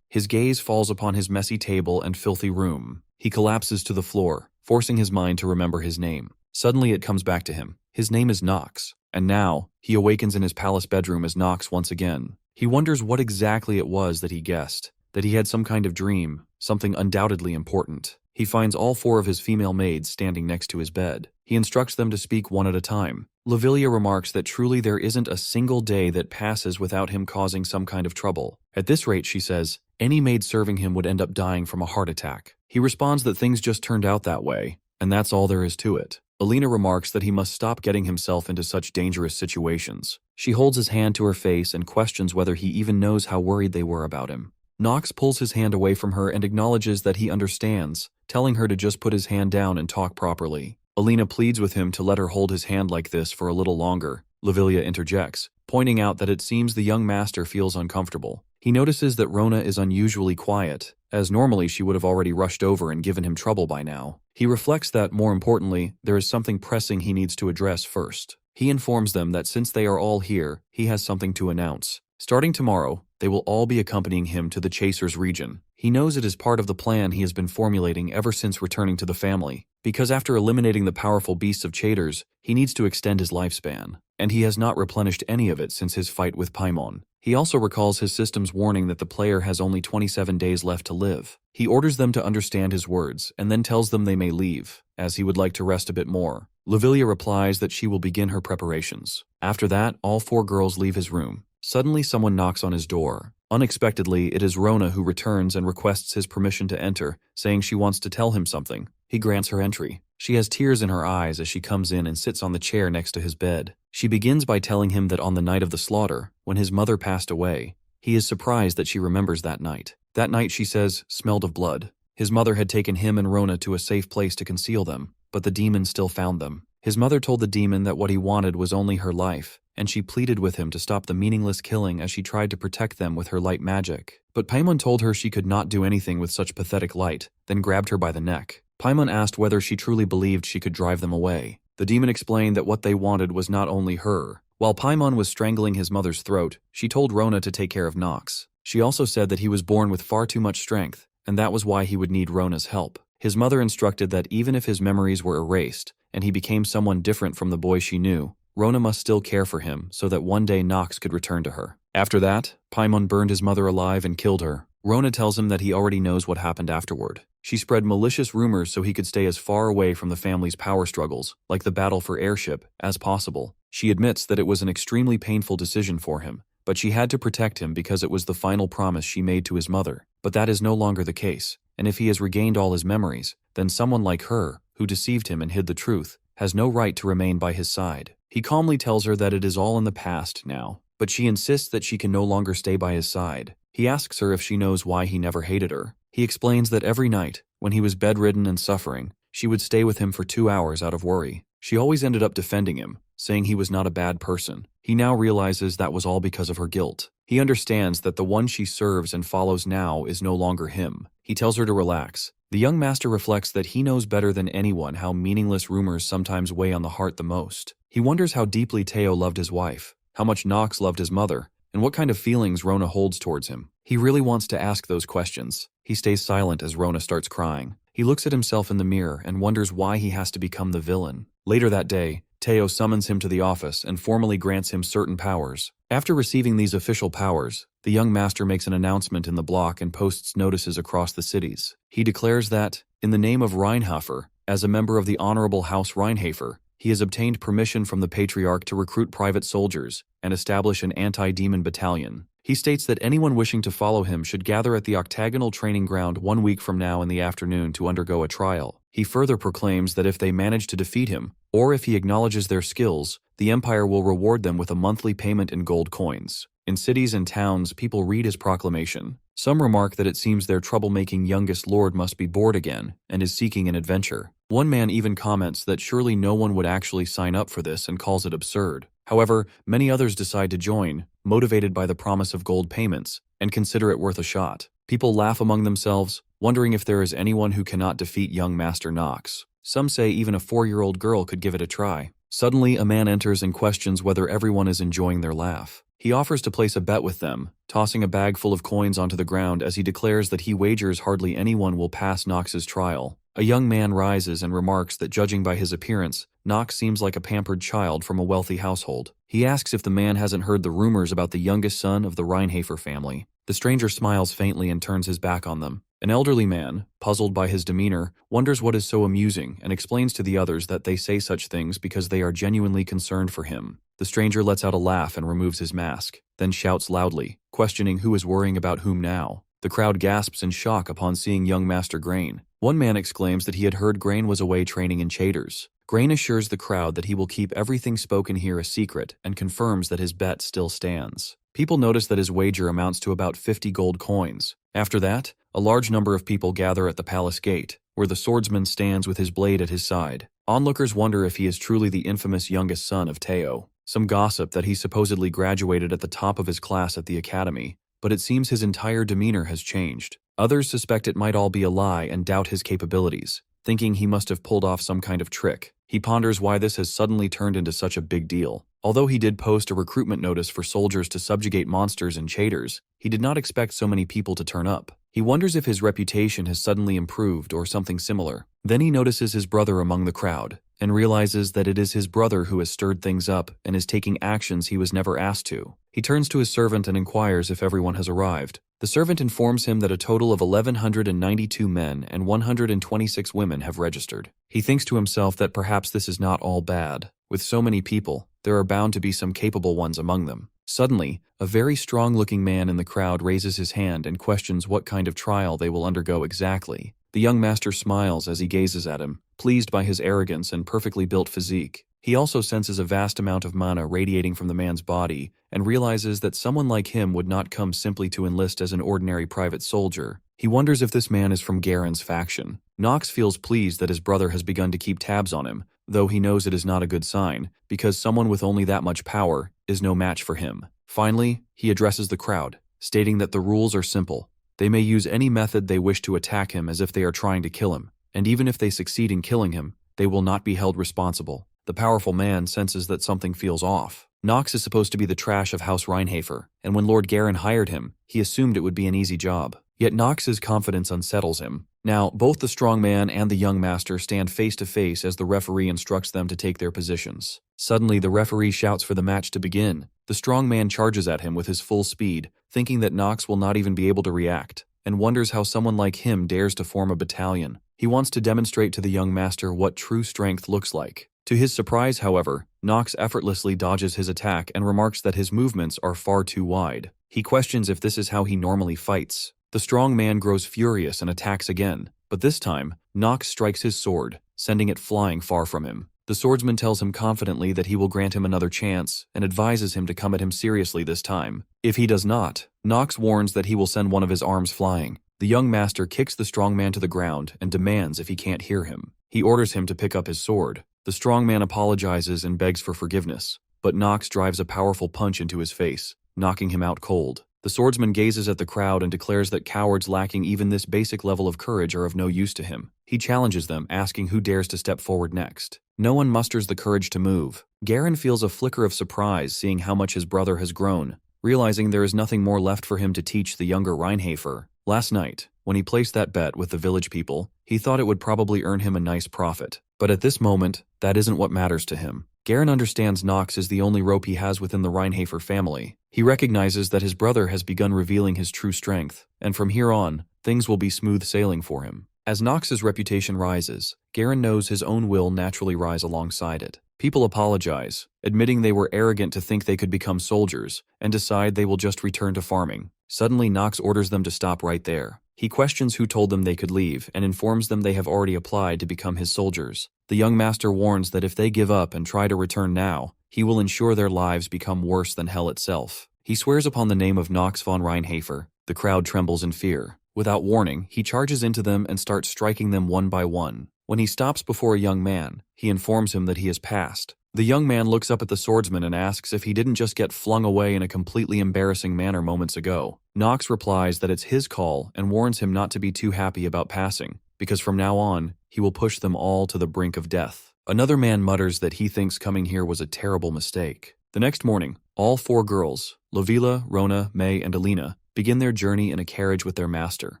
His gaze falls upon his messy table and filthy room. He collapses to the floor, forcing his mind to remember his name. Suddenly it comes back to him. His name is Nox, and now he awakens in his palace bedroom as Nox once again. He wonders what exactly it was that he guessed, that he had some kind of dream, something undoubtedly important. He finds all 4 of his female maids standing next to his bed. He instructs them to speak one at a time. Lavilia remarks that truly there isn't a single day that passes without him causing some kind of trouble. At this rate, she says, any maid serving him would end up dying from a heart attack. He responds that things just turned out that way, and that's all there is to it. Alina remarks that he must stop getting himself into such dangerous situations. She holds his hand to her face and questions whether he even knows how worried they were about him. Nox pulls his hand away from her and acknowledges that he understands, telling her to just put his hand down and talk properly. Alina pleads with him to let her hold his hand like this for a little longer. Lavilia interjects, pointing out that it seems the young master feels uncomfortable. He notices that Rona is unusually quiet, as normally she would have already rushed over and given him trouble by now. He reflects that, more importantly, there is something pressing he needs to address first. He informs them that since they are all here, he has something to announce. Starting tomorrow, they will all be accompanying him to the Chasers region. He knows it is part of the plan he has been formulating ever since returning to the family, because after eliminating the powerful beasts of Chasers, he needs to extend his lifespan, and he has not replenished any of it since his fight with Paimon. He also recalls his system's warning that the player has only 27 days left to live. He orders them to understand his words, and then tells them they may leave, as he would like to rest a bit more. Lavilia replies that she will begin her preparations. After that, all 4 girls leave his room. Suddenly someone knocks on his door. Unexpectedly, it is Rona who returns and requests his permission to enter, saying she wants to tell him something. He grants her entry. She has tears in her eyes as she comes in and sits on the chair next to his bed. She begins by telling him that on the night of the slaughter, when his mother passed away, he is surprised that she remembers that night. That night, she says, smelled of blood. His mother had taken him and Rona to a safe place to conceal them, but the demon still found them. His mother told the demon that what he wanted was only her life, and she pleaded with him to stop the meaningless killing as she tried to protect them with her light magic. But Paimon told her she could not do anything with such pathetic light, then grabbed her by the neck. Paimon asked whether she truly believed she could drive them away. The demon explained that what they wanted was not only her. While Paimon was strangling his mother's throat, she told Rona to take care of Nox. She also said that he was born with far too much strength, and that was why he would need Rona's help. His mother instructed that even if his memories were erased, and he became someone different from the boy she knew, Rona must still care for him so that one day Nox could return to her. After that, Paimon burned his mother alive and killed her. Rona tells him that he already knows what happened afterward. She spread malicious rumors so he could stay as far away from the family's power struggles, like the battle for airship, as possible. She admits that it was an extremely painful decision for him, but she had to protect him because it was the final promise she made to his mother. But that is no longer the case, and if he has regained all his memories, then someone like her, who deceived him and hid the truth, has no right to remain by his side. He calmly tells her that it is all in the past now, but she insists that she can no longer stay by his side. He asks her if she knows why he never hated her. He explains that every night, when he was bedridden and suffering, she would stay with him for 2 hours out of worry. She always ended up defending him, saying he was not a bad person. He now realizes that was all because of her guilt. He understands that the one she serves and follows now is no longer him. He tells her to relax. The young master reflects that he knows better than anyone how meaningless rumors sometimes weigh on the heart the most. He wonders how deeply Teo loved his wife, how much Nox loved his mother, and what kind of feelings Rona holds towards him. He really wants to ask those questions. He stays silent as Rona starts crying. He looks at himself in the mirror and wonders why he has to become the villain. Later that day, Teo summons him to the office and formally grants him certain powers. After receiving these official powers, the young master makes an announcement in the block and posts notices across the cities. He declares that, in the name of Reinhofer, as a member of the Honorable House Reinhofer, he has obtained permission from the Patriarch to recruit private soldiers and establish an anti-demon battalion. He states that anyone wishing to follow him should gather at the octagonal training ground 1 week from now in the afternoon to undergo a trial. He further proclaims that if they manage to defeat him, or if he acknowledges their skills, the Empire will reward them with a monthly payment in gold coins. In cities and towns, people read his proclamation. Some remark that it seems their troublemaking youngest lord must be bored again and is seeking an adventure. One man even comments that surely no one would actually sign up for this and calls it absurd. However, many others decide to join, motivated by the promise of gold payments, and consider it worth a shot. People laugh among themselves, wondering if there is anyone who cannot defeat young Master Nox. Some say even a 4-year-old girl could give it a try. Suddenly, a man enters and questions whether everyone is enjoying their laugh. He offers to place a bet with them, tossing a bag full of coins onto the ground as he declares that he wagers hardly anyone will pass Nox's trial. A young man rises and remarks that judging by his appearance, Nox seems like a pampered child from a wealthy household. He asks if the man hasn't heard the rumors about the youngest son of the Reinhofer family. The stranger smiles faintly and turns his back on them. An elderly man, puzzled by his demeanor, wonders what is so amusing and explains to the others that they say such things because they are genuinely concerned for him. The stranger lets out a laugh and removes his mask, then shouts loudly, questioning who is worrying about whom now. The crowd gasps in shock upon seeing young Master Grain. One man exclaims that he had heard Grain was away training in Chaders. Grain assures the crowd that he will keep everything spoken here a secret and confirms that his bet still stands. People notice that his wager amounts to about 50 gold coins. After that, a large number of people gather at the palace gate, where the swordsman stands with his blade at his side. Onlookers wonder if he is truly the infamous youngest son of Teo. Some gossip that he supposedly graduated at the top of his class at the academy, but it seems his entire demeanor has changed. Others suspect it might all be a lie and doubt his capabilities, thinking he must have pulled off some kind of trick. He ponders why this has suddenly turned into such a big deal. Although he did post a recruitment notice for soldiers to subjugate monsters in Chaders, he did not expect so many people to turn up. He wonders if his reputation has suddenly improved or something similar. Then he notices his brother among the crowd, and realizes that it is his brother who has stirred things up and is taking actions he was never asked to. He turns to his servant and inquires if everyone has arrived. The servant informs him that a total of 1,192 men and 126 women have registered. He thinks to himself that perhaps this is not all bad. With so many people, there are bound to be some capable ones among them. Suddenly, a very strong-looking man in the crowd raises his hand and questions what kind of trial they will undergo exactly. The young master smiles as he gazes at him, pleased by his arrogance and perfectly built physique. He also senses a vast amount of mana radiating from the man's body and realizes that someone like him would not come simply to enlist as an ordinary private soldier. He wonders if this man is from Garen's faction. Nox feels pleased that his brother has begun to keep tabs on him, though he knows it is not a good sign, because someone with only that much power is no match for him. Finally, he addresses the crowd, stating that the rules are simple. They may use any method they wish to attack him as if they are trying to kill him, and even if they succeed in killing him, they will not be held responsible. The powerful man senses that something feels off. Nox is supposed to be the trash of House Reinhafer, and when Lord Garen hired him, he assumed it would be an easy job. Yet Nox's confidence unsettles him. Now, both the strong man and the young master stand face to face as the referee instructs them to take their positions. Suddenly, the referee shouts for the match to begin. The strong man charges at him with his full speed, thinking that Nox will not even be able to react, and wonders how someone like him dares to form a battalion. He wants to demonstrate to the young master what true strength looks like. To his surprise, however, Nox effortlessly dodges his attack and remarks that his movements are far too wide. He questions if this is how he normally fights. The strong man grows furious and attacks again, but this time, Nox strikes his sword, sending it flying far from him. The swordsman tells him confidently that he will grant him another chance and advises him to come at him seriously this time. If he does not, Nox warns that he will send one of his arms flying. The young master kicks the strong man to the ground and demands if he can't hear him. He orders him to pick up his sword. The strong man apologizes and begs for forgiveness, but Nox drives a powerful punch into his face, knocking him out cold. The swordsman gazes at the crowd and declares that cowards lacking even this basic level of courage are of no use to him. He challenges them, asking who dares to step forward next. No one musters the courage to move. Garen feels a flicker of surprise seeing how much his brother has grown, realizing there is nothing more left for him to teach the younger Reinhafer. Last night, when he placed that bet with the village people, he thought it would probably earn him a nice profit. But at this moment, that isn't what matters to him. Garen understands Nox is the only rope he has within the Reinhafer family. He recognizes that his brother has begun revealing his true strength, and from here on, things will be smooth sailing for him. As Nox's reputation rises, Garen knows his own will naturally rise alongside it. People apologize, admitting they were arrogant to think they could become soldiers, and decide they will just return to farming. Suddenly, Nox orders them to stop right there. He questions who told them they could leave and informs them they have already applied to become his soldiers. The young master warns that if they give up and try to return now, he will ensure their lives become worse than hell itself. He swears upon the name of Nox von Reinhafer. The crowd trembles in fear. Without warning, he charges into them and starts striking them one by one. When he stops before a young man, he informs him that he has passed. The young man looks up at the swordsman and asks if he didn't just get flung away in a completely embarrassing manner moments ago. Nox replies that it's his call and warns him not to be too happy about passing, because from now on, he will push them all to the brink of death. Another man mutters that he thinks coming here was a terrible mistake. The next morning, all four girls, Lovila, Rona, May, and Alina, begin their journey in a carriage with their master.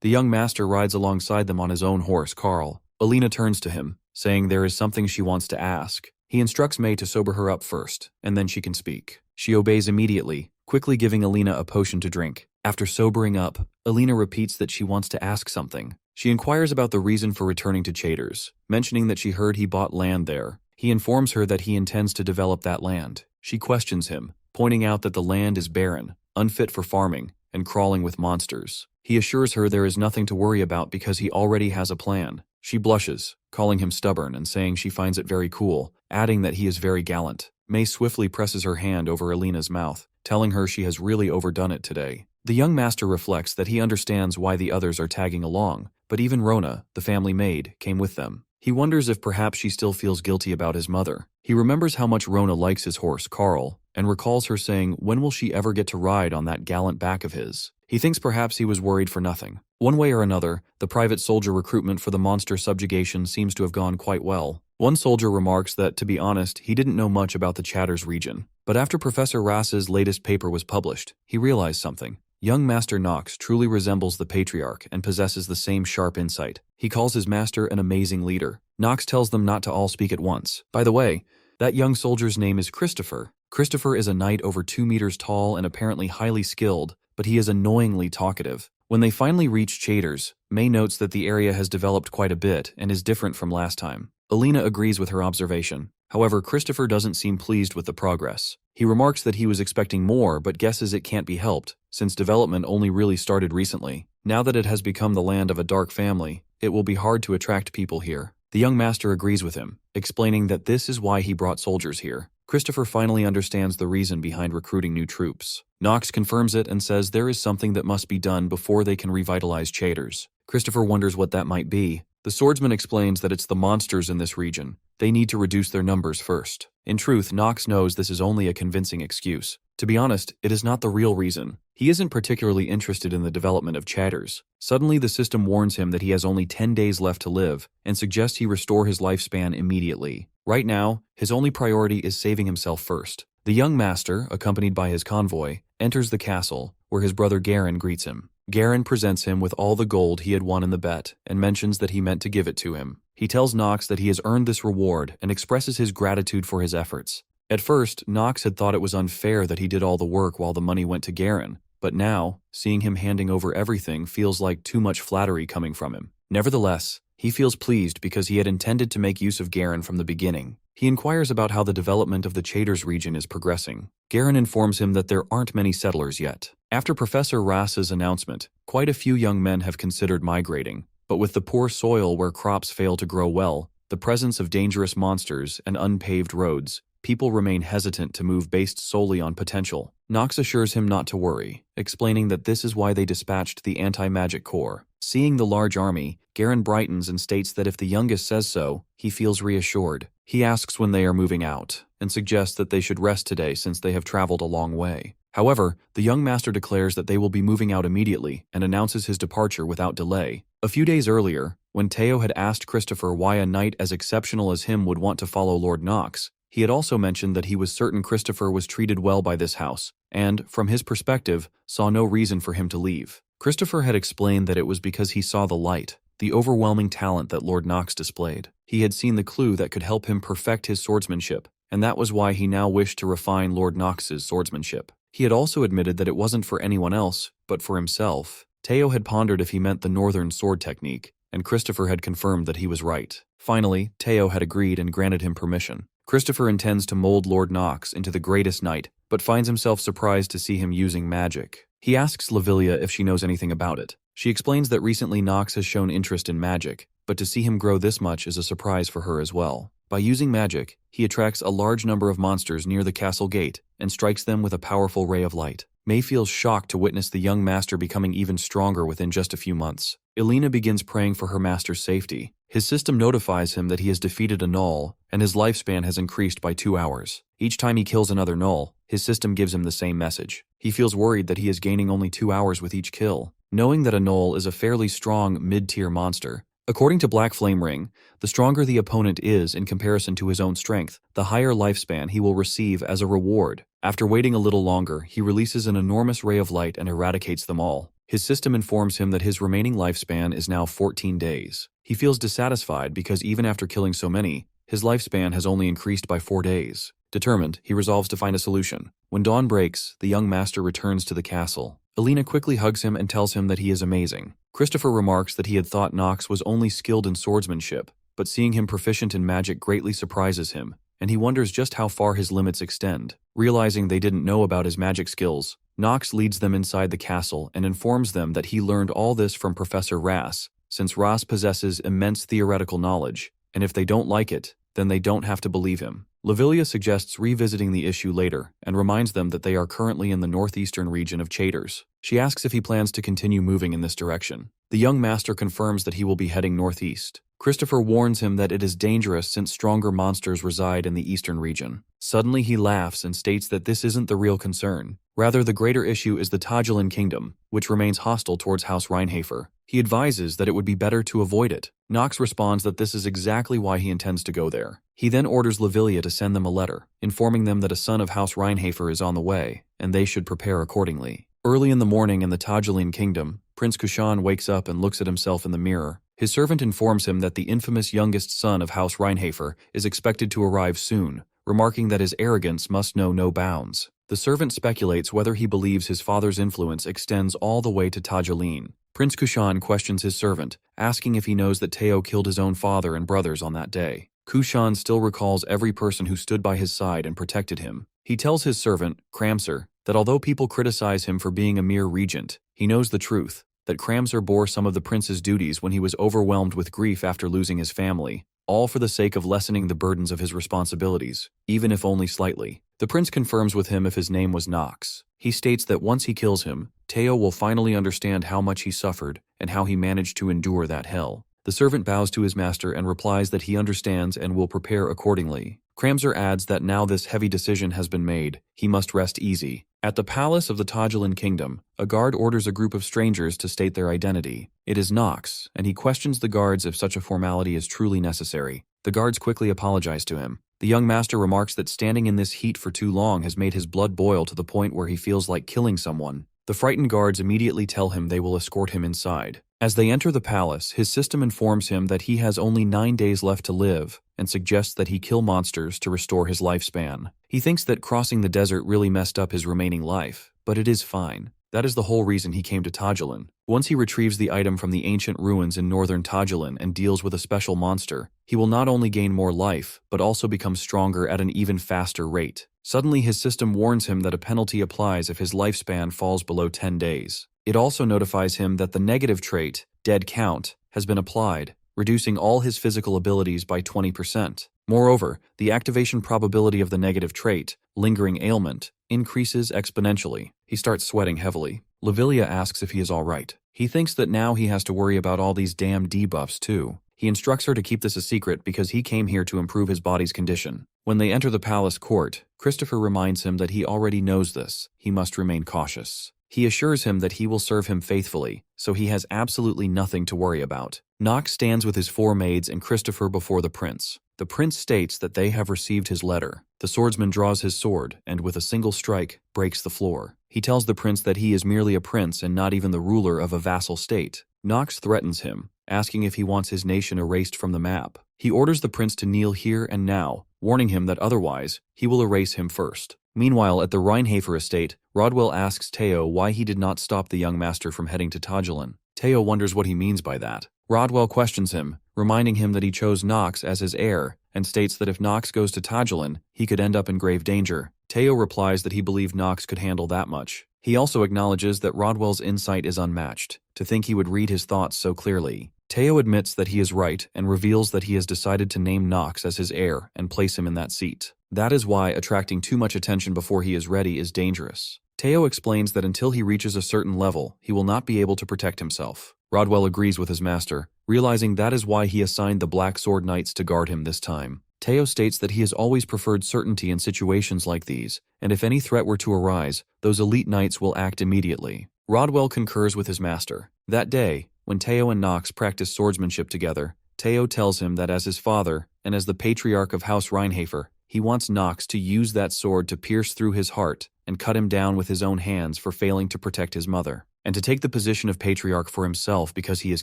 The young master rides alongside them on his own horse, Carl. Alina turns to him, saying there is something she wants to ask. He instructs May to sober her up first, and then she can speak. She obeys immediately, quickly giving Alina a potion to drink. After sobering up, Alina repeats that she wants to ask something. She inquires about the reason for returning to Chaders, mentioning that she heard he bought land there. He informs her that he intends to develop that land. She questions him, pointing out that the land is barren, unfit for farming, and crawling with monsters. He assures her there is nothing to worry about because he already has a plan. She blushes, calling him stubborn and saying she finds it very cool, adding that he is very gallant. May swiftly presses her hand over Alina's mouth, telling her she has really overdone it today. The young master reflects that he understands why the others are tagging along, but even Rona, the family maid, came with them. He wonders if perhaps she still feels guilty about his mother. He remembers how much Rona likes his horse, Carl, and recalls her saying, when will she ever get to ride on that gallant back of his? He thinks perhaps he was worried for nothing. One way or another, the private soldier recruitment for the monster subjugation seems to have gone quite well. One soldier remarks that, to be honest, he didn't know much about the Chatters region. But after Professor Rass's latest paper was published, he realized something. Young Master Nox truly resembles the Patriarch and possesses the same sharp insight. He calls his master an amazing leader. Nox tells them not to all speak at once. By the way, that young soldier's name is Christopher. Christopher is a knight over 2 meters tall and apparently highly skilled, but he is annoyingly talkative. When they finally reach Chaders, May notes that the area has developed quite a bit and is different from last time. Alina agrees with her observation. However, Christopher doesn't seem pleased with the progress. He remarks that he was expecting more but guesses it can't be helped, since development only really started recently. Now that it has become the land of a dark family, it will be hard to attract people here. The young master agrees with him, explaining that this is why he brought soldiers here. Christopher finally understands the reason behind recruiting new troops. Knox confirms it and says there is something that must be done before they can revitalize Chaders. Christopher wonders what that might be. The swordsman explains that it's the monsters in this region. They need to reduce their numbers first. In truth, Knox knows this is only a convincing excuse. To be honest, it is not the real reason. He isn't particularly interested in the development of Chaders. Suddenly, the system warns him that he has only 10 days left to live and suggests he restore his lifespan immediately. Right now, his only priority is saving himself first. The young master, accompanied by his convoy, enters the castle, where his brother Garen greets him. Garen presents him with all the gold he had won in the bet and mentions that he meant to give it to him. He tells Knox that he has earned this reward and expresses his gratitude for his efforts. At first, Knox had thought it was unfair that he did all the work while the money went to Garen, but now, seeing him handing over everything feels like too much flattery coming from him. Nevertheless, he feels pleased because he had intended to make use of Garen from the beginning. He inquires about how the development of the Chaders region is progressing. Garen informs him that there aren't many settlers yet. After Professor Rass's announcement, quite a few young men have considered migrating, but with the poor soil where crops fail to grow well, the presence of dangerous monsters, and unpaved roads, people remain hesitant to move based solely on potential. Knox assures him not to worry, explaining that this is why they dispatched the anti-magic corps. Seeing the large army, Garen brightens and states that if the youngest says so, he feels reassured. He asks when they are moving out, and suggests that they should rest today since they have traveled a long way. However, the young master declares that they will be moving out immediately and announces his departure without delay. A few days earlier, when Teo had asked Christopher why a knight as exceptional as him would want to follow Lord Knox, he had also mentioned that he was certain Christopher was treated well by this house, and, from his perspective, saw no reason for him to leave. Christopher had explained that it was because he saw the light, the overwhelming talent that Lord Knox displayed. He had seen the clue that could help him perfect his swordsmanship, and that was why he now wished to refine Lord Knox's swordsmanship. He had also admitted that it wasn't for anyone else, but for himself. Teo had pondered if he meant the northern sword technique, and Christopher had confirmed that he was right. Finally, Teo had agreed and granted him permission. Christopher intends to mold Lord Knox into the greatest knight, but finds himself surprised to see him using magic. He asks Lavilia if she knows anything about it. She explains that recently Knox has shown interest in magic, but to see him grow this much is a surprise for her as well. By using magic, he attracts a large number of monsters near the castle gate and strikes them with a powerful ray of light. May feels shocked to witness the young master becoming even stronger within just a few months. Elena begins praying for her master's safety. His system notifies him that he has defeated a Gnoll, and his lifespan has increased by 2 hours. Each time he kills another Gnoll, his system gives him the same message. He feels worried that he is gaining only 2 hours with each kill, knowing that a Gnoll is a fairly strong mid-tier monster. According to Black Flame Ring, the stronger the opponent is in comparison to his own strength, the higher lifespan he will receive as a reward. After waiting a little longer, he releases an enormous ray of light and eradicates them all. His system informs him that his remaining lifespan is now 14 days. He feels dissatisfied because even after killing so many, his lifespan has only increased by 4 days. Determined, he resolves to find a solution. When dawn breaks, the young master returns to the castle. Elena quickly hugs him and tells him that he is amazing. Christopher remarks that he had thought Knox was only skilled in swordsmanship, but seeing him proficient in magic greatly surprises him, and he wonders just how far his limits extend. Realizing they didn't know about his magic skills, Knox leads them inside the castle and informs them that he learned all this from Professor Rass, since Rass possesses immense theoretical knowledge, and if they don't like it, then they don't have to believe him. Lavilia suggests revisiting the issue later and reminds them that they are currently in the northeastern region of Chaders. She asks if he plans to continue moving in this direction. The young master confirms that he will be heading northeast. Christopher warns him that it is dangerous since stronger monsters reside in the eastern region. Suddenly he laughs and states that this isn't the real concern. Rather, the greater issue is the Tajulan kingdom, which remains hostile towards House Reinhafer. He advises that it would be better to avoid it. Knox responds that this is exactly why he intends to go there. He then orders Lavilia to send them a letter, informing them that a son of House Reinhafer is on the way, and they should prepare accordingly. Early in the morning in the Tajulan kingdom, Prince Kushan wakes up and looks at himself in the mirror. His servant informs him that the infamous youngest son of House Reinhafer is expected to arrive soon, remarking that his arrogance must know no bounds. The servant speculates whether he believes his father's influence extends all the way to Tajulan. Prince Kushan questions his servant, asking if he knows that Teo killed his own father and brothers on that day. Kushan still recalls every person who stood by his side and protected him. He tells his servant, Cramser, that although people criticize him for being a mere regent, he knows the truth, that Cramser bore some of the prince's duties when he was overwhelmed with grief after losing his family, all for the sake of lessening the burdens of his responsibilities, even if only slightly. The prince confirms with him if his name was Nox. He states that once he kills him, Teo will finally understand how much he suffered and how he managed to endure that hell. The servant bows to his master and replies that he understands and will prepare accordingly. Cramser adds that now this heavy decision has been made, he must rest easy. At the palace of the Tajilan kingdom, a guard orders a group of strangers to state their identity. It is Nox, and he questions the guards if such a formality is truly necessary. The guards quickly apologize to him. The young master remarks that standing in this heat for too long has made his blood boil to the point where he feels like killing someone. The frightened guards immediately tell him they will escort him inside. As they enter the palace, his system informs him that he has only 9 days left to live and suggests that he kill monsters to restore his lifespan. He thinks that crossing the desert really messed up his remaining life, but it is fine. That is the whole reason he came to Tajilan. Once he retrieves the item from the ancient ruins in northern Tajilan and deals with a special monster, he will not only gain more life, but also become stronger at an even faster rate. Suddenly his system warns him that a penalty applies if his lifespan falls below 10 days. It also notifies him that the negative trait, Dead Count, has been applied, reducing all his physical abilities by 20%. Moreover, the activation probability of the negative trait, Lingering Ailment, increases exponentially. He starts sweating heavily. Lavilia asks if he is alright. He thinks that now he has to worry about all these damn debuffs too. He instructs her to keep this a secret because he came here to improve his body's condition. When they enter the palace court, Christopher reminds him that he already knows this. He must remain cautious. He assures him that he will serve him faithfully, so he has absolutely nothing to worry about. Nox stands with his 4 maids and Christopher before the prince. The prince states that they have received his letter. The swordsman draws his sword and, with a single strike, breaks the floor. He tells the prince that he is merely a prince and not even the ruler of a vassal state. Nox threatens him, asking if he wants his nation erased from the map. He orders the prince to kneel here and now, warning him that otherwise, he will erase him first. Meanwhile, at the Rheinhafer estate, Rodwell asks Teo why he did not stop the young master from heading to Tajilan. Teo wonders what he means by that. Rodwell questions him, reminding him that he chose Nox as his heir, and states that if Nox goes to Tajilan, he could end up in grave danger. Teo replies that he believed Nox could handle that much. He also acknowledges that Rodwell's insight is unmatched, to think he would read his thoughts so clearly. Teo admits that he is right and reveals that he has decided to name Nox as his heir and place him in that seat. That is why attracting too much attention before he is ready is dangerous. Teo explains that until he reaches a certain level, he will not be able to protect himself. Rodwell agrees with his master, realizing that is why he assigned the Black Sword Knights to guard him this time. Teo states that he has always preferred certainty in situations like these, and if any threat were to arise, those elite knights will act immediately. Rodwell concurs with his master. That day, when Teo and Nox practice swordsmanship together, Teo tells him that as his father, and as the patriarch of House Rheinhafer, he wants Nox to use that sword to pierce through his heart and cut him down with his own hands for failing to protect his mother, and to take the position of patriarch for himself because he is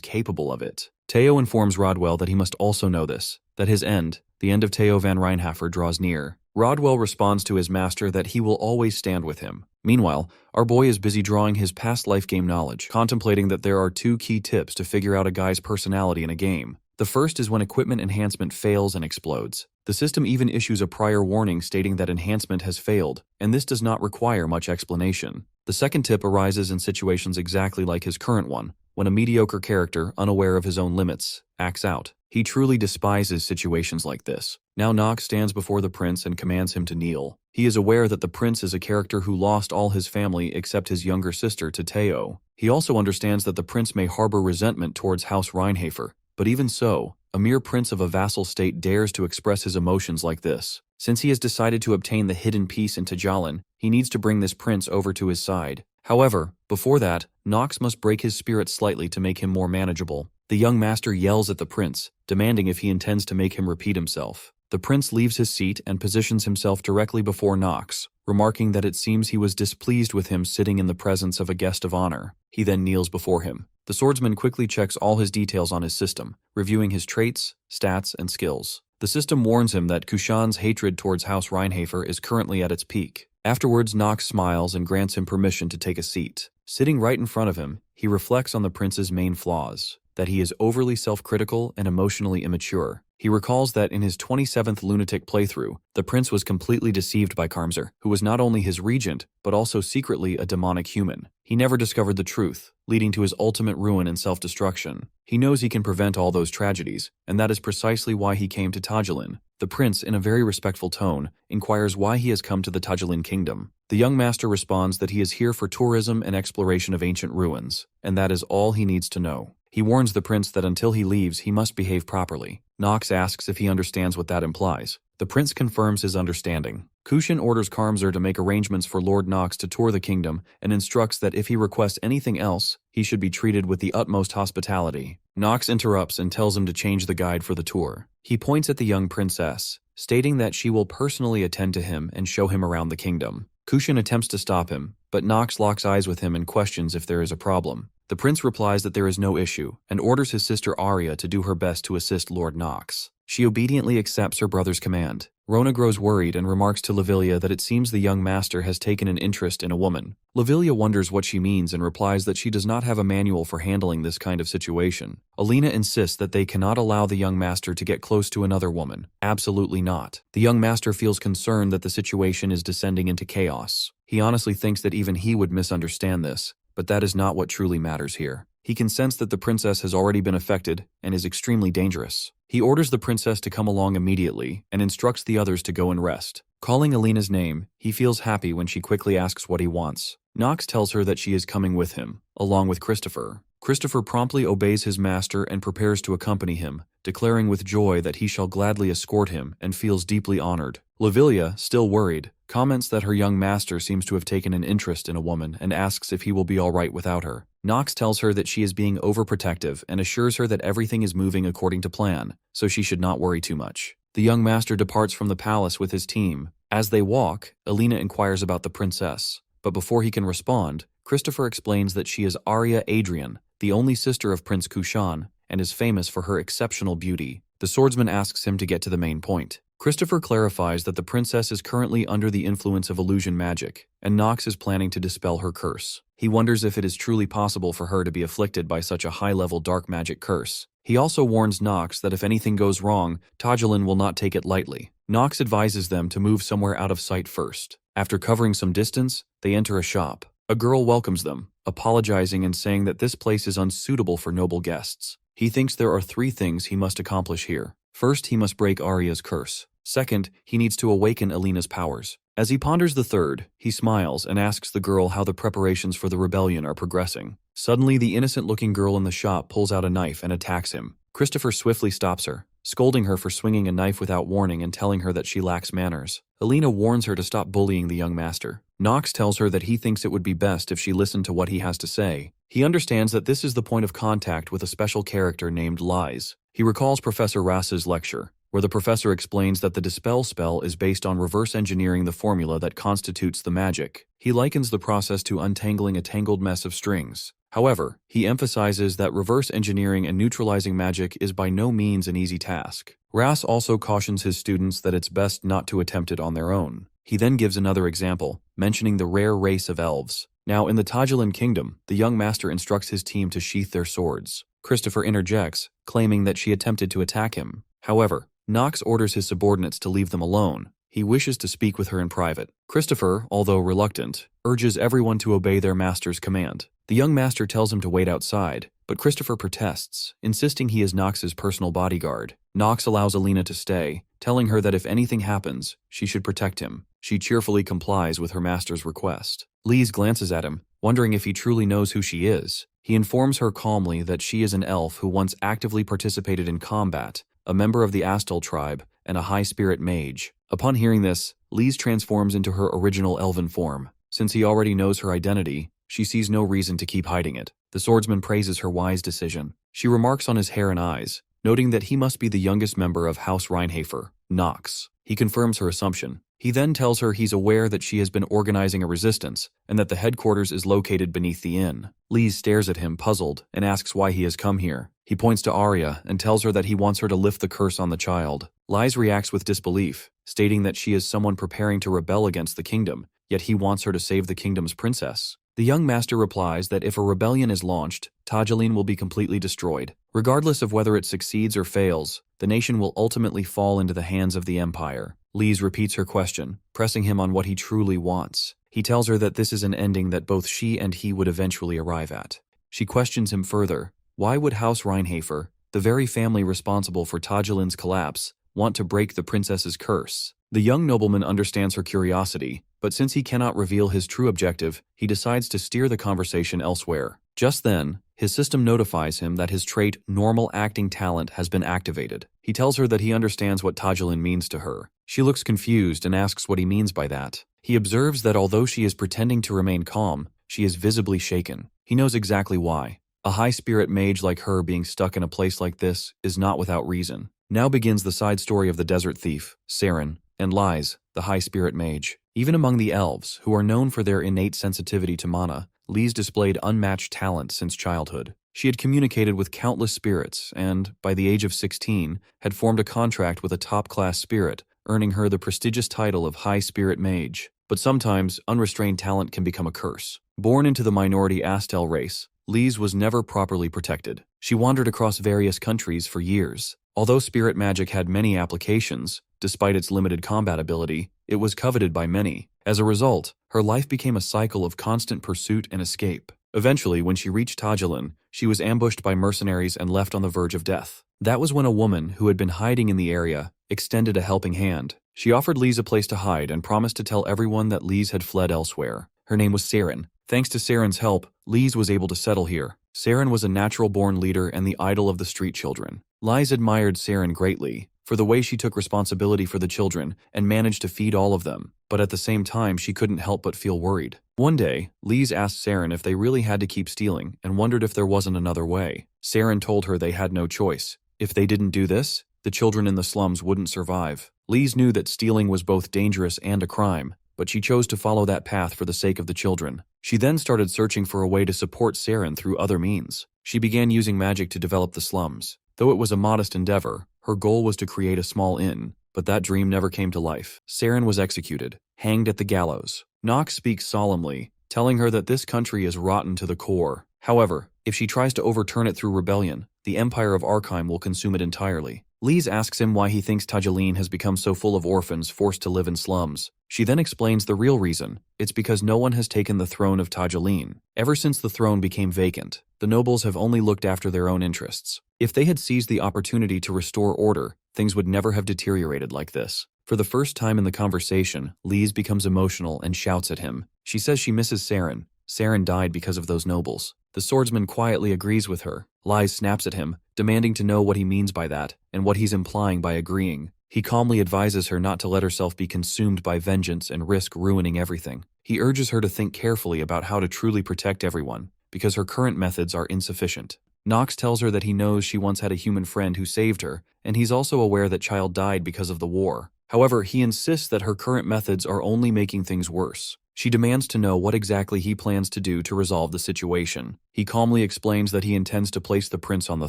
capable of it. Teo informs Rodwell that he must also know this, that his end, the end of Teo van Rheinhafer, draws near. Rodwell responds to his master that he will always stand with him. Meanwhile, our boy is busy drawing his past life game knowledge, contemplating that there are 2 key tips to figure out a guy's personality in a game. The first is when equipment enhancement fails and explodes. The system even issues a prior warning stating that enhancement has failed, and this does not require much explanation. The second tip arises in situations exactly like his current one, when a mediocre character, unaware of his own limits, acts out. He truly despises situations like this. Now Nox stands before the prince and commands him to kneel. He is aware that the prince is a character who lost all his family except his younger sister to Teo. He also understands that the prince may harbor resentment towards House Rheinhafer, but even so, a mere prince of a vassal state dares to express his emotions like this. Since he has decided to obtain the hidden piece in Tajilan, he needs to bring this prince over to his side. However, before that, Nox must break his spirit slightly to make him more manageable. The young master yells at the prince, demanding if he intends to make him repeat himself. The prince leaves his seat and positions himself directly before Nox, remarking that it seems he was displeased with him sitting in the presence of a guest of honor. He then kneels before him. The swordsman quickly checks all his details on his system, reviewing his traits, stats, and skills. The system warns him that Kushan's hatred towards House Rheinhafer is currently at its peak. Afterwards, Nox smiles and grants him permission to take a seat. Sitting right in front of him, he reflects on the prince's main flaws, that he is overly self-critical and emotionally immature. He recalls that in his 27th lunatic playthrough, the prince was completely deceived by Karmzer, who was not only his regent, but also secretly a demonic human. He never discovered the truth, leading to his ultimate ruin and self-destruction. He knows he can prevent all those tragedies, and that is precisely why he came to Tajilin. The prince, in a very respectful tone, inquires why he has come to the Tajilin kingdom. The young master responds that he is here for tourism and exploration of ancient ruins, and that is all he needs to know. He warns the prince that until he leaves, he must behave properly. Nox asks if he understands what that implies. The prince confirms his understanding. Kushin orders Karmzer to make arrangements for Lord Nox to tour the kingdom and instructs that if he requests anything else, he should be treated with the utmost hospitality. Nox interrupts and tells him to change the guide for the tour. He points at the young princess, stating that she will personally attend to him and show him around the kingdom. Kushin attempts to stop him, but Nox locks eyes with him and questions if there is a problem. The prince replies that there is no issue, and orders his sister Arya to do her best to assist Lord Nox. She obediently accepts her brother's command. Rona grows worried and remarks to Lavilia that it seems the young master has taken an interest in a woman. Lavilia wonders what she means and replies that she does not have a manual for handling this kind of situation. Alina insists that they cannot allow the young master to get close to another woman. Absolutely not. The young master feels concerned that the situation is descending into chaos. He honestly thinks that even he would misunderstand this, but that is not what truly matters here. He can sense that the princess has already been affected and is extremely dangerous. He orders the princess to come along immediately and instructs the others to go and rest. Calling Alina's name, he feels happy when she quickly asks what he wants. Nox tells her that she is coming with him, along with Christopher. Christopher promptly obeys his master and prepares to accompany him, declaring with joy that he shall gladly escort him and feels deeply honored. Lavilia, still worried, comments that her young master seems to have taken an interest in a woman and asks if he will be all right without her. Nox tells her that she is being overprotective and assures her that everything is moving according to plan, so she should not worry too much. The young master departs from the palace with his team. As they walk, Alina inquires about the princess, but before he can respond, Christopher explains that she is Arya Adrian, the only sister of Prince Kushan, and is famous for her exceptional beauty. The swordsman asks him to get to the main point. Christopher clarifies that the princess is currently under the influence of illusion magic, and Nox is planning to dispel her curse. He wonders if it is truly possible for her to be afflicted by such a high-level dark magic curse. He also warns Nox that if anything goes wrong, Tajilin will not take it lightly. Nox advises them to move somewhere out of sight first. After covering some distance, they enter a shop. A girl welcomes them, apologizing and saying that this place is unsuitable for noble guests. He thinks there are 3 things he must accomplish here. First, he must break Arya's curse. Second, he needs to awaken Alina's powers. As he ponders the third, he smiles and asks the girl how the preparations for the rebellion are progressing. Suddenly, the innocent-looking girl in the shop pulls out a knife and attacks him. Christopher swiftly stops her, scolding her for swinging a knife without warning and telling her that she lacks manners. Alina warns her to stop bullying the young master. Nox tells her that he thinks it would be best if she listened to what he has to say. He understands that this is the point of contact with a special character named Lies. He recalls Professor Rass's lecture, where the professor explains that the Dispel spell is based on reverse engineering the formula that constitutes the magic. He likens the process to untangling a tangled mess of strings. However, he emphasizes that reverse engineering and neutralizing magic is by no means an easy task. Rass also cautions his students that it's best not to attempt it on their own. He then gives another example, mentioning the rare race of elves. Now, in the Tajilin kingdom, the young master instructs his team to sheath their swords. Christopher interjects, claiming that she attempted to attack him. However, Nox orders his subordinates to leave them alone. He wishes to speak with her in private. Christopher, although reluctant, urges everyone to obey their master's command. The young master tells him to wait outside, but Christopher protests, insisting he is Nox's personal bodyguard. Nox allows Alina to stay, telling her that if anything happens, she should protect him. She cheerfully complies with her master's request. Lise glances at him, wondering if he truly knows who she is. He informs her calmly that she is an elf who once actively participated in combat, a member of the Astal tribe, and a high-spirit mage. Upon hearing this, Lise transforms into her original elven form. Since he already knows her identity, she sees no reason to keep hiding it. The swordsman praises her wise decision. She remarks on his hair and eyes, noting that he must be the youngest member of House Reinhafer, Nox. He confirms her assumption. He then tells her he's aware that she has been organizing a resistance and that the headquarters is located beneath the inn. Lise stares at him, puzzled, and asks why he has come here. He points to Arya and tells her that he wants her to lift the curse on the child. Lise reacts with disbelief, stating that she is someone preparing to rebel against the kingdom, yet he wants her to save the kingdom's princess. The young master replies that if a rebellion is launched, Tajaleen will be completely destroyed. Regardless of whether it succeeds or fails, the nation will ultimately fall into the hands of the Empire. Lise repeats her question, pressing him on what he truly wants. He tells her that this is an ending that both she and he would eventually arrive at. She questions him further. Why would House Reinhafer, the very family responsible for Tajaleen's collapse, want to break the princess's curse? The young nobleman understands her curiosity, but since he cannot reveal his true objective, he decides to steer the conversation elsewhere. Just then, his system notifies him that his trait, normal acting talent, has been activated. He tells her that he understands what Tajaleen means to her. She looks confused and asks what he means by that. He observes that although she is pretending to remain calm, she is visibly shaken. He knows exactly why. A high-spirit mage like her being stuck in a place like this is not without reason. Now begins the side story of the desert thief, Saren, and Lise, the high-spirit mage. Even among the elves, who are known for their innate sensitivity to mana, Lise displayed unmatched talent since childhood. She had communicated with countless spirits and, by the age of 16, had formed a contract with a top-class spirit, earning her the prestigious title of High Spirit Mage. But sometimes, unrestrained talent can become a curse. Born into the minority Astel race, Lise was never properly protected. She wandered across various countries for years. Although spirit magic had many applications, despite its limited combat ability, it was coveted by many. As a result, her life became a cycle of constant pursuit and escape. Eventually, when she reached Tajaleen, she was ambushed by mercenaries and left on the verge of death. That was when a woman who had been hiding in the area extended a helping hand. She offered Lise a place to hide and promised to tell everyone that Lise had fled elsewhere. Her name was Saren. Thanks to Saren's help, Lise was able to settle here. Saren was a natural-born leader and the idol of the street children. Lise admired Saren greatly for the way she took responsibility for the children and managed to feed all of them, but at the same time she couldn't help but feel worried. One day, Lise asked Saren if they really had to keep stealing and wondered if there wasn't another way. Saren told her they had no choice. If they didn't do this, the children in the slums wouldn't survive. Lise knew that stealing was both dangerous and a crime, but she chose to follow that path for the sake of the children. She then started searching for a way to support Saren through other means. She began using magic to develop the slums. Though it was a modest endeavor, her goal was to create a small inn, but that dream never came to life. Saren was executed, hanged at the gallows. Nox speaks solemnly, telling her that this country is rotten to the core. However, if she tries to overturn it through rebellion, the Empire of Arkheim will consume it entirely. Lise asks him why he thinks Tajaleen has become so full of orphans forced to live in slums. She then explains the real reason. It's because no one has taken the throne of Tajaleen. Ever since the throne became vacant, the nobles have only looked after their own interests. If they had seized the opportunity to restore order, things would never have deteriorated like this. For the first time in the conversation, Lise becomes emotional and shouts at him. She says she misses Saren. Saren died because of those nobles. The swordsman quietly agrees with her. Lise snaps at him, demanding to know what he means by that, and what he's implying by agreeing. He calmly advises her not to let herself be consumed by vengeance and risk ruining everything. He urges her to think carefully about how to truly protect everyone, because her current methods are insufficient. Nox tells her that he knows she once had a human friend who saved her, and he's also aware that child died because of the war. However, he insists that her current methods are only making things worse. She demands to know what exactly he plans to do to resolve the situation. He calmly explains that he intends to place the prince on the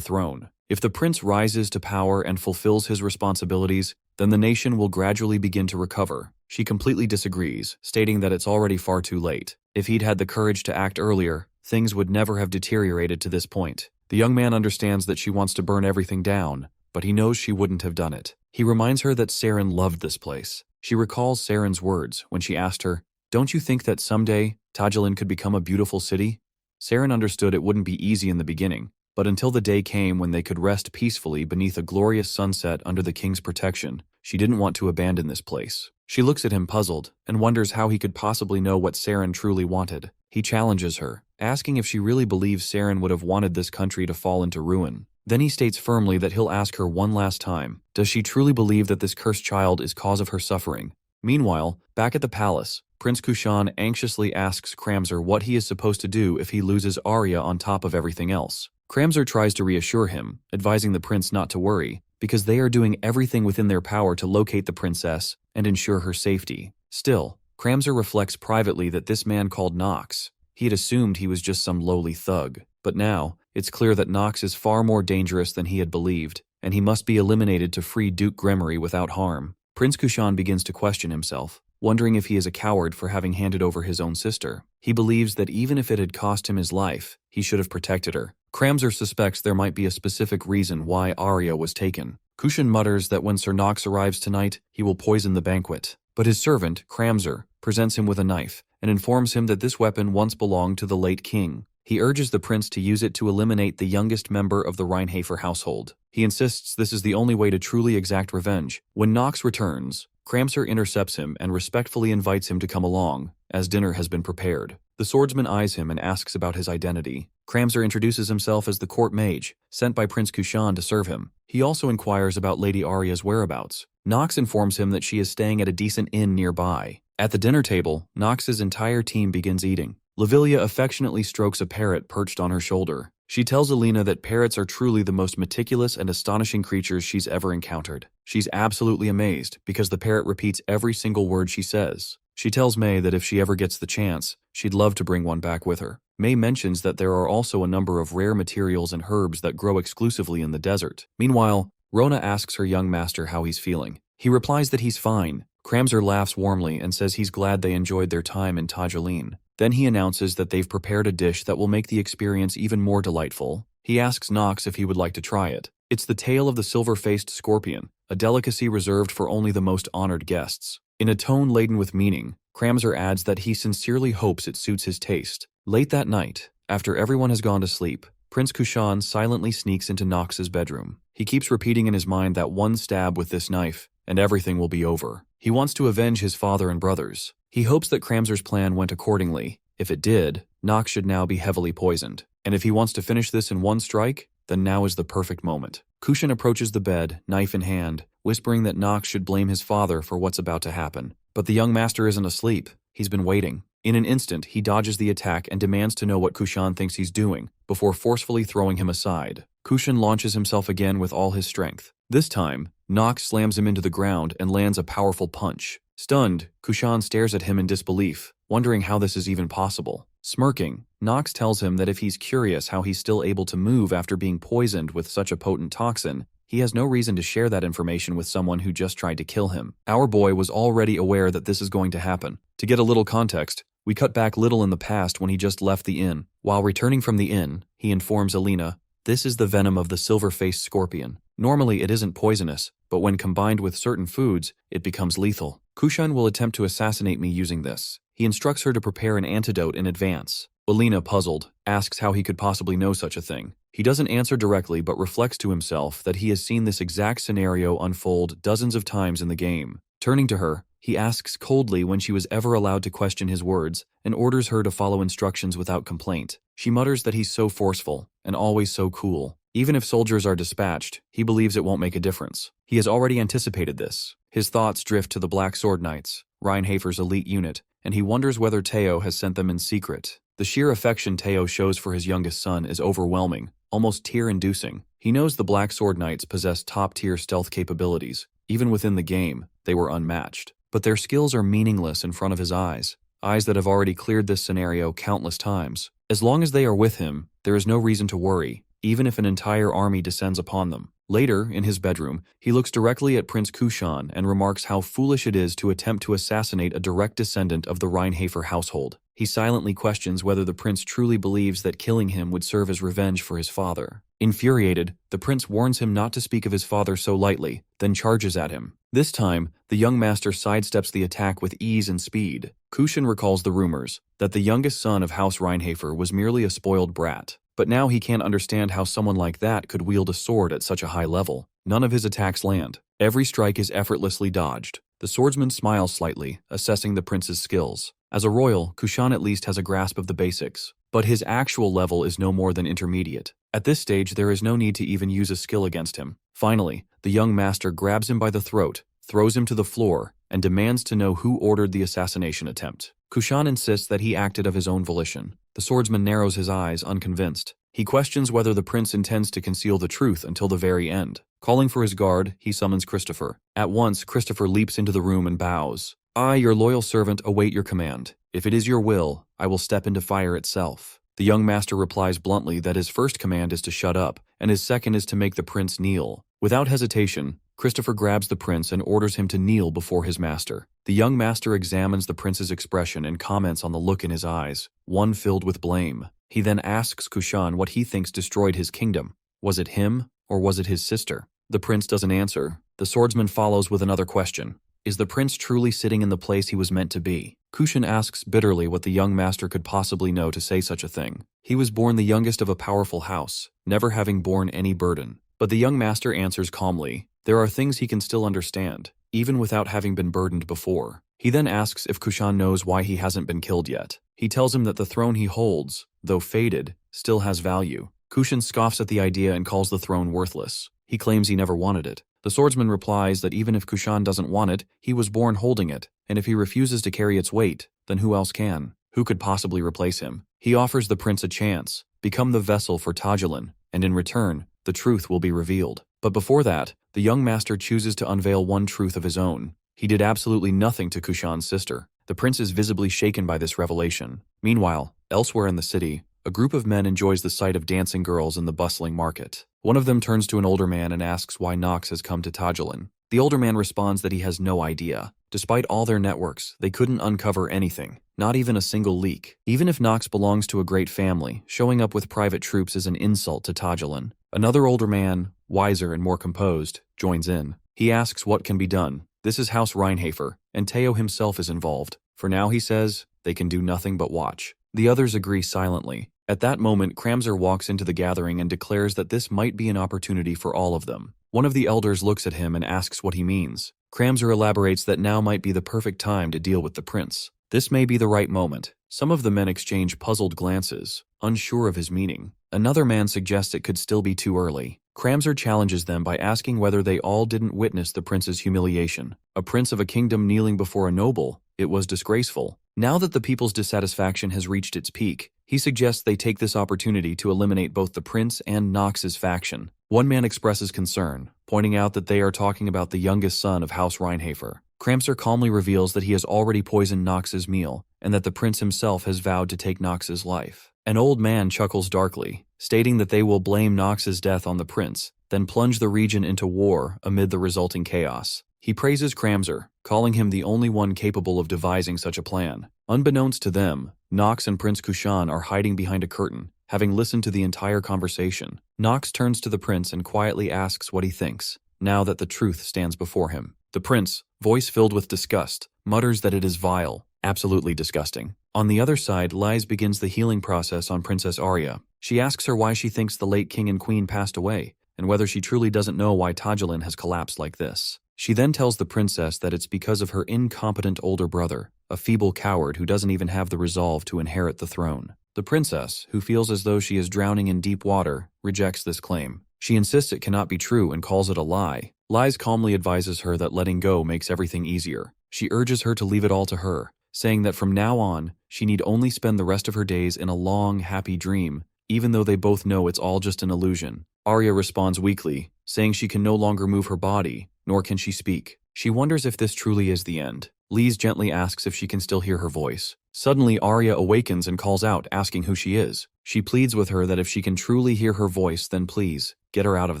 throne. If the prince rises to power and fulfills his responsibilities, then the nation will gradually begin to recover. She completely disagrees, stating that it's already far too late. If he'd had the courage to act earlier, things would never have deteriorated to this point. The young man understands that she wants to burn everything down, but he knows she wouldn't have done it. He reminds her that Saren loved this place. She recalls Saren's words when she asked her, "Don't you think that someday Tajaleen could become a beautiful city?" Saren understood it wouldn't be easy in the beginning, but until the day came when they could rest peacefully beneath a glorious sunset under the king's protection, she didn't want to abandon this place. She looks at him puzzled and wonders how he could possibly know what Saren truly wanted. He challenges her, asking if she really believes Saren would have wanted this country to fall into ruin. Then he states firmly that he'll ask her one last time, does she truly believe that this cursed child is cause of her suffering? Meanwhile, back at the palace, Prince Kushan anxiously asks Kramzer what he is supposed to do if he loses Arya on top of everything else. Kramzer tries to reassure him, advising the prince not to worry, because they are doing everything within their power to locate the princess and ensure her safety. Still, Kramzer reflects privately that this man called Nox, he had assumed he was just some lowly thug. But now, it's clear that Nox is far more dangerous than he had believed, and he must be eliminated to free Duke Gremory without harm. Prince Kushan begins to question himself. wondering if he is a coward for having handed over his own sister. He believes that even if it had cost him his life, he should have protected her. Dronzer suspects there might be a specific reason why Arya was taken. Kushan mutters that when Sir Nox arrives tonight, he will poison the banquet. But his servant, Dronzer, presents him with a knife and informs him that this weapon once belonged to the late king. He urges the prince to use it to eliminate the youngest member of the Rheinhafer household. He insists this is the only way to truly exact revenge. When Nox returns, Dronzer intercepts him and respectfully invites him to come along, as dinner has been prepared. The swordsman eyes him and asks about his identity. Dronzer introduces himself as the court mage, sent by Prince Kushan to serve him. He also inquires about Lady Arya's whereabouts. Nox informs him that she is staying at a decent inn nearby. At the dinner table, Nox's entire team begins eating. Lavilia affectionately strokes a parrot perched on her shoulder. She tells Alina that parrots are truly the most meticulous and astonishing creatures she's ever encountered. She's absolutely amazed because the parrot repeats every single word she says. She tells May that if she ever gets the chance, she'd love to bring one back with her. May mentions that there are also a number of rare materials and herbs that grow exclusively in the desert. Meanwhile, Rona asks her young master how he's feeling. He replies that he's fine. Dronzer laughs warmly and says he's glad they enjoyed their time in Tajalin. Then he announces that they've prepared a dish that will make the experience even more delightful. He asks Nox if he would like to try it. It's the tail of the silver-faced scorpion, a delicacy reserved for only the most honored guests. In a tone laden with meaning, Dronzer adds that he sincerely hopes it suits his taste. Late that night, after everyone has gone to sleep, Prince Kushan silently sneaks into Nox's bedroom. He keeps repeating in his mind that one stab with this knife, and everything will be over. He wants to avenge his father and brothers. He hopes that Dronzer's plan went accordingly. If it did, Nox should now be heavily poisoned. And if he wants to finish this in one strike, then now is the perfect moment. Kushan approaches the bed, knife in hand, whispering that Nox should blame his father for what's about to happen. But the young master isn't asleep. He's been waiting. In an instant, he dodges the attack and demands to know what Kushan thinks he's doing, before forcefully throwing him aside. Kushan launches himself again with all his strength. This time, Nox slams him into the ground and lands a powerful punch. Stunned, Kushan stares at him in disbelief, wondering how this is even possible. Smirking, Nox tells him that if he's curious how he's still able to move after being poisoned with such a potent toxin, he has no reason to share that information with someone who just tried to kill him. Our boy was already aware that this is going to happen. To get a little context, we cut back little in the past when he just left the inn. While returning from the inn, he informs Alina, "This is the venom of the silver-faced scorpion. Normally it isn't poisonous, but when combined with certain foods, it becomes lethal. Kushan will attempt to assassinate me using this." He instructs her to prepare an antidote in advance. Alina, puzzled, asks how he could possibly know such a thing. He doesn't answer directly but reflects to himself that he has seen this exact scenario unfold dozens of times in the game. Turning to her, he asks coldly when she was ever allowed to question his words and orders her to follow instructions without complaint. She mutters that he's so forceful and always so cool. Even if soldiers are dispatched, he believes it won't make a difference. He has already anticipated this. His thoughts drift to the Black Sword Knights, Rheinhafer's elite unit, and he wonders whether Teo has sent them in secret. The sheer affection Teo shows for his youngest son is overwhelming, almost tear-inducing. He knows the Black Sword Knights possess top-tier stealth capabilities. Even within the game, they were unmatched. But their skills are meaningless in front of his eyes that have already cleared this scenario countless times. As long as they are with him, there is no reason to worry, even if an entire army descends upon them. Later, in his bedroom, he looks directly at Prince Kushan and remarks how foolish it is to attempt to assassinate a direct descendant of the Rheinhafer household. He silently questions whether the prince truly believes that killing him would serve as revenge for his father. Infuriated, the prince warns him not to speak of his father so lightly, then charges at him. This time, the young master sidesteps the attack with ease and speed. Kushan recalls the rumors that the youngest son of House Rheinhafer was merely a spoiled brat. But now he can't understand how someone like that could wield a sword at such a high level. None of his attacks land. Every strike is effortlessly dodged. The swordsman smiles slightly, assessing the prince's skills. As a royal, Kushan at least has a grasp of the basics, but his actual level is no more than intermediate. At this stage, there is no need to even use a skill against him. Finally, the young master grabs him by the throat, throws him to the floor, and demands to know who ordered the assassination attempt. Kushan insists that he acted of his own volition. The swordsman narrows his eyes, unconvinced. He questions whether the prince intends to conceal the truth until the very end. Calling for his guard, he summons Christopher. At once, Christopher leaps into the room and bows. "I, your loyal servant, await your command. If it is your will, I will step into fire itself." The young master replies bluntly that his first command is to shut up, and his second is to make the prince kneel. Without hesitation, Christopher grabs the prince and orders him to kneel before his master. The young master examines the prince's expression and comments on the look in his eyes, one filled with blame. He then asks Kushan what he thinks destroyed his kingdom. Was it him, or was it his sister? The prince doesn't answer. The swordsman follows with another question. Is the prince truly sitting in the place he was meant to be? Kushan asks bitterly what the young master could possibly know to say such a thing. He was born the youngest of a powerful house, never having borne any burden. But the young master answers calmly, there are things he can still understand, even without having been burdened before. He then asks if Kushan knows why he hasn't been killed yet. He tells him that the throne he holds, though faded, still has value. Kushan scoffs at the idea and calls the throne worthless. He claims he never wanted it. The swordsman replies that even if Kushan doesn't want it, he was born holding it, and if he refuses to carry its weight, then who else can? Who could possibly replace him? He offers the prince a chance, become the vessel for Tajulan, and in return, the truth will be revealed. But before that, the young master chooses to unveil one truth of his own. He did absolutely nothing to Kushan's sister. The prince is visibly shaken by this revelation. Meanwhile, elsewhere in the city, a group of men enjoys the sight of dancing girls in the bustling market. One of them turns to an older man and asks why Nox has come to Tajulan. The older man responds that he has no idea. Despite all their networks, they couldn't uncover anything, not even a single leak. Even if Nox belongs to a great family, showing up with private troops is an insult to Tajulan. Another older man, wiser and more composed, joins in. He asks what can be done. This is House Reinhafer, and Teo himself is involved. For now, he says, they can do nothing but watch. The others agree silently. At that moment, Kramzer walks into the gathering and declares that this might be an opportunity for all of them. One of the elders looks at him and asks what he means. Kramzer elaborates that now might be the perfect time to deal with the prince. This may be the right moment. Some of the men exchange puzzled glances, unsure of his meaning. Another man suggests it could still be too early. Kramzer challenges them by asking whether they all didn't witness the prince's humiliation. A prince of a kingdom kneeling before a noble, it was disgraceful. Now that the people's dissatisfaction has reached its peak, he suggests they take this opportunity to eliminate both the prince and Nox's faction. One man expresses concern, pointing out that they are talking about the youngest son of House Reinhafer. Kramzer calmly reveals that he has already poisoned Nox's meal, and that the prince himself has vowed to take Nox's life. An old man chuckles darkly, stating that they will blame Nox's death on the prince, then plunge the region into war amid the resulting chaos. He praises Kramzer, calling him the only one capable of devising such a plan. Unbeknownst to them, Nox and Prince Kushan are hiding behind a curtain, having listened to the entire conversation. Nox turns to the prince and quietly asks what he thinks, now that the truth stands before him. The prince, voice filled with disgust, mutters that it is vile, absolutely disgusting. On the other side, Lies begins the healing process on Princess Arya. She asks her why she thinks the late king and queen passed away, and whether she truly doesn't know why Tajulan has collapsed like this. She then tells the princess that it's because of her incompetent older brother, a feeble coward who doesn't even have the resolve to inherit the throne. The princess, who feels as though she is drowning in deep water, rejects this claim. She insists it cannot be true and calls it a lie. Lies calmly advises her that letting go makes everything easier. She urges her to leave it all to her, saying that from now on, she need only spend the rest of her days in a long, happy dream, even though they both know it's all just an illusion. Arya responds weakly, saying she can no longer move her body, nor can she speak. She wonders if this truly is the end. Lise gently asks if she can still hear her voice. Suddenly, Arya awakens and calls out, asking who she is. She pleads with her that if she can truly hear her voice, then please, get her out of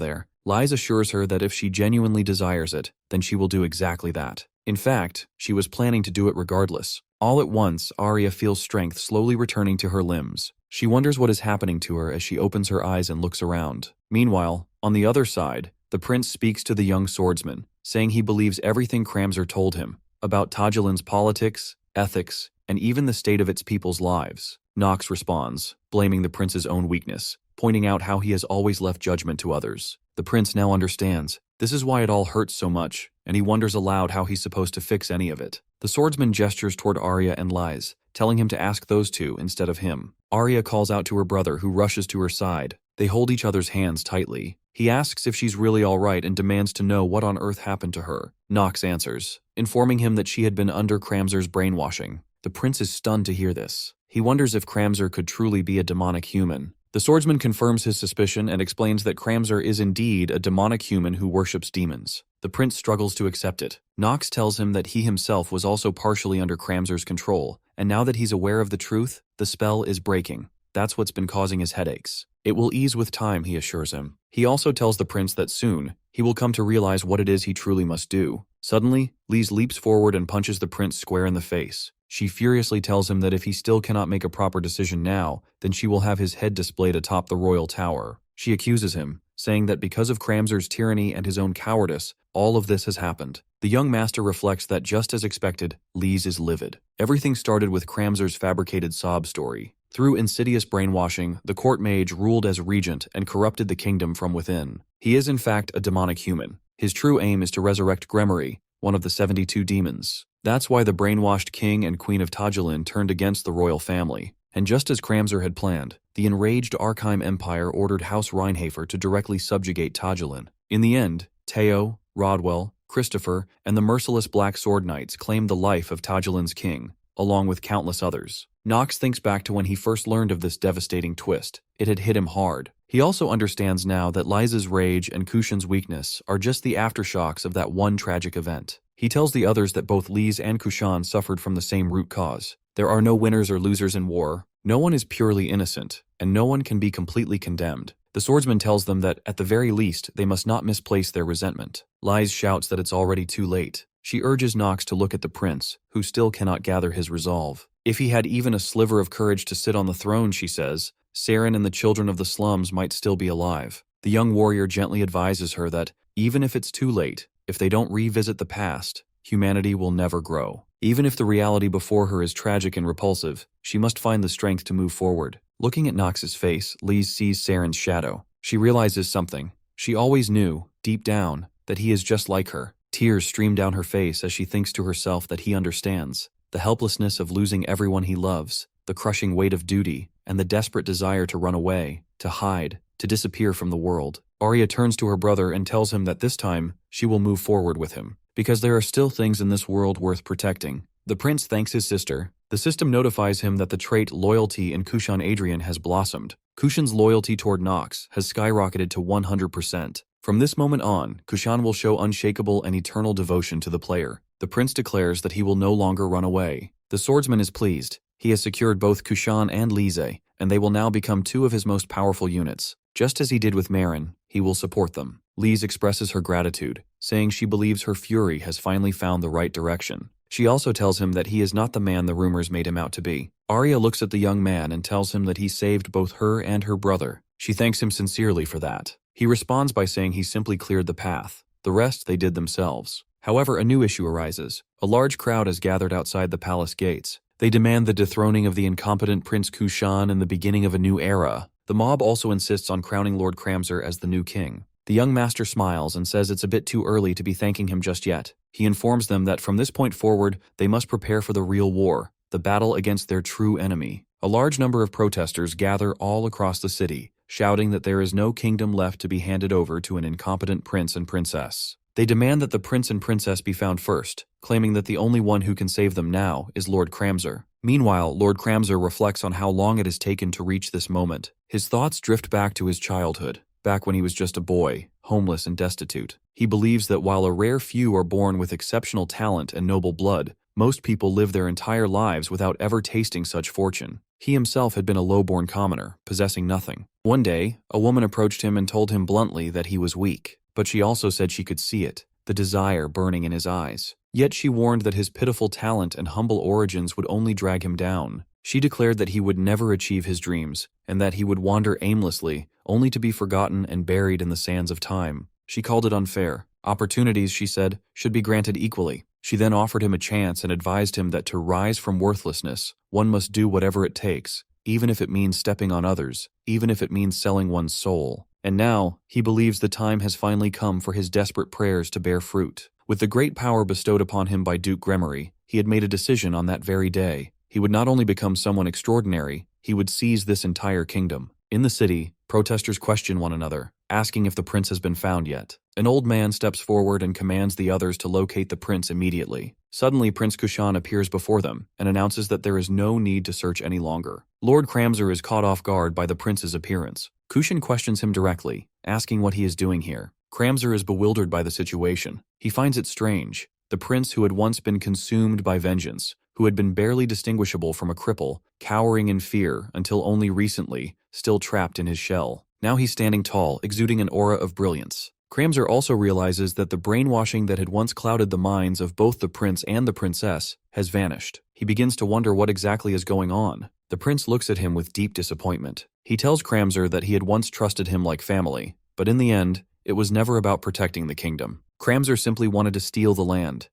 there. Lise assures her that if she genuinely desires it, then she will do exactly that. In fact, she was planning to do it regardless. All at once, Arya feels strength slowly returning to her limbs. She wonders what is happening to her as she opens her eyes and looks around. Meanwhile, on the other side, the prince speaks to the young swordsman, saying he believes everything Kramzer told him about Tajulan's politics, ethics, and even the state of its people's lives. Nox responds, blaming the prince's own weakness, pointing out how he has always left judgment to others. The prince now understands. This is why it all hurts so much, and he wonders aloud how he's supposed to fix any of it. The swordsman gestures toward Arya and Lies, telling him to ask those two instead of him. Arya calls out to her brother, who rushes to her side. They hold each other's hands tightly. He asks if she's really all right and demands to know what on earth happened to her. Nox answers, informing him that she had been under Kramzer's brainwashing. The prince is stunned to hear this. He wonders if Kramzer could truly be a demonic human. The swordsman confirms his suspicion and explains that Kramzer is indeed a demonic human who worships demons. The prince struggles to accept it. Nox tells him that he himself was also partially under Kramzer's control, and now that he's aware of the truth, the spell is breaking. That's what's been causing his headaches. It will ease with time, he assures him. He also tells the prince that soon, he will come to realize what it is he truly must do. Suddenly, Lise leaps forward and punches the prince square in the face. She furiously tells him that if he still cannot make a proper decision now, then she will have his head displayed atop the royal tower. She accuses him, saying that because of Cramser's tyranny and his own cowardice, all of this has happened. The young master reflects that just as expected, Lise is livid. Everything started with Cramser's fabricated sob story. Through insidious brainwashing, the court mage ruled as regent and corrupted the kingdom from within. He is in fact a demonic human. His true aim is to resurrect Gremory, one of the 72 demons. That's why the brainwashed king and queen of Tajilin turned against the royal family. And just as Cramser had planned, the enraged Arkheim Empire ordered House Reinhafer to directly subjugate Tajilin. In the end, Teo, Rodwell, Christopher, and the merciless Black Sword Knights claimed the life of Tajilin's king, along with countless others. Nox thinks back to when he first learned of this devastating twist. It had hit him hard. He also understands now that Liza's rage and Kushan's weakness are just the aftershocks of that one tragic event. He tells the others that both Lise and Kushan suffered from the same root cause. There are no winners or losers in war. No one is purely innocent, and no one can be completely condemned. The swordsman tells them that, at the very least, they must not misplace their resentment. Lise shouts that it's already too late. She urges Nox to look at the prince, who still cannot gather his resolve. If he had even a sliver of courage to sit on the throne, she says, Saren and the children of the slums might still be alive. The young warrior gently advises her that, even if it's too late, if they don't revisit the past, humanity will never grow. Even if the reality before her is tragic and repulsive, she must find the strength to move forward. Looking at Nox's face, Lise sees Saren's shadow. She realizes something. She always knew, deep down, that he is just like her. Tears stream down her face as she thinks to herself that he understands. The helplessness of losing everyone he loves, the crushing weight of duty, and the desperate desire to run away, to hide, to disappear from the world. Arya turns to her brother and tells him that this time, she will move forward with him, because there are still things in this world worth protecting. The prince thanks his sister. The system notifies him that the trait loyalty in Kushan Adrian has blossomed. Kushan's loyalty toward Nox has skyrocketed to 100%. From this moment on, Kushan will show unshakable and eternal devotion to the player. The prince declares that he will no longer run away. The swordsman is pleased. He has secured both Kushan and Lise, and they will now become two of his most powerful units. Just as he did with Marin, he will support them. Lise expresses her gratitude, saying she believes her fury has finally found the right direction. She also tells him that he is not the man the rumors made him out to be. Arya looks at the young man and tells him that he saved both her and her brother. She thanks him sincerely for that. He responds by saying he simply cleared the path. The rest they did themselves. However, a new issue arises. A large crowd is gathered outside the palace gates. They demand the dethroning of the incompetent Prince Kushan and the beginning of a new era. The mob also insists on crowning Lord Cramser as the new king. The young master smiles and says it's a bit too early to be thanking him just yet. He informs them that from this point forward, they must prepare for the real war, the battle against their true enemy. A large number of protesters gather all across the city, shouting that there is no kingdom left to be handed over to an incompetent prince and princess. They demand that the prince and princess be found first, claiming that the only one who can save them now is Lord Cramser. Meanwhile, Lord Cramser reflects on how long it has taken to reach this moment. His thoughts drift back to his childhood, back when he was just a boy, homeless and destitute. He believes that while a rare few are born with exceptional talent and noble blood, most people live their entire lives without ever tasting such fortune. He himself had been a low-born commoner, possessing nothing. One day, a woman approached him and told him bluntly that he was weak, but she also said she could see it, the desire burning in his eyes. Yet she warned that his pitiful talent and humble origins would only drag him down. She declared that he would never achieve his dreams, and that he would wander aimlessly, only to be forgotten and buried in the sands of time. She called it unfair. Opportunities, she said, should be granted equally. She then offered him a chance and advised him that to rise from worthlessness, one must do whatever it takes, even if it means stepping on others, even if it means selling one's soul. And now, he believes the time has finally come for his desperate prayers to bear fruit. With the great power bestowed upon him by Duke Gremory, he had made a decision on that very day. He would not only become someone extraordinary, he would seize this entire kingdom. In the city, protesters question one another, asking if the prince has been found yet. An old man steps forward and commands the others to locate the prince immediately. Suddenly, Prince Kushan appears before them and announces that there is no need to search any longer. Lord Cramser is caught off guard by the prince's appearance. Kushan questions him directly, asking what he is doing here. Cramser is bewildered by the situation. He finds it strange. The prince who had once been consumed by vengeance, who had been barely distinguishable from a cripple, cowering in fear until only recently, still trapped in his shell. Now he's standing tall, exuding an aura of brilliance. Kramzer also realizes that the brainwashing that had once clouded the minds of both the prince and the princess has vanished. He begins to wonder what exactly is going on. The prince looks at him with deep disappointment. He tells Kramzer that he had once trusted him like family, but in the end, it was never about protecting the kingdom. Kramzer simply wanted to steal the land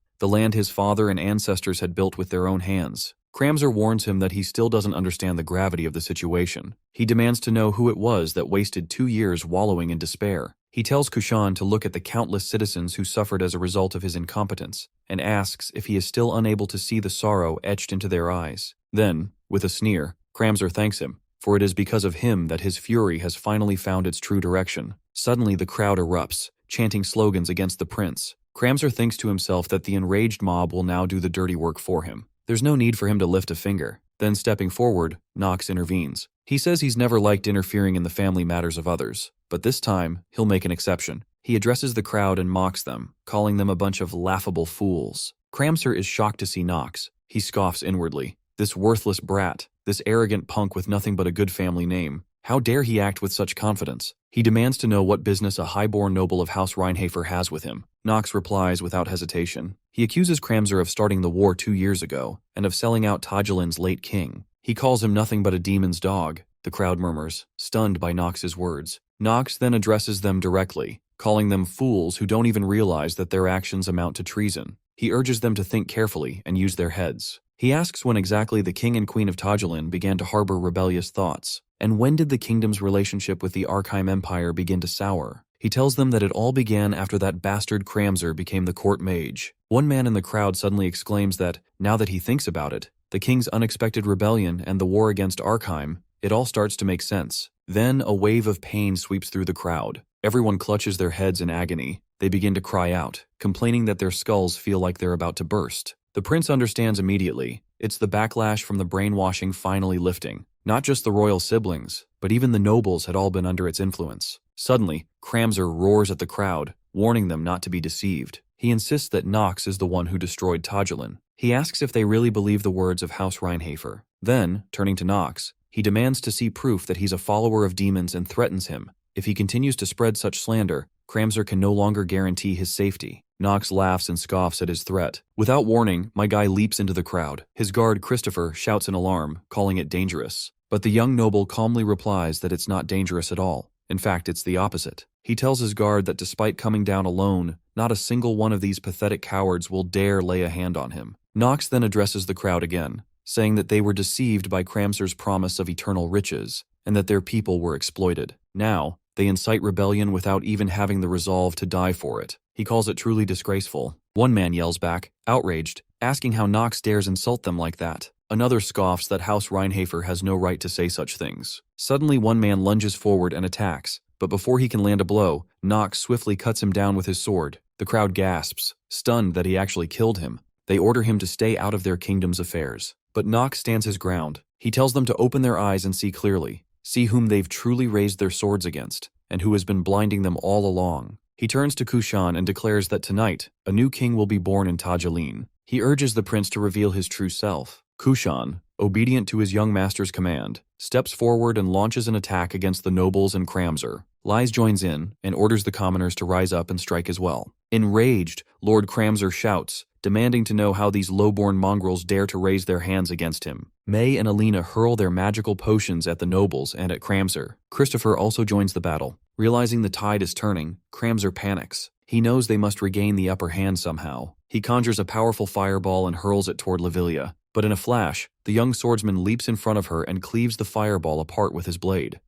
his father and ancestors had built with their own hands. Kramzer warns him that he still doesn't understand the gravity of the situation. He demands to know who it was that wasted 2 years wallowing in despair. He tells Kushan to look at the countless citizens who suffered as a result of his incompetence, and asks if he is still unable to see the sorrow etched into their eyes. Then, with a sneer, Kramzer thanks him, for it is because of him that his fury has finally found its true direction. Suddenly the crowd erupts, chanting slogans against the prince. Kramzer thinks to himself that the enraged mob will now do the dirty work for him. There's no need for him to lift a finger. Then stepping forward, Nox intervenes. He says he's never liked interfering in the family matters of others, but this time, he'll make an exception. He addresses the crowd and mocks them, calling them a bunch of laughable fools. Kramzer is shocked to see Nox. He scoffs inwardly. This worthless brat, this arrogant punk with nothing but a good family name. How dare he act with such confidence? He demands to know what business a highborn noble of House Reinhafer has with him. Nox replies without hesitation. He accuses Kramzer of starting the war 2 years ago, and of selling out Tajulin's late king. He calls him nothing but a demon's dog, the crowd murmurs, stunned by Nox's words. Nox then addresses them directly, calling them fools who don't even realize that their actions amount to treason. He urges them to think carefully and use their heads. He asks when exactly the king and queen of Tajulin began to harbor rebellious thoughts, and when did the kingdom's relationship with the Arkheim Empire begin to sour. He tells them that it all began after that bastard Kramzer became the court mage. One man in the crowd suddenly exclaims that, now that he thinks about it, the king's unexpected rebellion and the war against Arkheim, it all starts to make sense. Then a wave of pain sweeps through the crowd. Everyone clutches their heads in agony. They begin to cry out, complaining that their skulls feel like they're about to burst. The prince understands immediately. It's the backlash from the brainwashing finally lifting. Not just the royal siblings, but even the nobles had all been under its influence. Suddenly, Kramzer roars at the crowd, warning them not to be deceived. He insists that Nox is the one who destroyed Tajulin. He asks if they really believe the words of House Reinhafer. Then, turning to Nox, he demands to see proof that he's a follower of demons and threatens him. If he continues to spread such slander, Kramzer can no longer guarantee his safety. Nox laughs and scoffs at his threat. Without warning, my guy leaps into the crowd. His guard, Christopher, shouts in alarm, calling it dangerous. But the young noble calmly replies that it's not dangerous at all. In fact, it's the opposite. He tells his guard that despite coming down alone, not a single one of these pathetic cowards will dare lay a hand on him. Nox then addresses the crowd again, saying that they were deceived by Kramzer's promise of eternal riches, and that their people were exploited. Now, they incite rebellion without even having the resolve to die for it. He calls it truly disgraceful. One man yells back, outraged, asking how Nox dares insult them like that. Another scoffs that House Reinhafer has no right to say such things. Suddenly one man lunges forward and attacks, but before he can land a blow, Nox swiftly cuts him down with his sword. The crowd gasps, stunned that he actually killed him. They order him to stay out of their kingdom's affairs. But Nox stands his ground. He tells them to open their eyes and see clearly, see whom they've truly raised their swords against, and who has been blinding them all along. He turns to Kushan and declares that tonight, a new king will be born in Tajulin. He urges the prince to reveal his true self. Kushan, obedient to his young master's command, steps forward and launches an attack against the nobles and Kramzer. Lise joins in and orders the commoners to rise up and strike as well. Enraged, Lord Kramzer shouts, demanding to know how these low-born mongrels dare to raise their hands against him. May and Alina hurl their magical potions at the nobles and at Kramzer. Christopher also joins the battle. Realizing the tide is turning, Kramzer panics. He knows they must regain the upper hand somehow. He conjures a powerful fireball and hurls it toward Lavilia. But in a flash, the young swordsman leaps in front of her and cleaves the fireball apart with his blade.